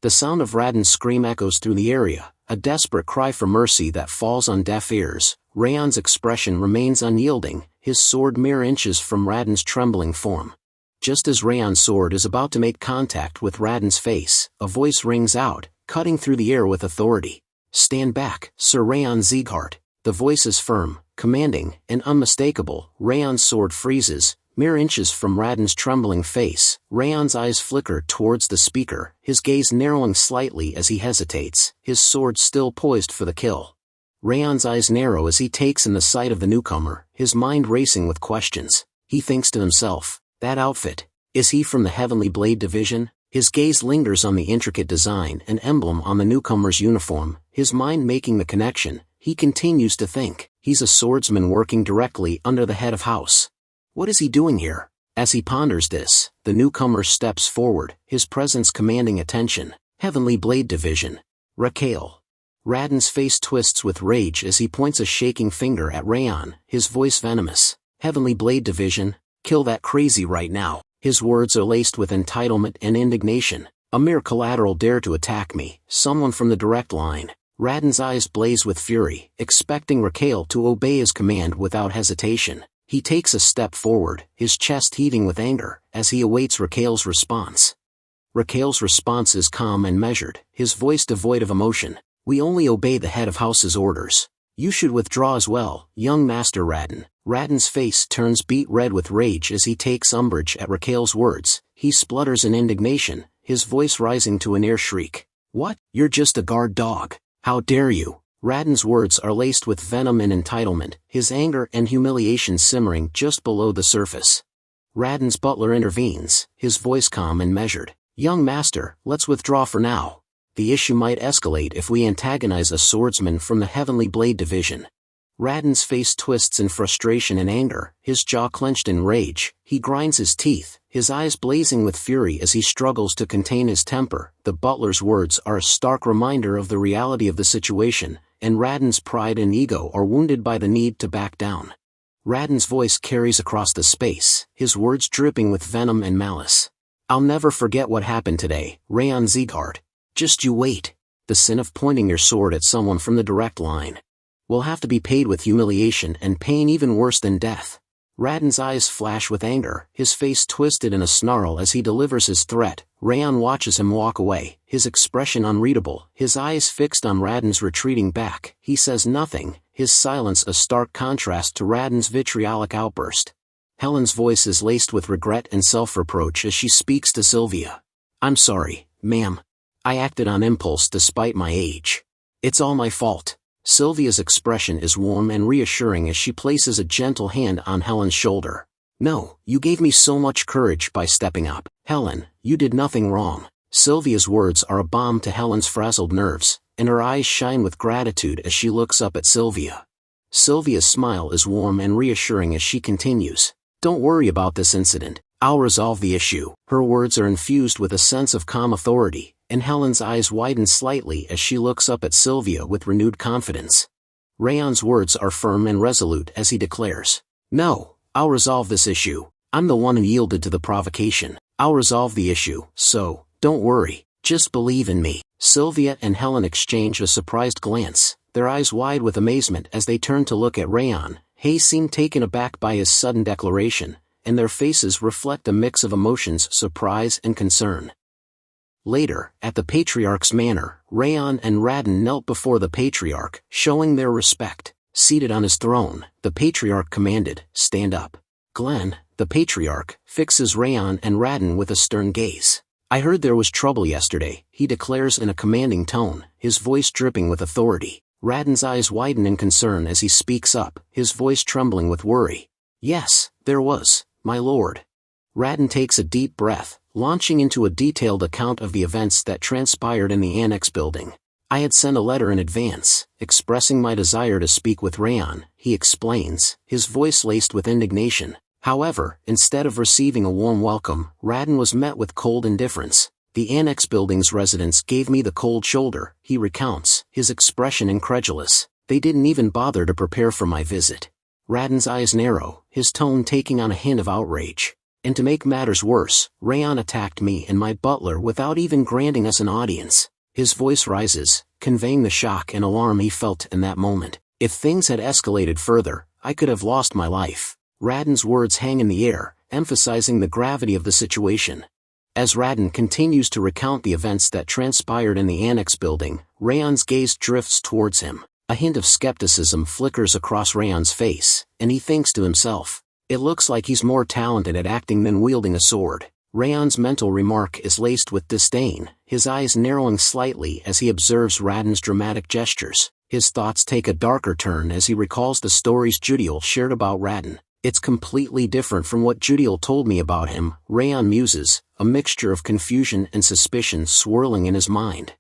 The sound of Raon's scream echoes through the area, a desperate cry for mercy that falls on deaf ears. Raon's expression remains unyielding, his sword mere inches from Raon's trembling form. Just as Raon's sword is about to make contact with Raon's face, a voice rings out, cutting through the air with authority. "Stand back, Sir Raon Sieghart." The voice is firm, commanding, and unmistakable. Raon's sword freezes, mere inches from Raon's trembling face. Raon's eyes flicker towards the speaker, his gaze narrowing slightly as he hesitates, his sword still poised for the kill. Raon's eyes narrow as he takes in the sight of the newcomer, his mind racing with questions. He thinks to himself, that outfit, is he from the Heavenly Blade Division? His gaze lingers on the intricate design and emblem on the newcomer's uniform, his mind making the connection. He continues to think, he's a swordsman working directly under the head of House. What is he doing here? As he ponders this, the newcomer steps forward, his presence commanding attention. Heavenly Blade Division. Raquel. Raon's face twists with rage as he points a shaking finger at Raon, his voice venomous. Heavenly Blade Division, kill that crazy right now. His words are laced with entitlement and indignation. A mere collateral dare to attack me, someone from the direct line. Raon's eyes blaze with fury, expecting Raquel to obey his command without hesitation. He takes a step forward, his chest heaving with anger, as he awaits Raquel's response. Raquel's response is calm and measured, his voice devoid of emotion. We only obey the head of House's orders. You should withdraw as well, young Master Raon. Raon's face turns beet red with rage as he takes umbrage at Raquel's words. He splutters in indignation, his voice rising to a near shriek. What? You're just a guard dog. How dare you? Raon's words are laced with venom and entitlement, his anger and humiliation simmering just below the surface. Raon's butler intervenes, his voice calm and measured. Young master, let's withdraw for now. The issue might escalate if we antagonize a swordsman from the Heavenly Blade Division. Raon's face twists in frustration and anger, his jaw clenched in rage. He grinds his teeth, his eyes blazing with fury as he struggles to contain his temper. The butler's words are a stark reminder of the reality of the situation, and Raon's pride and ego are wounded by the need to back down. Raon's voice carries across the space, his words dripping with venom and malice. I'll never forget what happened today, Raon Sieghart. Just you wait. The sin of pointing your sword at someone from the direct line will have to be paid with humiliation and pain even worse than death. Raon's eyes flash with anger, his face twisted in a snarl as he delivers his threat. Raon watches him walk away, his expression unreadable, his eyes fixed on Raon's retreating back. He says nothing, his silence a stark contrast to Raon's vitriolic outburst. Helen's voice is laced with regret and self-reproach as she speaks to Sylvia. I'm sorry, ma'am. I acted on impulse despite my age. It's all my fault. Sylvia's expression is warm and reassuring as she places a gentle hand on Helen's shoulder. No, you gave me so much courage by stepping up. Helen, you did nothing wrong. Sylvia's words are a balm to Helen's frazzled nerves, and her eyes shine with gratitude as she looks up at Sylvia. Sylvia's smile is warm and reassuring as she continues. Don't worry about this incident. I'll resolve the issue. Her words are infused with a sense of calm authority, and Helen's eyes widen slightly as she looks up at Sylvia with renewed confidence. Raon's words are firm and resolute as he declares, No, I'll resolve this issue. I'm the one who yielded to the provocation. I'll resolve the issue, so, don't worry, just believe in me. Sylvia and Helen exchange a surprised glance, their eyes wide with amazement as they turn to look at Raon. He seemed taken aback by his sudden declaration, and their faces reflect a mix of emotions, surprise and concern. Later, at the Patriarch's manor, Raon and Raon knelt before the Patriarch, showing their respect. Seated on his throne, the Patriarch commanded, Stand up. Glenn, the Patriarch, fixes Raon and Raon with a stern gaze. I heard there was trouble yesterday, he declares in a commanding tone, his voice dripping with authority. Raon's eyes widen in concern as he speaks up, his voice trembling with worry. Yes, there was, my lord. Raon takes a deep breath, launching into a detailed account of the events that transpired in the annex building. I had sent a letter in advance, expressing my desire to speak with Raon, he explains, his voice laced with indignation. However, instead of receiving a warm welcome, Raon was met with cold indifference. The annex building's residents gave me the cold shoulder, he recounts, his expression incredulous. They didn't even bother to prepare for my visit. Raon's eyes narrow, his tone taking on a hint of outrage. And to make matters worse, Raon attacked me and my butler without even granting us an audience. His voice rises, conveying the shock and alarm he felt in that moment. If things had escalated further, I could have lost my life. Raon's words hang in the air, emphasizing the gravity of the situation. As Raon continues to recount the events that transpired in the annex building, Raon's gaze drifts towards him. A hint of skepticism flickers across Raon's face, and he thinks to himself, it looks like he's more talented at acting than wielding a sword. Raon's mental remark is laced with disdain, his eyes narrowing slightly as he observes Raon's dramatic gestures. His thoughts take a darker turn as he recalls the stories Judiel shared about Raon. It's completely different from what Judiel told me about him, Raon muses, a mixture of confusion and suspicion swirling in his mind.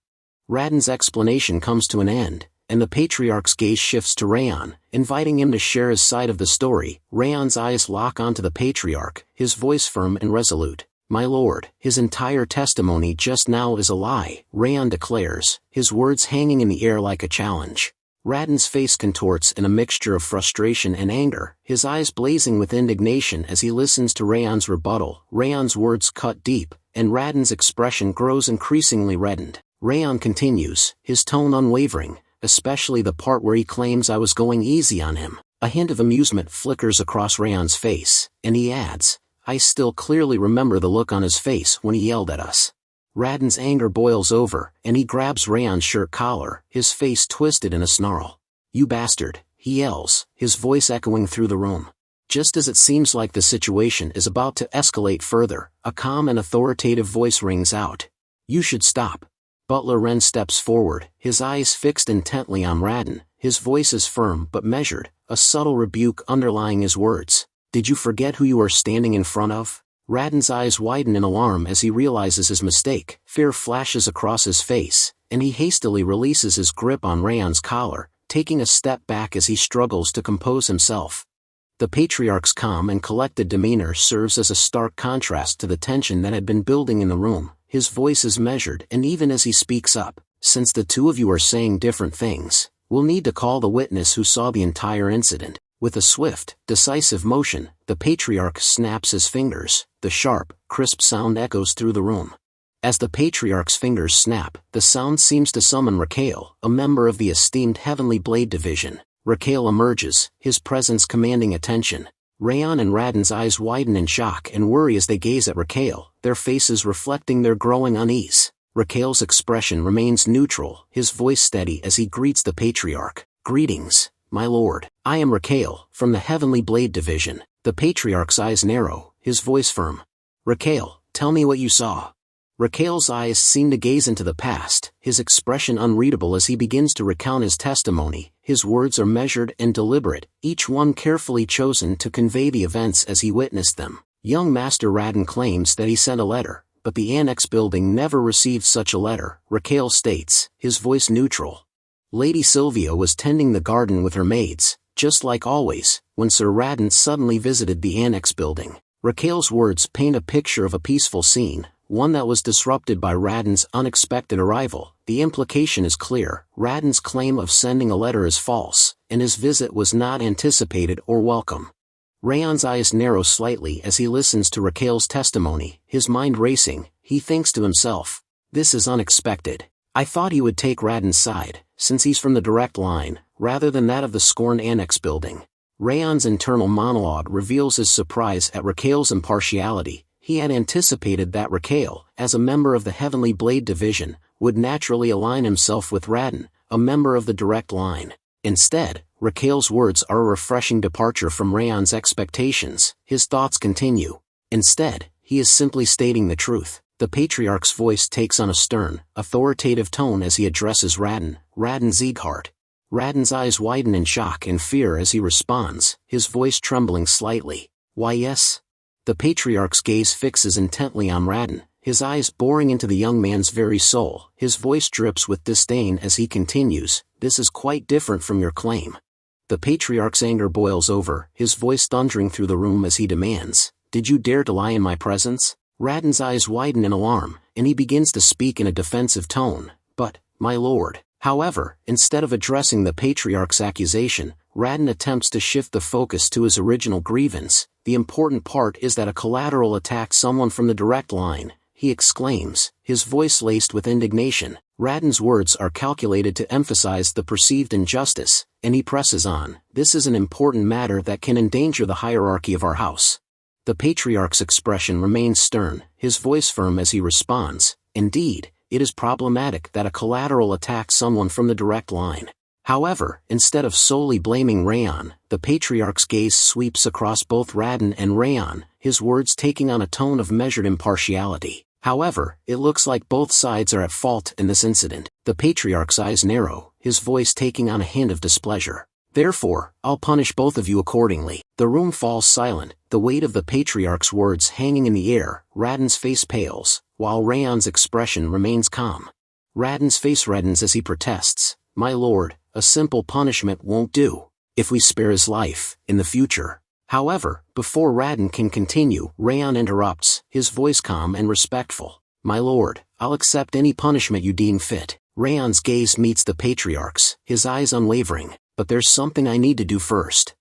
Raon's explanation comes to an end, and the Patriarch's gaze shifts to Raon, inviting him to share his side of the story. Raon's eyes lock onto the Patriarch, his voice firm and resolute. My lord, his entire testimony just now is a lie, Raon declares, his words hanging in the air like a challenge. Raon's face contorts in a mixture of frustration and anger, his eyes blazing with indignation as he listens to Raon's rebuttal. Raon's words cut deep, and Raon's expression grows increasingly reddened. Raon continues, his tone unwavering, especially the part where he claims I was going easy on him. A hint of amusement flickers across Raon's face, and he adds, I still clearly remember the look on his face when he yelled at us. Raon's anger boils over, and he grabs Raon's shirt collar, his face twisted in a snarl. "You bastard," he yells, his voice echoing through the room. Just as it seems like the situation is about to escalate further, a calm and authoritative voice rings out. "You should stop." Butler Ren steps forward, his eyes fixed intently on Raden. His voice is firm but measured, a subtle rebuke underlying his words. "Did you forget who you are standing in front of?" Raden's eyes widen in alarm as he realizes his mistake. Fear flashes across his face, and he hastily releases his grip on Raon's collar, taking a step back as he struggles to compose himself. The patriarch's calm and collected demeanor serves as a stark contrast to the tension that had been building in the room. His voice is measured, and even as he speaks up, "Since the two of you are saying different things, we'll need to call the witness who saw the entire incident." With a swift, decisive motion, the patriarch snaps his fingers. The sharp, crisp sound echoes through the room. As the patriarch's fingers snap, the sound seems to summon Raquel, a member of the esteemed Heavenly Blade Division. Raquel emerges, his presence commanding attention. Raon and Raden's eyes widen in shock and worry as they gaze at Raquel, their faces reflecting their growing unease. Raquel's expression remains neutral, his voice steady as he greets the patriarch. "Greetings, my lord. I am Raquel, from the Heavenly Blade Division." The patriarch's eyes narrow, his voice firm. "Raquel, tell me what you saw." Raquel's eyes seem to gaze into the past, his expression unreadable as he begins to recount his testimony. His words are measured and deliberate, each one carefully chosen to convey the events as he witnessed them. Young Master Raden claims that he sent a letter, but the annex building never received such a letter, Raquel states, his voice neutral. Lady Sylvia was tending the garden with her maids, just like always, when Sir Raden suddenly visited the annex building. Raquel's words paint a picture of a peaceful scene, one that was disrupted by Raden's unexpected arrival. The implication is clear: Raden's claim of sending a letter is false, and his visit was not anticipated or welcome. Raon's eyes narrow slightly as he listens to Raquel's testimony, his mind racing. He thinks to himself, "This is unexpected. I thought he would take Raden's side, since he's from the direct line, rather than that of the scorned annex building." Raon's internal monologue reveals his surprise at Raquel's impartiality. He had anticipated that Raquel, as a member of the Heavenly Blade Division, would naturally align himself with Raden, a member of the direct line. Instead, Raquel's words are a refreshing departure from Raon's expectations. His thoughts continue. Instead, he is simply stating the truth. The patriarch's voice takes on a stern, authoritative tone as he addresses Raon Sieghart. Raden's eyes widen in shock and fear as he responds, his voice trembling slightly. "Why yes?" The patriarch's gaze fixes intently on Raden, his eyes boring into the young man's very soul. His voice drips with disdain as he continues, "This is quite different from your claim." The patriarch's anger boils over, his voice thundering through the room as he demands, "Did you dare to lie in my presence?" Raden's eyes widen in alarm, and he begins to speak in a defensive tone. "But, my lord." However, instead of addressing the patriarch's accusation, Raden attempts to shift the focus to his original grievance. "The important part is that a collateral attacked someone from the direct line," he exclaims, his voice laced with indignation. Raden's words are calculated to emphasize the perceived injustice, and he presses on, "This is an important matter that can endanger the hierarchy of our house." The patriarch's expression remains stern, his voice firm as he responds, "Indeed, it is problematic that a collateral attacks someone from the direct line." However, instead of solely blaming Raon, the patriarch's gaze sweeps across both Raden and Raon, his words taking on a tone of measured impartiality. However, it looks like both sides are at fault in this incident. The patriarch's eyes narrow, his voice taking on a hint of displeasure. "Therefore, I'll punish both of you accordingly." The room falls silent, the weight of the patriarch's words hanging in the air. Raden's face pales, while Raon's expression remains calm. Raden's face reddens as he protests, "My lord, a simple punishment won't do. If we spare his life, in the future." However, before Raden can continue, Raon interrupts, his voice calm and respectful. "My lord, I'll accept any punishment you deem fit." Raon's gaze meets the patriarch's, his eyes unwavering. "But there's something I need to do first."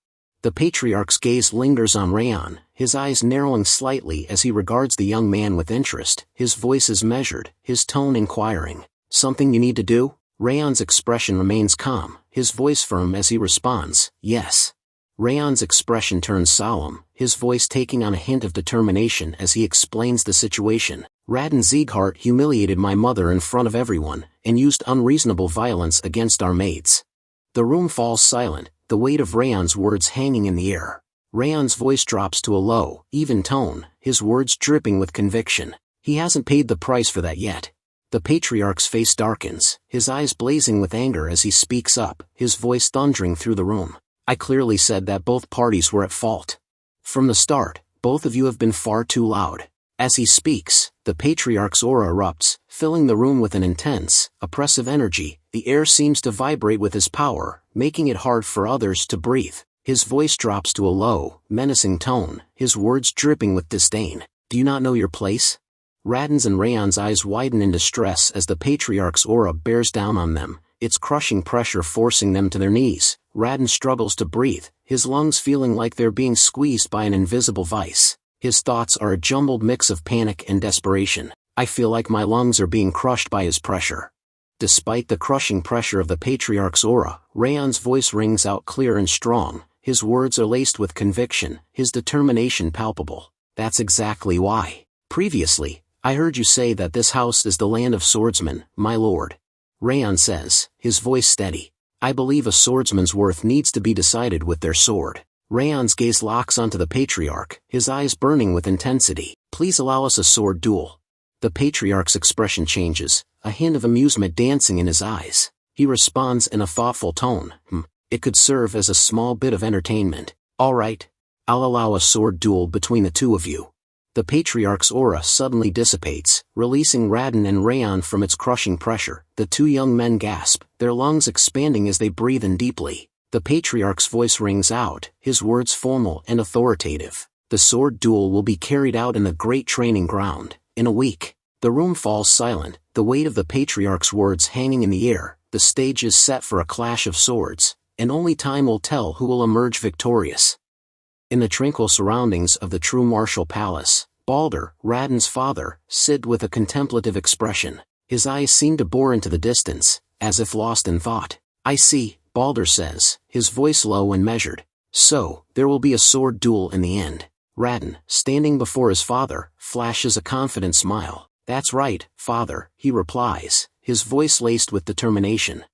The patriarch's gaze lingers on Raon, his eyes narrowing slightly as he regards the young man with interest. His voice is measured, his tone inquiring. "Something you need to do?" Raon's expression remains calm, his voice firm as he responds, "Yes." Raon's expression turns solemn, his voice taking on a hint of determination as he explains the situation. "Raon Sieghart humiliated my mother in front of everyone, and used unreasonable violence against our maids. The room falls silent, the weight of Raon's words hanging in the air. Raon's voice drops to a low, even tone, his words dripping with conviction. He hasn't paid the price for that yet. The patriarch's face darkens, his eyes blazing with anger as he speaks up, his voice thundering through the room. I clearly said that both parties were at fault. From the start, both of you have been far too loud. As he speaks, the patriarch's aura erupts, filling the room with an intense, oppressive energy. The air seems to vibrate with his power, making it hard for others to breathe. His voice drops to a low, menacing tone, his words dripping with disdain. Do you not know your place? Raden's and Raon's eyes widen in distress as the patriarch's aura bears down on them, its crushing pressure forcing them to their knees. Raden struggles to breathe, his lungs feeling like they're being squeezed by an invisible vice. His thoughts are a jumbled mix of panic and desperation. I feel like my lungs are being crushed by his pressure. Despite the crushing pressure of the patriarch's aura, Raon's voice rings out clear and strong. His words are laced with conviction, his determination palpable. That's exactly why. Previously, I heard you say that this house is the land of swordsmen, my lord. Raon says, his voice steady. I believe a swordsman's worth needs to be decided with their sword. Raon's gaze locks onto the patriarch, his eyes burning with intensity. Please allow us a sword duel. The patriarch's expression changes, a hint of amusement dancing in his eyes. He responds in a thoughtful tone. It could serve as a small bit of entertainment. All right. I'll allow a sword duel between the two of you. The patriarch's aura suddenly dissipates, releasing Raden and Raon from its crushing pressure. The two young men gasp, their lungs expanding as they breathe in deeply. The patriarch's voice rings out, his words formal and authoritative. The sword duel will be carried out in the great training ground, in a week. The room falls silent, the weight of the patriarch's words hanging in the air. The stage is set for a clash of swords, and only time will tell who will emerge victorious. In the tranquil surroundings of the true martial palace, Balder, Raden's father, sit with a contemplative expression. His eyes seem to bore into the distance, as if lost in thought. I see, Balder says, his voice low and measured. So, there will be a sword duel in the end. Raden, standing before his father, flashes a confident smile. That's right, father, he replies, his voice laced with determination.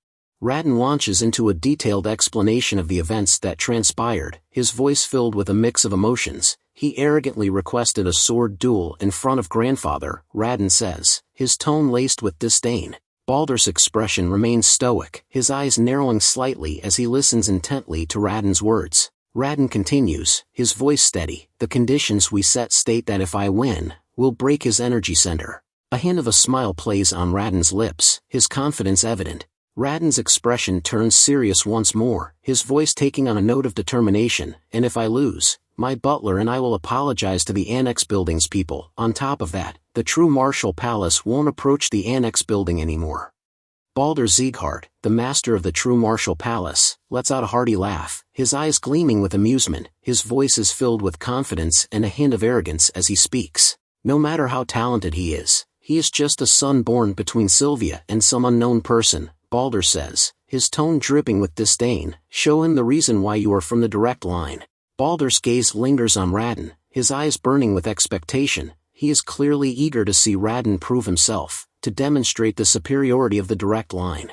Raden launches into a detailed explanation of the events that transpired, his voice filled with a mix of emotions. He arrogantly requested a sword duel in front of grandfather, Raden says, his tone laced with disdain. Balder's expression remains stoic, his eyes narrowing slightly as he listens intently to Raden's words. Raden continues, his voice steady. The conditions we set state that if I win, we'll break his energy center. A hint of a smile plays on Raden's lips, his confidence evident. Raden's expression turns serious once more, his voice taking on a note of determination. And if I lose, my butler and I will apologize to the Annex Building's people. On top of that, the true martial palace won't approach the Annex Building anymore. Balder Sieghart, the master of the true martial palace, lets out a hearty laugh, his eyes gleaming with amusement. His voice is filled with confidence and a hint of arrogance as he speaks. No matter how talented he is just a son born between Sylvia and some unknown person, Balder says, his tone dripping with disdain. Show him the reason why you are from the direct line. Balder's gaze lingers on Raden, his eyes burning with expectation. He is clearly eager to see Raden prove himself, to demonstrate the superiority of the direct line.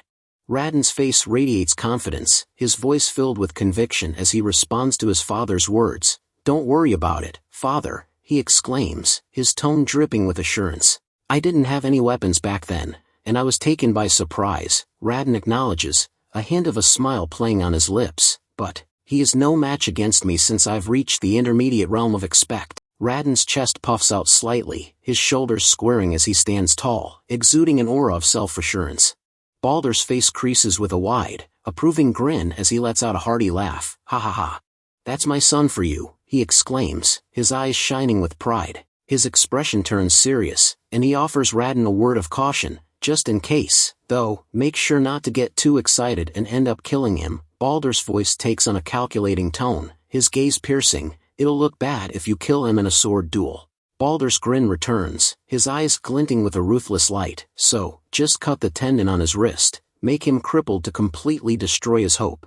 Raden's face radiates confidence, his voice filled with conviction as he responds to his father's words. Don't worry about it, father, he exclaims, his tone dripping with assurance. I didn't have any weapons back then, and I was taken by surprise, Raden acknowledges, a hint of a smile playing on his lips, but he is no match against me since I've reached the intermediate realm of expect. Raden's chest puffs out slightly, his shoulders squaring as he stands tall, exuding an aura of self-assurance. Balder's face creases with a wide, approving grin as he lets out a hearty laugh. Ha ha ha. That's my son for you, he exclaims, his eyes shining with pride. His expression turns serious, and he offers Raden a word of caution, just in case, though, make sure not to get too excited and end up killing him. Balder's voice takes on a calculating tone, his gaze piercing. It'll look bad if you kill him in a sword duel. Balder's grin returns, his eyes glinting with a ruthless light. So, just cut the tendon on his wrist, make him crippled to completely destroy his hope.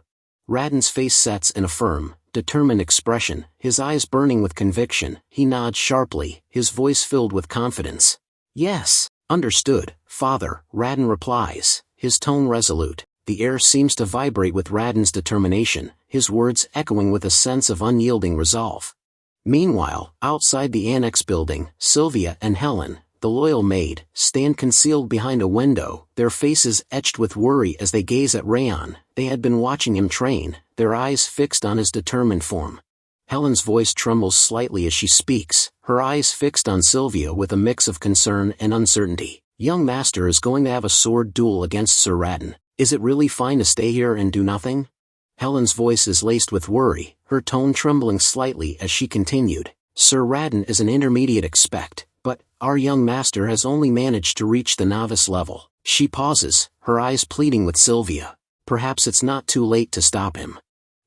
Raden's face sets in a firm, determined expression, his eyes burning with conviction. He nods sharply, his voice filled with confidence. Yes, understood, father, Raden replies, his tone resolute. The air seems to vibrate with Raden's determination, his words echoing with a sense of unyielding resolve. Meanwhile, outside the annex building, Sylvia and Helen, the loyal maid, stand concealed behind a window, their faces etched with worry as they gaze at Raon. They had been watching him train, their eyes fixed on his determined form. Helen's voice trembles slightly as she speaks, her eyes fixed on Sylvia with a mix of concern and uncertainty. "Young master is going to have a sword duel against Sir Raden. Is it really fine to stay here and do nothing?" Helen's voice is laced with worry, her tone trembling slightly as she continued. "Sir Raden is an intermediate expect, but our young master has only managed to reach the novice level." She pauses, her eyes pleading with Sylvia. "Perhaps it's not too late to stop him."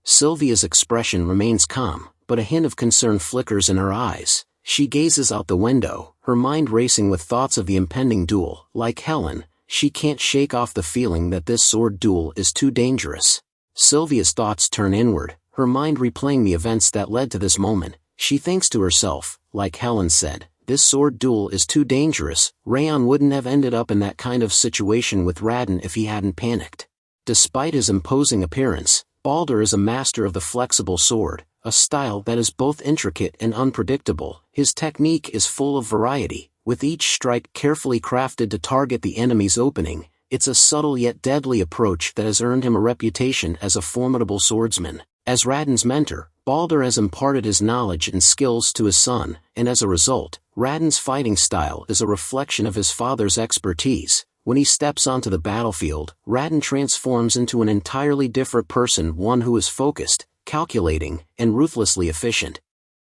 Sylvia's expression remains calm, but a hint of concern flickers in her eyes. She gazes out the window, her mind racing with thoughts of the impending duel. Like Helen, she can't shake off the feeling that this sword duel is too dangerous. Sylvia's thoughts turn inward, her mind replaying the events that led to this moment. She thinks to herself, like Helen said, this sword duel is too dangerous. Raon wouldn't have ended up in that kind of situation with Raden if he hadn't panicked. Despite his imposing appearance, Balder is a master of the flexible sword, a style that is both intricate and unpredictable. His technique is full of variety, with each strike carefully crafted to target the enemy's opening. It's a subtle yet deadly approach that has earned him a reputation as a formidable swordsman. As Raden's mentor, Balder has imparted his knowledge and skills to his son, and as a result, Raden's fighting style is a reflection of his father's expertise. When he steps onto the battlefield, Raden transforms into an entirely different person, one who is focused, calculating, and ruthlessly efficient.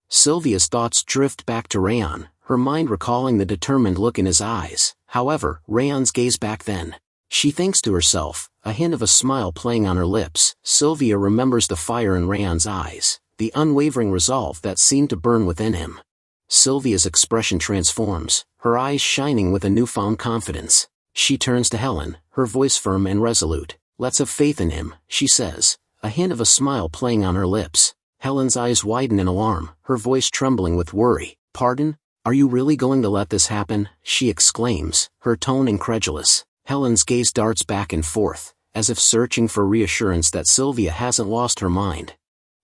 Sylvia's thoughts drift back to Raon, her mind recalling the determined look in his eyes. However, Raon's gaze back then. She thinks to herself, a hint of a smile playing on her lips. Sylvia remembers the fire in Raon's eyes, the unwavering resolve that seemed to burn within him. Sylvia's expression transforms, her eyes shining with a newfound confidence. She turns to Helen, her voice firm and resolute. "Let's have faith in him," she says, a hint of a smile playing on her lips. Helen's eyes widen in alarm, her voice trembling with worry. "Pardon? Are you really going to let this happen?" she exclaims, her tone incredulous. Helen's gaze darts back and forth, as if searching for reassurance that Sylvia hasn't lost her mind.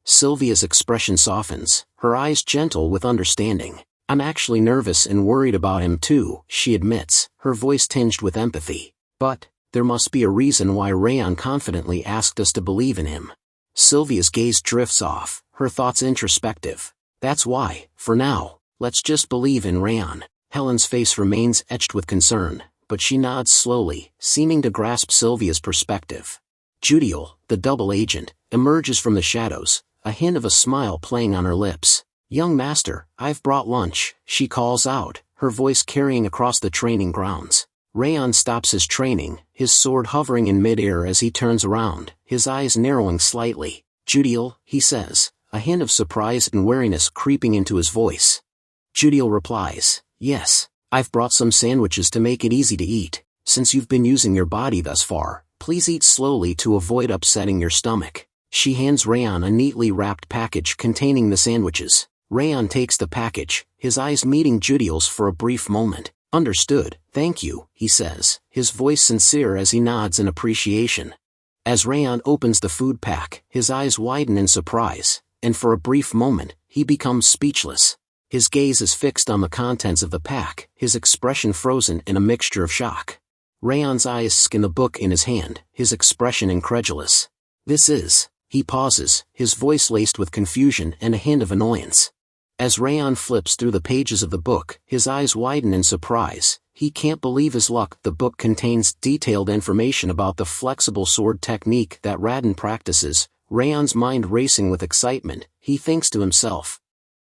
Sylvia's expression softens, her eyes gentle with understanding. "I'm actually nervous and worried about him too," she admits, her voice tinged with empathy. "But there must be a reason why Raon confidently asked us to believe in him." Sylvia's gaze drifts off, her thoughts introspective. "That's why, for now, let's just believe in Raon." Helen's face remains etched with concern, but she nods slowly, seeming to grasp Sylvia's perspective. Judiel, the double agent, emerges from the shadows, a hint of a smile playing on her lips. "Young master, I've brought lunch," she calls out, her voice carrying across the training grounds. Raon stops his training, his sword hovering in mid-air as he turns around, his eyes narrowing slightly. "Judiel," he says, a hint of surprise and wariness creeping into his voice. Judiel replies, "Yes, I've brought some sandwiches to make it easy to eat. Since you've been using your body thus far, please eat slowly to avoid upsetting your stomach." She hands Raon a neatly wrapped package containing the sandwiches. Raon takes the package, his eyes meeting Judiel's for a brief moment. "Understood, thank you," he says, his voice sincere as he nods in appreciation. As Raon opens the food pack, his eyes widen in surprise, and for a brief moment, he becomes speechless. His gaze is fixed on the contents of the pack, his expression frozen in a mixture of shock. Raon's eyes scan the book in his hand, his expression incredulous. "This is..." He pauses, his voice laced with confusion and a hint of annoyance. As Raon flips through the pages of the book, his eyes widen in surprise. He can't believe his luck. The book contains detailed information about the flexible sword technique that Raden practices. Raon's mind racing with excitement, he thinks to himself.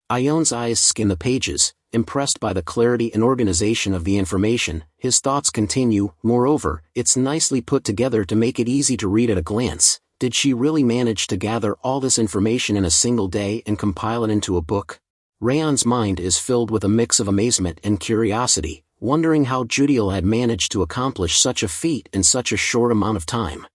Ion's eyes scan the pages, impressed by the clarity and organization of the information. His thoughts continue. Moreover, it's nicely put together to make it easy to read at a glance. Did she really manage to gather all this information in a single day and compile it into a book? Raon's mind is filled with a mix of amazement and curiosity, wondering how Judiel had managed to accomplish such a feat in such a short amount of time.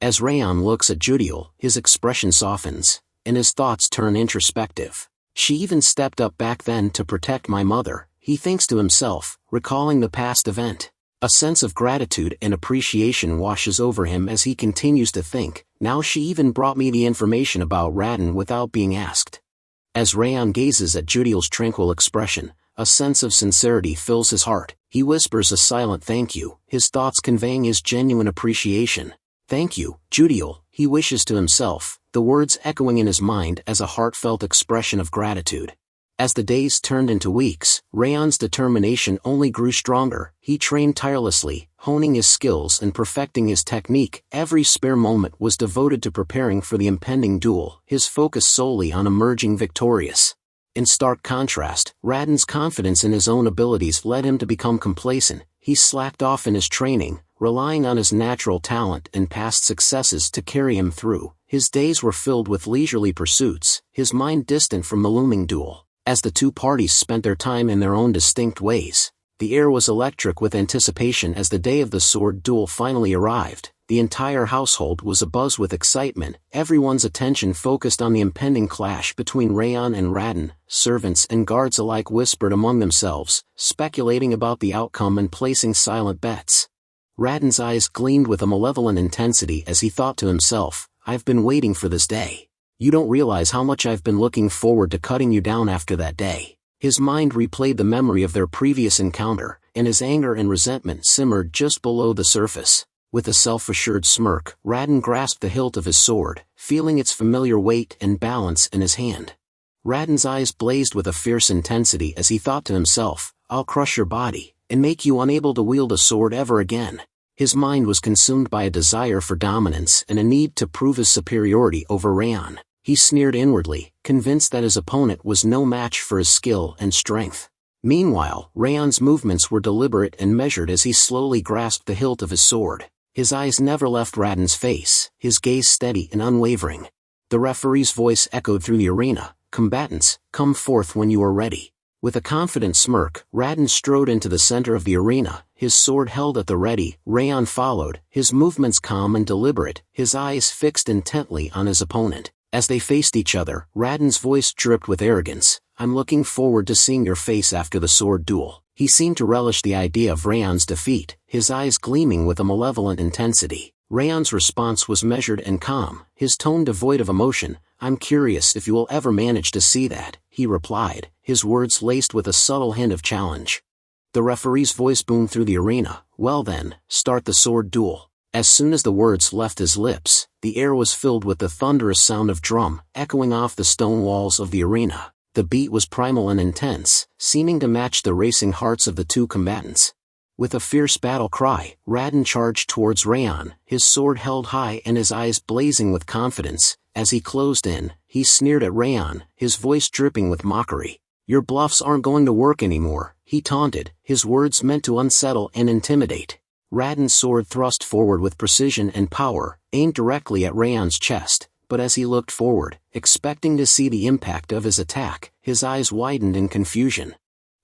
As Raon looks at Judiel, his expression softens, and his thoughts turn introspective. "She even stepped up back then to protect my mother," he thinks to himself, recalling the past event. A sense of gratitude and appreciation washes over him as he continues to think, now she even brought me the information about Raon without being asked. As Raon gazes at Judiel's tranquil expression, a sense of sincerity fills his heart. He whispers a silent thank you, his thoughts conveying his genuine appreciation. Thank you, Judiel, he wishes to himself, the words echoing in his mind as a heartfelt expression of gratitude. As the days turned into weeks, Raon's determination only grew stronger. He trained tirelessly, honing his skills and perfecting his technique. Every spare moment was devoted to preparing for the impending duel, his focus solely on emerging victorious. In stark contrast, Raon's confidence in his own abilities led him to become complacent. He slacked off in his training, relying on his natural talent and past successes to carry him through. His days were filled with leisurely pursuits, his mind distant from the looming duel. As the two parties spent their time in their own distinct ways, the air was electric with anticipation as the day of the sword duel finally arrived. The entire household was abuzz with excitement, everyone's attention focused on the impending clash between Raon and Raon. Servants and guards alike whispered among themselves, speculating about the outcome and placing silent bets. Raon's eyes gleamed with a malevolent intensity as he thought to himself, I've been waiting for this day. You don't realize how much I've been looking forward to cutting you down after that day. His mind replayed the memory of their previous encounter, and his anger and resentment simmered just below the surface. With a self-assured smirk, Raon grasped the hilt of his sword, feeling its familiar weight and balance in his hand. Raon's eyes blazed with a fierce intensity as he thought to himself, I'll crush your body, and make you unable to wield a sword ever again. His mind was consumed by a desire for dominance and a need to prove his superiority over Raon. He sneered inwardly, convinced that his opponent was no match for his skill and strength. Meanwhile, Raon's movements were deliberate and measured as he slowly grasped the hilt of his sword. His eyes never left Raon's face, his gaze steady and unwavering. The referee's voice echoed through the arena, combatants, come forth when you are ready. With a confident smirk, Raon strode into the center of the arena, his sword held at the ready. Raon followed, his movements calm and deliberate, his eyes fixed intently on his opponent. As they faced each other, Raon's voice dripped with arrogance. I'm looking forward to seeing your face after the sword duel. He seemed to relish the idea of Raon's defeat, his eyes gleaming with a malevolent intensity. Raon's response was measured and calm, his tone devoid of emotion. I'm curious if you will ever manage to see that, he replied, his words laced with a subtle hint of challenge. The referee's voice boomed through the arena. Well then, start the sword duel. As soon as the words left his lips, the air was filled with the thunderous sound of drum, echoing off the stone walls of the arena. The beat was primal and intense, seeming to match the racing hearts of the two combatants. With a fierce battle cry, Raon charged towards Raon, his sword held high and his eyes blazing with confidence. As he closed in, he sneered at Raon, his voice dripping with mockery. Your bluffs aren't going to work anymore, he taunted, his words meant to unsettle and intimidate. Raon's sword thrust forward with precision and power, aimed directly at Raon's chest, but as he looked forward, expecting to see the impact of his attack, his eyes widened in confusion.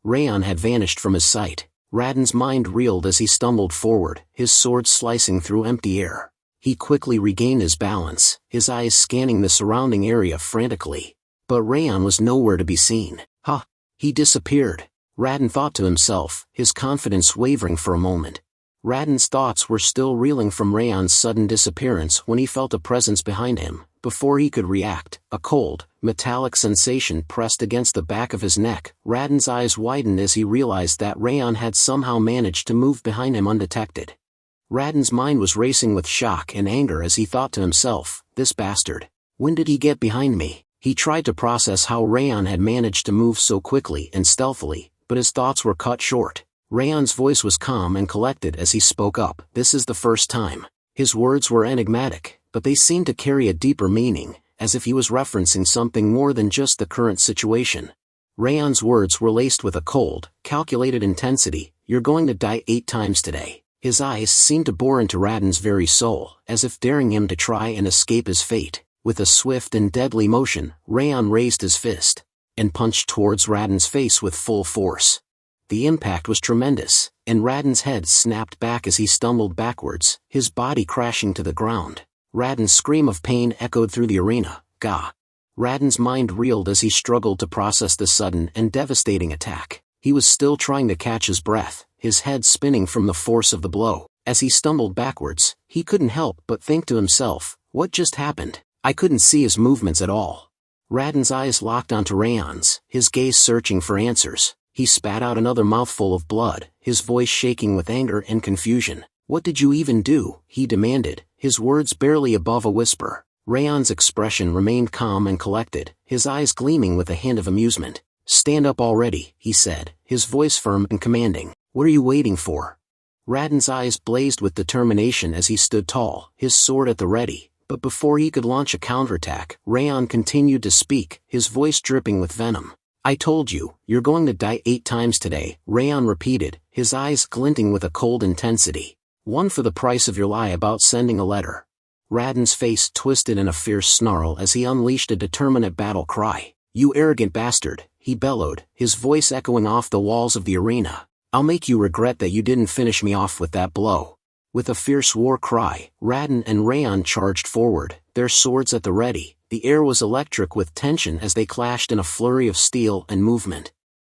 Raon had vanished from his sight. Raon's mind reeled as he stumbled forward, his sword slicing through empty air. He quickly regained his balance, his eyes scanning the surrounding area frantically. But Raon was nowhere to be seen. He disappeared. Raon thought to himself, his confidence wavering for a moment. Raon's thoughts were still reeling from Raon's sudden disappearance when he felt a presence behind him. Before he could react, a cold, metallic sensation pressed against the back of his neck. Raon's eyes widened as he realized that Raon had somehow managed to move behind him undetected. Raon's mind was racing with shock and anger as he thought to himself, this bastard. When did he get behind me? He tried to process how Raon had managed to move so quickly and stealthily, but his thoughts were cut short. Raon's voice was calm and collected as he spoke up. This is the first time. His words were enigmatic, but they seemed to carry a deeper meaning, as if he was referencing something more than just the current situation. Raon's words were laced with a cold, calculated intensity. You're going to die 8 times today. His eyes seemed to bore into Raon's very soul, as if daring him to try and escape his fate. With a swift and deadly motion, Raon raised his fist and punched towards Raon's face with full force. The impact was tremendous, and Raon's head snapped back as he stumbled backwards, his body crashing to the ground. Raon's scream of pain echoed through the arena. Gah! Raon's mind reeled as he struggled to process the sudden and devastating attack. He was still trying to catch his breath, his head spinning from the force of the blow. As he stumbled backwards, he couldn't help but think to himself, what just happened? I couldn't see his movements at all. Raden's eyes locked onto Raon's, his gaze searching for answers. He spat out another mouthful of blood, his voice shaking with anger and confusion. What did you even do? He demanded, his words barely above a whisper. Raon's expression remained calm and collected, his eyes gleaming with a hint of amusement. Stand up already, he said, his voice firm and commanding. What are you waiting for? Raden's eyes blazed with determination as he stood tall, his sword at the ready. But before he could launch a counterattack, Raon continued to speak, his voice dripping with venom. I told you, you're going to die 8 times today, Raon repeated, his eyes glinting with a cold intensity. 1 for the price of your lie about sending a letter. Raden's face twisted in a fierce snarl as he unleashed a determinate battle cry. You arrogant bastard, he bellowed, his voice echoing off the walls of the arena. I'll make you regret that you didn't finish me off with that blow. With a fierce war cry, Raden and Raon charged forward, their swords at the ready. The air was electric with tension as they clashed in a flurry of steel and movement.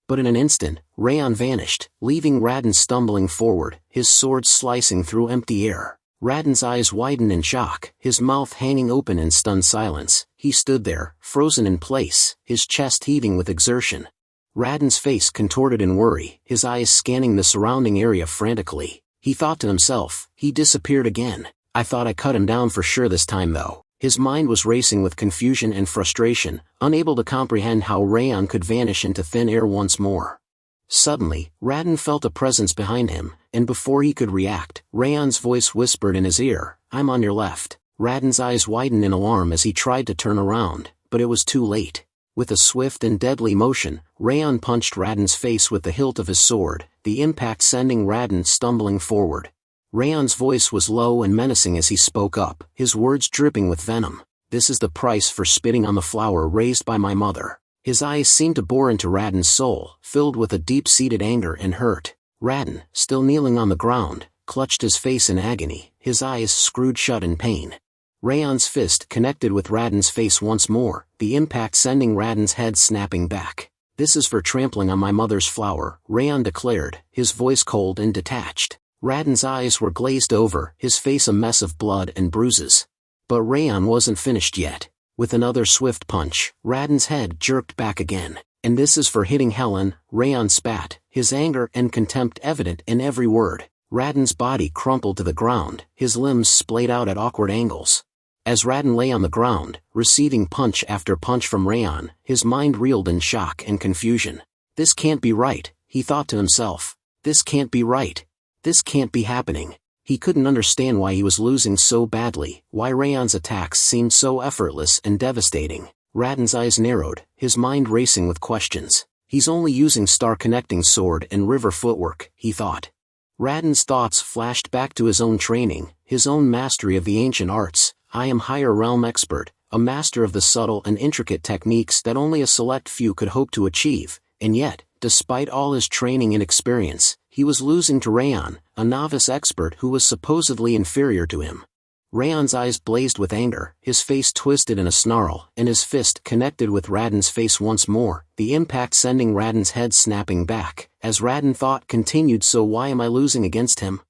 But in an instant, Raon vanished, leaving Raden stumbling forward, his sword slicing through empty air. Raden's eyes widened in shock, his mouth hanging open in stunned silence. He stood there, frozen in place, his chest heaving with exertion. Raden's face contorted in worry, his eyes scanning the surrounding area frantically. He thought to himself, he disappeared again. I thought I cut him down for sure this time though. His mind was racing with confusion and frustration, unable to comprehend how Raon could vanish into thin air once more. Suddenly, Raden felt a presence behind him, and before he could react, Raon's voice whispered in his ear, I'm on your left. Raden's eyes widened in alarm as he tried to turn around, but it was too late. With a swift and deadly motion, Raon punched Raden's face with the hilt of his sword, the impact sending Raden stumbling forward. Raon's voice was low and menacing as he spoke up, his words dripping with venom. This is the price for spitting on the flower raised by my mother. His eyes seemed to bore into Raden's soul, filled with a deep-seated anger and hurt. Raden, still kneeling on the ground, clutched his face in agony, his eyes screwed shut in pain. Raon's fist connected with Raden's face once more, the impact sending Raden's head snapping back. This is for trampling on my mother's flower, Raon declared, his voice cold and detached. Raden's eyes were glazed over, his face a mess of blood and bruises. But Raon wasn't finished yet. With another swift punch, Raden's head jerked back again. And this is for hitting Helen, Raon spat, his anger and contempt evident in every word. Raden's body crumpled to the ground, his limbs splayed out at awkward angles. As Raden lay on the ground, receiving punch after punch from Raon, his mind reeled in shock and confusion. This can't be right, he thought to himself. This can't be right. This can't be happening. He couldn't understand why he was losing so badly, why Raon's attacks seemed so effortless and devastating. Raden's eyes narrowed, his mind racing with questions. He's only using star-connecting sword and river footwork, he thought. Raden's thoughts flashed back to his own training, his own mastery of the ancient arts. I am higher realm expert, a master of the subtle and intricate techniques that only a select few could hope to achieve, and yet, despite all his training and experience, he was losing to Raon, a novice expert who was supposedly inferior to him. Raon's eyes blazed with anger, his face twisted in a snarl, and his fist connected with Raden's face once more, the impact sending Raden's head snapping back. As Raden thought continued, so why am I losing against him?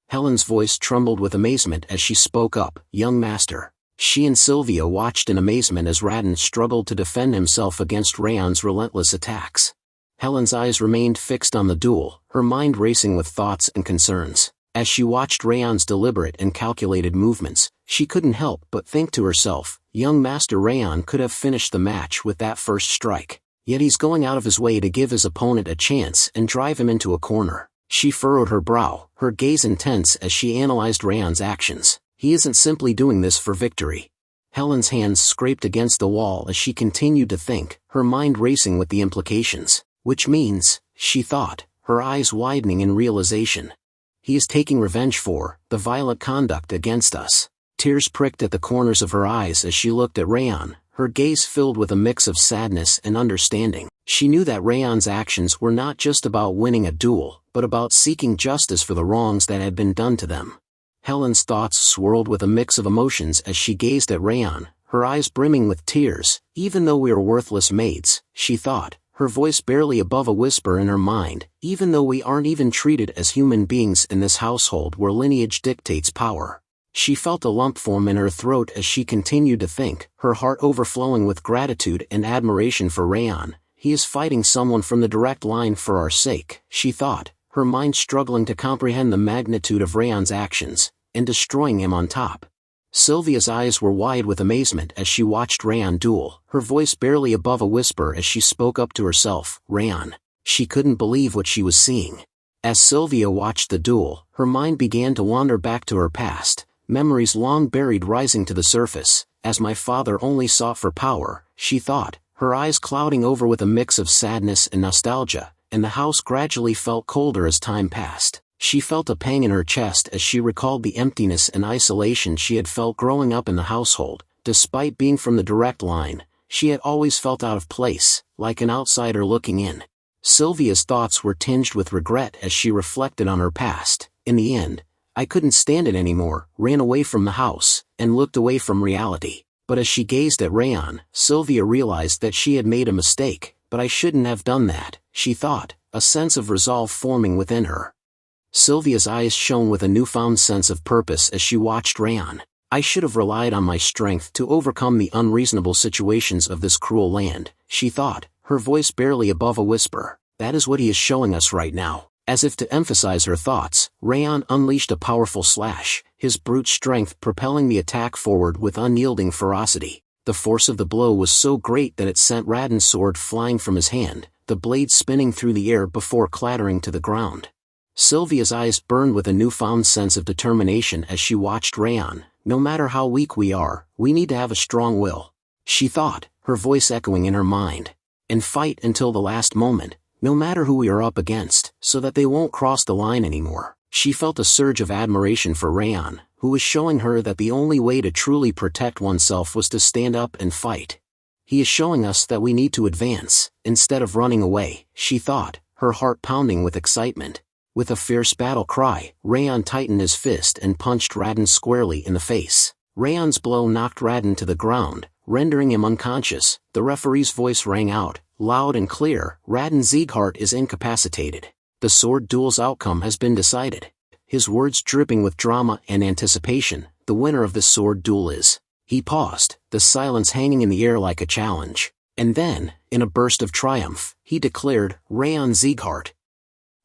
Helen's voice trembled with amazement as she spoke up, young master. She and Sylvia watched in amazement as Raden struggled to defend himself against Raon's relentless attacks. Helen's eyes remained fixed on the duel, her mind racing with thoughts and concerns. As she watched Raon's deliberate and calculated movements, she couldn't help but think to herself, young Master Raon could have finished the match with that first strike. Yet he's going out of his way to give his opponent a chance and drive him into a corner. She furrowed her brow, her gaze intense as she analyzed Raon's actions. He isn't simply doing this for victory. Helen's hands scraped against the wall as she continued to think, her mind racing with the implications. Which means, she thought, her eyes widening in realization. He is taking revenge for the violent conduct against us. Tears pricked at the corners of her eyes as she looked at Raon, her gaze filled with a mix of sadness and understanding. She knew that Raon's actions were not just about winning a duel, but about seeking justice for the wrongs that had been done to them. Helen's thoughts swirled with a mix of emotions as she gazed at Raon, her eyes brimming with tears. Even though we are worthless maids, she thought, her voice barely above a whisper in her mind, even though we aren't even treated as human beings in this household where lineage dictates power. She felt a lump form in her throat as she continued to think, her heart overflowing with gratitude and admiration for Raon. He is fighting someone from the direct line for our sake, she thought, her mind struggling to comprehend the magnitude of Raon's actions, and destroying him on top. Sylvia's eyes were wide with amazement as she watched Raon duel, her voice barely above a whisper as she spoke up to herself, Raon. She couldn't believe what she was seeing. As Sylvia watched the duel, her mind began to wander back to her past, memories long buried rising to the surface. As my father only sought for power, she thought, her eyes clouding over with a mix of sadness and nostalgia, and the house gradually felt colder as time passed. She felt a pang in her chest as she recalled the emptiness and isolation she had felt growing up in the household. Despite being from the direct line, she had always felt out of place, like an outsider looking in. Sylvia's thoughts were tinged with regret as she reflected on her past. In the end, I couldn't stand it anymore, ran away from the house, and looked away from reality. But as she gazed at Raon, Sylvia realized that she had made a mistake. But I shouldn't have done that, she thought, a sense of resolve forming within her. Sylvia's eyes shone with a newfound sense of purpose as she watched Raon. I should have relied on my strength to overcome the unreasonable situations of this cruel land, she thought, her voice barely above a whisper. That is what he is showing us right now. As if to emphasize her thoughts, Raon unleashed a powerful slash, his brute strength propelling the attack forward with unyielding ferocity. The force of the blow was so great that it sent Radon's sword flying from his hand, the blade spinning through the air before clattering to the ground. Sylvia's eyes burned with a newfound sense of determination as she watched Raon. No matter how weak we are, we need to have a strong will, she thought, her voice echoing in her mind. And fight until the last moment, no matter who we are up against, so that they won't cross the line anymore. She felt a surge of admiration for Raon, who was showing her that the only way to truly protect oneself was to stand up and fight. He is showing us that we need to advance, instead of running away, she thought, her heart pounding with excitement. With a fierce battle cry, Raon tightened his fist and punched Radon squarely in the face. Raon's blow knocked Radon to the ground, rendering him unconscious. The referee's voice rang out, loud and clear, Raon Sieghart is incapacitated. The sword duel's outcome has been decided. His words dripping with drama and anticipation, the winner of this sword duel is. He paused, the silence hanging in the air like a challenge. And then, in a burst of triumph, he declared, Raon Sieghart.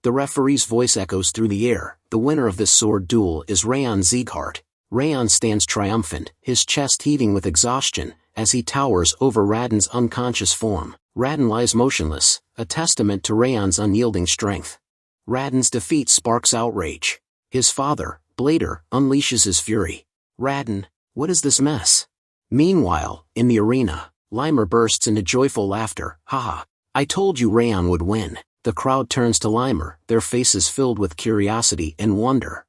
The referee's voice echoes through the air, the winner of this sword duel is Raon Sieghart. Raon stands triumphant, his chest heaving with exhaustion, as he towers over Radon's unconscious form. Radon lies motionless, a testament to Raon's unyielding strength. Radon's defeat sparks outrage. His father, Blader, unleashes his fury. Radon, what is this mess? Meanwhile, in the arena, Limer bursts into joyful laughter. Haha, I told you Raon would win. The crowd turns to Limer, their faces filled with curiosity and wonder.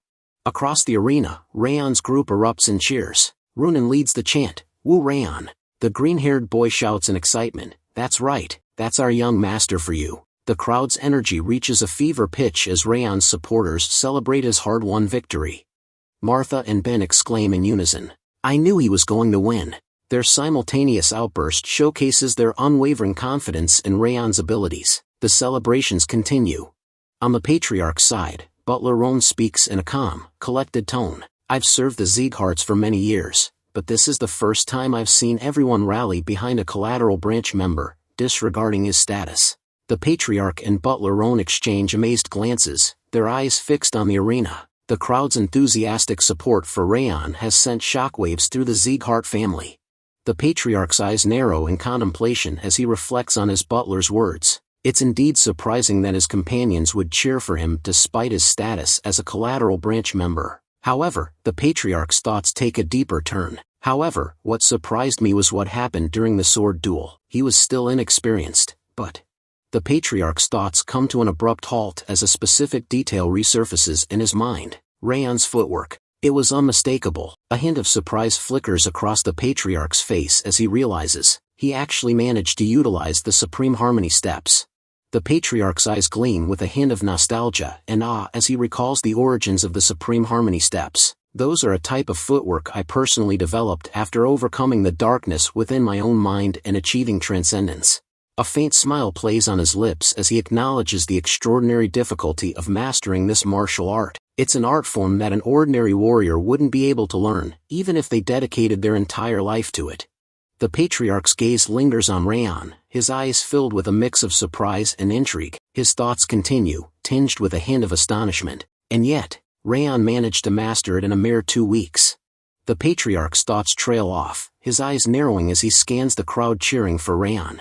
Across the arena, Raon's group erupts in cheers. Runan leads the chant, Woo Raon. The green-haired boy shouts in excitement, that's right, that's our young master for you. The crowd's energy reaches a fever pitch as Raon's supporters celebrate his hard-won victory. Martha and Ben exclaim in unison, I knew he was going to win. Their simultaneous outburst showcases their unwavering confidence in Raon's abilities. The celebrations continue. On the patriarch's side, Butler Raon speaks in a calm, collected tone. I've served the Siegharts for many years, but this is the first time I've seen everyone rally behind a collateral branch member, disregarding his status. The patriarch and Butler Raon exchange amazed glances, their eyes fixed on the arena. The crowd's enthusiastic support for Raon has sent shockwaves through the Sieghart family. The patriarch's eyes narrow in contemplation as he reflects on his butler's words. It's indeed surprising that his companions would cheer for him despite his status as a collateral branch member. However, the patriarch's thoughts take a deeper turn. However, what surprised me was what happened during the sword duel. He was still inexperienced, but... The patriarch's thoughts come to an abrupt halt as a specific detail resurfaces in his mind. Raon's footwork. It was unmistakable. A hint of surprise flickers across the patriarch's face as he realizes he actually managed to utilize the Supreme Harmony steps. The patriarch's eyes gleam with a hint of nostalgia and awe as he recalls the origins of the Supreme Harmony steps. Those are a type of footwork I personally developed after overcoming the darkness within my own mind and achieving transcendence. A faint smile plays on his lips as he acknowledges the extraordinary difficulty of mastering this martial art. It's an art form that an ordinary warrior wouldn't be able to learn, even if they dedicated their entire life to it. The patriarch's gaze lingers on Raon, his eyes filled with a mix of surprise and intrigue. His thoughts continue, tinged with a hint of astonishment. And yet, Raon managed to master it in a mere 2 weeks. The patriarch's thoughts trail off, his eyes narrowing as he scans the crowd cheering for Raon.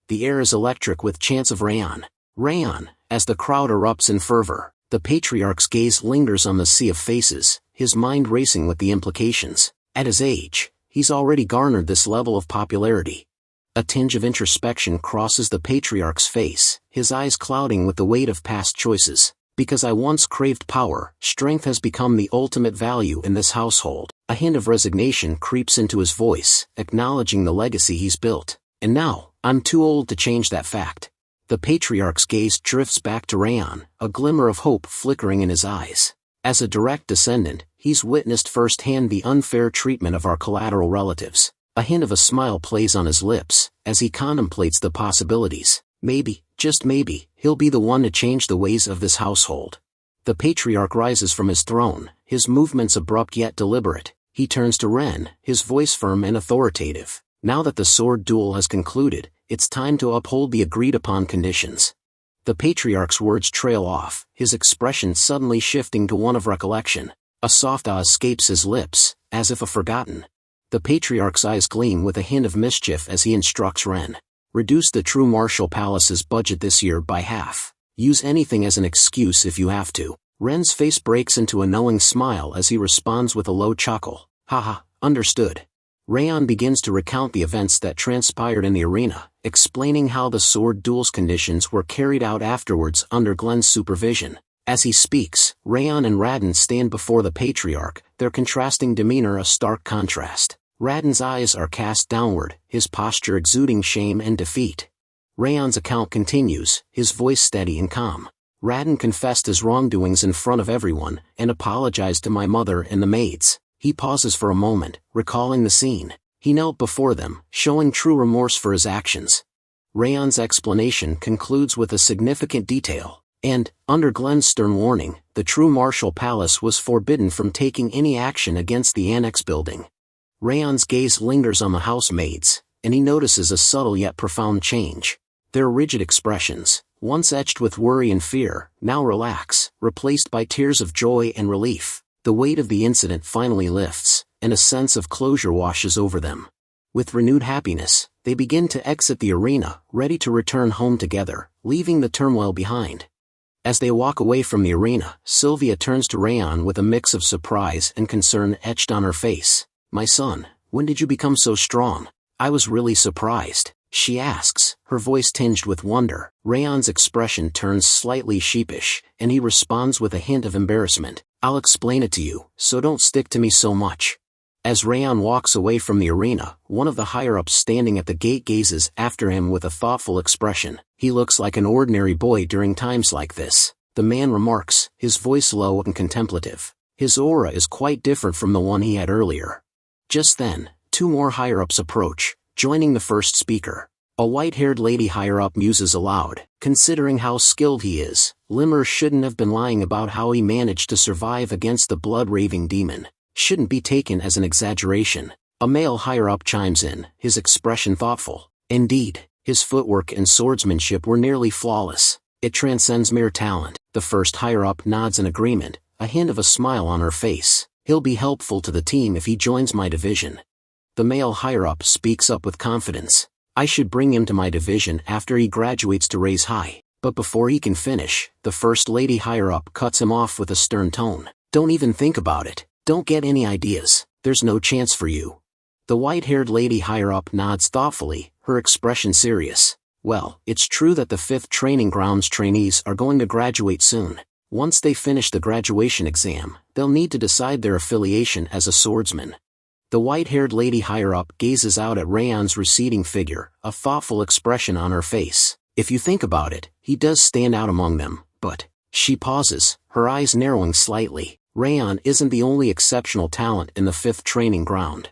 The air is electric with chants of Raon. Raon, as the crowd erupts in fervor. The patriarch's gaze lingers on the sea of faces, his mind racing with the implications. At his age, he's already garnered this level of popularity. A tinge of introspection crosses the patriarch's face, his eyes clouding with the weight of past choices. Because I once craved power, strength has become the ultimate value in this household. A hint of resignation creeps into his voice, acknowledging the legacy he's built. And now, I'm too old to change that fact. The patriarch's gaze drifts back to Raon, a glimmer of hope flickering in his eyes. As a direct descendant, he's witnessed firsthand the unfair treatment of our collateral relatives. A hint of a smile plays on his lips, as he contemplates the possibilities. Maybe, just maybe, he'll be the one to change the ways of this household. The patriarch rises from his throne, his movements abrupt yet deliberate. He turns to Ren, his voice firm and authoritative. Now that the sword duel has concluded, it's time to uphold the agreed-upon conditions. The patriarch's words trail off, his expression suddenly shifting to one of recollection. A soft ah escapes his lips, as if forgotten. The patriarch's eyes gleam with a hint of mischief as he instructs Ren. Reduce the True Martial Palace's budget this year by half. Use anything as an excuse if you have to. Ren's face breaks into a knowing smile as he responds with a low chuckle. Haha, understood. Raon begins to recount the events that transpired in the arena, explaining how the sword duel's conditions were carried out afterwards under Glenn's supervision. As he speaks, Raon and Radin stand before the patriarch, their contrasting demeanor a stark contrast. Radin's eyes are cast downward, his posture exuding shame and defeat. Raon's account continues, his voice steady and calm. Radin confessed his wrongdoings in front of everyone, and apologized to my mother and the maids. He pauses for a moment, recalling the scene. He knelt before them, showing true remorse for his actions. Raon's explanation concludes with a significant detail. And, under Glenn's stern warning, the True Martial Palace was forbidden from taking any action against the annex building. Raon's gaze lingers on the housemaids, and he notices a subtle yet profound change. Their rigid expressions, once etched with worry and fear, now relax, replaced by tears of joy and relief. The weight of the incident finally lifts, and a sense of closure washes over them. With renewed happiness, they begin to exit the arena, ready to return home together, leaving the turmoil behind. As they walk away from the arena, Sylvia turns to Raon with a mix of surprise and concern etched on her face. My son, when did you become so strong? I was really surprised, she asks, her voice tinged with wonder. Raon's expression turns slightly sheepish, and he responds with a hint of embarrassment. I'll explain it to you, so don't stick to me so much. As Raon walks away from the arena, one of the higher-ups standing at the gate gazes after him with a thoughtful expression. He looks like an ordinary boy during times like this, the man remarks, his voice low and contemplative. His aura is quite different from the one he had earlier. Just then, 2 more higher-ups approach, joining the first speaker. A white-haired lady higher-up muses aloud. Considering how skilled he is, Limmer shouldn't have been lying about how he managed to survive against the blood-raving demon. Shouldn't be taken as an exaggeration. A male higher-up chimes in, his expression thoughtful. Indeed, his footwork and swordsmanship were nearly flawless. It transcends mere talent. The first higher-up nods in agreement, a hint of a smile on her face. He'll be helpful to the team if he joins my division. The male higher-up speaks up with confidence. I should bring him to my division after he graduates to raise high. But before he can finish, the first lady higher-up cuts him off with a stern tone. Don't even think about it. Don't get any ideas. There's no chance for you. The white-haired lady higher-up nods thoughtfully, her expression serious. Well, it's true that the 5th Training Grounds trainees are going to graduate soon. Once they finish the graduation exam, they'll need to decide their affiliation as a swordsman. The white-haired lady higher-up gazes out at Raon's receding figure, a thoughtful expression on her face. If you think about it, he does stand out among them, but... She pauses, her eyes narrowing slightly. Raon isn't the only exceptional talent in the 5th Training Ground.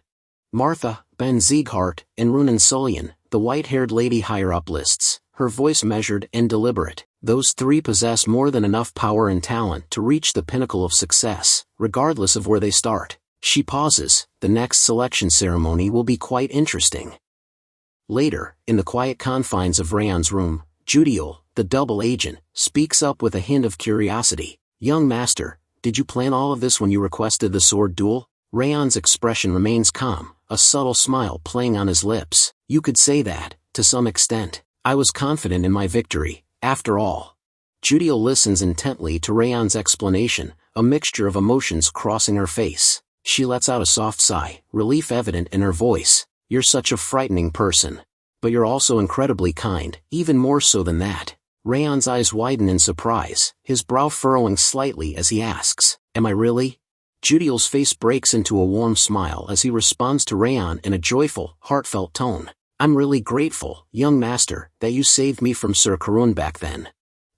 Martha, Ben Sieghart, and Runan Sullian, the white-haired lady higher up lists, her voice measured and deliberate. Those three possess more than enough power and talent to reach the pinnacle of success, regardless of where they start. She pauses. The next selection ceremony will be quite interesting. Later, in the quiet confines of Raon's room, Judiel, the double agent, speaks up with a hint of curiosity. Young master, did you plan all of this when you requested the sword duel? Raon's expression remains calm, a subtle smile playing on his lips. You could say that, to some extent. I was confident in my victory, after all. Judiel listens intently to Raon's explanation, a mixture of emotions crossing her face. She lets out a soft sigh, relief evident in her voice. You're such a frightening person. But you're also incredibly kind, even more so than that. Raon's eyes widen in surprise, his brow furrowing slightly as he asks, Am I really? Judiel's face breaks into a warm smile as he responds to Raon in a joyful, heartfelt tone. I'm really grateful, young master, that you saved me from Sir Karun back then.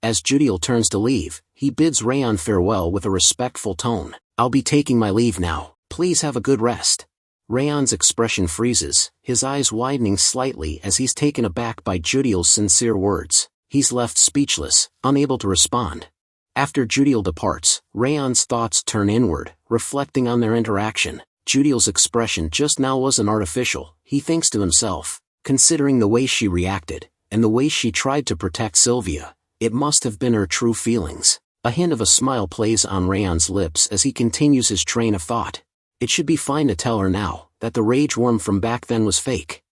As Judiel turns to leave, he bids Raon farewell with a respectful tone. I'll be taking my leave now. Please have a good rest. Raon's expression freezes, his eyes widening slightly as he's taken aback by Judiel's sincere words. He's left speechless, unable to respond. After Judiel departs, Raon's thoughts turn inward, reflecting on their interaction. Judiel's expression just now wasn't artificial, he thinks to himself. Considering the way she reacted, and the way she tried to protect Sylvia, it must have been her true feelings. A hint of a smile plays on Raon's lips as he continues his train of thought. It should be fine to tell her now, that the rage worm from back then was fake.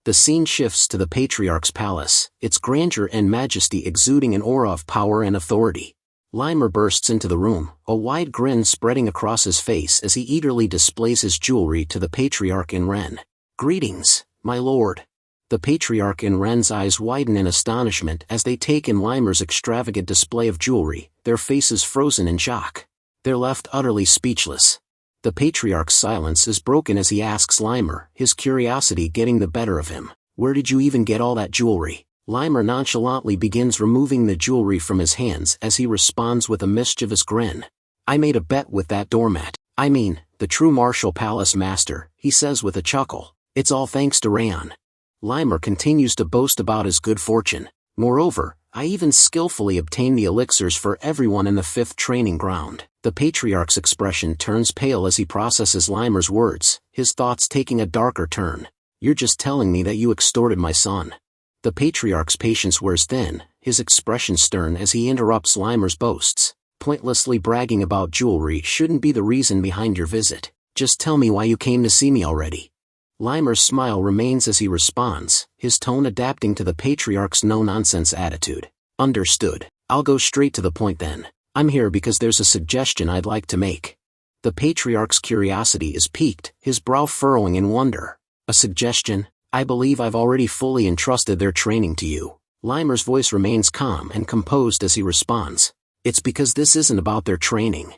The scene shifts to the Patriarch's palace, its grandeur and majesty exuding an aura of power and authority. Limer bursts into the room, a wide grin spreading across his face as he eagerly displays his jewelry to the Patriarch in Ren. Greetings, my lord. The Patriarch in Ren's eyes widen in astonishment as they take in Limer's extravagant display of jewelry, their faces frozen in shock. They're left utterly speechless. The Patriarch's silence is broken as he asks Limer, his curiosity getting the better of him. Where did you even get all that jewelry? Limer nonchalantly begins removing the jewelry from his hands as he responds with a mischievous grin. I made a bet with that doormat. I mean, the true martial palace master, he says with a chuckle. It's all thanks to Raon. Limer continues to boast about his good fortune. Moreover, I even skillfully obtained the elixirs for everyone in the 5th training ground. The Patriarch's expression turns pale as he processes Limer's words, his thoughts taking a darker turn. You're just telling me that you extorted my son. The Patriarch's patience wears thin, his expression stern as he interrupts Limer's boasts. Pointlessly bragging about jewelry shouldn't be the reason behind your visit. Just tell me why you came to see me already. Limer's smile remains as he responds, his tone adapting to the Patriarch's no-nonsense attitude. Understood. I'll go straight to the point then. I'm here because there's a suggestion I'd like to make. The Patriarch's curiosity is piqued, his brow furrowing in wonder. A suggestion? I believe I've already fully entrusted their training to you. Limer's voice remains calm and composed as he responds. It's because this isn't about their training.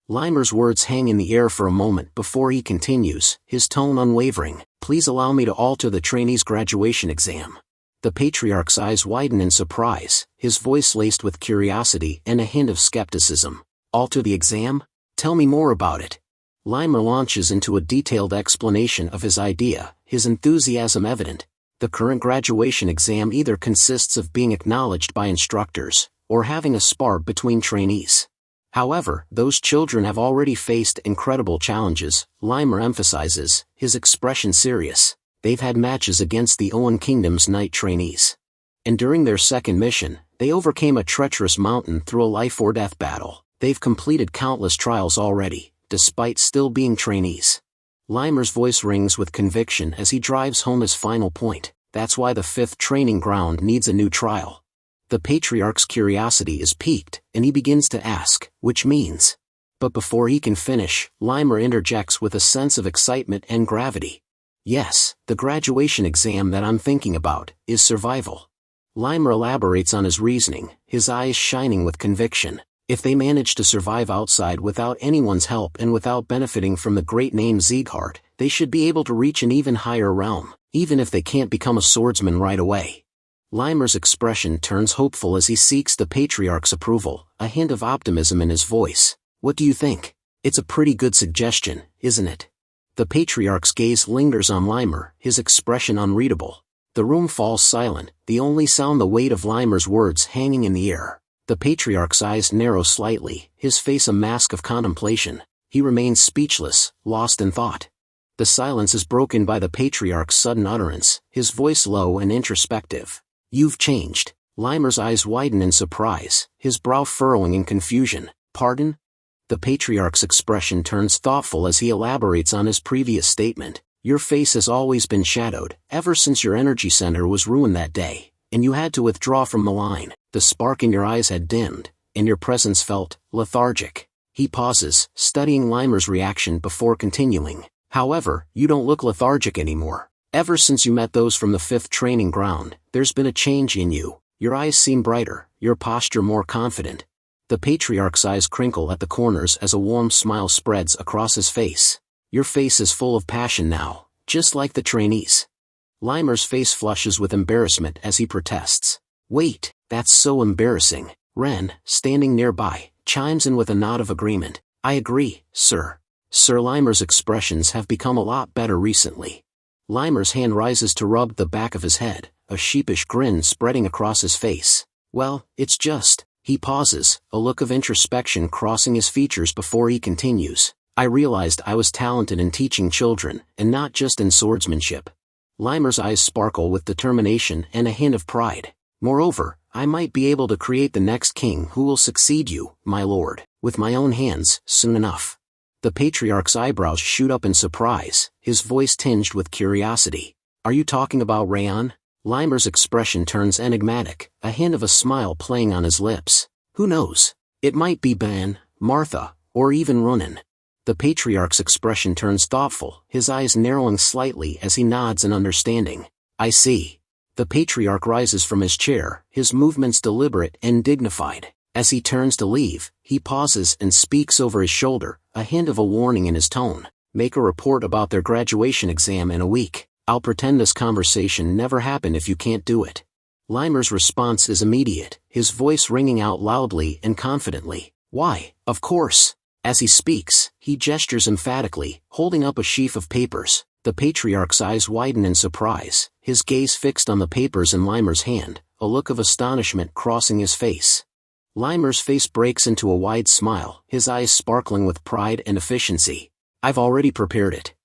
Limer's words hang in the air for a moment before he continues, his tone unwavering. Please allow me to alter the trainee's graduation exam. The Patriarch's eyes widen in surprise, his voice laced with curiosity and a hint of skepticism. Alter the exam? Tell me more about it. Limer launches into a detailed explanation of his idea, his enthusiasm evident. The current graduation exam either consists of being acknowledged by instructors, or having a spar between trainees. However, those children have already faced incredible challenges, Limer emphasizes, his expression serious. They've had matches against the Owen Kingdom's knight trainees. And during their second mission, they overcame a treacherous mountain through a life-or-death battle. They've completed countless trials already, despite still being trainees. Limer's voice rings with conviction as he drives home his final point. That's why the 5th training ground needs a new trial. The Patriarch's curiosity is piqued, and he begins to ask, which means? But before he can finish, Limer interjects with a sense of excitement and gravity. Yes, the graduation exam that I'm thinking about is survival. Limer elaborates on his reasoning, his eyes shining with conviction. If they manage to survive outside without anyone's help and without benefiting from the great name Sieghart, they should be able to reach an even higher realm, even if they can't become a swordsman right away. Limer's expression turns hopeful as he seeks the Patriarch's approval, a hint of optimism in his voice. What do you think? It's a pretty good suggestion, isn't it? The Patriarch's gaze lingers on Limer, his expression unreadable. The The room falls silent, the only sound the weight of Limer's words hanging in the air. The patriarch's eyes narrow slightly, his face a mask of contemplation. He remains speechless, lost in thought. The silence is broken by the patriarch's sudden utterance, his voice low and introspective. "You've changed." Limer's eyes widen in surprise, his brow furrowing in confusion. "Pardon?" The patriarch's expression turns thoughtful as he elaborates on his previous statement. "Your face has always been shadowed, ever since your energy center was ruined that day, and you had to withdraw from the line. The spark in your eyes had dimmed, and your presence felt lethargic." He pauses, studying Limer's reaction before continuing. "However, you don't look lethargic anymore. Ever since you met those from the 5th training ground, there's been a change in you. Your eyes seem brighter, your posture more confident." The patriarch's eyes crinkle at the corners as a warm smile spreads across his face. "Your face is full of passion now, just like the trainees." Limer's face flushes with embarrassment as he protests. "Wait, that's so embarrassing." Ren, standing nearby, chimes in with a nod of agreement. "I agree, sir." Sir Limer's expressions have become a lot better recently. Limer's hand rises to rub the back of his head, a sheepish grin spreading across his face. "Well, it's just..." He pauses, a look of introspection crossing his features before he continues. "I realized I was talented in teaching children, and not just in swordsmanship." Limer's eyes sparkle with determination and a hint of pride. "Moreover, I might be able to create the next king who will succeed you, my lord, with my own hands, soon enough." The patriarch's eyebrows shoot up in surprise, his voice tinged with curiosity. "Are you talking about Raon?" Limer's expression turns enigmatic, a hint of a smile playing on his lips. "Who knows? It might be Ben, Martha, or even Ronan." The patriarch's expression turns thoughtful, his eyes narrowing slightly as he nods in understanding. "I see." The patriarch rises from his chair, his movements deliberate and dignified. As he turns to leave, he pauses and speaks over his shoulder, a hint of a warning in his tone. "Make a report about their graduation exam in a week. I'll pretend this conversation never happened if you can't do it." Limer's response is immediate, his voice ringing out loudly and confidently. "Why, of course." As he speaks, he gestures emphatically, holding up a sheaf of papers. The patriarch's eyes widen in surprise, his gaze fixed on the papers in Limer's hand, a look of astonishment crossing his face. Limer's face breaks into a wide smile, his eyes sparkling with pride and efficiency. "I've already prepared it."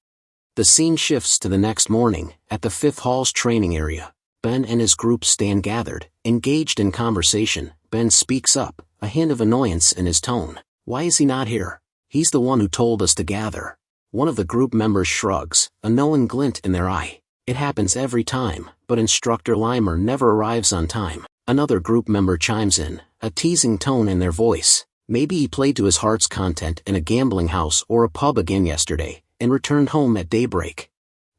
The scene shifts to the next morning, at the 5th Hall's training area. Ben and his group stand gathered, engaged in conversation. Ben speaks up, a hint of annoyance in his tone. "Why is he not here? He's the one who told us to gather." One of the group members shrugs, a knowing glint in their eye. "It happens every time, but Instructor Limer never arrives on time." Another group member chimes in, a teasing tone in their voice. "Maybe he played to his heart's content in a gambling house or a pub again yesterday, and returned home at daybreak."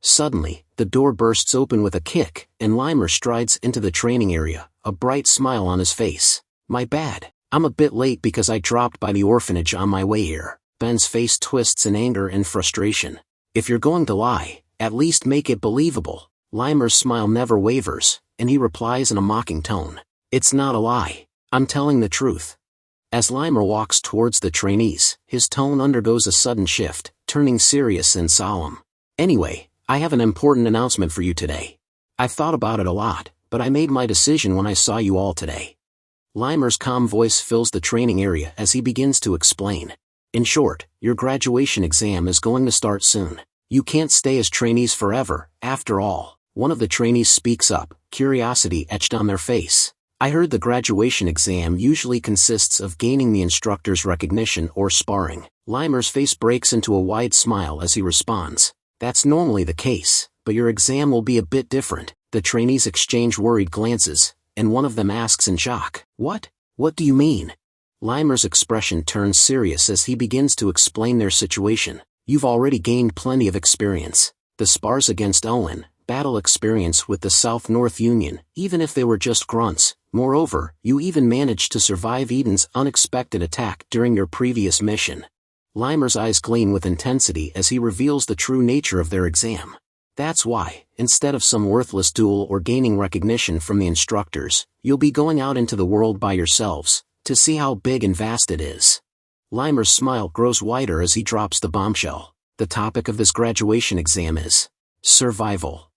Suddenly, the door bursts open with a kick, and Limer strides into the training area, a bright smile on his face. "My bad. I'm a bit late because I dropped by the orphanage on my way here." Ben's face twists in anger and frustration. "If you're going to lie, at least make it believable." Limer's smile never wavers, and he replies in a mocking tone. "It's not a lie. I'm telling the truth." As Limer walks towards the trainees, his tone undergoes a sudden shift, turning serious and solemn. "Anyway, I have an important announcement for you today. I've thought about it a lot, but I made my decision when I saw you all today." Limer's calm voice fills the training area as he begins to explain. "In short, your graduation exam is going to start soon. You can't stay as trainees forever, after all." One of the trainees speaks up, curiosity etched on their face. "I heard the graduation exam usually consists of gaining the instructor's recognition or sparring." Limer's face breaks into a wide smile as he responds. "That's normally the case, but your exam will be a bit different." The trainees exchange worried glances, and one of them asks in shock, "What? What do you mean?" Limer's expression turns serious as he begins to explain their situation. "You've already gained plenty of experience. The spars against Owen, battle experience with the South-North Union, even if they were just grunts. Moreover, you even managed to survive Eden's unexpected attack during your previous mission." Limer's eyes gleam with intensity as he reveals the true nature of their exam. "That's why, instead of some worthless duel or gaining recognition from the instructors, you'll be going out into the world by yourselves, to see how big and vast it is." Limer's smile grows wider as he drops the bombshell. The topic of this graduation exam is survival.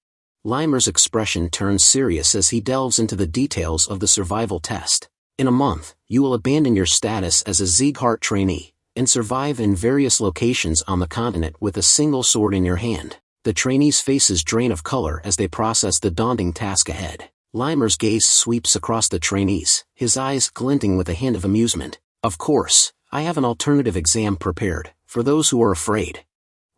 Limer's expression turns serious as he delves into the details of the survival test. In a month, you will abandon your status as a Sieghart trainee, and survive in various locations on the continent with a single sword in your hand. The trainees' faces drain of color as they process the daunting task ahead. Limer's gaze sweeps across the trainees, his eyes glinting with a hint of amusement. Of course, I have an alternative exam prepared, for those who are afraid.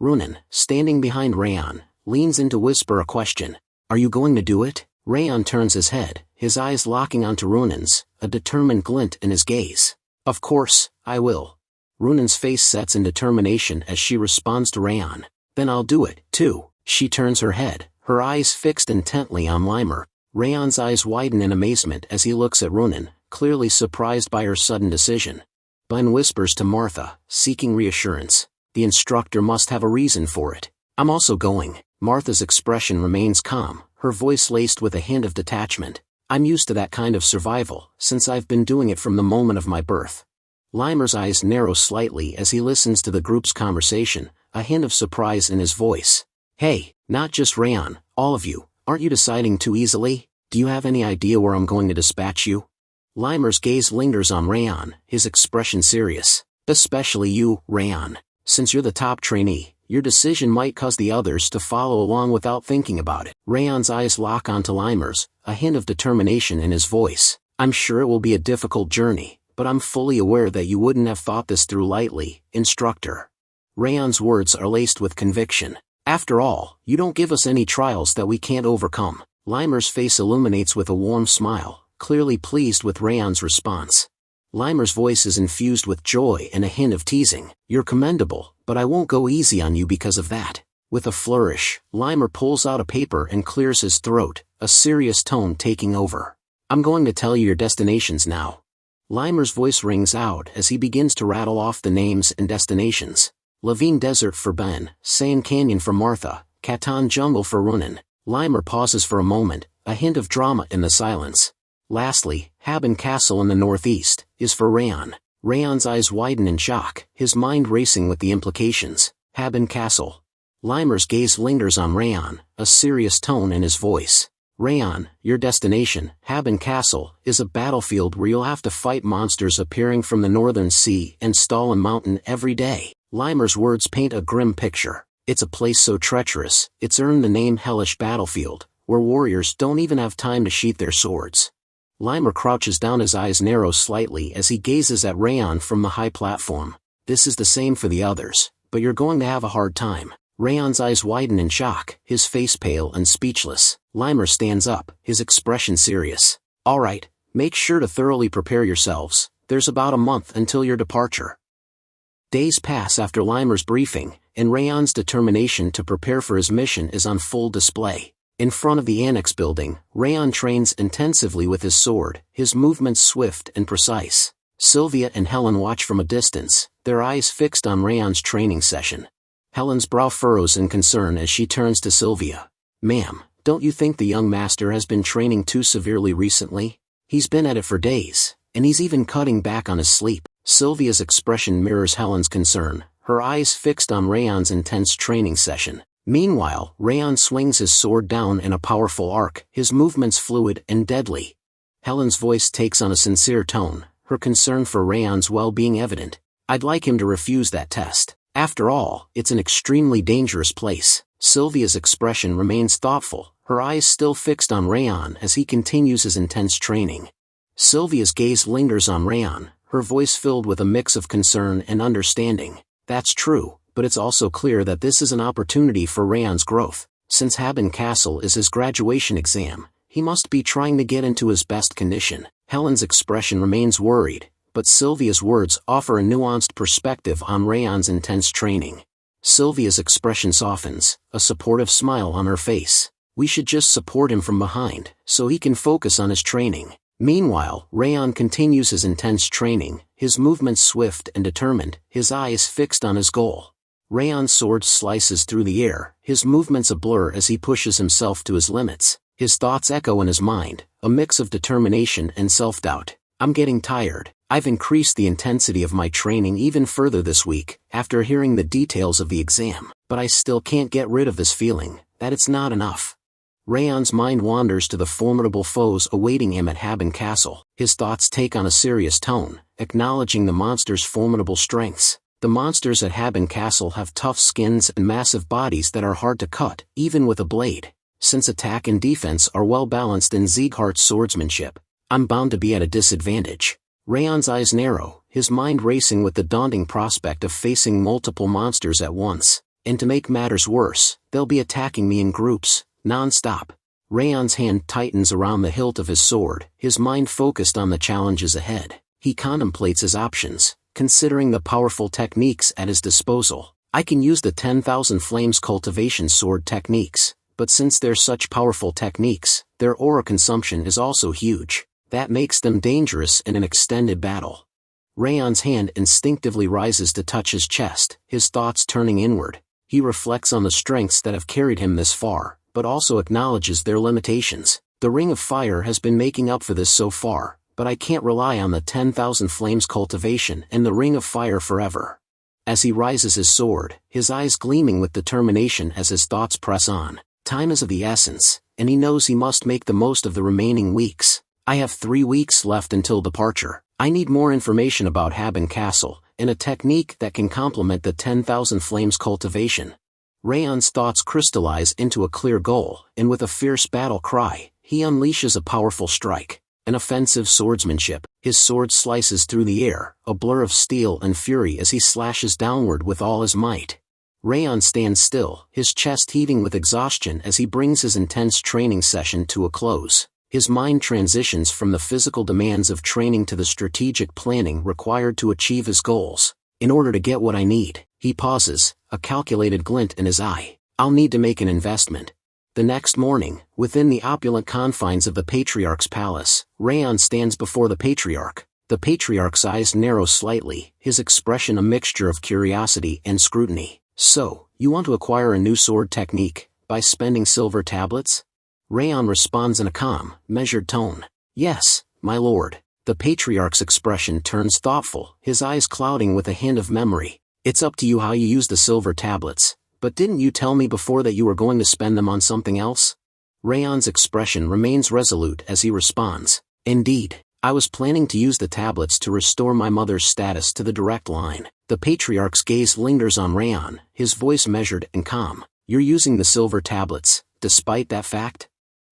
Runan, standing behind Raon, leans in to whisper a question. Are you going to do it? Raon turns his head, his eyes locking onto Runan's, a determined glint in his gaze. Of course, I will. Runan's face sets in determination as she responds to Raon. Then I'll do it, too. She turns her head, her eyes fixed intently on Limer. Raon's eyes widen in amazement as he looks at Runan, clearly surprised by her sudden decision. Ben whispers to Martha, seeking reassurance. The instructor must have a reason for it. I'm also going. Martha's expression remains calm, her voice laced with a hint of detachment. I'm used to that kind of survival, since I've been doing it from the moment of my birth. Limer's eyes narrow slightly as he listens to the group's conversation, a hint of surprise in his voice. Hey, not just Raon, all of you, aren't you deciding too easily? Do you have any idea where I'm going to dispatch you? Limer's gaze lingers on Raon, his expression serious. Especially you, Raon. Since you're the top trainee, your decision might cause the others to follow along without thinking about it. Raon's eyes lock onto Limer's, a hint of determination in his voice. I'm sure it will be a difficult journey, but I'm fully aware that you wouldn't have thought this through lightly, instructor. Raon's words are laced with conviction. After all, you don't give us any trials that we can't overcome. Limer's face illuminates with a warm smile, clearly pleased with Raon's response. Limer's voice is infused with joy and a hint of teasing. You're commendable, but I won't go easy on you because of that. With a flourish, Limer pulls out a paper and clears his throat, a serious tone taking over. I'm going to tell you your destinations now. Limer's voice rings out as he begins to rattle off the names and destinations. Levine Desert for Ben, Sand Canyon for Martha, Catan Jungle for Runan. Limer pauses for a moment, a hint of drama in the silence. Lastly, Haben Castle in the northeast, is for Raon. Raon's eyes widen in shock, his mind racing with the implications. Haben Castle. Limer's gaze lingers on Raon, a serious tone in his voice. Raon, your destination, Haben Castle, is a battlefield where you'll have to fight monsters appearing from the northern sea and Stalin Mountain every day. Limer's words paint a grim picture. It's a place so treacherous, it's earned the name Hellish Battlefield, where warriors don't even have time to sheath their swords. Limer crouches down, his eyes narrow slightly as he gazes at Raon from the high platform. This is the same for the others, but you're going to have a hard time. Raon's eyes widen in shock, his face pale and speechless. Limer stands up, his expression serious. All right, make sure to thoroughly prepare yourselves. There's about a month until your departure. Days pass after Limer's briefing, and Raon's determination to prepare for his mission is on full display. In front of the annex building, Raon trains intensively with his sword, his movements swift and precise. Sylvia and Helen watch from a distance, their eyes fixed on Raon's training session. Helen's brow furrows in concern as she turns to Sylvia. Ma'am, don't you think the young master has been training too severely recently? He's been at it for days, and he's even cutting back on his sleep. Sylvia's expression mirrors Helen's concern, her eyes fixed on Raon's intense training session. Meanwhile, Raon swings his sword down in a powerful arc, his movements fluid and deadly. Helen's voice takes on a sincere tone, her concern for Raon's well-being evident. I'd like him to refuse that test. After all, it's an extremely dangerous place. Sylvia's expression remains thoughtful, her eyes still fixed on Raon as he continues his intense training. Sylvia's gaze lingers on Raon, her voice filled with a mix of concern and understanding. That's true, but it's also clear that this is an opportunity for Raon's growth. Since Haben Castle is his graduation exam, he must be trying to get into his best condition. Helen's expression remains worried, but Sylvia's words offer a nuanced perspective on Raon's intense training. Sylvia's expression softens, a supportive smile on her face. We should just support him from behind, so he can focus on his training. Meanwhile, Raon continues his intense training, his movements swift and determined, his eyes fixed on his goal. Raon's sword slices through the air, his movements a blur as he pushes himself to his limits. His thoughts echo in his mind, a mix of determination and self-doubt. I'm getting tired. I've increased the intensity of my training even further this week, after hearing the details of the exam, but I still can't get rid of this feeling that it's not enough. Raon's mind wanders to the formidable foes awaiting him at Haben Castle. His thoughts take on a serious tone, acknowledging the monster's formidable strengths. The monsters at Haben Castle have tough skins and massive bodies that are hard to cut, even with a blade. Since attack and defense are well balanced in Sieghart's swordsmanship, I'm bound to be at a disadvantage. Raon's eyes narrow, his mind racing with the daunting prospect of facing multiple monsters at once. And to make matters worse, they'll be attacking me in groups, non-stop. Raon's hand tightens around the hilt of his sword, his mind focused on the challenges ahead. He contemplates his options, considering the powerful techniques at his disposal. I can use the 10,000 Flames cultivation sword techniques, but since they're such powerful techniques, their aura consumption is also huge. That makes them dangerous in an extended battle. Raon's hand instinctively rises to touch his chest, his thoughts turning inward. He reflects on the strengths that have carried him this far, but also acknowledges their limitations. The Ring of Fire has been making up for this so far, but I can't rely on the 10,000 Flames cultivation and the Ring of Fire forever. As he raises his sword, his eyes gleaming with determination as his thoughts press on. Time is of the essence, and he knows he must make the most of the remaining weeks. I have 3 weeks left until departure. I need more information about Haben Castle, and a technique that can complement the 10,000 Flames cultivation. Raon's thoughts crystallize into a clear goal, and with a fierce battle cry, he unleashes a powerful strike. An offensive swordsmanship. His sword slices through the air, a blur of steel and fury as he slashes downward with all his might. Raon stands still, his chest heaving with exhaustion as he brings his intense training session to a close. His mind transitions from the physical demands of training to the strategic planning required to achieve his goals. In order to get what I need, he pauses, a calculated glint in his eye. I'll need to make an investment. The next morning, within the opulent confines of the Patriarch's palace, Raon stands before the Patriarch. The Patriarch's eyes narrow slightly, his expression a mixture of curiosity and scrutiny. So, you want to acquire a new sword technique, by spending silver tablets? Raon responds in a calm, measured tone. Yes, my lord. The Patriarch's expression turns thoughtful, his eyes clouding with a hint of memory. It's up to you how you use the silver tablets, but didn't you tell me before that you were going to spend them on something else? Raon's expression remains resolute as he responds. Indeed, I was planning to use the tablets to restore my mother's status to the direct line. The Patriarch's gaze lingers on Raon, his voice measured and calm. You're using the silver tablets, despite that fact?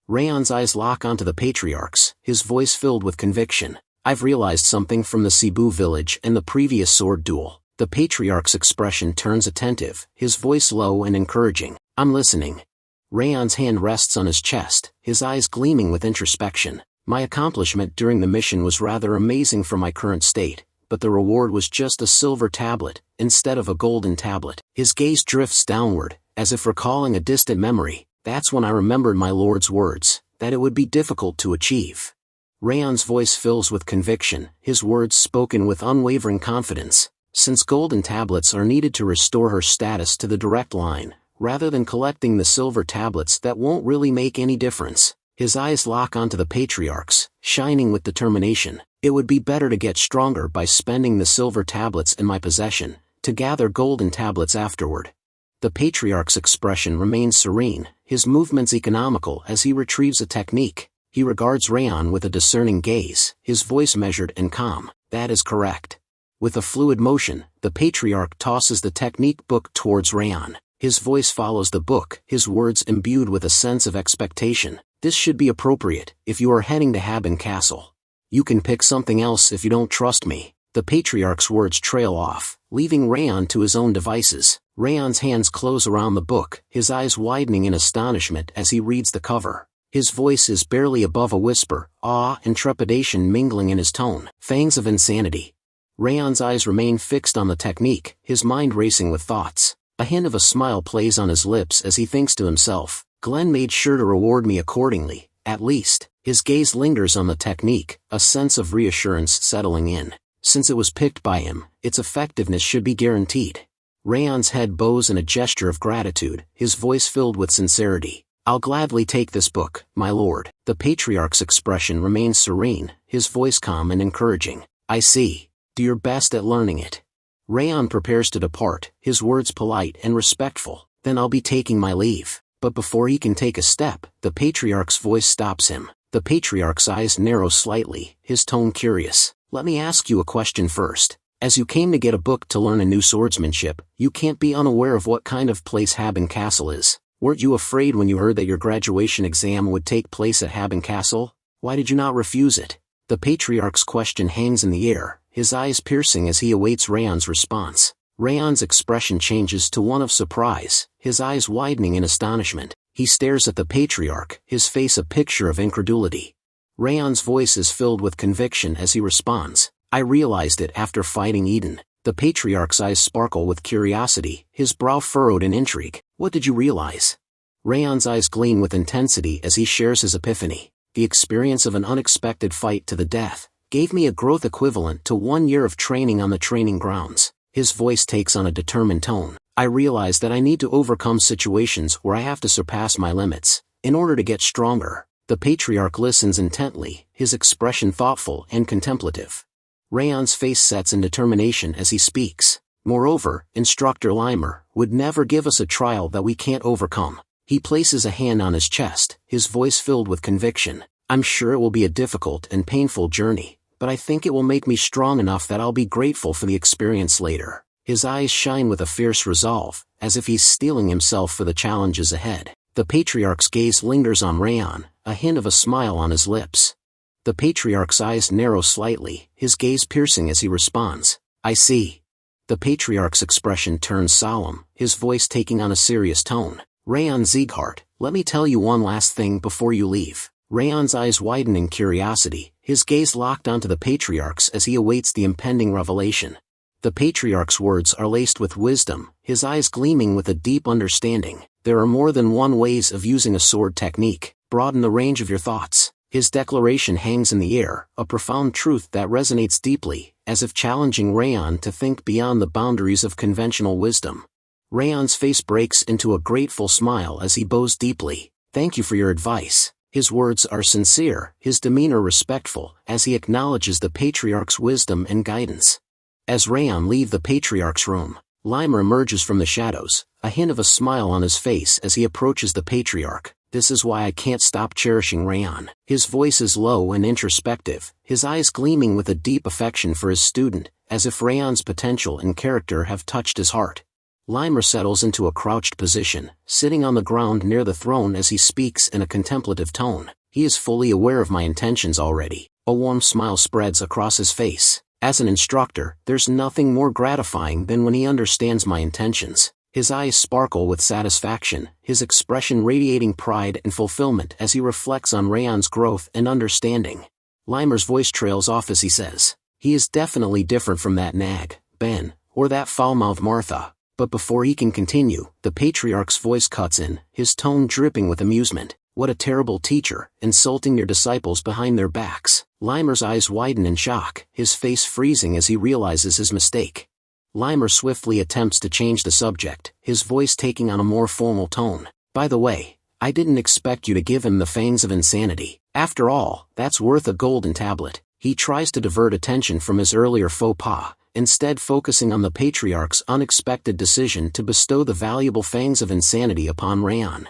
Raon's eyes lock onto the Patriarch's, his voice filled with conviction. I've realized something from the Cebu village and the previous sword duel. The Patriarch's expression turns attentive, his voice low and encouraging. I'm listening. Raon's hand rests on his chest, his eyes gleaming with introspection. My accomplishment during the mission was rather amazing for my current state, but the reward was just a silver tablet, instead of a golden tablet. His gaze drifts downward, as if recalling a distant memory. That's when I remembered my lord's words, that it would be difficult to achieve. Raon's voice fills with conviction, his words spoken with unwavering confidence. Since golden tablets are needed to restore her status to the direct line, rather than collecting the silver tablets that won't really make any difference. His eyes lock onto the Patriarch's, shining with determination. It would be better to get stronger by spending the silver tablets in my possession, to gather golden tablets afterward. The Patriarch's expression remains serene, his movements economical as he retrieves a technique. He regards Raon with a discerning gaze, his voice measured and calm. That is correct. With a fluid motion, the Patriarch tosses the technique book towards Raon. His voice follows the book, his words imbued with a sense of expectation. This should be appropriate, if you are heading to Haben Castle. You can pick something else if you don't trust me. The Patriarch's words trail off, leaving Raon to his own devices. Raon's hands close around the book, his eyes widening in astonishment as he reads the cover. His voice is barely above a whisper, awe and trepidation mingling in his tone. Fangs of insanity. Raon's eyes remain fixed on the technique, his mind racing with thoughts. A hint of a smile plays on his lips as he thinks to himself, Glenn made sure to reward me accordingly, at least. His gaze lingers on the technique, a sense of reassurance settling in. Since it was picked by him, its effectiveness should be guaranteed. Raon's head bows in a gesture of gratitude, his voice filled with sincerity. I'll gladly take this book, my lord. The Patriarch's expression remains serene, his voice calm and encouraging. I see. Do your best at learning it. Raon prepares to depart, his words polite and respectful. Then I'll be taking my leave. But before he can take a step, the Patriarch's voice stops him. The Patriarch's eyes narrow slightly, his tone curious. Let me ask you a question first. As you came to get a book to learn a new swordsmanship, you can't be unaware of what kind of place Haben Castle is. Weren't you afraid when you heard that your graduation exam would take place at Haben Castle? Why did you not refuse it? The Patriarch's question hangs in the air, his eyes piercing as he awaits Raon's response. Raon's expression changes to one of surprise, his eyes widening in astonishment. He stares at the Patriarch, his face a picture of incredulity. Raon's voice is filled with conviction as he responds, I realized it after fighting Eden. The Patriarch's eyes sparkle with curiosity, his brow furrowed in intrigue. What did you realize? Raon's eyes gleam with intensity as he shares his epiphany. The experience of an unexpected fight to the death gave me a growth equivalent to 1 year of training on the training grounds. His voice takes on a determined tone. I realize that I need to overcome situations where I have to surpass my limits, in order to get stronger. The Patriarch listens intently, his expression thoughtful and contemplative. Raon's face sets in determination as he speaks. Moreover, Instructor Limer would never give us a trial that we can't overcome. He places a hand on his chest, his voice filled with conviction. I'm sure it will be a difficult and painful journey, but I think it will make me strong enough that I'll be grateful for the experience later. His eyes shine with a fierce resolve, as if he's steeling himself for the challenges ahead. The Patriarch's gaze lingers on Raon, a hint of a smile on his lips. The Patriarch's eyes narrow slightly, his gaze piercing as he responds, I see. The Patriarch's expression turns solemn, his voice taking on a serious tone. Raon Sieghart, let me tell you one last thing before you leave. Raon's eyes widen in curiosity, his gaze locked onto the Patriarch's as he awaits the impending revelation. The Patriarch's words are laced with wisdom, his eyes gleaming with a deep understanding. There are more than one ways of using a sword technique. Broaden the range of your thoughts. His declaration hangs in the air, a profound truth that resonates deeply, as if challenging Raon to think beyond the boundaries of conventional wisdom. Raon's face breaks into a grateful smile as he bows deeply. Thank you for your advice. His words are sincere, his demeanor respectful, as he acknowledges the Patriarch's wisdom and guidance. As Raon leaves the Patriarch's room, Limer emerges from the shadows, a hint of a smile on his face as he approaches the Patriarch. This is why I can't stop cherishing Raon. His voice is low and introspective, his eyes gleaming with a deep affection for his student, as if Raon's potential and character have touched his heart. Limer settles into a crouched position, sitting on the ground near the throne as he speaks in a contemplative tone. He is fully aware of my intentions already. A warm smile spreads across his face. As an instructor, there's nothing more gratifying than when he understands my intentions. His eyes sparkle with satisfaction, his expression radiating pride and fulfillment as he reflects on Raon's growth and understanding. Limer's voice trails off as he says, he is definitely different from that nag, Ben, or that foul-mouthed Martha. But before he can continue, the Patriarch's voice cuts in, his tone dripping with amusement. What a terrible teacher, insulting your disciples behind their backs. Limer's eyes widen in shock, his face freezing as he realizes his mistake. Limer swiftly attempts to change the subject, his voice taking on a more formal tone. By the way, I didn't expect you to give him the fangs of insanity. After all, that's worth a golden tablet. He tries to divert attention from his earlier faux pas, instead focusing on the Patriarch's unexpected decision to bestow the valuable fangs of insanity upon Raon.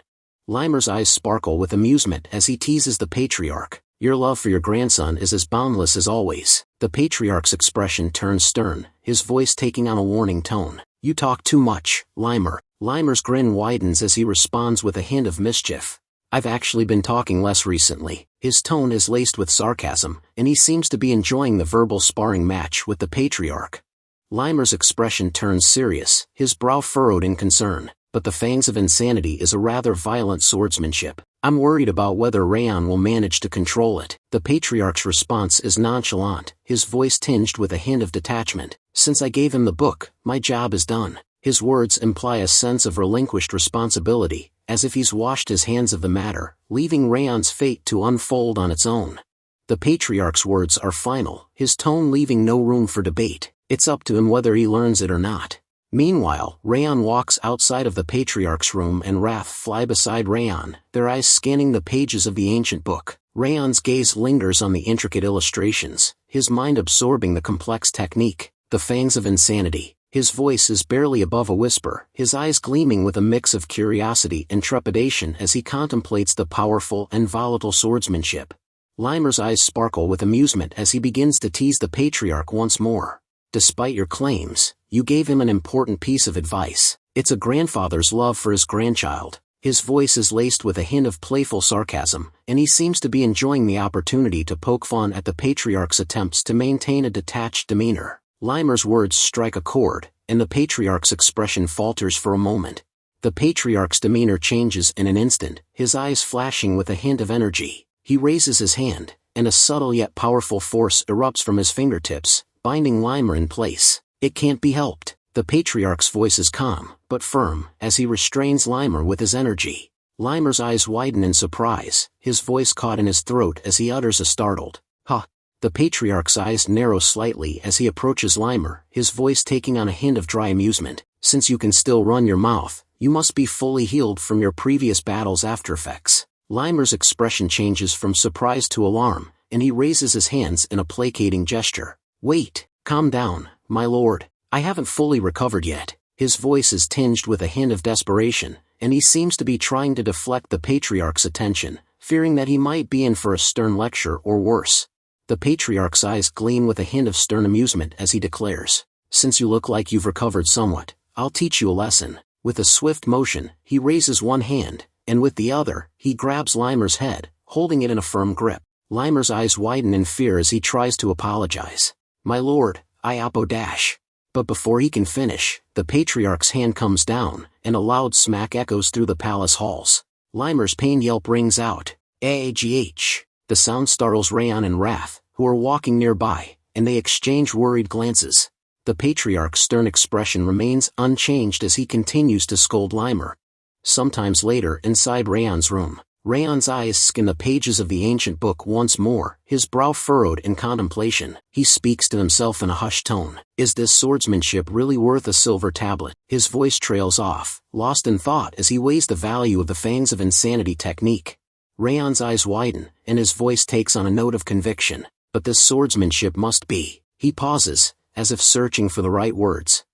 Limer's eyes sparkle with amusement as he teases the Patriarch. Your love for your grandson is as boundless as always. The Patriarch's expression turns stern, his voice taking on a warning tone. You talk too much, Limer. Limer's grin widens as he responds with a hint of mischief. I've actually been talking less recently. His tone is laced with sarcasm, and he seems to be enjoying the verbal sparring match with the Patriarch. Limer's expression turns serious, his brow furrowed in concern. But the fangs of insanity is a rather violent swordsmanship. I'm worried about whether Raon will manage to control it. The Patriarch's response is nonchalant, his voice tinged with a hint of detachment. Since I gave him the book, my job is done. His words imply a sense of relinquished responsibility, as if he's washed his hands of the matter, leaving Raon's fate to unfold on its own. The Patriarch's words are final, his tone leaving no room for debate. It's up to him whether he learns it or not. Meanwhile, Raon walks outside of the Patriarch's room and Wrath fly beside Raon, their eyes scanning the pages of the ancient book. Raon's gaze lingers on the intricate illustrations, his mind absorbing the complex technique. The fangs of insanity. His voice is barely above a whisper, his eyes gleaming with a mix of curiosity and trepidation as he contemplates the powerful and volatile swordsmanship. Limer's eyes sparkle with amusement as he begins to tease the patriarch once more. Despite your claims, you gave him an important piece of advice. It's a grandfather's love for his grandchild. His voice is laced with a hint of playful sarcasm, and he seems to be enjoying the opportunity to poke fun at the patriarch's attempts to maintain a detached demeanor. Limer's words strike a chord, and the patriarch's expression falters for a moment. The patriarch's demeanor changes in an instant, his eyes flashing with a hint of energy. He raises his hand, and a subtle yet powerful force erupts from his fingertips, binding Limer in place. It can't be helped. The patriarch's voice is calm, but firm, as he restrains Limer with his energy. Limer's eyes widen in surprise, his voice caught in his throat as he utters a startled, "Ha!" The patriarch's eyes narrow slightly as he approaches Limer, his voice taking on a hint of dry amusement. "Since you can still run your mouth, you must be fully healed from your previous battle's aftereffects." Limer's expression changes from surprise to alarm, and he raises his hands in a placating gesture. "Wait, calm down, my lord. I haven't fully recovered yet." His voice is tinged with a hint of desperation, and he seems to be trying to deflect the patriarch's attention, fearing that he might be in for a stern lecture or worse. The patriarch's eyes gleam with a hint of stern amusement as he declares, "Since you look like you've recovered somewhat, I'll teach you a lesson." With a swift motion, he raises one hand, and with the other, he grabs Limer's head, holding it in a firm grip. Limer's eyes widen in fear as he tries to apologize. "My lord, I apodash." But before he can finish, the patriarch's hand comes down, and a loud smack echoes through the palace halls. Limer's pain yelp rings out, "Agh!" The sound startles Raon and Wrath, who are walking nearby, and they exchange worried glances. The patriarch's stern expression remains unchanged as he continues to scold Limer. Sometimes later, inside Raon's room, Raon's eyes skim the pages of the ancient book once more, his brow furrowed in contemplation. He speaks to himself in a hushed tone. Is this swordsmanship really worth a silver tablet? His voice trails off, lost in thought as he weighs the value of the Fangs of Insanity technique. Raon's eyes widen, and his voice takes on a note of conviction. But this swordsmanship must be. He pauses, as if searching for the right words.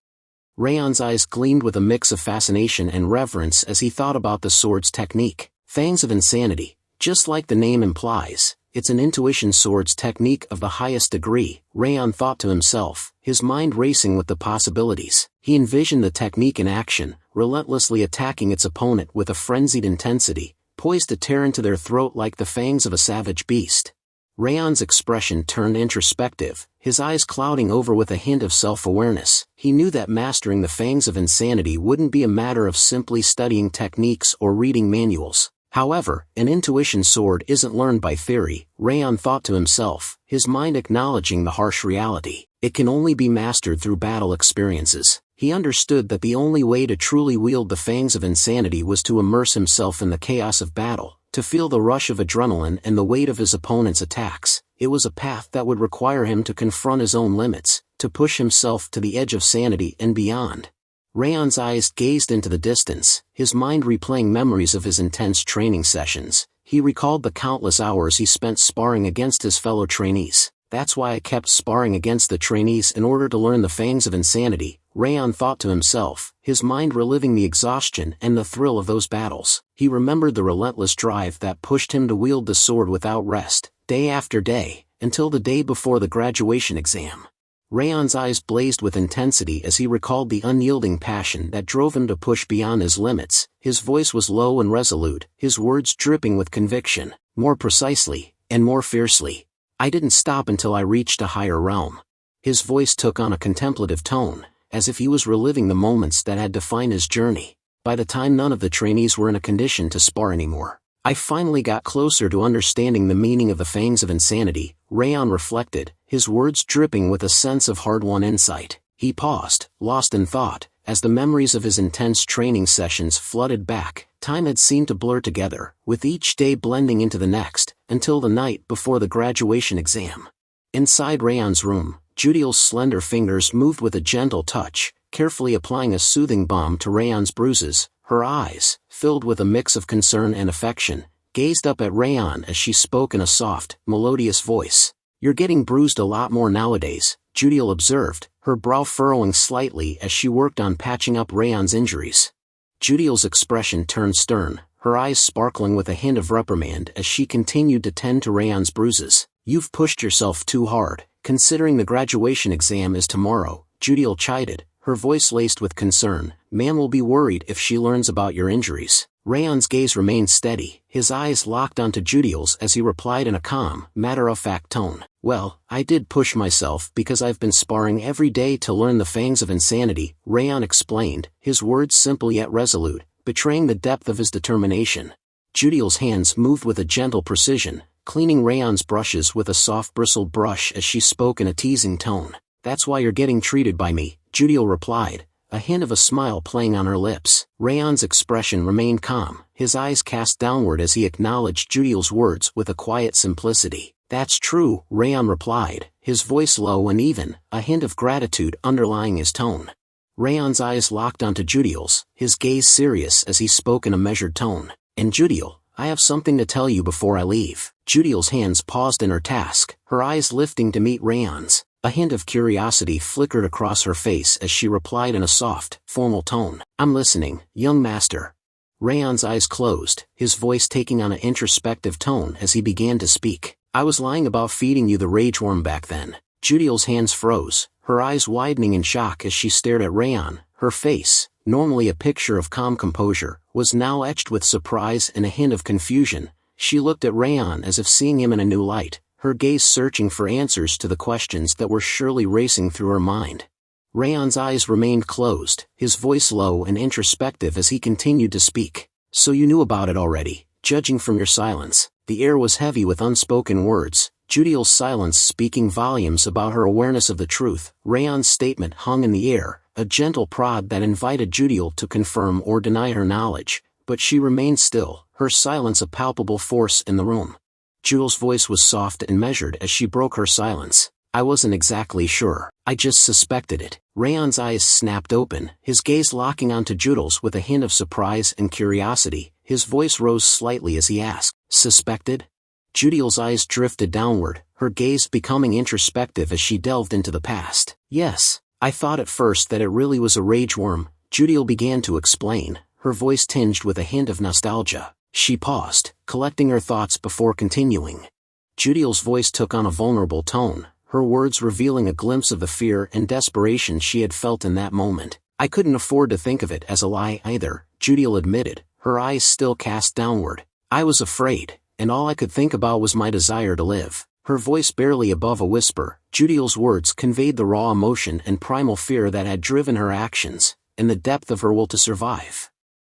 Raon's eyes gleamed with a mix of fascination and reverence as he thought about the sword's technique. Fangs of Insanity, just like the name implies, it's an intuition sword's technique of the highest degree, Raon thought to himself, his mind racing with the possibilities. He envisioned the technique in action, relentlessly attacking its opponent with a frenzied intensity, poised to tear into their throat like the fangs of a savage beast. Raon's expression turned introspective, his eyes clouding over with a hint of self-awareness. He knew that mastering the Fangs of Insanity wouldn't be a matter of simply studying techniques or reading manuals. However, an intuition sword isn't learned by theory, Raon thought to himself, his mind acknowledging the harsh reality. It can only be mastered through battle experiences. He understood that the only way to truly wield the Fangs of Insanity was to immerse himself in the chaos of battle, to feel the rush of adrenaline and the weight of his opponent's attacks. It was a path that would require him to confront his own limits, to push himself to the edge of sanity and beyond. Raon's eyes gazed into the distance, his mind replaying memories of his intense training sessions. He recalled the countless hours he spent sparring against his fellow trainees. "That's why I kept sparring against the trainees in order to learn the Fangs of Insanity," Raon thought to himself, his mind reliving the exhaustion and the thrill of those battles. He remembered the relentless drive that pushed him to wield the sword without rest, day after day, until the day before the graduation exam. Raon's eyes blazed with intensity as he recalled the unyielding passion that drove him to push beyond his limits. His voice was low and resolute, his words dripping with conviction. More precisely, and more fiercely, "I didn't stop until I reached a higher realm." His voice took on a contemplative tone, as if he was reliving the moments that had defined his journey. By the time none of the trainees were in a condition to spar anymore, I finally got closer to understanding the meaning of the Fangs of Insanity, Raon reflected, his words dripping with a sense of hard-won insight. He paused, lost in thought, as the memories of his intense training sessions flooded back. Time had seemed to blur together, with each day blending into the next, until the night before the graduation exam. Inside Raon's room, Judiel's slender fingers moved with a gentle touch, carefully applying a soothing balm to Raon's bruises. Her eyes, filled with a mix of concern and affection, gazed up at Raon as she spoke in a soft, melodious voice. "You're getting bruised a lot more nowadays, Judiel observed, her brow furrowing slightly as she worked on patching up Raon's injuries. Judiel's expression turned stern, her eyes sparkling with a hint of reprimand as she continued to tend to Raon's bruises. "You've pushed yourself too hard, considering the graduation exam is tomorrow," Judiel chided, her voice laced with concern. "Man will be worried if she learns about your injuries." Raon's gaze remained steady, his eyes locked onto Judiel's as he replied in a calm, matter-of-fact tone. "Well, I did push myself because I've been sparring every day to learn the fangs of insanity," Raon explained, his words simple yet resolute, betraying the depth of his determination. Judiel's hands moved with a gentle precision, cleaning Raon's brushes with a soft bristled brush as she spoke in a teasing tone. "That's why you're getting treated by me," Judiel replied, a hint of a smile playing on her lips. Raon's expression remained calm, his eyes cast downward as he acknowledged Judiel's words with a quiet simplicity. "That's true," Raon replied, his voice low and even, a hint of gratitude underlying his tone. Raon's eyes locked onto Judiel's, his gaze serious as he spoke in a measured tone. "And Judiel, I have something to tell you before I leave." Judiel's hands paused in her task, her eyes lifting to meet Raon's. A hint of curiosity flickered across her face as she replied in a soft, formal tone. "I'm listening, young master." Raon's eyes closed, his voice taking on an introspective tone as he began to speak. "I was lying about feeding you the rage worm back then." Judiel's hands froze, her eyes widening in shock as she stared at Raon. Her face, normally a picture of calm composure, was now etched with surprise and a hint of confusion. She looked at Raon as if seeing him in a new light, her gaze searching for answers to the questions that were surely racing through her mind. Raon's eyes remained closed, his voice low and introspective as he continued to speak. "So you knew about it already, judging from your silence." The air was heavy with unspoken words, Judiel's silence speaking volumes about her awareness of the truth. Raon's statement hung in the air, a gentle prod that invited Judiel to confirm or deny her knowledge, but she remained still, her silence a palpable force in the room. Judiel's voice was soft and measured as she broke her silence. "I wasn't exactly sure, I just suspected it." Raon's eyes snapped open, his gaze locking onto Judiel's with a hint of surprise and curiosity. His voice rose slightly as he asked, "Suspected?" Judiel's eyes drifted downward, her gaze becoming introspective as she delved into the past. "Yes, I thought at first that it really was a rage worm," Judiel began to explain, her voice tinged with a hint of nostalgia. She paused, collecting her thoughts before continuing. Judiel's voice took on a vulnerable tone, her words revealing a glimpse of the fear and desperation she had felt in that moment. "I couldn't afford to think of it as a lie either," Judiel admitted, her eyes still cast downward. "I was afraid, and all I could think about was my desire to live." Her voice barely above a whisper, Judiel's words conveyed the raw emotion and primal fear that had driven her actions, and the depth of her will to survive.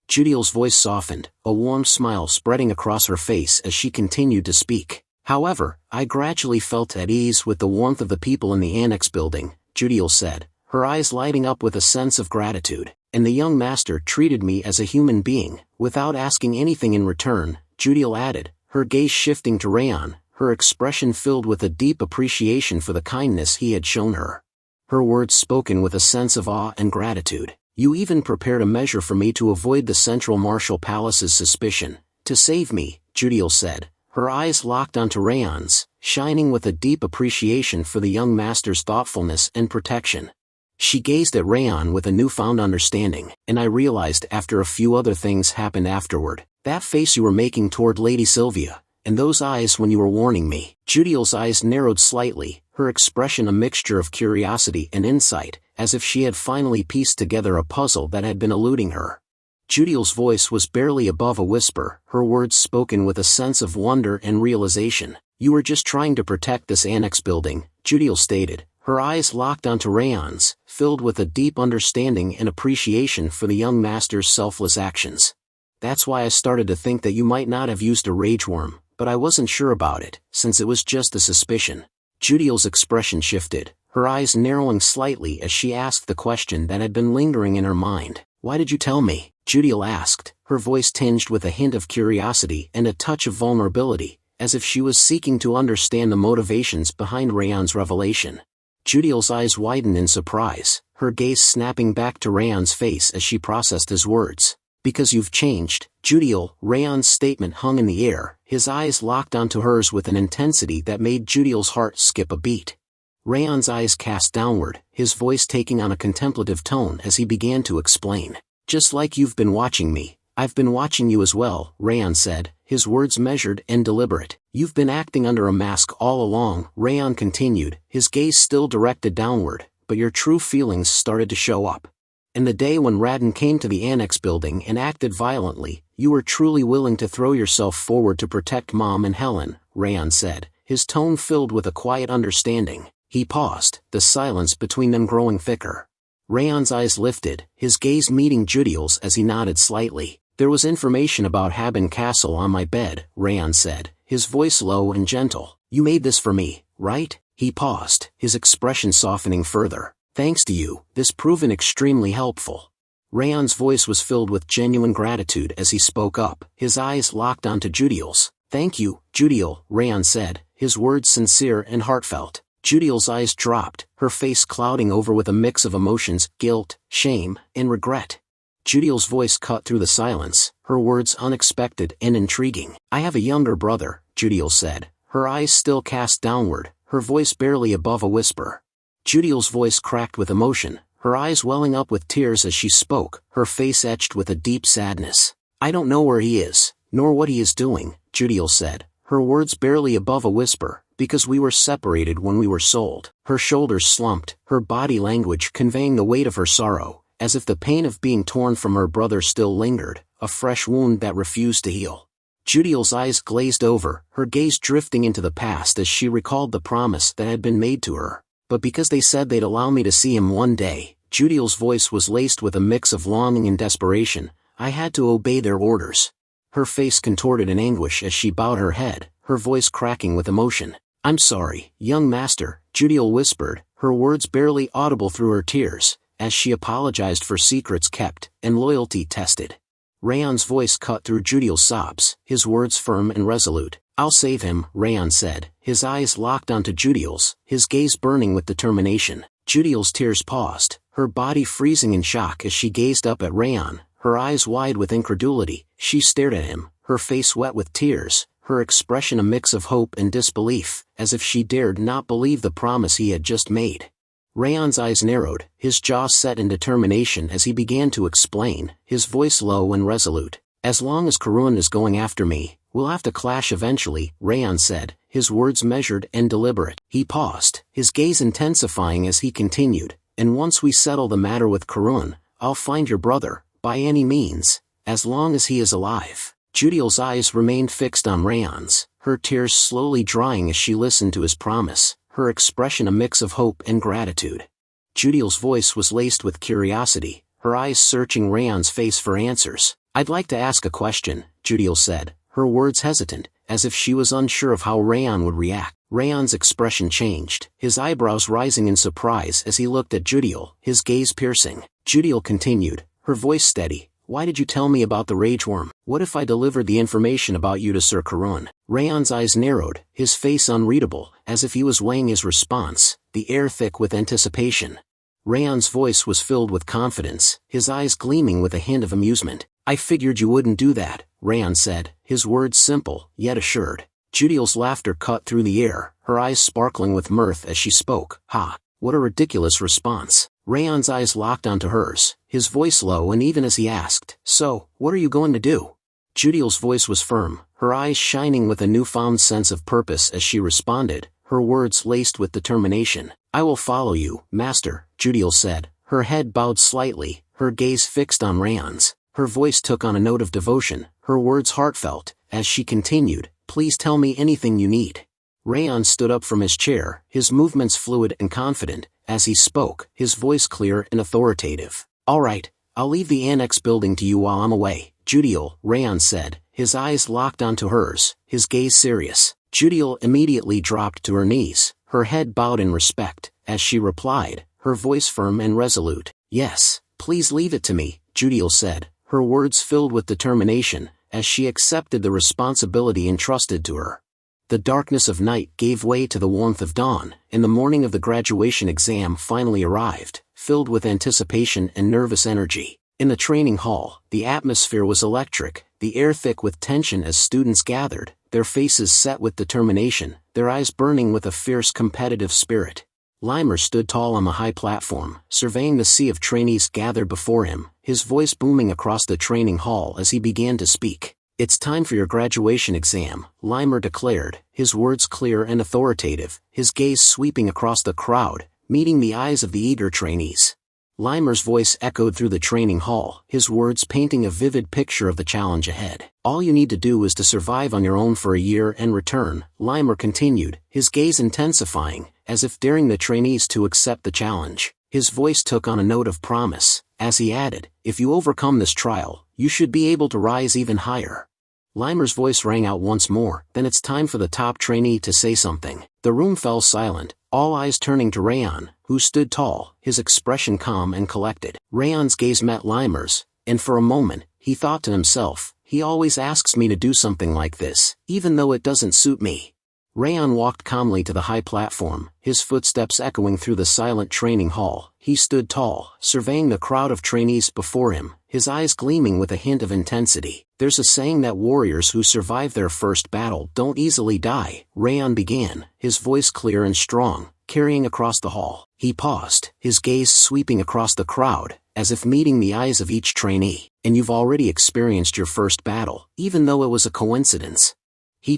Judiel's voice softened, a warm smile spreading across her face as she continued to speak. "However, I gradually felt at ease with the warmth of the people in the annex building," Judiel said, her eyes lighting up with a sense of gratitude. "And the young master treated me as a human being, without asking anything in return," Judiel added, her gaze shifting to Raon, her expression filled with a deep appreciation for the kindness he had shown her. Her words spoken with a sense of awe and gratitude. "You even prepared a measure for me to avoid the Central Martial Palace's suspicion. To save me," Judiel said, her eyes locked onto Raon's, shining with a deep appreciation for the young master's thoughtfulness and protection. She gazed at Raon with a newfound understanding. "And I realized after a few other things happened afterward. That face you were making toward Lady Sylvia, and those eyes when you were warning me." Judiel's eyes narrowed slightly, her expression a mixture of curiosity and insight, as if she had finally pieced together a puzzle that had been eluding her. Judiel's voice was barely above a whisper, her words spoken with a sense of wonder and realization. "You were just trying to protect this annex building," Judiel stated, her eyes locked onto Raon's, filled with a deep understanding and appreciation for the young master's selfless actions. "That's why I started to think that you might not have used a rage worm, but I wasn't sure about it, since it was just a suspicion." Judiel's expression shifted, her eyes narrowing slightly as she asked the question that had been lingering in her mind. "Why did you tell me?" Judiel asked, her voice tinged with a hint of curiosity and a touch of vulnerability, as if she was seeking to understand the motivations behind Raon's revelation. Judiel's eyes widened in surprise, her gaze snapping back to Raon's face as she processed his words. "Because you've changed, Judiel." Raon's statement hung in the air, his eyes locked onto hers with an intensity that made Judiel's heart skip a beat. Raon's eyes cast downward, his voice taking on a contemplative tone as he began to explain. Just like you've been watching me, I've been watching you as well, Raon said, his words measured and deliberate. You've been acting under a mask all along, Raon continued, his gaze still directed downward, but your true feelings started to show up. In the day when Raon came to the annex building and acted violently, you were truly willing to throw yourself forward to protect Mom and Helen, Raon said, his tone filled with a quiet understanding. He paused, the silence between them growing thicker. Raon's eyes lifted, his gaze meeting Judiel's as he nodded slightly. There was information about Haben Castle on my bed, Raon said, his voice low and gentle. You made this for me, right? He paused, his expression softening further. Thanks to you, this proven extremely helpful. Raon's voice was filled with genuine gratitude as he spoke up, his eyes locked onto Judiel's. Thank you, Judiel, Raon said, his words sincere and heartfelt. Judiel's eyes dropped, her face clouding over with a mix of emotions, guilt, shame, and regret. Judiel's voice cut through the silence, her words unexpected and intriguing. I have a younger brother, Judiel said, her eyes still cast downward, her voice barely above a whisper. Judiel's voice cracked with emotion, her eyes welling up with tears as she spoke, her face etched with a deep sadness. I don't know where he is, nor what he is doing, Judiel said, her words barely above a whisper, because we were separated when we were sold. Her shoulders slumped, her body language conveying the weight of her sorrow, as if the pain of being torn from her brother still lingered, a fresh wound that refused to heal. Judiel's eyes glazed over, her gaze drifting into the past as she recalled the promise that had been made to her. But because they said they'd allow me to see him one day, Judiel's voice was laced with a mix of longing and desperation, I had to obey their orders. Her face contorted in anguish as she bowed her head, her voice cracking with emotion. I'm sorry, young master, Judiel whispered, her words barely audible through her tears, as she apologized for secrets kept and loyalty tested. Raon's voice cut through Judiel's sobs, his words firm and resolute. I'll save him, Raon said, his eyes locked onto Judiel's, his gaze burning with determination. Judiel's tears paused, her body freezing in shock as she gazed up at Raon, her eyes wide with incredulity. She stared at him, her face wet with tears, her expression a mix of hope and disbelief, as if she dared not believe the promise he had just made. Raon's eyes narrowed, his jaw set in determination as he began to explain, his voice low and resolute. As long as Karun is going after me, we'll have to clash eventually, Raon said, his words measured and deliberate. He paused, his gaze intensifying as he continued, and once we settle the matter with Karun, I'll find your brother, by any means, as long as he is alive. Judiel's eyes remained fixed on Raon's, her tears slowly drying as she listened to his promise, her expression a mix of hope and gratitude. Judiel's voice was laced with curiosity, her eyes searching Raon's face for answers. I'd like to ask a question, Judiel said, her words hesitant, as if she was unsure of how Raon would react. Raon's expression changed, his eyebrows rising in surprise as he looked at Judiel, his gaze piercing. Judiel continued, her voice steady. Why did you tell me about the rage worm? What if I delivered the information about you to Sir Karun? Raon's eyes narrowed, his face unreadable, as if he was weighing his response, the air thick with anticipation. Raon's voice was filled with confidence, his eyes gleaming with a hint of amusement. I figured you wouldn't do that, Raon said, his words simple, yet assured. Judiel's laughter cut through the air, her eyes sparkling with mirth as she spoke. Ha! What a ridiculous response. Raon's eyes locked onto hers, his voice low and even as he asked, so, what are you going to do? Judiel's voice was firm, her eyes shining with a newfound sense of purpose as she responded, her words laced with determination. I will follow you, master, Judiel said, her head bowed slightly, her gaze fixed on Raon's. Her voice took on a note of devotion, her words heartfelt, as she continued, please tell me anything you need. Raon stood up from his chair, his movements fluid and confident, as he spoke, his voice clear and authoritative. All right, I'll leave the annex building to you while I'm away, Judiel, Raon said, his eyes locked onto hers, his gaze serious. Judiel immediately dropped to her knees, her head bowed in respect, as she replied, her voice firm and resolute. Yes, please leave it to me, Judiel said, her words filled with determination, as she accepted the responsibility entrusted to her. The darkness of night gave way to the warmth of dawn, and the morning of the graduation exam finally arrived, filled with anticipation and nervous energy. In the training hall, the atmosphere was electric, the air thick with tension as students gathered, their faces set with determination, their eyes burning with a fierce competitive spirit. Limer stood tall on the high platform, surveying the sea of trainees gathered before him, his voice booming across the training hall as he began to speak. "It's time for your graduation exam," Limer declared, his words clear and authoritative, his gaze sweeping across the crowd, meeting the eyes of the eager trainees. Limer's voice echoed through the training hall, his words painting a vivid picture of the challenge ahead. "All you need to do is to survive on your own for a year and return," Limer continued, his gaze intensifying, as if daring the trainees to accept the challenge. His voice took on a note of promise, as he added, "If you overcome this trial, you should be able to rise even higher." Limer's voice rang out once more, "Then it's time for the top trainee to say something." The room fell silent, all eyes turning to Raon, who stood tall, his expression calm and collected. Raon's gaze met Limer's, and for a moment, he thought to himself, "He always asks me to do something like this, even though it doesn't suit me." Raon walked calmly to the high platform, his footsteps echoing through the silent training hall. He stood tall, surveying the crowd of trainees before him, his eyes gleaming with a hint of intensity. "There's a saying that warriors who survive their first battle don't easily die," Raon began, his voice clear and strong, carrying across the hall. He paused, his gaze sweeping across the crowd, as if meeting the eyes of each trainee. "And you've already experienced your first battle, even though it was a coincidence."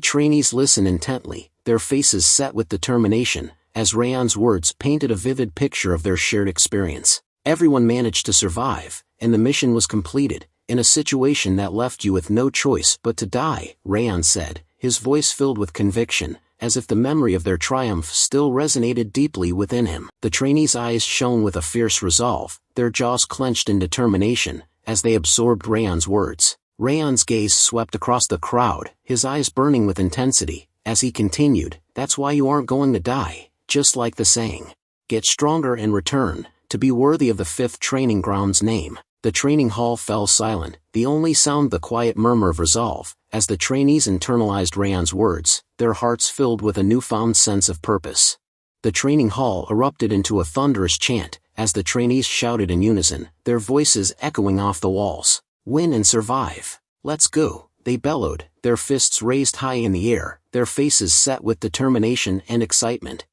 Trainees listened intently, their faces set with determination, as Raon's words painted a vivid picture of their shared experience. "Everyone managed to survive, and the mission was completed, in a situation that left you with no choice but to die," Raon said, his voice filled with conviction, as if the memory of their triumph still resonated deeply within him. The trainees' eyes shone with a fierce resolve, their jaws clenched in determination, as they absorbed Raon's words. Raon's gaze swept across the crowd, his eyes burning with intensity, as he continued, "That's why you aren't going to die, just like the saying. Get stronger and return, to be worthy of the 5th training ground's name." The training hall fell silent, the only sound the quiet murmur of resolve, as the trainees internalized Raon's words, their hearts filled with a newfound sense of purpose. The training hall erupted into a thunderous chant, as the trainees shouted in unison, their voices echoing off the walls. "Win and survive. Let's go," they bellowed, their fists raised high in the air, their faces set with determination and excitement.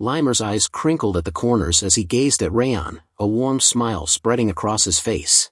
Limer's eyes crinkled at the corners as he gazed at Raon, a warm smile spreading across his face.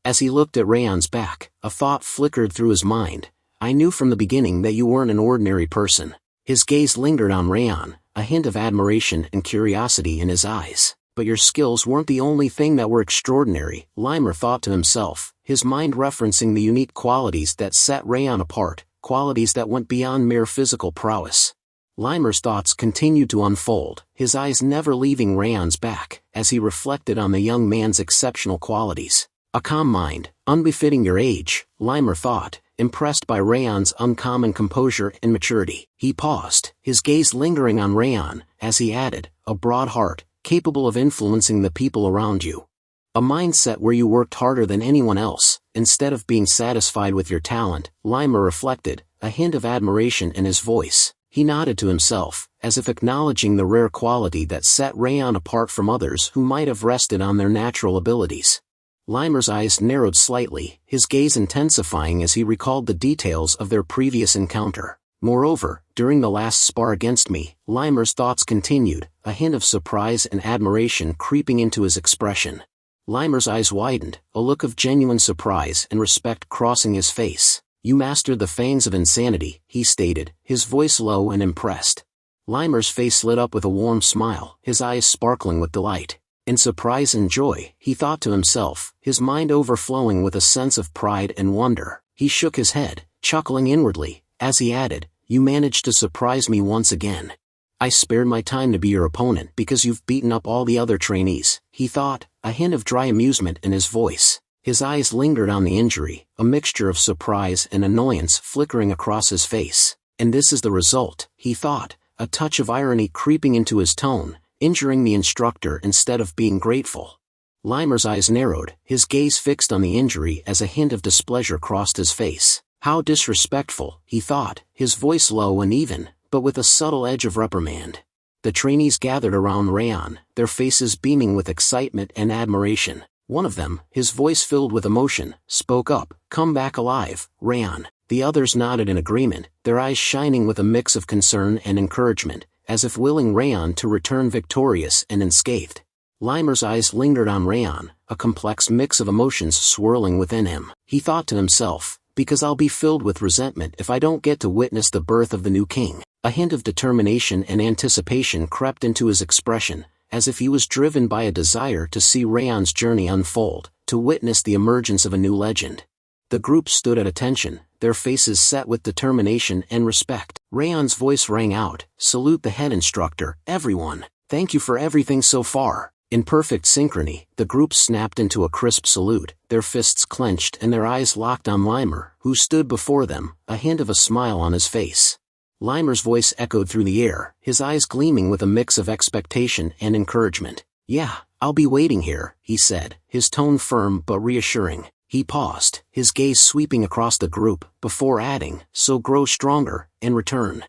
As he looked at Raon's back, a thought flickered through his mind. "I knew from the beginning that you weren't an ordinary person." His gaze lingered on Raon, a hint of admiration and curiosity in his eyes. "But your skills weren't the only thing that were extraordinary," Limer thought to himself, his mind referencing the unique qualities that set Raon apart, qualities that went beyond mere physical prowess. Limer's thoughts continued to unfold, his eyes never leaving Raon's back, as he reflected on the young man's exceptional qualities. "A calm mind, unbefitting your age," Limer thought, impressed by Raon's uncommon composure and maturity. He paused, his gaze lingering on Raon, as he added, "A broad heart, capable of influencing the people around you. A mindset where you worked harder than anyone else, instead of being satisfied with your talent," Limer reflected, a hint of admiration in his voice. He nodded to himself, as if acknowledging the rare quality that set Raon apart from others who might have rested on their natural abilities. Limer's eyes narrowed slightly, his gaze intensifying as he recalled the details of their previous encounter. "Moreover, during the last spar against me," Limer's thoughts continued, a hint of surprise and admiration creeping into his expression. Limer's eyes widened, a look of genuine surprise and respect crossing his face. "You mastered the fangs of insanity," he stated, his voice low and impressed. Limer's face lit up with a warm smile, his eyes sparkling with delight. In surprise and joy, he thought to himself, his mind overflowing with a sense of pride and wonder. He shook his head, chuckling inwardly, as he added, "You managed to surprise me once again. I spared my time to be your opponent because you've beaten up all the other trainees," he thought, a hint of dry amusement in his voice. His eyes lingered on the injury, a mixture of surprise and annoyance flickering across his face. "And this is the result," he thought, a touch of irony creeping into his tone, injuring the instructor instead of being grateful. Limer's eyes narrowed, his gaze fixed on the injury as a hint of displeasure crossed his face. "How disrespectful," he thought, his voice low and even, but with a subtle edge of reprimand. The trainees gathered around Raon, their faces beaming with excitement and admiration. One of them, his voice filled with emotion, spoke up, "Come back alive, Raon." The others nodded in agreement, their eyes shining with a mix of concern and encouragement, as if willing Raon to return victorious and unscathed. Limer's eyes lingered on Raon, a complex mix of emotions swirling within him. He thought to himself, because I'll be filled with resentment if I don't get to witness the birth of the new king. A hint of determination and anticipation crept into his expression, as if he was driven by a desire to see Raon's journey unfold, to witness the emergence of a new legend. The group stood at attention, their faces set with determination and respect. Raon's voice rang out, "Salute the head instructor, everyone. Thank you for everything so far." In perfect synchrony, the group snapped into a crisp salute, their fists clenched and their eyes locked on Limer, who stood before them, a hint of a smile on his face. Limer's voice echoed through the air, his eyes gleaming with a mix of expectation and encouragement. "Yeah, I'll be waiting here," he said, his tone firm but reassuring. He paused, his gaze sweeping across the group, before adding, "So grow stronger, and return."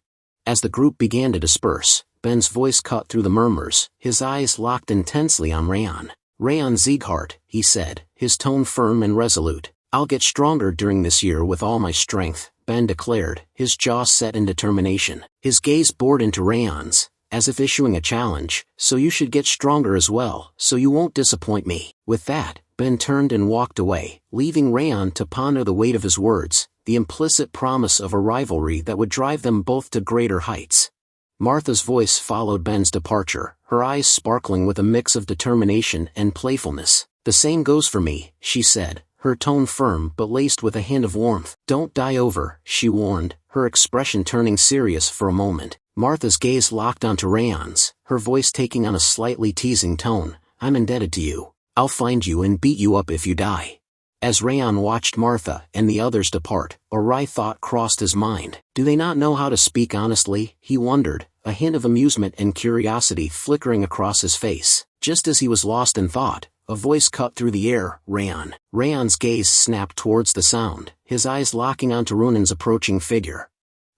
As the group began to disperse, Ben's voice cut through the murmurs, his eyes locked intensely on Raon. "Raon Sieghart," he said, his tone firm and resolute. "I'll get stronger during this year with all my strength," Ben declared, his jaw set in determination. His gaze bored into Raon's, as if issuing a challenge, "So you should get stronger as well, so you won't disappoint me." With that, Ben turned and walked away, leaving Raon to ponder the weight of his words, the implicit promise of a rivalry that would drive them both to greater heights. Martha's voice followed Ben's departure, her eyes sparkling with a mix of determination and playfulness. "The same goes for me," she said, her tone firm but laced with a hint of warmth. "Don't die over," she warned, her expression turning serious for a moment. Martha's gaze locked onto Raon's, her voice taking on a slightly teasing tone. "I'm indebted to you. I'll find you and beat you up if you die." As Raon watched Martha and the others depart, a wry thought crossed his mind. Do they not know how to speak honestly? He wondered, a hint of amusement and curiosity flickering across his face. Just as he was lost in thought, a voice cut through the air, "Raon." Raon's gaze snapped towards the sound, his eyes locking onto Runan's approaching figure.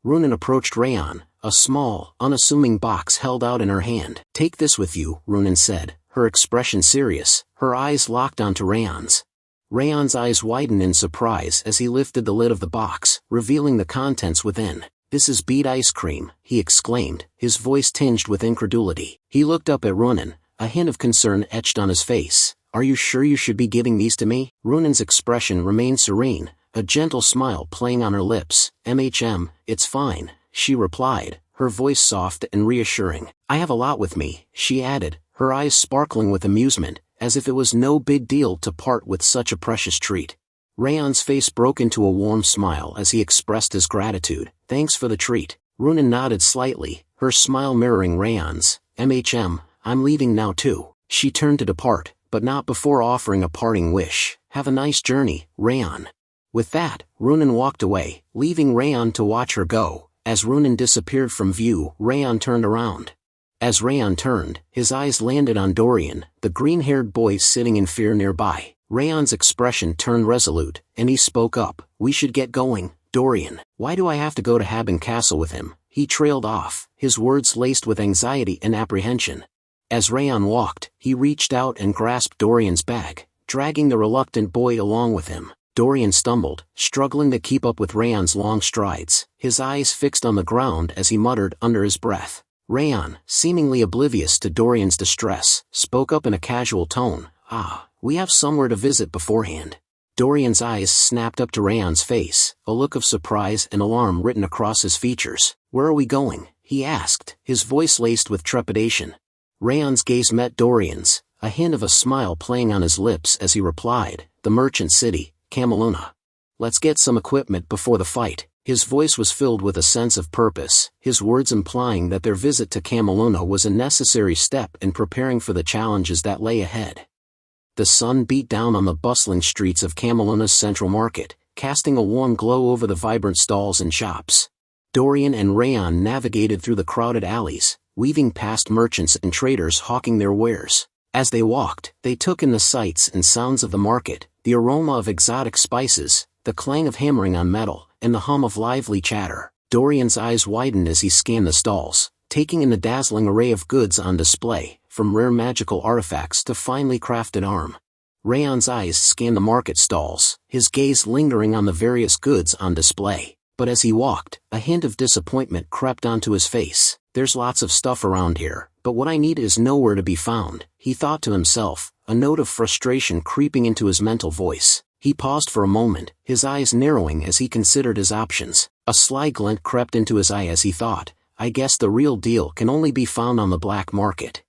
Runan approached Raon, a small, unassuming box held out in her hand. "Take this with you," Runan said, her expression serious, her eyes locked onto Raon's. Raon's eyes widened in surprise as he lifted the lid of the box, revealing the contents within. "This is beet ice cream," he exclaimed, his voice tinged with incredulity. He looked up at Runan, a hint of concern etched on his face. "Are you sure you should be giving these to me?" Runan's expression remained serene, a gentle smile playing on her lips. It's fine," she replied, her voice soft and reassuring. "I have a lot with me," she added, her eyes sparkling with amusement, as if it was no big deal to part with such a precious treat. Raon's face broke into a warm smile as he expressed his gratitude. "Thanks for the treat." Runan nodded slightly, her smile mirroring Raon's. I'm leaving now too." She turned to depart, but not before offering a parting wish. "Have a nice journey, Raon." With that, Runan walked away, leaving Raon to watch her go. As Runan disappeared from view, Raon turned around. As Raon turned, his eyes landed on Dorian, the green-haired boy sitting in fear nearby. Raon's expression turned resolute, and he spoke up. "We should get going, Dorian. Why do I have to go to Haben Castle with him?" He trailed off, his words laced with anxiety and apprehension. As Raon walked, he reached out and grasped Dorian's bag, dragging the reluctant boy along with him. Dorian stumbled, struggling to keep up with Raon's long strides, his eyes fixed on the ground as he muttered under his breath. Raon, seemingly oblivious to Dorian's distress, spoke up in a casual tone. We have somewhere to visit beforehand." Dorian's eyes snapped up to Raon's face, a look of surprise and alarm written across his features. "Where are we going?" he asked, his voice laced with trepidation. Raon's gaze met Dorian's, a hint of a smile playing on his lips as he replied, "The merchant city, Cameluna. Let's get some equipment before the fight." His voice was filled with a sense of purpose, his words implying that their visit to Cameluna was a necessary step in preparing for the challenges that lay ahead. The sun beat down on the bustling streets of Cameluna's central market, casting a warm glow over the vibrant stalls and shops. Dorian and Raon navigated through the crowded alleys, weaving past merchants and traders hawking their wares. As they walked, they took in the sights and sounds of the market, the aroma of exotic spices, the clang of hammering on metal, and the hum of lively chatter. Dorian's eyes widened as he scanned the stalls, taking in the dazzling array of goods on display, from rare magical artifacts to finely crafted armor. Raon's eyes scanned the market stalls, his gaze lingering on the various goods on display. But as he walked, a hint of disappointment crept onto his face. There's lots of stuff around here, but what I need is nowhere to be found, he thought to himself, a note of frustration creeping into his mental voice. He paused for a moment, his eyes narrowing as he considered his options. A sly glint crept into his eye as he thought, I guess the real deal can only be found on the black market.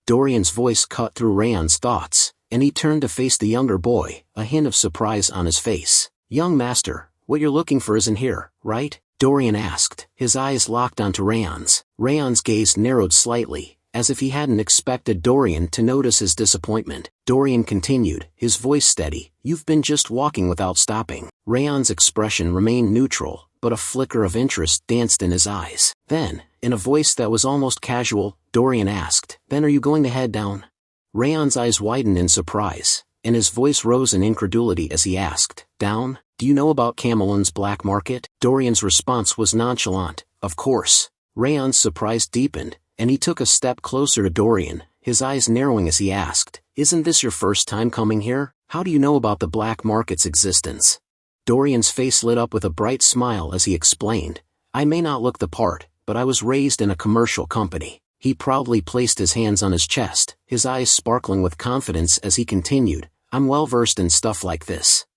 Dorian's voice cut through Raon's thoughts, and he turned to face the younger boy, a hint of surprise on his face. Young master, what you're looking for isn't here, right? Dorian asked, his eyes locked onto Raon's. Raon's gaze narrowed slightly, as if he hadn't expected Dorian to notice his disappointment. Dorian continued, his voice steady, you've been just walking without stopping. Raon's expression remained neutral, but a flicker of interest danced in his eyes. Then, in a voice that was almost casual, Dorian asked, then are you going to head down? Raon's eyes widened in surprise, and his voice rose in incredulity as he asked, down? Do you know about Camelon's black market? Dorian's response was nonchalant, of course. Raon's surprise deepened, and he took a step closer to Dorian, his eyes narrowing as he asked, isn't this your first time coming here? How do you know about the black market's existence? Dorian's face lit up with a bright smile as he explained, I may not look the part, but I was raised in a commercial company. He proudly placed his hands on his chest, his eyes sparkling with confidence as he continued, I'm well versed in stuff like this.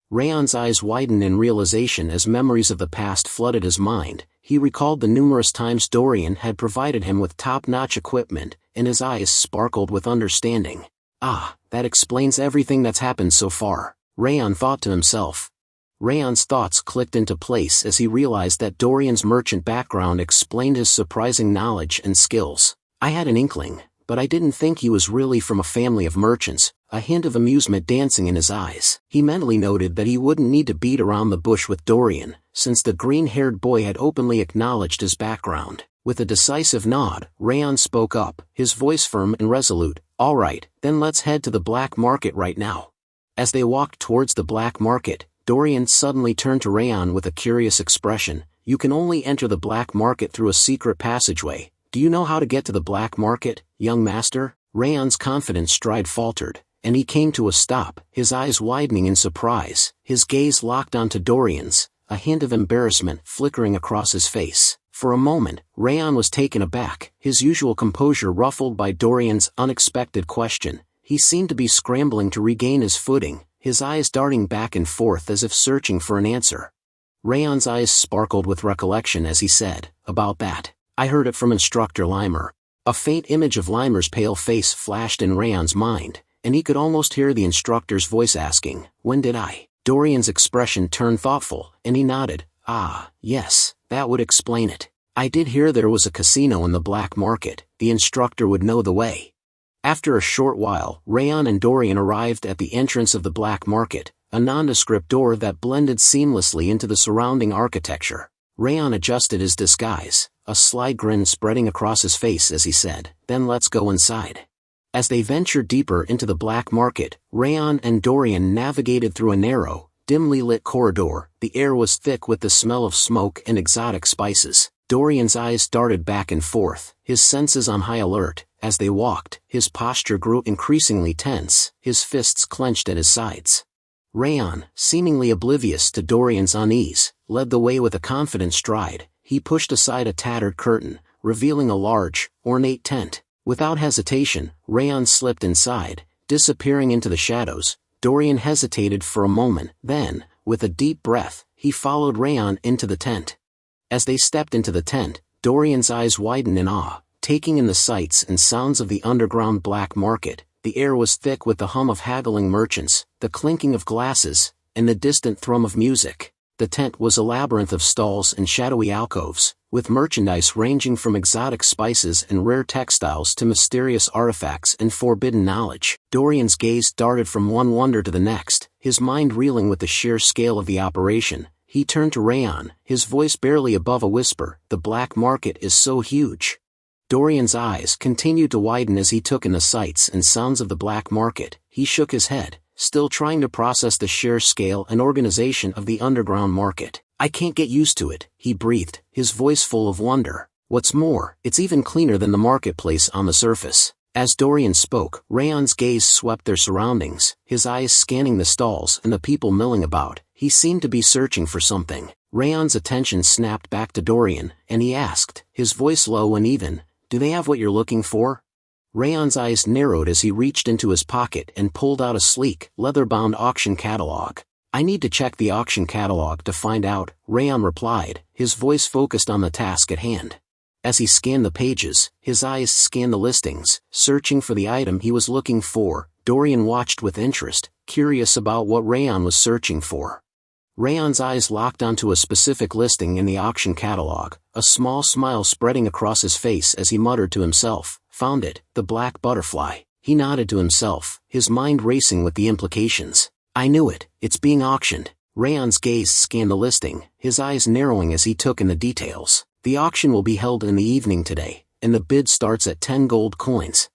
Raon's eyes widened in realization as memories of the past flooded his mind. He recalled the numerous times Dorian had provided him with top-notch equipment, and his eyes sparkled with understanding. Ah, that explains everything that's happened so far, Raon thought to himself. Raon's thoughts clicked into place as he realized that Dorian's merchant background explained his surprising knowledge and skills. I had an inkling, but I didn't think he was really from a family of merchants, a hint of amusement dancing in his eyes. He mentally noted that he wouldn't need to beat around the bush with Dorian, since the green-haired boy had openly acknowledged his background. With a decisive nod, Raon spoke up, his voice firm and resolute, all right, then let's head to the black market right now. As they walked towards the black market, Dorian suddenly turned to Raon with a curious expression, you can only enter the black market through a secret passageway. Do you know how to get to the black market, young master? Raon's confident stride faltered, and he came to a stop, his eyes widening in surprise, his gaze locked onto Dorian's, a hint of embarrassment flickering across his face. For a moment, Raon was taken aback, his usual composure ruffled by Dorian's unexpected question. He seemed to be scrambling to regain his footing, his eyes darting back and forth as if searching for an answer. Raon's eyes sparkled with recollection as he said, about that. I heard it from Instructor Limer. A faint image of Limer's pale face flashed in Raon's mind, and he could almost hear the instructor's voice asking, when did I? Dorian's expression turned thoughtful, and he nodded, ah, yes, that would explain it. I did hear there was a casino in the black market, the instructor would know the way. After a short while, Raon and Dorian arrived at the entrance of the black market, a nondescript door that blended seamlessly into the surrounding architecture. Raon adjusted his disguise, a sly grin spreading across his face as he said, then let's go inside. As they ventured deeper into the black market, Raon and Dorian navigated through a narrow, dimly lit corridor. The air was thick with the smell of smoke and exotic spices. Dorian's eyes darted back and forth, his senses on high alert. As they walked, his posture grew increasingly tense, his fists clenched at his sides. Raon, seemingly oblivious to Dorian's unease, led the way with a confident stride. He pushed aside a tattered curtain, revealing a large, ornate tent. Without hesitation, Raon slipped inside, disappearing into the shadows. Dorian hesitated for a moment, then, with a deep breath, he followed Raon into the tent. As they stepped into the tent, Dorian's eyes widened in awe, taking in the sights and sounds of the underground black market. The air was thick with the hum of haggling merchants, the clinking of glasses, and the distant thrum of music. The tent was a labyrinth of stalls and shadowy alcoves, with merchandise ranging from exotic spices and rare textiles to mysterious artifacts and forbidden knowledge. Dorian's gaze darted from one wonder to the next, his mind reeling with the sheer scale of the operation. He turned to Raon, his voice barely above a whisper, the black market is so huge. Dorian's eyes continued to widen as he took in the sights and sounds of the black market. He shook his head, still trying to process the sheer scale and organization of the underground market. I can't get used to it, he breathed, his voice full of wonder. What's more, it's even cleaner than the marketplace on the surface. As Dorian spoke, Raon's gaze swept their surroundings, his eyes scanning the stalls and the people milling about. He seemed to be searching for something. Raon's attention snapped back to Dorian, and he asked, his voice low and even, "Do they have what you're looking for?" Raon's eyes narrowed as he reached into his pocket and pulled out a sleek, leather-bound auction catalog. "I need to check the auction catalog to find out," Raon replied, his voice focused on the task at hand. As he scanned the pages, his eyes scanned the listings, searching for the item he was looking for. Dorian watched with interest, curious about what Raon was searching for. Raon's eyes locked onto a specific listing in the auction catalog, a small smile spreading across his face as he muttered to himself, "Found it, the black butterfly." He nodded to himself, his mind racing with the implications. "I knew it, it's being auctioned." Raon's gaze scanned the listing, his eyes narrowing as he took in the details. "The auction will be held in the evening today, and the bid starts at 10 gold coins.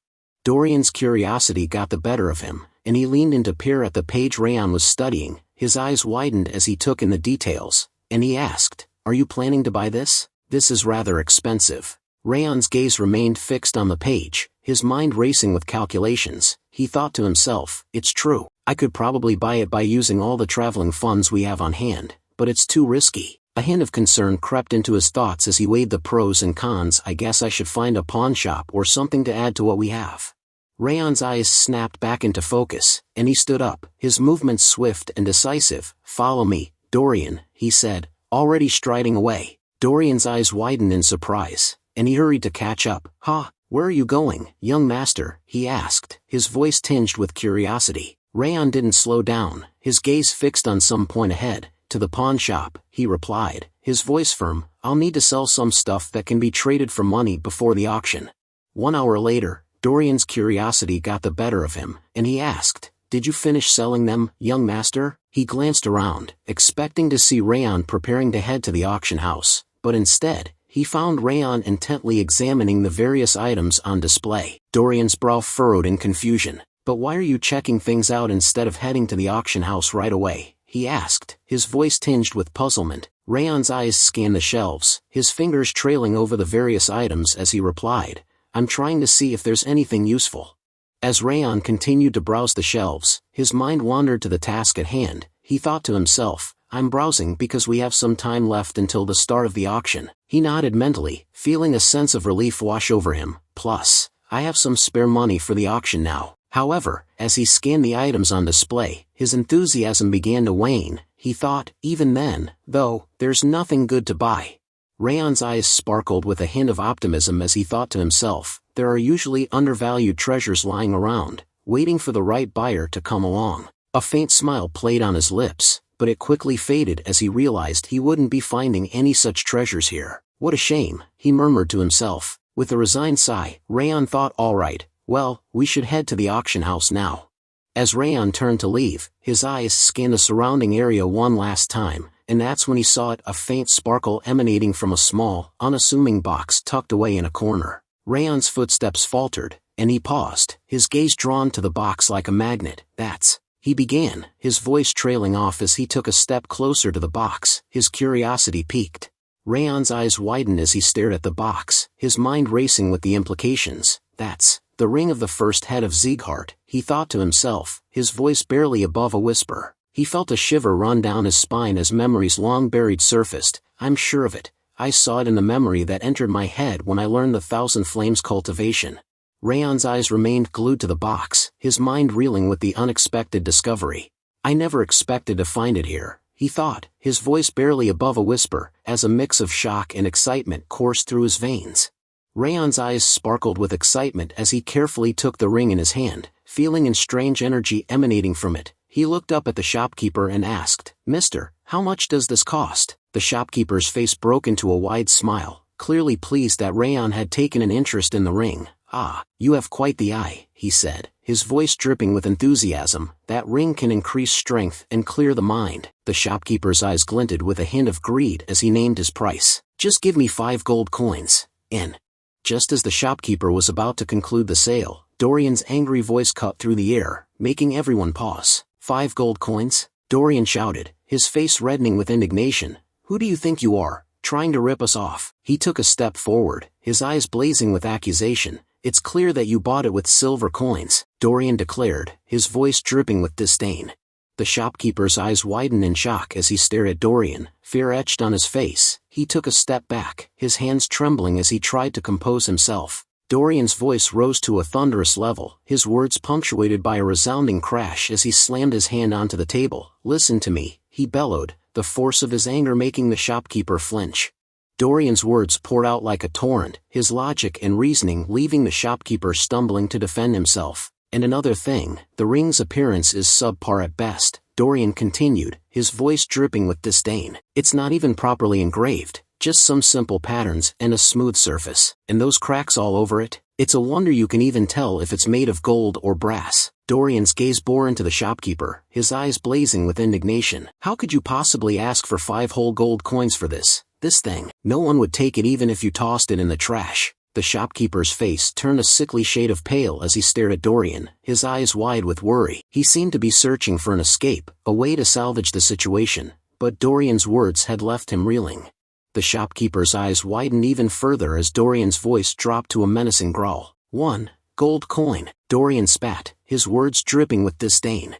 Dorian's curiosity got the better of him, and he leaned in to peer at the page Raon was studying. His eyes widened as he took in the details, and he asked, "Are you planning to buy this? This is rather expensive." Raon's gaze remained fixed on the page, his mind racing with calculations. He thought to himself, "It's true, I could probably buy it by using all the traveling funds we have on hand, but it's too risky." A hint of concern crept into his thoughts as he weighed the pros and cons. "I guess I should find a pawn shop or something to add to what we have." Raon's eyes snapped back into focus, and he stood up, his movements swift and decisive. "Follow me, Dorian," he said, already striding away. Dorian's eyes widened in surprise, and he hurried to catch up. "Huh, where are you going, young master?" he asked, his voice tinged with curiosity. Raon didn't slow down, his gaze fixed on some point ahead. "To the pawn shop," he replied, his voice firm. "I'll need to sell some stuff that can be traded for money before the auction." 1 hour later, Dorian's curiosity got the better of him, and he asked, "Did you finish selling them, young master?" He glanced around, expecting to see Raon preparing to head to the auction house, but instead, he found Raon intently examining the various items on display. Dorian's brow furrowed in confusion. "But why are you checking things out instead of heading to the auction house right away?" he asked, his voice tinged with puzzlement. Raon's eyes scanned the shelves, his fingers trailing over the various items as he replied, "I'm trying to see if there's anything useful." As Raon continued to browse the shelves, his mind wandered to the task at hand. He thought to himself, "I'm browsing because we have some time left until the start of the auction." He nodded mentally, feeling a sense of relief wash over him. "Plus, I have some spare money for the auction now." However, as he scanned the items on display, his enthusiasm began to wane. He thought, "Even then, though, there's nothing good to buy." Raon's eyes sparkled with a hint of optimism as he thought to himself, "There are usually undervalued treasures lying around, waiting for the right buyer to come along." A faint smile played on his lips, but it quickly faded as he realized he wouldn't be finding any such treasures here. "What a shame," he murmured to himself. With a resigned sigh, Raon thought, "All right, well, we should head to the auction house now." As Raon turned to leave, his eyes scanned the surrounding area one last time, and that's when he saw it, a faint sparkle emanating from a small, unassuming box tucked away in a corner. Raon's footsteps faltered, and he paused, his gaze drawn to the box like a magnet. "That's..." he began, his voice trailing off as he took a step closer to the box, his curiosity piqued. Raon's eyes widened as he stared at the box, his mind racing with the implications. "That's the ring of the first head of Sieghart," he thought to himself, his voice barely above a whisper. He felt a shiver run down his spine as memories long buried surfaced. "I'm sure of it. I saw it in the memory that entered my head when I learned the Thousand Flames cultivation." Raon's eyes remained glued to the box, his mind reeling with the unexpected discovery. "I never expected to find it here," he thought, his voice barely above a whisper, as a mix of shock and excitement coursed through his veins. Raon's eyes sparkled with excitement as he carefully took the ring in his hand, feeling a strange energy emanating from it. He looked up at the shopkeeper and asked, "Mister, how much does this cost?" The shopkeeper's face broke into a wide smile, clearly pleased that Raon had taken an interest in the ring. "Ah, you have quite the eye," he said, his voice dripping with enthusiasm. "That ring can increase strength and clear the mind." The shopkeeper's eyes glinted with a hint of greed as he named his price. "Just give me 5 gold coins, in." Just as the shopkeeper was about to conclude the sale, Dorian's angry voice cut through the air, making everyone pause. 5 gold coins? Dorian shouted, his face reddening with indignation. "Who do you think you are, trying to rip us off?" He took a step forward, his eyes blazing with accusation. "It's clear that you bought it with silver coins," Dorian declared, his voice dripping with disdain. The shopkeeper's eyes widened in shock as he stared at Dorian, fear etched on his face. He took a step back, his hands trembling as he tried to compose himself. Dorian's voice rose to a thunderous level, his words punctuated by a resounding crash as he slammed his hand onto the table. "Listen to me," he bellowed, the force of his anger making the shopkeeper flinch. Dorian's words poured out like a torrent, his logic and reasoning leaving the shopkeeper stumbling to defend himself. "And another thing, the ring's appearance is subpar at best," Dorian continued, his voice dripping with disdain. "It's not even properly engraved, just some simple patterns and a smooth surface. And those cracks all over it? It's a wonder you can even tell if it's made of gold or brass." Dorian's gaze bore into the shopkeeper, his eyes blazing with indignation. "How could you possibly ask for 5 whole gold coins for this thing? No one would take it even if you tossed it in the trash." The shopkeeper's face turned a sickly shade of pale as he stared at Dorian, his eyes wide with worry. He seemed to be searching for an escape, a way to salvage the situation, but Dorian's words had left him reeling. The shopkeeper's eyes widened even further as Dorian's voice dropped to a menacing growl. "1 gold coin," Dorian spat, his words dripping with disdain.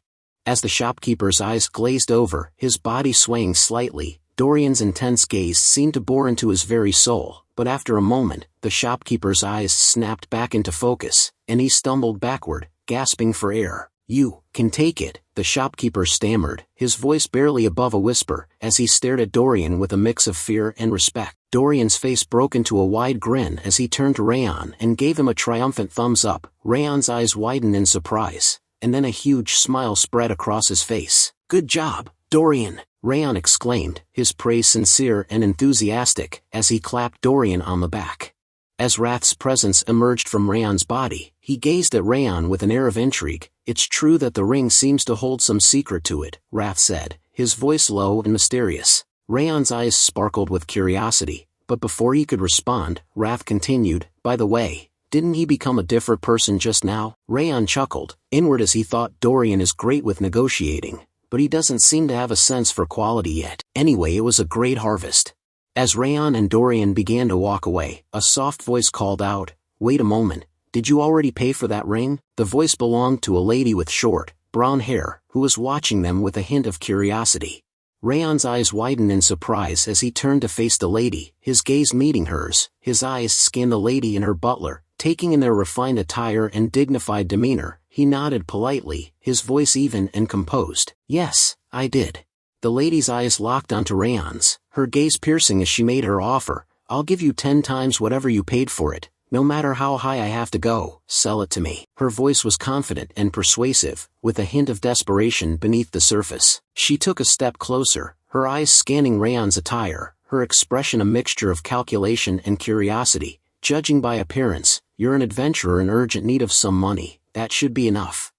As the shopkeeper's eyes glazed over, his body swaying slightly, Dorian's intense gaze seemed to bore into his very soul, but after a moment, the shopkeeper's eyes snapped back into focus, and he stumbled backward, gasping for air. "You can take it," the shopkeeper stammered, his voice barely above a whisper, as he stared at Dorian with a mix of fear and respect. Dorian's face broke into a wide grin as he turned to Raon and gave him a triumphant thumbs up. Raon's eyes widened in surprise, and then a huge smile spread across his face. "Good job, Dorian," Raon exclaimed, his praise sincere and enthusiastic, as he clapped Dorian on the back. As Wrath's presence emerged from Raon's body, he gazed at Raon with an air of intrigue. "It's true that the ring seems to hold some secret to it," Wrath said, his voice low and mysterious. Raon's eyes sparkled with curiosity, but before he could respond, Wrath continued, "By the way, didn't he become a different person just now?" Raon chuckled, inward as he thought Dorian is great with negotiating, but he doesn't seem to have a sense for quality yet. Anyway, it was a great harvest. As Raon and Dorian began to walk away, a soft voice called out, "Wait a moment, did you already pay for that ring?" The voice belonged to a lady with short, brown hair, who was watching them with a hint of curiosity. Raon's eyes widened in surprise as he turned to face the lady, his gaze meeting hers. His eyes scanned the lady and her butler, taking in their refined attire and dignified demeanor. He nodded politely, his voice even and composed. "Yes, I did." The lady's eyes locked onto Raon's, her gaze piercing as she made her offer. "I'll give you 10 times whatever you paid for it, no matter how high I have to go. Sell it to me." Her voice was confident and persuasive, with a hint of desperation beneath the surface. She took a step closer, her eyes scanning Raon's attire, her expression a mixture of calculation and curiosity. "Judging by appearance, you're an adventurer in urgent need of some money. That should be enough."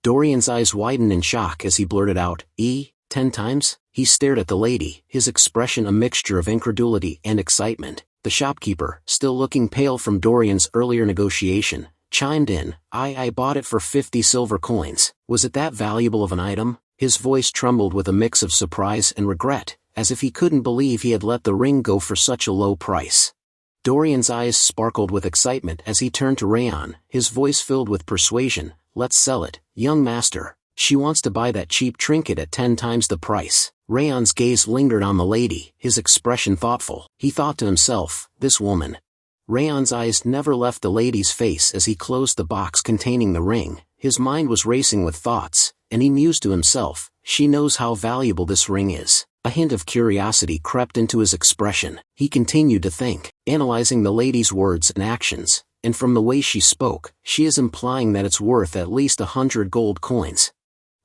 Dorian's eyes widened in shock as he blurted out, 10 times? He stared at the lady, his expression a mixture of incredulity and excitement. The shopkeeper, still looking pale from Dorian's earlier negotiation, chimed in, I bought it for 50 silver coins. Was it that valuable of an item?" His voice trembled with a mix of surprise and regret, as if he couldn't believe he had let the ring go for such a low price. Dorian's eyes sparkled with excitement as he turned to Raon, his voice filled with persuasion. "Let's sell it, young master. She wants to buy that cheap trinket at 10 times the price." Raon's gaze lingered on the lady, his expression thoughtful. He thought to himself, this woman. Raon's eyes never left the lady's face as he closed the box containing the ring. His mind was racing with thoughts, and he mused to himself, she knows how valuable this ring is. A hint of curiosity crept into his expression. He continued to think, analyzing the lady's words and actions, and from the way she spoke, she is implying that it's worth at least 100 gold coins.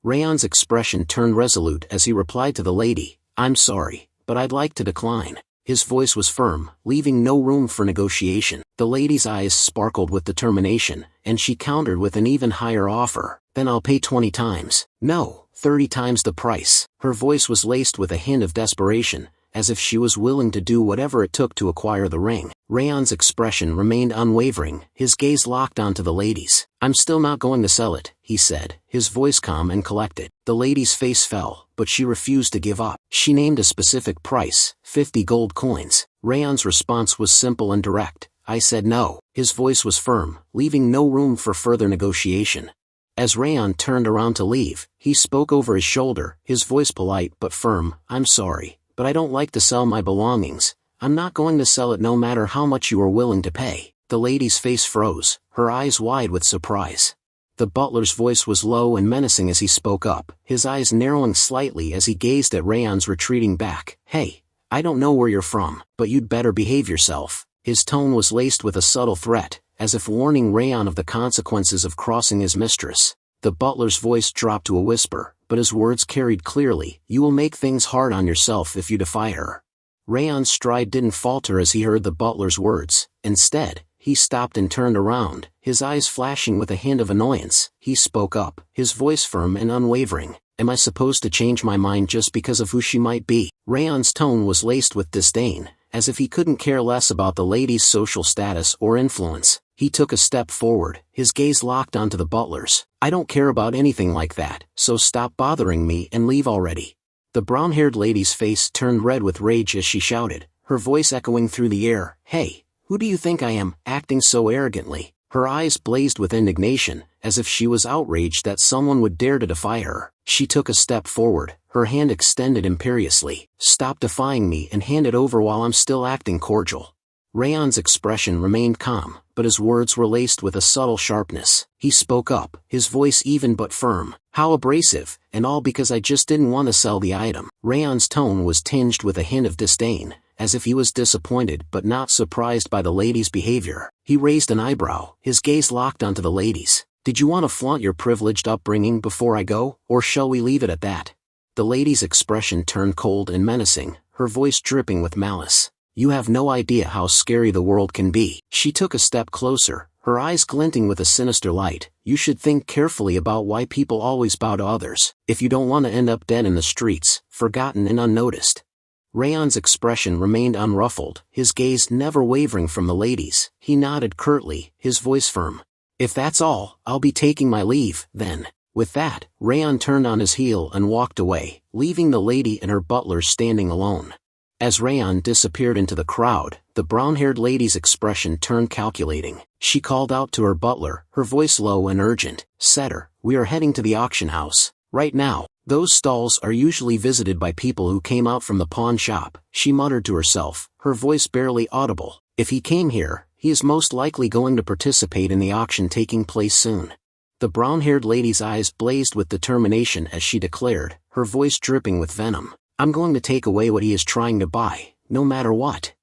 Raon's expression turned resolute as he replied to the lady, "I'm sorry, but I'd like to decline." His voice was firm, leaving no room for negotiation. The lady's eyes sparkled with determination, and she countered with an even higher offer. "Then I'll pay 20 times. No, 30 times the price." Her voice was laced with a hint of desperation, as if she was willing to do whatever it took to acquire the ring. Raon's expression remained unwavering, his gaze locked onto the lady's. "I'm still not going to sell it," he said, his voice calm and collected. The lady's face fell, but she refused to give up. She named a specific price, 50 gold coins. Raon's response was simple and direct. "I said no." His voice was firm, leaving no room for further negotiation. As Raon turned around to leave, he spoke over his shoulder, his voice polite but firm. "I'm sorry, but I don't like to sell my belongings. I'm not going to sell it no matter how much you are willing to pay." The lady's face froze, her eyes wide with surprise. The butler's voice was low and menacing as he spoke up, his eyes narrowing slightly as he gazed at Raon's retreating back. "Hey, I don't know where you're from, but you'd better behave yourself." His tone was laced with a subtle threat, as if warning Raon of the consequences of crossing his mistress. The butler's voice dropped to a whisper, but his words carried clearly. "You will make things hard on yourself if you defy her." Raon's stride didn't falter as he heard the butler's words. Instead, he stopped and turned around, his eyes flashing with a hint of annoyance. He spoke up, his voice firm and unwavering. "Am I supposed to change my mind just because of who she might be?" Raon's tone was laced with disdain, as if he couldn't care less about the lady's social status or influence. He took a step forward, his gaze locked onto the butler's. "I don't care about anything like that, so stop bothering me and leave already." The brown-haired lady's face turned red with rage as she shouted, her voice echoing through the air. "Hey, who do you think I am, acting so arrogantly?" Her eyes blazed with indignation, as if she was outraged that someone would dare to defy her. She took a step forward, her hand extended imperiously. "Stop defying me and hand it over while I'm still acting cordial." Raon's expression remained calm, but his words were laced with a subtle sharpness. He spoke up, his voice even but firm. "How abrasive, and all because I just didn't want to sell the item." Raon's tone was tinged with a hint of disdain, as if he was disappointed but not surprised by the lady's behavior. He raised an eyebrow, his gaze locked onto the lady's. "Did you want to flaunt your privileged upbringing before I go, or shall we leave it at that?" The lady's expression turned cold and menacing, her voice dripping with malice. "You have no idea how scary the world can be." She took a step closer, her eyes glinting with a sinister light. "You should think carefully about why people always bow to others, if you don't want to end up dead in the streets, forgotten and unnoticed." Raon's expression remained unruffled, his gaze never wavering from the lady's. He nodded curtly, his voice firm. "If that's all, I'll be taking my leave, then." With that, Raon turned on his heel and walked away, leaving the lady and her butler standing alone. As Raon disappeared into the crowd, the brown-haired lady's expression turned calculating. She called out to her butler, her voice low and urgent. "Setter, we are heading to the auction house. Right now. Those stalls are usually visited by people who came out from the pawn shop," she muttered to herself, her voice barely audible. "If he came here, he is most likely going to participate in the auction taking place soon." The brown-haired lady's eyes blazed with determination as she declared, her voice dripping with venom. "I'm going to take away what he is trying to buy, no matter what."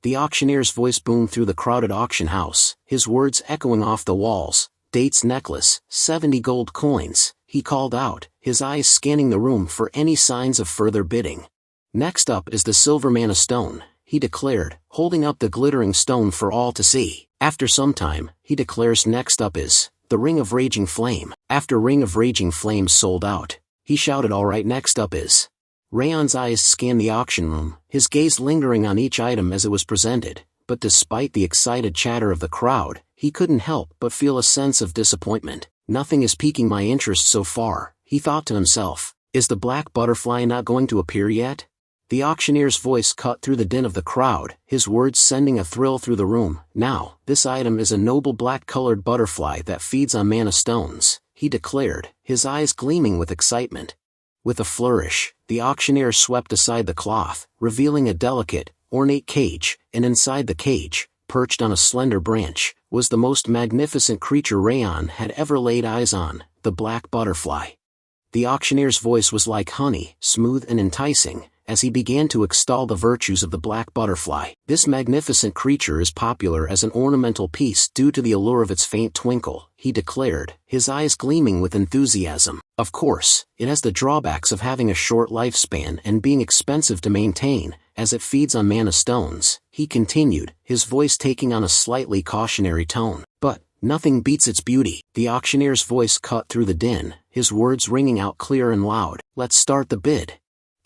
The auctioneer's voice boomed through the crowded auction house, his words echoing off the walls. "Date's necklace, 70 gold coins," he called out, his eyes scanning the room for any signs of further bidding. "Next up is the silver mana stone," he declared, holding up the glittering stone for all to see. After some time, he declares next up is the Ring of Raging Flame. After Ring of Raging Flame sold out, he shouted, "Alright, next up is." Raon's eyes scanned the auction room, his gaze lingering on each item as it was presented, but despite the excited chatter of the crowd, he couldn't help but feel a sense of disappointment. "Nothing is piquing my interest so far," he thought to himself. "Is the black butterfly not going to appear yet?" The auctioneer's voice cut through the din of the crowd, his words sending a thrill through the room. "Now, this item is a noble black-colored butterfly that feeds on mana stones," he declared, his eyes gleaming with excitement. With a flourish, the auctioneer swept aside the cloth, revealing a delicate, ornate cage, and inside the cage, perched on a slender branch, was the most magnificent creature Raon had ever laid eyes on, the black butterfly. The auctioneer's voice was like honey, smooth and enticing, as he began to extol the virtues of the black butterfly. "This magnificent creature is popular as an ornamental piece due to the allure of its faint twinkle," he declared, his eyes gleaming with enthusiasm. "Of course, it has the drawbacks of having a short lifespan and being expensive to maintain, as it feeds on mana stones," he continued, his voice taking on a slightly cautionary tone. "But nothing beats its beauty." The auctioneer's voice cut through the din, his words ringing out clear and loud. "Let's start the bid."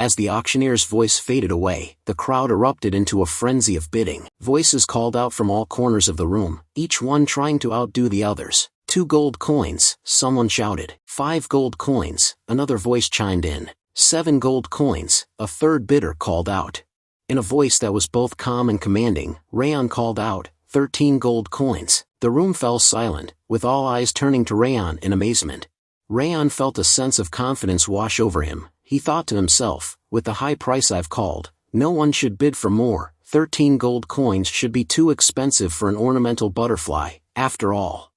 As the auctioneer's voice faded away, the crowd erupted into a frenzy of bidding. Voices called out from all corners of the room, each one trying to outdo the others. 2 gold coins, someone shouted. 5 gold coins, another voice chimed in. 7 gold coins, a third bidder called out. In a voice that was both calm and commanding, Raon called out, 13 gold coins. The room fell silent, with all eyes turning to Raon in amazement. Raon felt a sense of confidence wash over him. He thought to himself, with the high price I've called, no one should bid for more. 13 gold coins should be too expensive for an ornamental butterfly, after all.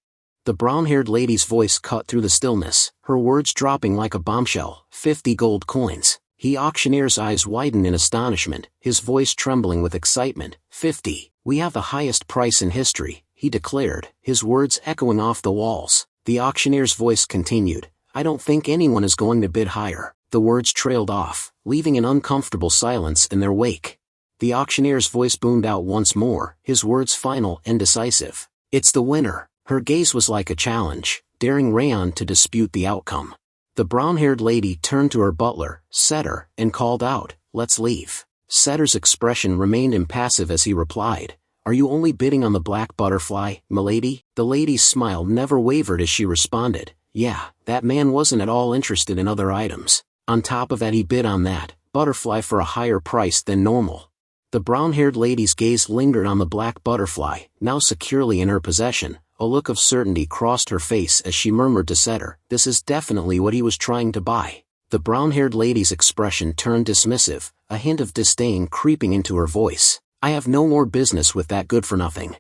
The brown-haired lady's voice cut through the stillness, her words dropping like a bombshell. 50 gold coins. The auctioneer's eyes widened in astonishment, his voice trembling with excitement. 50. We have the highest price in history, he declared, his words echoing off the walls. The auctioneer's voice continued, I don't think anyone is going to bid higher. The words trailed off, leaving an uncomfortable silence in their wake. The auctioneer's voice boomed out once more, his words final and decisive. It's the winner. Her gaze was like a challenge, daring Raon to dispute the outcome. The brown-haired lady turned to her butler, Setter, and called out, let's leave. Setter's expression remained impassive as he replied, Are you only bidding on the black butterfly, milady? The lady's smile never wavered as she responded, Yeah, that man wasn't at all interested in other items. On top of that he bid on that butterfly for a higher price than normal. The brown-haired lady's gaze lingered on the black butterfly, now securely in her possession. A look of certainty crossed her face as she murmured to Setter, This is definitely what he was trying to buy. The brown-haired lady's expression turned dismissive, a hint of disdain creeping into her voice. I have no more business with that good-for-nothing.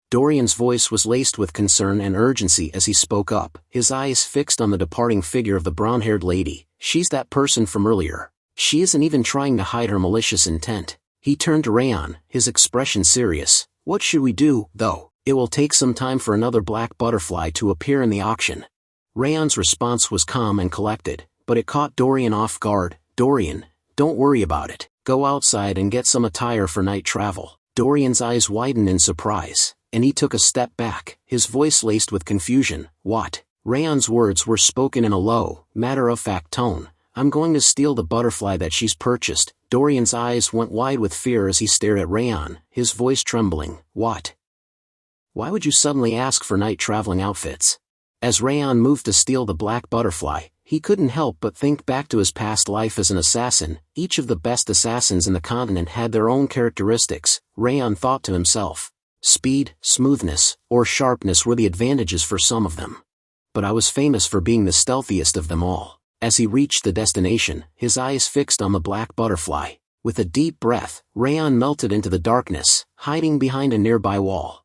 Dorian's voice was laced with concern and urgency as he spoke up, his eyes fixed on the departing figure of the brown-haired lady. She's that person from earlier. She isn't even trying to hide her malicious intent. He turned to Raon, his expression serious. What should we do, though? It will take some time for another black butterfly to appear in the auction. Raon's response was calm and collected, but it caught Dorian off guard. Dorian, don't worry about it. Go outside and get some attire for night travel. Dorian's eyes widened in surprise, and he took a step back, his voice laced with confusion. What? Raon's words were spoken in a low, matter-of-fact tone. I'm going to steal the butterfly that she's purchased. Dorian's eyes went wide with fear as he stared at Raon, his voice trembling. What? Why would you suddenly ask for night traveling outfits? As Raon moved to steal the black butterfly, he couldn't help but think back to his past life as an assassin. Each of the best assassins in the continent had their own characteristics, Raon thought to himself. Speed, smoothness, or sharpness were the advantages for some of them. But I was famous for being the stealthiest of them all. As he reached the destination, his eyes fixed on the black butterfly. With a deep breath, Raon melted into the darkness, hiding behind a nearby wall.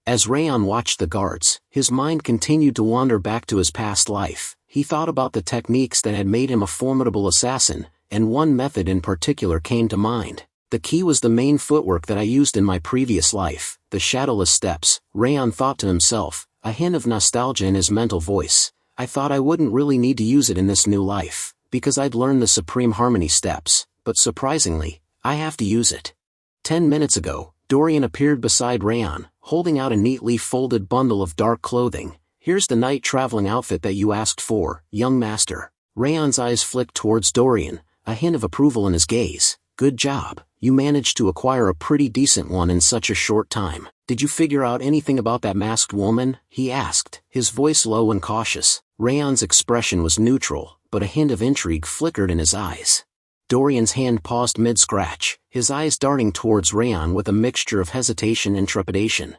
As Raon watched the guards, his mind continued to wander back to his past life. He thought about the techniques that had made him a formidable assassin, and one method in particular came to mind. The key was the main footwork that I used in my previous life, the shadowless steps. Raon thought to himself, a hint of nostalgia in his mental voice. I thought I wouldn't really need to use it in this new life, because I'd learned the Supreme Harmony steps, but surprisingly, I have to use it. 10 minutes ago, Dorian appeared beside Raon, holding out a neatly folded bundle of dark clothing. Here's the night traveling outfit that you asked for, young master. Raon's eyes flicked towards Dorian, a hint of approval in his gaze. Good job, you managed to acquire a pretty decent one in such a short time. Did you figure out anything about that masked woman? He asked, his voice low and cautious. Raon's expression was neutral, but a hint of intrigue flickered in his eyes. Dorian's hand paused mid-scratch, his eyes darting towards Raon with a mixture of hesitation and trepidation.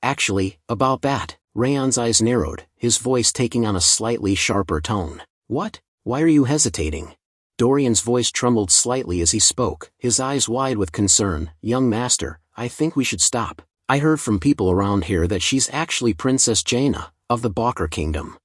Actually, about that. Raon's eyes narrowed, his voice taking on a slightly sharper tone. What? Why are you hesitating? Dorian's voice trembled slightly as he spoke, his eyes wide with concern. Young master, I think we should stop. I heard from people around here that she's actually Princess Jaina, of the Balker Kingdom.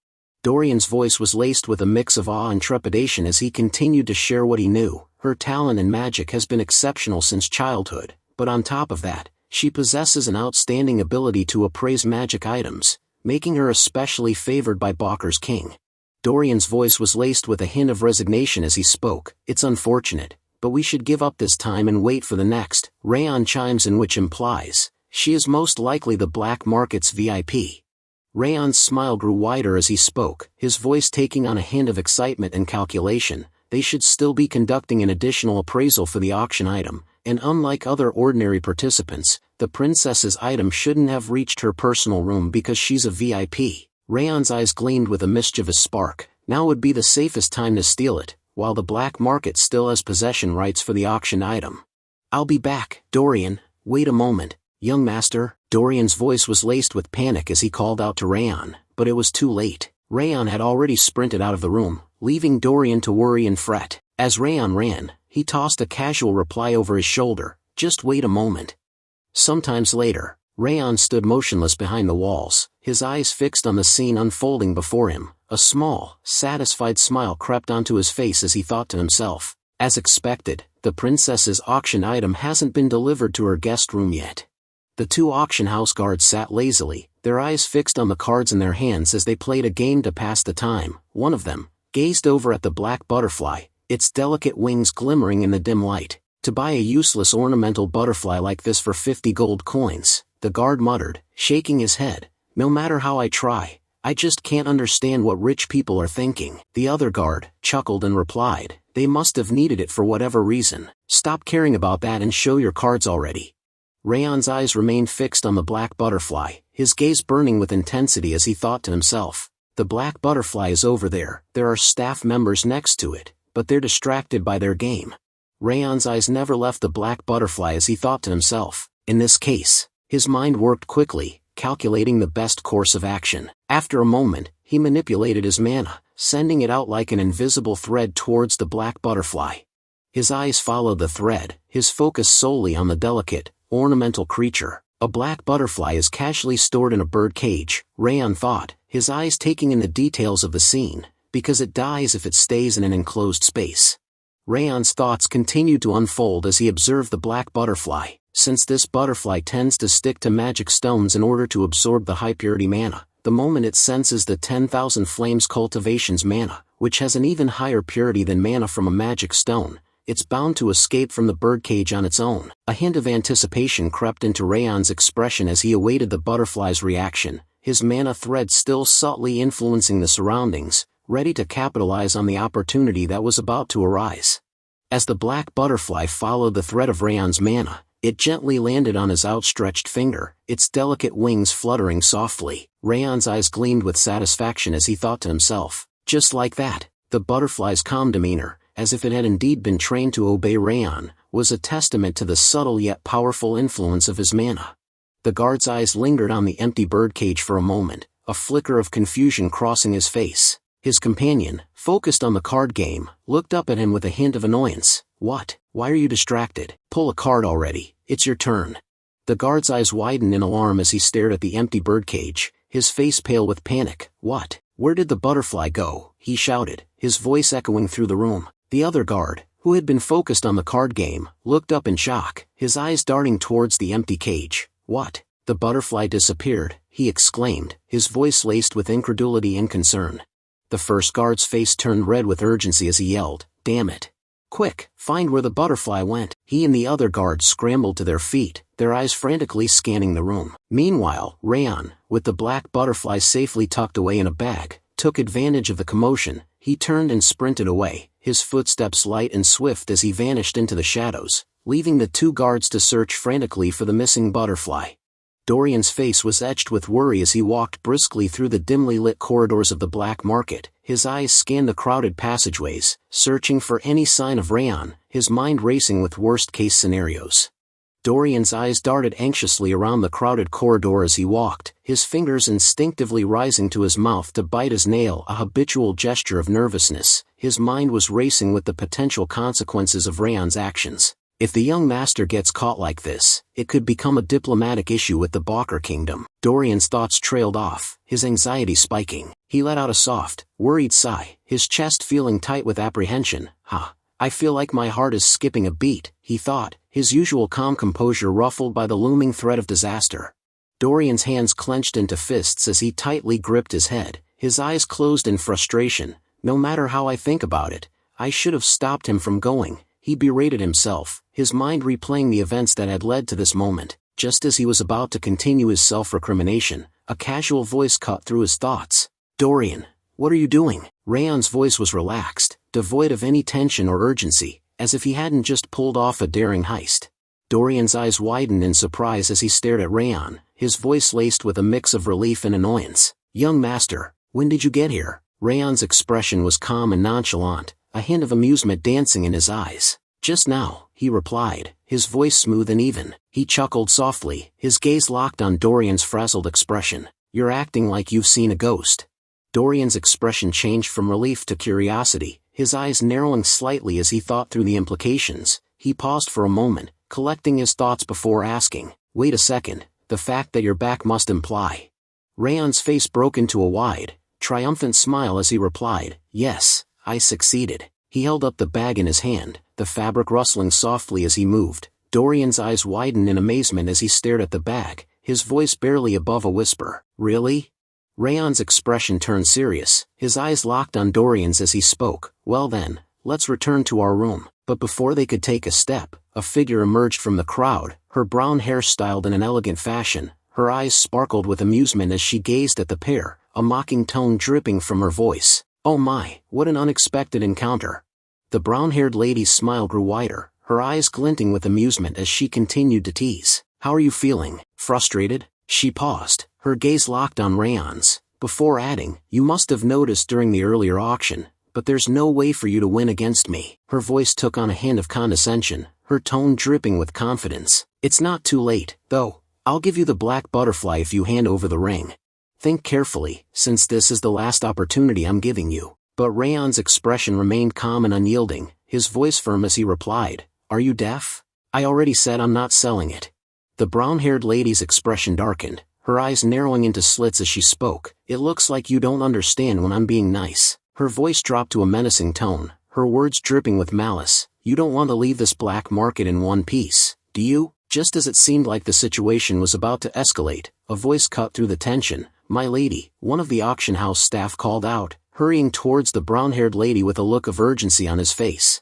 Dorian's voice was laced with a mix of awe and trepidation as he continued to share what he knew. Her talent in magic has been exceptional since childhood, but on top of that, she possesses an outstanding ability to appraise magic items, making her especially favored by Balker's king. Dorian's voice was laced with a hint of resignation as he spoke. It's unfortunate, but we should give up this time and wait for the next. Raon chimes in, which implies, she is most likely the black market's VIP. Raon's smile grew wider as he spoke, his voice taking on a hint of excitement and calculation. They should still be conducting an additional appraisal for the auction item, and unlike other ordinary participants, the princess's item shouldn't have reached her personal room because she's a VIP. Raon's eyes gleamed with a mischievous spark. Now would be the safest time to steal it, while the black market still has possession rights for the auction item. I'll be back, Dorian. Wait a moment, young master. Dorian's voice was laced with panic as he called out to Raon, but it was too late. Raon had already sprinted out of the room, leaving Dorian to worry and fret. As Raon ran, he tossed a casual reply over his shoulder, "Just wait a moment." Sometimes later, Raon stood motionless behind the walls, his eyes fixed on the scene unfolding before him. A small, satisfied smile crept onto his face as he thought to himself, as expected, the princess's auction item hasn't been delivered to her guest room yet. The two auction house guards sat lazily, their eyes fixed on the cards in their hands as they played a game to pass the time. One of them gazed over at the black butterfly, its delicate wings glimmering in the dim light. "To buy a useless ornamental butterfly like this for 50 gold coins, the guard muttered, shaking his head. "No matter how I try, I just can't understand what rich people are thinking." The other guard chuckled and replied, "They must have needed it for whatever reason. Stop caring about that and show your cards already." Raon's eyes remained fixed on the black butterfly, his gaze burning with intensity as he thought to himself, "The black butterfly is over there, there are staff members next to it, but they're distracted by their game." Raon's eyes never left the black butterfly as he thought to himself, in this case, his mind worked quickly, calculating the best course of action. After a moment, he manipulated his mana, sending it out like an invisible thread towards the black butterfly. His eyes followed the thread, his focus solely on the delicate, ornamental creature. A black butterfly is casually stored in a bird cage, Raon thought, his eyes taking in the details of the scene, because it dies if it stays in an enclosed space. Raon's thoughts continued to unfold as he observed the black butterfly. Since this butterfly tends to stick to magic stones in order to absorb the high-purity mana, the moment it senses the 10,000 Flames Cultivation's mana, which has an even higher purity than mana from a magic stone, it's bound to escape from the birdcage on its own. A hint of anticipation crept into Raon's expression as he awaited the butterfly's reaction, his mana thread still subtly influencing the surroundings, ready to capitalize on the opportunity that was about to arise. As the black butterfly followed the thread of Raon's mana, it gently landed on his outstretched finger, its delicate wings fluttering softly. Raon's eyes gleamed with satisfaction as he thought to himself, just like that, the butterfly's calm demeanor, as if it had indeed been trained to obey Raon, was a testament to the subtle yet powerful influence of his mana. The guard's eyes lingered on the empty birdcage for a moment, a flicker of confusion crossing his face. His companion, focused on the card game, looked up at him with a hint of annoyance. "What? Why are you distracted? Pull a card already, it's your turn." The guard's eyes widened in alarm as he stared at the empty birdcage, his face pale with panic. "What? Where did the butterfly go?" he shouted, his voice echoing through the room. The other guard, who had been focused on the card game, looked up in shock, his eyes darting towards the empty cage. "What? The butterfly disappeared," he exclaimed, his voice laced with incredulity and concern. The first guard's face turned red with urgency as he yelled, "Damn it! Quick, find where the butterfly went." He and the other guards scrambled to their feet, their eyes frantically scanning the room. Meanwhile, Raon, with the black butterfly safely tucked away in a bag, took advantage of the commotion. He turned and sprinted away, his footsteps light and swift as he vanished into the shadows, leaving the two guards to search frantically for the missing butterfly. Dorian's face was etched with worry as he walked briskly through the dimly lit corridors of the black market. His eyes scanned the crowded passageways, searching for any sign of Raon, his mind racing with worst-case scenarios. Dorian's eyes darted anxiously around the crowded corridor as he walked, his fingers instinctively rising to his mouth to bite his nail, a habitual gesture of nervousness. His mind was racing with the potential consequences of Raon's actions. If the young master gets caught like this, it could become a diplomatic issue with the Balker Kingdom. Dorian's thoughts trailed off, his anxiety spiking. He let out a soft, worried sigh, his chest feeling tight with apprehension. I feel like my heart is skipping a beat," he thought, his usual calm composure ruffled by the looming threat of disaster. Dorian's hands clenched into fists as he tightly gripped his head, his eyes closed in frustration. "No matter how I think about it, I should have stopped him from going," he berated himself, his mind replaying the events that had led to this moment. Just as he was about to continue his self-recrimination, a casual voice cut through his thoughts. "Dorian, what are you doing?" Raon's voice was relaxed, devoid of any tension or urgency, as if he hadn't just pulled off a daring heist. Dorian's eyes widened in surprise as he stared at Raon, his voice laced with a mix of relief and annoyance. "Young master, when did you get here?" Raon's expression was calm and nonchalant, a hint of amusement dancing in his eyes. "Just now," he replied, his voice smooth and even. He chuckled softly, his gaze locked on Dorian's frazzled expression. "You're acting like you've seen a ghost." Dorian's expression changed from relief to curiosity, his eyes narrowing slightly as he thought through the implications. He paused for a moment, collecting his thoughts before asking, "Wait a second, the fact that you're back must imply..." Raon's face broke into a wide, triumphant smile as he replied, "Yes, I succeeded." He held up the bag in his hand, the fabric rustling softly as he moved. Dorian's eyes widened in amazement as he stared at the bag, his voice barely above a whisper. "Really?" Raon's expression turned serious, his eyes locked on Dorian's as he spoke. "Well then, let's return to our room." But before they could take a step, a figure emerged from the crowd, her brown hair styled in an elegant fashion. Her eyes sparkled with amusement as she gazed at the pair, a mocking tone dripping from her voice. "Oh my, what an unexpected encounter." The brown-haired lady's smile grew wider, her eyes glinting with amusement as she continued to tease. "How are you feeling? Frustrated?" She paused, her gaze locked on Raon's, before adding, "You must have noticed during the earlier auction, but there's no way for you to win against me." Her voice took on a hint of condescension, her tone dripping with confidence. "It's not too late, though. I'll give you the black butterfly if you hand over the ring. Think carefully, since this is the last opportunity I'm giving you." But Raon's expression remained calm and unyielding, his voice firm as he replied, "Are you deaf? I already said I'm not selling it." The brown-haired lady's expression darkened, her eyes narrowing into slits as she spoke. "It looks like you don't understand when I'm being nice." Her voice dropped to a menacing tone, her words dripping with malice. "You don't want to leave this black market in one piece, do you?" Just as it seemed like the situation was about to escalate, a voice cut through the tension. "My lady," one of the auction house staff called out, hurrying towards the brown-haired lady with a look of urgency on his face.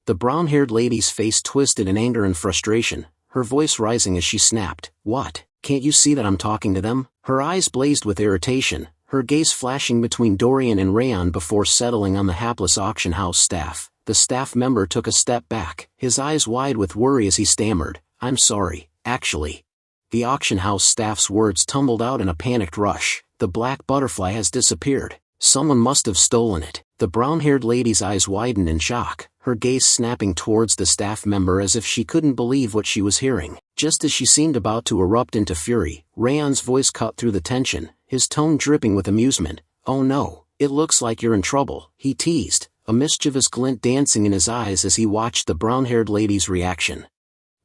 The brown-haired lady's face twisted in anger and frustration, her voice rising as she snapped, "What? Can't you see that I'm talking to them?" Her eyes blazed with irritation, her gaze flashing between Dorian and Raon before settling on the hapless auction house staff. The staff member took a step back, his eyes wide with worry as he stammered, "I'm sorry, actually." The auction house staff's words tumbled out in a panicked rush. "The black butterfly has disappeared. Someone must have stolen it." The brown-haired lady's eyes widened in shock, her gaze snapping towards the staff member as if she couldn't believe what she was hearing. Just as she seemed about to erupt into fury, Raon's voice cut through the tension, his tone dripping with amusement. "Oh no, it looks like you're in trouble," he teased, a mischievous glint dancing in his eyes as he watched the brown-haired lady's reaction.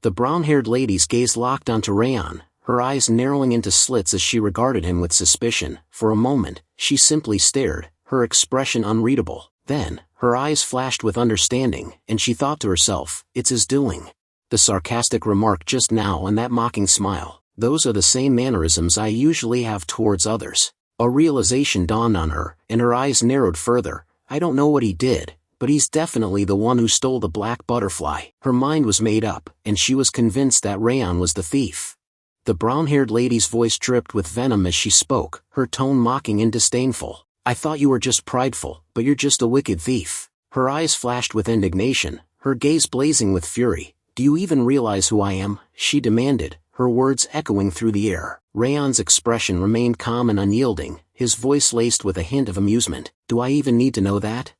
The brown-haired lady's gaze locked onto Raon, her eyes narrowing into slits as she regarded him with suspicion. For a moment, she simply stared, her expression unreadable. Then, her eyes flashed with understanding, and she thought to herself, "It's his doing." The sarcastic remark just now and that mocking smile, those are the same mannerisms I usually have towards others. A realization dawned on her, and her eyes narrowed further. "I don't know what he did, but he's definitely the one who stole the black butterfly." Her mind was made up, and she was convinced that Raon was the thief. The brown-haired lady's voice dripped with venom as she spoke, her tone mocking and disdainful. "I thought you were just prideful, but you're just a wicked thief." Her eyes flashed with indignation, her gaze blazing with fury. "Do you even realize who I am?" she demanded, her words echoing through the air. Raon's expression remained calm and unyielding, his voice laced with a hint of amusement. "Do I even need to know that?"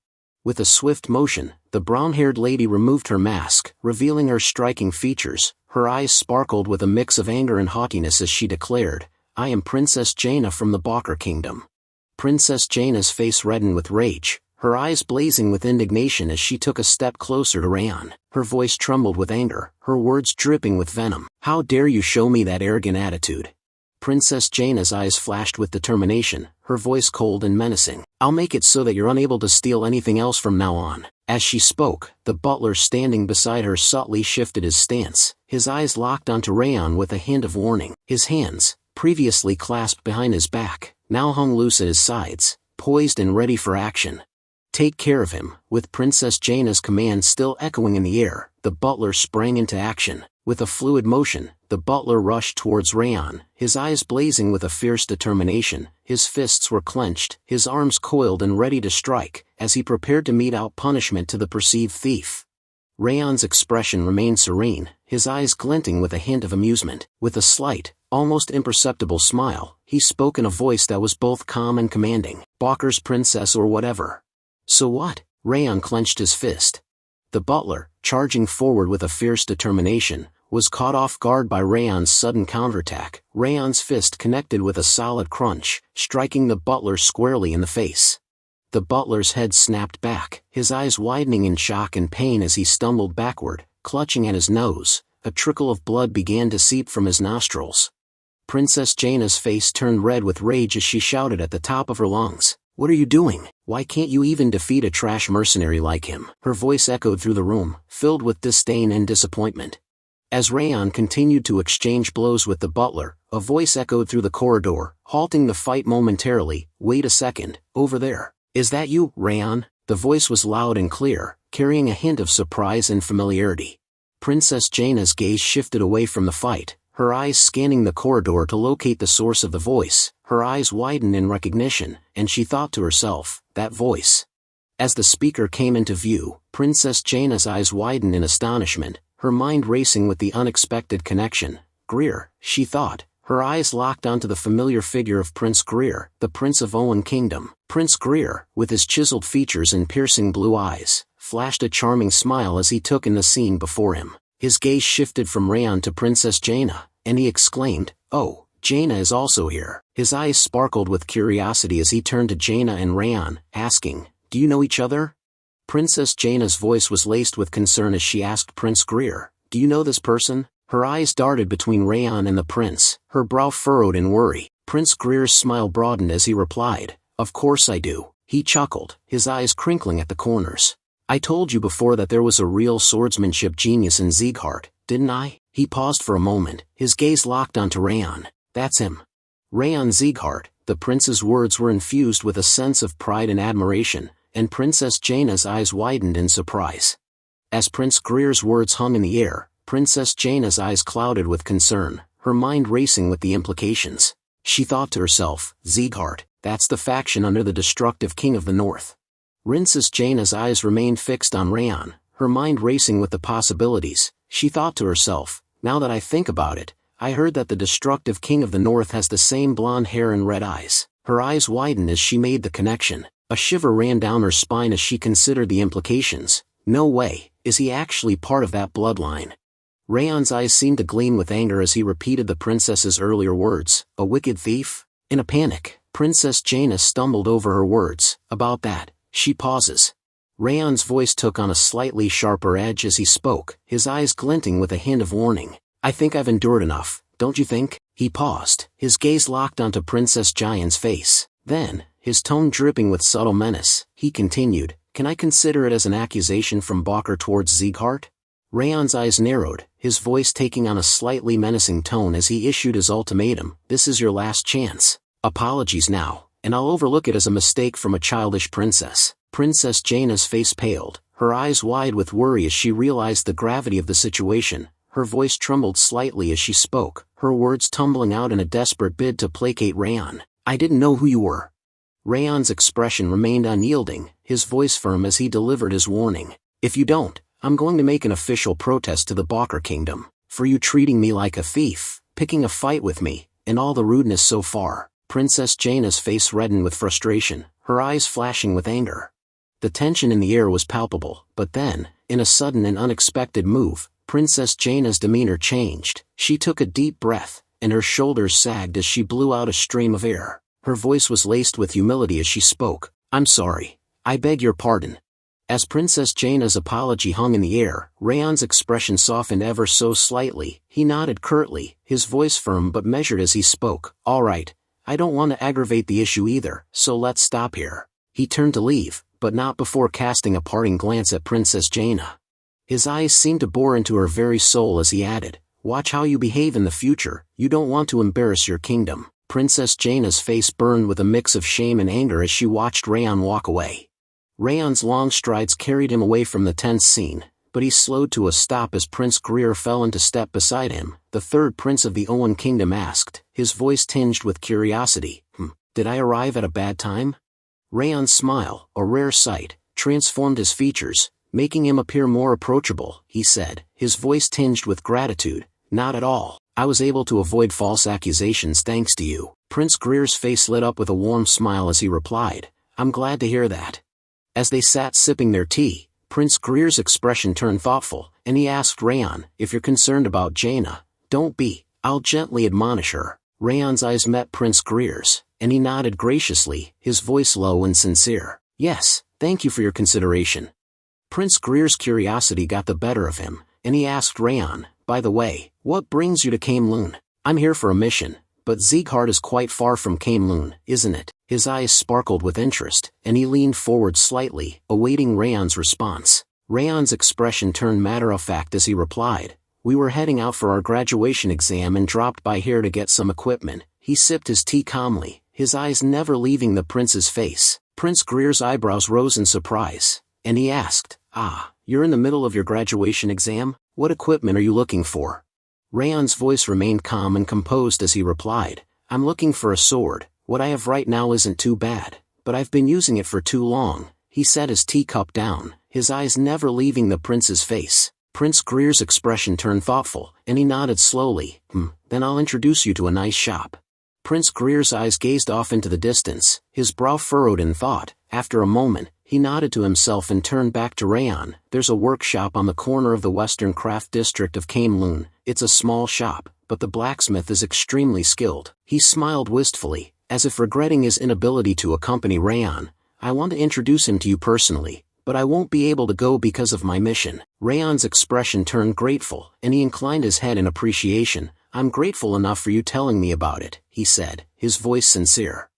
With a swift motion, the brown-haired lady removed her mask, revealing her striking features. Her eyes sparkled with a mix of anger and haughtiness as she declared, "I am Princess Jaina from the Balker Kingdom." Princess Jaina's face reddened with rage, her eyes blazing with indignation as she took a step closer to Raon. Her voice trembled with anger, her words dripping with venom. "How dare you show me that arrogant attitude?" Princess Jaina's eyes flashed with determination, her voice cold and menacing. "I'll make it so that you're unable to steal anything else from now on." As she spoke, the butler standing beside her subtly shifted his stance, his eyes locked onto Raon with a hint of warning. His hands, previously clasped behind his back, now hung loose at his sides, poised and ready for action. "Take care of him." With Princess Jaina's command still echoing in the air, the butler sprang into action. With a fluid motion, the butler rushed towards Raon, his eyes blazing with a fierce determination. His fists were clenched, his arms coiled and ready to strike, as he prepared to mete out punishment to the perceived thief. Raon's expression remained serene, his eyes glinting with a hint of amusement. With a slight, almost imperceptible smile, he spoke in a voice that was both calm and commanding. "Balker's princess or whatever." "So what?" Raon clenched his fist. The butler, charging forward with a fierce determination, was caught off guard by Raon's sudden counterattack. Raon's fist connected with a solid crunch, striking the butler squarely in the face. The butler's head snapped back, his eyes widening in shock and pain as he stumbled backward, clutching at his nose. A trickle of blood began to seep from his nostrils. Princess Jaina's face turned red with rage as she shouted at the top of her lungs, "What are you doing? Why can't you even defeat a trash mercenary like him?" Her voice echoed through the room, filled with disdain and disappointment. As Raon continued to exchange blows with the butler, a voice echoed through the corridor, halting the fight momentarily. "Wait a second, over there. Is that you, Raon?" The voice was loud and clear, carrying a hint of surprise and familiarity. Princess Jaina's gaze shifted away from the fight, her eyes scanning the corridor to locate the source of the voice. Her eyes widened in recognition, and she thought to herself, "That voice." As the speaker came into view, Princess Jaina's eyes widened in astonishment, her mind racing with the unexpected connection. Greer, she thought, her eyes locked onto the familiar figure of Prince Greer, the Prince of Owen Kingdom. Prince Greer, with his chiseled features and piercing blue eyes, flashed a charming smile as he took in the scene before him. His gaze shifted from Raon to Princess Jaina, and he exclaimed, "Oh, Jaina is also here." His eyes sparkled with curiosity as he turned to Jaina and Raon, asking, "Do you know each other?" Princess Jaina's voice was laced with concern as she asked Prince Greer, "Do you know this person?" Her eyes darted between Raon and the prince, her brow furrowed in worry. Prince Greer's smile broadened as he replied, "Of course I do." He chuckled, his eyes crinkling at the corners. "I told you before that there was a real swordsmanship genius in Sieghart, didn't I?" He paused for a moment, his gaze locked onto Raon. "That's him. Raon Sieghart." The prince's words were infused with a sense of pride and admiration, and Princess Jaina's eyes widened in surprise. As Prince Greer's words hung in the air, Princess Jaina's eyes clouded with concern, her mind racing with the implications. She thought to herself, "Sieghart, that's the faction under the destructive king of the north." Princess Jaina's eyes remained fixed on Raon, her mind racing with the possibilities. She thought to herself, "Now that I think about it, I heard that the destructive king of the north has the same blonde hair and red eyes." Her eyes widened as she made the connection. A shiver ran down her spine as she considered the implications. No way, is he actually part of that bloodline? Raon's eyes seemed to gleam with anger as he repeated the princess's earlier words, "A wicked thief?" In a panic, Princess Jaina stumbled over her words. "About that." She pauses. Raon's voice took on a slightly sharper edge as he spoke, his eyes glinting with a hint of warning. "I think I've endured enough, don't you think?" He paused, his gaze locked onto Princess Jaina's face. Then, his tone dripping with subtle menace, he continued, "Can I consider it as an accusation from Balker towards Sieghart?" Raon's eyes narrowed, his voice taking on a slightly menacing tone as he issued his ultimatum, "This is your last chance. Apologies now, and I'll overlook it as a mistake from a childish princess." Princess Jaina's face paled, her eyes wide with worry as she realized the gravity of the situation. Her voice trembled slightly as she spoke, her words tumbling out in a desperate bid to placate Raon. "I didn't know who you were." Raon's expression remained unyielding, his voice firm as he delivered his warning. "If you don't, I'm going to make an official protest to the Balker Kingdom, for you treating me like a thief, picking a fight with me, and all the rudeness so far." Princess Jaina's face reddened with frustration, her eyes flashing with anger. The tension in the air was palpable, but then, in a sudden and unexpected move, Princess Jaina's demeanor changed. She took a deep breath, and her shoulders sagged as she blew out a stream of air. Her voice was laced with humility as she spoke. "I'm sorry. I beg your pardon." As Princess Jaina's apology hung in the air, Raon's expression softened ever so slightly. He nodded curtly, his voice firm but measured as he spoke. "All right. I don't want to aggravate the issue either, so let's stop here." He turned to leave, but not before casting a parting glance at Princess Jaina. His eyes seemed to bore into her very soul as he added, "Watch how you behave in the future, you don't want to embarrass your kingdom." Princess Jaina's face burned with a mix of shame and anger as she watched Raon walk away. Raon's long strides carried him away from the tense scene, but he slowed to a stop as Prince Greer fell into step beside him. The third prince of the Owen Kingdom asked, his voice tinged with curiosity, "Did I arrive at a bad time?" Raon's smile, a rare sight, transformed his features, making him appear more approachable. He said, his voice tinged with gratitude, "Not at all. I was able to avoid false accusations thanks to you." Prince Greer's face lit up with a warm smile as he replied, "I'm glad to hear that." As they sat sipping their tea, Prince Greer's expression turned thoughtful, and he asked Raon, if you're concerned about Jaina, don't be, I'll gently admonish her. Raon's eyes met Prince Greer's, and he nodded graciously, his voice low and sincere. Yes, thank you for your consideration. Prince Greer's curiosity got the better of him, and he asked Raon, by the way, what brings you to Camelun? I'm here for a mission, but Sieghart is quite far from Camelun, isn't it? His eyes sparkled with interest, and he leaned forward slightly, awaiting Raon's response. Raon's expression turned matter-of-fact as he replied, we were heading out for our graduation exam and dropped by here to get some equipment. He sipped his tea calmly, his eyes never leaving the prince's face. Prince Greer's eyebrows rose in surprise, and he asked, you're in the middle of your graduation exam? What equipment are you looking for? Raon's voice remained calm and composed as he replied, I'm looking for a sword. What I have right now isn't too bad, but I've been using it for too long. He set his teacup down, his eyes never leaving the prince's face. Prince Greer's expression turned thoughtful, and he nodded slowly. Then I'll introduce you to a nice shop. Prince Greer's eyes gazed off into the distance, his brow furrowed in thought. After a moment, he nodded to himself and turned back to Raon. There's a workshop on the corner of the Western Craft District of Camelun. It's a small shop, but the blacksmith is extremely skilled. He smiled wistfully, as if regretting his inability to accompany Raon. I want to introduce him to you personally, but I won't be able to go because of my mission. Raon's expression turned grateful, and he inclined his head in appreciation. I'm grateful enough for you telling me about it, he said, his voice sincere.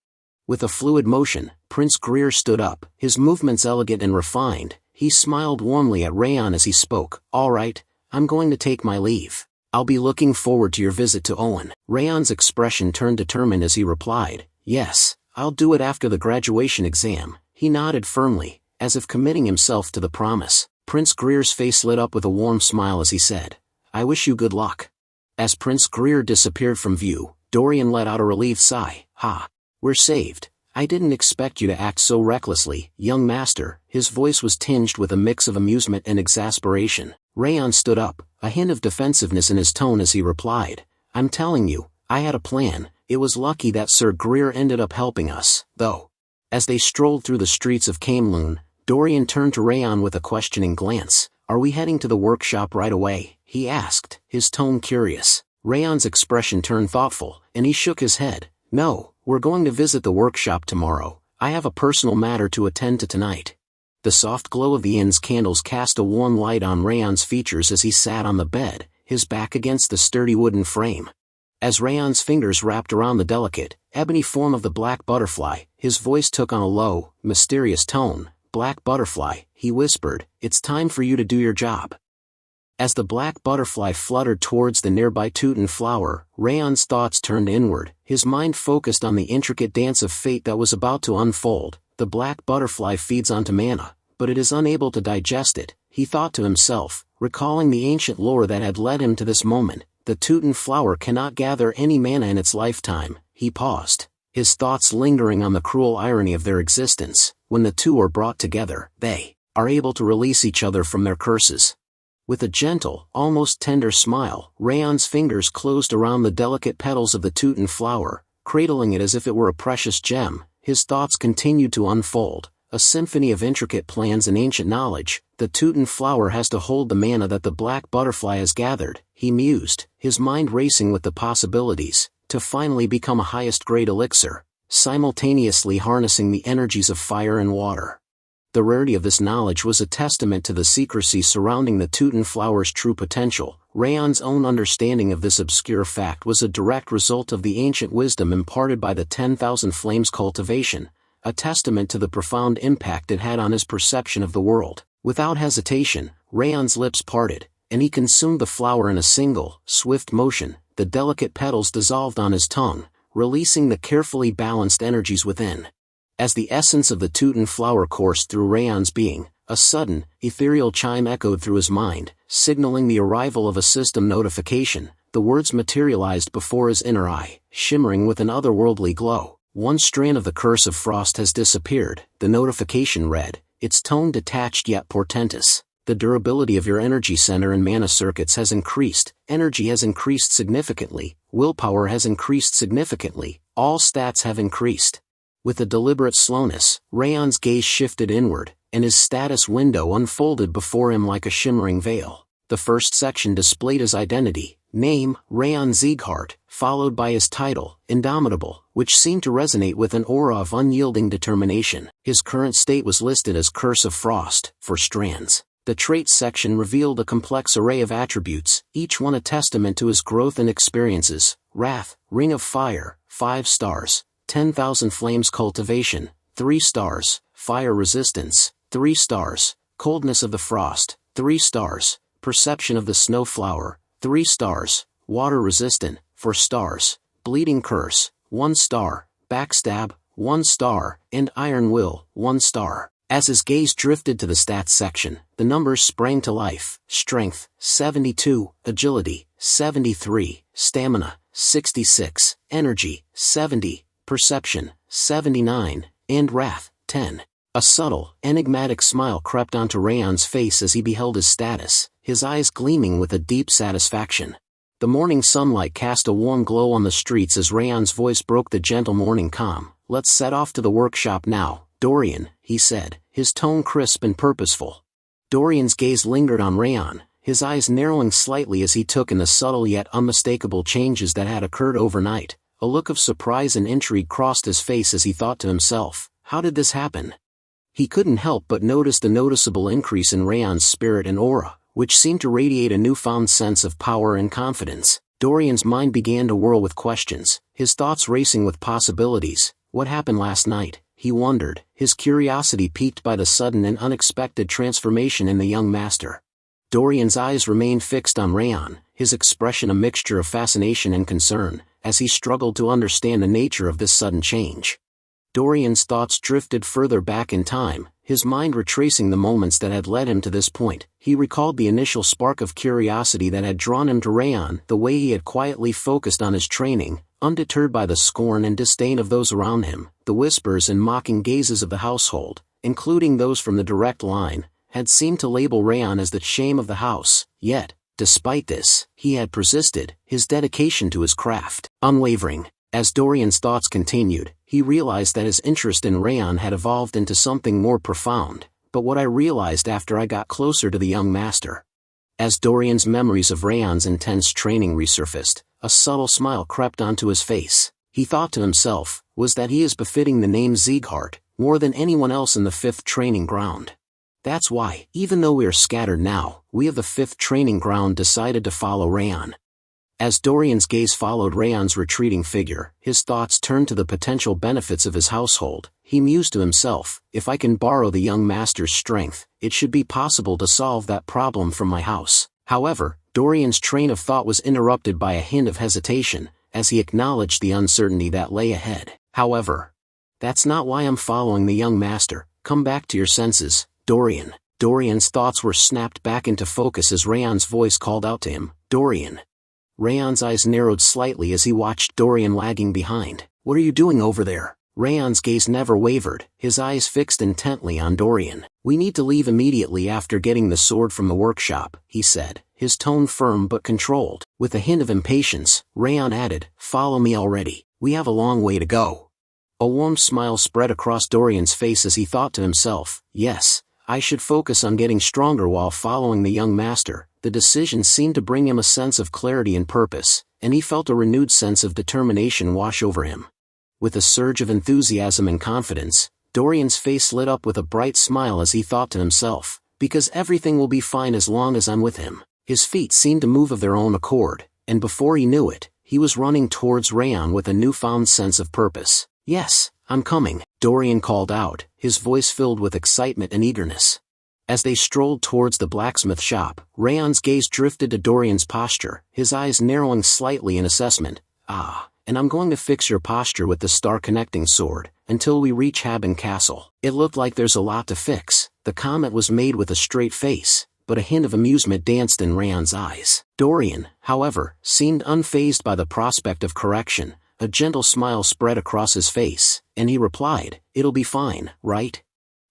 With a fluid motion, Prince Greer stood up, his movements elegant and refined. He smiled warmly at Raon as he spoke. All right, I'm going to take my leave. I'll be looking forward to your visit to Owen. Raon's expression turned determined as he replied, yes, I'll do it after the graduation exam. He nodded firmly, as if committing himself to the promise. Prince Greer's face lit up with a warm smile as he said, I wish you good luck. As Prince Greer disappeared from view, Dorian let out a relieved sigh. We're saved. I didn't expect you to act so recklessly, young master. His voice was tinged with a mix of amusement and exasperation. Raon stood up, a hint of defensiveness in his tone as he replied, I'm telling you, I had a plan. It was lucky that Sir Greer ended up helping us, though. As they strolled through the streets of Camelun, Dorian turned to Raon with a questioning glance. Are we heading to the workshop right away? He asked, his tone curious. Raon's expression turned thoughtful, and he shook his head. No, we're going to visit the workshop tomorrow. I have a personal matter to attend to tonight. The soft glow of the inn's candles cast a warm light on Raon's features as he sat on the bed, his back against the sturdy wooden frame. As Raon's fingers wrapped around the delicate, ebony form of the black butterfly, his voice took on a low, mysterious tone. Black butterfly, he whispered, it's time for you to do your job. As the black butterfly fluttered towards the nearby Teuton flower, Raon's thoughts turned inward, his mind focused on the intricate dance of fate that was about to unfold. The black butterfly feeds onto mana, but it is unable to digest it, he thought to himself, recalling the ancient lore that had led him to this moment. The Teuton flower cannot gather any mana in its lifetime. He paused, his thoughts lingering on the cruel irony of their existence. When the two are brought together, they are able to release each other from their curses. With a gentle, almost tender smile, Raon's fingers closed around the delicate petals of the Teuton flower, cradling it as if it were a precious gem. His thoughts continued to unfold, a symphony of intricate plans and ancient knowledge. The Teuton flower has to hold the mana that the black butterfly has gathered, he mused, his mind racing with the possibilities, to finally become a highest-grade elixir, simultaneously harnessing the energies of fire and water. The rarity of this knowledge was a testament to the secrecy surrounding the Teuton flower's true potential. Raon's own understanding of this obscure fact was a direct result of the ancient wisdom imparted by the 10,000 Flames cultivation, a testament to the profound impact it had on his perception of the world. Without hesitation, Raon's lips parted, and he consumed the flower in a single, swift motion. The delicate petals dissolved on his tongue, releasing the carefully balanced energies within. As the essence of the Teuton flower coursed through Raon's being, a sudden, ethereal chime echoed through his mind, signaling the arrival of a system notification. The words materialized before his inner eye, shimmering with an otherworldly glow. One strand of the curse of frost has disappeared, the notification read, its tone detached yet portentous. The durability of your energy center and mana circuits has increased, energy has increased significantly, willpower has increased significantly, all stats have increased. With a deliberate slowness, Raon's gaze shifted inward, and his status window unfolded before him like a shimmering veil. The first section displayed his identity, name, Raon Sieghart, followed by his title, Indomitable, which seemed to resonate with an aura of unyielding determination. His current state was listed as Curse of Frost, for strands. The traits section revealed a complex array of attributes, each one a testament to his growth and experiences. Wrath, Ring of Fire, 5 stars. 10,000 Flames Cultivation, 3 stars. Fire Resistance, 3 stars. Coldness of the Frost, 3 stars. Perception of the Snowflower, 3 stars. Water Resistant, 4 stars. Bleeding Curse, 1 star. Backstab, 1 star. And Iron Will, 1 star. As his gaze drifted to the stats section, the numbers sprang to life. Strength, 72. Agility, 73. Stamina, 66. Energy, 70. Perception, 79. And Wrath, 10. A subtle, enigmatic smile crept onto Raon's face as he beheld his status, his eyes gleaming with a deep satisfaction. The morning sunlight cast a warm glow on the streets as Raon's voice broke the gentle morning calm. "Let's set off to the workshop now, Dorian," he said, his tone crisp and purposeful. Dorian's gaze lingered on Raon, his eyes narrowing slightly as he took in the subtle yet unmistakable changes that had occurred overnight. A look of surprise and intrigue crossed his face as he thought to himself, how did this happen? He couldn't help but notice the noticeable increase in Raon's spirit and aura, which seemed to radiate a newfound sense of power and confidence. Dorian's mind began to whirl with questions, his thoughts racing with possibilities. What happened last night? He wondered, his curiosity piqued by the sudden and unexpected transformation in the young master. Dorian's eyes remained fixed on Raon, his expression a mixture of fascination and concern, as he struggled to understand the nature of this sudden change. Dorian's thoughts drifted further back in time, his mind retracing the moments that had led him to this point. He recalled the initial spark of curiosity that had drawn him to Raon, the way he had quietly focused on his training, undeterred by the scorn and disdain of those around him. The whispers and mocking gazes of the household, including those from the direct line, had seemed to label Raon as the shame of the house. Yet, despite this, he had persisted, his dedication to his craft unwavering. As Dorian's thoughts continued, he realized that his interest in Raon had evolved into something more profound. But what I realized after I got closer to the young master. As Dorian's memories of Raon's intense training resurfaced, a subtle smile crept onto his face. He thought to himself, was that he is befitting the name Sieghart, more than anyone else in the 5th training ground. That's why, even though we are scattered now, we of the 5th training ground decided to follow Raon. As Dorian's gaze followed Raon's retreating figure, his thoughts turned to the potential benefits of his household. He mused to himself, if I can borrow the young master's strength, it should be possible to solve that problem from my house. However, Dorian's train of thought was interrupted by a hint of hesitation, as he acknowledged the uncertainty that lay ahead. However, that's not why I'm following the young master. Come back to your senses, Dorian. Dorian's thoughts were snapped back into focus as Raon's voice called out to him, Dorian. Raon's eyes narrowed slightly as he watched Dorian lagging behind. What are you doing over there? Raon's gaze never wavered, his eyes fixed intently on Dorian. We need to leave immediately after getting the sword from the workshop, he said, his tone firm but controlled. With a hint of impatience, Raon added, follow me already. We have a long way to go. A warm smile spread across Dorian's face as he thought to himself, yes, I should focus on getting stronger while following the young master. The decision seemed to bring him a sense of clarity and purpose, and he felt a renewed sense of determination wash over him. With a surge of enthusiasm and confidence, Dorian's face lit up with a bright smile as he thought to himself, because everything will be fine as long as I'm with him. His feet seemed to move of their own accord, and before he knew it, he was running towards Raon with a newfound sense of purpose. Yes, I'm coming, Dorian called out, his voice filled with excitement and eagerness. As they strolled towards the blacksmith shop, Raon's gaze drifted to Dorian's posture, his eyes narrowing slightly in assessment. And I'm going to fix your posture with the star-connecting sword, until we reach Haben Castle. It looked like there's a lot to fix. The comment was made with a straight face, but a hint of amusement danced in Raon's eyes. Dorian, however, seemed unfazed by the prospect of correction. A gentle smile spread across his face, and he replied, it'll be fine, right?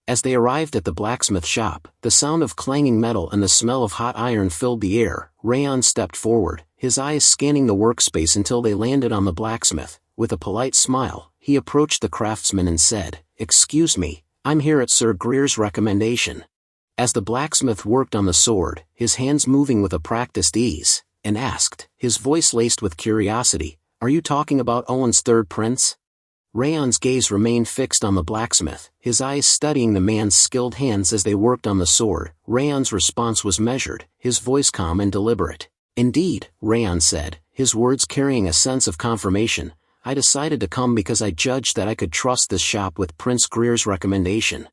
As they arrived at the blacksmith shop, the sound of clanging metal and the smell of hot iron filled the air. Raon stepped forward, his eyes scanning the workspace until they landed on the blacksmith. With a polite smile, he approached the craftsman and said, excuse me, I'm here at Sir Greer's recommendation. As the blacksmith worked on the sword, his hands moving with a practiced ease, and asked, his voice laced with curiosity, "Are you talking about Owen's third prince?" Raon's gaze remained fixed on the blacksmith, his eyes studying the man's skilled hands as they worked on the sword. Raon's response was measured, his voice calm and deliberate. "Indeed," Raon said, his words carrying a sense of confirmation, "I decided to come because I judged that I could trust this shop with Prince Greer's recommendation."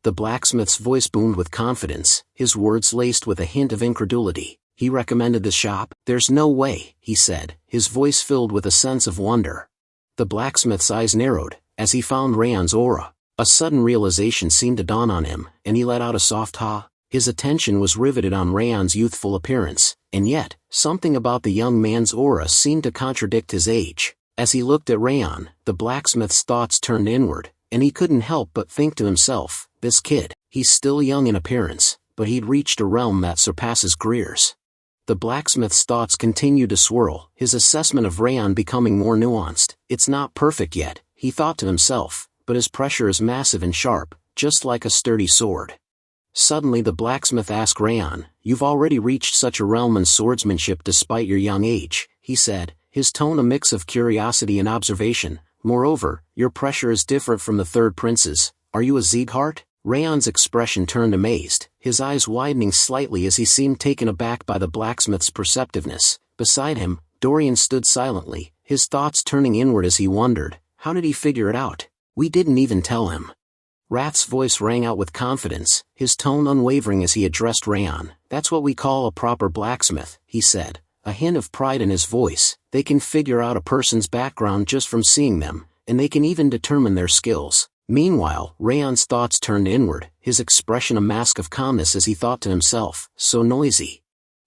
The blacksmith's voice boomed with confidence, his words laced with a hint of incredulity. "He recommended the shop? There's no way," he said, his voice filled with a sense of wonder. The blacksmith's eyes narrowed, as he found Raon's aura. A sudden realization seemed to dawn on him, and he let out a soft ha. His attention was riveted on Raon's youthful appearance, and yet, something about the young man's aura seemed to contradict his age. As he looked at Raon, the blacksmith's thoughts turned inward, and he couldn't help but think to himself, this kid, he's still young in appearance, but he'd reached a realm that surpasses Greer's. The blacksmith's thoughts continued to swirl, his assessment of Raon becoming more nuanced. "It's not perfect yet," he thought to himself, "but his pressure is massive and sharp, just like a sturdy sword." Suddenly the blacksmith asked Raon, "You've already reached such a realm in swordsmanship despite your young age," he said, his tone a mix of curiosity and observation. "Moreover, your pressure is different from the third prince's. Are you a Sieghart?" Raon's expression turned amazed, his eyes widening slightly as he seemed taken aback by the blacksmith's perceptiveness. Beside him, Dorian stood silently, his thoughts turning inward as he wondered, how did he figure it out? "We didn't even tell him." Rath's voice rang out with confidence, his tone unwavering as he addressed Raon. "That's what we call a proper blacksmith," he said, a hint of pride in his voice. "They can figure out a person's background just from seeing them, and they can even determine their skills." Meanwhile, Raon's thoughts turned inward, his expression a mask of calmness as he thought to himself, "So noisy."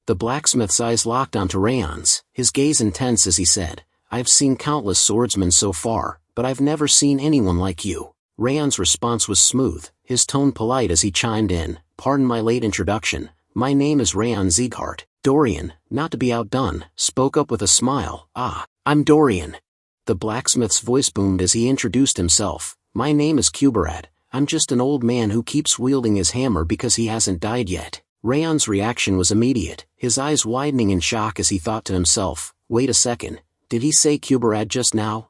The blacksmith's eyes locked onto Raon's, his gaze intense as he said, "I've seen countless swordsmen so far, but I've never seen anyone like you." Raon's response was smooth, his tone polite as he chimed in, "Pardon my late introduction, my name is Raon Sieghart." Dorian, not to be outdone, spoke up with a smile, "Ah, I'm Dorian." The blacksmith's voice boomed as he introduced himself, "My name is Kuberad, I'm just an old man who keeps wielding his hammer because he hasn't died yet." Raon's reaction was immediate, his eyes widening in shock as he thought to himself, "Wait a second, did he say Kuberad just now?"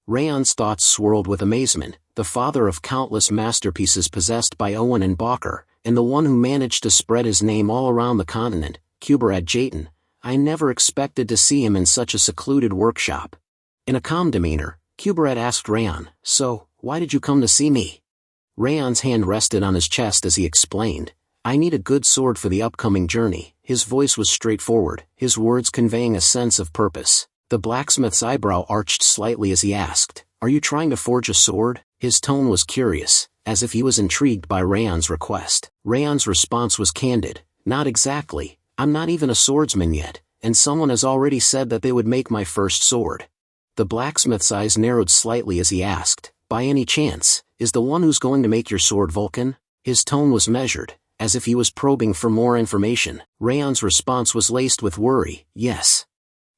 Raon's thoughts swirled with amazement, the father of countless masterpieces possessed by Owen and Balker, and the one who managed to spread his name all around the continent, Kuberad Jayton. I never expected to see him in such a secluded workshop. In a calm demeanor, Kuberad asked Raon, "So, why did you come to see me?" Raon's hand rested on his chest as he explained, "I need a good sword for the upcoming journey." His voice was straightforward, his words conveying a sense of purpose. The blacksmith's eyebrow arched slightly as he asked, "Are you trying to forge a sword?" His tone was curious, as if he was intrigued by Raon's request. Raon's response was candid, "Not exactly, I'm not even a swordsman yet, and someone has already said that they would make my first sword." The blacksmith's eyes narrowed slightly as he asked, "By any chance, is the one who's going to make your sword Vulcan?" His tone was measured, as if he was probing for more information. Raon's response was laced with worry, "Yes."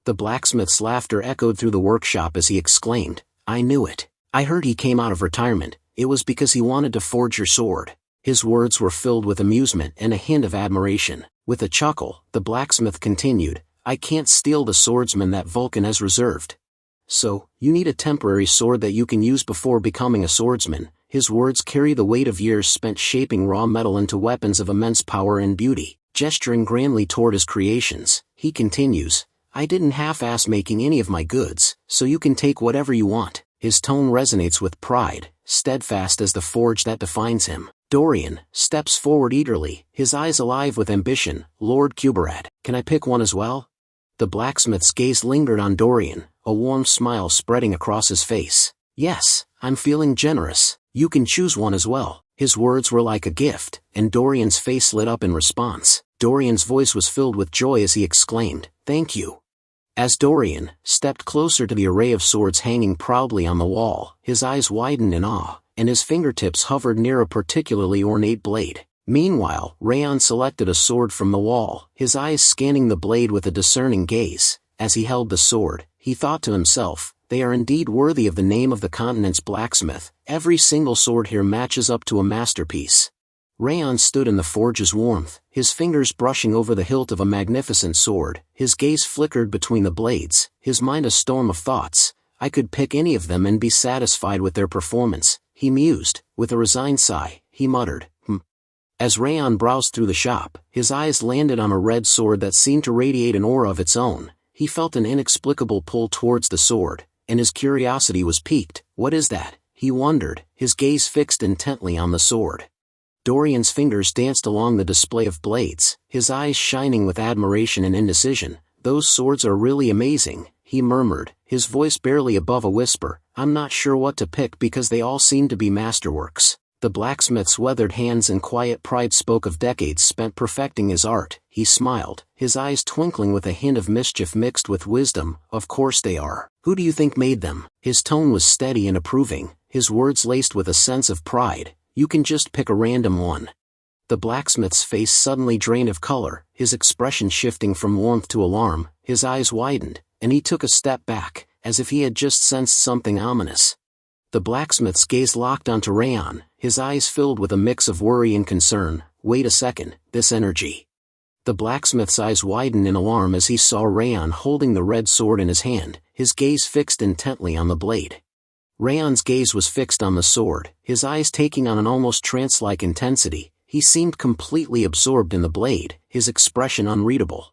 The blacksmith's laughter echoed through the workshop as he exclaimed, "I knew it. I heard he came out of retirement, it was because he wanted to forge your sword." His words were filled with amusement and a hint of admiration. With a chuckle, the blacksmith continued, "I can't steal the swordsman that Vulcan has reserved. So, you need a temporary sword that you can use before becoming a swordsman." His words carry the weight of years spent shaping raw metal into weapons of immense power and beauty. Gesturing grandly toward his creations, he continues, "I didn't half-ass making any of my goods, so you can take whatever you want." His tone resonates with pride, steadfast as the forge that defines him. Dorian steps forward eagerly, his eyes alive with ambition. "Lord Kuberad, can I pick one as well?" The blacksmith's gaze lingered on Dorian, a warm smile spreading across his face. "Yes, I'm feeling generous. You can choose one as well." His words were like a gift, and Dorian's face lit up in response. Dorian's voice was filled with joy as he exclaimed, "Thank you." As Dorian stepped closer to the array of swords hanging proudly on the wall, his eyes widened in awe, and his fingertips hovered near a particularly ornate blade. Meanwhile, Raon selected a sword from the wall, his eyes scanning the blade with a discerning gaze. As he held the sword, he thought to himself, "They are indeed worthy of the name of the continent's blacksmith, Every single sword here matches up to a masterpiece. Raon stood in the forge's warmth, his fingers brushing over the hilt of a magnificent sword, his gaze flickered between the blades, his mind a storm of thoughts. I could pick any of them and be satisfied with their performance, he mused. With a resigned sigh, he muttered, As Raon browsed through the shop, his eyes landed on a red sword that seemed to radiate an aura of its own. He felt an inexplicable pull towards the sword, and his curiosity was piqued. What is that? He wondered, his gaze fixed intently on the sword. Dorian's fingers danced along the display of blades, his eyes shining with admiration and indecision. Those swords are really amazing, he murmured, his voice barely above a whisper. I'm not sure what to pick because they all seem to be masterworks. The blacksmith's weathered hands and quiet pride spoke of decades spent perfecting his art. He smiled, his eyes twinkling with a hint of mischief mixed with wisdom. Of course they are. Who do you think made them? His tone was steady and approving, his words laced with a sense of pride. You can just pick a random one. The blacksmith's face suddenly drained of color, his expression shifting from warmth to alarm. His eyes widened, and he took a step back, as if he had just sensed something ominous. The blacksmith's gaze locked onto Raon, his eyes filled with a mix of worry and concern. Wait a second, this energy. The blacksmith's eyes widened in alarm as he saw Raon holding the red sword in his hand, his gaze fixed intently on the blade. Raon's gaze was fixed on the sword, his eyes taking on an almost trance-like intensity. He seemed completely absorbed in the blade, his expression unreadable.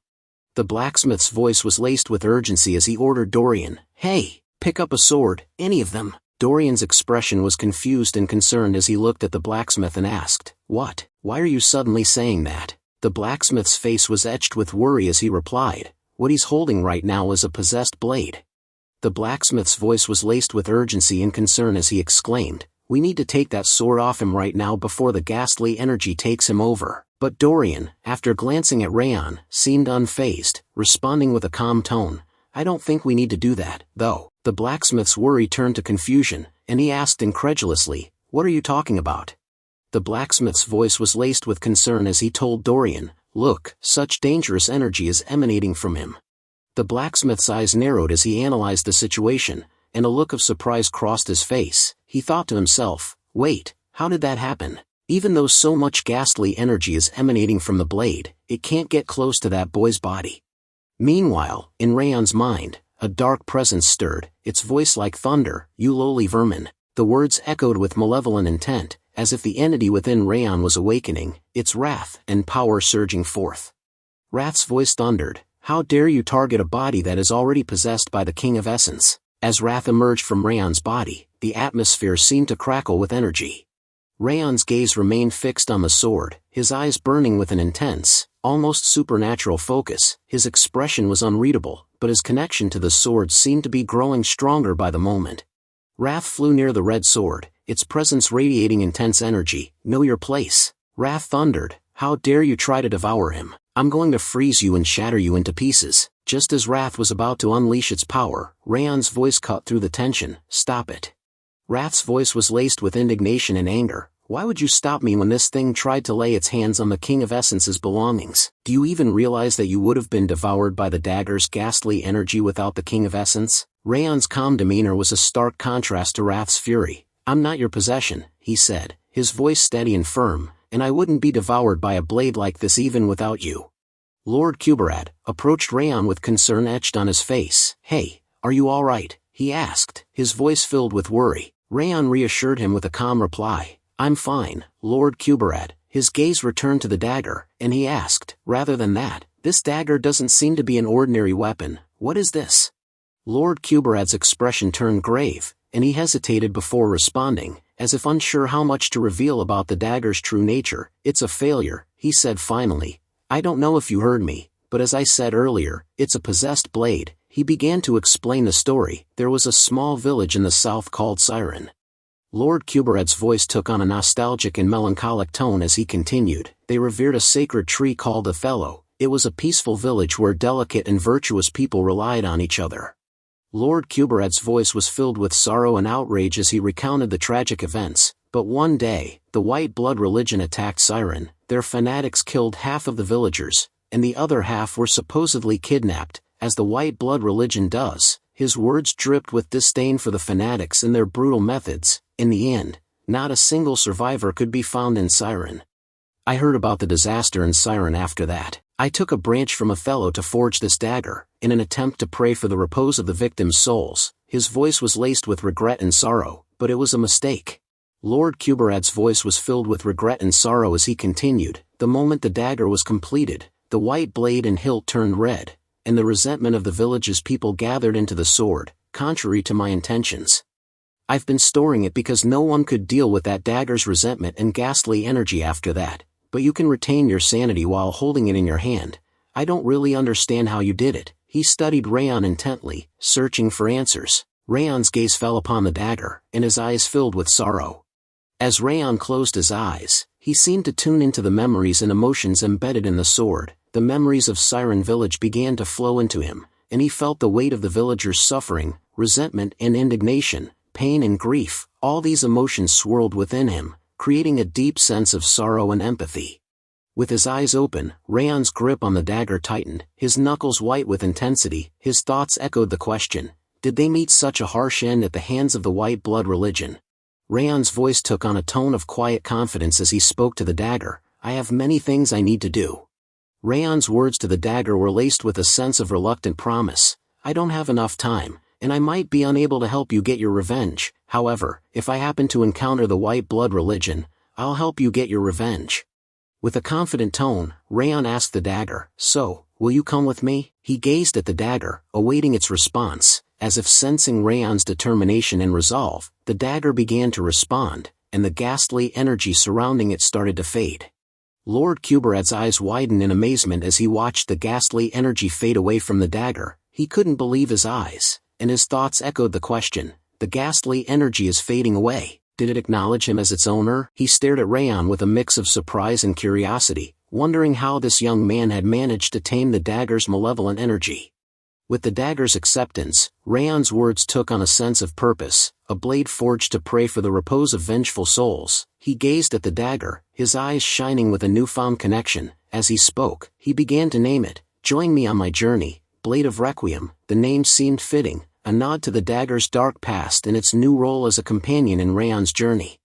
The blacksmith's voice was laced with urgency as he ordered Dorian, Hey, pick up a sword, any of them. Dorian's expression was confused and concerned as he looked at the blacksmith and asked, What? Why are you suddenly saying that? The blacksmith's face was etched with worry as he replied, What he's holding right now is a possessed blade. The blacksmith's voice was laced with urgency and concern as he exclaimed, We need to take that sword off him right now before the ghastly energy takes him over. But Dorian, after glancing at Raon, seemed unfazed, responding with a calm tone, I don't think we need to do that, though. The blacksmith's worry turned to confusion, and he asked incredulously, What are you talking about? The blacksmith's voice was laced with concern as he told Dorian, Look, such dangerous energy is emanating from him. The blacksmith's eyes narrowed as he analyzed the situation, and a look of surprise crossed his face. He thought to himself, Wait, how did that happen? Even though so much ghastly energy is emanating from the blade, it can't get close to that boy's body. Meanwhile, in Raon's mind, a dark presence stirred, its voice like thunder, You lowly vermin. The words echoed with malevolent intent, as if the entity within Raon was awakening, its wrath and power surging forth. Wrath's voice thundered, How dare you target a body that is already possessed by the King of Essence? As wrath emerged from Raon's body, the atmosphere seemed to crackle with energy. Raon's gaze remained fixed on the sword, his eyes burning with an intense, almost supernatural focus. His expression was unreadable, but his connection to the sword seemed to be growing stronger by the moment. Wrath flew near the red sword, its presence radiating intense energy. Know your place. Wrath thundered, How dare you try to devour him? I'm going to freeze you and shatter you into pieces. Just as Wrath was about to unleash its power, Raon's voice cut through the tension, Stop it. Wrath's voice was laced with indignation and anger. Why would you stop me when this thing tried to lay its hands on the King of Essence's belongings? Do you even realize that you would have been devoured by the dagger's ghastly energy without the King of Essence? Raon's calm demeanor was a stark contrast to Wrath's fury. I'm not your possession, he said, his voice steady and firm, and I wouldn't be devoured by a blade like this even without you. Lord Kuberad approached Raon with concern etched on his face. Hey, are you all right? He asked, his voice filled with worry. Raon reassured him with a calm reply. I'm fine, Lord Kuberad. His gaze returned to the dagger, and he asked, Rather than that, this dagger doesn't seem to be an ordinary weapon. What is this? Lord Kuberad's expression turned grave, and he hesitated before responding, as if unsure how much to reveal about the dagger's true nature. It's a failure, he said finally. I don't know if you heard me, but as I said earlier, it's a possessed blade. He began to explain the story. There was a small village in the south called Siren. Lord Kuberad's voice took on a nostalgic and melancholic tone as he continued. They revered a sacred tree called Othello. It was a peaceful village where delicate and virtuous people relied on each other. Lord Kuberad's voice was filled with sorrow and outrage as he recounted the tragic events. But one day, the white blood religion attacked Siren. Their fanatics killed half of the villagers, and the other half were supposedly kidnapped, as the white blood religion does, His words dripped with disdain for the fanatics and their brutal methods. In the end, not a single survivor could be found in Siren. I heard about the disaster in Siren after that. I took a branch from Othello to forge this dagger, in an attempt to pray for the repose of the victims' souls. His voice was laced with regret and sorrow, but it was a mistake. Lord Kuberad's voice was filled with regret and sorrow as he continued. The moment the dagger was completed, the white blade and hilt turned red, and the resentment of the village's people gathered into the sword, contrary to my intentions. I've been storing it because no one could deal with that dagger's resentment and ghastly energy after that, but you can retain your sanity while holding it in your hand. I don't really understand how you did it. He studied Raon intently, searching for answers. Raon's gaze fell upon the dagger, and his eyes filled with sorrow. As Raon closed his eyes, he seemed to tune into the memories and emotions embedded in the sword. The memories of Siren Village began to flow into him, and he felt the weight of the villagers' suffering, resentment and indignation, pain and grief. All these emotions swirled within him, creating a deep sense of sorrow and empathy. With his eyes open, Raon's grip on the dagger tightened, his knuckles white with intensity. His thoughts echoed the question, did they meet such a harsh end at the hands of the white blood religion? Raon's voice took on a tone of quiet confidence as he spoke to the dagger. I have many things I need to do. Raon's words to the dagger were laced with a sense of reluctant promise. I don't have enough time, and I might be unable to help you get your revenge. However, if I happen to encounter the white blood religion, I'll help you get your revenge. With a confident tone, Raon asked the dagger, so, will you come with me? He gazed at the dagger, awaiting its response. As if sensing Raon's determination and resolve, the dagger began to respond, and the ghastly energy surrounding it started to fade. Lord Kuberad's eyes widened in amazement as he watched the ghastly energy fade away from the dagger. He couldn't believe his eyes, and his thoughts echoed the question, the ghastly energy is fading away. Did it acknowledge him as its owner? He stared at Raon with a mix of surprise and curiosity, wondering how this young man had managed to tame the dagger's malevolent energy. With the dagger's acceptance, Raon's words took on a sense of purpose, a blade forged to pray for the repose of vengeful souls. He gazed at the dagger, his eyes shining with a newfound connection. As he spoke, he began to name it. Join me on my journey, Blade of Requiem. The name seemed fitting, a nod to the dagger's dark past and its new role as a companion in Raon's journey.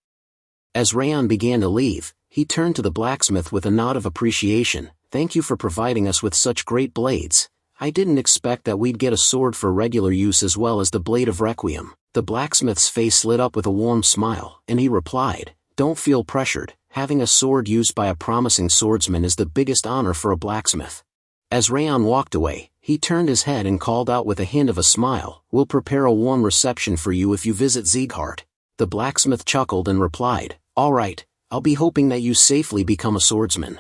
As Raon began to leave, he turned to the blacksmith with a nod of appreciation. Thank you for providing us with such great blades. I didn't expect that we'd get a sword for regular use as well as the Blade of Requiem. The blacksmith's face lit up with a warm smile, and he replied, don't feel pressured. Having a sword used by a promising swordsman is the biggest honor for a blacksmith. As Raon walked away, he turned his head and called out with a hint of a smile, we'll prepare a warm reception for you if you visit Sieghart. The blacksmith chuckled and replied, all right, I'll be hoping that you safely become a swordsman.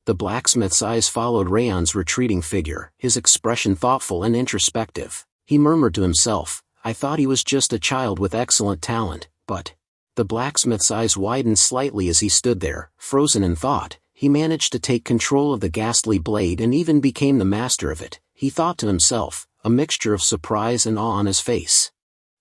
The blacksmith's eyes followed Raon's retreating figure, his expression thoughtful and introspective. He murmured to himself, I thought he was just a child with excellent talent, but... The blacksmith's eyes widened slightly as he stood there, frozen in thought. He managed to take control of the ghastly blade and even became the master of it. He thought to himself, a mixture of surprise and awe on his face.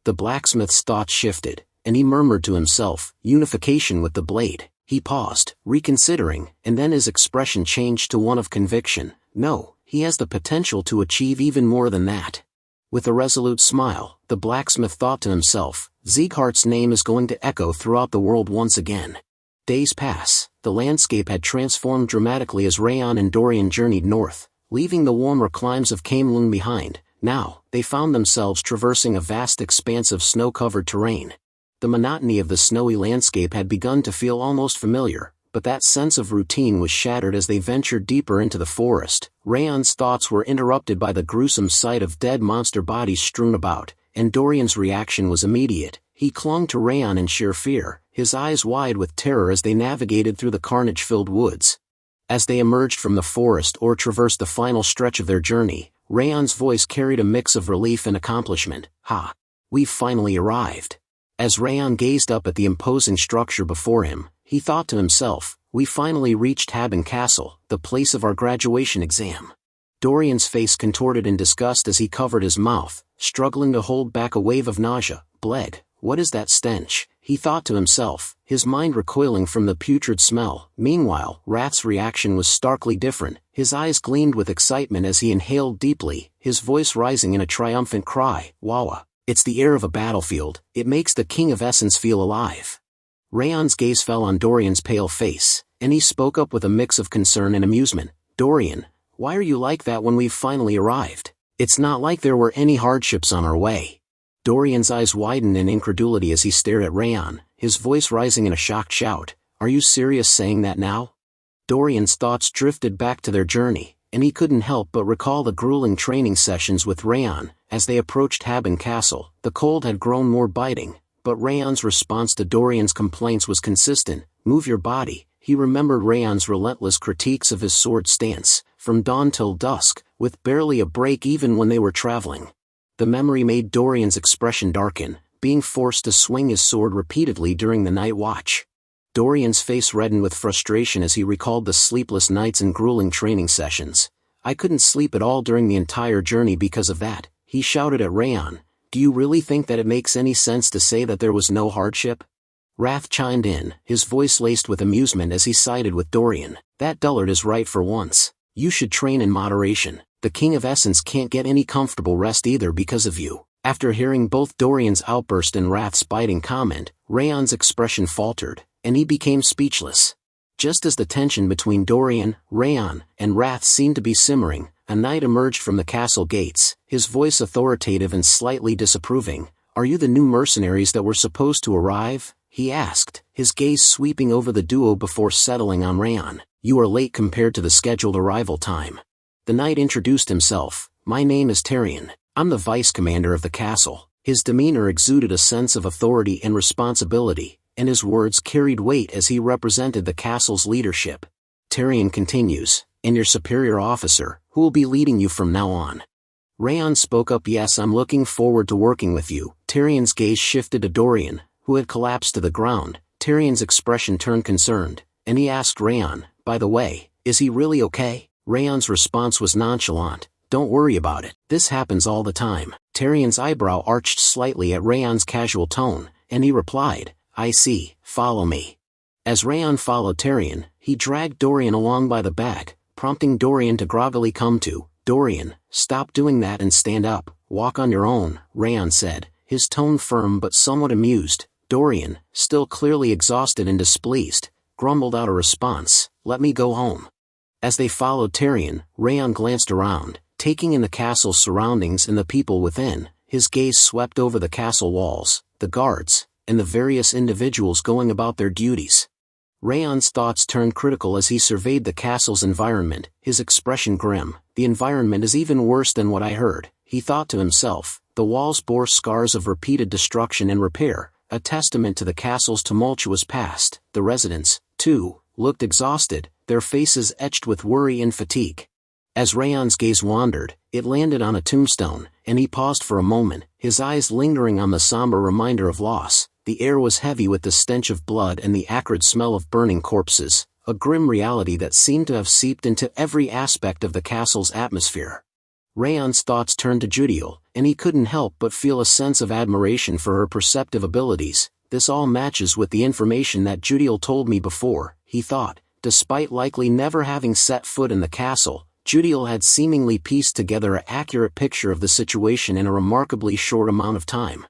The blacksmith's thoughts shifted, and he murmured to himself, unification with the blade. He paused, reconsidering, and then his expression changed to one of conviction. No, he has the potential to achieve even more than that. With a resolute smile, the blacksmith thought to himself, Sieghart's name is going to echo throughout the world once again. Days pass. The landscape had transformed dramatically as Raon and Dorian journeyed north, leaving the warmer climes of Camelun behind. Now, they found themselves traversing a vast expanse of snow-covered terrain. The monotony of the snowy landscape had begun to feel almost familiar, but that sense of routine was shattered as they ventured deeper into the forest. Raon's thoughts were interrupted by the gruesome sight of dead monster bodies strewn about, and Dorian's reaction was immediate. He clung to Raon in sheer fear, his eyes wide with terror as they navigated through the carnage-filled woods. As they emerged from the forest or traversed the final stretch of their journey, Raon's voice carried a mix of relief and accomplishment. Ha! We've finally arrived. As Raon gazed up at the imposing structure before him, he thought to himself, we finally reached Haben Castle, the place of our graduation exam. Dorian's face contorted in disgust as he covered his mouth, struggling to hold back a wave of nausea. Bled, What is that stench? He thought to himself, his mind recoiling from the putrid smell. Meanwhile, Rath's reaction was starkly different. His eyes gleamed with excitement as he inhaled deeply, his voice rising in a triumphant cry, "Wawa! It's the air of a battlefield, it makes the King of Essence feel alive." Raon's gaze fell on Dorian's pale face, and he spoke up with a mix of concern and amusement. "Dorian, why are you like that when we've finally arrived? It's not like there were any hardships on our way." Dorian's eyes widened in incredulity as he stared at Raon, his voice rising in a shocked shout. "Are you serious saying that now?" Dorian's thoughts drifted back to their journey, and he couldn't help but recall the grueling training sessions with Raon. As they approached Habban Castle, the cold had grown more biting, but Raon's response to Dorian's complaints was consistent. "Move your body." He remembered Raon's relentless critiques of his sword stance, from dawn till dusk, with barely a break even when they were traveling. The memory made Dorian's expression darken, being forced to swing his sword repeatedly during the night watch. Dorian's face reddened with frustration as he recalled the sleepless nights and grueling training sessions. "I couldn't sleep at all during the entire journey because of that," he shouted at Raon. "Do you really think that it makes any sense to say that there was no hardship?" Rath chimed in, his voice laced with amusement as he sided with Dorian. "That dullard is right for once. You should train in moderation. The King of Essence can't get any comfortable rest either because of you." After hearing both Dorian's outburst and Rath's biting comment, Raon's expression faltered, and he became speechless. Just as the tension between Dorian, Raon, and Rath seemed to be simmering, a knight emerged from the castle gates, his voice authoritative and slightly disapproving. "Are you the new mercenaries that were supposed to arrive?" he asked, his gaze sweeping over the duo before settling on Raon. "You are late compared to the scheduled arrival time." The knight introduced himself. "My name is Tyrion. I'm the vice commander of the castle." His demeanor exuded a sense of authority and responsibility, and his words carried weight as he represented the castle's leadership. Tyrion continues, "And your superior officer, who will be leading you from now on." Raon spoke up. "Yes, I'm looking forward to working with you." Tyrion's gaze shifted to Dorian, who had collapsed to the ground. Tyrion's expression turned concerned, and he asked Raon, "By the way, is he really okay?" Raon's response was nonchalant. "Don't worry about it. This happens all the time." Tyrion's eyebrow arched slightly at Raon's casual tone, and he replied, "I see, follow me." As Raon followed Tyrion, he dragged Dorian along by the back, prompting Dorian to groggily come to. "Dorian, stop doing that and stand up. Walk on your own," Raon said, his tone firm but somewhat amused. Dorian, still clearly exhausted and displeased, grumbled out a response, "Let me go home." As they followed Tyrion, Raon glanced around, taking in the castle's surroundings and the people within. His gaze swept over the castle walls, the guards, and the various individuals going about their duties. Raon's thoughts turned critical as he surveyed the castle's environment, his expression grim. "The environment is even worse than what I heard," he thought to himself. The walls bore scars of repeated destruction and repair, a testament to the castle's tumultuous past. The residents, too, looked exhausted, their faces etched with worry and fatigue. As Raon's gaze wandered, it landed on a tombstone, and he paused for a moment, his eyes lingering on the somber reminder of loss. The air was heavy with the stench of blood and the acrid smell of burning corpses, a grim reality that seemed to have seeped into every aspect of the castle's atmosphere. Raon's thoughts turned to Judiel, and he couldn't help but feel a sense of admiration for her perceptive abilities. "This all matches with the information that Judiel told me before," he thought. Despite likely never having set foot in the castle, Judiel had seemingly pieced together an accurate picture of the situation in a remarkably short amount of time.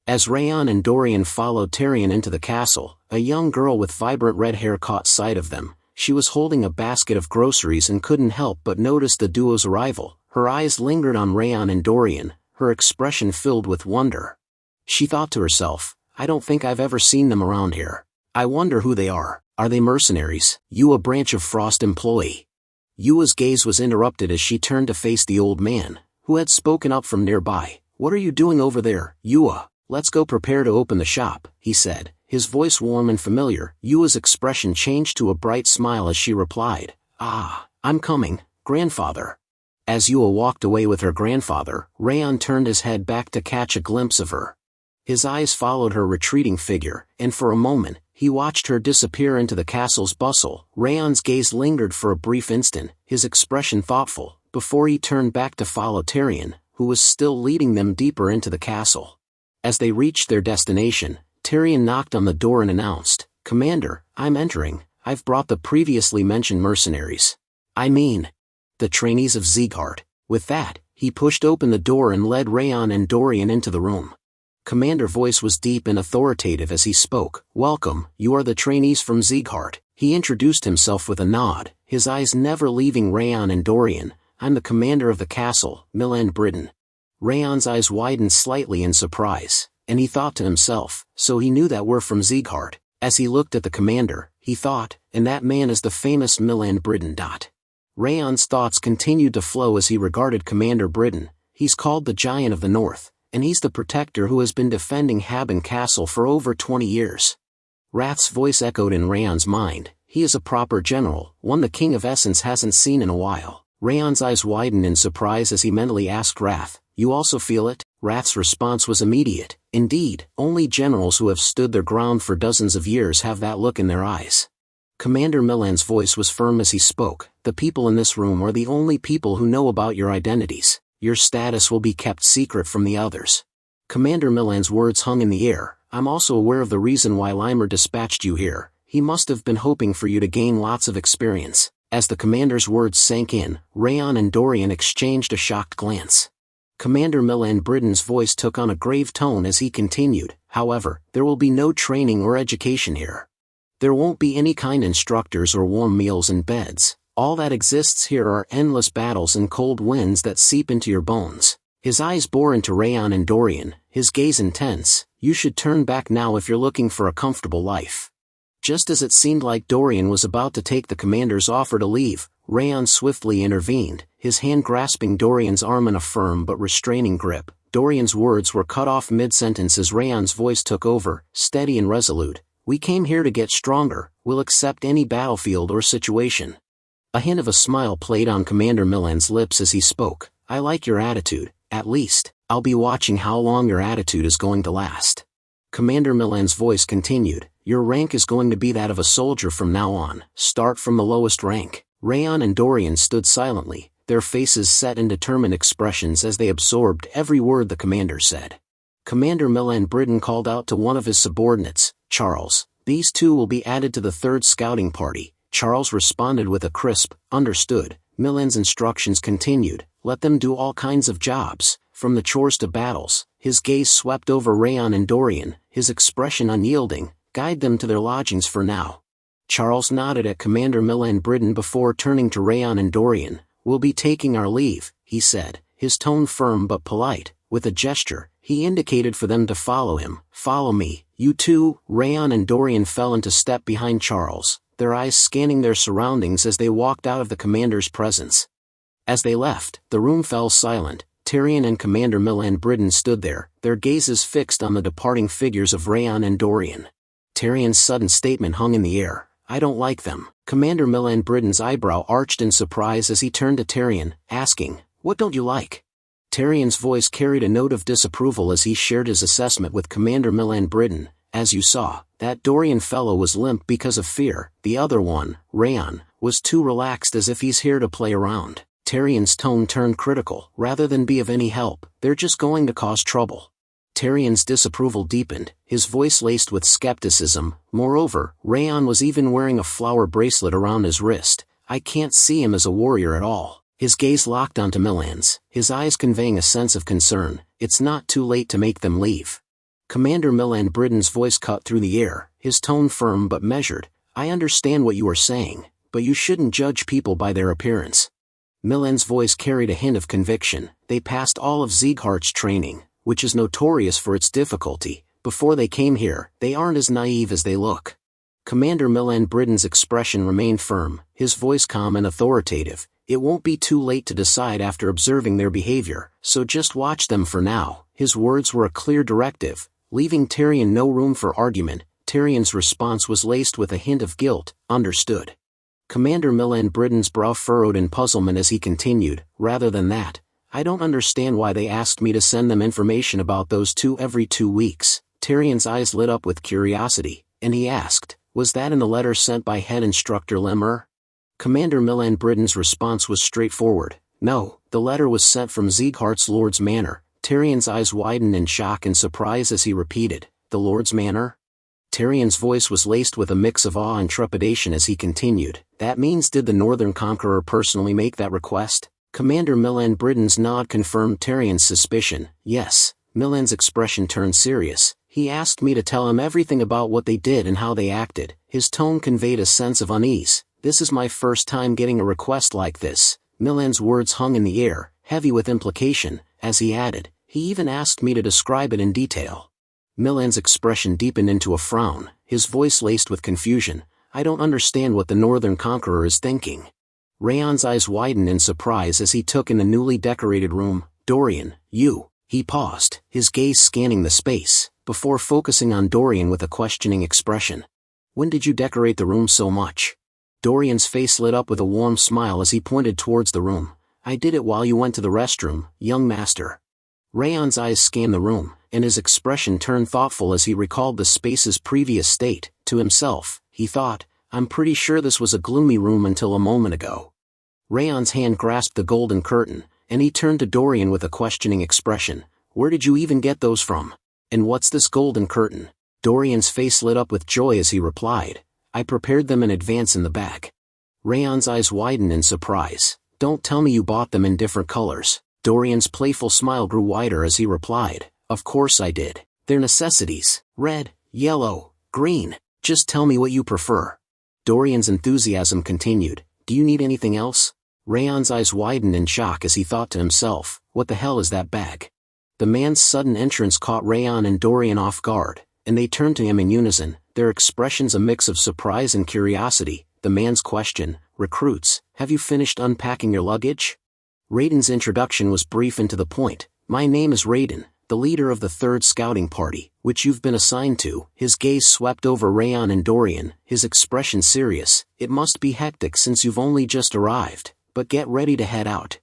As Raon and Dorian followed Tyrion into the castle, a young girl with vibrant red hair caught sight of them. She was holding a basket of groceries and couldn't help but notice the duo's arrival. Her eyes lingered on Raon and Dorian, her expression filled with wonder. She thought to herself, "I don't think I've ever seen them around here. I wonder who they are. Are they mercenaries?" "You a branch of Frost employee?" Yua's gaze was interrupted as she turned to face the old man, who had spoken up from nearby. "What are you doing over there, Yua? Let's go prepare to open the shop," he said, his voice warm and familiar. Yua's expression changed to a bright smile as she replied, "Ah, I'm coming, grandfather." As Yua walked away with her grandfather, Raon turned his head back to catch a glimpse of her. His eyes followed her retreating figure, and for a moment, he watched her disappear into the castle's bustle. Raon's gaze lingered for a brief instant, his expression thoughtful, before he turned back to follow Tyrion, who was still leading them deeper into the castle. As they reached their destination, Tyrion knocked on the door and announced, "Commander, I'm entering. I've brought the previously mentioned mercenaries. I mean, the trainees of Sieghart." With that, he pushed open the door and led Raon and Dorian into the room. Commander's voice was deep and authoritative as he spoke. "Welcome, you are the trainees from Sieghart." He introduced himself with a nod, his eyes never leaving Raon and Dorian. "I'm the commander of the castle, Milan Britain." Raon's eyes widened slightly in surprise, and he thought to himself, so he knew that we're from Sieghart. As he looked at the commander, he thought, and that man is the famous Milan Britain. Raon's thoughts continued to flow as he regarded Commander Britain. He's called the Giant of the North, and he's the protector who has been defending Habban Castle for over 20 years. Rath's voice echoed in Raon's mind. He is a proper general, one the King of Essence hasn't seen in a while. Raon's eyes widened in surprise as he mentally asked Rath, "You also feel it?" Rath's response was immediate. "Indeed, only generals who have stood their ground for dozens of years have that look in their eyes." Commander Milan's voice was firm as he spoke. "The people in this room are the only people who know about your identities. Your status will be kept secret from the others." Commander Milan's words hung in the air. "I'm also aware of the reason why Limer dispatched you here. He must have been hoping for you to gain lots of experience." As the commander's words sank in, Raon and Dorian exchanged a shocked glance. Commander Milan Britain's voice took on a grave tone as he continued, "However, there will be no training or education here. There won't be any kind instructors or warm meals and beds. All that exists here are endless battles and cold winds that seep into your bones." His eyes bore into Raon and Dorian, his gaze intense. "You should turn back now if you're looking for a comfortable life." Just as it seemed like Dorian was about to take the commander's offer to leave, Raon swiftly intervened, his hand grasping Dorian's arm in a firm but restraining grip. Dorian's words were cut off mid-sentence as Raon's voice took over, steady and resolute. "We came here to get stronger. We'll accept any battlefield or situation." A hint of a smile played on Commander Milan's lips as he spoke. "I like your attitude. At least, I'll be watching how long your attitude is going to last." Commander Milan's voice continued. "Your rank is going to be that of a soldier from now on. Start from the lowest rank." Raon and Dorian stood silently, their faces set in determined expressions as they absorbed every word the commander said. Commander Milan Britain called out to one of his subordinates, "Charles, these two will be added to the 3rd scouting party." Charles responded with a crisp, "Understood." Milan's instructions continued, "Let them do all kinds of jobs, from the chores to battles." His gaze swept over Raon and Dorian, his expression unyielding. "Guide them to their lodgings for now." Charles nodded at Commander Milan Britain before turning to Raon and Dorian. "We'll be taking our leave," he said, his tone firm but polite. With a gesture, he indicated for them to follow him. "Follow me, you two." Raon and Dorian fell into step behind Charles, their eyes scanning their surroundings as they walked out of the commander's presence. As they left, the room fell silent. Tyrion and Commander Milan Britain stood there, their gazes fixed on the departing figures of Raon and Dorian. Tyrion's sudden statement hung in the air. "I don't like them." Commander Milan Britain's eyebrow arched in surprise as he turned to Tyrion, asking, "What don't you like?" Tyrion's voice carried a note of disapproval as he shared his assessment with Commander Milan Britain. "As you saw, that Dorian fellow was limp because of fear. The other one, Raon, was too relaxed as if he's here to play around." Tyrion's tone turned critical. "Rather than be of any help, they're just going to cause trouble." Tyrion's disapproval deepened, his voice laced with skepticism. Moreover, Raon was even wearing a flower bracelet around his wrist. "I can't see him as a warrior at all." His gaze locked onto Milan's, his eyes conveying a sense of concern. "It's not too late to make them leave." Commander Milan Britain's voice cut through the air, his tone firm but measured. "I understand what you are saying, but you shouldn't judge people by their appearance." Milan's voice carried a hint of conviction. "They passed all of Sieghart's training, which is notorious for its difficulty. Before they came here, they aren't as naive as they look." Commander Milan Britain's expression remained firm, his voice calm and authoritative. "It won't be too late to decide after observing their behavior, so just watch them for now." His words were a clear directive, leaving Tyrion no room for argument. Tyrion's response was laced with a hint of guilt. "Understood." Commander Milan Britain's brow furrowed in puzzlement as he continued, "Rather than that, I don't understand why they asked me to send them information about those two every 2 weeks. Tyrion's eyes lit up with curiosity, and he asked, "Was that in the letter sent by head instructor Lemmer?" Commander Milan Britain's response was straightforward. "No, the letter was sent from Sieghart's Lord's Manor. Tyrion's eyes widened in shock and surprise as he repeated, "The Lord's Manor?" Tyrion's voice was laced with a mix of awe and trepidation as he continued, "That means did the Northern Conqueror personally make that request?" Commander Milan Britton's nod confirmed Tyrion's suspicion. "Yes." Milan's expression turned serious. "He asked me to tell him everything about what they did and how they acted." His tone conveyed a sense of unease. "This is my first time getting a request like this." Milan's words hung in the air, heavy with implication, as he added, "He even asked me to describe it in detail." Milan's expression deepened into a frown, his voice laced with confusion. "I don't understand what the Northern Conqueror is thinking." Raon's eyes widened in surprise as he took in the newly decorated room. "Dorian, you..." He paused, his gaze scanning the space, before focusing on Dorian with a questioning expression. "When did you decorate the room so much?" Dorian's face lit up with a warm smile as he pointed towards the room. "I did it while you went to the restroom, young master." Raon's eyes scanned the room, and his expression turned thoughtful as he recalled the space's previous state. To himself, he thought, "I'm pretty sure this was a gloomy room until a moment ago." Raon's hand grasped the golden curtain, and he turned to Dorian with a questioning expression. "Where did you even get those from? And what's this golden curtain?" Dorian's face lit up with joy as he replied, "I prepared them in advance in the bag." Raon's eyes widened in surprise. "Don't tell me you bought them in different colors." Dorian's playful smile grew wider as he replied, "Of course I did. They're necessities. Red, yellow, green. Just tell me what you prefer." Dorian's enthusiasm continued. "Do you need anything else?" Raon's eyes widened in shock as he thought to himself, "What the hell is that bag?" The man's sudden entrance caught Raon and Dorian off guard, and they turned to him in unison, their expressions a mix of surprise and curiosity. The man's question, "Recruits, have you finished unpacking your luggage?" Raiden's introduction was brief and to the point. "My name is Raiden, the leader of the 3rd Scouting Party, which you've been assigned to." His gaze swept over Raon and Dorian, his expression serious. "It must be hectic since you've only just arrived, but get ready to head out."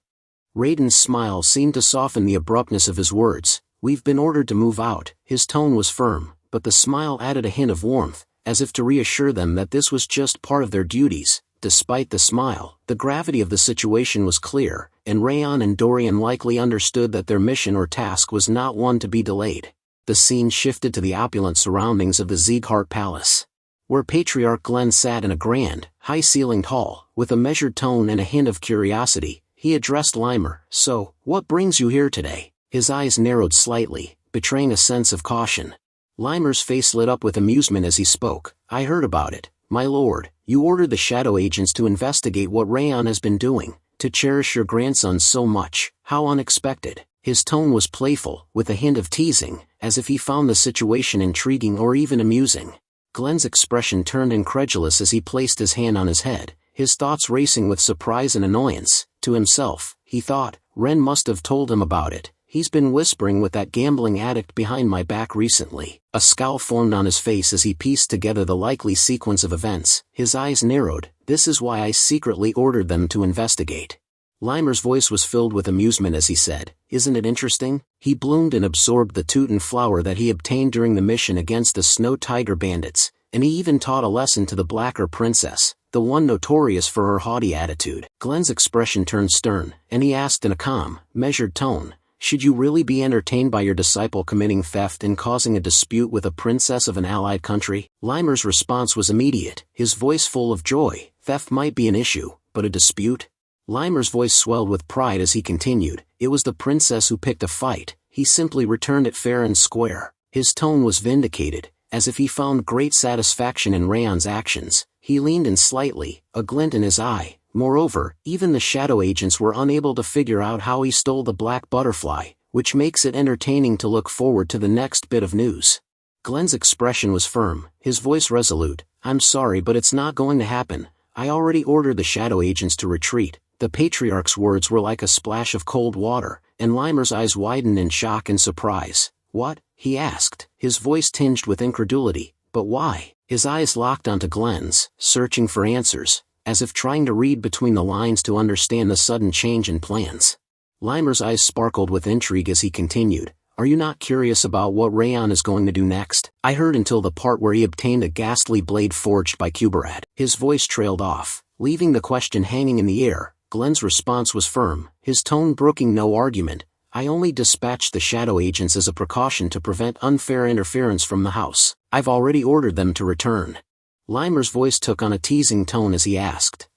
Raiden's smile seemed to soften the abruptness of his words. "We've been ordered to move out." His tone was firm, but the smile added a hint of warmth, as if to reassure them that this was just part of their duties. Despite the smile, the gravity of the situation was clear, and Raon and Dorian likely understood that their mission or task was not one to be delayed. The scene shifted to the opulent surroundings of the Sieghart Palace, where Patriarch Glenn sat in a grand, high-ceilinged hall. With a measured tone and a hint of curiosity, he addressed Limer. "So, what brings you here today?" His eyes narrowed slightly, betraying a sense of caution. Limer's face lit up with amusement as he spoke. "I heard about it, my lord. You ordered the shadow agents to investigate what Raon has been doing, to cherish your grandson so much. How unexpected." His tone was playful, with a hint of teasing, as if he found the situation intriguing or even amusing. Glenn's expression turned incredulous as he placed his hand on his head, his thoughts racing with surprise and annoyance. To himself, he thought, "Ren must have told him about it. He's been whispering with that gambling addict behind my back recently." A scowl formed on his face as he pieced together the likely sequence of events. His eyes narrowed. "This is why I secretly ordered them to investigate." Limer's voice was filled with amusement as he said, "Isn't it interesting?" He bloomed and absorbed the Teuton flower that he obtained during the mission against the Snow Tiger bandits, and he even taught a lesson to the Blacker Princess, the one notorious for her haughty attitude. Glenn's expression turned stern, and he asked in a calm, measured tone, "Should you really be entertained by your disciple committing theft and causing a dispute with a princess of an allied country?" Limer's response was immediate, his voice full of joy. "Theft might be an issue, but a dispute?" Limer's voice swelled with pride as he continued, "It was the princess who picked a fight. He simply returned it fair and square." His tone was vindicated, as if he found great satisfaction in Raon's actions. He leaned in slightly, a glint in his eye. Moreover, even the shadow agents were unable to figure out how he stole the black butterfly, which makes it entertaining to look forward to the next bit of news. Glenn's expression was firm, his voice resolute. "I'm sorry, but it's not going to happen. I already ordered the shadow agents to retreat." The Patriarch's words were like a splash of cold water, and Limer's eyes widened in shock and surprise. "What?" he asked, his voice tinged with incredulity. "But why?" His eyes locked onto Glenn's, searching for answers, as if trying to read between the lines to understand the sudden change in plans. Limer's eyes sparkled with intrigue as he continued, "Are you not curious about what Raon is going to do next?" "I heard until the part where he obtained a ghastly blade forged by Kuberad." His voice trailed off, leaving the question hanging in the air. Glenn's response was firm, his tone brooking no argument. I only dispatched the shadow agents as a precaution to prevent unfair interference from the house. I've already ordered them to return. Limer's voice took on a teasing tone as he asked,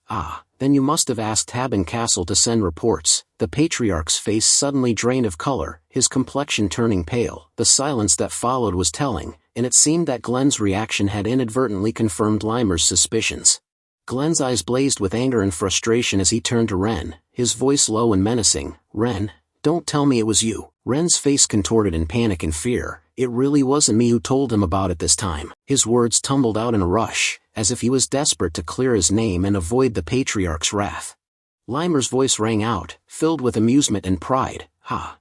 then you must have asked Haben Castle to send reports. The patriarch's face suddenly drained of color, his complexion turning pale. The silence that followed was telling, and it seemed that Glenn's reaction had inadvertently confirmed Limer's suspicions. Glenn's eyes blazed with anger and frustration as he turned to Ren, his voice low and menacing. Ren, don't tell me it was you. Ren's face contorted in panic and fear. It really wasn't me who told him about it this time. His words tumbled out in a rush, as if he was desperate to clear his name and avoid the patriarch's wrath. Limer's voice rang out, filled with amusement and pride.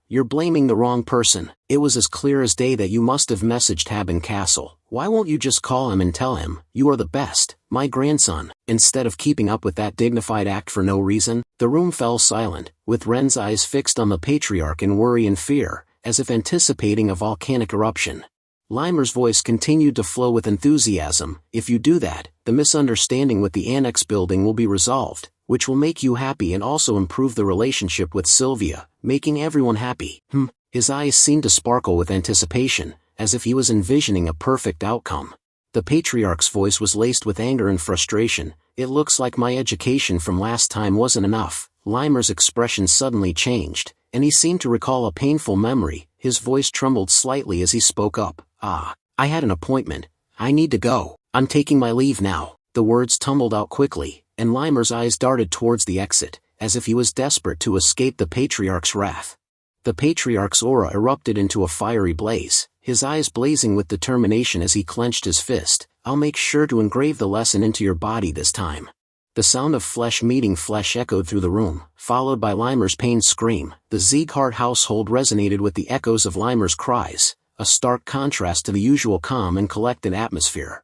You're blaming the wrong person. It was as clear as day that you must have messaged Haben Castle. Why won't you just call him and tell him, you are the best, my grandson, instead of keeping up with that dignified act for no reason? The room fell silent, with Ren's eyes fixed on the patriarch in worry and fear, as if anticipating a volcanic eruption. Limer's voice continued to flow with enthusiasm. If you do that, the misunderstanding with the annex building will be resolved, which will make you happy and also improve the relationship with Sylvia, making everyone happy. His eyes seemed to sparkle with anticipation, as if he was envisioning a perfect outcome. The patriarch's voice was laced with anger and frustration. It looks like my education from last time wasn't enough. Limer's expression suddenly changed, and he seemed to recall a painful memory. His voice trembled slightly as he spoke up. I had an appointment. I need to go. I'm taking my leave now. The words tumbled out quickly, and Limer's eyes darted towards the exit, as if he was desperate to escape the patriarch's wrath. The patriarch's aura erupted into a fiery blaze, his eyes blazing with determination as he clenched his fist. I'll make sure to engrave the lesson into your body this time. The sound of flesh meeting flesh echoed through the room, followed by Limer's pained scream. The Sieghart household resonated with the echoes of Limer's cries, a stark contrast to the usual calm and collected atmosphere.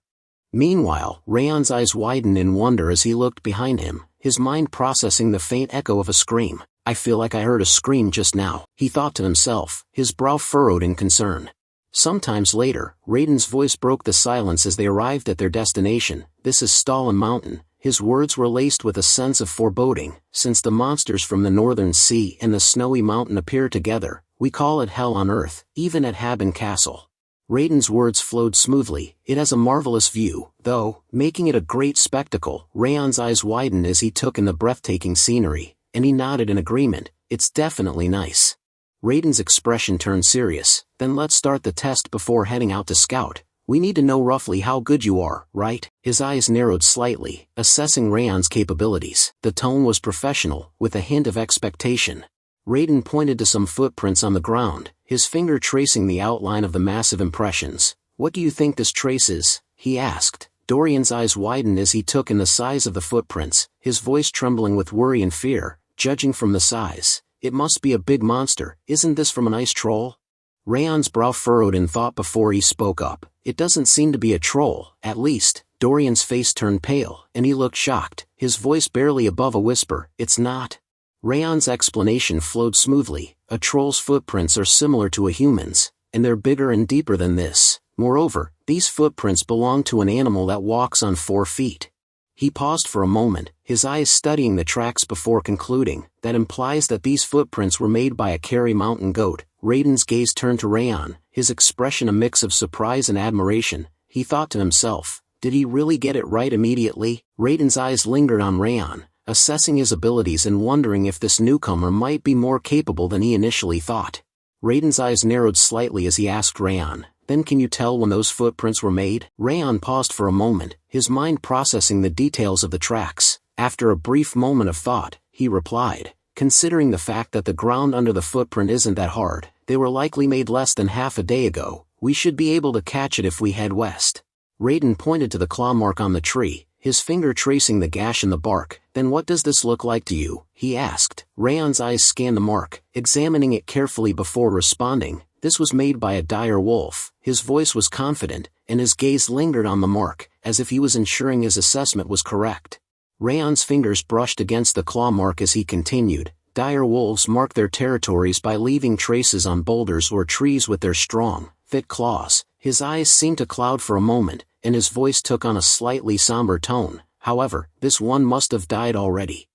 Meanwhile, Raon's eyes widened in wonder as he looked behind him, his mind processing the faint echo of a scream. I feel like I heard a scream just now, he thought to himself, his brow furrowed in concern. Sometimes later, Raiden's voice broke the silence as they arrived at their destination. This is Stalin Mountain. His words were laced with a sense of foreboding. Since the monsters from the northern sea and the snowy mountain appear together, we call it hell on earth, even at Haben Castle. Raiden's words flowed smoothly. It has a marvelous view, though, making it a great spectacle. Raon's eyes widened as he took in the breathtaking scenery, and he nodded in agreement. It's definitely nice. Raiden's expression turned serious. Then let's start the test before heading out to scout. We need to know roughly how good you are, right? His eyes narrowed slightly, assessing Raon's capabilities. The tone was professional, with a hint of expectation. Raiden pointed to some footprints on the ground, his finger tracing the outline of the massive impressions. What do you think this trace is? He asked. Dorian's eyes widened as he took in the size of the footprints, his voice trembling with worry and fear. Judging from the size, it must be a big monster. Isn't this from an ice troll? Raon's brow furrowed in thought before he spoke up. It doesn't seem to be a troll, at least. Dorian's face turned pale, and he looked shocked, his voice barely above a whisper. It's not. Raon's explanation flowed smoothly. A troll's footprints are similar to a human's, and they're bigger and deeper than this. Moreover, these footprints belong to an animal that walks on 4 feet. He paused for a moment, his eyes studying the tracks before concluding. That implies that these footprints were made by a Kerry mountain goat. Raiden's gaze turned to Raon, his expression a mix of surprise and admiration. He thought to himself, did he really get it right immediately? Raiden's eyes lingered on Raon, assessing his abilities and wondering if this newcomer might be more capable than he initially thought. Raiden's eyes narrowed slightly as he asked Raon, then can you tell when those footprints were made? Raon paused for a moment, his mind processing the details of the tracks. After a brief moment of thought, he replied, considering the fact that the ground under the footprint isn't that hard, they were likely made less than half a day ago. We should be able to catch it if we head west. Raiden pointed to the claw mark on the tree, his finger tracing the gash in the bark. Then what does this look like to you? He asked. Raon's eyes scanned the mark, examining it carefully before responding. This was made by a dire wolf. His voice was confident, and his gaze lingered on the mark, as if he was ensuring his assessment was correct. Raon's fingers brushed against the claw mark as he continued. Dire wolves mark their territories by leaving traces on boulders or trees with their strong, thick claws. His eyes seemed to cloud for a moment, and his voice took on a slightly somber tone. However, this one must have died already.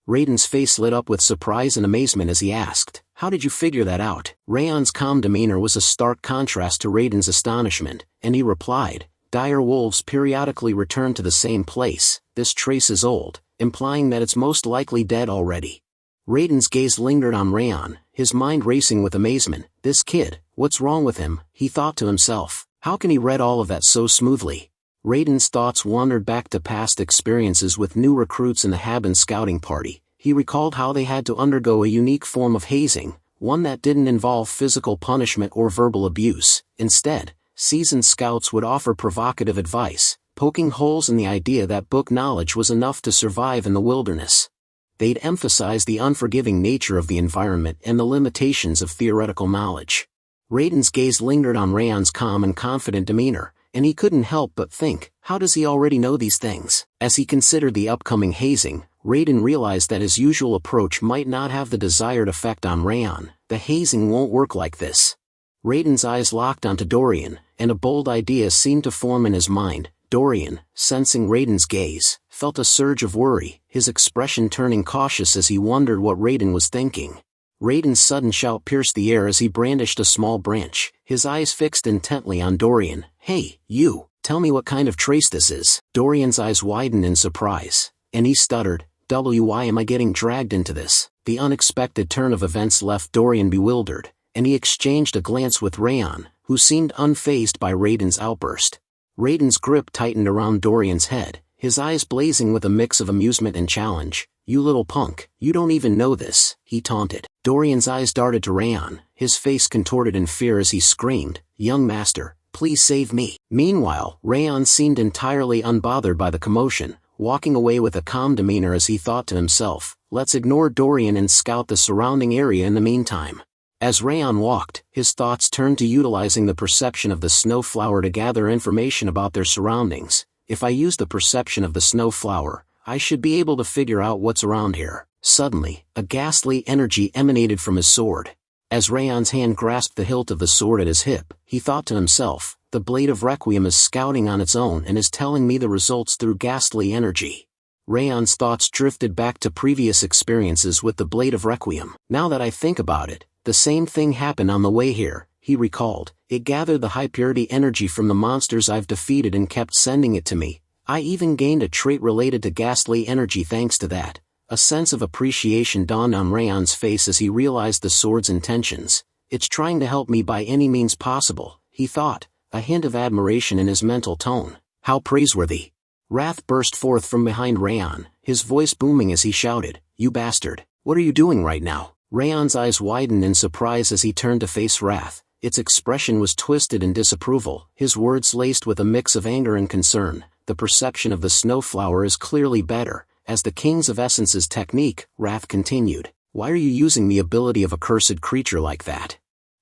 Raiden's face lit up with surprise and amazement as he asked, "How did you figure that out?" Raon's calm demeanor was a stark contrast to Raiden's astonishment, and he replied, "Dire wolves periodically return to the same place. This trace is old, implying that it's most likely dead already." Raiden's gaze lingered on Raon, his mind racing with amazement. This kid, what's wrong with him? He thought to himself. How can he read all of that so smoothly? Raiden's thoughts wandered back to past experiences with new recruits in the Haben scouting party. He recalled how they had to undergo a unique form of hazing, one that didn't involve physical punishment or verbal abuse. Instead, seasoned scouts would offer provocative advice, poking holes in the idea that book knowledge was enough to survive in the wilderness. They'd emphasize the unforgiving nature of the environment and the limitations of theoretical knowledge. Raiden's gaze lingered on Raon's calm and confident demeanor, and he couldn't help but think, how does he already know these things? As he considered the upcoming hazing, Raiden realized that his usual approach might not have the desired effect on Raon. The hazing won't work like this. Raiden's eyes locked onto Dorian, and a bold idea seemed to form in his mind. Dorian, sensing Raiden's gaze, felt a surge of worry, his expression turning cautious as he wondered what Raiden was thinking. Raiden's sudden shout pierced the air as he brandished a small branch, his eyes fixed intently on Dorian. "Hey, you, tell me what kind of trace this is." Dorian's eyes widened in surprise, and he stuttered, "Why am I getting dragged into this?" The unexpected turn of events left Dorian bewildered, and he exchanged a glance with Raon, who seemed unfazed by Raiden's outburst. Raiden's grip tightened around Dorian's head, his eyes blazing with a mix of amusement and challenge. "You little punk, you don't even know this," he taunted. Dorian's eyes darted to Raon, his face contorted in fear as he screamed, "Young master, please save me." Meanwhile, Raon seemed entirely unbothered by the commotion, walking away with a calm demeanor as he thought to himself, "Let's ignore Dorian and scout the surrounding area in the meantime." As Raon walked, his thoughts turned to utilizing the perception of the snowflower to gather information about their surroundings. If I use the perception of the snowflower, I should be able to figure out what's around here. Suddenly, a ghastly energy emanated from his sword. As Raon's hand grasped the hilt of the sword at his hip, he thought to himself, "The blade of Requiem is scouting on its own and is telling me the results through ghastly energy." Raon's thoughts drifted back to previous experiences with the blade of Requiem. "Now that I think about it, the same thing happened on the way here," he recalled. "It gathered the high-purity energy from the monsters I've defeated and kept sending it to me. I even gained a trait related to ghastly energy thanks to that." A sense of appreciation dawned on Raon's face as he realized the sword's intentions. "It's trying to help me by any means possible," he thought, a hint of admiration in his mental tone. "How praiseworthy." Wrath burst forth from behind Raon, his voice booming as he shouted, "You bastard, what are you doing right now?" Raon's eyes widened in surprise as he turned to face Wrath. Its expression was twisted in disapproval, his words laced with a mix of anger and concern. "The perception of the snowflower is clearly better. As the Kings of Essence's technique," Wrath continued. "Why are you using the ability of a cursed creature like that?"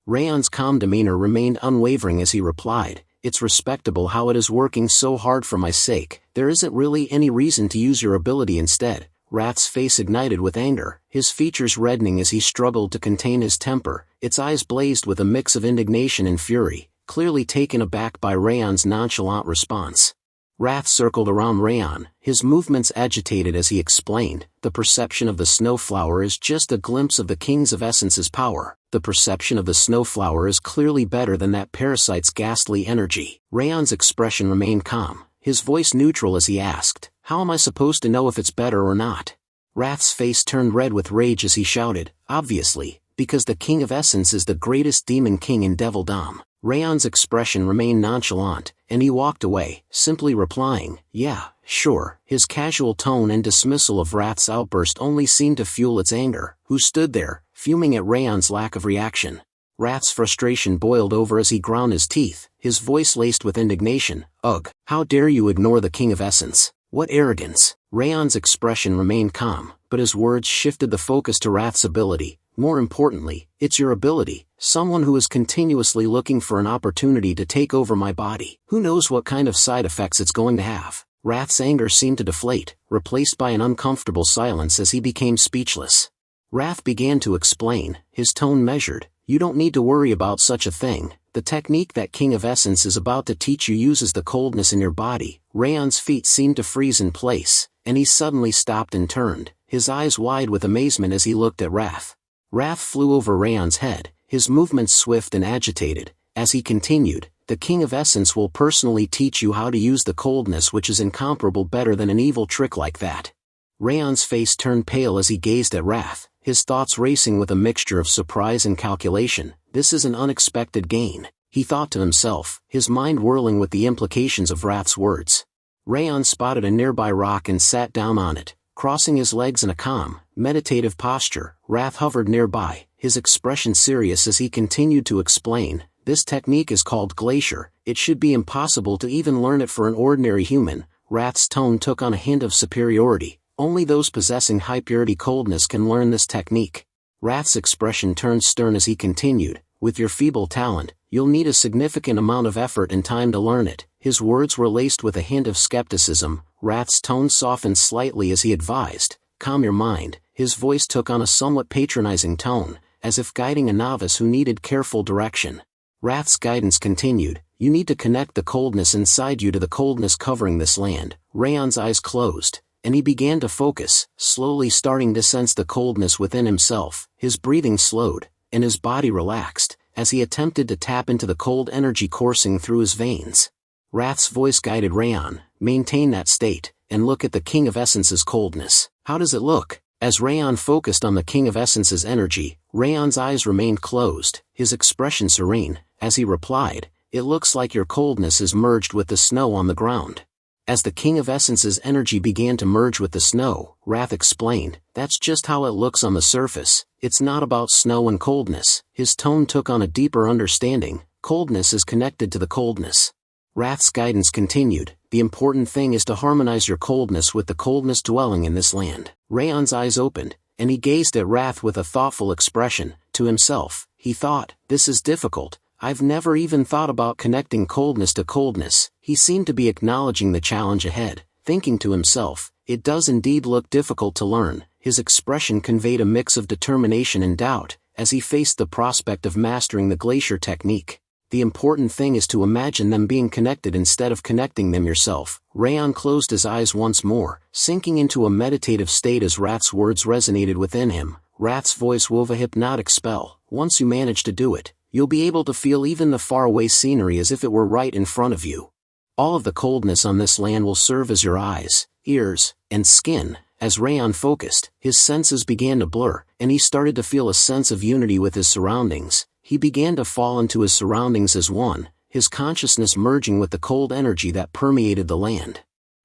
Raon's calm demeanor remained unwavering as he replied, "It's respectable how it is working so hard for my sake. There isn't really any reason to use your ability instead." Wrath's face ignited with anger, his features reddening as he struggled to contain his temper. Its eyes blazed with a mix of indignation and fury, clearly taken aback by Raon's nonchalant response. Wrath circled around Raon, his movements agitated as he explained, "The perception of the snowflower is just a glimpse of the Kings of Essence's power. The perception of the snowflower is clearly better than that parasite's ghastly energy." Raon's expression remained calm, his voice neutral as he asked, "How am I supposed to know if it's better or not?" Wrath's face turned red with rage as he shouted, "Obviously, because the King of Essence is the greatest demon king in Devilldom." Raon's expression remained nonchalant, and he walked away, simply replying, "Yeah, sure." His casual tone and dismissal of Wrath's outburst only seemed to fuel its anger, who stood there, fuming at Raon's lack of reaction. Wrath's frustration boiled over as he ground his teeth, his voice laced with indignation. "Ugh, how dare you ignore the King of Essence? What arrogance!" Raon's expression remained calm, but his words shifted the focus to Wrath's ability. "More importantly, it's your ability, someone who is continuously looking for an opportunity to take over my body. Who knows what kind of side effects it's going to have?" Wrath's anger seemed to deflate, replaced by an uncomfortable silence as he became speechless. Wrath began to explain, his tone measured, "You don't need to worry about such a thing. The technique that King of Essence is about to teach you uses the coldness in your body." Raon's feet seemed to freeze in place, and he suddenly stopped and turned, his eyes wide with amazement as he looked at Wrath. Wrath flew over Raon's head, his movements swift and agitated. As he continued, "The King of Essence will personally teach you how to use the coldness which is incomparable better than an evil trick like that." Raon's face turned pale as he gazed at Wrath, his thoughts racing with a mixture of surprise and calculation. "This is an unexpected gain," he thought to himself, his mind whirling with the implications of Wrath's words. Raon spotted a nearby rock and sat down on it, crossing his legs in a calm, meditative posture. Wrath hovered nearby, his expression serious as he continued to explain, "This technique is called Glacier. It should be impossible to even learn it for an ordinary human." Wrath's tone took on a hint of superiority. "Only those possessing high-purity coldness can learn this technique." Wrath's expression turned stern as he continued, "With your feeble talent, you'll need a significant amount of effort and time to learn it." His words were laced with a hint of skepticism. Wrath's tone softened slightly as he advised, "Calm your mind." His voice took on a somewhat patronizing tone, as if guiding a novice who needed careful direction. Wrath's guidance continued, "You need to connect the coldness inside you to the coldness covering this land." Raon's eyes closed, and he began to focus, slowly starting to sense the coldness within himself. His breathing slowed, and his body relaxed, as he attempted to tap into the cold energy coursing through his veins. Wrath's voice guided Raon, "Maintain that state, and look at the King of Essence's coldness. How does it look?" As Raon focused on the King of Essence's energy, Raon's eyes remained closed, his expression serene, as he replied, "It looks like your coldness is merged with the snow on the ground." As the King of Essence's energy began to merge with the snow, Wrath explained, "That's just how it looks on the surface. It's not about snow and coldness." His tone took on a deeper understanding. "Coldness is connected to the coldness." Wrath's guidance continued, "The important thing is to harmonize your coldness with the coldness dwelling in this land." Raon's eyes opened, and he gazed at Wrath with a thoughtful expression. To himself, he thought, "This is difficult. I've never even thought about connecting coldness to coldness." He seemed to be acknowledging the challenge ahead, thinking to himself, "It does indeed look difficult to learn." His expression conveyed a mix of determination and doubt, as he faced the prospect of mastering the glacier technique. "The important thing is to imagine them being connected instead of connecting them yourself." Raon closed his eyes once more, sinking into a meditative state as Wrath's words resonated within him. Wrath's voice wove a hypnotic spell. "Once you manage to do it, you'll be able to feel even the faraway scenery as if it were right in front of you. All of the coldness on this land will serve as your eyes, ears, and skin." As Raon focused, his senses began to blur, and he started to feel a sense of unity with his surroundings. He began to fall into his surroundings as one, his consciousness merging with the cold energy that permeated the land.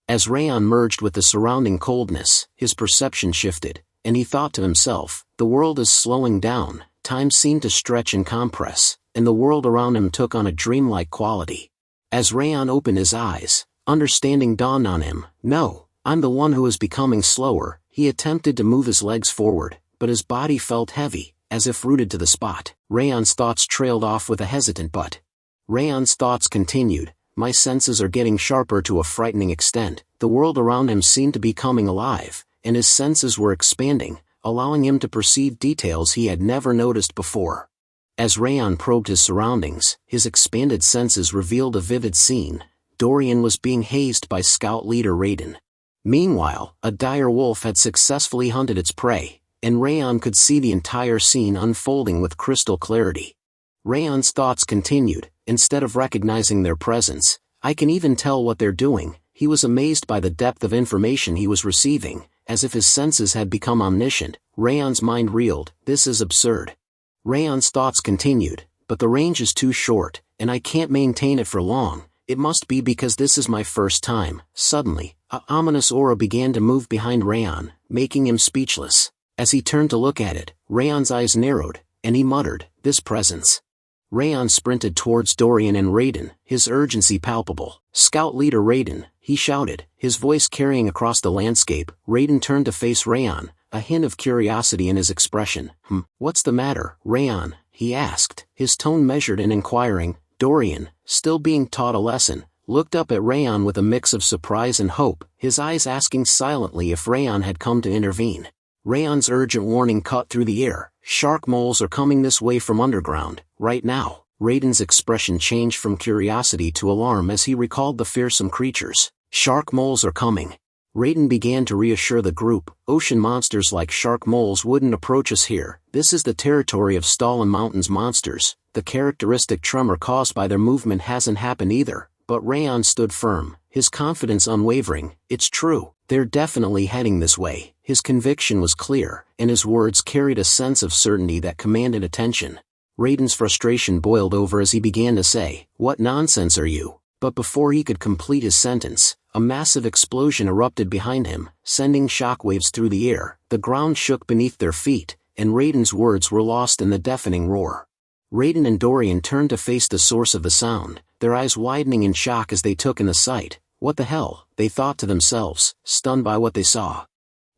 As Raon merged with the surrounding coldness, his perception shifted, and he thought to himself, "The world is slowing down." Time seemed to stretch and compress, and the world around him took on a dreamlike quality. As Raon opened his eyes, understanding dawned on him. "No, I'm the one who is becoming slower." He attempted to move his legs forward, but his body felt heavy, as if rooted to the spot. Raon's thoughts trailed off with a hesitant but. Raon's thoughts continued, "My senses are getting sharper to a frightening extent." The world around him seemed to be coming alive, and his senses were expanding, allowing him to perceive details he had never noticed before. As Raon probed his surroundings, his expanded senses revealed a vivid scene. Dorian was being hazed by scout leader Raiden. Meanwhile, a dire wolf had successfully hunted its prey, and Raon could see the entire scene unfolding with crystal clarity. Raon's thoughts continued, "Instead of recognizing their presence, I can even tell what they're doing." He was amazed by the depth of information he was receiving, as if his senses had become omniscient. Raon's mind reeled, "This is absurd." Raon's thoughts continued, "But the range is too short, and I can't maintain it for long. It must be because this is my first time." Suddenly, an ominous aura began to move behind Raon, making him speechless. As he turned to look at it, Raon's eyes narrowed, and he muttered, "This presence." Raon sprinted towards Dorian and Raiden, his urgency palpable. "Scout leader Raiden," he shouted, his voice carrying across the landscape. Raiden turned to face Raon, a hint of curiosity in his expression. What's the matter, Raon?" he asked, his tone measured and inquiring. Dorian, still being taught a lesson, looked up at Raon with a mix of surprise and hope, his eyes asking silently if Raon had come to intervene. Raon's urgent warning cut through the air. "Shark moles are coming this way from underground, right now." Raiden's expression changed from curiosity to alarm as he recalled the fearsome creatures. "Shark moles are coming." Raiden began to reassure the group, ocean monsters like shark moles wouldn't approach us here. This is the territory of Stalin Mountains monsters. The characteristic tremor caused by their movement hasn't happened either. But Raon stood firm, his confidence unwavering. It's true, they're definitely heading this way. His conviction was clear, and his words carried a sense of certainty that commanded attention. Raiden's frustration boiled over as he began to say, "What nonsense are you?" But before he could complete his sentence, a massive explosion erupted behind him, sending shockwaves through the air. The ground shook beneath their feet, and Raiden's words were lost in the deafening roar. Raiden and Dorian turned to face the source of the sound, their eyes widening in shock as they took in the sight. What the hell, they thought to themselves, stunned by what they saw.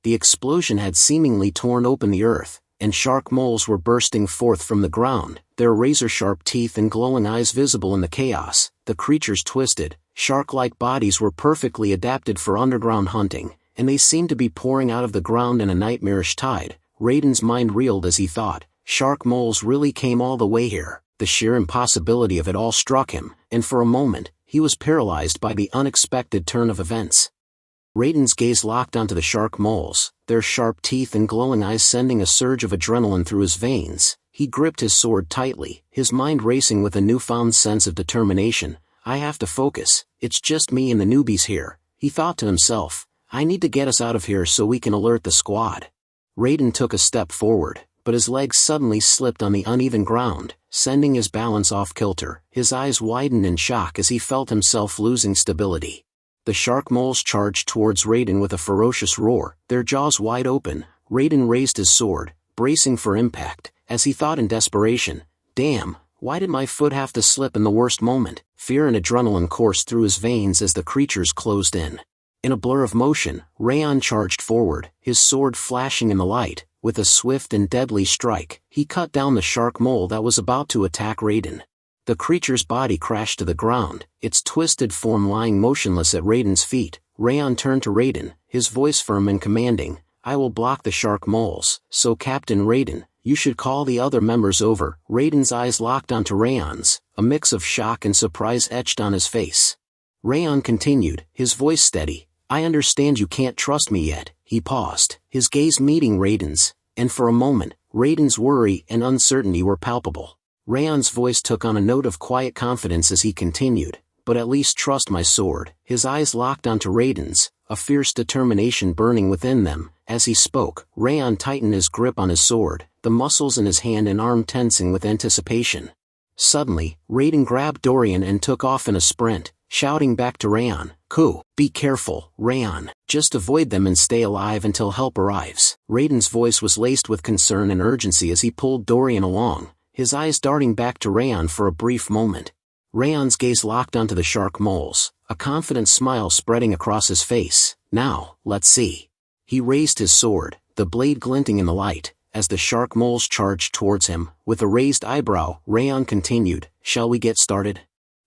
The explosion had seemingly torn open the earth, and shark moles were bursting forth from the ground, their razor-sharp teeth and glowing eyes visible in the chaos. The creatures' twisted, shark-like bodies were perfectly adapted for underground hunting, and they seemed to be pouring out of the ground in a nightmarish tide. Raiden's mind reeled as he thought, shark moles really came all the way here. The sheer impossibility of it all struck him, and for a moment, he was paralyzed by the unexpected turn of events. Raiden's gaze locked onto the shark moles, their sharp teeth and glowing eyes sending a surge of adrenaline through his veins. He gripped his sword tightly, his mind racing with a newfound sense of determination. "I have to focus, it's just me and the newbies here," he thought to himself. "I need to get us out of here so we can alert the squad." Raiden took a step forward, but his legs suddenly slipped on the uneven ground, sending his balance off kilter. His eyes widened in shock as he felt himself losing stability. The shark moles charged towards Raiden with a ferocious roar, their jaws wide open. Raiden raised his sword, bracing for impact, as he thought in desperation, "Damn, why did my foot have to slip in the worst moment?" Fear and adrenaline coursed through his veins as the creatures closed in. In a blur of motion, Raon charged forward, his sword flashing in the light. With a swift and deadly strike, he cut down the shark mole that was about to attack Raiden. The creature's body crashed to the ground, its twisted form lying motionless at Raiden's feet. Raon turned to Raiden, his voice firm and commanding, "I will block the shark moles, so Captain Raiden, you should call the other members over." Raiden's eyes locked onto Raon's, a mix of shock and surprise etched on his face. Raon continued, his voice steady, "I understand you can't trust me yet." He paused, his gaze meeting Raiden's, and for a moment, Raiden's worry and uncertainty were palpable. Raon's voice took on a note of quiet confidence as he continued, "But at least trust my sword." His eyes locked onto Raiden's, a fierce determination burning within them. As he spoke, Raon tightened his grip on his sword, the muscles in his hand and arm tensing with anticipation. Suddenly, Raiden grabbed Dorian and took off in a sprint, shouting back to Raon, "Ku, be careful, Raon. Just avoid them and stay alive until help arrives." Raiden's voice was laced with concern and urgency as he pulled Dorian along, his eyes darting back to Raon for a brief moment. Raon's gaze locked onto the shark moles, a confident smile spreading across his face. "Now, let's see." He raised his sword, the blade glinting in the light, as the shark moles charged towards him. With a raised eyebrow, Raon continued, "Shall we get started?"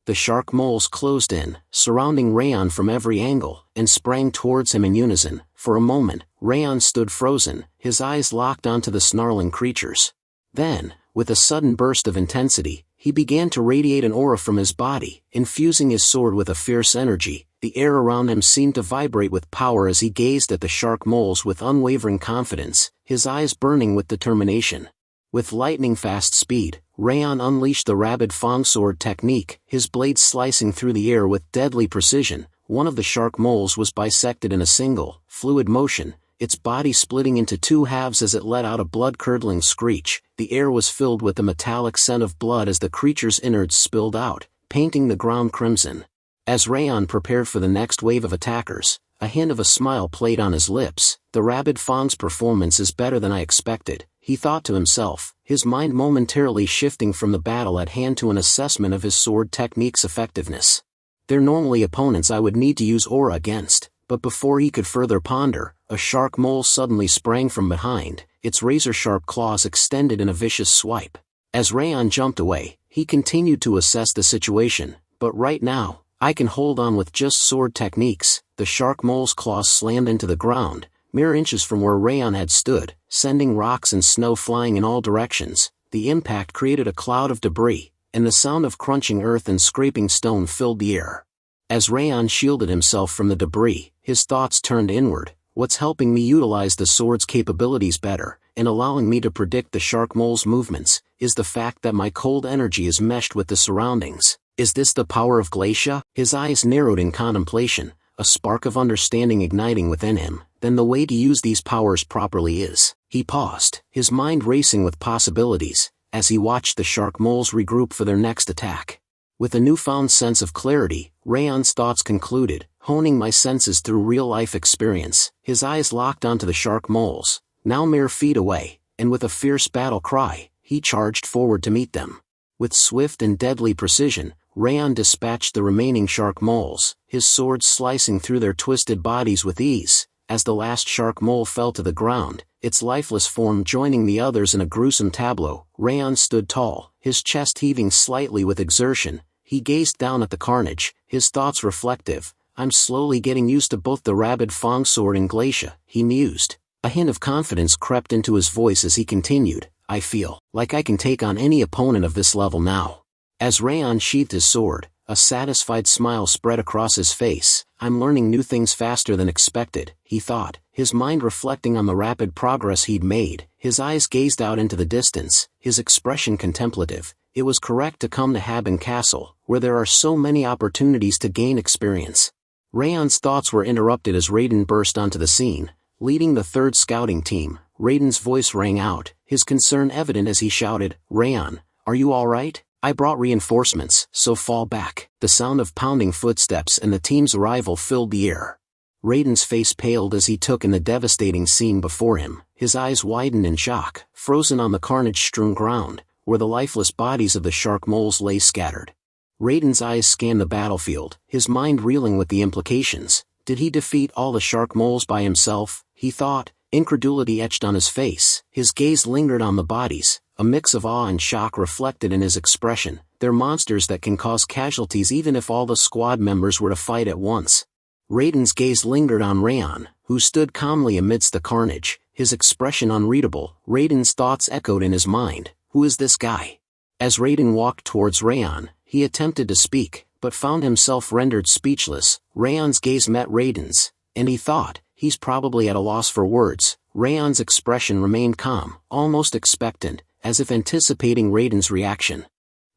The shark moles closed in, surrounding Raon from every angle, and sprang towards him in unison. For a moment, Raon stood frozen, his eyes locked onto the snarling creatures. Then, with a sudden burst of intensity, he began to radiate an aura from his body, infusing his sword with a fierce energy. The air around him seemed to vibrate with power as he gazed at the shark moles with unwavering confidence, his eyes burning with determination. With lightning-fast speed, Raon unleashed the Rabid Fang sword technique, his blade slicing through the air with deadly precision. One of the shark moles was bisected in a single, fluid motion, its body splitting into two halves as it let out a blood-curdling screech. The air was filled with the metallic scent of blood as the creature's innards spilled out, painting the ground crimson. As Raon prepared for the next wave of attackers, a hint of a smile played on his lips. "The Rabid Fang's performance is better than I expected," he thought to himself, his mind momentarily shifting from the battle at hand to an assessment of his sword technique's effectiveness. They're normally opponents I would need to use aura against, but before he could further ponder, a shark mole suddenly sprang from behind, its razor-sharp claws extended in a vicious swipe. As Raon jumped away, he continued to assess the situation. "But right now, I can hold on with just sword techniques." The shark mole's claws slammed into the ground, mere inches from where Raon had stood, sending rocks and snow flying in all directions. The impact created a cloud of debris, and the sound of crunching earth and scraping stone filled the air. As Raon shielded himself from the debris, his thoughts turned inward. What's helping me utilize the sword's capabilities better, and allowing me to predict the shark mole's movements, is the fact that my cold energy is meshed with the surroundings. Is this the power of Glacia? His eyes narrowed in contemplation, a spark of understanding igniting within him. Then the way to use these powers properly is. He paused, his mind racing with possibilities, as he watched the shark moles regroup for their next attack. With a newfound sense of clarity, Raon's thoughts concluded, honing my senses through real-life experience. His eyes locked onto the shark moles, now mere feet away, and with a fierce battle cry, he charged forward to meet them. With swift and deadly precision, Raon dispatched the remaining shark moles, his sword slicing through their twisted bodies with ease. As the last shark mole fell to the ground, its lifeless form joining the others in a gruesome tableau, Raon stood tall, his chest heaving slightly with exertion. He gazed down at the carnage, his thoughts reflective. I'm slowly getting used to both the rabid fang sword and Glacia, he mused. A hint of confidence crept into his voice as he continued, I feel like I can take on any opponent of this level now. As Raon sheathed his sword, a satisfied smile spread across his face. I'm learning new things faster than expected, he thought, his mind reflecting on the rapid progress he'd made. His eyes gazed out into the distance, his expression contemplative. It was correct to come to Haben Castle, where there are so many opportunities to gain experience. Raon's thoughts were interrupted as Raiden burst onto the scene, leading the third scouting team. Raiden's voice rang out, his concern evident as he shouted, Raon, are you alright? I brought reinforcements, so fall back. The sound of pounding footsteps and the team's arrival filled the air. Raiden's face paled as he took in the devastating scene before him, his eyes widened in shock, frozen on the carnage-strewn ground, where the lifeless bodies of the shark moles lay scattered. Raiden's eyes scanned the battlefield, his mind reeling with the implications. Did he defeat all the shark moles by himself? He thought, incredulity etched on his face. His gaze lingered on the bodies, a mix of awe and shock reflected in his expression. They're monsters that can cause casualties even if all the squad members were to fight at once. Raiden's gaze lingered on Raon, who stood calmly amidst the carnage, his expression unreadable. Raiden's thoughts echoed in his mind, who is this guy? As Raiden walked towards Raon, he attempted to speak, but found himself rendered speechless. Raon's gaze met Raiden's, and he thought, he's probably at a loss for words. Raon's expression remained calm, almost expectant, as if anticipating Raiden's reaction.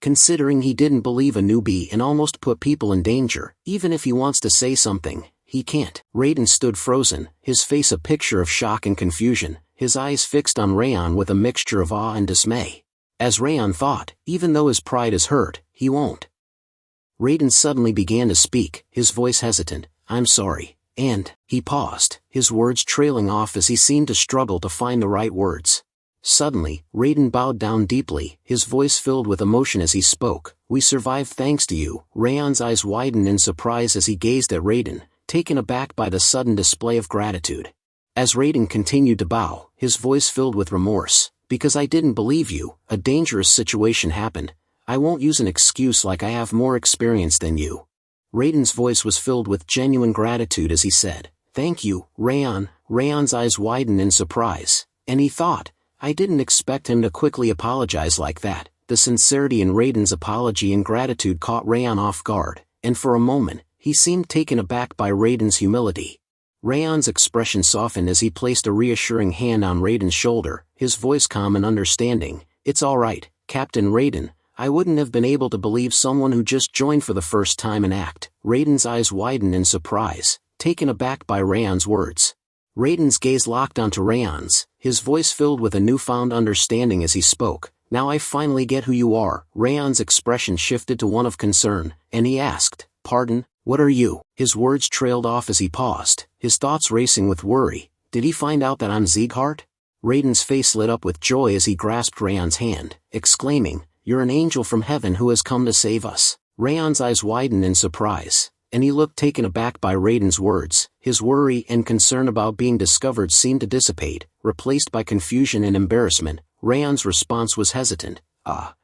Considering he didn't believe a newbie and almost put people in danger, even if he wants to say something, he can't. Raiden stood frozen, his face a picture of shock and confusion, his eyes fixed on Raon with a mixture of awe and dismay. As Raon thought, even though his pride is hurt, he won't. Raiden suddenly began to speak, his voice hesitant, I'm sorry, and, he paused, his words trailing off as he seemed to struggle to find the right words. Suddenly, Raiden bowed down deeply, his voice filled with emotion as he spoke, we survived thanks to you. Raon's eyes widened in surprise as he gazed at Raiden, taken aback by the sudden display of gratitude. As Raiden continued to bow, his voice filled with remorse, because I didn't believe you, a dangerous situation happened. I won't use an excuse like I have more experience than you. Raiden's voice was filled with genuine gratitude as he said, thank you, Raon. Raon's eyes widened in surprise, and he thought, I didn't expect him to quickly apologize like that. The sincerity in Raiden's apology and gratitude caught Raon off guard, and for a moment, he seemed taken aback by Raiden's humility. Raon's expression softened as he placed a reassuring hand on Raiden's shoulder, his voice calm and understanding. It's alright, Captain Raiden, I wouldn't have been able to believe someone who just joined for the first time and act. Raiden's eyes widened in surprise, taken aback by Raon's words. Raiden's gaze locked onto Raon's, his voice filled with a newfound understanding as he spoke. Now I finally get who you are. Raon's expression shifted to one of concern, and he asked, pardon, what are you? His words trailed off as he paused, his thoughts racing with worry. Did he find out that I'm Sieghart? Raiden's face lit up with joy as he grasped Raon's hand, exclaiming, you're an angel from heaven who has come to save us. Raon's eyes widened in surprise, and he looked taken aback by Raiden's words. His worry and concern about being discovered seemed to dissipate, replaced by confusion and embarrassment. Raon's response was hesitant.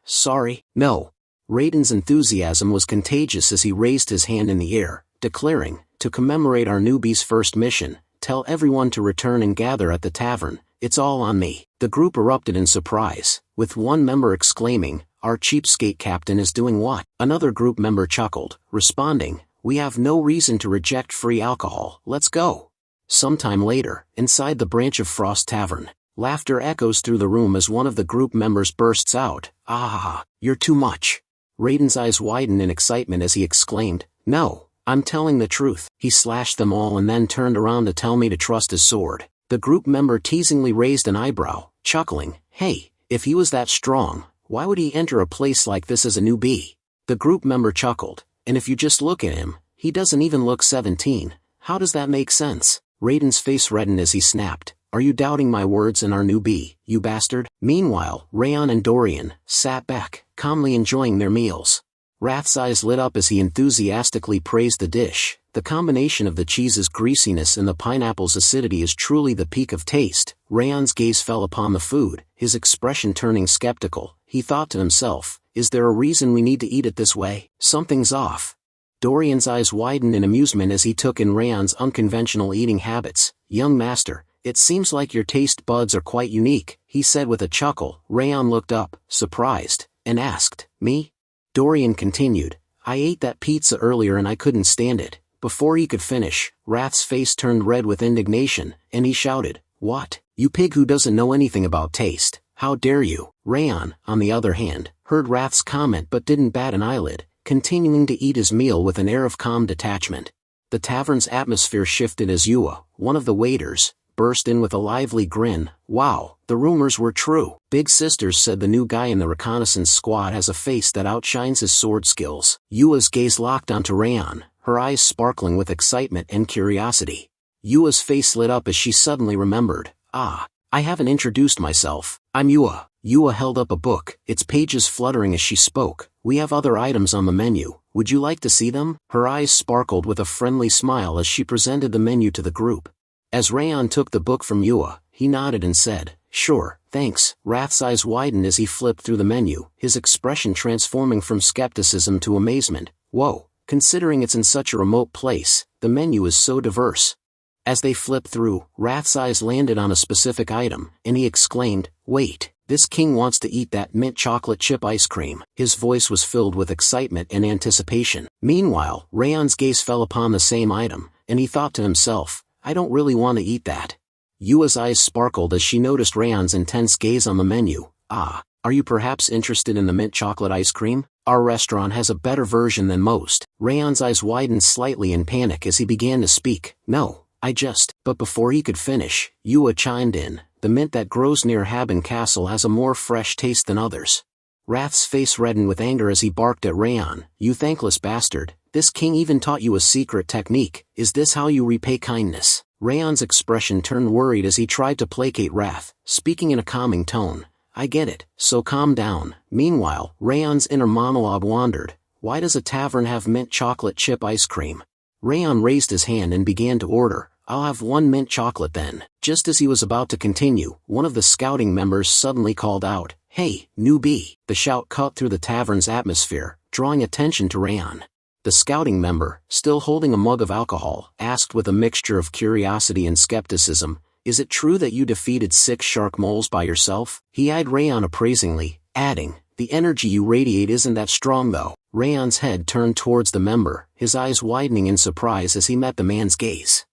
Sorry, no. Raiden's enthusiasm was contagious as he raised his hand in the air, declaring, to commemorate our newbie's first mission, tell everyone to return and gather at the tavern. It's all on me. The group erupted in surprise, with one member exclaiming, our cheapskate captain is doing what? Another group member chuckled, responding, we have no reason to reject free alcohol, let's go. Sometime later, inside the Branch of Frost Tavern, laughter echoes through the room as one of the group members bursts out, "Ah, you're too much." Raiden's eyes widen in excitement as he exclaimed, "No, I'm telling the truth." He slashed them all and then turned around to tell me to trust his sword. The group member teasingly raised an eyebrow, chuckling, "Hey, if he was that strong, why would he enter a place like this as a newbie?" The group member chuckled, "And if you just look at him, he doesn't even look 17. How does that make sense?" Raiden's face reddened as he snapped, "Are you doubting my words and our newbie, you bastard?" Meanwhile, Raon and Dorian sat back, calmly enjoying their meals. Wrath's eyes lit up as he enthusiastically praised the dish. The combination of the cheese's greasiness and the pineapple's acidity is truly the peak of taste. Raon's gaze fell upon the food, his expression turning skeptical. He thought to himself, "Is there a reason we need to eat it this way? Something's off." Dorian's eyes widened in amusement as he took in Raon's unconventional eating habits. "Young master, it seems like your taste buds are quite unique," he said with a chuckle. Raon looked up, surprised, and asked, "Me?" Dorian continued, "I ate that pizza earlier and I couldn't stand it." Before he could finish, Wrath's face turned red with indignation, and he shouted, "What? You pig who doesn't know anything about taste, how dare you?" Raon, on the other hand, heard Wrath's comment but didn't bat an eyelid, continuing to eat his meal with an air of calm detachment. The tavern's atmosphere shifted as Yua, one of the waiters, burst in with a lively grin. "Wow, the rumors were true. Big Sisters said the new guy in the reconnaissance squad has a face that outshines his sword skills." Yua's gaze locked onto Raon, her eyes sparkling with excitement and curiosity. Yua's face lit up as she suddenly remembered, "Ah, I haven't introduced myself. I'm Yua." Yua held up a book, its pages fluttering as she spoke. "We have other items on the menu. Would you like to see them?" Her eyes sparkled with a friendly smile as she presented the menu to the group. As Raon took the book from Yua, he nodded and said, "Sure, thanks." Wrath's eyes widened as he flipped through the menu, his expression transforming from skepticism to amazement. "Whoa, considering it's in such a remote place, the menu is so diverse." As they flipped through, Wrath's eyes landed on a specific item, and he exclaimed, "Wait, this king wants to eat that mint chocolate chip ice cream." His voice was filled with excitement and anticipation. Meanwhile, Raon's gaze fell upon the same item, and he thought to himself, "I don't really want to eat that." Yua's eyes sparkled as she noticed Raon's intense gaze on the menu. "Ah, are you perhaps interested in the mint chocolate ice cream? Our restaurant has a better version than most." Raon's eyes widened slightly in panic as he began to speak. "No, I just..." But before he could finish, Yua chimed in, "The mint that grows near Haben Castle has a more fresh taste than others." Wrath's face reddened with anger as he barked at Raon, "You thankless bastard, this king even taught you a secret technique. Is this how you repay kindness?" Raon's expression turned worried as he tried to placate Wrath, speaking in a calming tone. "I get it, so calm down." Meanwhile, Raon's inner monologue wandered. "Why does a tavern have mint chocolate chip ice cream?" Raon raised his hand and began to order. "I'll have one mint chocolate then." Just as he was about to continue, one of the scouting members suddenly called out, "Hey, newbie!" The shout cut through the tavern's atmosphere, drawing attention to Raon. The scouting member, still holding a mug of alcohol, asked with a mixture of curiosity and skepticism, "Is it true that you defeated 6 shark moles by yourself?" He eyed Raon appraisingly, adding, "The energy you radiate isn't that strong though." Raon's head turned towards the member, his eyes widening in surprise as he met the man's gaze.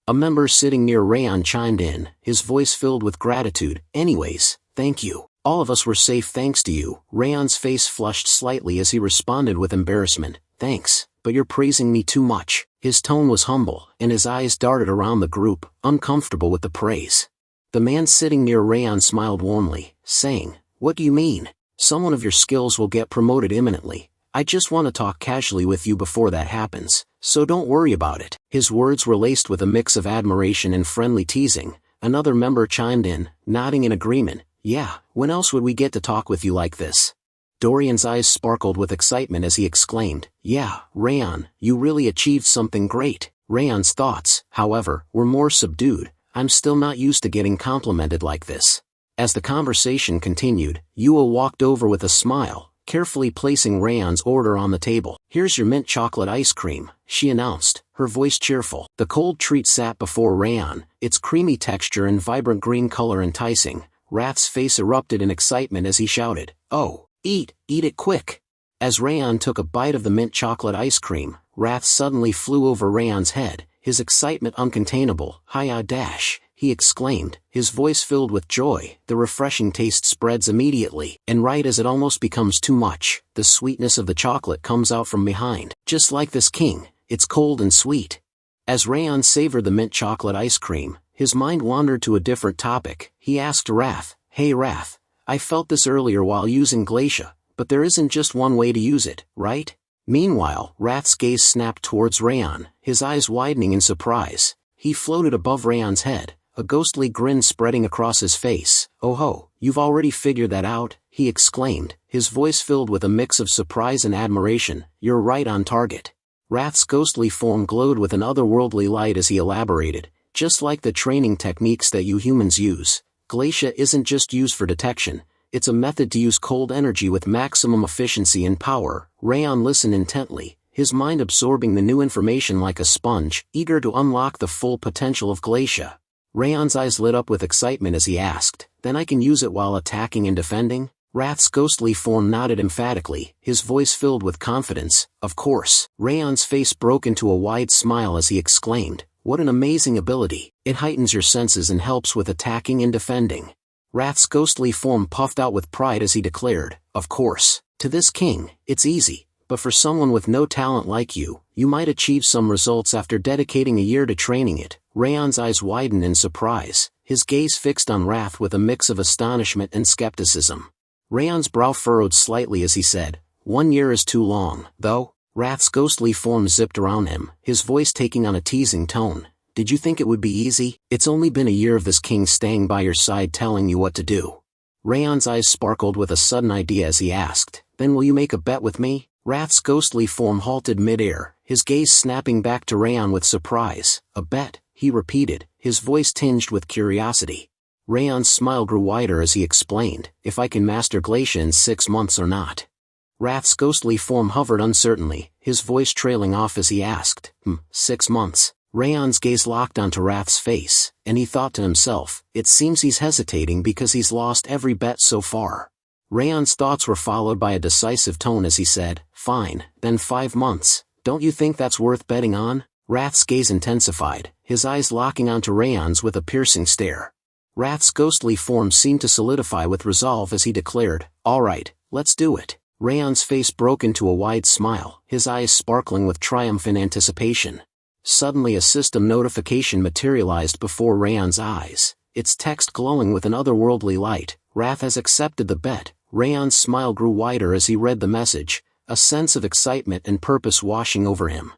A member sitting near Raon chimed in, his voice filled with gratitude. "Anyways, thank you. All of us were safe thanks to you." Raon's face flushed slightly as he responded with embarrassment, "Thanks, but you're praising me too much." His tone was humble, and his eyes darted around the group, uncomfortable with the praise. The man sitting near Raon smiled warmly, saying, "What do you mean? Someone of your skills will get promoted imminently. I just want to talk casually with you before that happens, so don't worry about it." His words were laced with a mix of admiration and friendly teasing. Another member chimed in, nodding in agreement. "Yeah, when else would we get to talk with you like this?" Dorian's eyes sparkled with excitement as he exclaimed, "Yeah, Raon, you really achieved something great." Raon's thoughts, however, were more subdued. "I'm still not used to getting complimented like this." As the conversation continued, Yua walked over with a smile, carefully placing Raon's order on the table. "Here's your mint chocolate ice cream," she announced, her voice cheerful. The cold treat sat before Raon, its creamy texture and vibrant green color enticing. Wrath's face erupted in excitement as he shouted, "Oh, eat it quick." As Raon took a bite of the mint chocolate ice cream, Wrath suddenly flew over Raon's head, his excitement uncontainable. "Hiya dash," he exclaimed, his voice filled with joy. The refreshing taste spreads immediately, and right as it almost becomes too much, the sweetness of the chocolate comes out from behind. "Just like this king, it's cold and sweet." As Raon savored the mint chocolate ice cream, his mind wandered to a different topic. He asked Wrath, "Hey Wrath, I felt this earlier while using Glacia, but there isn't just one way to use it, right?" Meanwhile, Wrath's gaze snapped towards Raon, his eyes widening in surprise. He floated above Raon's head, a ghostly grin spreading across his face. "Oh ho, you've already figured that out," he exclaimed, his voice filled with a mix of surprise and admiration. "You're right on target." Wrath's ghostly form glowed with an otherworldly light as he elaborated, "Just like the training techniques that you humans use, Glacia isn't just used for detection, it's a method to use cold energy with maximum efficiency and power." Raon listened intently, his mind absorbing the new information like a sponge, eager to unlock the full potential of Glacia. Raon's eyes lit up with excitement as he asked, "Then I can use it while attacking and defending?" Wrath's ghostly form nodded emphatically, his voice filled with confidence. "Of course." Raon's face broke into a wide smile as he exclaimed, "What an amazing ability. It heightens your senses and helps with attacking and defending." Wrath's ghostly form puffed out with pride as he declared, "Of course. To this king, it's easy, but for someone with no talent like you, you might achieve some results after dedicating a year to training it." Raon's eyes widened in surprise, his gaze fixed on Wrath with a mix of astonishment and skepticism. Raon's brow furrowed slightly as he said, "1 year is too long, though." Wrath's ghostly form zipped around him, his voice taking on a teasing tone. "Did you think it would be easy? It's only been a year of this king staying by your side telling you what to do." Raon's eyes sparkled with a sudden idea as he asked, "Then will you make a bet with me?" Wrath's ghostly form halted mid-air, his gaze snapping back to Raon with surprise. "A bet?" he repeated, his voice tinged with curiosity. Raon's smile grew wider as he explained, "If I can master Glacia in 6 months or not." Wrath's ghostly form hovered uncertainly, his voice trailing off as he asked, 6 months?" Raon's gaze locked onto Wrath's face, and he thought to himself, "It seems he's hesitating because he's lost every bet so far." Raon's thoughts were followed by a decisive tone as he said, "Fine, then 5 months. Don't you think that's worth betting on?" Wrath's gaze intensified, his eyes locking onto Raon's with a piercing stare. Wrath's ghostly form seemed to solidify with resolve as he declared, "All right, let's do it." Raon's face broke into a wide smile, his eyes sparkling with triumph and anticipation. Suddenly a system notification materialized before Raon's eyes, its text glowing with an otherworldly light. "Wrath has accepted the bet." Raon's smile grew wider as he read the message, a sense of excitement and purpose washing over him.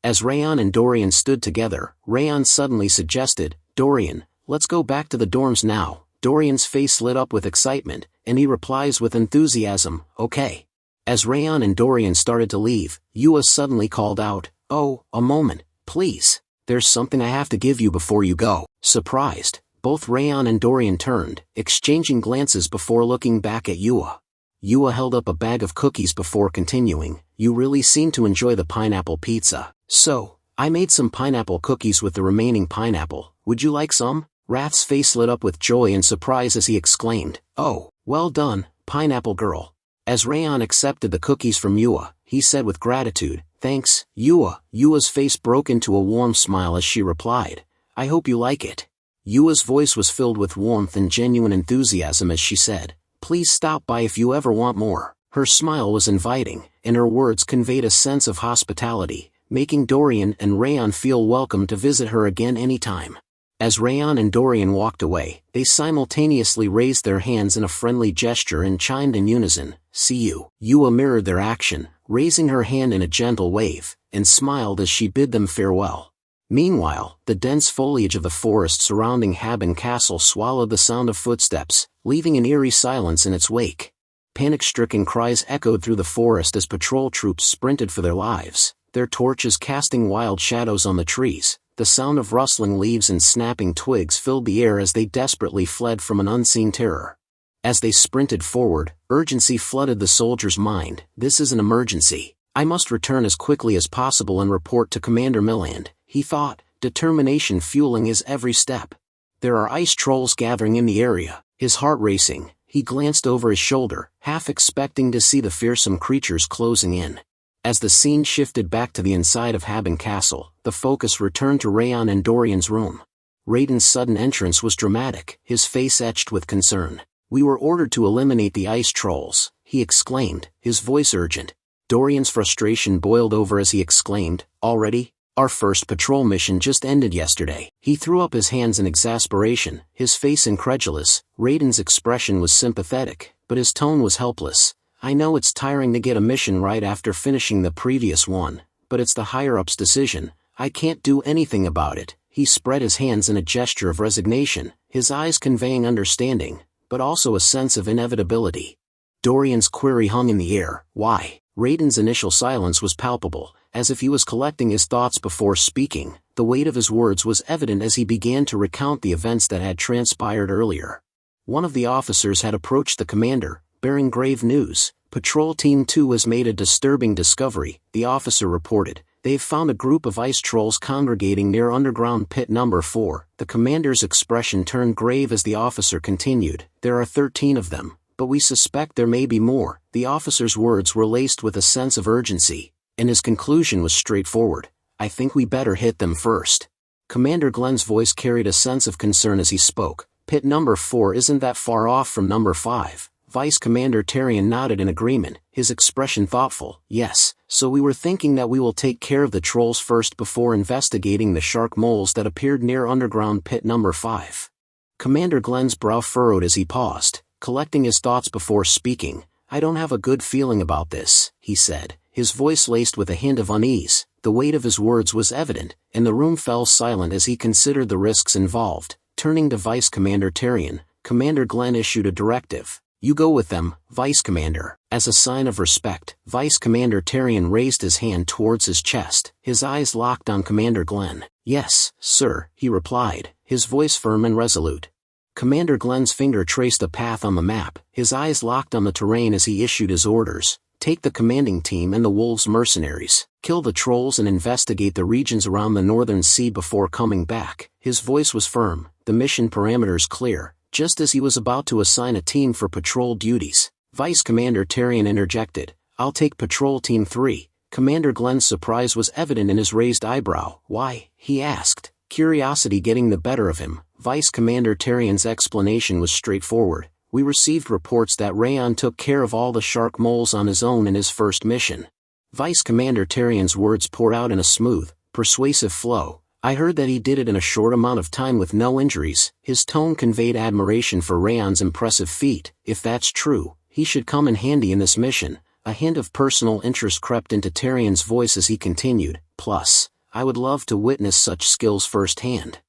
As Raon and Dorian stood together, Raon suddenly suggested, "Dorian, let's go back to the dorms now." Dorian's face lit up with excitement, and he replies with enthusiasm, "Okay." As Raon and Dorian started to leave, Yua suddenly called out, "Oh, a moment, please. There's something I have to give you before you go." Surprised, both Raon and Dorian turned, exchanging glances before looking back at Yua. Yua held up a bag of cookies before continuing, "You really seem to enjoy the pineapple pizza. So, I made some pineapple cookies with the remaining pineapple. Would you like some?" Wrath's face lit up with joy and surprise as he exclaimed, "Oh, well done, pineapple girl." As Raon accepted the cookies from Yua, he said with gratitude, "Thanks, Yua." Yua's face broke into a warm smile as she replied, "I hope you like it." Yua's voice was filled with warmth and genuine enthusiasm as she said, "Please stop by if you ever want more." Her smile was inviting, and her words conveyed a sense of hospitality, making Dorian and Raon feel welcome to visit her again anytime. As Raon and Dorian walked away, they simultaneously raised their hands in a friendly gesture and chimed in unison, "See you." Yua mirrored their action, raising her hand in a gentle wave, and smiled as she bid them farewell. Meanwhile, the dense foliage of the forest surrounding Haben Castle swallowed the sound of footsteps, leaving an eerie silence in its wake. Panic-stricken cries echoed through the forest as patrol troops sprinted for their lives, their torches casting wild shadows on the trees. The sound of rustling leaves and snapping twigs filled the air as they desperately fled from an unseen terror. As they sprinted forward, urgency flooded the soldier's mind. "This is an emergency. I must return as quickly as possible and report to Commander Milland," he thought, determination fueling his every step. "There are ice trolls gathering in the area." His heart racing, he glanced over his shoulder, half expecting to see the fearsome creatures closing in. As the scene shifted back to the inside of Haben Castle, the focus returned to Raon and Dorian's room. Raiden's sudden entrance was dramatic, his face etched with concern. "We were ordered to eliminate the ice trolls," he exclaimed, his voice urgent. Dorian's frustration boiled over as he exclaimed, "Already? Our first patrol mission just ended yesterday." He threw up his hands in exasperation, his face incredulous. Raiden's expression was sympathetic, but his tone was helpless. "I know it's tiring to get a mission right after finishing the previous one, but it's the higher-ups' decision. I can't do anything about it." He spread his hands in a gesture of resignation, his eyes conveying understanding, but also a sense of inevitability. Dorian's query hung in the air. "Why?" Raiden's initial silence was palpable, as if he was collecting his thoughts before speaking. The weight of his words was evident as he began to recount the events that had transpired earlier. One of the officers had approached the commander, bearing grave news. "Patrol Team 2 has made a disturbing discovery," the officer reported. "They've found a group of ice trolls congregating near underground pit number 4. The commander's expression turned grave as the officer continued. "There are 13 of them, but we suspect there may be more." The officer's words were laced with a sense of urgency, and his conclusion was straightforward. "I think we better hit them first." Commander Glenn's voice carried a sense of concern as he spoke. "Pit number 4 isn't that far off from number 5. Vice Commander Tarion nodded in agreement, his expression thoughtful. "Yes, so we were thinking that we will take care of the trolls first before investigating the shark moles that appeared near underground pit number 5. Commander Glenn's brow furrowed as he paused, collecting his thoughts before speaking. "I don't have a good feeling about this," he said, his voice laced with a hint of unease. The weight of his words was evident, and the room fell silent as he considered the risks involved. Turning to Vice Commander Tarion, Commander Glenn issued a directive. "You go with them, Vice Commander." As a sign of respect, Vice Commander Tarion raised his hand towards his chest, his eyes locked on Commander Glenn. "Yes, sir," he replied, his voice firm and resolute. Commander Glenn's finger traced a path on the map, his eyes locked on the terrain as he issued his orders. "Take the commanding team and the Wolves mercenaries, kill the trolls and investigate the regions around the Northern Sea before coming back." His voice was firm, the mission parameters clear. Just as he was about to assign a team for patrol duties, Vice Commander Tarion interjected. "I'll take Patrol Team 3. Commander Glenn's surprise was evident in his raised eyebrow. "Why?" he asked, curiosity getting the better of him. Vice Commander Tarion's explanation was straightforward. "We received reports that Raon took care of all the shark moles on his own in his first mission." Vice Commander Tarion's words poured out in a smooth, persuasive flow. "I heard that he did it in a short amount of time with no injuries." His tone conveyed admiration for Raon's impressive feat. "If that's true, he should come in handy in this mission." A hint of personal interest crept into Tarion's voice as he continued. "Plus, I would love to witness such skills firsthand."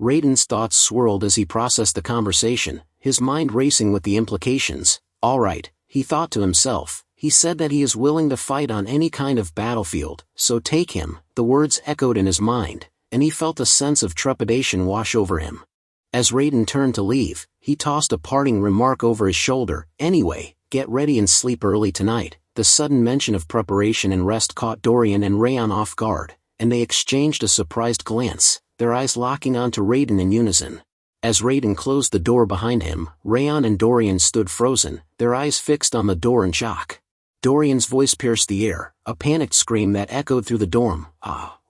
Raiden's thoughts swirled as he processed the conversation, his mind racing with the implications. "All right," he thought to himself. "He said that he is willing to fight on any kind of battlefield, so take him." The words echoed in his mind, and he felt a sense of trepidation wash over him. As Raiden turned to leave, he tossed a parting remark over his shoulder. "Anyway, get ready and sleep early tonight." The sudden mention of preparation and rest caught Dorian and Raon off guard, and they exchanged a surprised glance, their eyes locking onto Raiden in unison. As Raiden closed the door behind him, Raon and Dorian stood frozen, their eyes fixed on the door in shock. Dorian's voice pierced the air, a panicked scream that echoed through the dorm.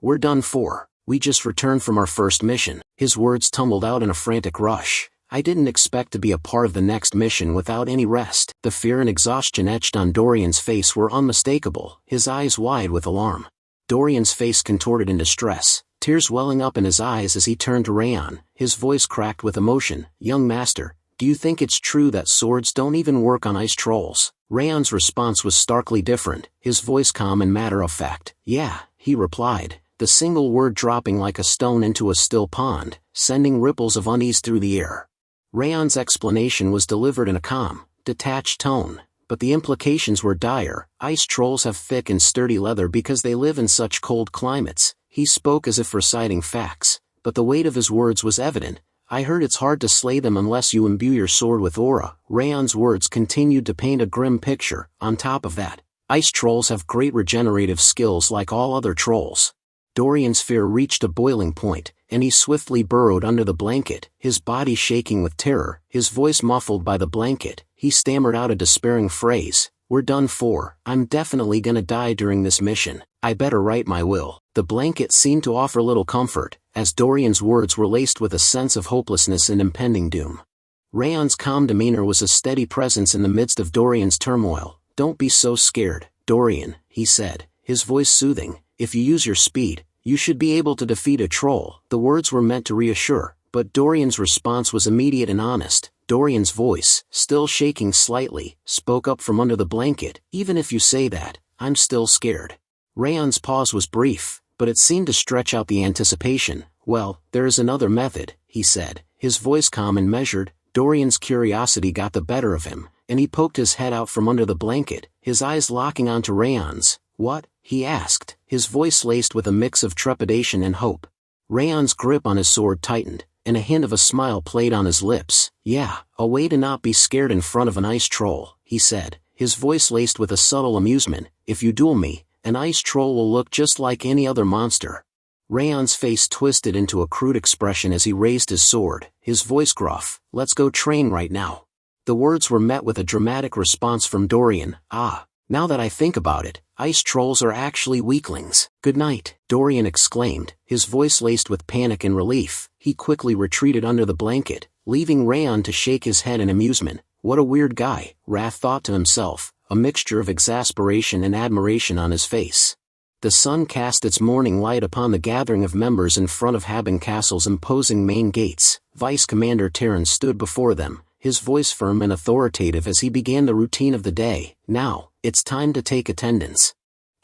We're done for. We just returned from our first mission." His words tumbled out in a frantic rush. "I didn't expect to be a part of the next mission without any rest." The fear and exhaustion etched on Dorian's face were unmistakable, his eyes wide with alarm. Dorian's face contorted in distress, tears welling up in his eyes as he turned to Raon, his voice cracked with emotion. "Young master, do you think it's true that swords don't even work on ice trolls?" Raon's response was starkly different, his voice calm and matter-of-fact. "Yeah," he replied, the single word dropping like a stone into a still pond, sending ripples of unease through the air. Raon's explanation was delivered in a calm, detached tone, but the implications were dire. Ice trolls have thick and sturdy leather because they live in such cold climates. He spoke as if reciting facts, but the weight of his words was evident. "I heard it's hard to slay them unless you imbue your sword with aura." Raon's words continued to paint a grim picture. "On top of that, ice trolls have great regenerative skills like all other trolls." Dorian's fear reached a boiling point, and he swiftly burrowed under the blanket, his body shaking with terror, his voice muffled by the blanket. He stammered out a despairing phrase. We're done for. I'm definitely gonna die during this mission. I better write my will. The blanket seemed to offer little comfort, as Dorian's words were laced with a sense of hopelessness and impending doom. Raon's calm demeanor was a steady presence in the midst of Dorian's turmoil. Don't be so scared, Dorian, he said, his voice soothing. If you use your speed, you should be able to defeat a troll. The words were meant to reassure, but Dorian's response was immediate and honest. Dorian's voice, still shaking slightly, spoke up from under the blanket. Even if you say that, I'm still scared. Raon's pause was brief, but it seemed to stretch out the anticipation. Well, there is another method, he said, his voice calm and measured. Dorian's curiosity got the better of him, and he poked his head out from under the blanket, his eyes locking onto Raon's. What? He asked, his voice laced with a mix of trepidation and hope. Raon's grip on his sword tightened, and a hint of a smile played on his lips. Yeah, a way to not be scared in front of an ice troll, he said, his voice laced with a subtle amusement. If you duel me, an ice troll will look just like any other monster. Raon's face twisted into a crude expression as he raised his sword, his voice gruff. Let's go train right now. The words were met with a dramatic response from Dorian. Ah, now that I think about it, ice trolls are actually weaklings. Good night, Dorian exclaimed, his voice laced with panic and relief. He quickly retreated under the blanket, leaving Raon to shake his head in amusement. What a weird guy, Wrath thought to himself, a mixture of exasperation and admiration on his face. The sun cast its morning light upon the gathering of members in front of Haben Castle's imposing main gates. Vice Commander Terran stood before them, his voice firm and authoritative as he began the routine of the day. Now, it's time to take attendance.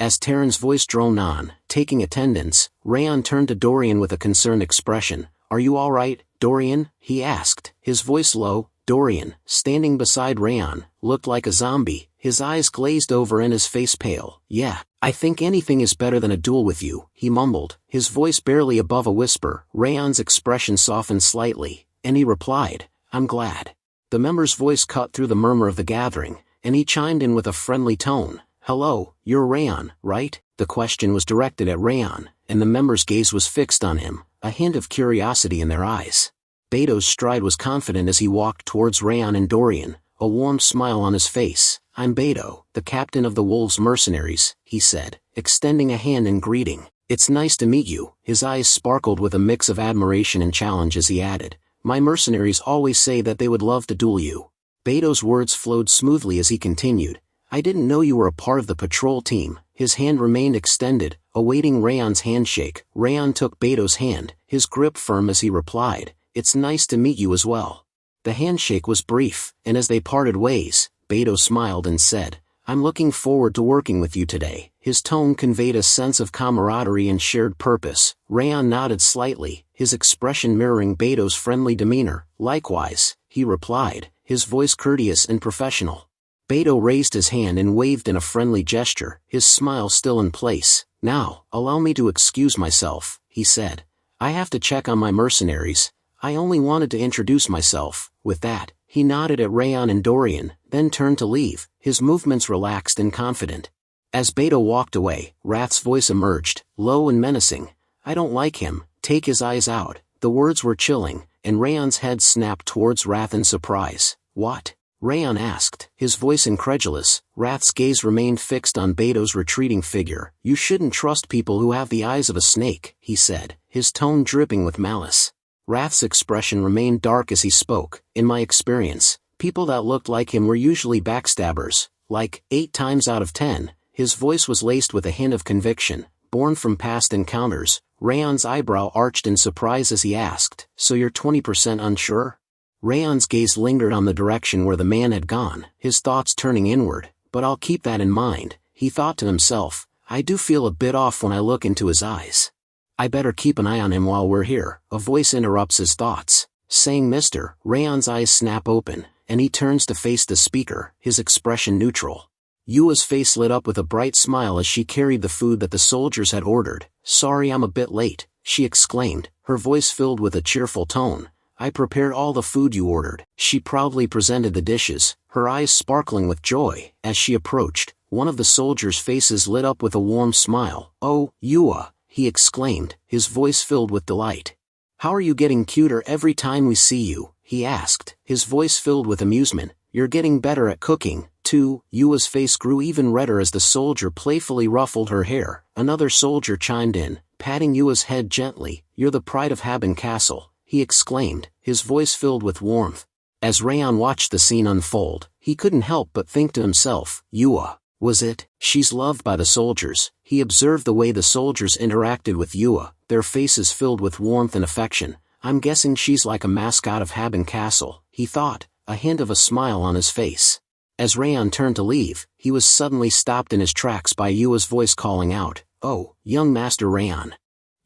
As Terran's voice droned on, taking attendance, Raon turned to Dorian with a concerned expression. Are you all right, Dorian? He asked, his voice low. Dorian, standing beside Raon, looked like a zombie, his eyes glazed over and his face pale. Yeah, I think anything is better than a duel with you, he mumbled, his voice barely above a whisper. Raon's expression softened slightly, and he replied, I'm glad. The member's voice cut through the murmur of the gathering, and he chimed in with a friendly tone. Hello, you're Raon, right? The question was directed at Raon, and the member's gaze was fixed on him, a hint of curiosity in their eyes. Beto's stride was confident as he walked towards Raon and Dorian, a warm smile on his face. I'm Beto, the captain of the Wolves Mercenaries, he said, extending a hand in greeting. It's nice to meet you. His eyes sparkled with a mix of admiration and challenge as he added, my mercenaries always say that they would love to duel you. Beto's words flowed smoothly as he continued, I didn't know you were a part of the patrol team. His hand remained extended, awaiting Raon's handshake. Raon took Beto's hand, his grip firm as he replied, it's nice to meet you as well. The handshake was brief, and as they parted ways, Beto smiled and said, I'm looking forward to working with you today. His tone conveyed a sense of camaraderie and shared purpose. Raon nodded slightly, his expression mirroring Beto's friendly demeanor. Likewise, he replied, his voice courteous and professional. Beto raised his hand and waved in a friendly gesture, his smile still in place. Now, allow me to excuse myself, he said. I have to check on my mercenaries. I only wanted to introduce myself. With that, he nodded at Raon and Dorian, then turned to leave, his movements relaxed and confident. As Beto walked away, Wrath's voice emerged, low and menacing. I don't like him, take his eyes out. The words were chilling, and Raon's head snapped towards Wrath in surprise. What? Raon asked, his voice incredulous. Wrath's gaze remained fixed on Beto's retreating figure. You shouldn't trust people who have the eyes of a snake, he said, his tone dripping with malice. Wrath's expression remained dark as he spoke. In my experience, people that looked like him were usually backstabbers. Like, 8 times out of 10, his voice was laced with a hint of conviction, born from past encounters. Raon's eyebrow arched in surprise as he asked, so you're 20% unsure? Raon's gaze lingered on the direction where the man had gone, his thoughts turning inward. But I'll keep that in mind, he thought to himself. I do feel a bit off when I look into his eyes. I better keep an eye on him while we're here. A voice interrupts his thoughts, saying Mr. Raon's eyes snap open, and he turns to face the speaker, his expression neutral. Yua's face lit up with a bright smile as she carried the food that the soldiers had ordered. Sorry I'm a bit late, she exclaimed, her voice filled with a cheerful tone. I prepared all the food you ordered. She proudly presented the dishes, her eyes sparkling with joy. As she approached, one of the soldiers' faces lit up with a warm smile. Oh, Yua, he exclaimed, his voice filled with delight. How are you getting cuter every time we see you? He asked, his voice filled with amusement. You're getting better at cooking, too. too. Yua's face grew even redder as the soldier playfully ruffled her hair. Another soldier chimed in, patting Yua's head gently. "You're the pride of Haben Castle," he exclaimed, his voice filled with warmth. As Raon watched the scene unfold, he couldn't help but think to himself, Yua, was it? She's loved by the soldiers. He observed the way the soldiers interacted with Yua, their faces filled with warmth and affection. I'm guessing she's like a mascot of Haben Castle, he thought, a hint of a smile on his face. As Raon turned to leave, he was suddenly stopped in his tracks by Yua's voice calling out, "Oh, young Master Raon."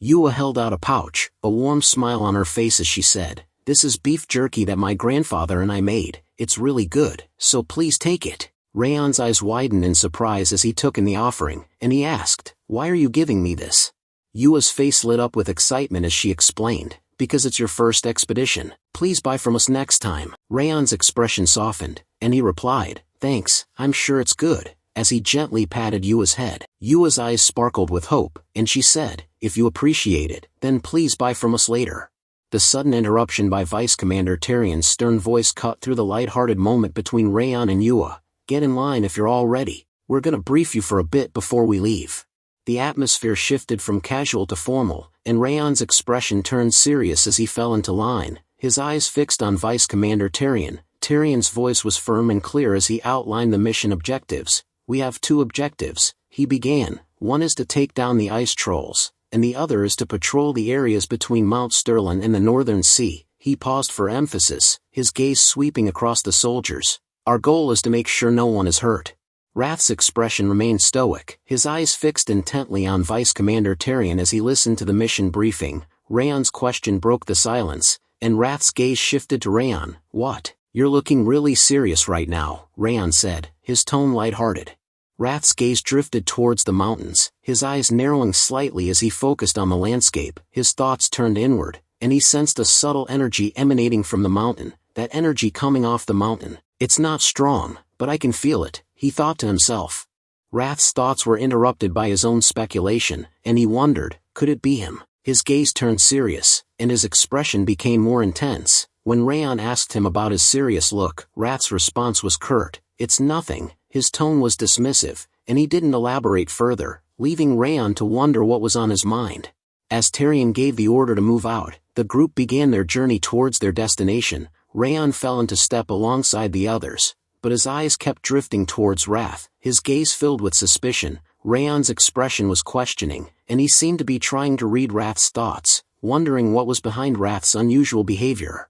Yua held out a pouch, a warm smile on her face as she said, "This is beef jerky that my grandfather and I made. It's really good, so please take it." Raon's eyes widened in surprise as he took in the offering, and he asked, "Why are you giving me this?" Yua's face lit up with excitement as she explained, "Because it's your first expedition. Please buy from us next time." Raon's expression softened, and he replied, "Thanks, I'm sure it's good," as he gently patted Yua's head. Yua's eyes sparkled with hope, and she said, "If you appreciate it, then please buy from us later." The sudden interruption by Vice Commander Tyrion's stern voice cut through the light-hearted moment between Raon and Yua. "Get in line if you're all ready. We're gonna brief you for a bit before we leave." The atmosphere shifted from casual to formal, and Raon's expression turned serious as he fell into line, his eyes fixed on Vice Commander Tyrion. Tyrion's voice was firm and clear as he outlined the mission objectives. "We have 2 objectives," he began. "One is to take down the ice trolls, and the other is to patrol the areas between Mount Sterling and the Northern Sea." He paused for emphasis, his gaze sweeping across the soldiers. "Our goal is to make sure no one is hurt." Wrath's expression remained stoic, his eyes fixed intently on Vice Commander Tyrion as he listened to the mission briefing. Raon's question broke the silence, and Wrath's gaze shifted to Raon. "What? You're looking really serious right now," Raon said, his tone light-hearted. Wrath's gaze drifted towards the mountains, his eyes narrowing slightly as he focused on the landscape. His thoughts turned inward, and he sensed a subtle energy emanating from the mountain, that energy coming off the mountain. "It's not strong, but I can feel it," he thought to himself. Wrath's thoughts were interrupted by his own speculation, and he wondered, could it be him? His gaze turned serious, and his expression became more intense. When Raon asked him about his serious look, Wrath's response was curt, "It's nothing." His tone was dismissive, and he didn't elaborate further, leaving Raon to wonder what was on his mind. As Tyrion gave the order to move out, the group began their journey towards their destination. Raon fell into step alongside the others, but his eyes kept drifting towards Wrath, his gaze filled with suspicion. Raon's expression was questioning, and he seemed to be trying to read Wrath's thoughts, wondering what was behind Wrath's unusual behavior.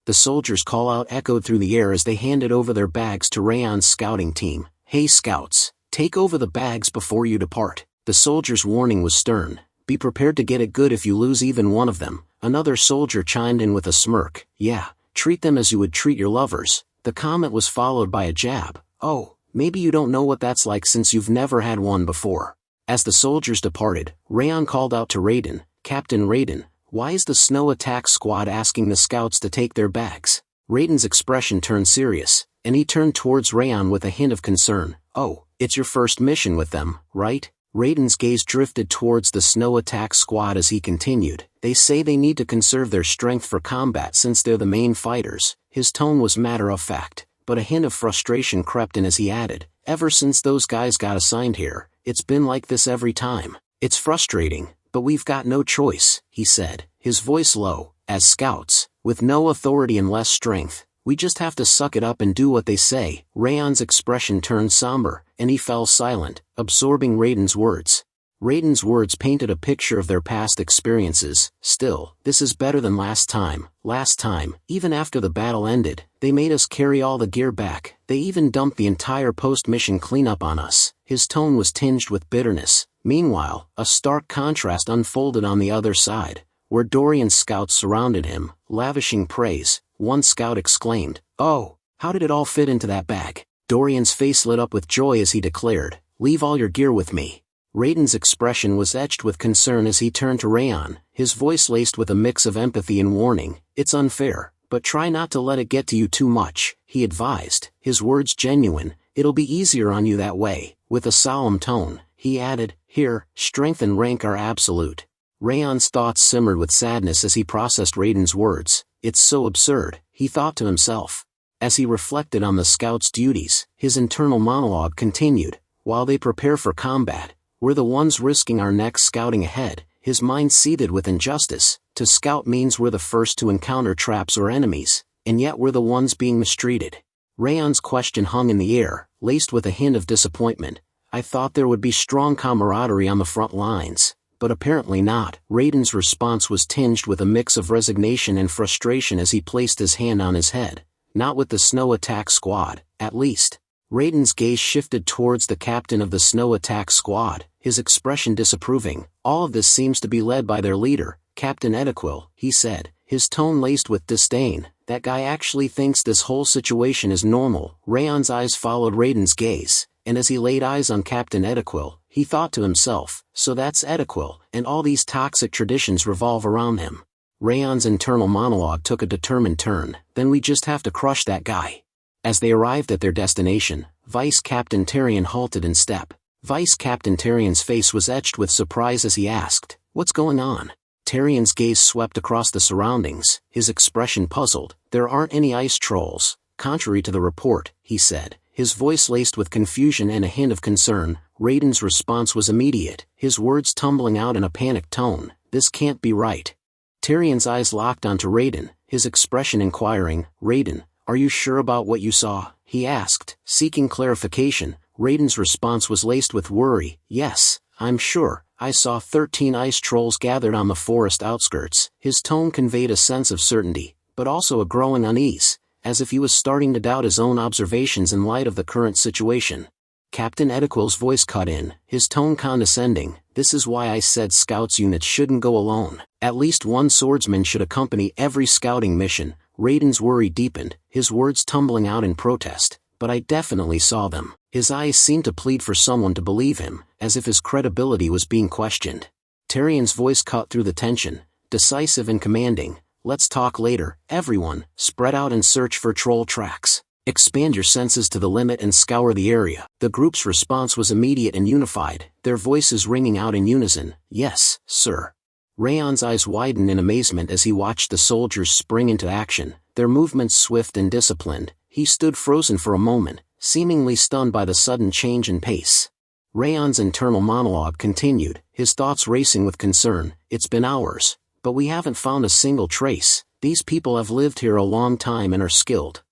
The soldiers' call-out echoed through the air as they handed over their bags to Raon's scouting team. "Hey scouts, take over the bags before you depart." The soldiers' warning was stern. "Be prepared to get it good if you lose even one of them." Another soldier chimed in with a smirk. "Yeah, treat them as you would treat your lovers." The comment was followed by a jab. "Oh, maybe you don't know what that's like since you've never had one before." As the soldiers departed, Raon called out to Raiden, "Captain Raiden, why is the snow attack squad asking the scouts to take their bags?" Raiden's expression turned serious, and he turned towards Raon with a hint of concern. "Oh, it's your first mission with them, right?" Raiden's gaze drifted towards the snow attack squad as he continued. "They say they need to conserve their strength for combat since they're the main fighters." His tone was matter-of-fact, but a hint of frustration crept in as he added, "Ever since those guys got assigned here, it's been like this every time. It's frustrating, but we've got no choice," he said, his voice low. "As scouts, with no authority and less strength, we just have to suck it up and do what they say." Raon's expression turned somber, and he fell silent, absorbing Raiden's words. Raiden's words painted a picture of their past experiences. "Still, this is better than last time. Last time, even after the battle ended, they made us carry all the gear back. They even dumped the entire post-mission cleanup on us." His tone was tinged with bitterness. Meanwhile, a stark contrast unfolded on the other side, where Dorian's scouts surrounded him, lavishing praise. One scout exclaimed, "Oh, how did it all fit into that bag?" Dorian's face lit up with joy as he declared, "Leave all your gear with me." Raiden's expression was etched with concern as he turned to Raon, his voice laced with a mix of empathy and warning. "It's unfair, but try not to let it get to you too much," he advised, his words genuine. "It'll be easier on you that way." With a solemn tone, he added, "Here, strength and rank are absolute." Raon's thoughts simmered with sadness as he processed Raiden's words. "It's so absurd," he thought to himself. As he reflected on the scout's duties, his internal monologue continued. While they prepare for combat, we're the ones risking our necks scouting ahead. His mind seethed with injustice. To scout means we're the first to encounter traps or enemies, and yet we're the ones being mistreated. Raon's question hung in the air, laced with a hint of disappointment. I thought there would be strong camaraderie on the front lines, but apparently not. Raiden's response was tinged with a mix of resignation and frustration as he placed his hand on his head. Not with the snow attack squad, at least. Raiden's gaze shifted towards the captain of the snow attack squad, his expression disapproving. All of this seems to be led by their leader, Captain Ediquil, he said, his tone laced with disdain. That guy actually thinks this whole situation is normal. Raon's eyes followed Raiden's gaze, and as he laid eyes on Captain Ediquil, he thought to himself, so that's Ediquil, and all these toxic traditions revolve around him. Raon's internal monologue took a determined turn. Then we just have to crush that guy. As they arrived at their destination, Vice Captain Tyrion halted in step. Vice Captain Tyrion's face was etched with surprise as he asked, "What's going on?" Tyrion's gaze swept across the surroundings, his expression puzzled. "There aren't any ice trolls, contrary to the report," he said, his voice laced with confusion and a hint of concern. Raiden's response was immediate, his words tumbling out in a panicked tone. "This can't be right." Tyrion's eyes locked onto Raiden, his expression inquiring. "Raiden, are you sure about what you saw?" he asked, seeking clarification. Raiden's response was laced with worry. "Yes, I'm sure. I saw 13 ice trolls gathered on the forest outskirts." His tone conveyed a sense of certainty, but also a growing unease, as if he was starting to doubt his own observations in light of the current situation. Captain Ediquil's voice cut in, his tone condescending. "This is why I said scouts units shouldn't go alone. At least one swordsman should accompany every scouting mission." Raiden's worry deepened, his words tumbling out in protest. "But I definitely saw them." His eyes seemed to plead for someone to believe him, as if his credibility was being questioned. Tyrion's voice cut through the tension, decisive and commanding. "Let's talk later, everyone. Spread out and search for troll tracks. Expand your senses to the limit and scour the area." The group's response was immediate and unified, their voices ringing out in unison. "Yes, sir." Raon's eyes widened in amazement as he watched the soldiers spring into action, their movements swift and disciplined. He stood frozen for a moment, seemingly stunned by the sudden change in pace. Raon's internal monologue continued, his thoughts racing with concern. "It's been hours, but we haven't found a single trace. These people have lived here a long time and are skilled.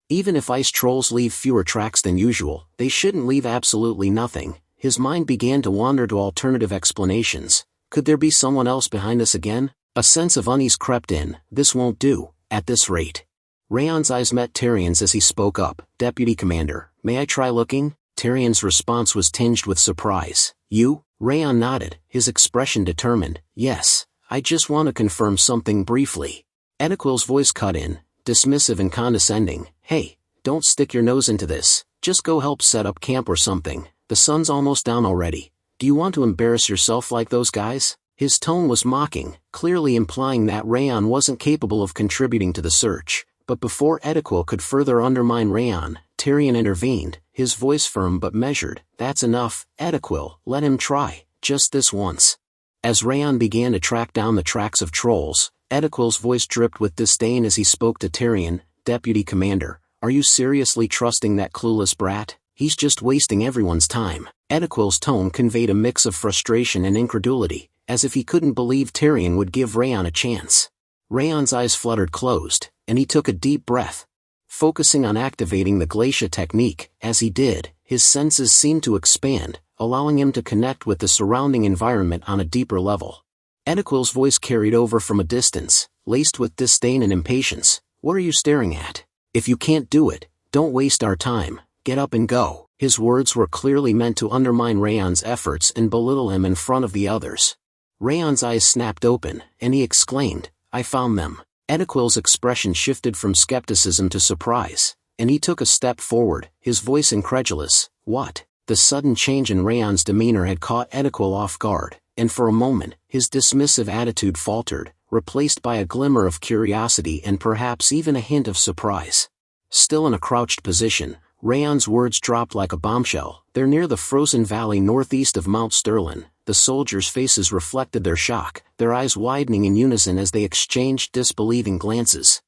Even if ice trolls leave fewer tracks than usual, they shouldn't leave absolutely nothing." His mind began to wander to alternative explanations. Could there be someone else behind this again? A sense of unease crept in. This won't do, at this rate. Raon's eyes met Tyrion's as he spoke up. "Deputy Commander, may I try looking?" Tyrion's response was tinged with surprise. "You?" Raon nodded, his expression determined. "Yes, I just want to confirm something briefly." Ediquil's voice cut in, dismissive and condescending. "Hey, don't stick your nose into this. Just go help set up camp or something. The sun's almost down already. Do you want to embarrass yourself like those guys?" His tone was mocking, clearly implying that Raon wasn't capable of contributing to the search. But before Ediquil could further undermine Raon, Tyrion intervened, his voice firm but measured. "That's enough, Ediquil, let him try, just this once." As Raon began to track down the tracks of trolls, Ediquil's voice dripped with disdain as he spoke to Tyrion. "Deputy Commander, are you seriously trusting that clueless brat? He's just wasting everyone's time." Ediquil's tone conveyed a mix of frustration and incredulity, as if he couldn't believe Tyrion would give Raon a chance. Raon's eyes fluttered closed, and he took a deep breath. Focusing on activating the glacia technique, as he did, his senses seemed to expand, allowing him to connect with the surrounding environment on a deeper level. Ediquil's voice carried over from a distance, laced with disdain and impatience. "What are you staring at? If you can't do it, don't waste our time. Get up and go." His words were clearly meant to undermine Raon's efforts and belittle him in front of the others. Raon's eyes snapped open, and he exclaimed, "I found them." Ediquil's expression shifted from skepticism to surprise, and he took a step forward, his voice incredulous. "What?" The sudden change in Raon's demeanor had caught Ediquil off guard, and for a moment, his dismissive attitude faltered, replaced by a glimmer of curiosity and perhaps even a hint of surprise. Still in a crouched position, Raon's words dropped like a bombshell. "They're near the frozen valley northeast of Mount Sterling." The soldiers' faces reflected their shock, their eyes widening in unison as they exchanged disbelieving glances.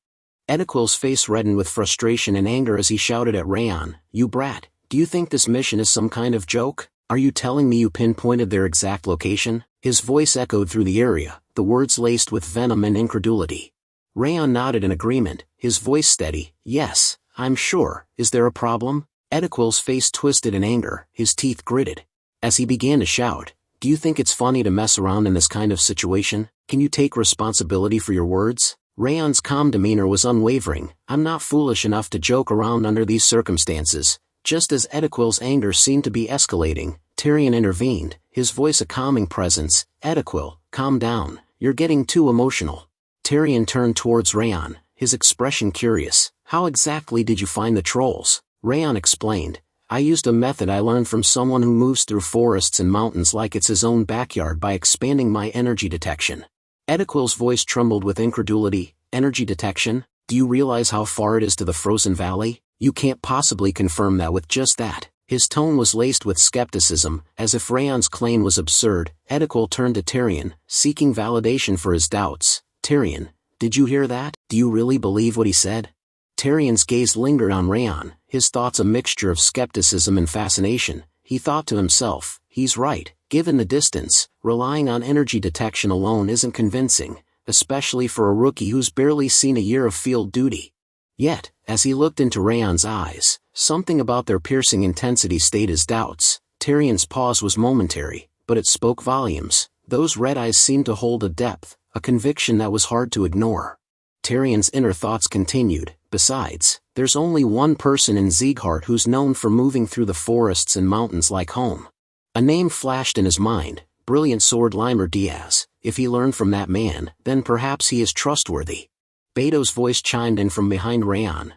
Ediquil's face reddened with frustration and anger as he shouted at Raon, "You brat, do you think this mission is some kind of joke? Are you telling me you pinpointed their exact location?" His voice echoed through the area, the words laced with venom and incredulity. Raon nodded in agreement, his voice steady. "Yes, I'm sure. Is there a problem?" Ediquil's face twisted in anger, his teeth gritted. As he began to shout, "Do you think it's funny to mess around in this kind of situation? Can you take responsibility for your words?" Raon's calm demeanor was unwavering. "I'm not foolish enough to joke around under these circumstances." Just as Ediquil's anger seemed to be escalating, Tyrion intervened, his voice a calming presence. "Ediquil, calm down, you're getting too emotional." Tyrion turned towards Raon, his expression curious. "How exactly did you find the trolls?" Raon explained, "I used a method I learned from someone who moves through forests and mountains like it's his own backyard by expanding my energy detection." Ediquil's voice trembled with incredulity. "Energy detection? Do you realize how far it is to the frozen valley? You can't possibly confirm that with just that." His tone was laced with skepticism, as if Raon's claim was absurd. Ediquil turned to Tyrion, seeking validation for his doubts. "Tyrion, did you hear that? Do you really believe what he said?" Tyrion's gaze lingered on Raon, his thoughts a mixture of skepticism and fascination. He thought to himself, "He's right. Given the distance, relying on energy detection alone isn't convincing, especially for a rookie who's barely seen a year of field duty." Yet, as he looked into Raon's eyes, something about their piercing intensity stayed his doubts. Tyrion's pause was momentary, but it spoke volumes. Those red eyes seemed to hold a depth, a conviction that was hard to ignore. Tyrion's inner thoughts continued. "Besides, there's only one person in Sieghart who's known for moving through the forests and mountains like home." A name flashed in his mind, brilliant sword Limer Diaz. If he learned from that man, then perhaps he is trustworthy. Beto's voice chimed in from behind Raon.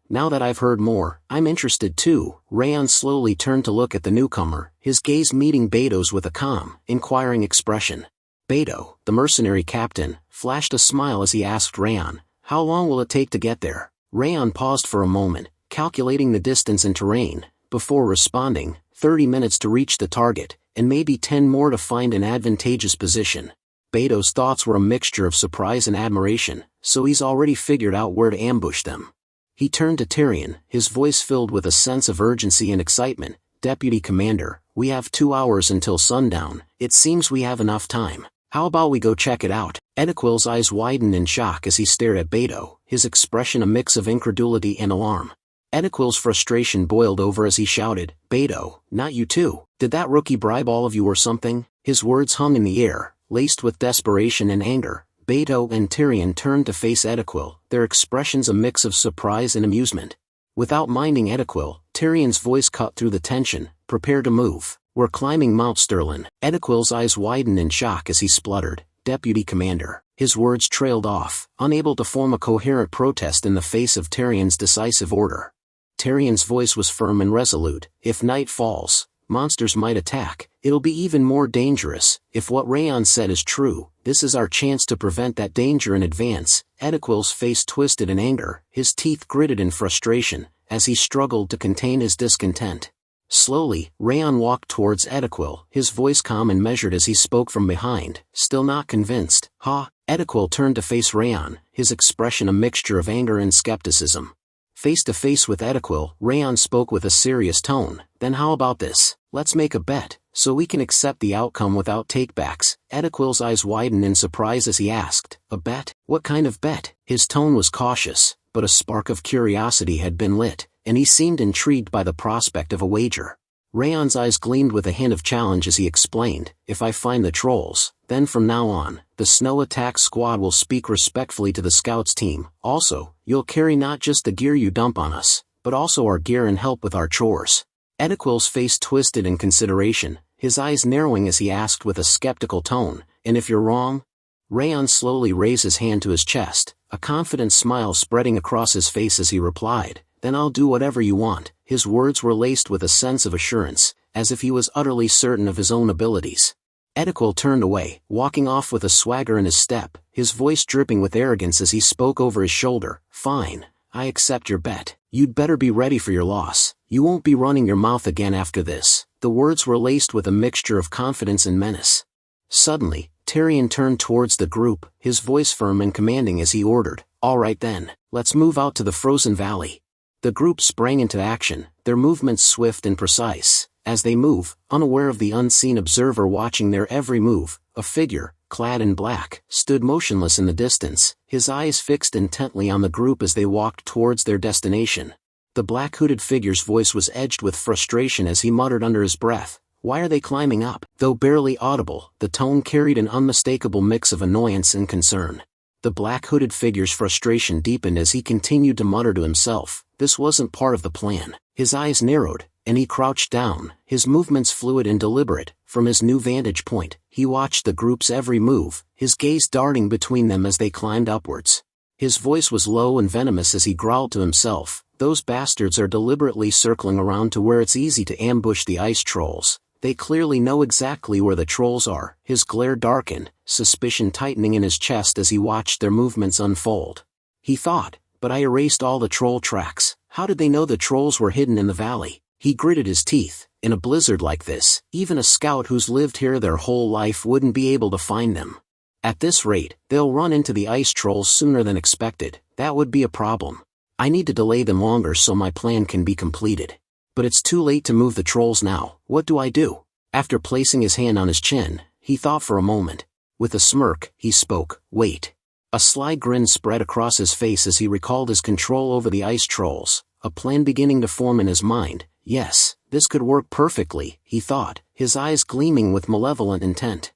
Now that I've heard more, I'm interested too." Raon slowly turned to look at the newcomer, his gaze meeting Beto's with a calm, inquiring expression. Beto, the mercenary captain, flashed a smile as he asked Raon, "How long will it take to get there?" Raon paused for a moment, calculating the distance and terrain, before responding, 30 minutes to reach the target, and maybe 10 more to find an advantageous position." Beto's thoughts were a mixture of surprise and admiration, so he's already figured out where to ambush them. He turned to Tyrion, his voice filled with a sense of urgency and excitement. "Deputy Commander, we have 2 hours until sundown. It seems we have enough time. How about we go check it out?" Ediquil's eyes widened in shock as he stared at Beto, his expression a mix of incredulity and alarm. Ediquil's frustration boiled over as he shouted, "Beto, not you too. Did that rookie bribe all of you or something?" His words hung in the air, laced with desperation and anger. Beto and Tyrion turned to face Ediquil, their expressions a mix of surprise and amusement. Without minding Ediquil, Tyrion's voice cut through the tension. "Prepare to move. We're climbing Mount Sterling." Ediquil's eyes widened in shock as he spluttered, "Deputy Commander." His words trailed off, unable to form a coherent protest in the face of Tyrion's decisive order. Tyrion's voice was firm and resolute. "If night falls, monsters might attack. It'll be even more dangerous. If what Raon said is true, this is our chance to prevent that danger in advance." Ediquil's face twisted in anger, his teeth gritted in frustration, as he struggled to contain his discontent. Slowly, Raon walked towards Ediquil, his voice calm and measured as he spoke from behind, still not convinced. "Ha!" Ediquil turned to face Raon, his expression a mixture of anger and skepticism. Face to face with Ediquil, Raon spoke with a serious tone. "Then how about this? Let's make a bet, so we can accept the outcome without takebacks." Ediquil's eyes widened in surprise as he asked, "A bet? What kind of bet?" His tone was cautious, but a spark of curiosity had been lit, and he seemed intrigued by the prospect of a wager. Raon's eyes gleamed with a hint of challenge as he explained, "If I find the trolls, then from now on, the snow attack squad will speak respectfully to the scouts team. Also, you'll carry not just the gear you dump on us, but also our gear and help with our chores." Ediquil's face twisted in consideration, his eyes narrowing as he asked with a skeptical tone, "And if you're wrong?" Raon slowly raised his hand to his chest, a confident smile spreading across his face as he replied, "Then I'll do whatever you want." His words were laced with a sense of assurance, as if he was utterly certain of his own abilities. Ediquil turned away, walking off with a swagger in his step, his voice dripping with arrogance as he spoke over his shoulder. "Fine, I accept your bet. You'd better be ready for your loss. You won't be running your mouth again after this." The words were laced with a mixture of confidence and menace. Suddenly, Tyrion turned towards the group, his voice firm and commanding as he ordered, Alright then, let's move out to the frozen valley. The group sprang into action, their movements swift and precise. As they move, unaware of the unseen observer watching their every move, a figure, clad in black, stood motionless in the distance, his eyes fixed intently on the group as they walked towards their destination. The black hooded figure's voice was edged with frustration as he muttered under his breath, "Why are they climbing up?" Though barely audible, the tone carried an unmistakable mix of annoyance and concern. The black hooded figure's frustration deepened as he continued to mutter to himself, this wasn't part of the plan. His eyes narrowed, and he crouched down, his movements fluid and deliberate. From his new vantage point, he watched the group's every move, his gaze darting between them as they climbed upwards. His voice was low and venomous as he growled to himself, "Those bastards are deliberately circling around to where it's easy to ambush the ice trolls. They clearly know exactly where the trolls are." His glare darkened, suspicion tightening in his chest as he watched their movements unfold. He thought, "But I erased all the troll tracks. How did they know the trolls were hidden in the valley?" He gritted his teeth. In a blizzard like this, even a scout who's lived here their whole life wouldn't be able to find them. At this rate, they'll run into the ice trolls sooner than expected. That would be a problem. I need to delay them longer so my plan can be completed. But it's too late to move the trolls now. What do I do? After placing his hand on his chin, he thought for a moment. With a smirk, he spoke, "Wait." A sly grin spread across his face as he recalled his control over the ice trolls, a plan beginning to form in his mind. Yes, this could work perfectly, he thought, his eyes gleaming with malevolent intent.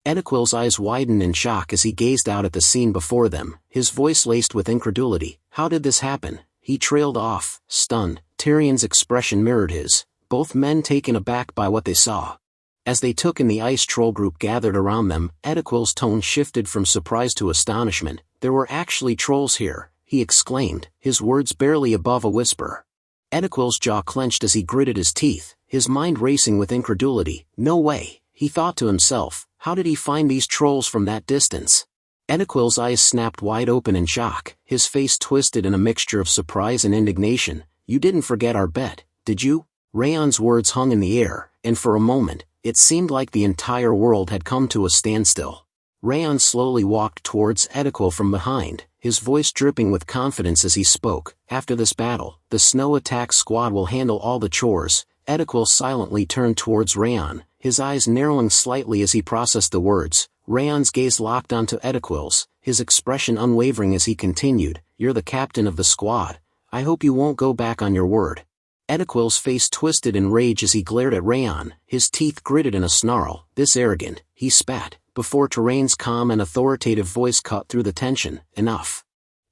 Ediquil's eyes widened in shock as he gazed out at the scene before them, his voice laced with incredulity. How did this happen? He trailed off, stunned. Tyrion's expression mirrored his, both men taken aback by what they saw. As they took in the ice troll group gathered around them, Ediquil's tone shifted from surprise to astonishment. There were actually trolls here, he exclaimed, his words barely above a whisper. Ediquil's jaw clenched as he gritted his teeth, his mind racing with incredulity. No way, he thought to himself, how did he find these trolls from that distance? Ediquil's eyes snapped wide open in shock, his face twisted in a mixture of surprise and indignation. You didn't forget our bet, did you? Raon's words hung in the air, and for a moment, it seemed like the entire world had come to a standstill. Raon slowly walked towards Ediquil from behind, his voice dripping with confidence as he spoke. After this battle, the snow attack squad will handle all the chores. Ediquil silently turned towards Raon, his eyes narrowing slightly as he processed the words. Raon's gaze locked onto Ediquil's, his expression unwavering as he continued, "You're the captain of the squad. I hope you won't go back on your word." Ediquil's face twisted in rage as he glared at Raon, his teeth gritted in a snarl. "This arrogant," he spat, before Terrain's calm and authoritative voice cut through the tension. "Enough.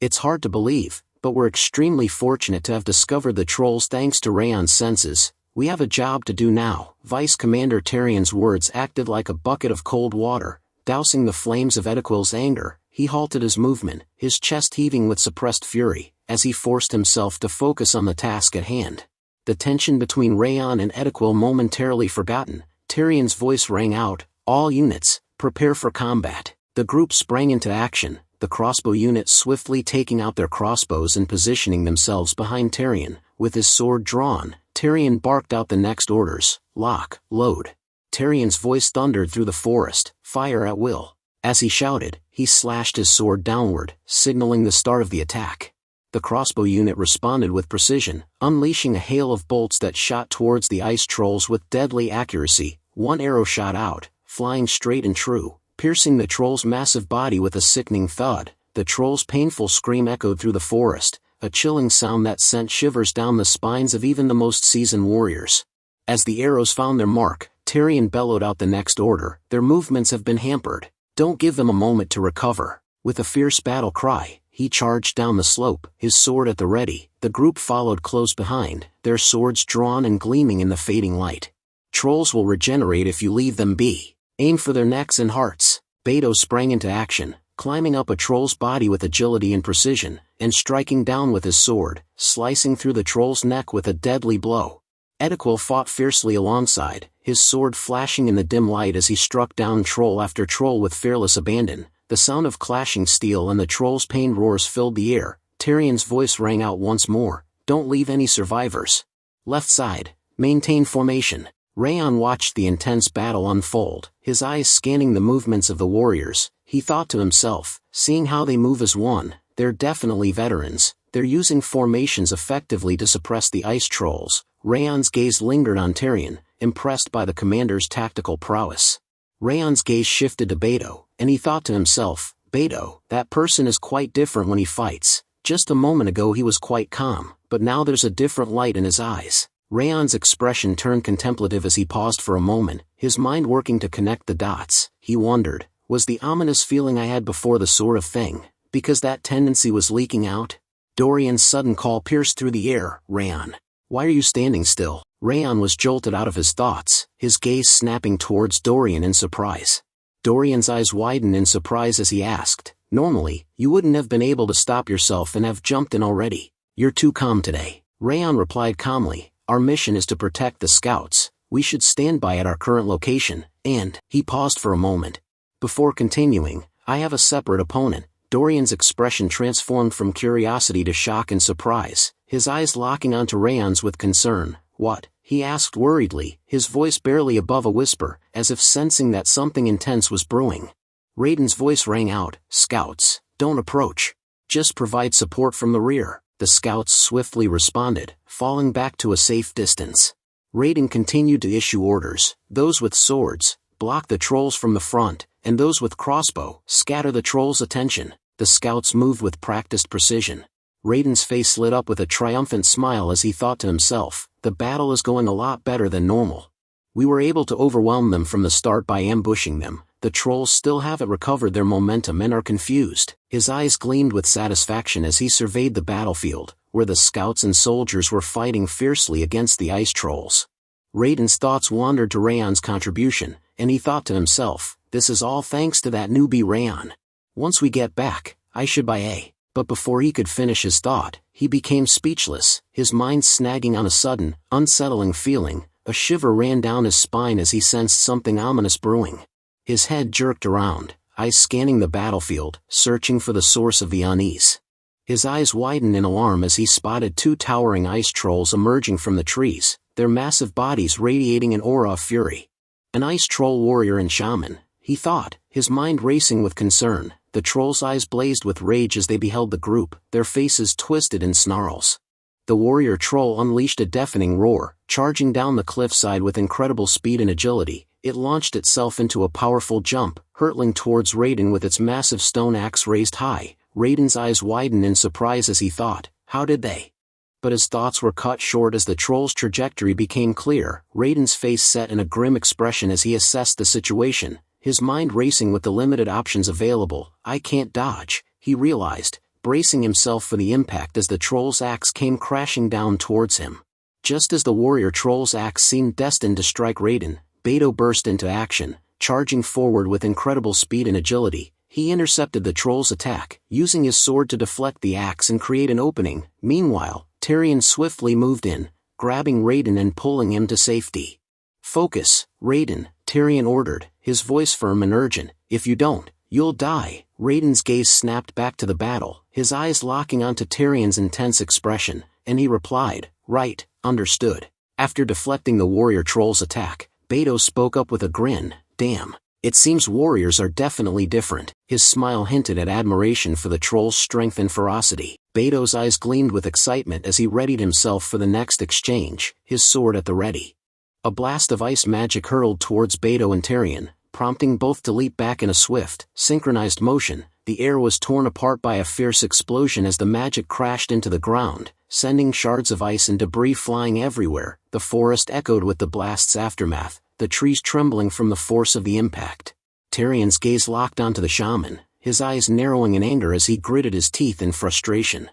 It's hard to believe, but we're extremely fortunate to have discovered the trolls thanks to Raon's senses. We have a job to do now." Vice Commander Tyrion's words acted like a bucket of cold water, dousing the flames of Ediquil's anger. He halted his movement, his chest heaving with suppressed fury, as he forced himself to focus on the task at hand. The tension between Raon and Ediquil momentarily forgotten, Tyrion's voice rang out, "All units, prepare for combat." The group sprang into action, the crossbow unit swiftly taking out their crossbows and positioning themselves behind Tyrion. With his sword drawn, Tyrion barked out the next orders, "Lock, load." Tyrion's voice thundered through the forest, "Fire at will." As he shouted, he slashed his sword downward, signaling the start of the attack. The crossbow unit responded with precision, unleashing a hail of bolts that shot towards the ice trolls with deadly accuracy. One arrow shot out, flying straight and true, piercing the troll's massive body with a sickening thud. The troll's painful scream echoed through the forest, a chilling sound that sent shivers down the spines of even the most seasoned warriors. As the arrows found their mark, Tyrion bellowed out the next order, "Their movements have been hampered. Don't give them a moment to recover." With a fierce battle cry, he charged down the slope, his sword at the ready. The group followed close behind, their swords drawn and gleaming in the fading light. "Trolls will regenerate if you leave them be. Aim for their necks and hearts." Beto sprang into action, climbing up a troll's body with agility and precision, and striking down with his sword, slicing through the troll's neck with a deadly blow. Ediquil fought fiercely alongside, his sword flashing in the dim light as he struck down troll after troll with fearless abandon. The sound of clashing steel and the troll's pained roars filled the air. Tyrion's voice rang out once more, "Don't leave any survivors. Left side, maintain formation." Raon watched the intense battle unfold, his eyes scanning the movements of the warriors. He thought to himself, seeing how they move as one, they're definitely veterans. They're using formations effectively to suppress the ice trolls. Raon's gaze lingered on Tyrion, impressed by the commander's tactical prowess. Raon's gaze shifted to Beto, and he thought to himself, Beto, that person is quite different when he fights. Just a moment ago he was quite calm, but now there's a different light in his eyes. Raon's expression turned contemplative as he paused for a moment, his mind working to connect the dots. He wondered, was the ominous feeling I had before the sort of thing, because that tendency was leaking out? Dorian's sudden call pierced through the air. Raon. Why are you standing still? Raon was jolted out of his thoughts, his gaze snapping towards Dorian in surprise. Dorian's eyes widened in surprise as he asked, normally, you wouldn't have been able to stop yourself and have jumped in already. You're too calm today. Raon replied calmly, our mission is to protect the scouts. We should stand by at our current location, and, he paused for a moment. Before continuing, I have a separate opponent. Dorian's expression transformed from curiosity to shock and surprise, his eyes locking onto Raon's with concern. What? He asked worriedly, his voice barely above a whisper, as if sensing that something intense was brewing. Raiden's voice rang out, Scouts, don't approach. Just provide support from the rear. The scouts swiftly responded, falling back to a safe distance. Raiden continued to issue orders, those with swords, block the trolls from the front, and those with crossbow, scatter the trolls' attention. The scouts moved with practiced precision. Raiden's face lit up with a triumphant smile as he thought to himself, the battle is going a lot better than normal. We were able to overwhelm them from the start by ambushing them. The trolls still haven't recovered their momentum and are confused. His eyes gleamed with satisfaction as he surveyed the battlefield, where the scouts and soldiers were fighting fiercely against the ice trolls. Raiden's thoughts wandered to Raon's contribution, and he thought to himself, this is all thanks to that newbie Raon. Once we get back, I should buy a... But before he could finish his thought, he became speechless, his mind snagging on a sudden, unsettling feeling. A shiver ran down his spine as he sensed something ominous brewing. His head jerked around, eyes scanning the battlefield, searching for the source of the unease. His eyes widened in alarm as he spotted two towering ice trolls emerging from the trees, their massive bodies radiating an aura of fury. An ice troll warrior and shaman, he thought, his mind racing with concern. The trolls' eyes blazed with rage as they beheld the group, their faces twisted in snarls. The warrior troll unleashed a deafening roar, charging down the cliffside with incredible speed and agility. It launched itself into a powerful jump, hurtling towards Raiden with its massive stone axe raised high. Raiden's eyes widened in surprise as he thought, how did they? But his thoughts were cut short as the troll's trajectory became clear. Raiden's face set in a grim expression as he assessed the situation, his mind racing with the limited options available. I can't dodge, he realized, bracing himself for the impact as the troll's axe came crashing down towards him. Just as the warrior troll's axe seemed destined to strike Raiden, Beto burst into action, charging forward with incredible speed and agility. He intercepted the troll's attack, using his sword to deflect the axe and create an opening. Meanwhile, Tyrion swiftly moved in, grabbing Raiden and pulling him to safety. Focus, Raiden, Tyrion ordered, his voice firm and urgent. If you don't, you'll die. Raiden's gaze snapped back to the battle, his eyes locking onto Tyrion's intense expression, and he replied, right, understood. After deflecting the warrior troll's attack, Beto spoke up with a grin, damn, it seems warriors are definitely different. His smile hinted at admiration for the troll's strength and ferocity. Beto's eyes gleamed with excitement as he readied himself for the next exchange, his sword at the ready. A blast of ice magic hurled towards Beto and Tyrion, prompting both to leap back in a swift, synchronized motion. The air was torn apart by a fierce explosion as the magic crashed into the ground, sending shards of ice and debris flying everywhere. The forest echoed with the blast's aftermath, the trees trembling from the force of the impact. Tyrion's gaze locked onto the shaman, his eyes narrowing in anger as he gritted his teeth in frustration.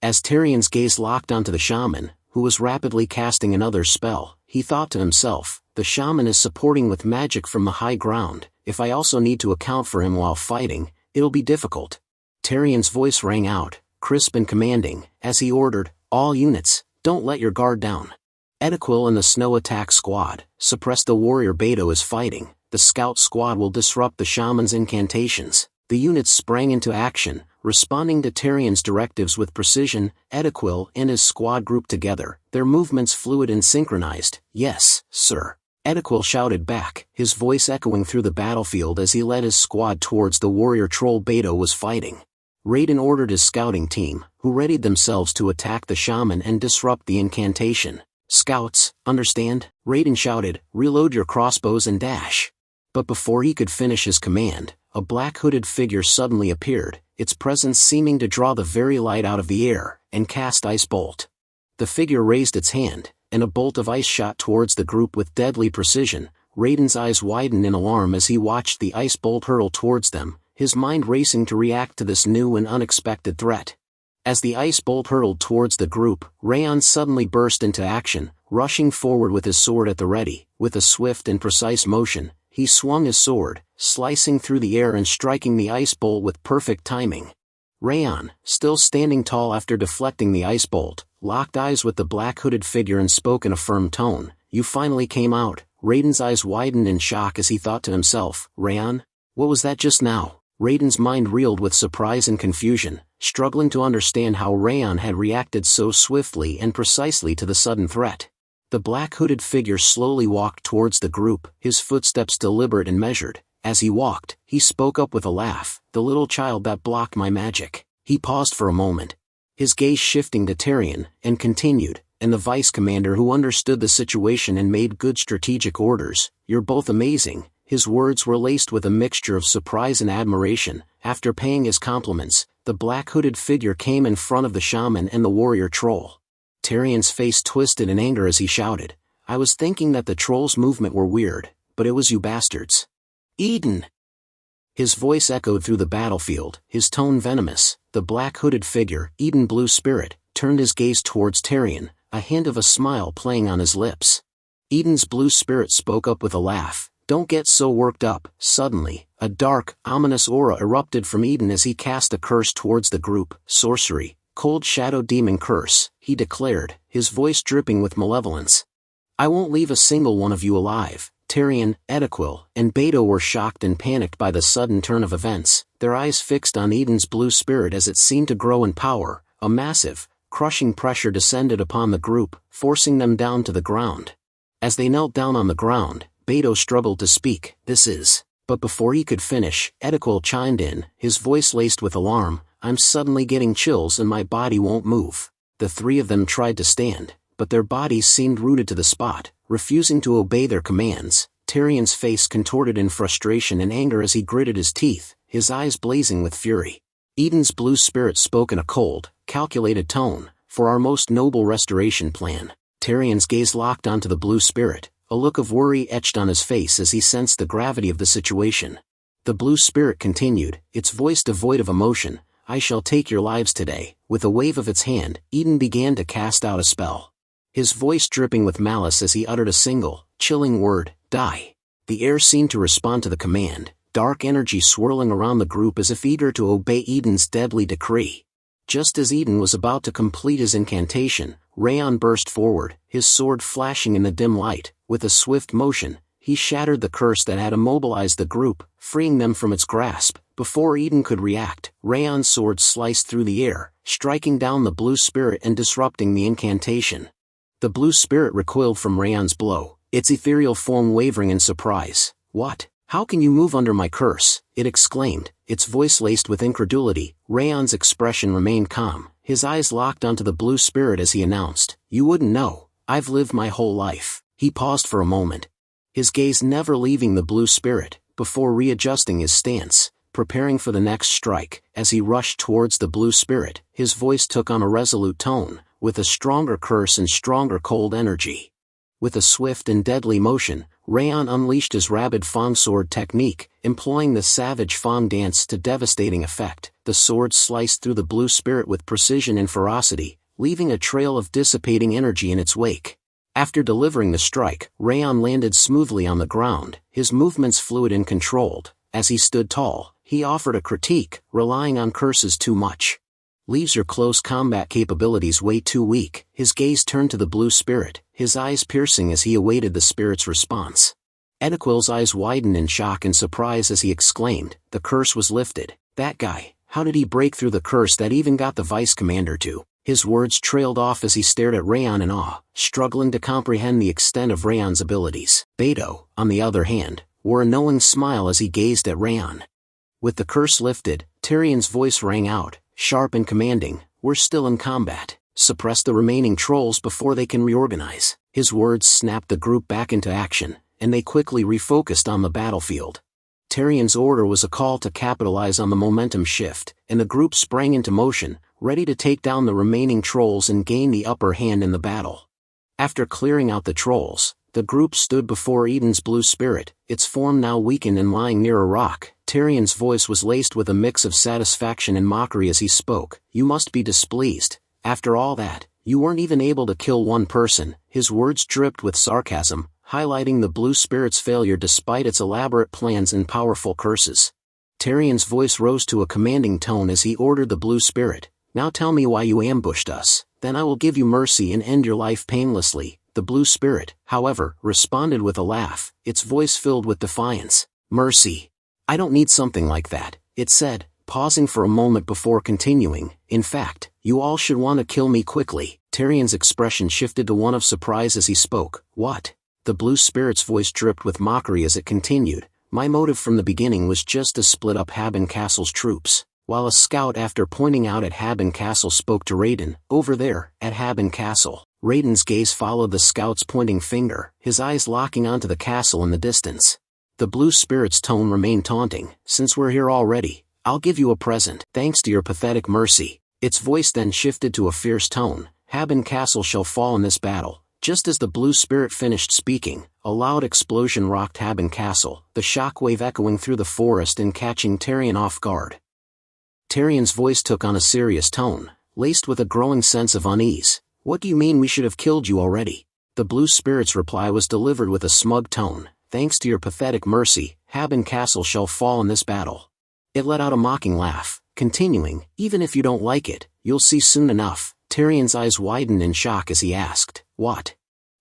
As Tyrion's gaze locked onto the shaman, who was rapidly casting another spell, he thought to himself, the shaman is supporting with magic from the high ground. If I also need to account for him while fighting, it'll be difficult. Tyrion's voice rang out, crisp and commanding, as he ordered, all units, don't let your guard down. Edequil and the snow attack squad, suppress the warrior Beto is fighting. The scout squad will disrupt the shaman's incantations. The units sprang into action, responding to Tyrion's directives with precision. Edequil and his squad grouped together, their movements fluid and synchronized. Yes, sir. Edequil shouted back, his voice echoing through the battlefield as he led his squad towards the warrior troll Beto was fighting. Raiden ordered his scouting team, who readied themselves to attack the shaman and disrupt the incantation. "Scouts, understand?" Raiden shouted, "Reload your crossbows and dash." But before he could finish his command, a black hooded figure suddenly appeared, its presence seeming to draw the very light out of the air, and cast Ice Bolt. The figure raised its hand, and a bolt of ice shot towards the group with deadly precision. Raiden's eyes widened in alarm as he watched the ice bolt hurtle towards them, his mind racing to react to this new and unexpected threat. As the ice bolt hurtled towards the group, Raon suddenly burst into action, rushing forward with his sword at the ready. With a swift and precise motion, he swung his sword, slicing through the air and striking the ice bolt with perfect timing. Raon, still standing tall after deflecting the ice bolt, locked eyes with the black hooded figure and spoke in a firm tone. "You finally came out." Raiden's eyes widened in shock as he thought to himself, "Raon? What was that just now?" Raiden's mind reeled with surprise and confusion, struggling to understand how Raon had reacted so swiftly and precisely to the sudden threat. The black hooded figure slowly walked towards the group, his footsteps deliberate and measured. As he walked, he spoke up with a laugh, "The little child that blocked my magic." He paused for a moment, his gaze shifting to Tyrion, and continued, "And the vice commander who understood the situation and made good strategic orders. You're both amazing." His words were laced with a mixture of surprise and admiration. After paying his compliments, the black hooded figure came in front of the shaman and the warrior troll. Tyrion's face twisted in anger as he shouted, "I was thinking that the troll's movement were weird, but it was you bastards. Eden!" His voice echoed through the battlefield, his tone venomous. The black hooded figure, Eden Blue Spirit, turned his gaze towards Tyrion, a hint of a smile playing on his lips. Eden's Blue Spirit spoke up with a laugh, "Don't get so worked up." Suddenly, a dark, ominous aura erupted from Eden as he cast a curse towards the group. "Sorcery, Cold Shadow Demon Curse," he declared, his voice dripping with malevolence. "I won't leave a single one of you alive." Tyrion, Edequil, and Beto were shocked and panicked by the sudden turn of events, their eyes fixed on Eden's Blue Spirit as it seemed to grow in power. A massive, crushing pressure descended upon the group, forcing them down to the ground. As they knelt down on the ground, Beto struggled to speak, "This is..." But before he could finish, Edequil chimed in, his voice laced with alarm, "I'm suddenly getting chills and my body won't move." The three of them tried to stand, but their bodies seemed rooted to the spot, refusing to obey their commands. Tyrion's face contorted in frustration and anger as he gritted his teeth, his eyes blazing with fury. Eden's Blue Spirit spoke in a cold, calculated tone, "For our most noble restoration plan." Tyrion's gaze locked onto the Blue Spirit, a look of worry etched on his face as he sensed the gravity of the situation. The Blue Spirit continued, its voice devoid of emotion, "I shall take your lives today." With a wave of its hand, Eden began to cast out a spell, his voice dripping with malice as he uttered a single, chilling word, "Die." The air seemed to respond to the command, dark energy swirling around the group as if eager to obey Eden's deadly decree. Just as Eden was about to complete his incantation, Raon burst forward, his sword flashing in the dim light. With a swift motion, he shattered the curse that had immobilized the group, freeing them from its grasp. Before Eden could react, Raon's sword sliced through the air, striking down the Blue Spirit and disrupting the incantation. The Blue Spirit recoiled from Raon's blow, its ethereal form wavering in surprise. "What? How can you move under my curse?" it exclaimed, its voice laced with incredulity. Raon's expression remained calm, his eyes locked onto the Blue Spirit as he announced, "You wouldn't know. I've lived my whole life." He paused for a moment, his gaze never leaving the Blue Spirit, before readjusting his stance, preparing for the next strike. As he rushed towards the Blue Spirit, his voice took on a resolute tone, with a stronger curse and stronger cold energy. With a swift and deadly motion, Raon unleashed his rabid Fang sword technique, employing the savage Fang dance to devastating effect. The sword sliced through the Blue Spirit with precision and ferocity, leaving a trail of dissipating energy in its wake. After delivering the strike, Raon landed smoothly on the ground, his movements fluid and controlled. As he stood tall, he offered a critique, "Relying on curses too much leaves your close combat capabilities way too weak." His gaze turned to the Blue Spirit, his eyes piercing as he awaited the spirit's response. Edequil's eyes widened in shock and surprise as he exclaimed, "The curse was lifted. That guy, how did he break through the curse that even got the vice commander to?" His words trailed off as he stared at Raon in awe, struggling to comprehend the extent of Raon's abilities. Beto, on the other hand, wore a knowing smile as he gazed at Raon. With the curse lifted, Tyrion's voice rang out, sharp and commanding, "We're still in combat. Suppress the remaining trolls before they can reorganize." His words snapped the group back into action, and they quickly refocused on the battlefield. Tyrion's order was a call to capitalize on the momentum shift, and the group sprang into motion, ready to take down the remaining trolls and gain the upper hand in the battle. After clearing out the trolls, the group stood before Eden's blue spirit, its form now weakened and lying near a rock. Tyrion's voice was laced with a mix of satisfaction and mockery as he spoke. "You must be displeased. After all that, you weren't even able to kill one person." His words dripped with sarcasm, highlighting the blue spirit's failure despite its elaborate plans and powerful curses. Tyrion's voice rose to a commanding tone as he ordered the blue spirit, "Now tell me why you ambushed us, then I will give you mercy and end your life painlessly." The blue spirit, however, responded with a laugh, its voice filled with defiance. "Mercy? I don't need something like that," it said, pausing for a moment before continuing. "In fact, you all should want to kill me quickly." Tyrion's expression shifted to one of surprise as he spoke. "What?" The blue spirit's voice dripped with mockery as it continued. "My motive from the beginning was just to split up Haben Castle's troops." While a scout, after pointing out at Haben Castle, spoke to Raiden, "Over there, at Haben Castle." Raiden's gaze followed the scout's pointing finger, his eyes locking onto the castle in the distance. The blue spirit's tone remained taunting. "Since we're here already, I'll give you a present, thanks to your pathetic mercy." Its voice then shifted to a fierce tone. "Haben Castle shall fall in this battle." Just as the blue spirit finished speaking, a loud explosion rocked Haben Castle, the shockwave echoing through the forest and catching Tyrion off guard. Tyrion's voice took on a serious tone, laced with a growing sense of unease. "What do you mean we should have killed you already?" The blue spirit's reply was delivered with a smug tone. "Thanks to your pathetic mercy, Haben Castle shall fall in this battle." It let out a mocking laugh, continuing, "Even if you don't like it, you'll see soon enough." Tyrion's eyes widened in shock as he asked, "What?"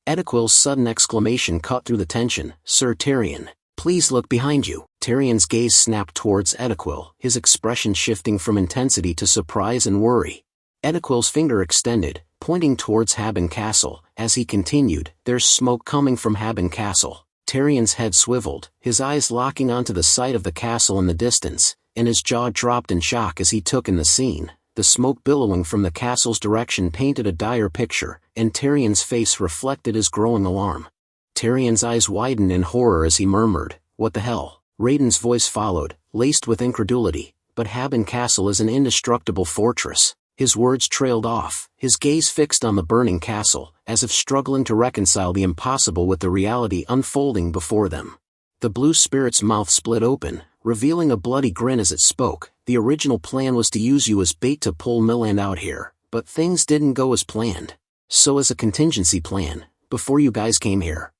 Edequil's sudden exclamation cut through the tension. "Sir Tyrion, please look behind you." Tyrion's gaze snapped towards Edequil, his expression shifting from intensity to surprise and worry. Edequil's finger extended, pointing towards Haben Castle. As he continued, "There's smoke coming from Haben Castle." Tyrion's head swiveled, his eyes locking onto the sight of the castle in the distance, and his jaw dropped in shock as he took in the scene. The smoke billowing from the castle's direction painted a dire picture, and Tyrion's face reflected his growing alarm. Tyrion's eyes widened in horror as he murmured, "What the hell?" Raiden's voice followed, laced with incredulity, "But Haben Castle is an indestructible fortress." His words trailed off, his gaze fixed on the burning castle, as if struggling to reconcile the impossible with the reality unfolding before them. The blue spirit's mouth split open, revealing a bloody grin as it spoke. "The original plan was to use you as bait to pull Milland out here, but things didn't go as planned. So as a contingency plan, before you guys came here,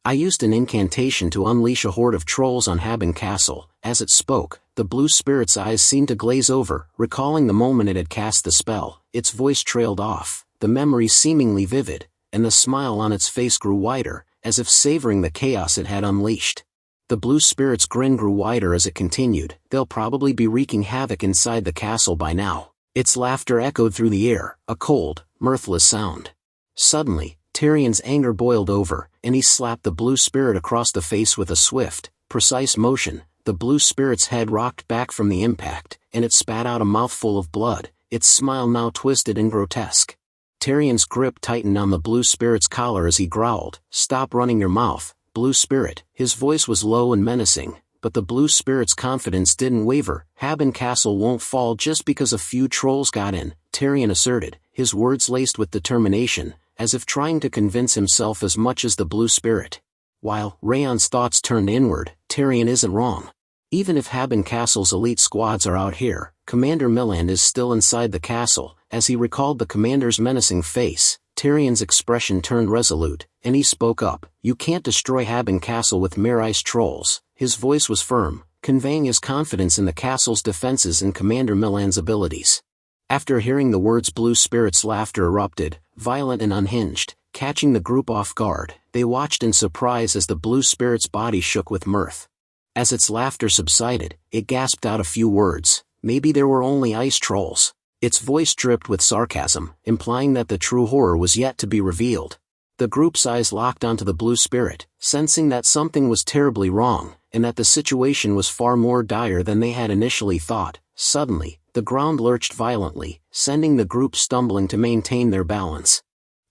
I used an incantation to unleash a horde of trolls on Haben Castle." As it spoke, the blue spirit's eyes seemed to glaze over, recalling the moment it had cast the spell. Its voice trailed off, the memory seemingly vivid, and the smile on its face grew wider, as if savoring the chaos it had unleashed. The blue spirit's grin grew wider as it continued. "They'll probably be wreaking havoc inside the castle by now." Its laughter echoed through the air, a cold, mirthless sound. Suddenly, Tyrion's anger boiled over, and he slapped the blue spirit across the face with a swift, precise motion. The blue spirit's head rocked back from the impact, and it spat out a mouthful of blood, its smile now twisted and grotesque. Tyrion's grip tightened on the blue spirit's collar as he growled, "Stop running your mouth, blue spirit." His voice was low and menacing, but the blue spirit's confidence didn't waver. "Haben Castle won't fall just because a few trolls got in," Tyrion asserted, his words laced with determination, as if trying to convince himself as much as the blue spirit. While Raon's thoughts turned inward, Tyrion isn't wrong. Even if Haben Castle's elite squads are out here, Commander Milland is still inside the castle. As he recalled the commander's menacing face, Tyrion's expression turned resolute, and he spoke up, "You can't destroy Haben Castle with mere ice trolls." His voice was firm, conveying his confidence in the castle's defenses and Commander Milland's abilities. After hearing the words, blue spirit's laughter erupted, violent and unhinged, catching the group off guard. They watched in surprise as the blue spirit's body shook with mirth. As its laughter subsided, it gasped out a few words. Maybe there were only ice trolls. Its voice dripped with sarcasm, implying that the true horror was yet to be revealed. The group's eyes locked onto the blue spirit, sensing that something was terribly wrong, and that the situation was far more dire than they had initially thought. Suddenly, the ground lurched violently, sending the group stumbling to maintain their balance.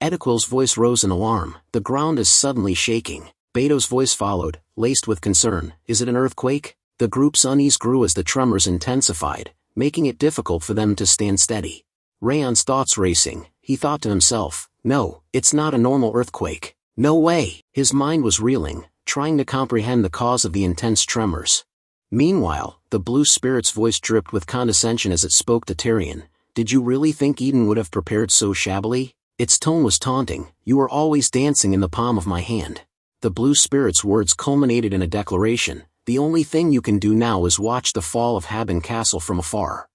Edequil's voice rose in alarm. The ground is suddenly shaking. Beto's voice followed, laced with concern. Is it an earthquake? The group's unease grew as the tremors intensified, making it difficult for them to stand steady. Raon's thoughts racing, he thought to himself, no, it's not a normal earthquake. No way! His mind was reeling, trying to comprehend the cause of the intense tremors. Meanwhile, the blue spirit's voice dripped with condescension as it spoke to Tyrion. Did you really think Eden would have prepared so shabbily? Its tone was taunting. You are always dancing in the palm of my hand. The blue spirit's words culminated in a declaration. The only thing you can do now is watch the fall of Haben Castle from afar.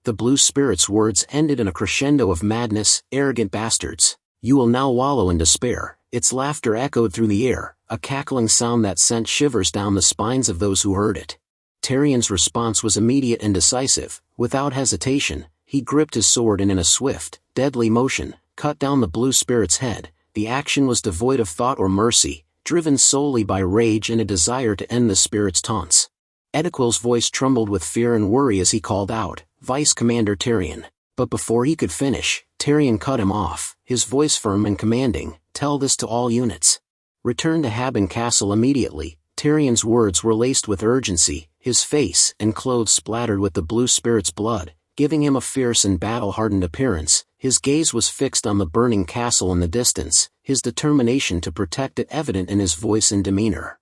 The blue spirit's words ended in a crescendo of madness. Arrogant bastards. You will now wallow in despair. Its laughter echoed through the air, a cackling sound that sent shivers down the spines of those who heard it. Tyrion's response was immediate and decisive. Without hesitation, he gripped his sword and in a swift, deadly motion, cut down the blue spirit's head. The action was devoid of thought or mercy, driven solely by rage and a desire to end the spirit's taunts. Edequil's voice trembled with fear and worry as he called out, Vice Commander Tyrion. But before he could finish, Tyrion cut him off, his voice firm and commanding, Tell this to all units. Return to Haben Castle immediately. Tyrion's words were laced with urgency, his face and clothes splattered with the blue spirit's blood, giving him a fierce and battle-hardened appearance. His gaze was fixed on the burning castle in the distance, his determination to protect it evident in his voice and demeanor.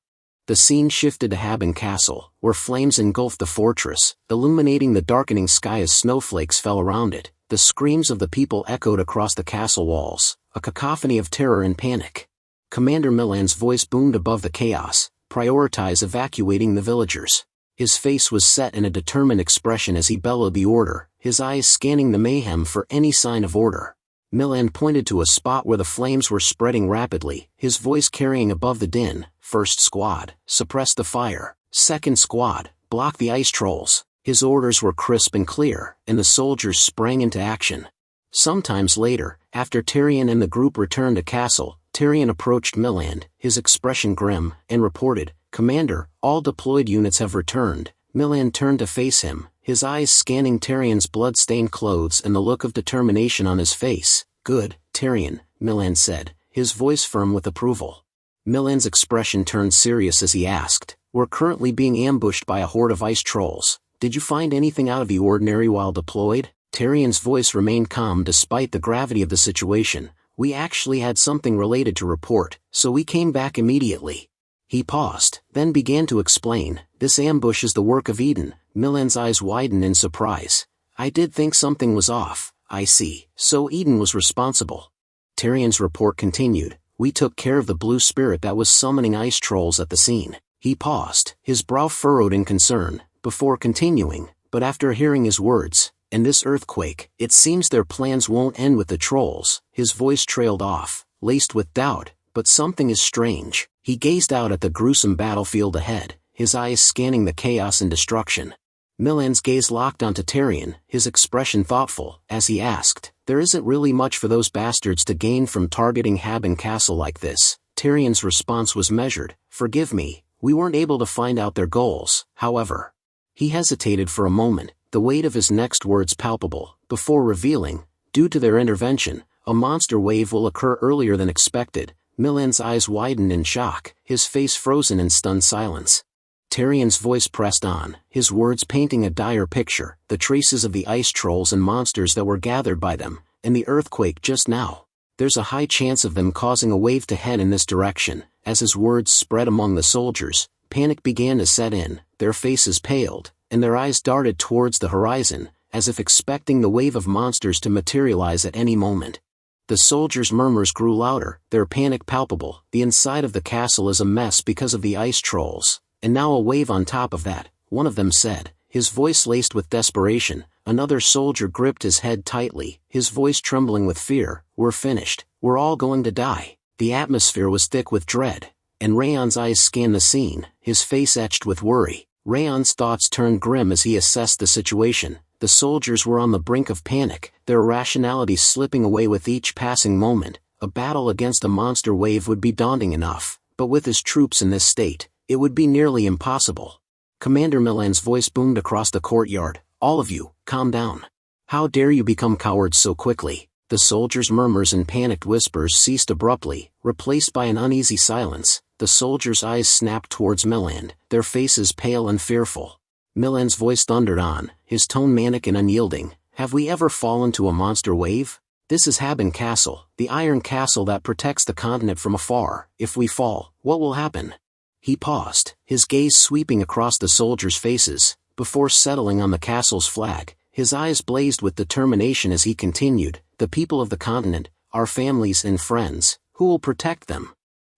The scene shifted to Haben Castle, where flames engulfed the fortress, illuminating the darkening sky as snowflakes fell around it. The screams of the people echoed across the castle walls, a cacophony of terror and panic. Commander Milan's voice boomed above the chaos, Prioritize evacuating the villagers. His face was set in a determined expression as he bellowed the order, his eyes scanning the mayhem for any sign of order. Milan pointed to a spot where the flames were spreading rapidly, his voice carrying above the din. First squad, suppress the fire. Second squad, block the ice trolls. His orders were crisp and clear, and the soldiers sprang into action. Sometimes later, after Tyrion and the group returned to castle, Tyrion approached Milan, his expression grim, and reported, Commander, all deployed units have returned. Milan turned to face him, his eyes scanning Tyrion's blood-stained clothes and the look of determination on his face. Good, Tyrion, Milan said, his voice firm with approval. Milan's expression turned serious as he asked, We're currently being ambushed by a horde of ice trolls. Did you find anything out of the ordinary while deployed? Tyrion's voice remained calm despite the gravity of the situation. We actually had something related to report, so we came back immediately. He paused, then began to explain, This ambush is the work of Eden. Milan's eyes widened in surprise. I did think something was off. I see. So Eden was responsible. Tyrion's report continued. We took care of the blue spirit that was summoning ice trolls at the scene. He paused, his brow furrowed in concern, before continuing, but after hearing his words, and this earthquake, it seems their plans won't end with the trolls. His voice trailed off, laced with doubt, but something is strange. He gazed out at the gruesome battlefield ahead, his eyes scanning the chaos and destruction. Milan's gaze locked onto Tyrion, his expression thoughtful, as he asked, There isn't really much for those bastards to gain from targeting Haben Castle like this. Tyrion's response was measured, Forgive me, we weren't able to find out their goals, however. He hesitated for a moment, the weight of his next words palpable, before revealing, due to their intervention, a monster wave will occur earlier than expected. Milan's eyes widened in shock, his face frozen in stunned silence. Tyrion's voice pressed on, his words painting a dire picture, the traces of the ice trolls and monsters that were gathered by them, and the earthquake just now. There's a high chance of them causing a wave to head in this direction. As his words spread among the soldiers, panic began to set in, their faces paled, and their eyes darted towards the horizon, as if expecting the wave of monsters to materialize at any moment. The soldiers' murmurs grew louder, their panic palpable. The inside of the castle is a mess because of the ice trolls, and now a wave on top of that, one of them said, his voice laced with desperation. Another soldier gripped his head tightly, his voice trembling with fear. We're finished, we're all going to die. The atmosphere was thick with dread, and Raon's eyes scanned the scene, his face etched with worry. Raon's thoughts turned grim as he assessed the situation. The soldiers were on the brink of panic, their rationality slipping away with each passing moment. A battle against a monster wave would be daunting enough, but with his troops in this state, it would be nearly impossible. Commander Milan's voice boomed across the courtyard. All of you, calm down. How dare you become cowards so quickly? The soldiers' murmurs and panicked whispers ceased abruptly, replaced by an uneasy silence. The soldiers' eyes snapped towards Milan, their faces pale and fearful. Milan's voice thundered on, his tone manic and unyielding. Have we ever fallen to a monster wave? This is Haben Castle, the iron castle that protects the continent from afar. If we fall, what will happen? He paused, his gaze sweeping across the soldiers' faces, before settling on the castle's flag. His eyes blazed with determination as he continued, the people of the continent, our families and friends, who will protect them?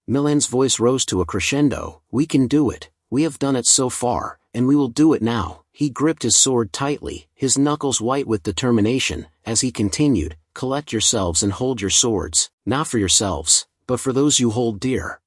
Milan's voice rose to a crescendo. We can do it, we have done it so far, and we will do it now. He gripped his sword tightly, his knuckles white with determination, as he continued, collect yourselves and hold your swords, not for yourselves, but for those you hold dear.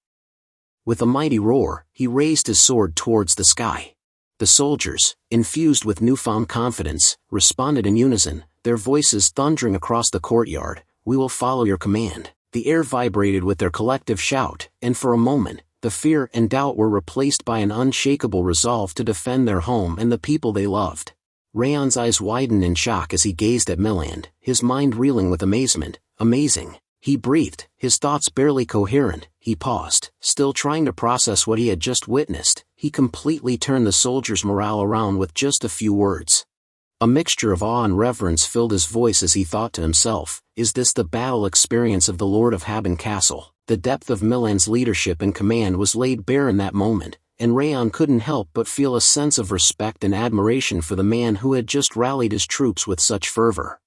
With a mighty roar, he raised his sword towards the sky. The soldiers, infused with newfound confidence, responded in unison, their voices thundering across the courtyard. We will follow your command. The air vibrated with their collective shout, and for a moment, the fear and doubt were replaced by an unshakable resolve to defend their home and the people they loved. Raon's eyes widened in shock as he gazed at Milan, his mind reeling with amazement. Amazing. He breathed, his thoughts barely coherent. He paused, still trying to process what he had just witnessed. He completely turned the soldiers' morale around with just a few words. A mixture of awe and reverence filled his voice as he thought to himself, is this the battle experience of the Lord of Haben Castle? The depth of Milan's leadership and command was laid bare in that moment, and Raon couldn't help but feel a sense of respect and admiration for the man who had just rallied his troops with such fervor.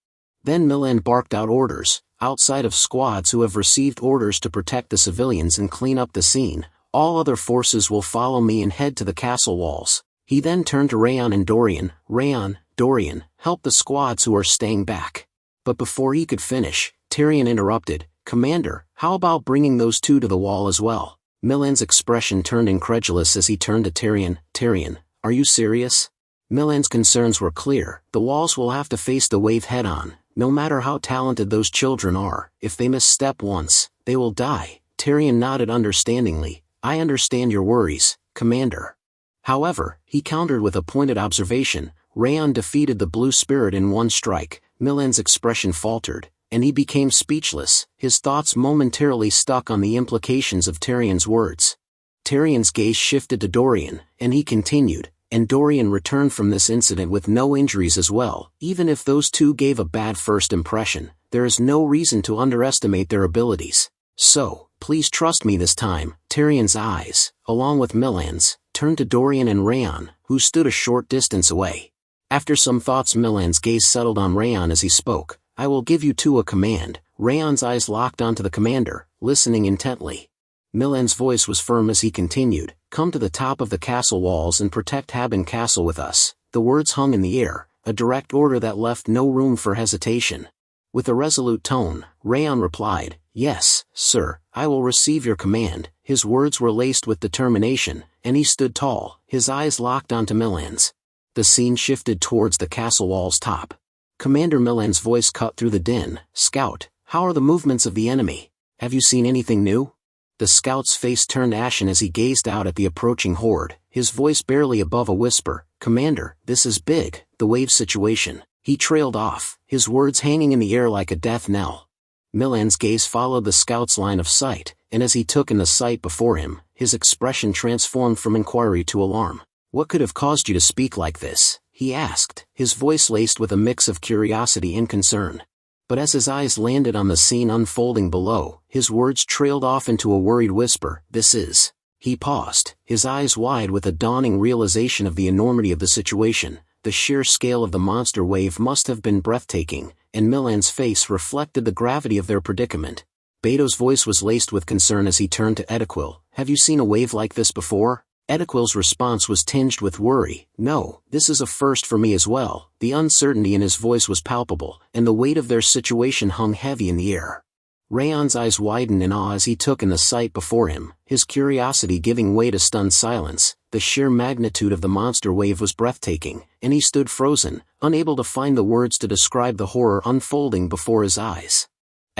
Then Milan barked out orders. Outside of squads who have received orders to protect the civilians and clean up the scene, all other forces will follow me and head to the castle walls. He then turned to Raon and Dorian. Raon, Dorian, help the squads who are staying back. But before he could finish, Tyrion interrupted. Commander, how about bringing those two to the wall as well? Milan's expression turned incredulous as he turned to Tyrion. Tyrion, are you serious? Milan's concerns were clear. The walls will have to face the wave head-on. No matter how talented those children are, if they misstep once, they will die. Tyrion nodded understandingly. I understand your worries, Commander. However, he countered with a pointed observation. Raon defeated the Blue Spirit in one strike. Milan's expression faltered, and he became speechless, his thoughts momentarily stuck on the implications of Tyrion's words. Tyrion's gaze shifted to Dorian, and he continued, and Dorian returned from this incident with no injuries as well. Even if those two gave a bad first impression, there is no reason to underestimate their abilities. So, please trust me this time. Tyrion's eyes, along with Milan's, turned to Dorian and Raon, who stood a short distance away. After some thoughts, Milan's gaze settled on Raon as he spoke. I will give you two a command. Raon's eyes locked onto the commander, listening intently. Milan's voice was firm as he continued, come to the top of the castle walls and protect Haben Castle with us. The words hung in the air, a direct order that left no room for hesitation. With a resolute tone, Raon replied, yes, sir, I will receive your command. His words were laced with determination, and he stood tall, his eyes locked onto Milan's. The scene shifted towards the castle wall's top. Commander Milan's voice cut through the din. Scout, how are the movements of the enemy? Have you seen anything new? The scout's face turned ashen as he gazed out at the approaching horde, his voice barely above a whisper. Commander, this is big, the wave situation. He trailed off, his words hanging in the air like a death knell. Milan's gaze followed the scout's line of sight, and as he took in the sight before him, his expression transformed from inquiry to alarm. What could have caused you to speak like this? He asked, his voice laced with a mix of curiosity and concern. But as his eyes landed on the scene unfolding below, his words trailed off into a worried whisper. This is... He paused, his eyes wide with a dawning realization of the enormity of the situation. The sheer scale of the monster wave must have been breathtaking, and Milan's face reflected the gravity of their predicament. Beto's voice was laced with concern as he turned to Edequil. Have you seen a wave like this before? Edequil's response was tinged with worry. No, this is a first for me as well. The uncertainty in his voice was palpable, and the weight of their situation hung heavy in the air. Raon's eyes widened in awe as he took in the sight before him, his curiosity giving way to stunned silence. The sheer magnitude of the monster wave was breathtaking, and he stood frozen, unable to find the words to describe the horror unfolding before his eyes.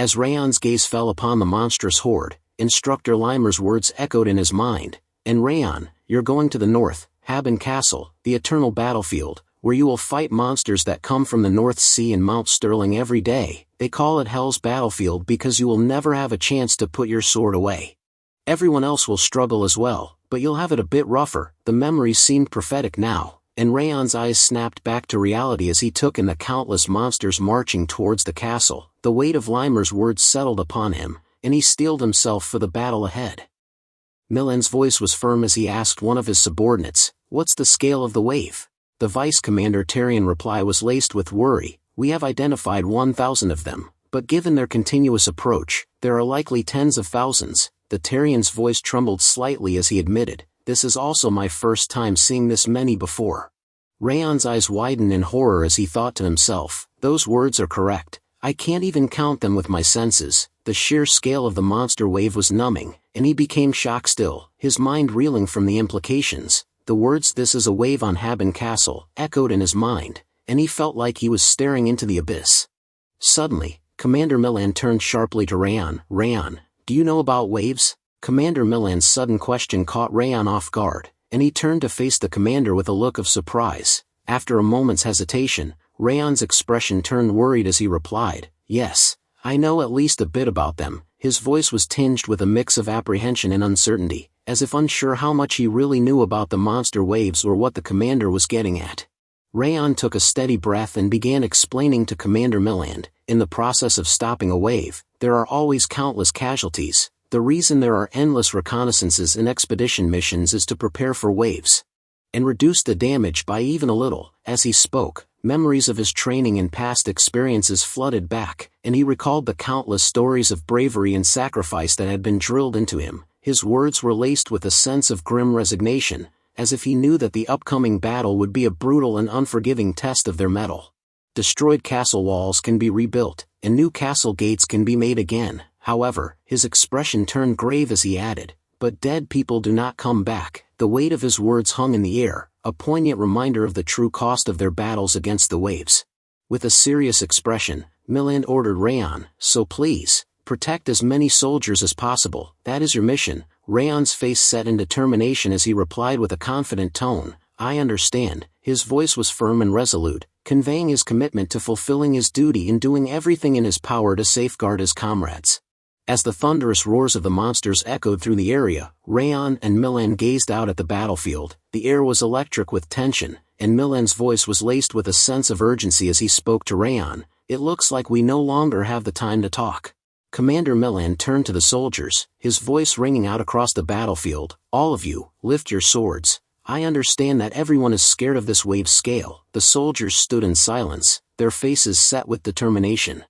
As Raon's gaze fell upon the monstrous horde, Instructor Limer's words echoed in his mind, "And Raon, you're going to the north, Haben Castle, the eternal battlefield, where you will fight monsters that come from the North Sea and Mount Sterling every day. They call it Hell's Battlefield because you will never have a chance to put your sword away. Everyone else will struggle as well, but you'll have it a bit rougher." The memories seemed prophetic now, and Raon's eyes snapped back to reality as he took in the countless monsters marching towards the castle. The weight of Limer's words settled upon him, and he steeled himself for the battle ahead. Milan's voice was firm as he asked one of his subordinates, "What's the scale of the wave?" The Vice Commander Tarian reply was laced with worry, "We have identified 1,000 of them, but given their continuous approach, there are likely tens of thousands." The Tarian's voice trembled slightly as he admitted, "This is also my first time seeing this many before." Raon's eyes widened in horror as he thought to himself, "Those words are correct. I can't even count them with my senses." The sheer scale of the monster wave was numbing, and he became shocked still, his mind reeling from the implications. The words "this is a wave on Haben Castle" echoed in his mind, and he felt like he was staring into the abyss. Suddenly, Commander Milan turned sharply to Raon. "Raon, do you know about waves?" Commander Milan's sudden question caught Raon off guard, and he turned to face the commander with a look of surprise. After a moment's hesitation, Raon's expression turned worried as he replied, "Yes, I know at least a bit about them." His voice was tinged with a mix of apprehension and uncertainty, as if unsure how much he really knew about the monster waves or what the commander was getting at. Raon took a steady breath and began explaining to Commander Milan, "In the process of stopping a wave, there are always countless casualties. The reason there are endless reconnaissances and expedition missions is to prepare for waves and reduce the damage by even a little." As he spoke, memories of his training and past experiences flooded back, and he recalled the countless stories of bravery and sacrifice that had been drilled into him. His words were laced with a sense of grim resignation, as if he knew that the upcoming battle would be a brutal and unforgiving test of their mettle. Destroyed castle walls can be rebuilt, and new castle gates can be made again. However, his expression turned grave as he added, "But dead people do not come back." The weight of his words hung in the air, a poignant reminder of the true cost of their battles against the waves. With a serious expression, Milan ordered Raon, "So please, protect as many soldiers as possible. That is your mission." Raon's face set in determination as he replied with a confident tone, "I understand." His voice was firm and resolute, conveying his commitment to fulfilling his duty and doing everything in his power to safeguard his comrades. As the thunderous roars of the monsters echoed through the area, Raon and Milan gazed out at the battlefield. The air was electric with tension, and Milan's voice was laced with a sense of urgency as he spoke to Raon, "It looks like we no longer have the time to talk." Commander Milan turned to the soldiers, his voice ringing out across the battlefield, "All of you, lift your swords. I understand that everyone is scared of this wave scale." The soldiers stood in silence, their faces set with determination.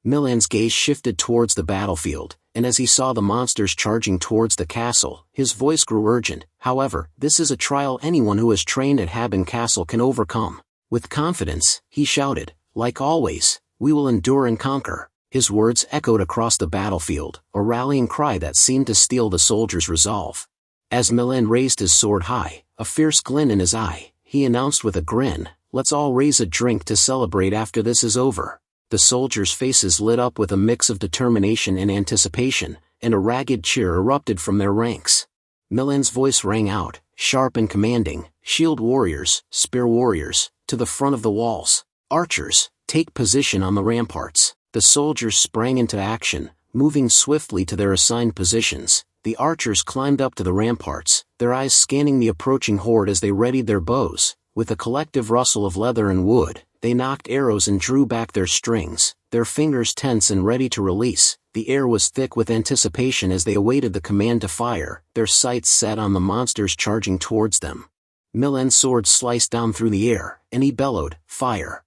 Milan's gaze shifted towards the battlefield, and as he saw the monsters charging towards the castle, his voice grew urgent. "However, this is a trial anyone who has trained at Haben Castle can overcome." With confidence, he shouted, "Like always, we will endure and conquer." His words echoed across the battlefield, a rallying cry that seemed to steel the soldiers' resolve. As Milan raised his sword high, a fierce glint in his eye, he announced with a grin, "Let's all raise a drink to celebrate after this is over." The soldiers' faces lit up with a mix of determination and anticipation, and a ragged cheer erupted from their ranks. Milan's voice rang out, sharp and commanding, "Shield warriors, spear warriors, to the front of the walls. Archers, take position on the ramparts." The soldiers sprang into action, moving swiftly to their assigned positions. The archers climbed up to the ramparts, their eyes scanning the approaching horde as they readied their bows. With a collective rustle of leather and wood, they nocked arrows and drew back their strings, their fingers tense and ready to release. The air was thick with anticipation as they awaited the command to fire, their sights set on the monsters charging towards them. Milan's sword sliced down through the air, and he bellowed, "Fire!"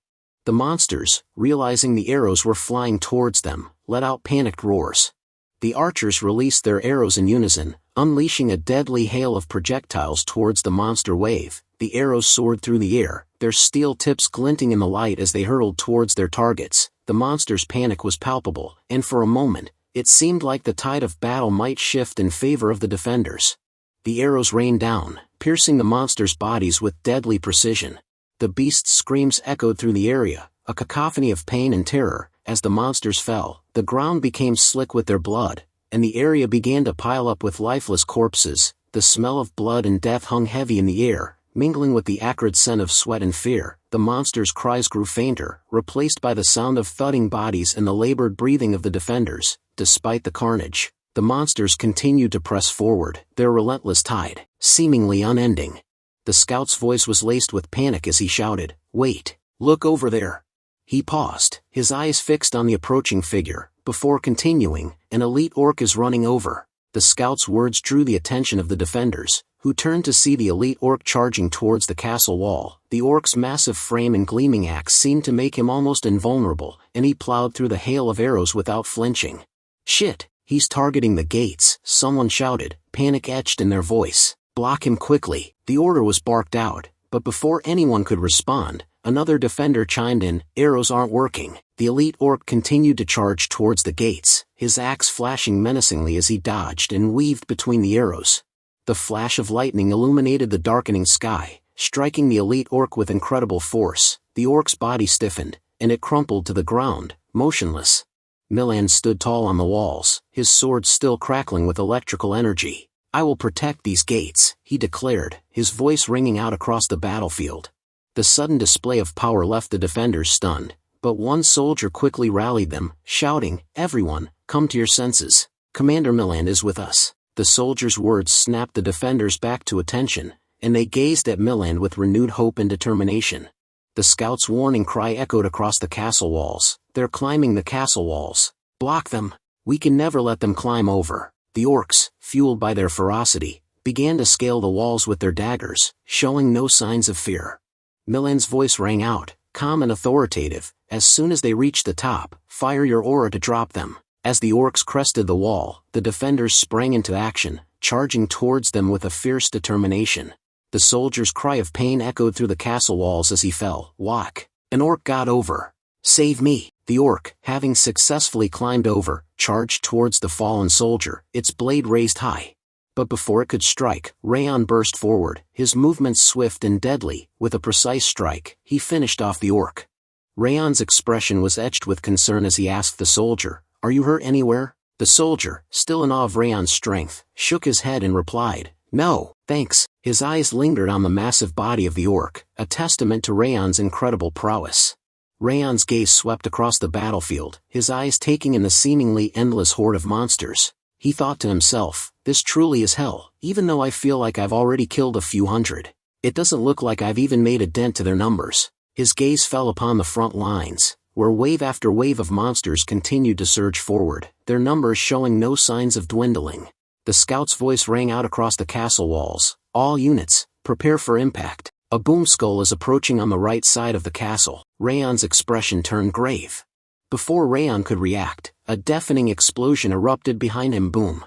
The monsters, realizing the arrows were flying towards them, let out panicked roars. The archers released their arrows in unison, unleashing a deadly hail of projectiles towards the monster wave. The arrows soared through the air, their steel tips glinting in the light as they hurtled towards their targets. The monsters' panic was palpable, and for a moment, it seemed like the tide of battle might shift in favor of the defenders. The arrows rained down, piercing the monsters' bodies with deadly precision. The beasts' screams echoed through the area, a cacophony of pain and terror. As the monsters fell, The ground became slick with their blood, and the area began to pile up with lifeless corpses. The smell of blood and death hung heavy in the air, mingling with the acrid scent of sweat and fear. The monsters' cries grew fainter, replaced by the sound of thudding bodies and the labored breathing of the defenders. Despite the carnage, the monsters continued to press forward, their relentless tide, seemingly unending. The scout's voice was laced with panic as he shouted, "Wait, look over there." He paused, his eyes fixed on the approaching figure, before continuing, "An elite orc is running over." The scout's words drew the attention of the defenders, who turned to see the elite orc charging towards the castle wall. The orc's massive frame and gleaming axe seemed to make him almost invulnerable, and he plowed through the hail of arrows without flinching. "Shit, he's targeting the gates," someone shouted, panic etched in their voice. "Block him quickly." The order was barked out, but before anyone could respond, another defender chimed in, "Arrows aren't working." The elite orc continued to charge towards the gates, his axe flashing menacingly as he dodged and weaved between the arrows. The flash of lightning illuminated the darkening sky, striking the elite orc with incredible force. The orc's body stiffened, and it crumpled to the ground, motionless. Milan stood tall on the walls, his sword still crackling with electrical energy. "I will protect these gates," he declared, his voice ringing out across the battlefield. The sudden display of power left the defenders stunned, but one soldier quickly rallied them, shouting, "Everyone, come to your senses. Commander Milan is with us." The soldier's words snapped the defenders back to attention, and they gazed at Milan with renewed hope and determination. The scout's warning cry echoed across the castle walls. "They're climbing the castle walls. Block them. We can never let them climb over." The orcs, fueled by their ferocity, began to scale the walls with their daggers, showing no signs of fear. Milan's voice rang out, calm and authoritative, "As soon as they reach the top, fire your aura to drop them." As the orcs crested the wall, the defenders sprang into action, charging towards them with a fierce determination. The soldier's cry of pain echoed through the castle walls as he fell. "Whack! An orc got over! Save me!" The orc, having successfully climbed over, charged towards the fallen soldier, its blade raised high. But before it could strike, Raon burst forward, his movements swift and deadly. With a precise strike, he finished off the orc. Raon's expression was etched with concern as he asked the soldier, "Are you hurt anywhere?" The soldier, still in awe of Raon's strength, shook his head and replied, "No, thanks." His eyes lingered on the massive body of the orc, a testament to Raon's incredible prowess. Raon's gaze swept across the battlefield, his eyes taking in the seemingly endless horde of monsters. He thought to himself, "This truly is hell, even though I feel like I've already killed a few hundred. It doesn't look like I've even made a dent to their numbers." His gaze fell upon the front lines, where wave after wave of monsters continued to surge forward, their numbers showing no signs of dwindling. The scout's voice rang out across the castle walls, "All units, prepare for impact. A boom skull is approaching on the right side of the castle." Raon's expression turned grave. Before Raon could react, a deafening explosion erupted behind him. Boom!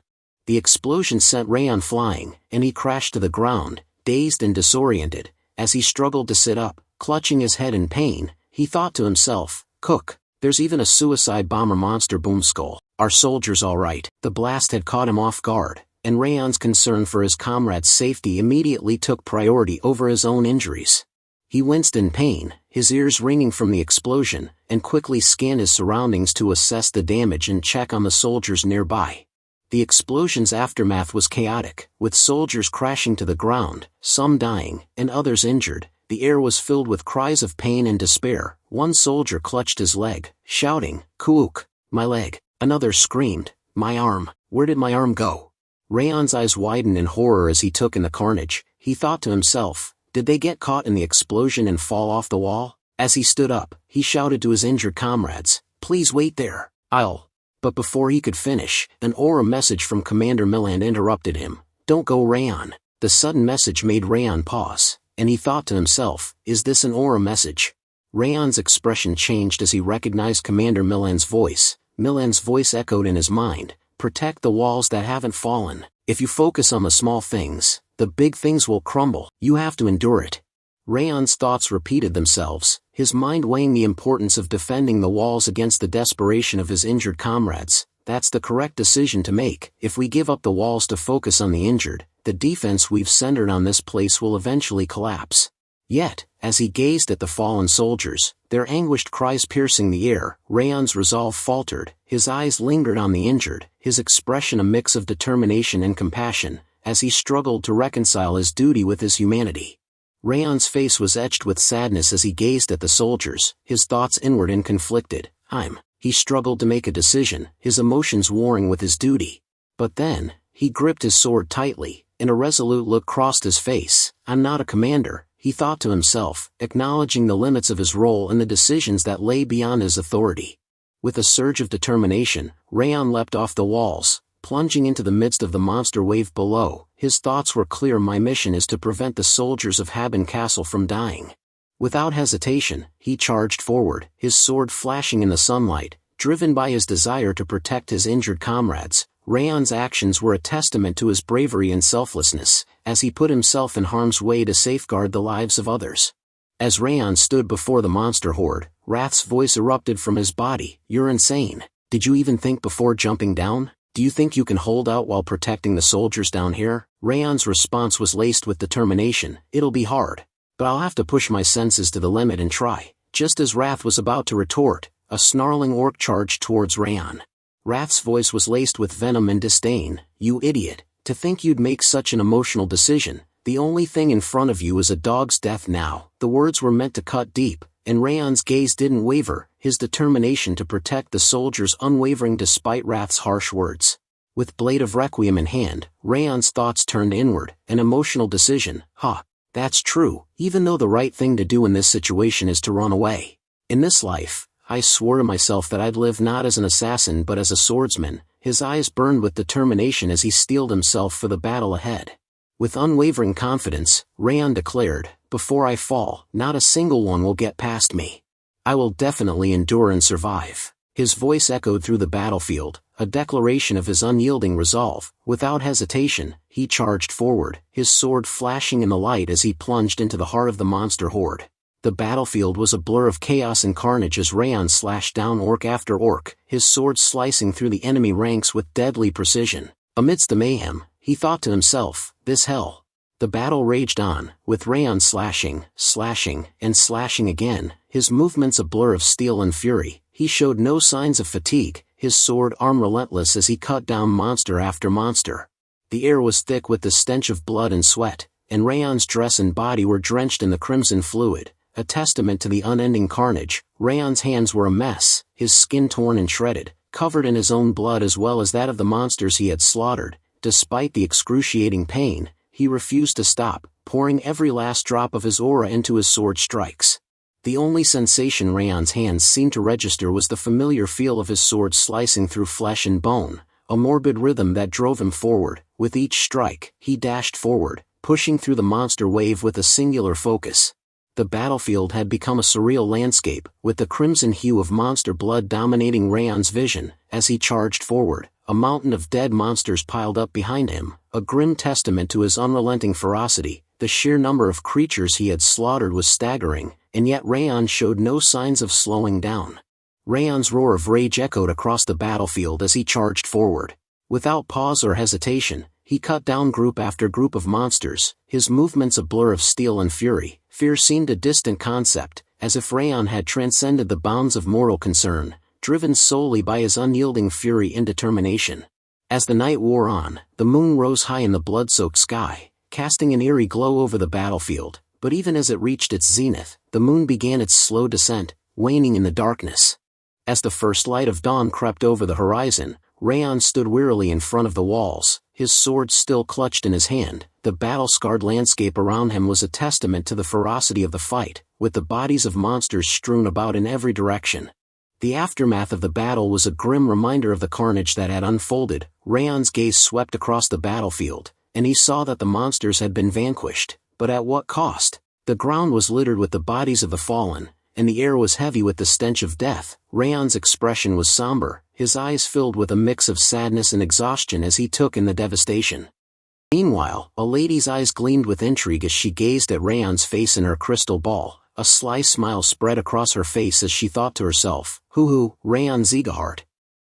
The explosion sent Raon flying, and he crashed to the ground, dazed and disoriented. As he struggled to sit up, clutching his head in pain, he thought to himself, "Cook, there's even a suicide bomber monster boom skull. Are soldiers all right?" The blast had caught him off guard, and Raon's concern for his comrades' safety immediately took priority over his own injuries. He winced in pain, his ears ringing from the explosion, and quickly scanned his surroundings to assess the damage and check on the soldiers nearby. The explosion's aftermath was chaotic, with soldiers crashing to the ground, some dying, and others injured. The air was filled with cries of pain and despair. One soldier clutched his leg, shouting, "Kuuk, my leg." Another screamed, "My arm, where did my arm go?" Raon's eyes widened in horror as he took in the carnage. He thought to himself, did they get caught in the explosion and fall off the wall? As he stood up, he shouted to his injured comrades, "Please wait there, I'll..." But before he could finish, an aura message from Commander Milan interrupted him. "Don't go, Raon." The sudden message made Raon pause, and he thought to himself, is this an aura message? Raon's expression changed as he recognized Commander Milan's voice. Milan's voice echoed in his mind, "Protect the walls that haven't fallen. If you focus on the small things, the big things will crumble. You have to endure it." Raon's thoughts repeated themselves, his mind weighing the importance of defending the walls against the desperation of his injured comrades. That's the correct decision to make. If we give up the walls to focus on the injured, the defense we've centered on this place will eventually collapse. Yet, as he gazed at the fallen soldiers, their anguished cries piercing the air, Raon's resolve faltered, his eyes lingered on the injured, his expression a mix of determination and compassion, as he struggled to reconcile his duty with his humanity. Raon's face was etched with sadness as he gazed at the soldiers, his thoughts inward and conflicted. He struggled to make a decision, his emotions warring with his duty. But then, he gripped his sword tightly, and a resolute look crossed his face. I'm not a commander, he thought to himself, acknowledging the limits of his role and the decisions that lay beyond his authority. With a surge of determination, Raon leapt off the walls, plunging into the midst of the monster wave below. His thoughts were clear. My mission is to prevent the soldiers of Haben Castle from dying. Without hesitation, he charged forward, his sword flashing in the sunlight, driven by his desire to protect his injured comrades. Raon's actions were a testament to his bravery and selflessness, as he put himself in harm's way to safeguard the lives of others. As Raon stood before the monster horde, Wrath's voice erupted from his body. You're insane. Did you even think before jumping down? Do you think you can hold out while protecting the soldiers down here? Raon's response was laced with determination. It'll be hard, but I'll have to push my senses to the limit and try. Just as Wrath was about to retort, a snarling orc charged towards Raon. Wrath's voice was laced with venom and disdain. You idiot, to think you'd make such an emotional decision. The only thing in front of you is a dog's death now. The words were meant to cut deep, and Raon's gaze didn't waver, his determination to protect the soldiers unwavering despite Wrath's harsh words. With blade of requiem in hand, Raon's thoughts turned inward, an emotional decision. That's true, even though the right thing to do in this situation is to run away. In this life, I swore to myself that I'd live not as an assassin but as a swordsman. His eyes burned with determination as he steeled himself for the battle ahead. With unwavering confidence, Raon declared, before I fall, not a single one will get past me. I will definitely endure and survive. His voice echoed through the battlefield, a declaration of his unyielding resolve. Without hesitation, he charged forward, his sword flashing in the light as he plunged into the heart of the monster horde. The battlefield was a blur of chaos and carnage as Raon slashed down orc after orc, his sword slicing through the enemy ranks with deadly precision. Amidst the mayhem, he thought to himself, this hell. The battle raged on, with Raon slashing, and slashing again, his movements a blur of steel and fury. He showed no signs of fatigue, his sword arm relentless as he cut down monster after monster. The air was thick with the stench of blood and sweat, and Raon's dress and body were drenched in the crimson fluid, a testament to the unending carnage. Raon's hands were a mess, his skin torn and shredded, covered in his own blood as well as that of the monsters he had slaughtered. Despite the excruciating pain, he refused to stop, pouring every last drop of his aura into his sword strikes. The only sensation Raon's hands seemed to register was the familiar feel of his sword slicing through flesh and bone, a morbid rhythm that drove him forward. With each strike, he dashed forward, pushing through the monster wave with a singular focus. The battlefield had become a surreal landscape, with the crimson hue of monster blood dominating Raon's vision. As he charged forward, a mountain of dead monsters piled up behind him, a grim testament to his unrelenting ferocity. The sheer number of creatures he had slaughtered was staggering, and yet Raon showed no signs of slowing down. Raon's roar of rage echoed across the battlefield as he charged forward. Without pause or hesitation, he cut down group after group of monsters, his movements a blur of steel and fury. Fear seemed a distant concept, as if Raon had transcended the bounds of mortal concern, driven solely by his unyielding fury and determination. As the night wore on, the moon rose high in the blood-soaked sky, casting an eerie glow over the battlefield, but even as it reached its zenith, the moon began its slow descent, waning in the darkness. As the first light of dawn crept over the horizon, Raon stood wearily in front of the walls, his sword still clutched in his hand. The battle-scarred landscape around him was a testament to the ferocity of the fight, with the bodies of monsters strewn about in every direction. The aftermath of the battle was a grim reminder of the carnage that had unfolded. Raon's gaze swept across the battlefield, and he saw that the monsters had been vanquished, but at what cost? The ground was littered with the bodies of the fallen, and the air was heavy with the stench of death. Raon's expression was somber, his eyes filled with a mix of sadness and exhaustion as he took in the devastation. Meanwhile, a lady's eyes gleamed with intrigue as she gazed at Raon's face in her crystal ball. A sly smile spread across her face as she thought to herself, "Hoo-hoo, Raon Sieghart."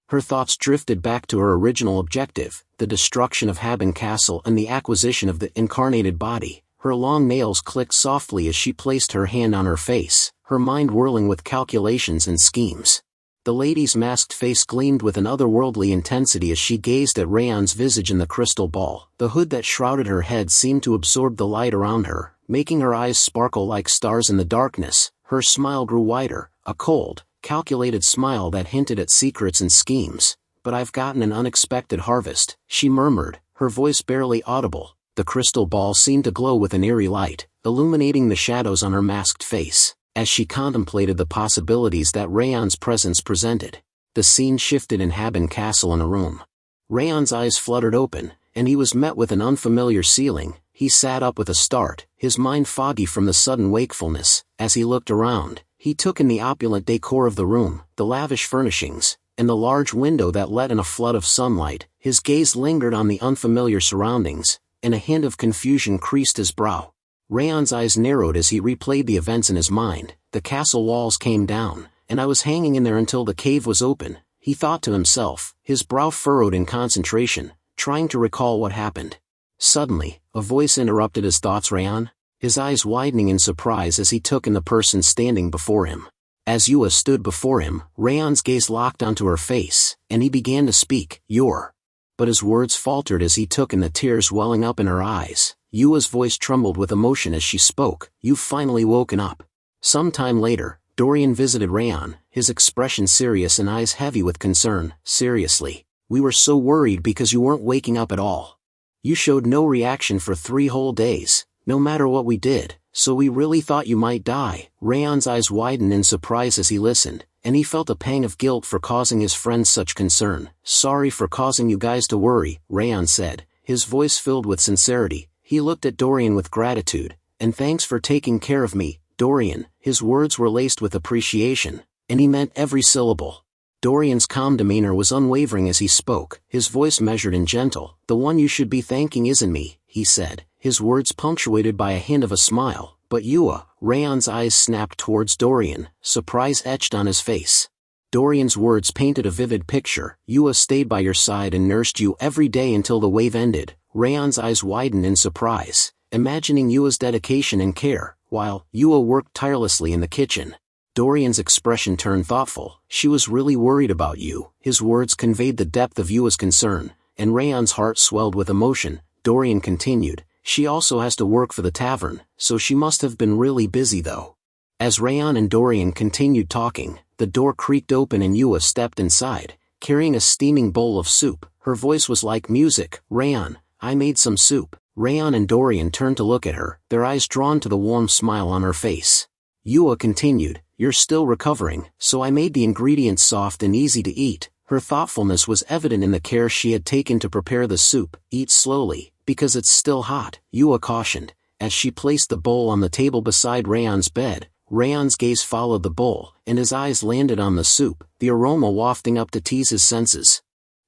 Her thoughts drifted back to her original objective, the destruction of Haben Castle and the acquisition of the incarnated body. Her long nails clicked softly as she placed her hand on her face, her mind whirling with calculations and schemes. The lady's masked face gleamed with an otherworldly intensity as she gazed at Raon's visage in the crystal ball. The hood that shrouded her head seemed to absorb the light around her, making her eyes sparkle like stars in the darkness. Her smile grew wider, a cold, calculated smile that hinted at secrets and schemes. "But I've gotten an unexpected harvest," she murmured, her voice barely audible. The crystal ball seemed to glow with an eerie light, illuminating the shadows on her masked face. As she contemplated the possibilities that Raon's presence presented, the scene shifted in Haben Castle in a room. Raon's eyes fluttered open, and he was met with an unfamiliar feeling. He sat up with a start, his mind foggy from the sudden wakefulness. As he looked around, he took in the opulent decor of the room, the lavish furnishings, and the large window that let in a flood of sunlight. His gaze lingered on the unfamiliar surroundings, and a hint of confusion creased his brow. Raon's eyes narrowed as he replayed the events in his mind. The castle walls came down, and I was hanging in there until the cave was open, he thought to himself, his brow furrowed in concentration, trying to recall what happened. Suddenly, a voice interrupted his thoughts. "Raon?" His eyes widening in surprise as he took in the person standing before him. As Yua stood before him, Raon's gaze locked onto her face, and he began to speak. "You're..." But his words faltered as he took in the tears welling up in her eyes. Yua's voice trembled with emotion as she spoke. "You've finally woken up." Some time later, Dorian visited Raon, his expression serious and eyes heavy with concern. "Seriously, we were so worried because you weren't waking up at all. You showed no reaction for 3 whole days, no matter what we did, so we really thought you might die." Raon's eyes widened in surprise as he listened, and he felt a pang of guilt for causing his friends such concern. "Sorry for causing you guys to worry," Raon said, his voice filled with sincerity. He looked at Dorian with gratitude. "And thanks for taking care of me, Dorian." His words were laced with appreciation, and he meant every syllable. Dorian's calm demeanor was unwavering as he spoke, his voice measured and gentle. "The one you should be thanking isn't me," he said, his words punctuated by a hint of a smile, "but Yua." Raon's eyes snapped towards Dorian, surprise etched on his face. Dorian's words painted a vivid picture. "Yua stayed by your side and nursed you every day until the wave ended." Raon's eyes widened in surprise, imagining Yua's dedication and care, while Yua worked tirelessly in the kitchen. Dorian's expression turned thoughtful. "She was really worried about you." His words conveyed the depth of Yua's concern, and Raon's heart swelled with emotion. Dorian continued, "She also has to work for the tavern, so she must have been really busy though." As Raon and Dorian continued talking, the door creaked open and Yua stepped inside, carrying a steaming bowl of soup. Her voice was like music. "Raon, I made some soup." Raon and Dorian turned to look at her, their eyes drawn to the warm smile on her face. Yua continued, "You're still recovering, so I made the ingredients soft and easy to eat." Her thoughtfulness was evident in the care she had taken to prepare the soup. "Eat slowly, because it's still hot," Yua cautioned, as she placed the bowl on the table beside Raon's bed. Raon's gaze followed the bowl, and his eyes landed on the soup, the aroma wafting up to tease his senses.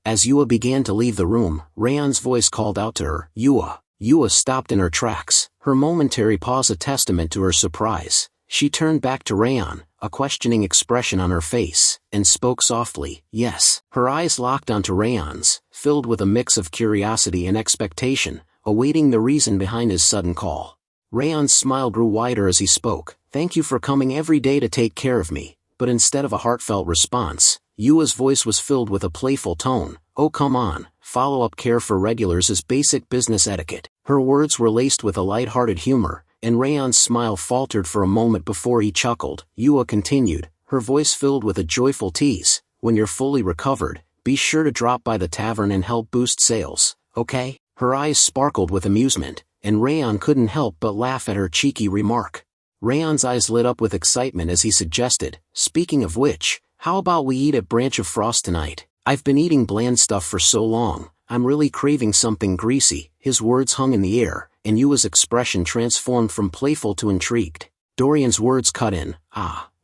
As Yua began to leave the room, Raon's voice called out to her, "Yua." Yua stopped in her tracks, her momentary pause a testament to her surprise. She turned back to Raon, a questioning expression on her face, and spoke softly, "Yes." Her eyes locked onto Raon's, filled with a mix of curiosity and expectation, awaiting the reason behind his sudden call. Raon's smile grew wider as he spoke. "Thank you for coming every day to take care of me." But instead of a heartfelt response, Yua's voice was filled with a playful tone. "Oh come on, follow-up care for regulars is basic business etiquette." Her words were laced with a light-hearted humor, and Raon's smile faltered for a moment before he chuckled. Yua continued, her voice filled with a joyful tease, "When you're fully recovered, be sure to drop by the tavern and help boost sales, okay?" Her eyes sparkled with amusement, and Raon couldn't help but laugh at her cheeky remark. Raon's eyes lit up with excitement as he suggested, "Speaking of which, how about we eat at Branch of Frost tonight? I've been eating bland stuff for so long, I'm really craving something greasy." His words hung in the air, and Yua's expression transformed from playful to intrigued. Dorian's words cut in,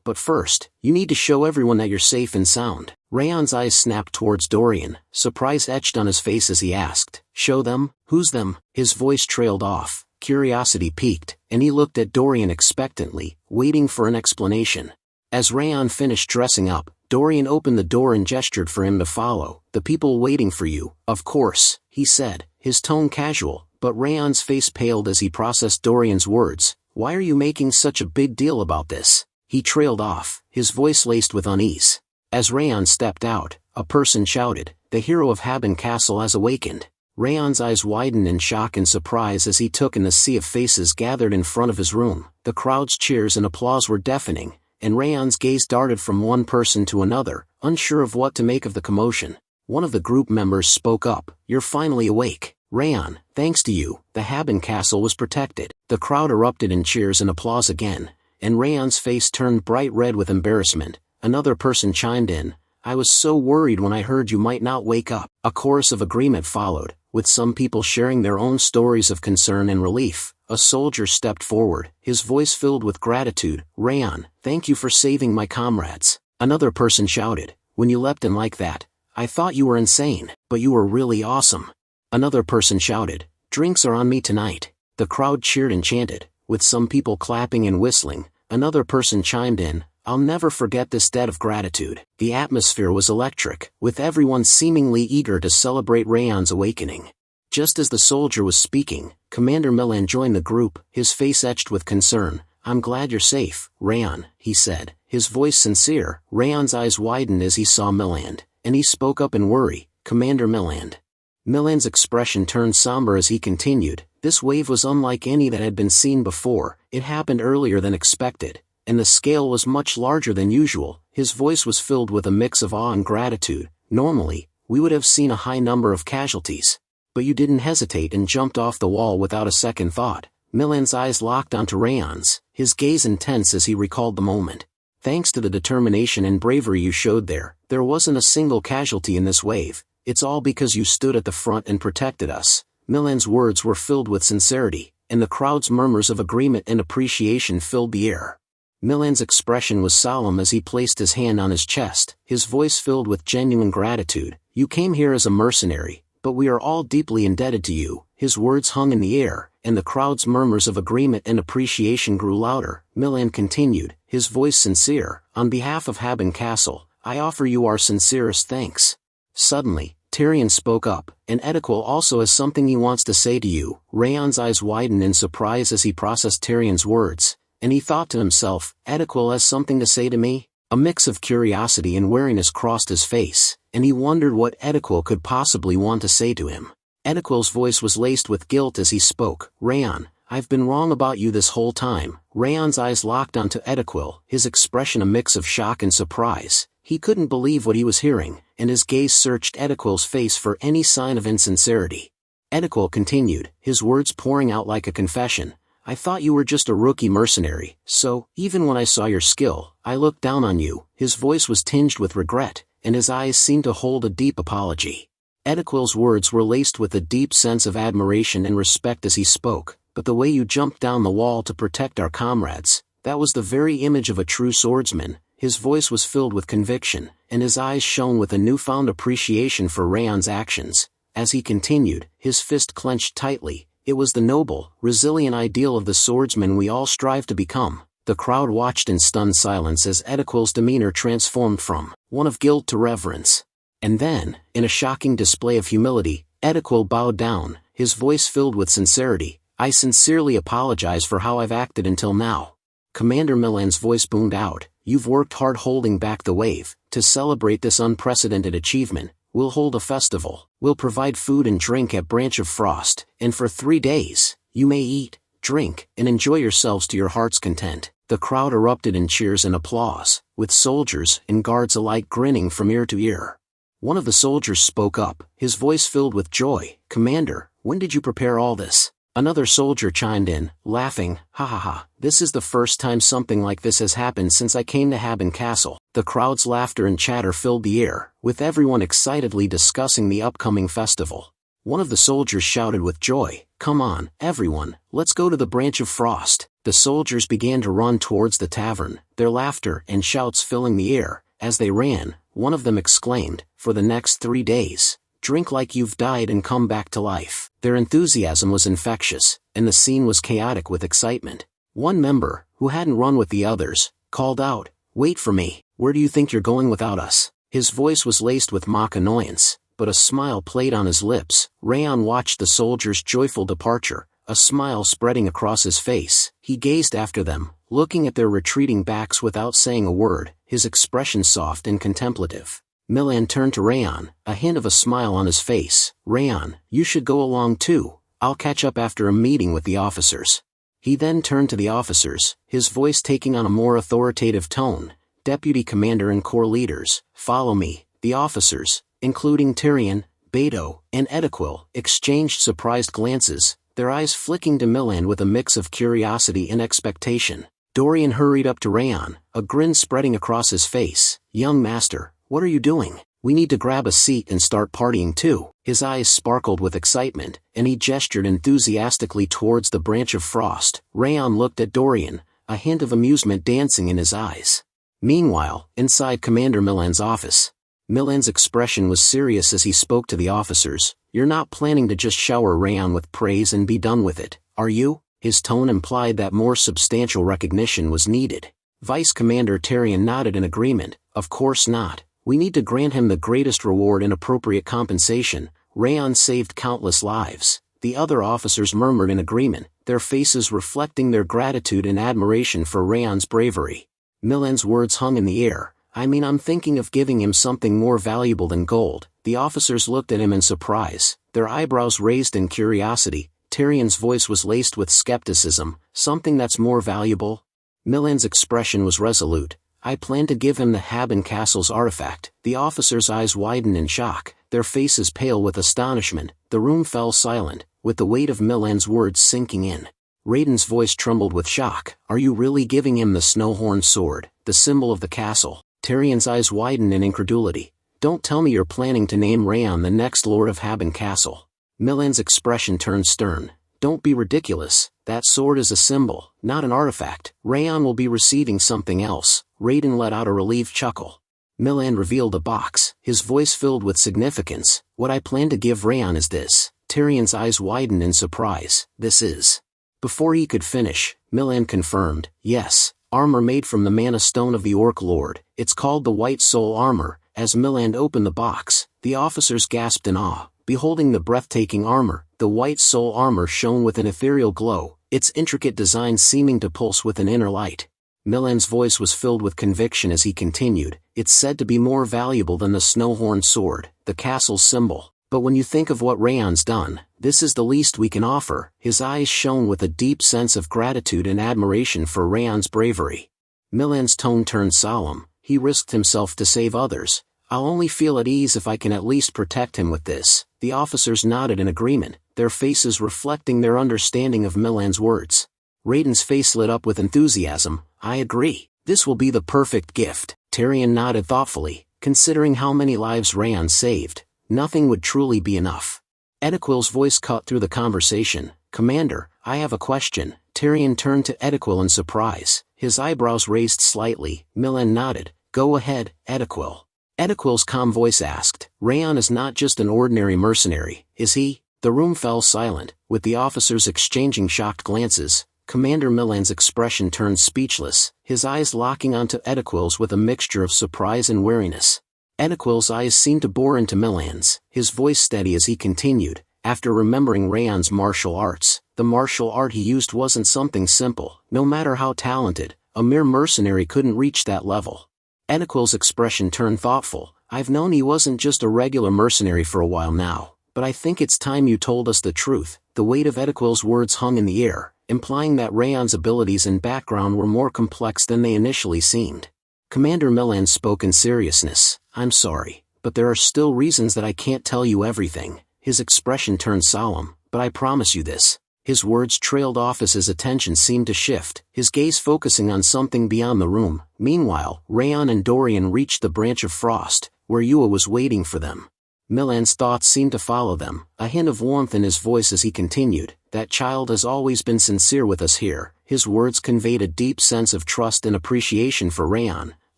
but first, you need to show everyone that you're safe and sound." Raon's eyes snapped towards Dorian, surprise etched on his face as he asked, "Show them? Who's them?" His voice trailed off, curiosity piqued, and he looked at Dorian expectantly, waiting for an explanation. As Raon finished dressing up, Dorian opened the door and gestured for him to follow. "The people waiting for you, of course," he said, his tone casual, but Raon's face paled as he processed Dorian's words. Why are you making such a big deal about this? He trailed off, his voice laced with unease. As Raon stepped out, a person shouted, "The hero of Haben Castle has awakened." Raon's eyes widened in shock and surprise as he took in the sea of faces gathered in front of his room. The crowd's cheers and applause were deafening, and Raon's gaze darted from one person to another, unsure of what to make of the commotion. One of the group members spoke up, "You're finally awake. Raon, thanks to you, the Haben Castle was protected." The crowd erupted in cheers and applause again, and Raon's face turned bright red with embarrassment. Another person chimed in, "I was so worried when I heard you might not wake up." A chorus of agreement followed, with some people sharing their own stories of concern and relief. A soldier stepped forward, his voice filled with gratitude. "Raon, thank you for saving my comrades." Another person shouted, "When you leapt in like that, I thought you were insane, but you were really awesome." Another person shouted, "Drinks are on me tonight." The crowd cheered and chanted, with some people clapping and whistling. Another person chimed in, "I'll never forget this debt of gratitude." The atmosphere was electric, with everyone seemingly eager to celebrate Raon's awakening. Just as the soldier was speaking, Commander Milan joined the group, his face etched with concern. "I'm glad you're safe, Raon," he said, his voice sincere. Raon's eyes widened as he saw Milan, and he spoke up in worry, "Commander Milan." Milan's expression turned somber as he continued, "This wave was unlike any that had been seen before. It happened earlier than expected, and the scale was much larger than usual." His voice was filled with a mix of awe and gratitude. "Normally, we would have seen a high number of casualties. But you didn't hesitate and jumped off the wall without a second thought." Milan's eyes locked onto Raon's, his gaze intense as he recalled the moment. "Thanks to the determination and bravery you showed there wasn't a single casualty in this wave. It's all because you stood at the front and protected us." Milan's words were filled with sincerity, and the crowd's murmurs of agreement and appreciation filled the air. Milan's expression was solemn as he placed his hand on his chest, his voice filled with genuine gratitude. "You came here as a mercenary, but we are all deeply indebted to you." His words hung in the air, and the crowd's murmurs of agreement and appreciation grew louder. Milan continued, his voice sincere, "On behalf of Haben Castle, I offer you our sincerest thanks." Suddenly, Tyrion spoke up, "And Edequil also has something he wants to say to you." Raon's eyes widened in surprise as he processed Tyrion's words, and he thought to himself, "Edequil has something to say to me?" A mix of curiosity and wariness crossed his face, and he wondered what Edequil could possibly want to say to him. Edequil's voice was laced with guilt as he spoke, "Raon, I've been wrong about you this whole time." Raon's eyes locked onto Edequil, his expression a mix of shock and surprise. He couldn't believe what he was hearing, and his gaze searched Edequil's face for any sign of insincerity. Edequil continued, his words pouring out like a confession, "I thought you were just a rookie mercenary, so, even when I saw your skill, I looked down on you." His voice was tinged with regret, and his eyes seemed to hold a deep apology. Edequil's words were laced with a deep sense of admiration and respect as he spoke, "But the way you jumped down the wall to protect our comrades, that was the very image of a true swordsman." His voice was filled with conviction, and his eyes shone with a newfound appreciation for Raon's actions. As he continued, his fist clenched tightly, "It was the noble, resilient ideal of the swordsman we all strive to become." The crowd watched in stunned silence as Edequil's demeanor transformed from one of guilt to reverence. And then, in a shocking display of humility, Edequil bowed down, his voice filled with sincerity, "I sincerely apologize for how I've acted until now." Commander Milan's voice boomed out, "You've worked hard holding back the wave. To celebrate this unprecedented achievement, we'll hold a festival. We'll provide food and drink at Branch of Frost, and for 3 days, you may eat, drink, and enjoy yourselves to your heart's content." The crowd erupted in cheers and applause, with soldiers and guards alike grinning from ear to ear. One of the soldiers spoke up, his voice filled with joy, "Commander, when did you prepare all this?" Another soldier chimed in, laughing, "Ha ha ha, this is the first time something like this has happened since I came to Haben Castle." The crowd's laughter and chatter filled the air, with everyone excitedly discussing the upcoming festival. One of the soldiers shouted with joy, "Come on, everyone, let's go to the Branch of Frost." The soldiers began to run towards the tavern, their laughter and shouts filling the air. As they ran, one of them exclaimed, "For the next 3 days, drink like you've died and come back to life." Their enthusiasm was infectious, and the scene was chaotic with excitement. One member, who hadn't run with the others, called out, "Wait for me, where do you think you're going without us?" His voice was laced with mock annoyance, but a smile played on his lips. Raon watched the soldiers' joyful departure, a smile spreading across his face. He gazed after them, looking at their retreating backs without saying a word, his expression soft and contemplative. Milan turned to Raon, a hint of a smile on his face. "Raon, you should go along too. I'll catch up after a meeting with the officers." He then turned to the officers, his voice taking on a more authoritative tone. "Deputy Commander and Corps leaders, follow me." The officers, including Tyrion, Beto, and Edequil, exchanged surprised glances, their eyes flicking to Milan with a mix of curiosity and expectation. Dorian hurried up to Raon, a grin spreading across his face. "Young master, what are you doing? We need to grab a seat and start partying too." His eyes sparkled with excitement, and he gestured enthusiastically towards the branch of frost. Raon looked at Dorian, a hint of amusement dancing in his eyes. Meanwhile, inside Commander Milan's office, Milan's expression was serious as he spoke to the officers. "You're not planning to just shower Raon with praise and be done with it, are you?" His tone implied that more substantial recognition was needed. Vice Commander Tyrion nodded in agreement. "Of course not. We need to grant him the greatest reward and appropriate compensation. Raon saved countless lives." The other officers murmured in agreement, their faces reflecting their gratitude and admiration for Raon's bravery. Milan's words hung in the air. I'm thinking of giving him something more valuable than gold." The officers looked at him in surprise, their eyebrows raised in curiosity. Tyrion's voice was laced with skepticism. "Something that's more valuable?" Milan's expression was resolute. "I plan to give him the Haben Castle's artifact." The officers' eyes widened in shock, their faces pale with astonishment. The room fell silent, with the weight of Milan's words sinking in. Raiden's voice trembled with shock. "Are you really giving him the Snowhorn sword, the symbol of the castle?" Tyrion's eyes widened in incredulity. "Don't tell me you're planning to name Raon the next Lord of Haben Castle." Milan's expression turned stern. "Don't be ridiculous. That sword is a symbol, not an artifact. Raon will be receiving something else." Raiden let out a relieved chuckle. Milan revealed a box, his voice filled with significance. "What I plan to give Raon is this." Tyrion's eyes widened in surprise. "This is..." Before he could finish, Milan confirmed, "Yes, armor made from the mana stone of the Orc Lord. It's called the White Soul Armor." As Milan opened the box, the officers gasped in awe, beholding the breathtaking armor. The White Soul Armor shone with an ethereal glow, its intricate design seeming to pulse with an inner light. Milan's voice was filled with conviction as he continued, "It's said to be more valuable than the Snowhorn sword, the castle's symbol. But when you think of what Raon's done, this is the least we can offer." His eyes shone with a deep sense of gratitude and admiration for Raon's bravery. Milan's tone turned solemn. He risked himself to save others. "I'll only feel at ease if I can at least protect him with this." The officers nodded in agreement, their faces reflecting their understanding of Milan's words. Raiden's face lit up with enthusiasm. "I agree. This will be the perfect gift." Tyrion nodded thoughtfully. Considering how many lives Raon saved, nothing would truly be enough. Edequil's voice cut through the conversation. "Commander, I have a question." Tyrion turned to Edequil in surprise, his eyebrows raised slightly. Milan nodded. "Go ahead, Edequil." Edequil's calm voice asked, "Raon is not just an ordinary mercenary, is he?" The room fell silent, with the officers exchanging shocked glances. Commander Milan's expression turned speechless, his eyes locking onto Edequil's with a mixture of surprise and wariness. Edequil's eyes seemed to bore into Milan's, his voice steady as he continued. After remembering Raon's martial arts, the martial art he used wasn't something simple. No matter how talented, a mere mercenary couldn't reach that level. Edequil's expression turned thoughtful. "I've known he wasn't just a regular mercenary for a while now, but I think it's time you told us the truth." The weight of Edequil's words hung in the air, implying that Raon's abilities and background were more complex than they initially seemed. Commander Milan spoke in seriousness. "I'm sorry, but there are still reasons that I can't tell you everything." His expression turned solemn. "But I promise you this." His words trailed off as his attention seemed to shift, his gaze focusing on something beyond the room. Meanwhile, Raon and Dorian reached the branch of frost, where Yua was waiting for them. Milan's thoughts seemed to follow them, a hint of warmth in his voice as he continued. "That child has always been sincere with us here." His words conveyed a deep sense of trust and appreciation for Raon,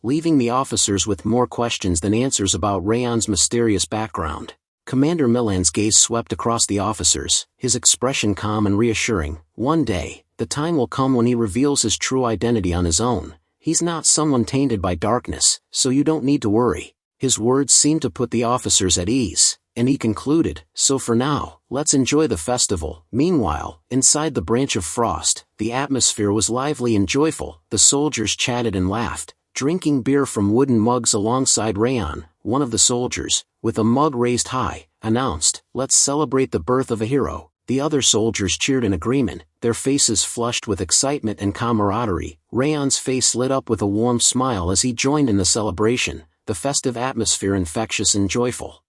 leaving the officers with more questions than answers about Raon's mysterious background. Commander Milan's gaze swept across the officers, his expression calm and reassuring. "One day, the time will come when he reveals his true identity on his own. He's not someone tainted by darkness, so you don't need to worry." His words seemed to put the officers at ease. and he concluded, "So for now, let's enjoy the festival." Meanwhile, inside the branch of frost, the atmosphere was lively and joyful. The soldiers chatted and laughed, drinking beer from wooden mugs alongside Raon. One of the soldiers, with a mug raised high, announced, "Let's celebrate the birth of a hero." The other soldiers cheered in agreement, their faces flushed with excitement and camaraderie. Raon's face lit up with a warm smile as he joined in the celebration, the festive atmosphere infectious and joyful.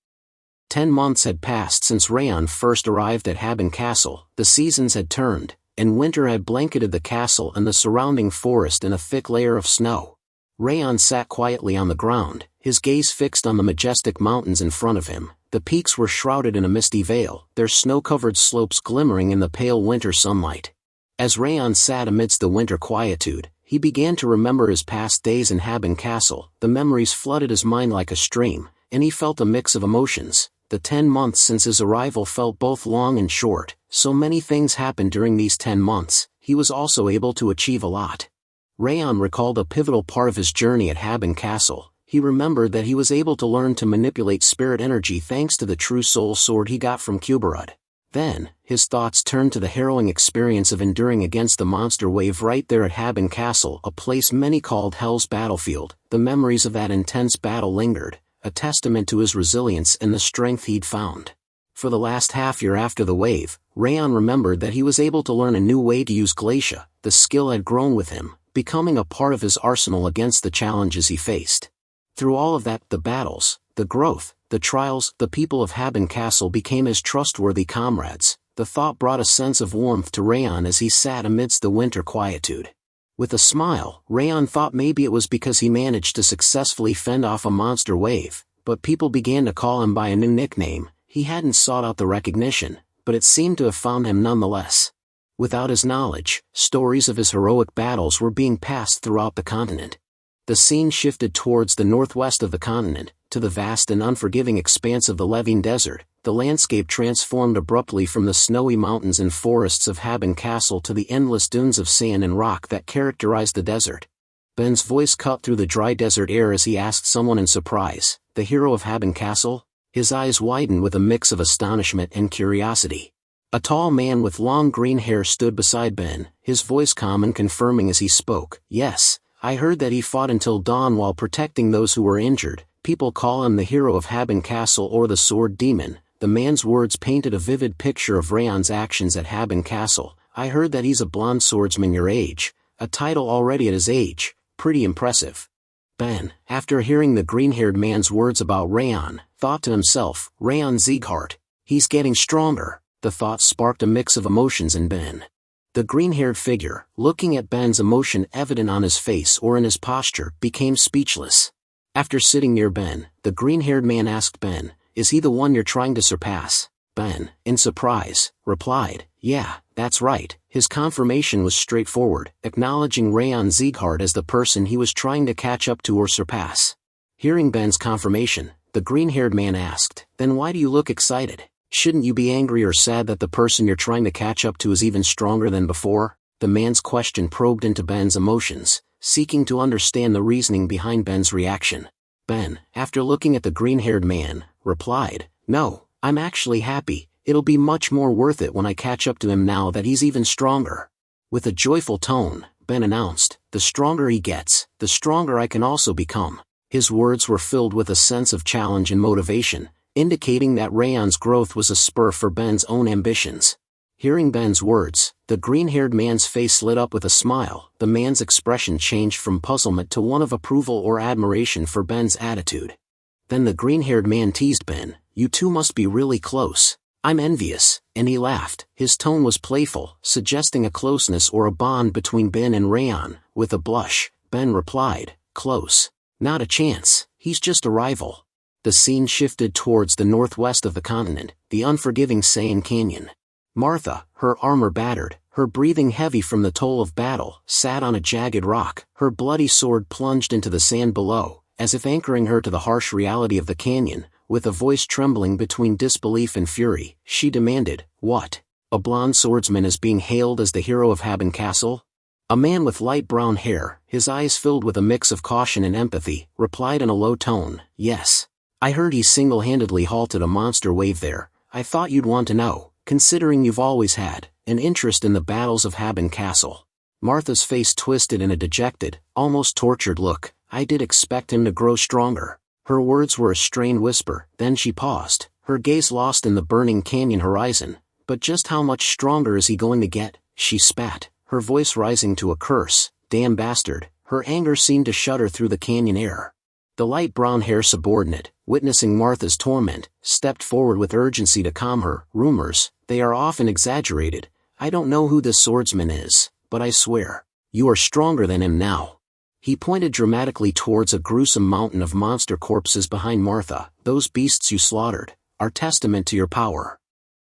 10 months had passed since Raon first arrived at Haben Castle. The seasons had turned, and winter had blanketed the castle and the surrounding forest in a thick layer of snow. Raon sat quietly on the ground, his gaze fixed on the majestic mountains in front of him. The peaks were shrouded in a misty veil, their snow-covered slopes glimmering in the pale winter sunlight. As Raon sat amidst the winter quietude, he began to remember his past days in Haben Castle. The memories flooded his mind like a stream, and he felt a mix of emotions. The 10 months since his arrival felt both long and short. So many things happened during these 10 months, he was also able to achieve a lot. Raon recalled a pivotal part of his journey at Haben Castle. He remembered that he was able to learn to manipulate spirit energy thanks to the true soul sword he got from Kuberud. Then, his thoughts turned to the harrowing experience of enduring against the monster wave right there at Haben Castle, a place many called Hell's Battlefield. The memories of that intense battle lingered, a testament to his resilience and the strength he'd found. For the last half year after the wave, Raon remembered that he was able to learn a new way to use Glacia. The skill had grown with him, becoming a part of his arsenal against the challenges he faced. Through all of that, the battles, the growth, the trials, the people of Haben Castle became his trustworthy comrades. The thought brought a sense of warmth to Raon as he sat amidst the winter quietude. With a smile, Raon thought maybe it was because he managed to successfully fend off a monster wave, but people began to call him by a new nickname. He hadn't sought out the recognition, but it seemed to have found him nonetheless. Without his knowledge, stories of his heroic battles were being passed throughout the continent. The scene shifted towards the northwest of the continent, to the vast and unforgiving expanse of the Levine Desert. The landscape transformed abruptly from the snowy mountains and forests of Haben Castle to the endless dunes of sand and rock that characterized the desert. Ben's voice cut through the dry desert air as he asked someone in surprise, "The hero of Haben Castle?" His eyes widened with a mix of astonishment and curiosity. A tall man with long green hair stood beside Ben, his voice calm and confirming as he spoke. "Yes, I heard that he fought until dawn while protecting those who were injured. People call him the hero of Haben Castle or the Sword Demon." The man's words painted a vivid picture of Raon's actions at Haben Castle. "I heard that he's a blonde swordsman your age, a title already at his age, pretty impressive." Ben, after hearing the green-haired man's words about Raon, thought to himself, "Raon Sieghart, he's getting stronger." The thought sparked a mix of emotions in Ben. The green-haired figure, looking at Ben's emotion evident on his face or in his posture, became speechless. After sitting near Ben, the green-haired man asked Ben, "Is he the one you're trying to surpass?" Ben, in surprise, replied, "Yeah, that's right." His confirmation was straightforward, acknowledging Raon Sieghart as the person he was trying to catch up to or surpass. Hearing Ben's confirmation, the green-haired man asked, "Then why do you look excited? Shouldn't you be angry or sad that the person you're trying to catch up to is even stronger than before?" The man's question probed into Ben's emotions, seeking to understand the reasoning behind Ben's reaction. Ben, after looking at the green-haired man, replied, "No, I'm actually happy. It'll be much more worth it when I catch up to him now that he's even stronger." With a joyful tone, Ben announced, "The stronger he gets, the stronger I can also become." His words were filled with a sense of challenge and motivation, indicating that Raon's growth was a spur for Ben's own ambitions. Hearing Ben's words, the green-haired man's face lit up with a smile. The man's expression changed from puzzlement to one of approval or admiration for Ben's attitude. Then the green-haired man teased Ben, "You two must be really close. I'm envious," and he laughed. His tone was playful, suggesting a closeness or a bond between Ben and Raon. With a blush, Ben replied, "Close? Not a chance, he's just a rival." The scene shifted towards the northwest of the continent, the unforgiving Saiyan Canyon. Martha, her armor battered, her breathing heavy from the toll of battle, sat on a jagged rock, her bloody sword plunged into the sand below, as if anchoring her to the harsh reality of the canyon. With a voice trembling between disbelief and fury, she demanded, "What? A blonde swordsman is being hailed as the hero of Haben Castle?" A man with light brown hair, his eyes filled with a mix of caution and empathy, replied in a low tone, "Yes. I heard he single-handedly halted a monster wave there. I thought you'd want to know, considering you've always had an interest in the battles of Haben Castle. Martha's face twisted in a dejected, almost tortured look. I did expect him to grow stronger. Her words were a strained whisper, then she paused, her gaze lost in the burning canyon horizon. But just how much stronger is he going to get? She spat, her voice rising to a curse. Damn bastard. Her anger seemed to shudder through the canyon air. The light brown hair subordinate, witnessing Martha's torment, stepped forward with urgency to calm her. Rumors, they are often exaggerated. I don't know who this swordsman is, but I swear, you are stronger than him now. He pointed dramatically towards a gruesome mountain of monster corpses behind Martha. Those beasts you slaughtered are testament to your power.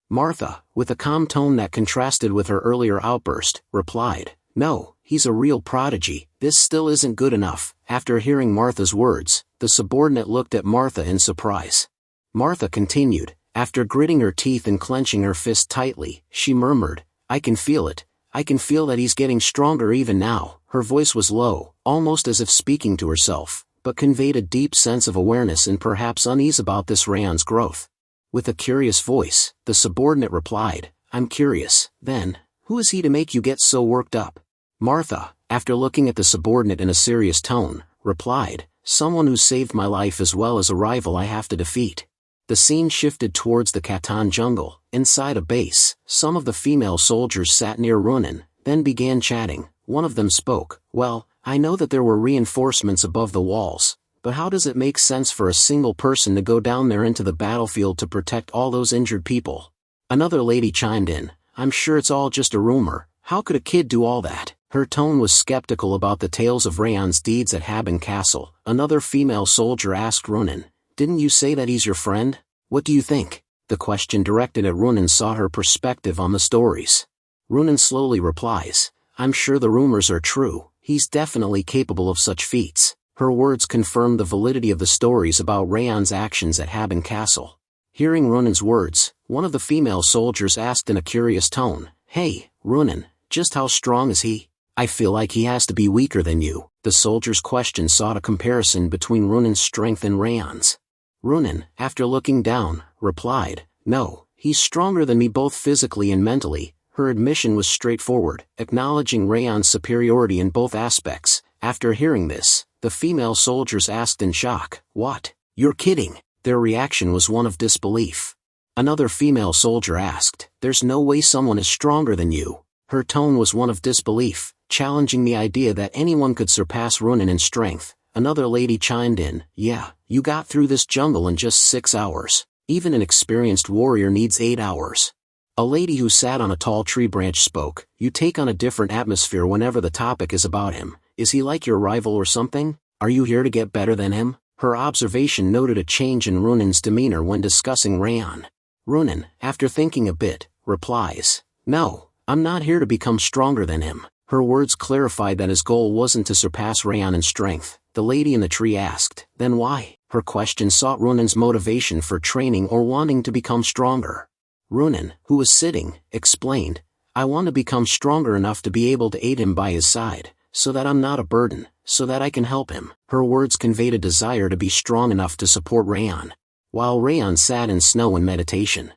Martha, with a calm tone that contrasted with her earlier outburst, replied, no, he's a real prodigy. This still isn't good enough. After hearing Martha's words, the subordinate looked at Martha in surprise. Martha continued, after gritting her teeth and clenching her fist tightly, she murmured, I can feel it. I can feel that he's getting stronger even now. Her voice was low, almost as if speaking to herself, but conveyed a deep sense of awareness and perhaps unease about this Raon's growth. With a curious voice, the subordinate replied, I'm curious, then, who is he to make you get so worked up? Martha, after looking at the subordinate in a serious tone, replied, someone who saved my life as well as a rival I have to defeat. The scene shifted towards the Khatan jungle. Inside a base, some of the female soldiers sat near Ronan, then began chatting. One of them spoke, well, I know that there were reinforcements above the walls, but how does it make sense for a single person to go down there into the battlefield to protect all those injured people? Another lady chimed in, I'm sure it's all just a rumor. How could a kid do all that? Her tone was skeptical about the tales of Raon's deeds at Haben Castle. Another female soldier asked Ronan, didn't you say that he's your friend? What do you think? The question directed at Ronan saw her perspective on the stories. Ronan slowly replies, I'm sure the rumors are true. He's definitely capable of such feats. Her words confirmed the validity of the stories about Raon's actions at Haben Castle. Hearing Ronan's words, one of the female soldiers asked in a curious tone, hey, Ronan, just how strong is he? I feel like he has to be weaker than you. The soldier's question sought a comparison between Ronan's strength and Raon's. Ronan, after looking down, replied, no, he's stronger than me both physically and mentally. Her admission was straightforward, acknowledging Raon's superiority in both aspects. After hearing this, the female soldiers asked in shock, what? You're kidding? Their reaction was one of disbelief. Another female soldier asked, there's no way someone is stronger than you. Her tone was one of disbelief, challenging the idea that anyone could surpass Ronan in strength. Another lady chimed in, yeah, you got through this jungle in just 6 hours. Even an experienced warrior needs 8 hours. A lady who sat on a tall tree branch spoke, you take on a different atmosphere whenever the topic is about him. Is he like your rival or something? Are you here to get better than him? Her observation noted a change in Ronan's demeanor when discussing Raon. Ronan, after thinking a bit, replies, no, I'm not here to become stronger than him. Her words clarified that his goal wasn't to surpass Raon in strength. The lady in the tree asked, then why? Her question sought Ronan's motivation for training or wanting to become stronger. Ronan, who was sitting, explained, I want to become stronger enough to be able to aid him by his side, so that I'm not a burden, so that I can help him. Her words conveyed a desire to be strong enough to support Raon. While Raon sat in snow in meditation.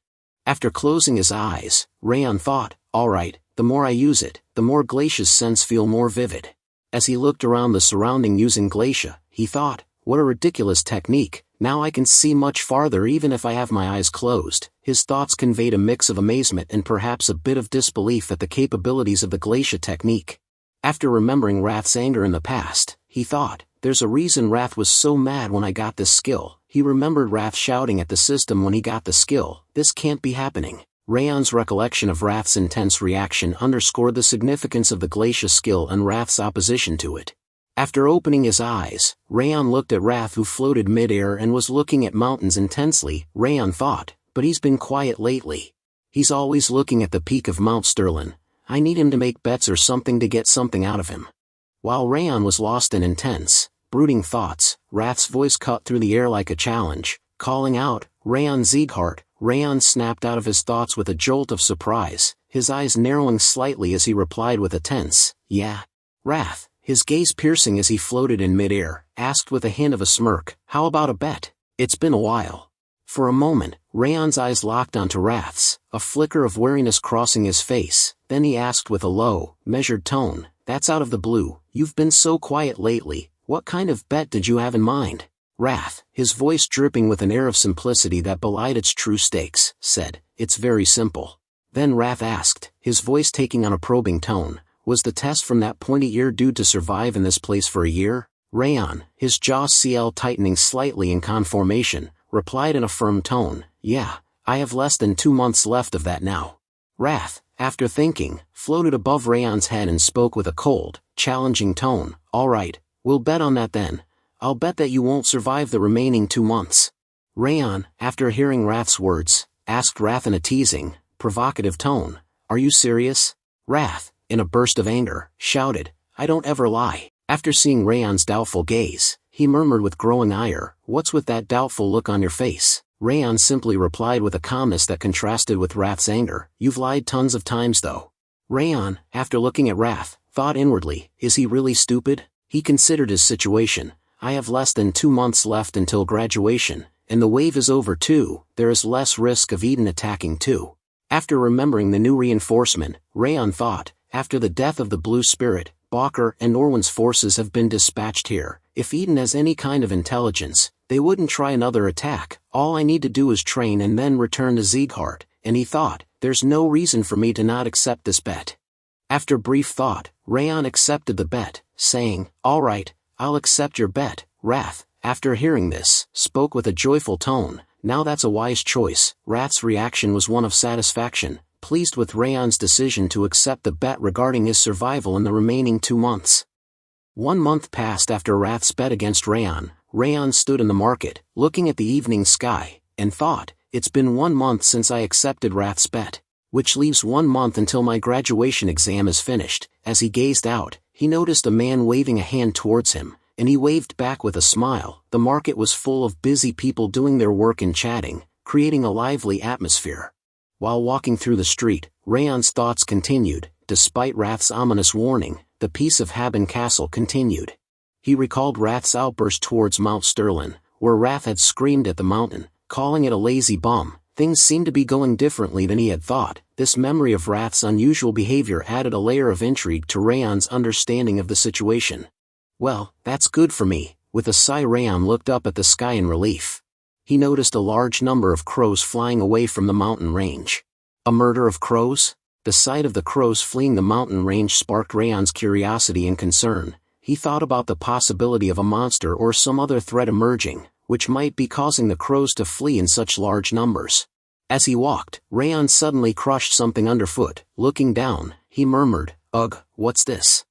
After closing his eyes, Raon thought, all right, the more I use it, the more Glacia's sense feel more vivid. As he looked around the surrounding using Glacia, he thought, what a ridiculous technique, now I can see much farther even if I have my eyes closed. His thoughts conveyed a mix of amazement and perhaps a bit of disbelief at the capabilities of the Glacia technique. After remembering Wrath's anger in the past, he thought, there's a reason Wrath was so mad when I got this skill. He remembered Wrath shouting at the system when he got the skill, this can't be happening. Raon's recollection of Wrath's intense reaction underscored the significance of the Glacia skill and Wrath's opposition to it. After opening his eyes, Raon looked at Wrath who floated mid-air and was looking at mountains intensely. Raon thought, but he's been quiet lately. He's always looking at the peak of Mount Sterlin. I need him to make bets or something to get something out of him. While Raon was lost in intense, brooding thoughts, Wrath's voice cut through the air like a challenge, calling out, Raon Sieghart. Raon snapped out of his thoughts with a jolt of surprise, his eyes narrowing slightly as he replied with a tense, yeah. Wrath, his gaze piercing as he floated in mid-air, asked with a hint of a smirk, how about a bet? It's been a while. For a moment, Raon's eyes locked onto Wrath's, a flicker of wariness crossing his face. Then he asked with a low, measured tone, "That's out of the blue, you've been so quiet lately, what kind of bet did you have in mind?" Wrath, his voice dripping with an air of simplicity that belied its true stakes, said, "It's very simple." Then Wrath asked, his voice taking on a probing tone, "Was the test from that pointy-eared dude to survive in this place for a year?" Raon, his jaw tightening slightly in conformation, replied in a firm tone, "Yeah, I have less than 2 months left of that now." Wrath, after thinking, floated above Raon's head and spoke with a cold, challenging tone, "All right, we'll bet on that then. I'll bet that you won't survive the remaining 2 months. Raon, after hearing Wrath's words, asked Wrath in a teasing, provocative tone, "Are you serious?" Wrath, in a burst of anger, shouted, "I don't ever lie." After seeing Raon's doubtful gaze, he murmured with growing ire, "What's with that doubtful look on your face?" Raon simply replied with a calmness that contrasted with Wrath's anger, "You've lied tons of times though." Raon, after looking at Wrath, thought inwardly, is he really stupid? He considered his situation. I have less than 2 months left until graduation, and the wave is over too, there is less risk of Eden attacking too. After remembering the new reinforcement, Raon thought, after the death of the Blue Spirit, Balker and Orwin's forces have been dispatched here. If Eden has any kind of intelligence, they wouldn't try another attack. All I need to do is train and then return to Sieghart, and he thought, there's no reason for me to not accept this bet. After brief thought, Raon accepted the bet, saying, "All right, I'll accept your bet." Wrath, after hearing this, spoke with a joyful tone, "Now that's a wise choice." Wrath's reaction was one of satisfaction, pleased with Raon's decision to accept the bet regarding his survival in the remaining 2 months. 1 month passed after Wrath's bet against Raon. Raon stood in the market, looking at the evening sky, and thought, it's been 1 month since I accepted Wrath's bet, which leaves 1 month until my graduation exam is finished. As he gazed out, he noticed a man waving a hand towards him, and he waved back with a smile. The market was full of busy people doing their work and chatting, creating a lively atmosphere. While walking through the street, Raon's thoughts continued. Despite Wrath's ominous warning, the peace of Haben Castle continued. He recalled Wrath's outburst towards Mount Sterling, where Wrath had screamed at the mountain, calling it a lazy bum. Things seemed to be going differently than he had thought. This memory of Wrath's unusual behavior added a layer of intrigue to Raon's understanding of the situation. "Well, that's good for me." With a sigh, Raon looked up at the sky in relief. He noticed a large number of crows flying away from the mountain range. A murder of crows? The sight of the crows fleeing the mountain range sparked Raon's curiosity and concern. He thought about the possibility of a monster or some other threat emerging, which might be causing the crows to flee in such large numbers. As he walked, Raon suddenly crushed something underfoot. Looking down, he murmured, "Ugh, what's this?"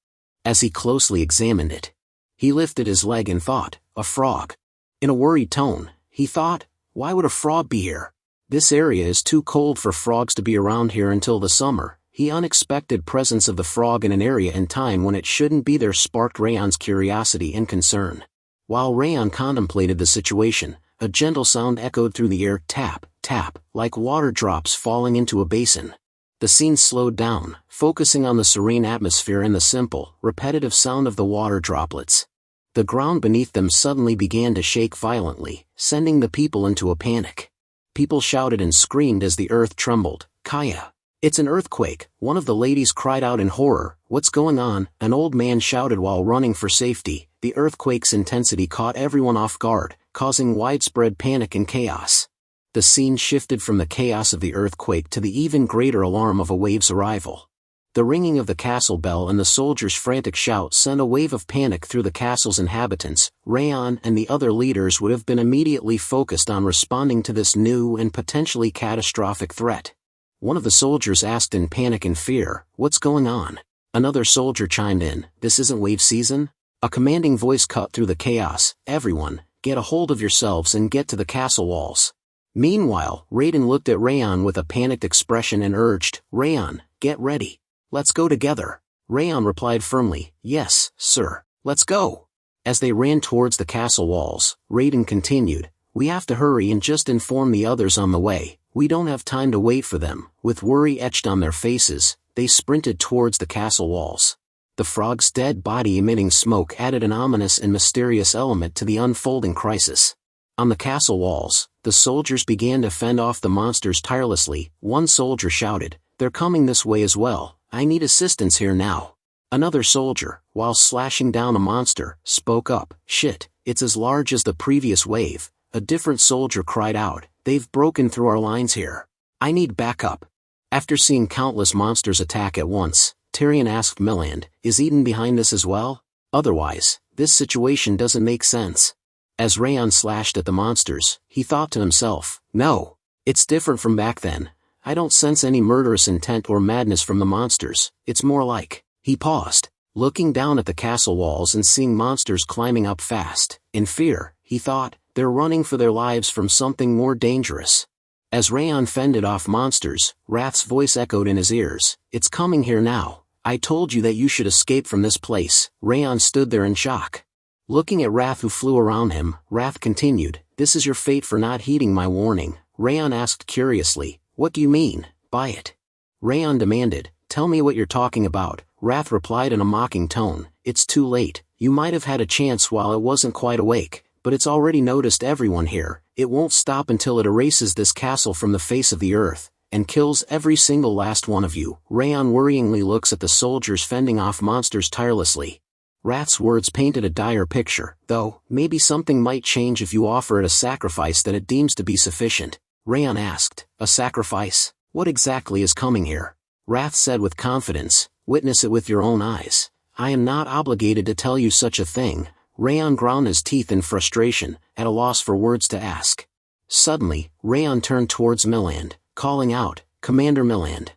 As he closely examined it, he lifted his leg and thought, "A frog." In a worried tone, he thought, "Why would a frog be here? This area is too cold for frogs to be around here until the summer." The unexpected presence of the frog in an area and time when it shouldn't be there sparked Raon's curiosity and concern. While Raon contemplated the situation, a gentle sound echoed through the air, tap, tap, like water drops falling into a basin. The scene slowed down, focusing on the serene atmosphere and the simple, repetitive sound of the water droplets. The ground beneath them suddenly began to shake violently, sending the people into a panic. People shouted and screamed as the earth trembled. "Kaya! It's an earthquake," one of the ladies cried out in horror. "What's going on?" an old man shouted while running for safety. The earthquake's intensity caught everyone off guard, causing widespread panic and chaos. The scene shifted from the chaos of the earthquake to the even greater alarm of a wave's arrival. The ringing of the castle bell and the soldiers' frantic shouts sent a wave of panic through the castle's inhabitants. Raon and the other leaders would have been immediately focused on responding to this new and potentially catastrophic threat. One of the soldiers asked in panic and fear, "What's going on?" Another soldier chimed in, "This isn't wave season?" A commanding voice cut through the chaos, "Everyone, get a hold of yourselves and get to the castle walls." Meanwhile, Raiden looked at Raon with a panicked expression and urged, "Raon, get ready. Let's go together." Raon replied firmly, "Yes, sir, let's go." As they ran towards the castle walls, Raiden continued, "We have to hurry and just inform the others on the way. We don't have time to wait for them." With worry etched on their faces, they sprinted towards the castle walls. The frog's dead body emitting smoke added an ominous and mysterious element to the unfolding crisis. On the castle walls, the soldiers began to fend off the monsters tirelessly. One soldier shouted, "They're coming this way as well, I need assistance here now." Another soldier, while slashing down a monster, spoke up, "Shit, it's as large as the previous wave." A different soldier cried out, "They've broken through our lines here. I need backup." After seeing countless monsters attack at once, Tyrion asked Milland, "Is Eden behind this as well? Otherwise, this situation doesn't make sense." As Raon slashed at the monsters, he thought to himself, "No, it's different from back then. I don't sense any murderous intent or madness from the monsters, it's more like..." He paused, looking down at the castle walls and seeing monsters climbing up fast. In fear, he thought, they're running for their lives from something more dangerous. As Raon fended off monsters, Wrath's voice echoed in his ears, "It's coming here now. I told you that you should escape from this place." Raon stood there in shock. Looking at Wrath who flew around him, Wrath continued, "This is your fate for not heeding my warning." Raon asked curiously, "What do you mean by it?" Raon demanded, "Tell me what you're talking about." Wrath replied in a mocking tone, "It's too late. You might have had a chance while I wasn't quite awake, but it's already noticed everyone here. It won't stop until it erases this castle from the face of the earth, and kills every single last one of you." Raon worryingly looks at the soldiers fending off monsters tirelessly. Wrath's words painted a dire picture, though, "Maybe something might change if you offer it a sacrifice that it deems to be sufficient." Raon asked, "A sacrifice? What exactly is coming here?" Wrath said with confidence, "Witness it with your own eyes. I am not obligated to tell you such a thing." Raon ground his teeth in frustration, at a loss for words to ask. Suddenly, Raon turned towards Milland, calling out, "Commander Milland."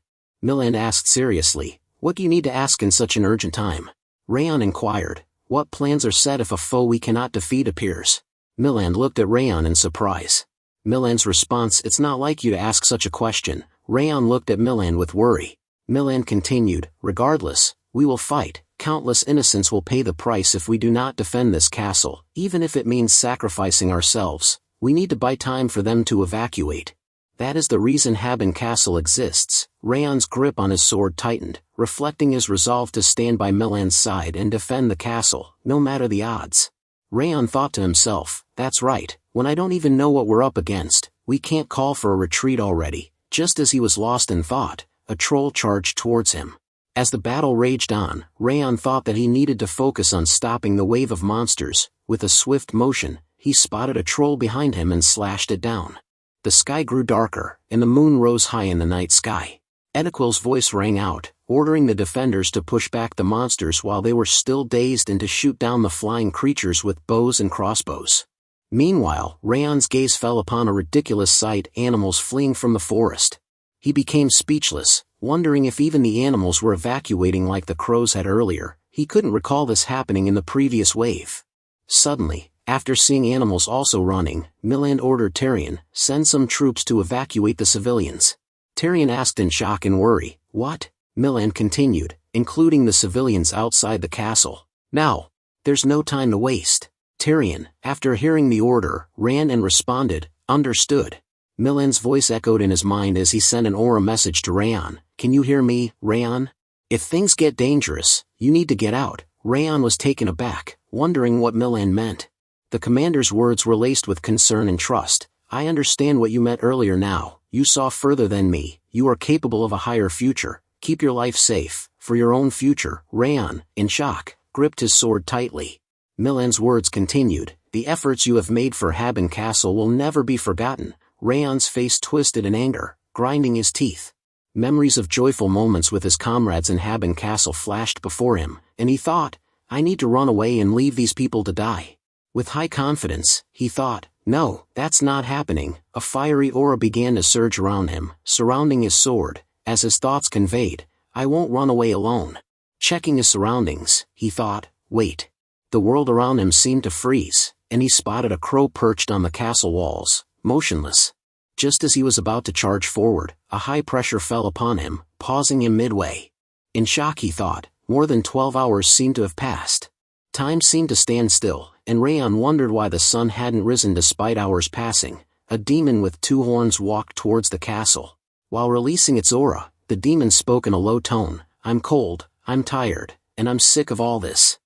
Milland asked seriously, "What do you need to ask in such an urgent time?" Raon inquired, "What plans are set if a foe we cannot defeat appears?" Milland looked at Raon in surprise. Milland's response, "It's not like you to ask such a question." Raon looked at Milland with worry. Milland continued, "Regardless, we will fight. Countless innocents will pay the price if we do not defend this castle, even if it means sacrificing ourselves. We need to buy time for them to evacuate. That is the reason Haben Castle exists." Raon's grip on his sword tightened, reflecting his resolve to stand by Milland's side and defend the castle, no matter the odds. Raon thought to himself, "That's right, when I don't even know what we're up against, we can't call for a retreat already." Just as he was lost in thought, a troll charged towards him. As the battle raged on, Raon thought that he needed to focus on stopping the wave of monsters. With a swift motion, he spotted a troll behind him and slashed it down. The sky grew darker, and the moon rose high in the night sky. Edequil's voice rang out, ordering the defenders to push back the monsters while they were still dazed and to shoot down the flying creatures with bows and crossbows. Meanwhile, Raon's gaze fell upon a ridiculous sight: animals fleeing from the forest. He became speechless, wondering if even the animals were evacuating like the crows had earlier. He couldn't recall this happening in the previous wave. Suddenly, after seeing animals also running, Milland ordered Tyrion, "Send some troops to evacuate the civilians." Tyrion asked in shock and worry, "What?" Milland continued, "Including the civilians outside the castle. Now. There's no time to waste." Tyrion, after hearing the order, ran and responded, "Understood." Milland's voice echoed in his mind as he sent an aura message to Raon, "Can you hear me, Raon? If things get dangerous, you need to get out." Raon was taken aback, wondering what Milland meant. The commander's words were laced with concern and trust. "I understand what you meant earlier now. You saw further than me. You are capable of a higher future. Keep your life safe, for your own future." Raon, in shock, gripped his sword tightly. Milland's words continued, "The efforts you have made for Haben Castle will never be forgotten." Raon's face twisted in anger, grinding his teeth. Memories of joyful moments with his comrades in Haben Castle flashed before him, and he thought, "I need to run away and leave these people to die." With high confidence, he thought, "No, that's not happening." A fiery aura began to surge around him, surrounding his sword. As his thoughts conveyed, "I won't run away alone." Checking his surroundings, he thought, "Wait." The world around him seemed to freeze, and he spotted a crow perched on the castle walls, motionless. Just as he was about to charge forward, a high pressure fell upon him, pausing him midway. In shock he thought, more than 12 hours seemed to have passed. Time seemed to stand still, and Raon wondered why the sun hadn't risen despite hours passing. A demon with 2 horns walked towards the castle. While releasing its aura, the demon spoke in a low tone, "I'm cold, I'm tired, and I'm sick of all this."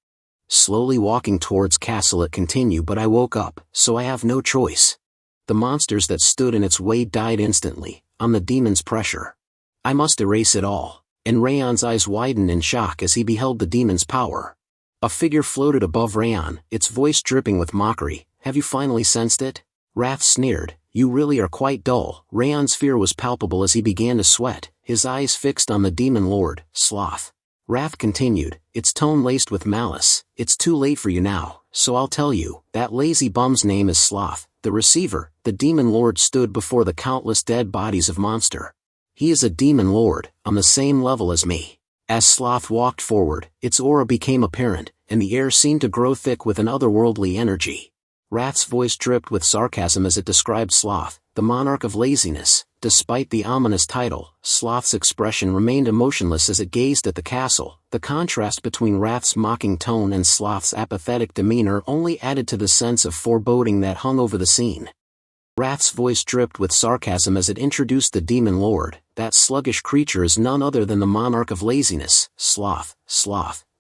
slowly walking towards castle it continued, but I woke up, so I have no choice. The monsters that stood in its way died instantly, on the demon's pressure. I must erase it all, and Raon's eyes widened in shock as he beheld the demon's power. A figure floated above Raon, its voice dripping with mockery. Have you finally sensed it? Wrath sneered. You really are quite dull. Raon's fear was palpable as he began to sweat, his eyes fixed on the demon lord, Sloth. Wrath continued, its tone laced with malice. It's too late for you now, so I'll tell you, that lazy bum's name is Sloth. The receiver, the demon lord stood before the countless dead bodies of monster. He is a demon lord, on the same level as me. As Sloth walked forward, its aura became apparent, and the air seemed to grow thick with an otherworldly energy. Wrath's voice dripped with sarcasm as it described Sloth, the monarch of laziness. Despite the ominous title, Sloth's expression remained emotionless as it gazed at the castle. The contrast between Wrath's mocking tone and Sloth's apathetic demeanor only added to the sense of foreboding that hung over the scene. Wrath's voice dripped with sarcasm as it introduced the demon lord. That sluggish creature is none other than the monarch of laziness. Sloth,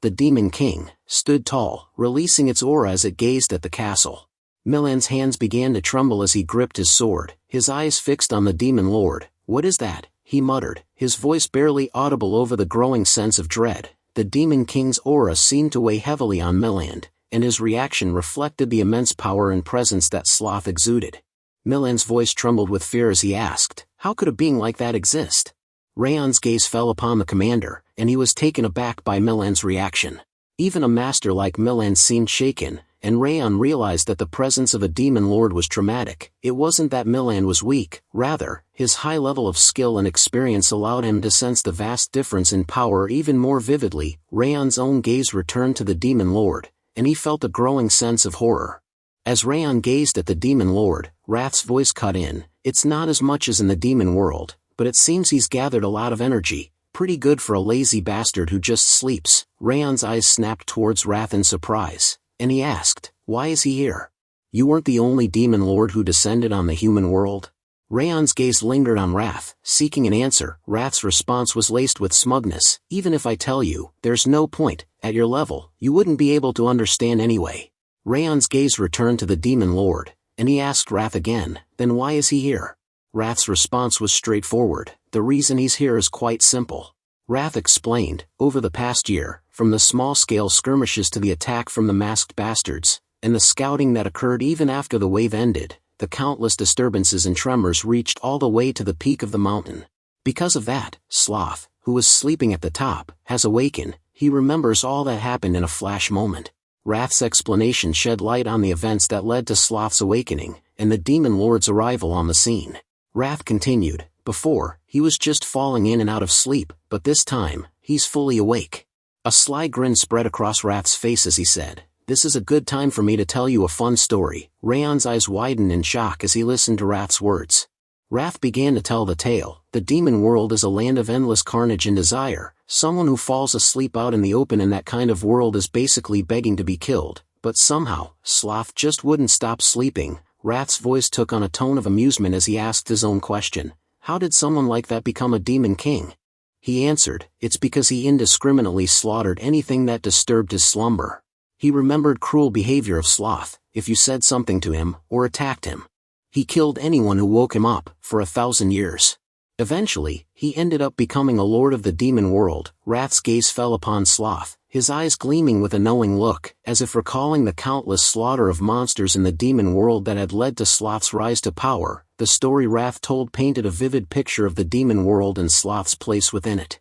the demon king, stood tall, releasing its aura as it gazed at the castle. Milan's hands began to tremble as he gripped his sword, his eyes fixed on the demon lord. What is that? He muttered, his voice barely audible over the growing sense of dread. The demon king's aura seemed to weigh heavily on Milan, and his reaction reflected the immense power and presence that Sloth exuded. Milan's voice trembled with fear as he asked, how could a being like that exist? Raon's gaze fell upon the commander, and he was taken aback by Milan's reaction. Even a master like Milan seemed shaken, and Raon realized that the presence of a demon lord was traumatic. It wasn't that Milan was weak, rather, his high level of skill and experience allowed him to sense the vast difference in power even more vividly. Raon's own gaze returned to the demon lord, and he felt a growing sense of horror. As Raon gazed at the demon lord, Wrath's voice cut in, it's not as much as in the demon world, but it seems he's gathered a lot of energy, pretty good for a lazy bastard who just sleeps. Raon's eyes snapped towards Wrath in surprise, and he asked, why is he here? You weren't the only demon lord who descended on the human world? Raon's gaze lingered on Wrath, seeking an answer. Wrath's response was laced with smugness, even if I tell you, there's no point, at your level, you wouldn't be able to understand anyway. Raon's gaze returned to the demon lord, and he asked Wrath again, then why is he here? Wrath's response was straightforward, the reason he's here is quite simple. Wrath explained, over the past year, from the small-scale skirmishes to the attack from the masked bastards, and the scouting that occurred even after the wave ended, the countless disturbances and tremors reached all the way to the peak of the mountain. Because of that, Sloth, who was sleeping at the top, has awakened. He remembers all that happened in a flash moment. Wrath's explanation shed light on the events that led to Sloth's awakening, and the demon lord's arrival on the scene. Wrath continued, before, he was just falling in and out of sleep, but this time, he's fully awake. A sly grin spread across Wrath's face as he said, this is a good time for me to tell you a fun story. Raon's eyes widened in shock as he listened to Wrath's words. Wrath began to tell the tale. The demon world is a land of endless carnage and desire. Someone who falls asleep out in the open in that kind of world is basically begging to be killed. But somehow, Sloth just wouldn't stop sleeping. Wrath's voice took on a tone of amusement as he asked his own question. How did someone like that become a demon king? He answered, it's because he indiscriminately slaughtered anything that disturbed his slumber. He remembered cruel behavior of Sloth. If you said something to him, or attacked him, he killed anyone who woke him up, for 1,000 years. Eventually, he ended up becoming a lord of the demon world. Wrath's gaze fell upon Sloth, his eyes gleaming with a knowing look, as if recalling the countless slaughter of monsters in the demon world that had led to Sloth's rise to power. The story Wrath told painted a vivid picture of the demon world and Sloth's place within it.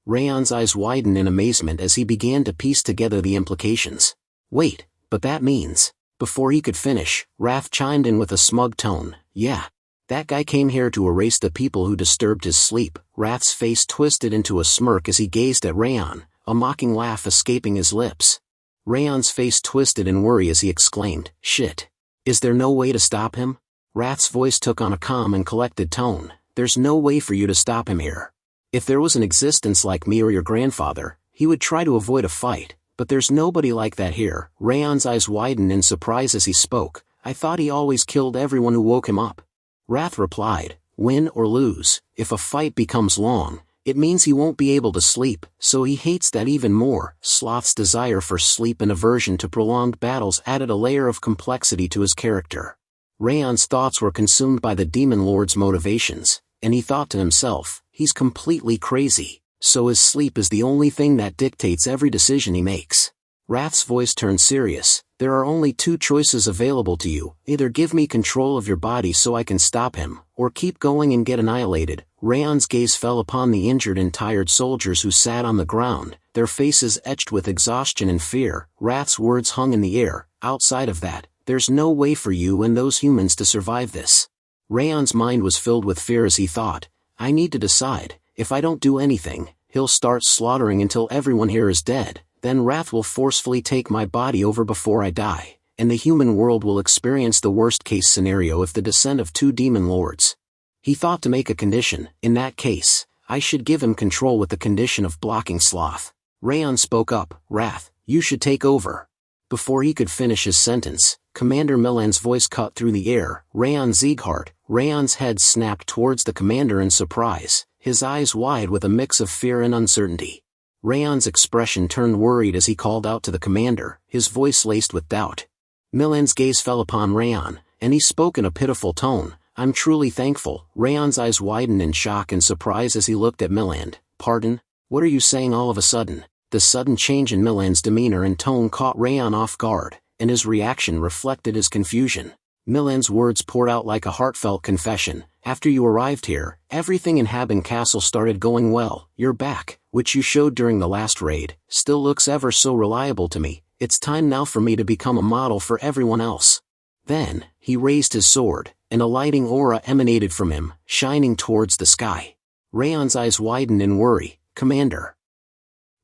Raon's eyes widened in amazement as he began to piece together the implications. Wait, but that means... Before he could finish, Wrath chimed in with a smug tone, yeah. That guy came here to erase the people who disturbed his sleep. Wrath's face twisted into a smirk as he gazed at Raon, a mocking laugh escaping his lips. Raon's face twisted in worry as he exclaimed, shit. Is there no way to stop him? Wrath's voice took on a calm and collected tone, there's no way for you to stop him here. If there was an existence like me or your grandfather, he would try to avoid a fight. But there's nobody like that here. Raon's eyes widened in surprise as he spoke. I thought he always killed everyone who woke him up. Wrath replied, win or lose, if a fight becomes long, It means he won't be able to sleep, so he hates that even more. Sloth's desire for sleep and aversion to prolonged battles added a layer of complexity to his character. Raon's thoughts were consumed by the Demon Lord's motivations, and he thought to himself, he's completely crazy, so his sleep is the only thing that dictates every decision he makes. Wrath's voice turned serious. There are only two choices available to you, either give me control of your body so I can stop him, or keep going and get annihilated. Raon's gaze fell upon the injured and tired soldiers who sat on the ground, their faces etched with exhaustion and fear. Wrath's words hung in the air. Outside of that, there's no way for you and those humans to survive this. Raon's mind was filled with fear as he thought, I need to decide. If I don't do anything, he'll start slaughtering until everyone here is dead. Then Wrath will forcefully take my body over before I die, and the human world will experience the worst-case scenario if the descent of two demon lords. He thought to make a condition. In that case, I should give him control with the condition of blocking Sloth. Raon spoke up, Wrath, you should take over. Before he could finish his sentence, Commander Milan's voice cut through the air, House Sieghart. Raon's head snapped towards the commander in surprise, his eyes wide with a mix of fear and uncertainty. Raon's expression turned worried as he called out to the commander, his voice laced with doubt. Milan's gaze fell upon Raon, and he spoke in a pitiful tone, I'm truly thankful. Raon's eyes widened in shock and surprise as he looked at Milan. Pardon? What are you saying all of a sudden? The sudden change in Milan's demeanor and tone caught Raon off guard, and his reaction reflected his confusion. Milan's words poured out like a heartfelt confession. After you arrived here, everything in Haben Castle started going well. Your back, which you showed during the last raid, still looks ever so reliable to me. It's time now for me to become a model for everyone else. Then, he raised his sword, and a lighting aura emanated from him, shining towards the sky. Raon's eyes widened in worry. Commander,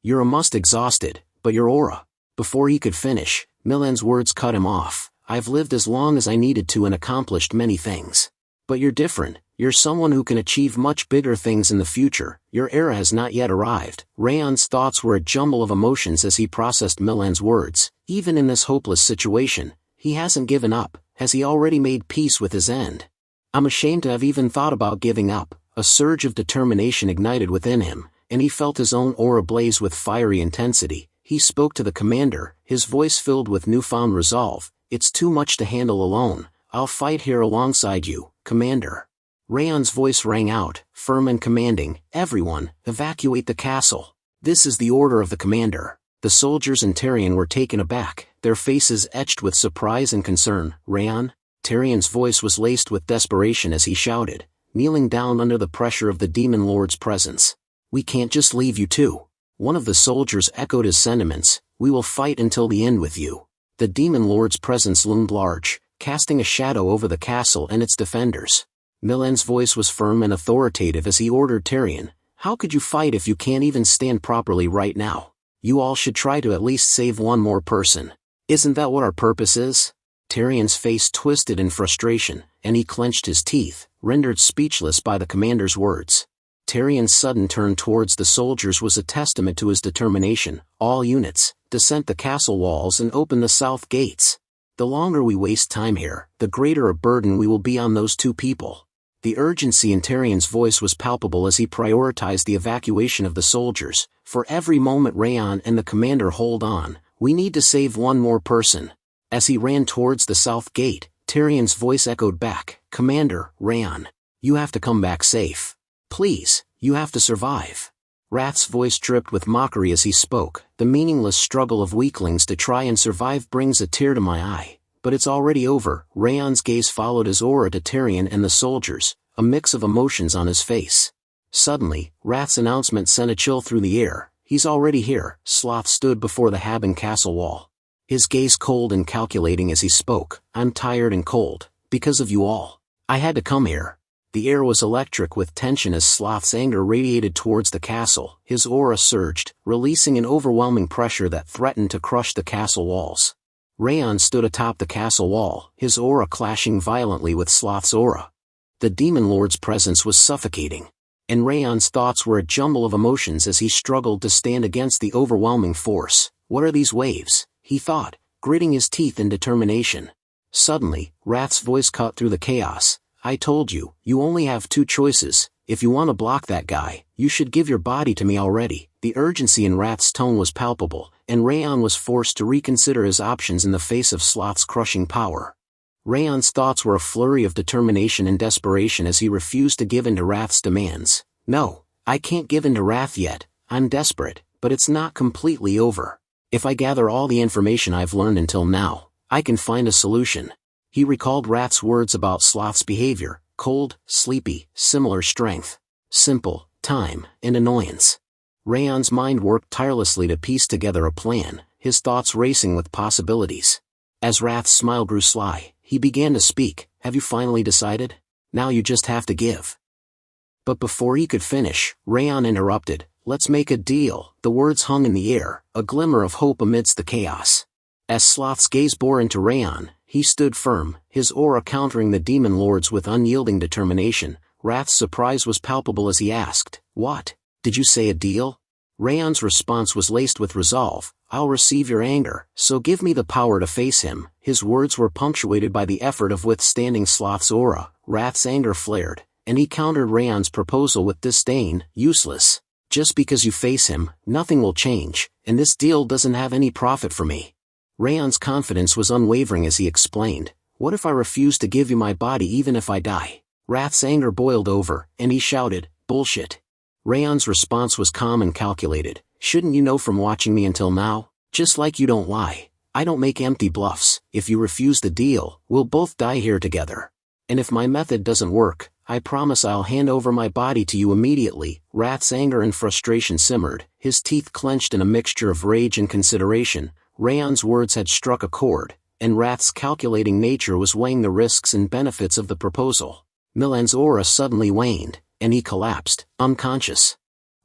you're almost exhausted, but your aura. Before he could finish, Milan's words cut him off. I've lived as long as I needed to and accomplished many things. But you're different. You're someone who can achieve much bigger things in the future. Your era has not yet arrived. Raon's thoughts were a jumble of emotions as he processed Milan's words. Even in this hopeless situation, he hasn't given up. Has he already made peace with his end? I'm ashamed to have even thought about giving up. A surge of determination ignited within him, and he felt his own aura blaze with fiery intensity. He spoke to the commander, his voice filled with newfound resolve. It's too much to handle alone. I'll fight here alongside you, Commander. Raon's voice rang out, firm and commanding, everyone, evacuate the castle. This is the order of the commander. The soldiers and Tyrion were taken aback, their faces etched with surprise and concern. Raon? Tyrion's voice was laced with desperation as he shouted, kneeling down under the pressure of the Demon Lord's presence. We can't just leave you too. One of the soldiers echoed his sentiments, we will fight until the end with you. The Demon Lord's presence loomed large, casting a shadow over the castle and its defenders. Milan's voice was firm and authoritative as he ordered Tyrion, how could you fight if you can't even stand properly right now? You all should try to at least save one more person. Isn't that what our purpose is? Tyrion's face twisted in frustration, and he clenched his teeth, rendered speechless by the commander's words. Tyrion's sudden turn towards the soldiers was a testament to his determination. All units, descend the castle walls and open the south gates. The longer we waste time here, the greater a burden we will be on those two people. The urgency in Tyrion's voice was palpable as he prioritized the evacuation of the soldiers. For every moment Raon and the commander hold on, we need to save one more person. As he ran towards the south gate, Tyrion's voice echoed back, Commander, Raon, you have to come back safe. Please, you have to survive. Wrath's voice dripped with mockery as he spoke. The meaningless struggle of weaklings to try and survive brings a tear to my eye. But it's already over. Raon's gaze followed his aura to Tyrion and the soldiers, a mix of emotions on his face. Suddenly, Wrath's announcement sent a chill through the air. He's already here. Sloth stood before the Haben castle wall. His gaze cold and calculating as he spoke. I'm tired and cold, because of you all. I had to come here. The air was electric with tension as Sloth's anger radiated towards the castle. His aura surged, releasing an overwhelming pressure that threatened to crush the castle walls. Raon stood atop the castle wall, his aura clashing violently with Sloth's aura. The Demon Lord's presence was suffocating, and Raon's thoughts were a jumble of emotions as he struggled to stand against the overwhelming force. What are these waves? He thought, gritting his teeth in determination. Suddenly, Wrath's voice cut through the chaos. I told you, you only have two choices, if you want to block that guy, you should give your body to me already. The urgency in Wrath's tone was palpable, and Raon was forced to reconsider his options in the face of Sloth's crushing power. Raon's thoughts were a flurry of determination and desperation as he refused to give in to Wrath's demands. No, I can't give in to Wrath yet, I'm desperate, but it's not completely over. If I gather all the information I've learned until now, I can find a solution. He recalled Wrath's words about Sloth's behavior: cold, sleepy, similar strength, simple, time, and annoyance. Raon's mind worked tirelessly to piece together a plan, his thoughts racing with possibilities. As Wrath's smile grew sly, he began to speak. Have you finally decided? Now you just have to give. But before he could finish, Raon interrupted. Let's make a deal. The words hung in the air, a glimmer of hope amidst the chaos. As Sloth's gaze bore into Raon, he stood firm, his aura countering the demon lords with unyielding determination. Wrath's surprise was palpable as he asked, "What? Did you say a deal?" Raon's response was laced with resolve. "I'll receive your anger, so give me the power to face him." His words were punctuated by the effort of withstanding Sloth's aura. Wrath's anger flared, and he countered Raon's proposal with disdain. "Useless. Just because you face him, nothing will change, and this deal doesn't have any profit for me." Raon's confidence was unwavering as he explained, "What if I refuse to give you my body even if I die?" Wrath's anger boiled over, and he shouted, "Bullshit." Raon's response was calm and calculated. "Shouldn't you know from watching me until now? Just like you don't lie. I don't make empty bluffs. If you refuse the deal, we'll both die here together. And if my method doesn't work, I promise I'll hand over my body to you immediately." Wrath's anger and frustration simmered, his teeth clenched in a mixture of rage and consideration. Raon's words had struck a chord, and Wrath's calculating nature was weighing the risks and benefits of the proposal. Milan's aura suddenly waned, and he collapsed, unconscious.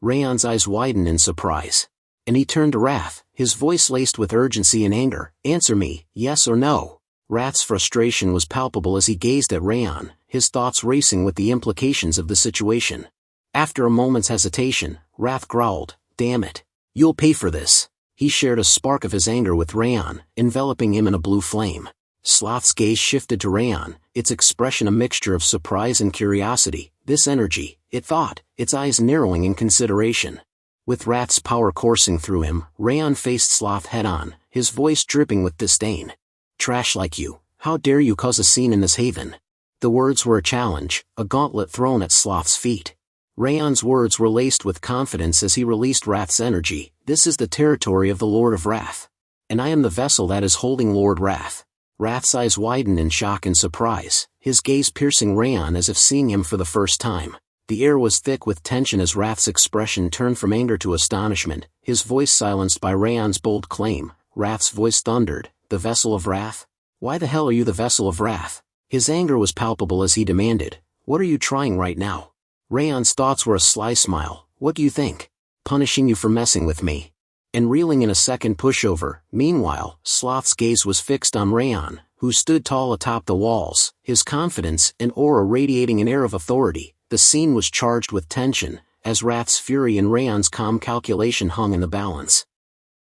Raon's eyes widened in surprise. And he turned to Wrath, his voice laced with urgency and anger. "Answer me, yes or no." Wrath's frustration was palpable as he gazed at Raon, his thoughts racing with the implications of the situation. After a moment's hesitation, Wrath growled, "Damn it. You'll pay for this." He shared a spark of his anger with Raon, enveloping him in a blue flame. Sloth's gaze shifted to Raon, its expression a mixture of surprise and curiosity. This energy, it thought, its eyes narrowing in consideration. With Wrath's power coursing through him, Raon faced Sloth head-on, his voice dripping with disdain. "Trash like you, how dare you cause a scene in this haven?" The words were a challenge, a gauntlet thrown at Sloth's feet. Raon's words were laced with confidence as he released Wrath's energy. "This is the territory of the Lord of Wrath. And I am the vessel that is holding Lord Wrath." Wrath's eyes widened in shock and surprise, his gaze piercing Raon as if seeing him for the first time. The air was thick with tension as Wrath's expression turned from anger to astonishment, his voice silenced by Raon's bold claim. Wrath's voice thundered, "The vessel of Wrath? Why the hell are you the vessel of Wrath?" His anger was palpable as he demanded, "What are you trying right now?" Raon's thoughts were a sly smile. "What do you think? Punishing you for messing with me." And reeling in a second pushover. Meanwhile, Sloth's gaze was fixed on Raon, who stood tall atop the walls, his confidence and aura radiating an air of authority. The scene was charged with tension, as Wrath's fury and Raon's calm calculation hung in the balance.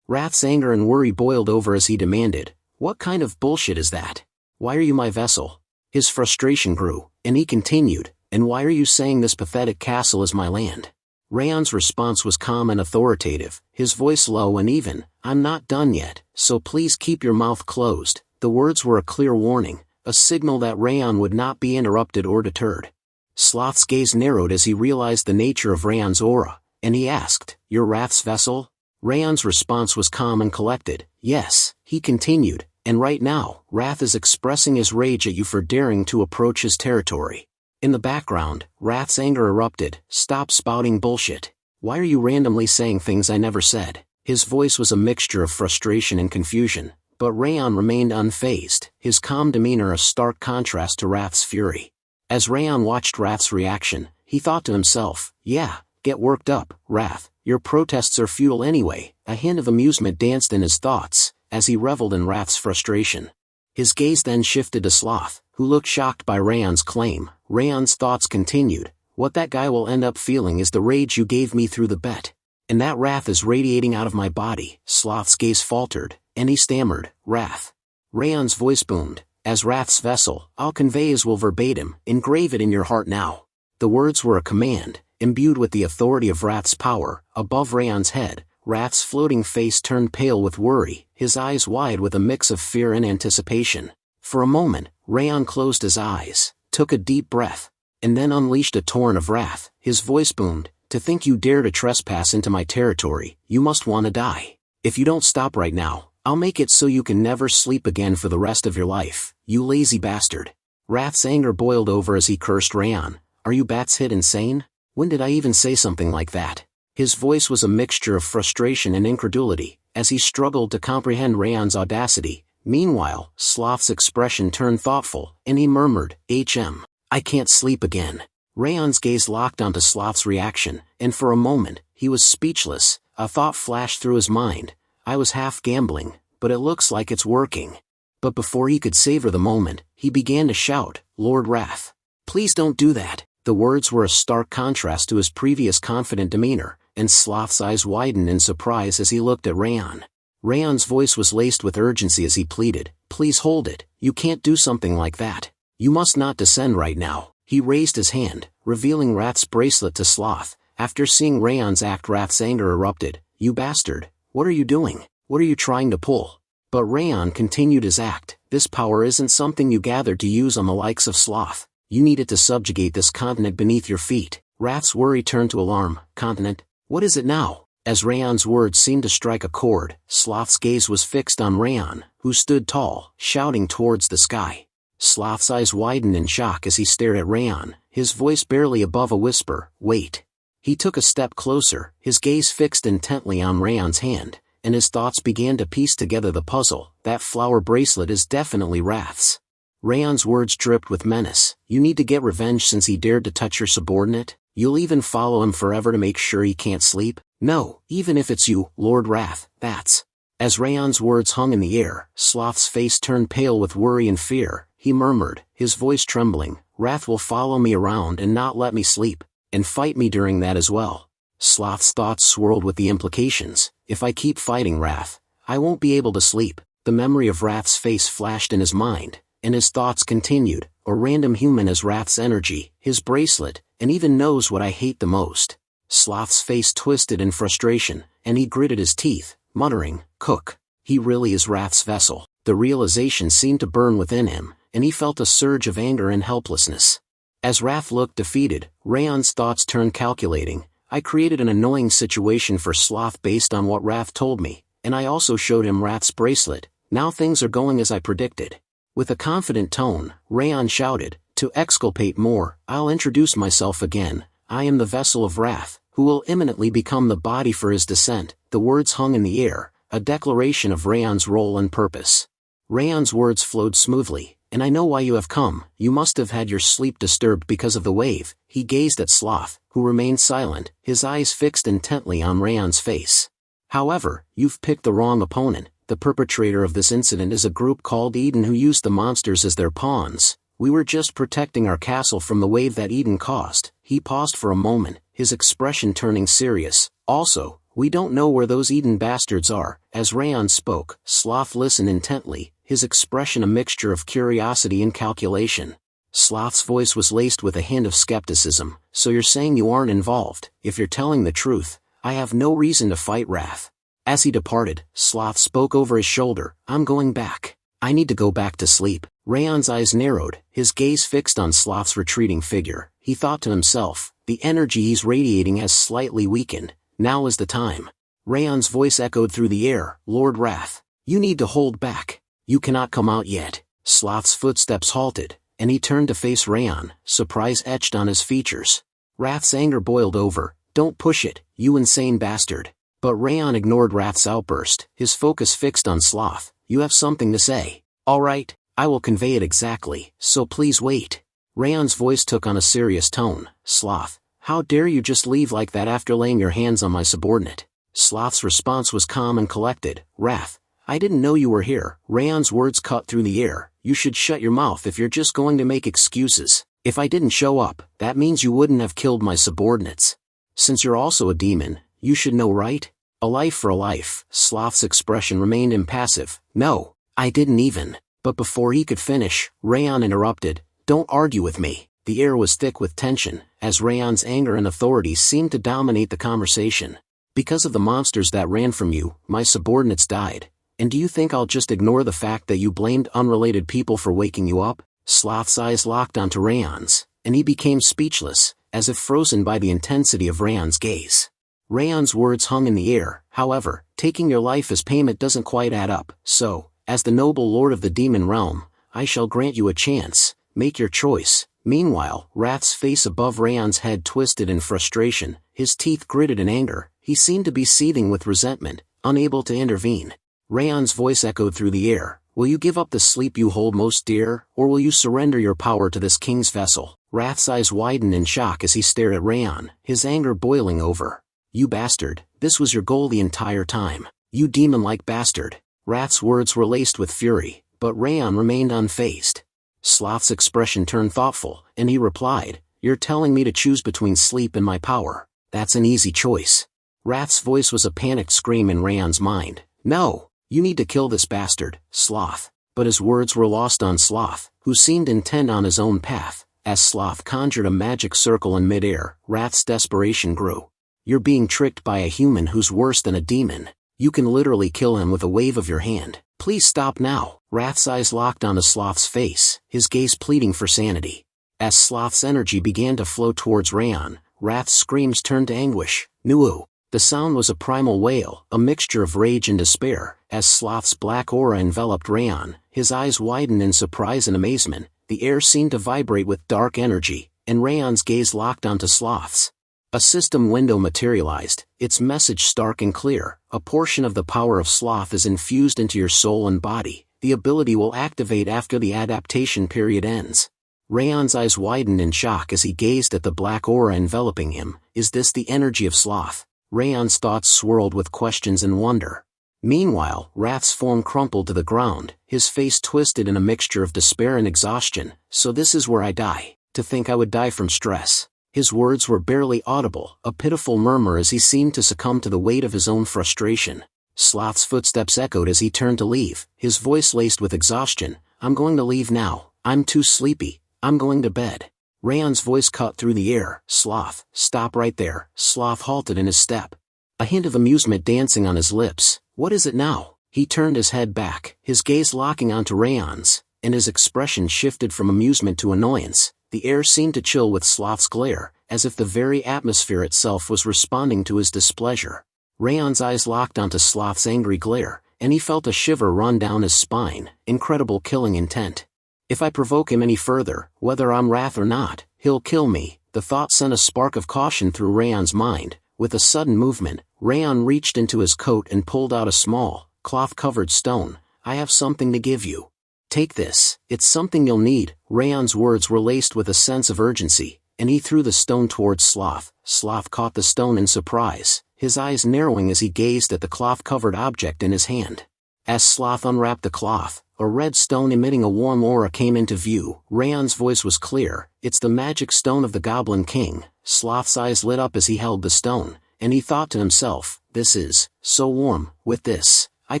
Wrath's anger and worry boiled over as he demanded, "What kind of bullshit is that? Why are you my vessel?" His frustration grew, and he continued, "And why are you saying this pathetic castle is my land?" Raon's response was calm and authoritative, his voice low and even. "I'm not done yet, so please keep your mouth closed." The words were a clear warning, a signal that Raon would not be interrupted or deterred. Sloth's gaze narrowed as he realized the nature of Raon's aura, and he asked, "You're Wrath's vessel?" Raon's response was calm and collected. "Yes," he continued, "and right now, Wrath is expressing his rage at you for daring to approach his territory." In the background, Wrath's anger erupted. "Stop spouting bullshit. Why are you randomly saying things I never said?" His voice was a mixture of frustration and confusion, but Raon remained unfazed, his calm demeanor a stark contrast to Wrath's fury. As Raon watched Wrath's reaction, he thought to himself, "Yeah, get worked up, Wrath, your protests are futile anyway." A hint of amusement danced in his thoughts, as he reveled in Wrath's frustration. His gaze then shifted to Sloth, who looked shocked by Raon's claim. Raon's thoughts continued, "What that guy will end up feeling is the rage you gave me through the bet. And that Wrath is radiating out of my body." Sloth's gaze faltered, and he stammered, "Wrath." Raon's voice boomed, "As Wrath's vessel, I'll convey his will verbatim. Engrave it in your heart now." The words were a command, imbued with the authority of Wrath's power. Above Raon's head, Wrath's floating face turned pale with worry, his eyes wide with a mix of fear and anticipation. For a moment, Raon closed his eyes, took a deep breath, and then unleashed a torrent of wrath. His voice boomed, "To think you dare to trespass into my territory, you must want to die. If you don't stop right now, I'll make it so you can never sleep again for the rest of your life, you lazy bastard." Wrath's anger boiled over as he cursed Raon. "Are you bats hit insane? When did I even say something like that?" His voice was a mixture of frustration and incredulity, as he struggled to comprehend Raon's audacity. Meanwhile, Sloth's expression turned thoughtful, and he murmured, I can't sleep again." Raon's gaze locked onto Sloth's reaction, and for a moment, he was speechless. A thought flashed through his mind. "I was half gambling, but it looks like it's working." But before he could savor the moment, he began to shout, "Lord Wrath, please don't do that." The words were a stark contrast to his previous confident demeanor, and Sloth's eyes widened in surprise as he looked at Raon. Raon's voice was laced with urgency as he pleaded, "Please hold it, you can't do something like that. You must not descend right now." He raised his hand, revealing Wrath's bracelet to Sloth. After seeing Raon's act, Wrath's anger erupted. "You bastard, what are you doing? What are you trying to pull?" But Raon continued his act. "This power isn't something you gathered to use on the likes of Sloth. You needed to subjugate this continent beneath your feet." Wrath's worry turned to alarm. "Continent? What is it now?" As Raon's words seemed to strike a chord, Sloth's gaze was fixed on Raon, who stood tall, shouting towards the sky. Sloth's eyes widened in shock as he stared at Raon, his voice barely above a whisper, "Wait." He took a step closer, his gaze fixed intently on Raon's hand, and his thoughts began to piece together the puzzle. "That flower bracelet is definitely Wrath's." Raon's words dripped with menace. "You need to get revenge since he dared to touch your subordinate? You'll even follow him forever to make sure he can't sleep? No, even if it's you, Lord Wrath, that's..." As Raon's words hung in the air, Sloth's face turned pale with worry and fear. He murmured, his voice trembling, "Wrath will follow me around and not let me sleep, and fight me during that as well." Sloth's thoughts swirled with the implications. "If I keep fighting Wrath, I won't be able to sleep." The memory of Wrath's face flashed in his mind, and his thoughts continued. "A random human has Wrath's energy, his bracelet, and even knows what I hate the most." Sloth's face twisted in frustration, and he gritted his teeth, muttering, "Cook. He really is Wrath's vessel." The realization seemed to burn within him, and he felt a surge of anger and helplessness. As Wrath looked defeated, Raon's thoughts turned calculating. "I created an annoying situation for Sloth based on what Wrath told me, and I also showed him Wrath's bracelet. Now things are going as I predicted." With a confident tone, Raon shouted, "To exculpate more, I'll introduce myself again. I am the vessel of Wrath, who will imminently become the body for his descent." The words hung in the air, a declaration of Raon's role and purpose. Raon's words flowed smoothly. "And I know why you have come. You must have had your sleep disturbed because of the wave." He gazed at Sloth, who remained silent, his eyes fixed intently on Raon's face. "However, you've picked the wrong opponent. The perpetrator of this incident is a group called Eden who used the monsters as their pawns. We were just protecting our castle from the wave that Eden caused." He paused for a moment, his expression turning serious. "Also, we don't know where those Eden bastards are." As Raon spoke, Sloth listened intently, his expression a mixture of curiosity and calculation. Sloth's voice was laced with a hint of skepticism. "So you're saying you aren't involved? If you're telling the truth, I have no reason to fight Wrath." As he departed, Sloth spoke over his shoulder, "I'm going back. I need to go back to sleep." Raon's eyes narrowed, his gaze fixed on Sloth's retreating figure. He thought to himself, "The energy he's radiating has slightly weakened. Now is the time." Raon's voice echoed through the air, "Lord Wrath, you need to hold back. You cannot come out yet." Sloth's footsteps halted, and he turned to face Raon, surprise etched on his features. Wrath's anger boiled over. "Don't push it, you insane bastard." But Raon ignored Wrath's outburst, his focus fixed on Sloth. "You have something to say. All right, I will convey it exactly, so please wait." Raon's voice took on a serious tone. "Sloth, how dare you just leave like that after laying your hands on my subordinate?" Sloth's response was calm and collected. "Wrath, I didn't know you were here." Raon's words cut through the air. "You should shut your mouth if you're just going to make excuses. If I didn't show up, that means you wouldn't have killed my subordinates. Since you're also a demon, you should know, right? A life for a life." Sloth's expression remained impassive. "No, I didn't even." But before he could finish, Raon interrupted. "Don't argue with me. The air was thick with tension, as Raon's anger and authority seemed to dominate the conversation. Because of the monsters that ran from you, my subordinates died. And do you think I'll just ignore the fact that you blamed unrelated people for waking you up? Sloth's eyes locked onto Raon's, and he became speechless, as if frozen by the intensity of Raon's gaze. Raon's words hung in the air. However, taking your life as payment doesn't quite add up, so, as the noble lord of the demon realm, I shall grant you a chance. Make your choice. Meanwhile, Wrath's face above Raon's head twisted in frustration, his teeth gritted in anger. He seemed to be seething with resentment, unable to intervene. Raon's voice echoed through the air. Will you give up the sleep you hold most dear, or will you surrender your power to this king's vessel? Wrath's eyes widened in shock as he stared at Raon, his anger boiling over. You bastard, this was your goal the entire time. You demon-like bastard. Wrath's words were laced with fury, but Raon remained unfazed. Sloth's expression turned thoughtful, and he replied, You're telling me to choose between sleep and my power. That's an easy choice. Wrath's voice was a panicked scream in Raon's mind. No, you need to kill this bastard, Sloth. But his words were lost on Sloth, who seemed intent on his own path. As Sloth conjured a magic circle in midair, Wrath's desperation grew. You're being tricked by a human who's worse than a demon. You can literally kill him with a wave of your hand. Please stop now. Wrath's eyes locked onto Sloth's face, his gaze pleading for sanity. As Sloth's energy began to flow towards Raon, Wrath's screams turned to anguish. Nuo. The sound was a primal wail, a mixture of rage and despair. As Sloth's black aura enveloped Raon, his eyes widened in surprise and amazement. The air seemed to vibrate with dark energy, and Raon's gaze locked onto Sloth's. A system window materialized, its message stark and clear. A portion of the power of Sloth is infused into your soul and body. The ability will activate after the adaptation period ends. Raon's eyes widened in shock as he gazed at the black aura enveloping him. Is this the energy of Sloth? Raon's thoughts swirled with questions and wonder. Meanwhile, Wrath's form crumpled to the ground, his face twisted in a mixture of despair and exhaustion. So this is where I die. To think I would die from stress. His words were barely audible, a pitiful murmur as he seemed to succumb to the weight of his own frustration. Sloth's footsteps echoed as he turned to leave, his voice laced with exhaustion. I'm going to leave now. I'm too sleepy. I'm going to bed. Raon's voice cut through the air. Sloth, stop right there. Sloth halted in his step. A hint of amusement dancing on his lips. What is it now? He turned his head back, his gaze locking onto Raon's, and his expression shifted from amusement to annoyance. The air seemed to chill with Sloth's glare, as if the very atmosphere itself was responding to his displeasure. Raon's eyes locked onto Sloth's angry glare, and he felt a shiver run down his spine. Incredible killing intent. If I provoke him any further, whether I'm Wrath or not, he'll kill me. The thought sent a spark of caution through Raon's mind. With a sudden movement, Raon reached into his coat and pulled out a small, cloth-covered stone. I have something to give you. Take this, it's something you'll need. Raon's words were laced with a sense of urgency, and he threw the stone towards Sloth. Sloth caught the stone in surprise, his eyes narrowing as he gazed at the cloth-covered object in his hand. As Sloth unwrapped the cloth, a red stone emitting a warm aura came into view. Raon's voice was clear. It's the magic stone of the Goblin King. Sloth's eyes lit up as he held the stone, and he thought to himself, this is so warm. With this, I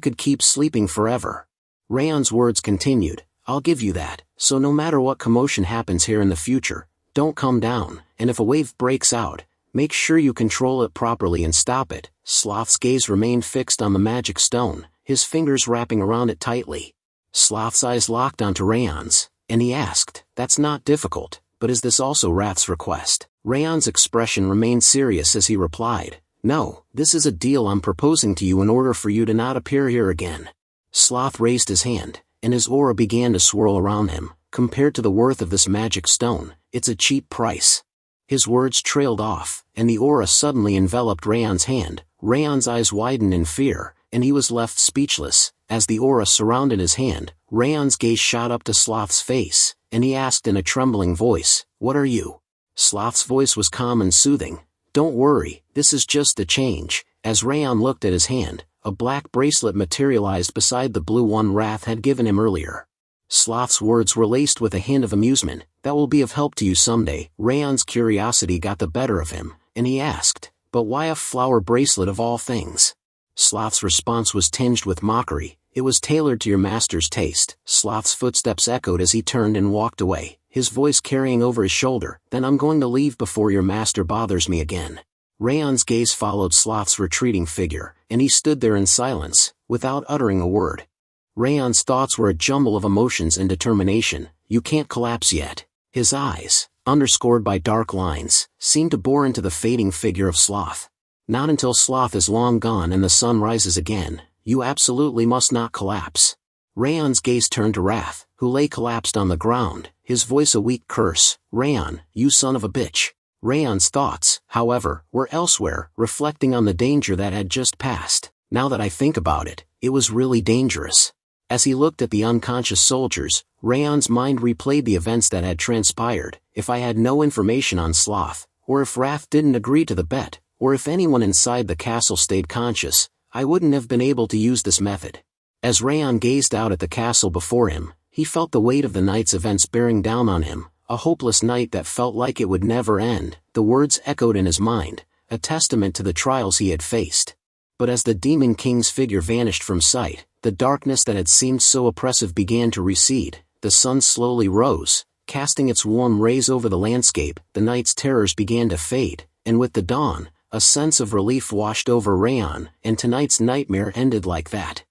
could keep sleeping forever. Raon's words continued, I'll give you that, so no matter what commotion happens here in the future, don't come down, and if a wave breaks out, make sure you control it properly and stop it. Sloth's gaze remained fixed on the magic stone, his fingers wrapping around it tightly. Sloth's eyes locked onto Raon's, and he asked, that's not difficult, but is this also Wrath's request? Raon's expression remained serious as he replied, no, this is a deal I'm proposing to you in order for you to not appear here again. Sloth raised his hand, and his aura began to swirl around him. Compared to the worth of this magic stone, it's a cheap price. His words trailed off, and the aura suddenly enveloped Raon's hand. Raon's eyes widened in fear, and he was left speechless. As the aura surrounded his hand, Raon's gaze shot up to Sloth's face, and he asked in a trembling voice, what are you? Sloth's voice was calm and soothing. Don't worry, this is just the change. As Raon looked at his hand, a black bracelet materialized beside the blue one Wrath had given him earlier. Sloth's words were laced with a hint of amusement. That will be of help to you someday. Raon's curiosity got the better of him, and he asked, but why a flower bracelet of all things? Sloth's response was tinged with mockery. It was tailored to your master's taste. Sloth's footsteps echoed as he turned and walked away, his voice carrying over his shoulder. Then I'm going to leave before your master bothers me again. Raon's gaze followed Sloth's retreating figure, and he stood there in silence, without uttering a word. Raon's thoughts were a jumble of emotions and determination. You can't collapse yet. His eyes, underscored by dark lines, seemed to bore into the fading figure of Sloth. Not until Sloth is long gone and the sun rises again. You absolutely must not collapse. Raon's gaze turned to Wrath, who lay collapsed on the ground, his voice a weak curse. Raon, you son of a bitch. Raon's thoughts, however, were elsewhere, reflecting on the danger that had just passed. Now that I think about it, it was really dangerous. As he looked at the unconscious soldiers, Raon's mind replayed the events that had transpired. If I had no information on Sloth, or if Wrath didn't agree to the bet, or if anyone inside the castle stayed conscious, I wouldn't have been able to use this method. As Raon gazed out at the castle before him, he felt the weight of the night's events bearing down on him, a hopeless night that felt like it would never end. The words echoed in his mind, a testament to the trials he had faced. But as the Demon King's figure vanished from sight, the darkness that had seemed so oppressive began to recede. The sun slowly rose, casting its warm rays over the landscape. The night's terrors began to fade, and with the dawn, a sense of relief washed over Raon, and tonight's nightmare ended like that.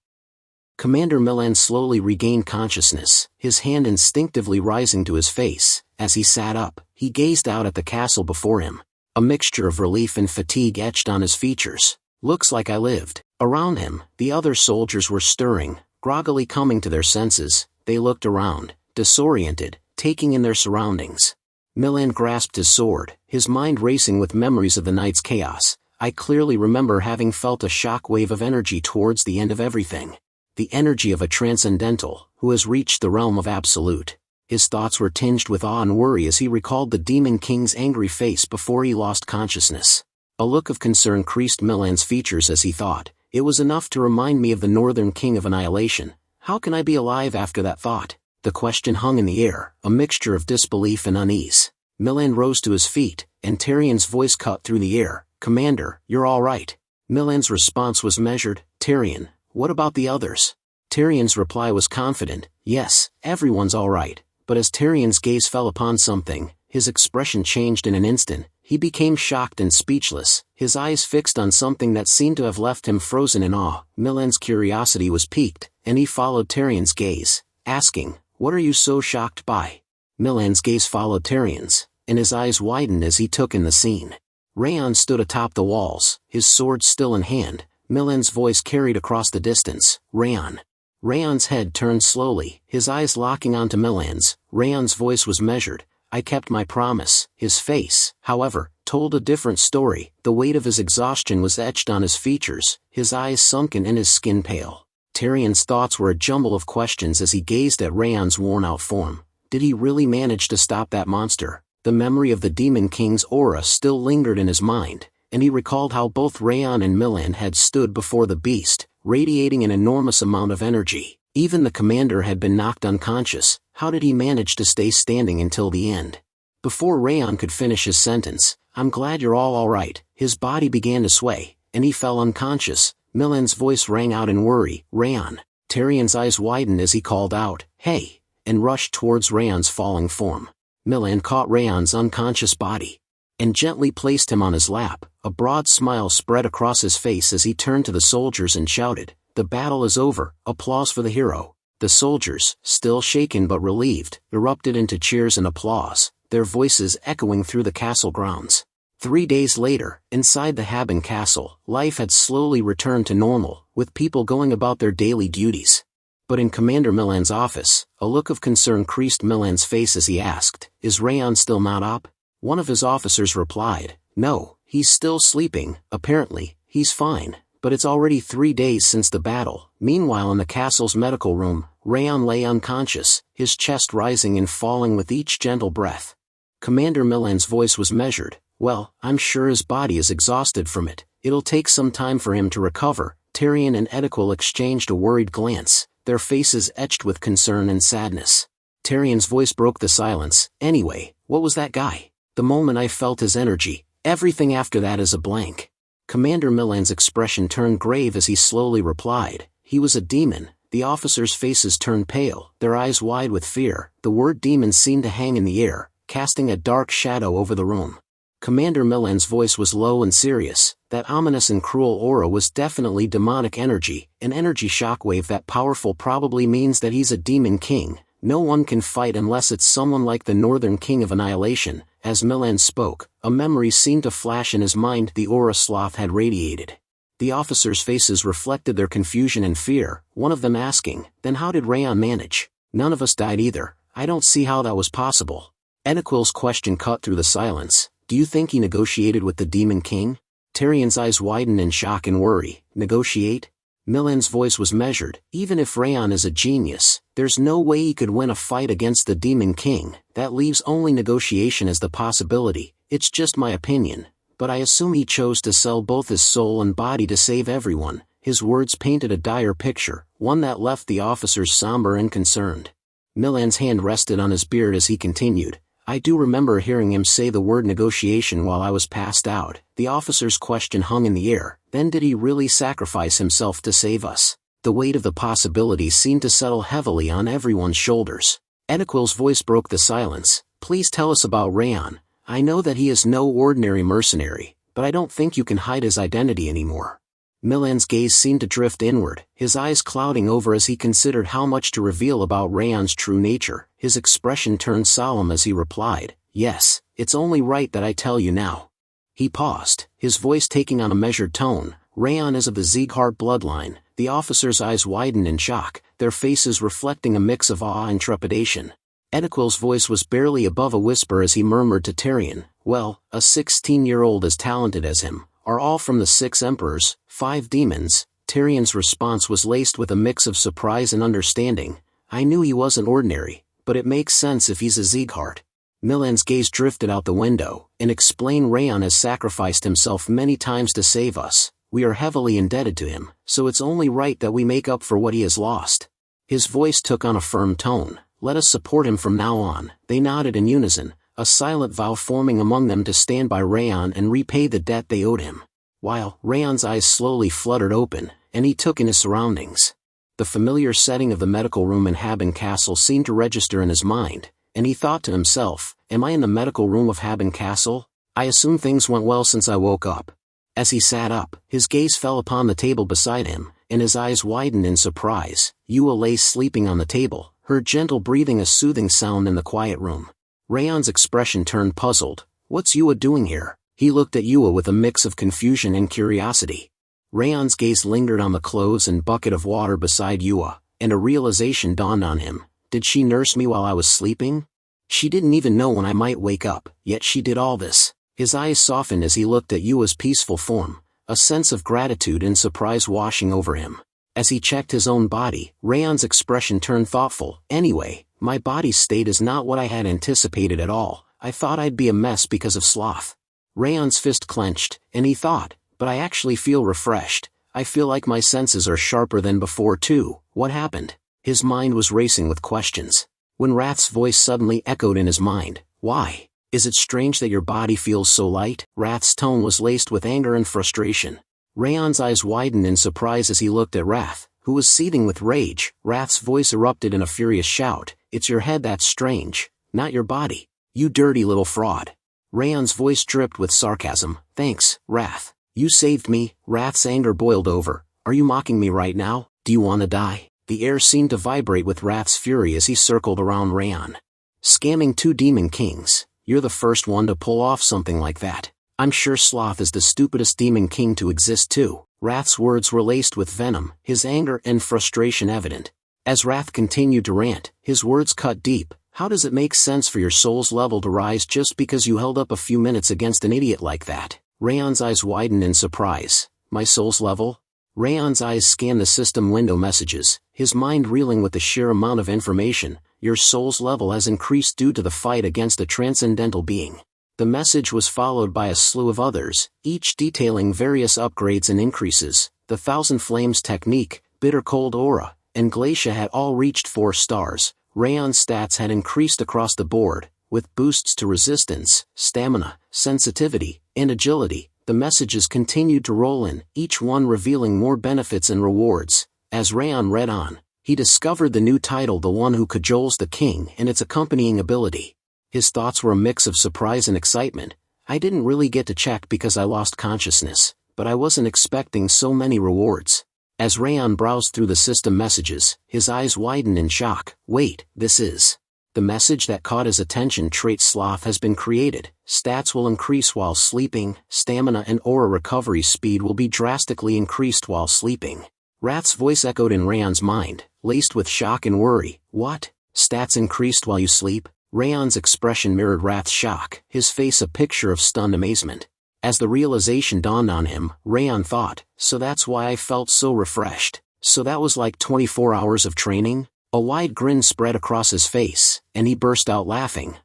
Commander Milan slowly regained consciousness, his hand instinctively rising to his face. As he sat up, he gazed out at the castle before him. A mixture of relief and fatigue etched on his features. Looks like I lived. Around him, the other soldiers were stirring, groggily coming to their senses. They looked around, disoriented, taking in their surroundings. Milan grasped his sword, his mind racing with memories of the night's chaos. I clearly remember having felt a shockwave of energy towards the end of everything. The energy of a transcendental, who has reached the realm of absolute. His thoughts were tinged with awe and worry as he recalled the Demon King's angry face before he lost consciousness. A look of concern creased Milan's features as he thought, it was enough to remind me of the Northern King of Annihilation. How can I be alive after that thought? The question hung in the air, a mixture of disbelief and unease. Milan rose to his feet, and Tyrion's voice cut through the air. Commander, you're all right. Milan's response was measured. Tyrion, what about the others? Tyrion's reply was confident. Yes, everyone's all right. But as Tyrion's gaze fell upon something, his expression changed in an instant. He became shocked and speechless, his eyes fixed on something that seemed to have left him frozen in awe. Milan's curiosity was piqued, and he followed Tyrion's gaze, asking, what are you so shocked by? Milan's gaze followed Tyrion's, and his eyes widened as he took in the scene. Raon stood atop the walls, his sword still in hand. Milan's voice carried across the distance. Raon. Raon's head turned slowly, his eyes locking onto Milan's. Raon's voice was measured. I kept my promise. His face, however, told a different story. The weight of his exhaustion was etched on his features, his eyes sunken and his skin pale. Tyrion's thoughts were a jumble of questions as he gazed at Raon's worn-out form. Did he really manage to stop that monster? The memory of the Demon King's aura still lingered in his mind, and he recalled how both Raon and Milan had stood before the beast, radiating an enormous amount of energy. Even the commander had been knocked unconscious. How did he manage to stay standing until the end? Before Raon could finish his sentence, I'm glad you're all right. His body began to sway, and he fell unconscious. Milan's voice rang out in worry. Raon. Tyrion's eyes widened as he called out, hey, and rushed towards Raon's falling form. Milan caught Raon's unconscious body and gently placed him on his lap. A broad smile spread across his face as he turned to the soldiers and shouted, the battle is over, applause for the hero. The soldiers, still shaken but relieved, erupted into cheers and applause, their voices echoing through the castle grounds. 3 days later, inside the Haben castle, life had slowly returned to normal, with people going about their daily duties. But in Commander Milan's office, a look of concern creased Milan's face as he asked, is Raon still not up? One of his officers replied, no, he's still sleeping. Apparently, he's fine, but it's already 3 days since the battle. Meanwhile in the castle's medical room, Raon lay unconscious, his chest rising and falling with each gentle breath. Commander Milan's voice was measured. Well, I'm sure his body is exhausted from it. It'll take some time for him to recover. Tyrion and Edequil exchanged a worried glance, their faces etched with concern and sadness. Tyrion's voice broke the silence. Anyway, what was that guy? The moment I felt his energy, everything after that is a blank. Commander Milan's expression turned grave as he slowly replied, he was a demon, The officers' faces turned pale, their eyes wide with fear. The word demon seemed to hang in the air, casting a dark shadow over the room. Commander Milan's voice was low and serious. That ominous and cruel aura was definitely demonic energy, an energy shockwave that powerful probably means that he's a demon king. No one can fight unless it's someone like the Northern King of Annihilation. As Milan spoke, a memory seemed to flash in his mind. The aura Sloth had radiated. The officers' faces reflected their confusion and fear, one of them asking, "Then how did Raon manage? None of us died either. I don't see how that was possible." Enequil's question cut through the silence. "Do you think he negotiated with the Demon King?" Tyrion's eyes widened in shock and worry. "Negotiate?" Milan's voice was measured. "Even if Raon is a genius, there's no way he could win a fight against the Demon King. That leaves only negotiation as the possibility. It's just my opinion, but I assume he chose to sell both his soul and body to save everyone." His words painted a dire picture, one that left the officers somber and concerned. Milan's hand rested on his beard as he continued. "I do remember hearing him say the word negotiation while I was passed out." The officer's question hung in the air. Then did he really sacrifice himself to save us? The weight of the possibility seemed to settle heavily on everyone's shoulders. Enequil's voice broke the silence. "Please tell us about Raon. I know that he is no ordinary mercenary, but I don't think you can hide his identity anymore." Milan's gaze seemed to drift inward, his eyes clouding over as he considered how much to reveal about Raon's true nature. His expression turned solemn as he replied, "Yes, it's only right that I tell you now." He paused, his voice taking on a measured tone. "Raon is of the Sieghart bloodline." The officers' eyes widened in shock, their faces reflecting a mix of awe and trepidation. Enequil's voice was barely above a whisper as he murmured to Tyrion, "Well, a 16-year-old as talented as him, are all from the 6 emperors, 5 demons." Tyrion's response was laced with a mix of surprise and understanding. "I knew he wasn't ordinary, but it makes sense if he's a Sieghart." Milan's gaze drifted out the window. "And explain Raon has sacrificed himself many times to save us. We are heavily indebted to him, so it's only right that we make up for what he has lost." His voice took on a firm tone. "Let us support him from now on." They nodded in unison, a silent vow forming among them to stand by Raon and repay the debt they owed him. While Raon's eyes slowly fluttered open, and he took in his surroundings. The familiar setting of the medical room in Haben Castle seemed to register in his mind, and he thought to himself, "Am I in the medical room of Haben Castle? I assume things went well since I woke up." As he sat up, his gaze fell upon the table beside him, and his eyes widened in surprise. Yua lay sleeping on the table, her gentle breathing a soothing sound in the quiet room. Raon's expression turned puzzled. "What's Yua doing here?" He looked at Yua with a mix of confusion and curiosity. Raon's gaze lingered on the clothes and bucket of water beside Yua, and a realization dawned on him. Did she nurse me while I was sleeping? She didn't even know when I might wake up, yet she did all this. His eyes softened as he looked at Yua's peaceful form, a sense of gratitude and surprise washing over him. As he checked his own body, Raon's expression turned thoughtful. "Anyway, my body's state is not what I had anticipated at all. I thought I'd be a mess because of sloth." Raon's fist clenched, and he thought, "But I actually feel refreshed. I feel like my senses are sharper than before too. What happened?" His mind was racing with questions. When Wrath's voice suddenly echoed in his mind, "Why? Is it strange that your body feels so light?" Wrath's tone was laced with anger and frustration. Raon's eyes widened in surprise as he looked at Wrath, who was seething with rage. Wrath's voice erupted in a furious shout, "It's your head that's strange, not your body. You dirty little fraud." Raon's voice dripped with sarcasm. "Thanks, Wrath. You saved me." Wrath's anger boiled over. "Are you mocking me right now? Do you want to die?" The air seemed to vibrate with Wrath's fury as he circled around Raon. "Scamming 2 demon kings. You're the first one to pull off something like that. I'm sure Sloth is the stupidest demon king to exist too." Wrath's words were laced with venom, his anger and frustration evident. As Wrath continued to rant, his words cut deep. "How does it make sense for your soul's level to rise just because you held up a few minutes against an idiot like that?" Raon's eyes widened in surprise. "My soul's level?" Raon's eyes scanned the system window messages, his mind reeling with the sheer amount of information. "Your soul's level has increased due to the fight against a transcendental being." The message was followed by a slew of others, each detailing various upgrades and increases. The Thousand Flames technique, Bitter Cold Aura, and Glacia had all reached 4 stars. Raon's stats had increased across the board, with boosts to resistance, stamina, sensitivity, and agility. The messages continued to roll in, each one revealing more benefits and rewards. As Raon read on, He discovered the new title, The One Who Cajoles the King, and its accompanying ability. His thoughts were a mix of surprise and excitement. I didn't really get to check because I lost consciousness, but I wasn't expecting so many rewards. As Raon browsed through the system messages, his eyes widened in shock. Wait, this is... The message that caught his attention: trait sloth has been created. Stats will increase while sleeping. Stamina and aura recovery speed will be drastically increased while sleeping. Rath's voice echoed in Raon's mind, laced with shock and worry. What? Stats increased while you sleep? Raon's expression mirrored Rath's shock, his face a picture of stunned amazement. As the realization dawned on him, Raon thought, so that's why I felt so refreshed. So that was like 24 hours of training? A wide grin spread across his face, and he burst out laughing.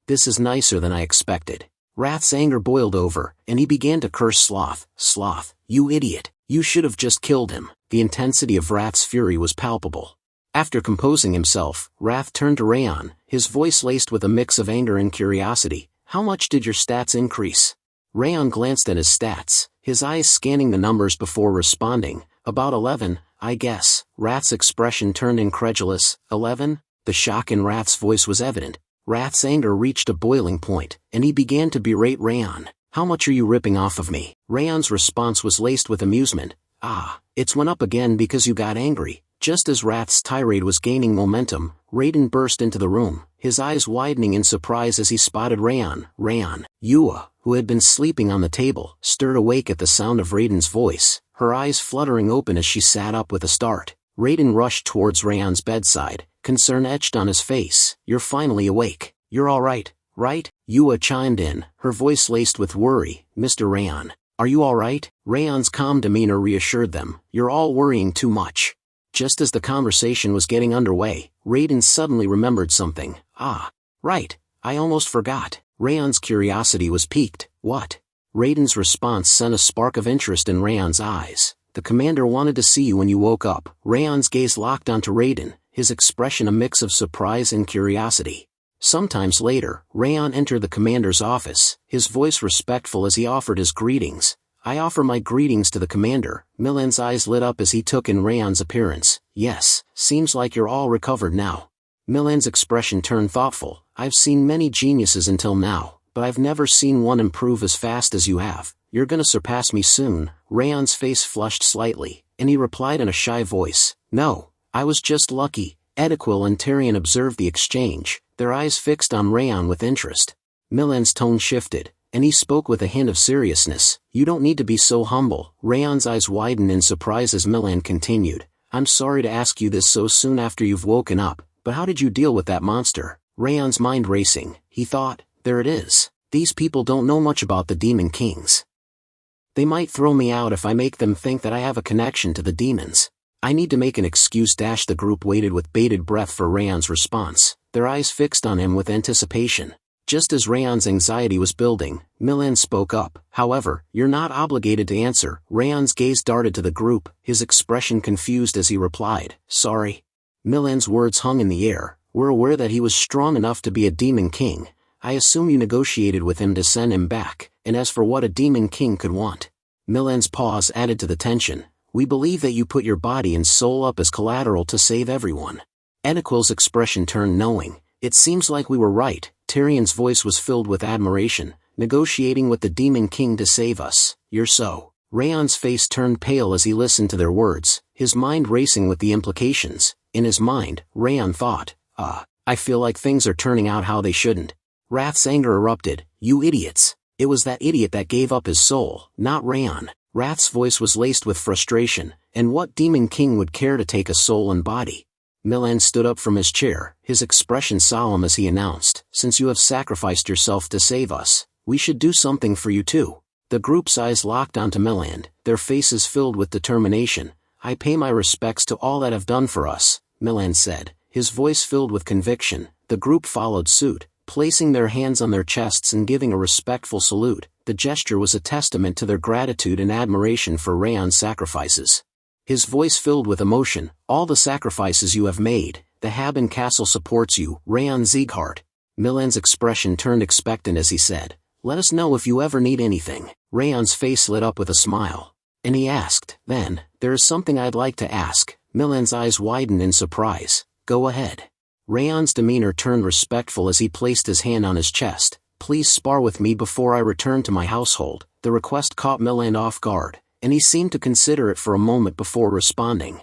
This is nicer than I expected. Rath's anger boiled over, and he began to curse Sloth. Sloth, you idiot, you should have just killed him. The intensity of Rath's fury was palpable. After composing himself, Rath turned to Raon, his voice laced with a mix of anger and curiosity. How much did your stats increase? Raon glanced at his stats, his eyes scanning the numbers before responding. About 11, I guess. Rath's expression turned incredulous. 11? The shock in Rath's voice was evident. Rath's anger reached a boiling point, and he began to berate Raon. How much are you ripping off of me? Raon's response was laced with amusement. It's went up again because you got angry. Just as Rath's tirade was gaining momentum, Raiden burst into the room, his eyes widening in surprise as he spotted Raon. Raon. Yua, who had been sleeping on the table, stirred awake at the sound of Raiden's voice, her eyes fluttering open as she sat up with a start. Raiden rushed towards Raon's bedside, concern etched on his face. You're finally awake. You're all right, right? Yua chimed in, her voice laced with worry. Mr. Raon, are you all right? Raon's calm demeanor reassured them. You're all worrying too much. Just as the conversation was getting underway, Raiden suddenly remembered something. Right, I almost forgot. Raon's curiosity was piqued. What? Raiden's response sent a spark of interest in Raon's eyes. The commander wanted to see you when you woke up. Raon's gaze locked onto Raiden, his expression a mix of surprise and curiosity. Sometimes later, Raon entered the commander's office, his voice respectful as he offered his greetings. I offer my greetings to the commander. Milan's eyes lit up as he took in Raon's appearance. Yes, seems like you're all recovered now. Milan's expression turned thoughtful. I've seen many geniuses until now, but I've never seen one improve as fast as you have. You're gonna surpass me soon. Raon's face flushed slightly, and he replied in a shy voice. No, I was just lucky. Ediquil and Tyrion observed the exchange, their eyes fixed on Raon with interest. Milan's tone shifted, and he spoke with a hint of seriousness. You don't need to be so humble. Raon's eyes widened in surprise as Milan continued. I'm sorry to ask you this so soon after you've woken up, but how did you deal with that monster? Raon's mind racing, he thought, there it is. These people don't know much about the Demon Kings. They might throw me out if I make them think that I have a connection to the demons. I need to make an excuse. The group waited with bated breath for Raon's response, their eyes fixed on him with anticipation. Just as Raon's anxiety was building, Milan spoke up. However, you're not obligated to answer. Raon's gaze darted to the group, his expression confused as he replied, sorry. Milan's words hung in the air. We're aware that he was strong enough to be a demon king. I assume you negotiated with him to send him back, and as for what a demon king could want. Milan's pause added to the tension. We believe that you put your body and soul up as collateral to save everyone. Ediquil's expression turned knowing. It seems like we were right. Tyrion's voice was filled with admiration. Negotiating with the Demon King to save us. You're so. Raon's face turned pale as he listened to their words, his mind racing with the implications. In his mind, Raon thought, I feel like things are turning out how they shouldn't. Rath's anger erupted. You idiots. It was that idiot that gave up his soul, not Raon. Rath's voice was laced with frustration, and what Demon King would care to take a soul and body? Milan stood up from his chair, his expression solemn as he announced, since you have sacrificed yourself to save us, we should do something for you too. The group's eyes locked onto Milan, their faces filled with determination. I pay my respects to all that have done for us, Milan said, his voice filled with conviction. The group followed suit, placing their hands on their chests and giving a respectful salute. The gesture was a testament to their gratitude and admiration for Raon's sacrifices. His voice filled with emotion. All the sacrifices you have made, the Haben Castle supports you, Raon Sieghart. Milan's expression turned expectant as he said, let us know if you ever need anything. Raon's face lit up with a smile. And he asked, then, there is something I'd like to ask. Milan's eyes widened in surprise. Go ahead. Raon's demeanor turned respectful as he placed his hand on his chest. Please spar with me before I return to my household. The request caught Milan off guard, and he seemed to consider it for a moment before responding.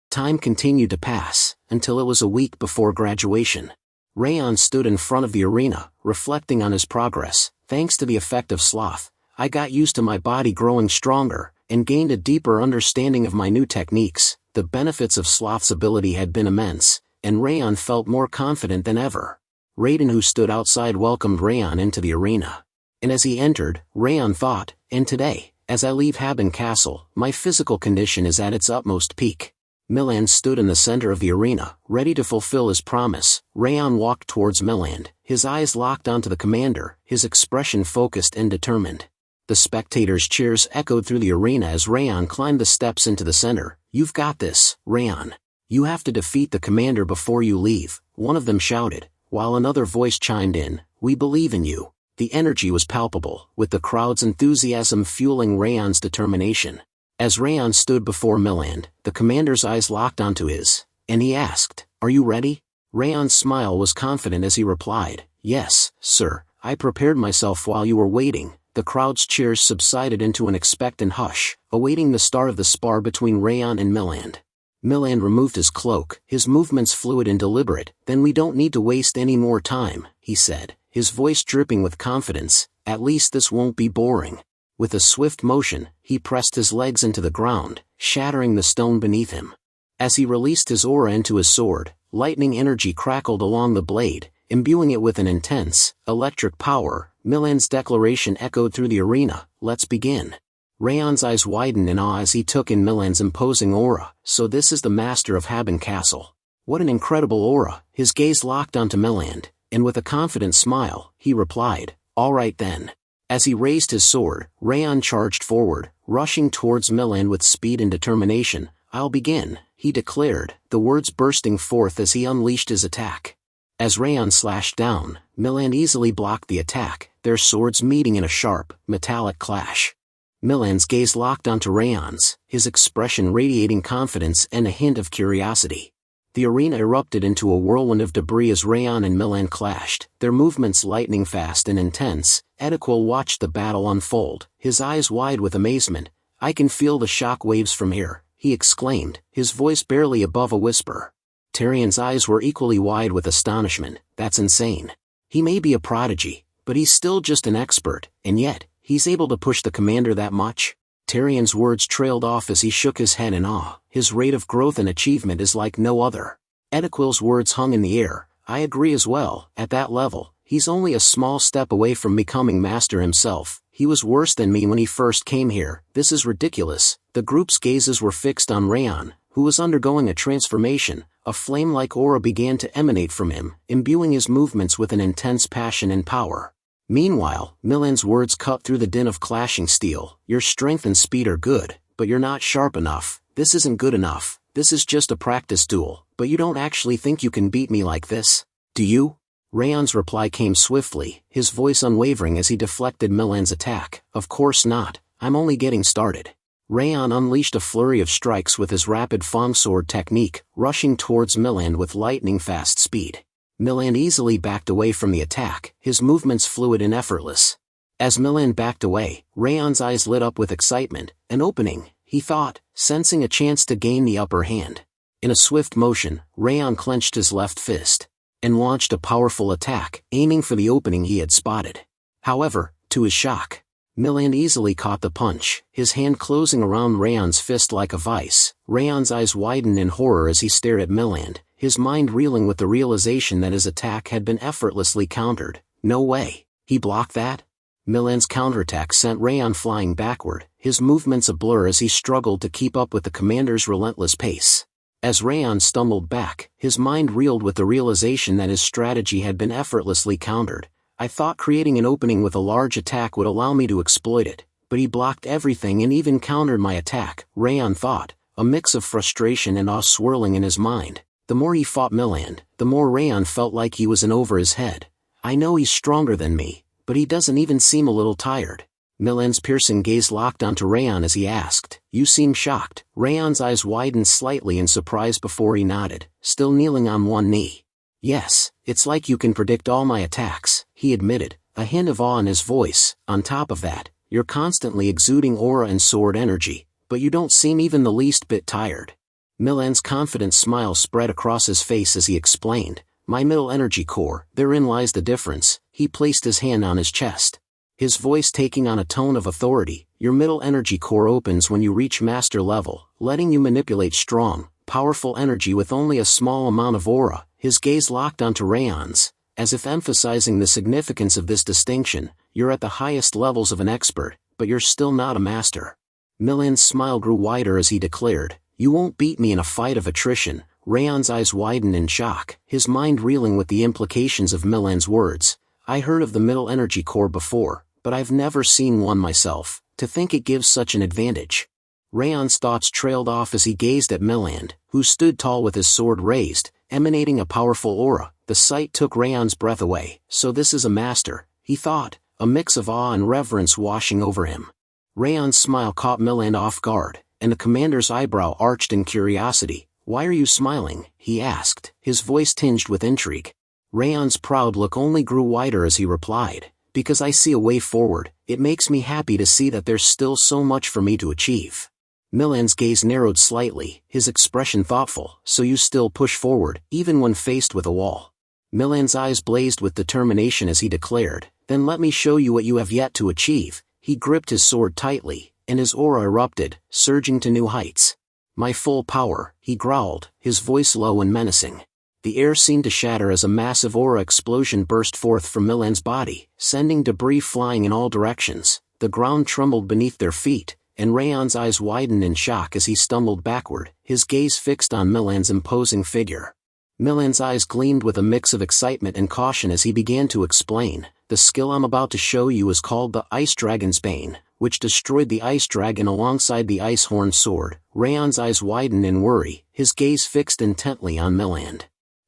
Time continued to pass, until it was a week before graduation. Raon stood in front of the arena, reflecting on his progress. Thanks to the effect of sloth, I got used to my body growing stronger, and gained a deeper understanding of my new techniques. The benefits of sloth's ability had been immense, and Raon felt more confident than ever. Raiden, who stood outside, welcomed Raon into the arena. And as he entered, Raon thought, and today, as I leave Haben Castle, my physical condition is at its utmost peak. Milan stood in the center of the arena, ready to fulfill his promise. Raon walked towards Milan, his eyes locked onto the commander, his expression focused and determined. The spectators' cheers echoed through the arena as Raon climbed the steps into the center. You've got this, Raon. You have to defeat the commander before you leave, one of them shouted, while another voice chimed in, we believe in you. The energy was palpable, with the crowd's enthusiasm fueling Raon's determination. As Raon stood before Milan, the commander's eyes locked onto his, and he asked, are you ready? Raon's smile was confident as he replied, yes, sir, I prepared myself while you were waiting. The crowd's cheers subsided into an expectant hush, awaiting the start of the spar between Raon and Milan. Milan removed his cloak, his movements fluid and deliberate. Then we don't need to waste any more time, he said, his voice dripping with confidence. At least this won't be boring. With a swift motion, he pressed his legs into the ground, shattering the stone beneath him. As he released his aura into his sword, lightning energy crackled along the blade, imbuing it with an intense, electric power. Milan's declaration echoed through the arena, let's begin. Raon's eyes widened in awe as he took in Milan's imposing aura. So this is the master of Haben Castle. What an incredible aura. His gaze locked onto Milan, and with a confident smile, he replied, all right then. As he raised his sword, Raon charged forward, rushing towards Milan with speed and determination. I'll begin, he declared, the words bursting forth as he unleashed his attack. As Raon slashed down, Milan easily blocked the attack, their swords meeting in a sharp, metallic clash. Milan's gaze locked onto Raon's, his expression radiating confidence and a hint of curiosity. The arena erupted into a whirlwind of debris as Raon and Milan clashed, their movements lightning fast and intense. Edequil watched the battle unfold, his eyes wide with amazement. I can feel the shock waves from here, he exclaimed, his voice barely above a whisper. Tyrion's eyes were equally wide with astonishment. That's insane. He may be a prodigy, but he's still just an expert, and yet, he's able to push the commander that much? Tyrion's words trailed off as he shook his head in awe. His rate of growth and achievement is like no other. Edequil's words hung in the air. I agree as well. At that level, he's only a small step away from becoming master himself. He was worse than me when he first came here. This is ridiculous. The group's gazes were fixed on Raon, who was undergoing a transformation. A flame-like aura began to emanate from him, imbuing his movements with an intense passion and power. Meanwhile, Milan's words cut through the din of clashing steel. Your strength and speed are good, but you're not sharp enough. This isn't good enough. This is just a practice duel, but you don't actually think you can beat me like this, do you? Raon's reply came swiftly, his voice unwavering as he deflected Milan's attack. Of course not, I'm only getting started. Raon unleashed a flurry of strikes with his rapid Fang sword technique, rushing towards Milan with lightning-fast speed. Milan easily backed away from the attack, his movements fluid and effortless. As Milan backed away, Raon's eyes lit up with excitement. An opening, he thought, sensing a chance to gain the upper hand. In a swift motion, Raon clenched his left fist and launched a powerful attack, aiming for the opening he had spotted. However, to his shock, Milan easily caught the punch, his hand closing around Raon's fist like a vice. Raon's eyes widened in horror as he stared at Milan, his mind reeling with the realization that his attack had been effortlessly countered. No way. He blocked that? Milan's counterattack sent Raon flying backward, his movements a blur as he struggled to keep up with the commander's relentless pace. As Raon stumbled back, his mind reeled with the realization that his strategy had been effortlessly countered. I thought creating an opening with a large attack would allow me to exploit it, but he blocked everything and even countered my attack, Raon thought, a mix of frustration and awe swirling in his mind. The more he fought Milan, the more Raon felt like he was in over his head. I know he's stronger than me, but he doesn't even seem a little tired. Milan's piercing gaze locked onto Raon as he asked, "You seem shocked." Raon's eyes widened slightly in surprise before he nodded, still kneeling on one knee. "Yes, it's like you can predict all my attacks," he admitted, a hint of awe in his voice. "On top of that, you're constantly exuding aura and sword energy, but you don't seem even the least bit tired." Milan's confident smile spread across his face as he explained, "My middle energy core, therein lies the difference." He placed his hand on his chest, his voice taking on a tone of authority. "Your middle energy core opens when you reach master level, letting you manipulate strong, powerful energy with only a small amount of aura." His gaze locked onto Raon's, as if emphasizing the significance of this distinction. "You're at the highest levels of an expert, but you're still not a master." Milan's smile grew wider as he declared, "You won't beat me in a fight of attrition." Raon's eyes widened in shock, his mind reeling with the implications of Milan's words. "I heard of the middle energy core before, but I've never seen one myself. To think it gives such an advantage." Raon's thoughts trailed off as he gazed at Milan, who stood tall with his sword raised, emanating a powerful aura. The sight took Raon's breath away. "So this is a master," he thought, a mix of awe and reverence washing over him. Raon's smile caught Milan off guard, and the commander's eyebrow arched in curiosity. "Why are you smiling?" he asked, his voice tinged with intrigue. Raon's proud look only grew wider as he replied, "Because I see a way forward. It makes me happy to see that there's still so much for me to achieve." Milan's gaze narrowed slightly, his expression thoughtful. "So you still push forward, even when faced with a wall?" Milan's eyes blazed with determination as he declared, "Then let me show you what you have yet to achieve." He gripped his sword tightly, and his aura erupted, surging to new heights. "My full power," he growled, his voice low and menacing. The air seemed to shatter as a massive aura explosion burst forth from Milan's body, sending debris flying in all directions. The ground trembled beneath their feet, and Raon's eyes widened in shock as he stumbled backward, his gaze fixed on Milan's imposing figure. Milan's eyes gleamed with a mix of excitement and caution as he began to explain, "The skill I'm about to show you is called the Ice Dragon's Bane, which destroyed the Ice Dragon alongside the Ice Horn Sword." Raon's eyes widened in worry, his gaze fixed intently on Milan.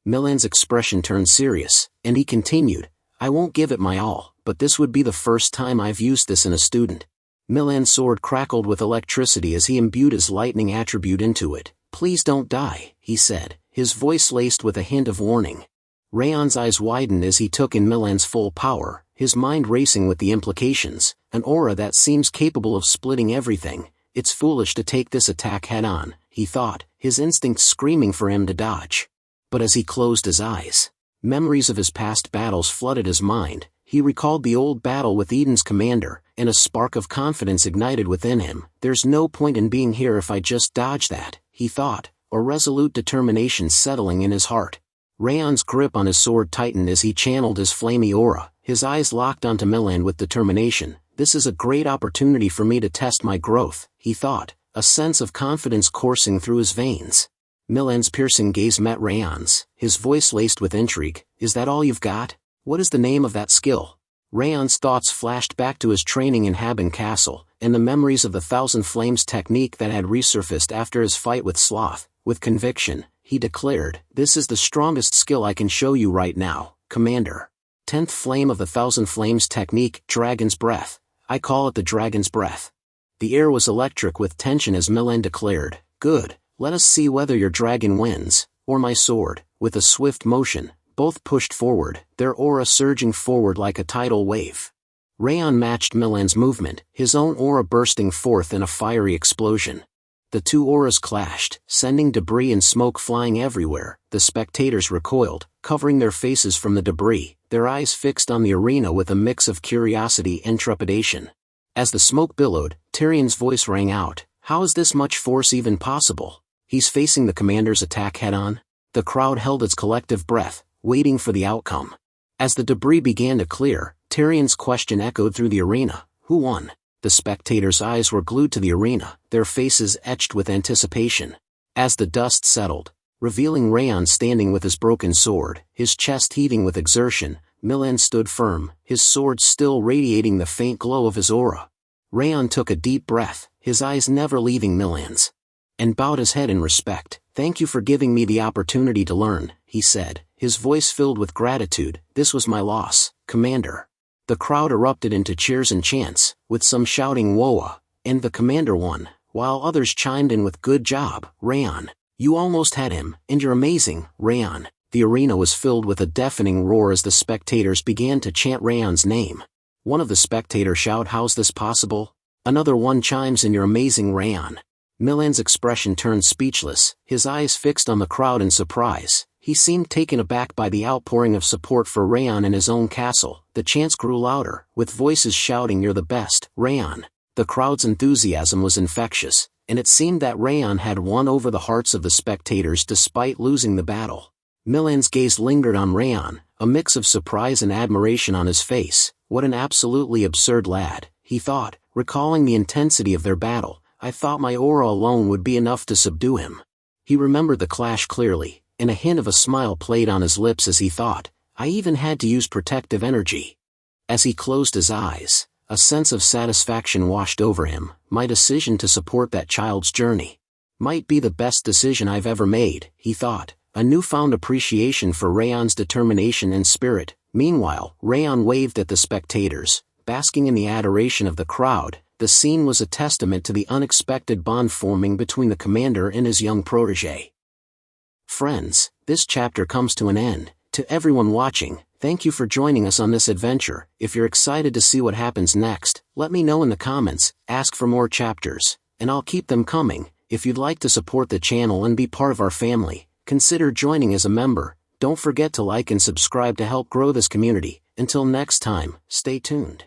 Milan's expression turned serious, and he continued, "I won't give it my all, but this would be the first time I've used this in a student." Milan's sword crackled with electricity as he imbued his lightning attribute into it. "Please don't die," he said, his voice laced with a hint of warning. Raon's eyes widened as he took in Milan's full power, his mind racing with the implications. "An aura that seems capable of splitting everything. It's foolish to take this attack head-on," he thought, his instincts screaming for him to dodge. But as he closed his eyes, memories of his past battles flooded his mind. He recalled the old battle with Eden's commander, and a spark of confidence ignited within him. "There's no point in being here if I just dodge that," he thought, a resolute determination settling in his heart. Raon's grip on his sword tightened as he channeled his flamey aura, his eyes locked onto Milan with determination. "This is a great opportunity for me to test my growth," he thought, a sense of confidence coursing through his veins. Milan's piercing gaze met Raon's, his voice laced with intrigue. "Is that all you've got? What is the name of that skill?" Raon's thoughts flashed back to his training in Haben Castle, and the memories of the Thousand Flames technique that had resurfaced after his fight with Sloth. With conviction, he declared, "This is the strongest skill I can show you right now, Commander. 10th flame of the Thousand Flames technique, Dragon's Breath. I call it the Dragon's Breath." The air was electric with tension as Milan declared, "Good, let us see whether your dragon wins, or my sword." With a swift motion, both pushed forward, their aura surging forward like a tidal wave. Raon matched Milan's movement, his own aura bursting forth in a fiery explosion. The two auras clashed, sending debris and smoke flying everywhere. The spectators recoiled, covering their faces from the debris, their eyes fixed on the arena with a mix of curiosity and trepidation. As the smoke billowed, Tyrion's voice rang out, "How is this much force even possible? He's facing the commander's attack head-on?" The crowd held its collective breath, waiting for the outcome. As the debris began to clear, Tyrion's question echoed through the arena, "Who won?" The spectators' eyes were glued to the arena, their faces etched with anticipation. As the dust settled, revealing Raon standing with his broken sword, his chest heaving with exertion, Milan stood firm, his sword still radiating the faint glow of his aura. Raon took a deep breath, his eyes never leaving Milan's, and bowed his head in respect. "Thank you for giving me the opportunity to learn," he said, his voice filled with gratitude. "This was my loss, Commander." The crowd erupted into cheers and chants, with some shouting "Woa," and the commander won, while others chimed in with "Good job, Raon. You almost had him, and you're amazing, Raon." The arena was filled with a deafening roar as the spectators began to chant Raon's name. One of the spectators shouted, "How's this possible?" Another one chimes in, "You're amazing, Raon." Milan's expression turned speechless, his eyes fixed on the crowd in surprise. He seemed taken aback by the outpouring of support for Raon in his own castle. The chants grew louder, with voices shouting, "You're the best, Raon." The crowd's enthusiasm was infectious, and it seemed that Raon had won over the hearts of the spectators despite losing the battle. Milan's gaze lingered on Raon, a mix of surprise and admiration on his face. "What an absolutely absurd lad," he thought, recalling the intensity of their battle. "I thought my aura alone would be enough to subdue him." He remembered the clash clearly, and a hint of a smile played on his lips as he thought, "I even had to use protective energy." As he closed his eyes, a sense of satisfaction washed over him. My decision to support that child's journey might be the best decision I've ever made, he thought, a newfound appreciation for Raon's determination and spirit. Meanwhile, Raon waved at the spectators, basking in the adoration of the crowd. The scene was a testament to the unexpected bond forming between the commander and his young protege. Friends, this chapter comes to an end. To everyone watching, thank you for joining us on this adventure. If you're excited to see what happens next, let me know in the comments, ask for more chapters, and I'll keep them coming. If you'd like to support the channel and be part of our family, consider joining as a member. Don't forget to like and subscribe to help grow this community. Until next time, stay tuned.